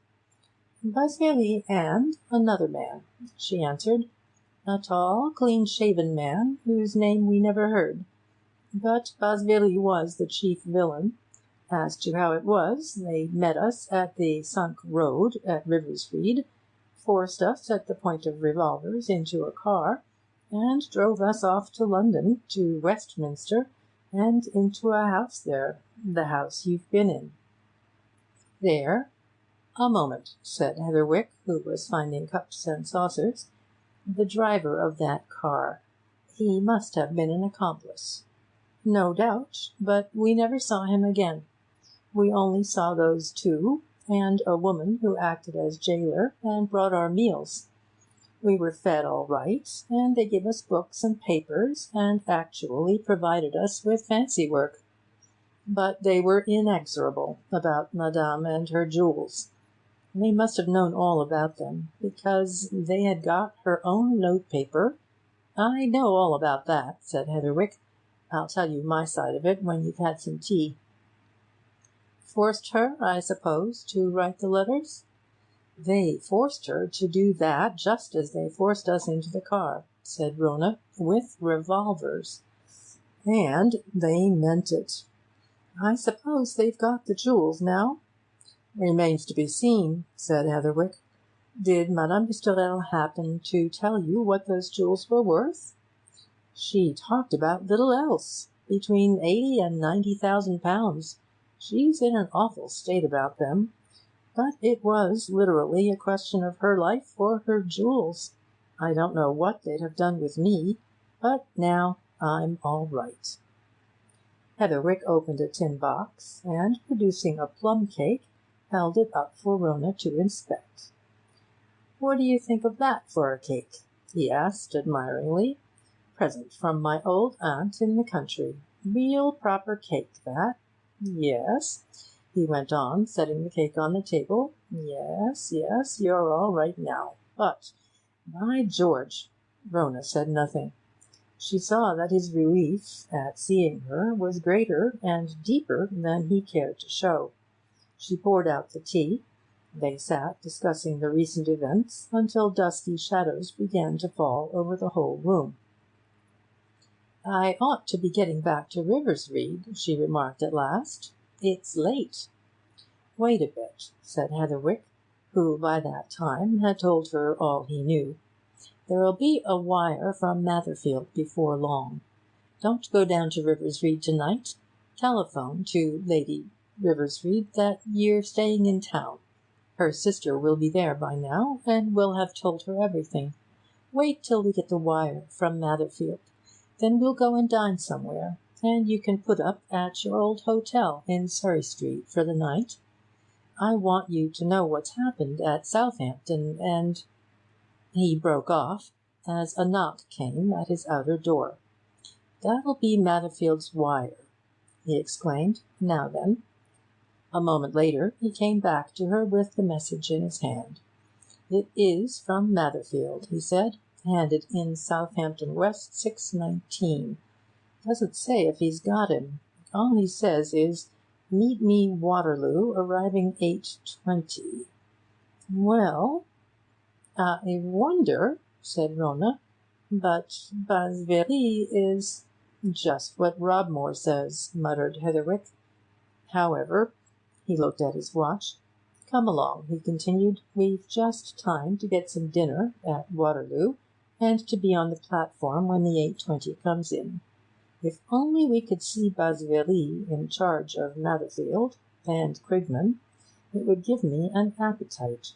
"Basveli and another man," she answered. "A tall, clean-shaven man whose name we never heard. But Basveli was the chief villain. As to how it was, they met us at the sunk road at RIVERSREADE, forced us at the point of revolvers into a car, and drove us off to London, to Westminster, and into a house there, the house you've been in. There—" "A moment," said Heatherwick, who was finding cups and saucers. "The driver of that car, he must have been an accomplice." "No doubt, but we never saw him again. We only saw those two, and a woman who acted as jailer and brought our meals. We were fed all right, and they gave us books and papers, and actually provided us with fancy work. But they were inexorable about Madame and her jewels. They must have known all about them, because they had got her own note-paper—" "I know all about that," said Heatherwick. "I'll tell you my side of it when you've had some tea." "Forced her, I suppose, to write the letters?" "They forced her to do that just as they forced us into the car," said Rona, "with revolvers. And they meant it. I suppose they've got the jewels now?" "Remains to be seen," said Heatherwick. "Did Madame Listorelle happen to tell you what those jewels were worth?" "She talked about little else. Between 80 and 90,000 pounds. She's in an awful state about them. But it was literally a question of her life or her jewels. I don't know what they'd have done with me, but now I'm all right." Heatherwick opened a tin box, and, producing a plum cake, held it up for Rona to inspect. "What do you think of that for a cake?" he asked admiringly. "Present from my old aunt in the country. Real proper cake, that. Yes," he went on, setting the cake on the table. "Yes, you're all right now. But, by George—" Rona said nothing. She saw that his relief at seeing her was greater and deeper than he cared to show. She poured out the tea, They sat discussing the recent events until dusky shadows began to fall over the whole room. "I ought to be getting back to Riversreade," she remarked at last. "It's late." "Wait a bit," said Heatherwick, who by that time had told her all he knew. "There'll be a wire from Matherfield before long. Don't go down to Riversreade to-night. Telephone to Lady Riversreade that you're staying in town. Her sister will be there by now, and will have told her everything. Wait till we get the wire from Matherfield. Then we'll go and dine somewhere, and you can put up at your old hotel in Surrey Street for the night. I want you to know what's happened at Southampton, and—" He broke off as a knock came at his outer door. "That'll be Matherfield's wire," he exclaimed. "Now then." A moment later he came back to her with the message in his hand. "It is from Matherfield," he said. "Handed in Southampton West, 619. Doesn't say if he's got him. All he says is, 'Meet me Waterloo, arriving 8:20. Well, "I wonder," said Rona, "but Basvery is—" "Just what Robmore says," muttered Heatherwick. "However," he looked at his watch. "Come along," he continued. "We've just time to get some dinner at Waterloo, and to be on the platform when the 8:20 comes in. If only we could see Basvery in charge of Matherfield and Quigman, it would give me an appetite."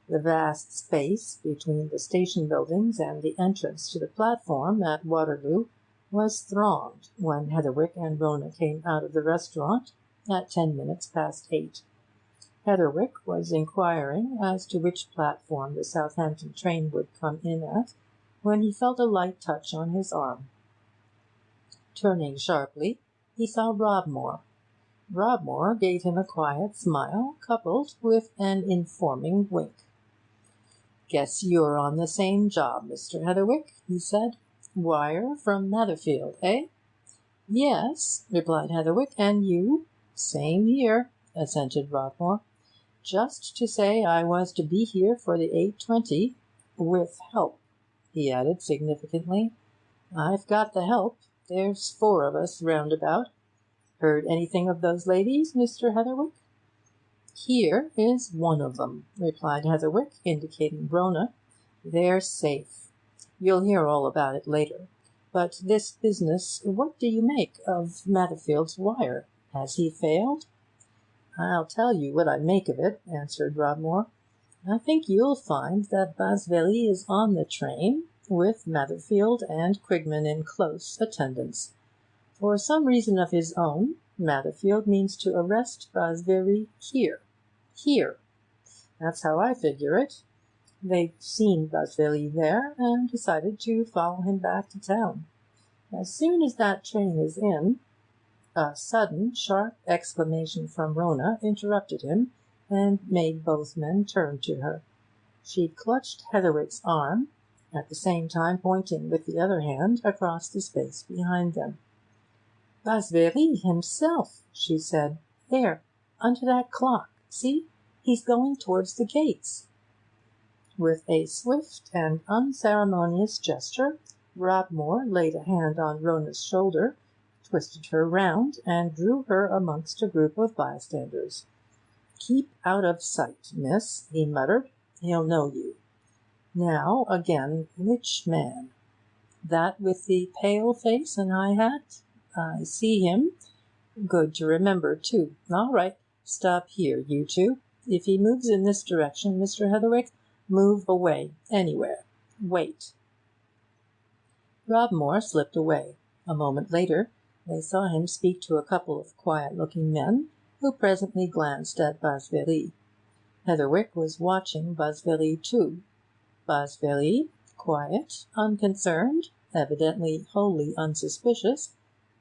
The vast space between the station buildings and the entrance to the platform at Waterloo was thronged when Heatherwick and Rona came out of the restaurant at 8:10. Heatherwick was inquiring as to which platform the Southampton train would come in at, when he felt a light touch on his arm. Turning sharply, he saw Robmore. Robmore gave him a quiet smile, coupled with an informing wink. "Guess you're on the same job, Mr. Heatherwick," he said. "Wire from Matherfield, eh?" "Yes," replied Heatherwick. "And you?" "Same here," assented Robmore. "Just to say I was to be here for the 8:20, with help," he added significantly. "I've got the help. There's 4 of us roundabout. Heard anything of those ladies, Mr. Heatherwick?" "Here is one of them," replied Heatherwick, indicating Rona. "They're safe. You'll hear all about it later. But this business, what do you make of Matherfield's wire? Has he failed?" "I'll tell you what I make of it," answered Robmore. "I think you'll find that Basvery is on the train, with Matherfield and Quigman in close attendance. For some reason of his own, Matherfield means to arrest Basvery here. Here. That's how I figure it. They've seen Basvery there, and decided to follow him back to town. As soon as that train is in—" A sudden, sharp exclamation from Rona interrupted him, and made both men turn to her. She clutched Heatherwick's arm, at the same time pointing with the other hand across the space behind them. "Basvery himself," she said. "There, under that clock. See? He's going towards the gates." With a swift and unceremonious gesture, Robmore laid a hand on Rona's shoulder, twisted her round, and drew her amongst a group of bystanders. "Keep out of sight, miss," he muttered. "He'll know you. Now, again, which man? That with the pale face and high hat? I see him. Good to remember, too. All right. Stop here, you two. If he moves in this direction, Mr. Heatherwick, move away, anywhere. Wait." Robmore slipped away. A moment later they saw him speak to a couple of quiet-looking men, who presently glanced at Basvery. Heatherwick was watching Basvery too. Basvery, quiet, unconcerned, evidently wholly unsuspicious,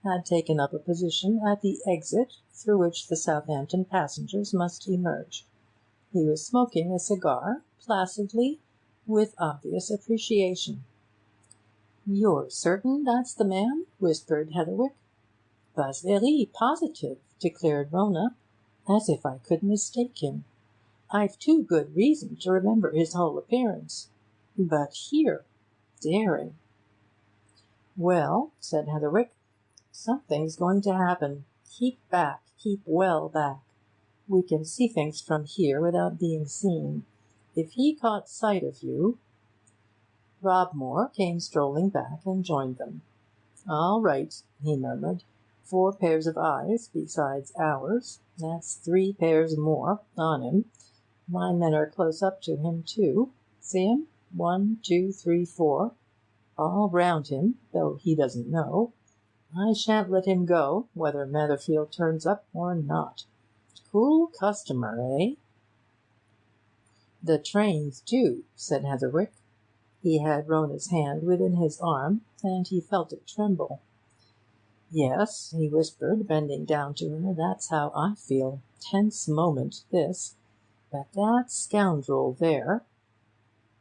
had taken up a position at the exit through which the Southampton passengers must emerge. He was smoking a cigar, placidly, with obvious appreciation. "You're certain that's the man?" whispered Heatherwick. "Basvery, positive," declared Rona, "as if I could mistake him. I've too good reason to remember his whole appearance. But here, daring." "Well," said Heatherwick, "something's going to happen. Keep back, keep well back. We can see things from here without being seen. If he caught sight of you—" Robmore came strolling back and joined them. "All right," he murmured. "4 pairs of eyes besides ours. That's 3 pairs more on him. My men are close up to him, too. See 'em? 1, 2, 3, 4. All round him, though he doesn't know. I shan't let him go, whether Netherfield turns up or not. Cool customer, eh?" "The trains, too," said Heatherwick. He had Rona's hand within his arm, and he felt it tremble. "Yes," he whispered, bending down to her, "that's how I feel. Tense moment, this. But that scoundrel there—"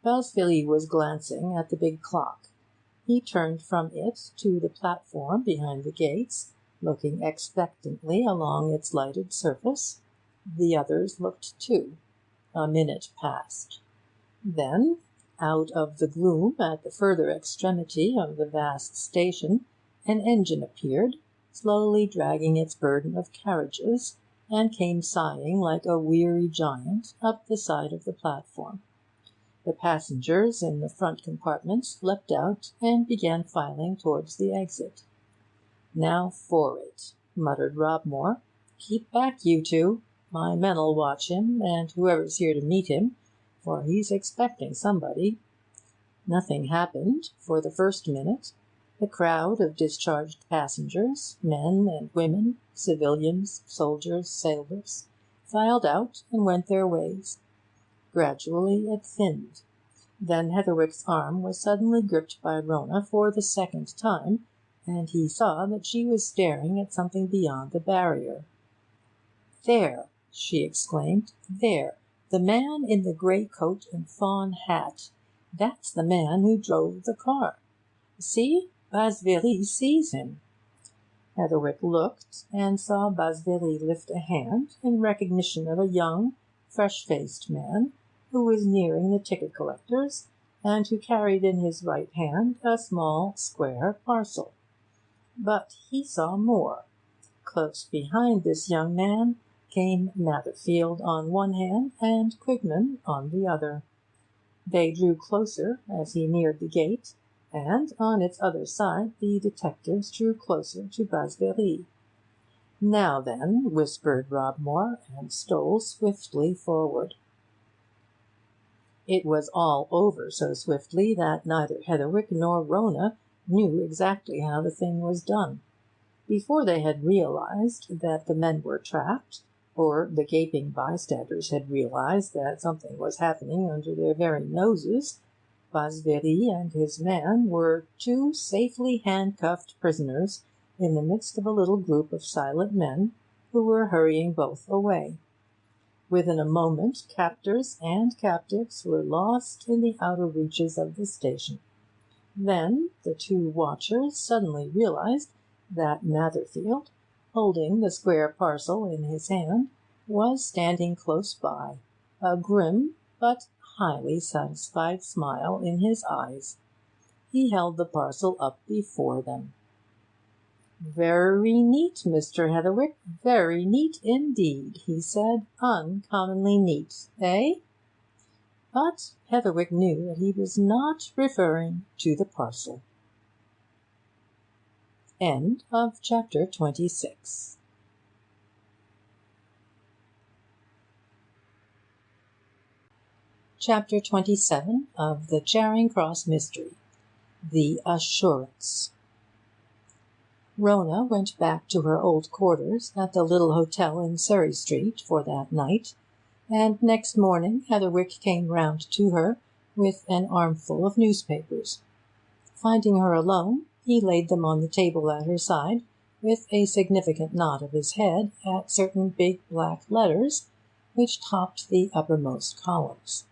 Basville was glancing at the big clock. He turned from it to the platform behind the gates, looking expectantly along its lighted surface. The others looked too. A minute passed. Then, out of the gloom at the further extremity of the vast station, an engine appeared, slowly dragging its burden of carriages, and came sighing like a weary giant up the side of the platform. The passengers in the front compartments leapt out and began filing towards the exit. "Now for it," muttered Robmore. "Keep back, you two. My men'll watch him, and whoever's here to meet him, for he's expecting somebody." Nothing happened for the first minute. The crowd of discharged passengers, men and women, civilians, soldiers, sailors, filed out and went their ways. Gradually it thinned. Then Heatherwick's arm was suddenly gripped by Rona for the second time, and he saw that she was staring at something beyond the barrier. "There!" she exclaimed. "There! The man in the grey coat and fawn hat. That's the man who drove the car. See? Basville sees him." Heatherwick looked, and saw Basville lift a hand in recognition of a young, fresh-faced man who was nearing the ticket collectors, and who carried in his right hand a small square parcel. But he saw more. Close behind this young man came Netherfield on one hand and Quigman on the other. They drew closer as he neared the gate, and on its other side the detectives drew closer to Basville. "Now then," whispered Robmore, and stole swiftly forward. It was all over so swiftly that neither Heatherwick nor Rona knew exactly how the thing was done. Before they had realized that the men were trapped, or the gaping bystanders had realized that something was happening under their very noses, Basville and his man were 2 safely handcuffed prisoners in the midst of a little group of silent men who were hurrying both away. Within a moment captors and captives were lost in the outer reaches of the station. Then the 2 watchers suddenly realized that Netherfield, holding the square parcel in his hand, was standing close by, a grim but highly satisfied smile in his eyes. He held the parcel up before them. "Very neat, Mr. Heatherwick, very neat indeed," he said. "Uncommonly neat, eh?" But Heatherwick knew that he was not referring to the parcel. End of chapter 26. Chapter 27 of the Charing Cross Mystery. The Assurance. Rona went back to her old quarters at the little hotel in Surrey Street for that night, and next morning Heatherwick came round to her with an armful of newspapers. Finding her alone, he laid them on the table at her side, with a significant nod of his head at certain big black letters which topped the uppermost columns.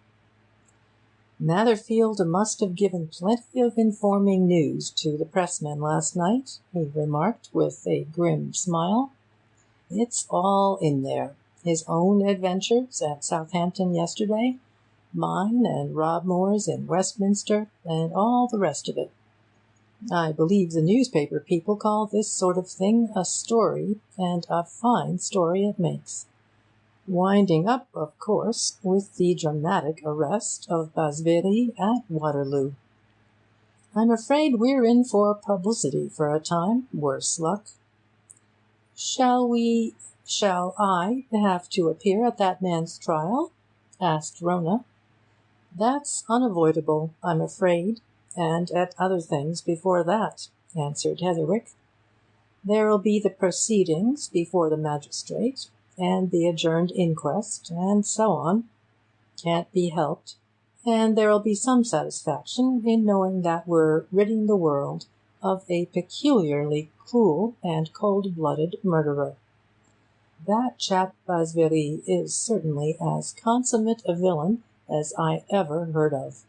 "Netherfield must have given plenty of informing news to the pressmen last night," he remarked with a grim smile. "It's all in there. His own adventures at Southampton yesterday, mine and Rob Moore's in Westminster, and all the rest of it. I believe the newspaper people call this sort of thing a story, and a fine story it makes. Winding up, of course, with the dramatic arrest of Basvéry at Waterloo. I'm afraid we're in for publicity for a time, worse luck. Shall I have to appear at that man's trial? Asked Rona. That's unavoidable, I'm afraid, and at other things before that, answered Heatherwick. There'll be the proceedings before the magistrate, and the adjourned inquest, and so on. Can't be helped. And there'll be some satisfaction in knowing that we're ridding the world of a peculiarly cruel and cold-blooded murderer. That chap Basvéry is certainly as consummate a villain as I ever heard of.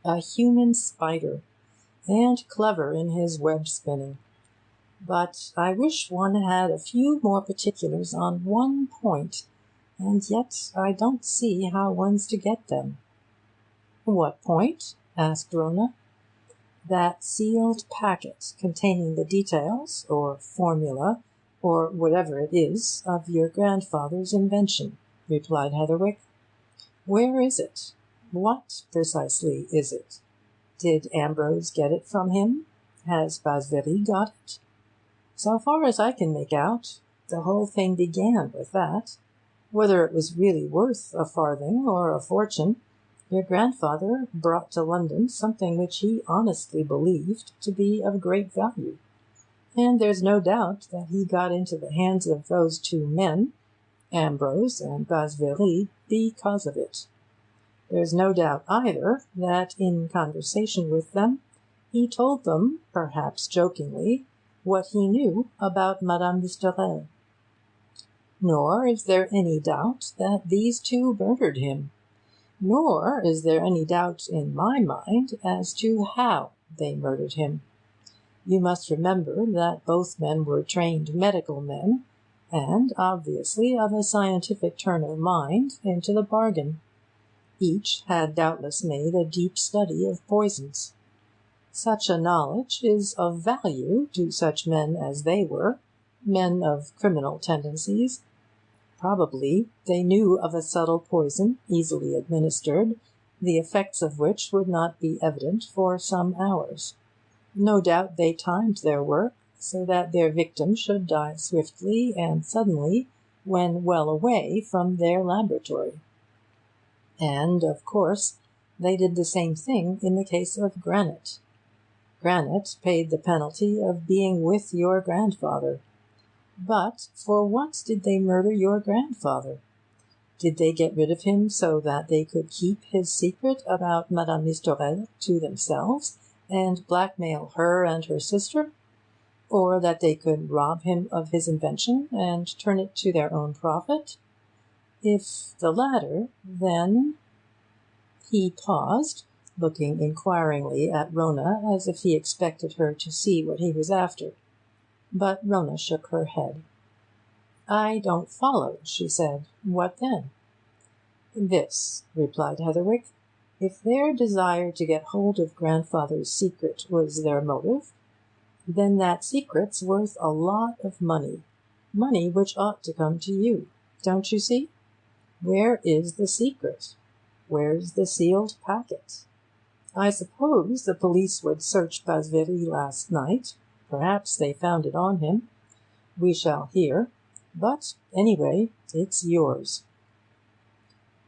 A human spider, and clever in his web-spinning. But I wish one had a few more particulars on one point, and yet I don't see how one's to get them. What point? asked Rona. That sealed packet containing the details, or formula, or whatever it is, of your grandfather's invention, replied Heatherwick. Where is it? What, precisely, is it? Did Ambrose get it from him? Has Basvéry got it? So far as I can make out, the whole thing began with that. Whether it was really worth a farthing or a fortune, your grandfather brought to London something which he honestly believed to be of great value. And there's no doubt that he got into the hands of those two men, Ambrose and Basvéry, because of it. There's no doubt either that in conversation with them he told them, perhaps jokingly, what he knew about Madame Listorelle. Nor is there any doubt that these two murdered him. Nor is there any doubt in my mind as to how they murdered him. You must remember that both men were trained medical men, and obviously of a scientific turn of mind into the bargain. Each had doubtless made a deep study of poisons. Such a knowledge is of value to such men as they were, men of criminal tendencies. Probably they knew of a subtle poison, easily administered, the effects of which would not be evident for some hours. No doubt they timed their work so that their victim should die swiftly and suddenly when well away from their laboratory. And, of course, they did the same thing in the case of Granite. Granite paid the penalty of being with your grandfather. But for what did they murder your grandfather? Did they get rid of him so that they could keep his secret about Madame Listorelle to themselves, and blackmail her and her sister? Or that they could rob him of his invention and turn it to their own profit? If the latter, then— He paused, looking inquiringly at Rona as if he expected her to see what he was after. But Rona shook her head. "I don't follow," she said. "What then?" "This," replied Heatherwick. "If their desire to get hold of grandfather's secret was their motive, then that secret's worth a lot of money which ought to come to you. Don't you see? Where is the secret? Where's the sealed packet? I suppose the police would search Basvéry last night. Perhaps they found it on him. We shall hear. But, anyway, it's yours."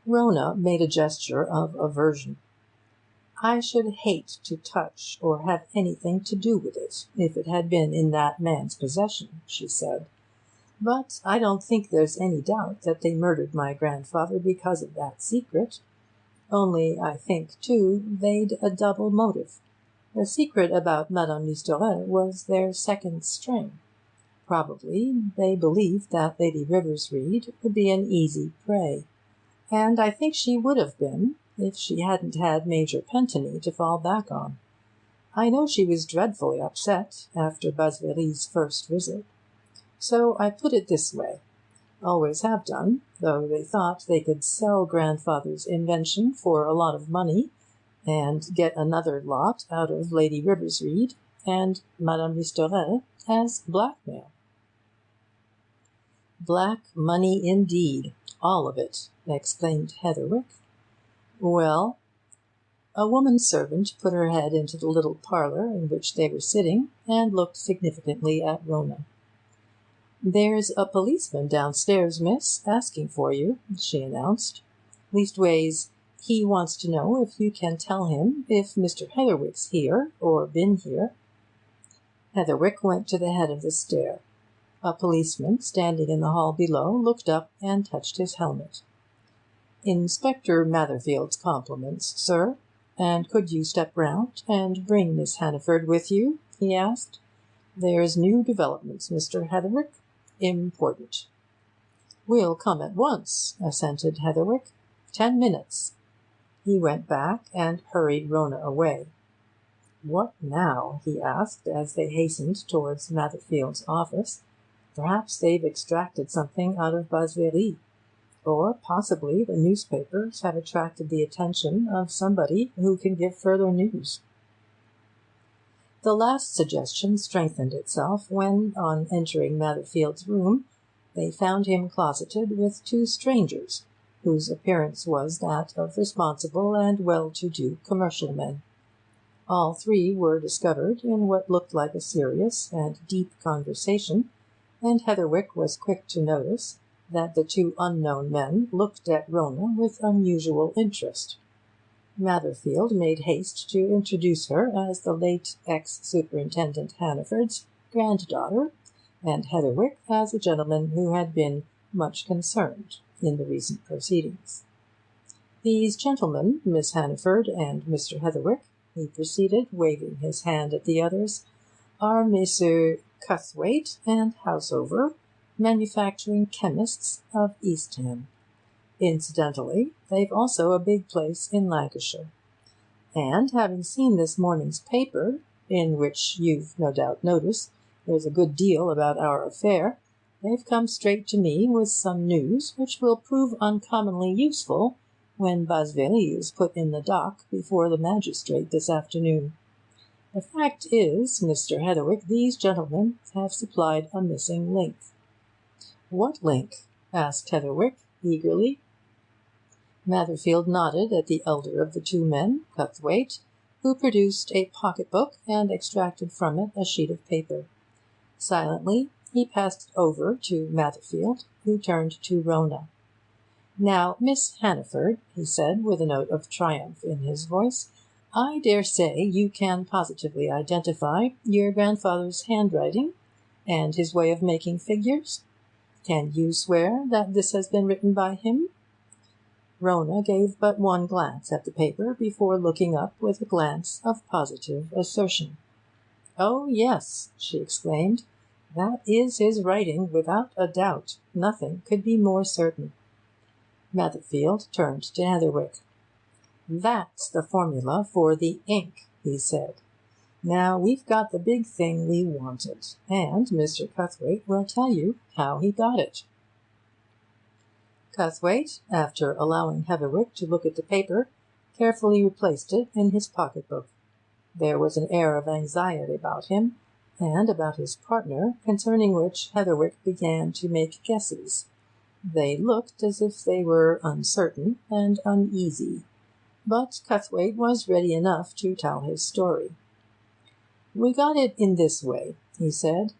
Rona made a gesture of aversion. "I should hate to touch or have anything to do with it, if it had been in that man's possession," she said. "But I don't think there's any doubt that they murdered my grandfather because of that secret. Only I think, too, they'd a double motive. The secret about Madame Listorelle was their second string. Probably they believed that Lady Riversreade would be an easy prey, and I think she would have been if she hadn't had Major Pentony to fall back on. I know she was dreadfully upset after Basvéry's first visit. So I put it this way. always have done, though they thought they could sell grandfather's invention for a lot of money, and get another lot out of Lady Riversreade and Madame Listorelle as blackmail. "Black money indeed, all of it!" exclaimed Heatherwick. "Well?" A woman servant put her head into the little parlour in which they were sitting, and looked significantly at Rona. "There's a policeman downstairs, miss, asking for you," she announced. "Leastways, he wants to know if you can tell him if Mr. Heatherwick's here, or been here." Heatherwick went to the head of the stair. A policeman, standing in the hall below, looked up and touched his helmet. "Inspector Matherfield's compliments, sir. And could you step round and bring Miss Hannaford with you?" he asked. "There's new developments, Mr. Heatherwick. Important." "We'll come at once," assented Heatherwick. 10 minutes." He went back and hurried Rona away. "What now?" he asked, as they hastened towards Matherfield's office. "Perhaps they've extracted something out of VIII. Or possibly the newspapers have attracted the attention of somebody who can give further news." The last suggestion strengthened itself when, on entering Matherfield's room, they found him closeted with 2 strangers, whose appearance was that of responsible and well-to-do commercial men. All 3 were discovered in what looked like a serious and deep conversation, and Heatherwick was quick to notice that the 2 unknown men looked at Rona with unusual interest. Matherfield made haste to introduce her as the late ex-superintendent Hannaford's granddaughter, and Heatherwick as a gentleman who had been much concerned in the recent proceedings. "These gentlemen, Miss Hannaford and Mr. Heatherwick," he proceeded, waving his hand at the others, "are Messrs. Cuthwaite and Houseover, manufacturing chemists of Eastham. Incidentally, they've also a big place in Lancashire. And having seen this morning's paper, in which you've no doubt noticed there's a good deal about our affair, they've come straight to me with some news which will prove uncommonly useful when VIII is put in the dock before the magistrate this afternoon. The fact is, Mr. Heatherwick, these gentlemen have supplied a missing link." "What link?" asked Heatherwick, eagerly. Matherfield nodded at the elder of the 2 men, Cuthwaite, who produced a pocket-book and extracted from it a sheet of paper. Silently he passed it over to Matherfield, who turned to Rona. "Now, Miss Hannaford," he said, with a note of triumph in his voice, "I dare say you can positively identify your grandfather's handwriting and his way of making figures? Can you swear that this has been written by him?" Rona gave but one glance at the paper before looking up with a glance of positive assertion. "Oh, yes," she exclaimed, "that is his writing, without a doubt. Nothing could be more certain." Matherfield turned to Heatherwick. "That's the formula for the ink," he said. "Now we've got the big thing we wanted, and Mr. Cuthwaite will tell you how he got it." Cuthwaite, after allowing Heatherwick to look at the paper, carefully replaced it in his pocket-book. There was an air of anxiety about him, and about his partner, concerning which Heatherwick began to make guesses. They looked as if they were uncertain and uneasy, but Cuthwaite was ready enough to tell his story. "We got it in this way," he said,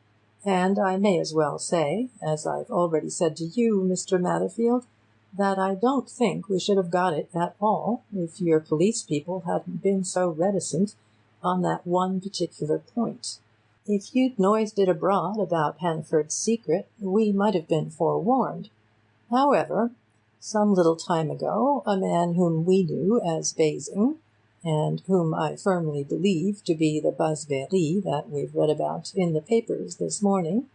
"and I may as well say, as I've already said to you, Mr. Matherfield, that I don't think we should have got it at all if your police people hadn't been so reticent on that one particular point. If you'd noised it abroad about Hannaford's secret, we might have been forewarned. However, some little time ago, a man whom we knew as VIII, and whom I firmly believe to be the VIII that we've read about in the papers this morning,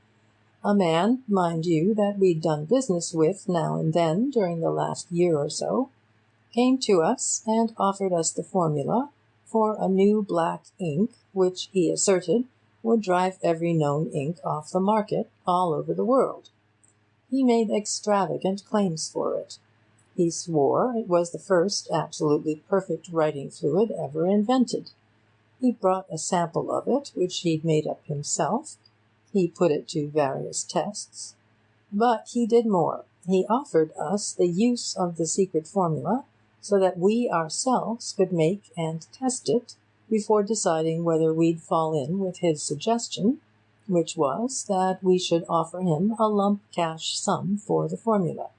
a man, mind you, that we'd done business with now and then during the last year or so, came to us and offered us the formula for a new black ink which he asserted would drive every known ink off the market all over the world. He made extravagant claims for it. He swore it was the first absolutely perfect writing fluid ever invented. He brought a sample of it, which he'd made up himself. He put it to various tests. But he did more. He offered us the use of the secret formula so that we ourselves could make and test it before deciding whether we'd fall in with his suggestion, which was that we should offer him a lump cash sum for the formula.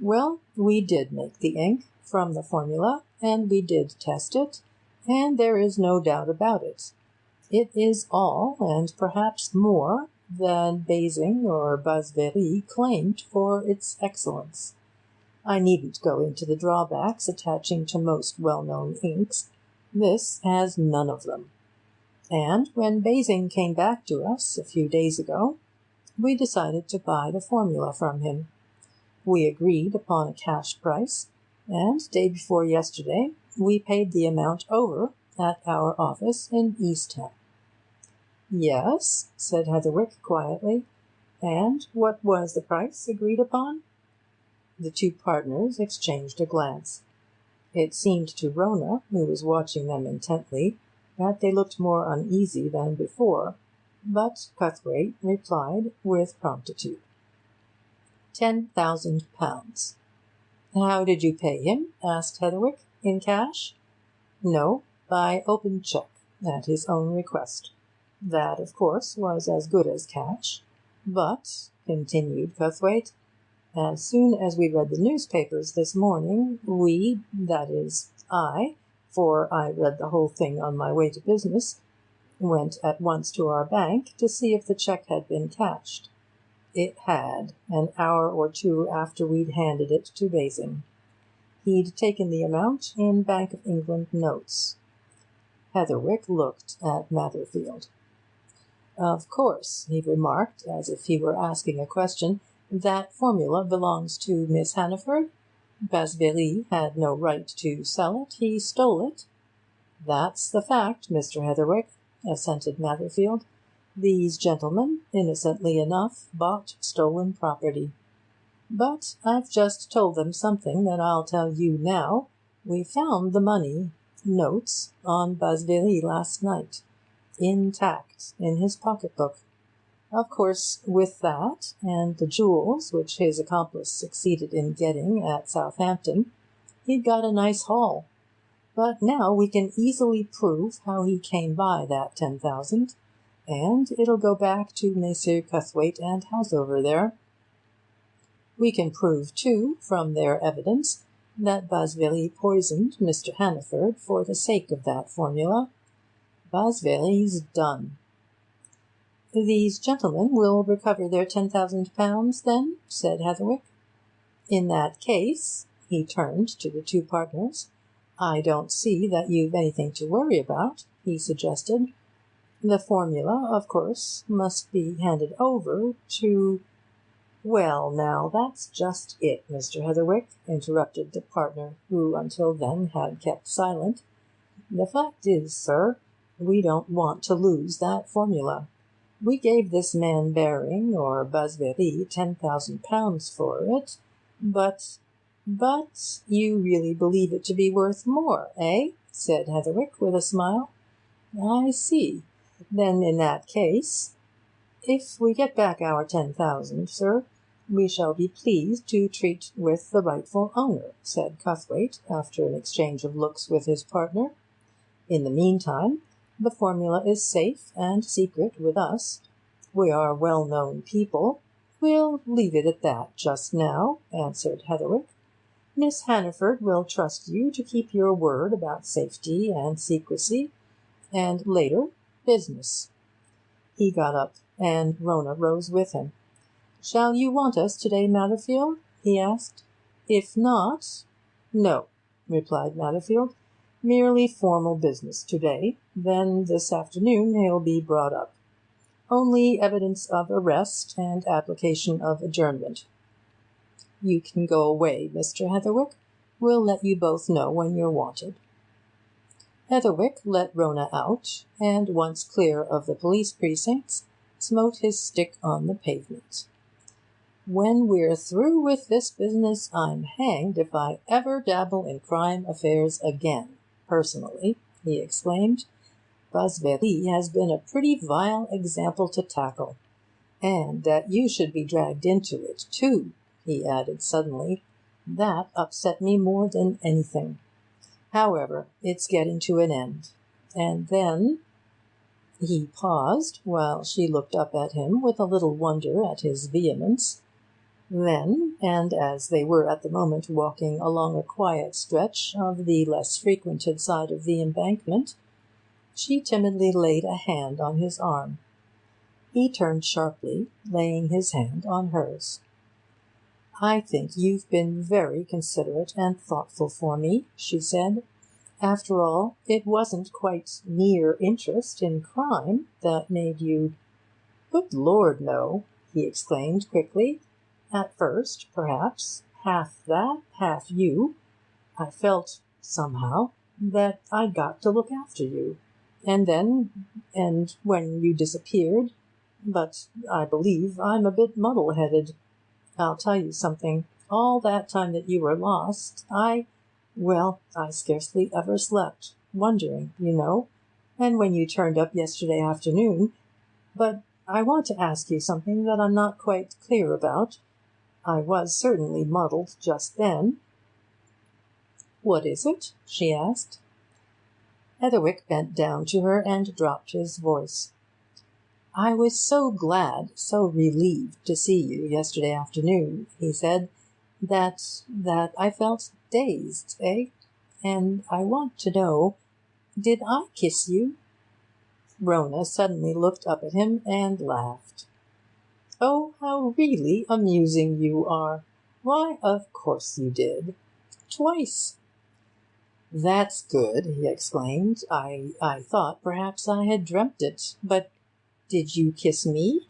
Well, we did make the ink from the formula, and we did test it, and there is no doubt about it. It is all, and perhaps more, than Basing or Basvery claimed for its excellence. I needn't go into the drawbacks attaching to most well-known inks. This has none of them. And when Basing came back to us a few days ago, we decided to buy the formula from him. We agreed upon a cash price, and day before yesterday we paid the amount over at our office in Eastham. "Yes," said Heatherwick quietly. "And what was the price agreed upon?" The two partners exchanged a glance. It seemed to Rona, who was watching them intently, that they looked more uneasy than before, but Cuthwaite replied with promptitude. £10,000. "How did you pay him?" asked Heatherwick. "In cash?" "No, by open cheque, at his own request. That, of course, was as good as cash. But," continued Cuthwaite, "as soon as we read the newspapers this morning, we, that is, I, for I read the whole thing on my way to business, went at once to our bank to see if the cheque had been cashed. It had, an hour or two after we'd handed it to Basing. He'd taken the amount in Bank of England notes." Heatherwick looked at Matherfield. "Of course," he remarked, as if he were asking a question, "that formula belongs to Miss Hannaford? Basvery had no right to sell it. He stole it." "That's the fact, Mr. Heatherwick," assented Matherfield. "These gentlemen, innocently enough, bought stolen property. But I've just told them something that I'll tell you now. We found the money, notes, on Basvery last night, intact, in his pocket-book. Of course, with that, and the jewels which his accomplice succeeded in getting at Southampton, he'd got a nice haul. But now we can easily prove how he came by that 10,000, and it'll go back to Messrs. Cuthwaite and Houseover there. We can prove, too, from their evidence, that Basvery poisoned Mr. Hannaford for the sake of that formula. Basvery's done." "These gentlemen will recover their £10,000, then?" said Heatherwick. "In that case," he turned to the two partners, "I don't see that you've anything to worry about," he suggested. "The formula, of course, must be handed over to—" "Well, now, that's just it, Mr. Heatherwick," interrupted the partner who until then had kept silent. "The fact is, sir, we don't want to lose that formula. We gave this man Baring or Basvery £10,000 for it, but you really believe it to be worth more, eh?" said Heatherwick with a smile. "I see. Then in that case—" "If we get back our 10,000, sir, we shall be pleased to treat with the rightful owner," said Cuthwaite, after an exchange of looks with his partner. "In the meantime, the formula is safe and secret with us. We are well-known people." "We'll leave it at that just now," answered Heatherwick. "Miss Hannaford will trust you to keep your word about safety and secrecy. And later, business." He got up, and Rona rose with him. "Shall you want us to-day, Matherfield?" he asked. "If not—" "No," replied Matherfield. "Merely formal business to-day. Then this afternoon he'll be brought up. Only evidence of arrest and application of adjournment. You can go away, Mr. Heatherwick. We'll let you both know when you're wanted." Heatherwick let Rona out, and once clear of the police precincts, smote his stick on the pavement. When we're through with this business, I'm hanged if I ever dabble in crime affairs again, personally," he exclaimed. "Basveli has been a pretty vile example to tackle. And that you should be dragged into it, too," he added suddenly, "that upset me more than anything. However, it's getting to an end. And then—" He paused, while she looked up at him with a little wonder at his vehemence. Then, and as they were at the moment walking along a quiet stretch of the less frequented side of the Embankment, she timidly laid a hand on his arm. He turned sharply, laying his hand on hers. "I think you've been very considerate and thoughtful for me," she said. "After all, it wasn't quite mere interest in crime that made you—" "Good Lord, no!" he exclaimed quickly. "At first, perhaps, half that, half you. I felt, somehow, that I'd got to look after you. And then, and when you disappeared— But I believe I'm a bit muddle-headed. I'll tell you something. All that time that you were lost, I scarcely ever slept, wondering, you know. And when you turned up yesterday afternoon— But I want to ask you something that I'm not quite clear about. I was certainly muddled just then." "What is it?" she asked. Heatherwick bent down to her and dropped his voice. "I was so glad, so relieved to see you yesterday afternoon," he said, that I felt dazed, And I want to know, did I kiss you?" Rona suddenly looked up at him and laughed. "Oh, how really amusing you are! Why, of course you did. Twice." "That's good," he exclaimed. I thought perhaps I had dreamt it. But did you kiss me?"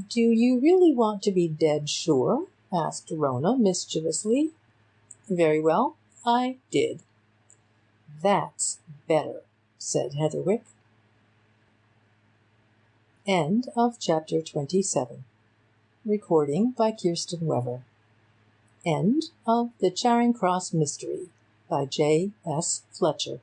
"Do you really want to be dead sure?" asked Rona mischievously. "Very well, I did." "That's better," said Heatherwick. End of chapter 27. Recording by Kirsten Wever. End of The Charing Cross Mystery by J. S. Fletcher.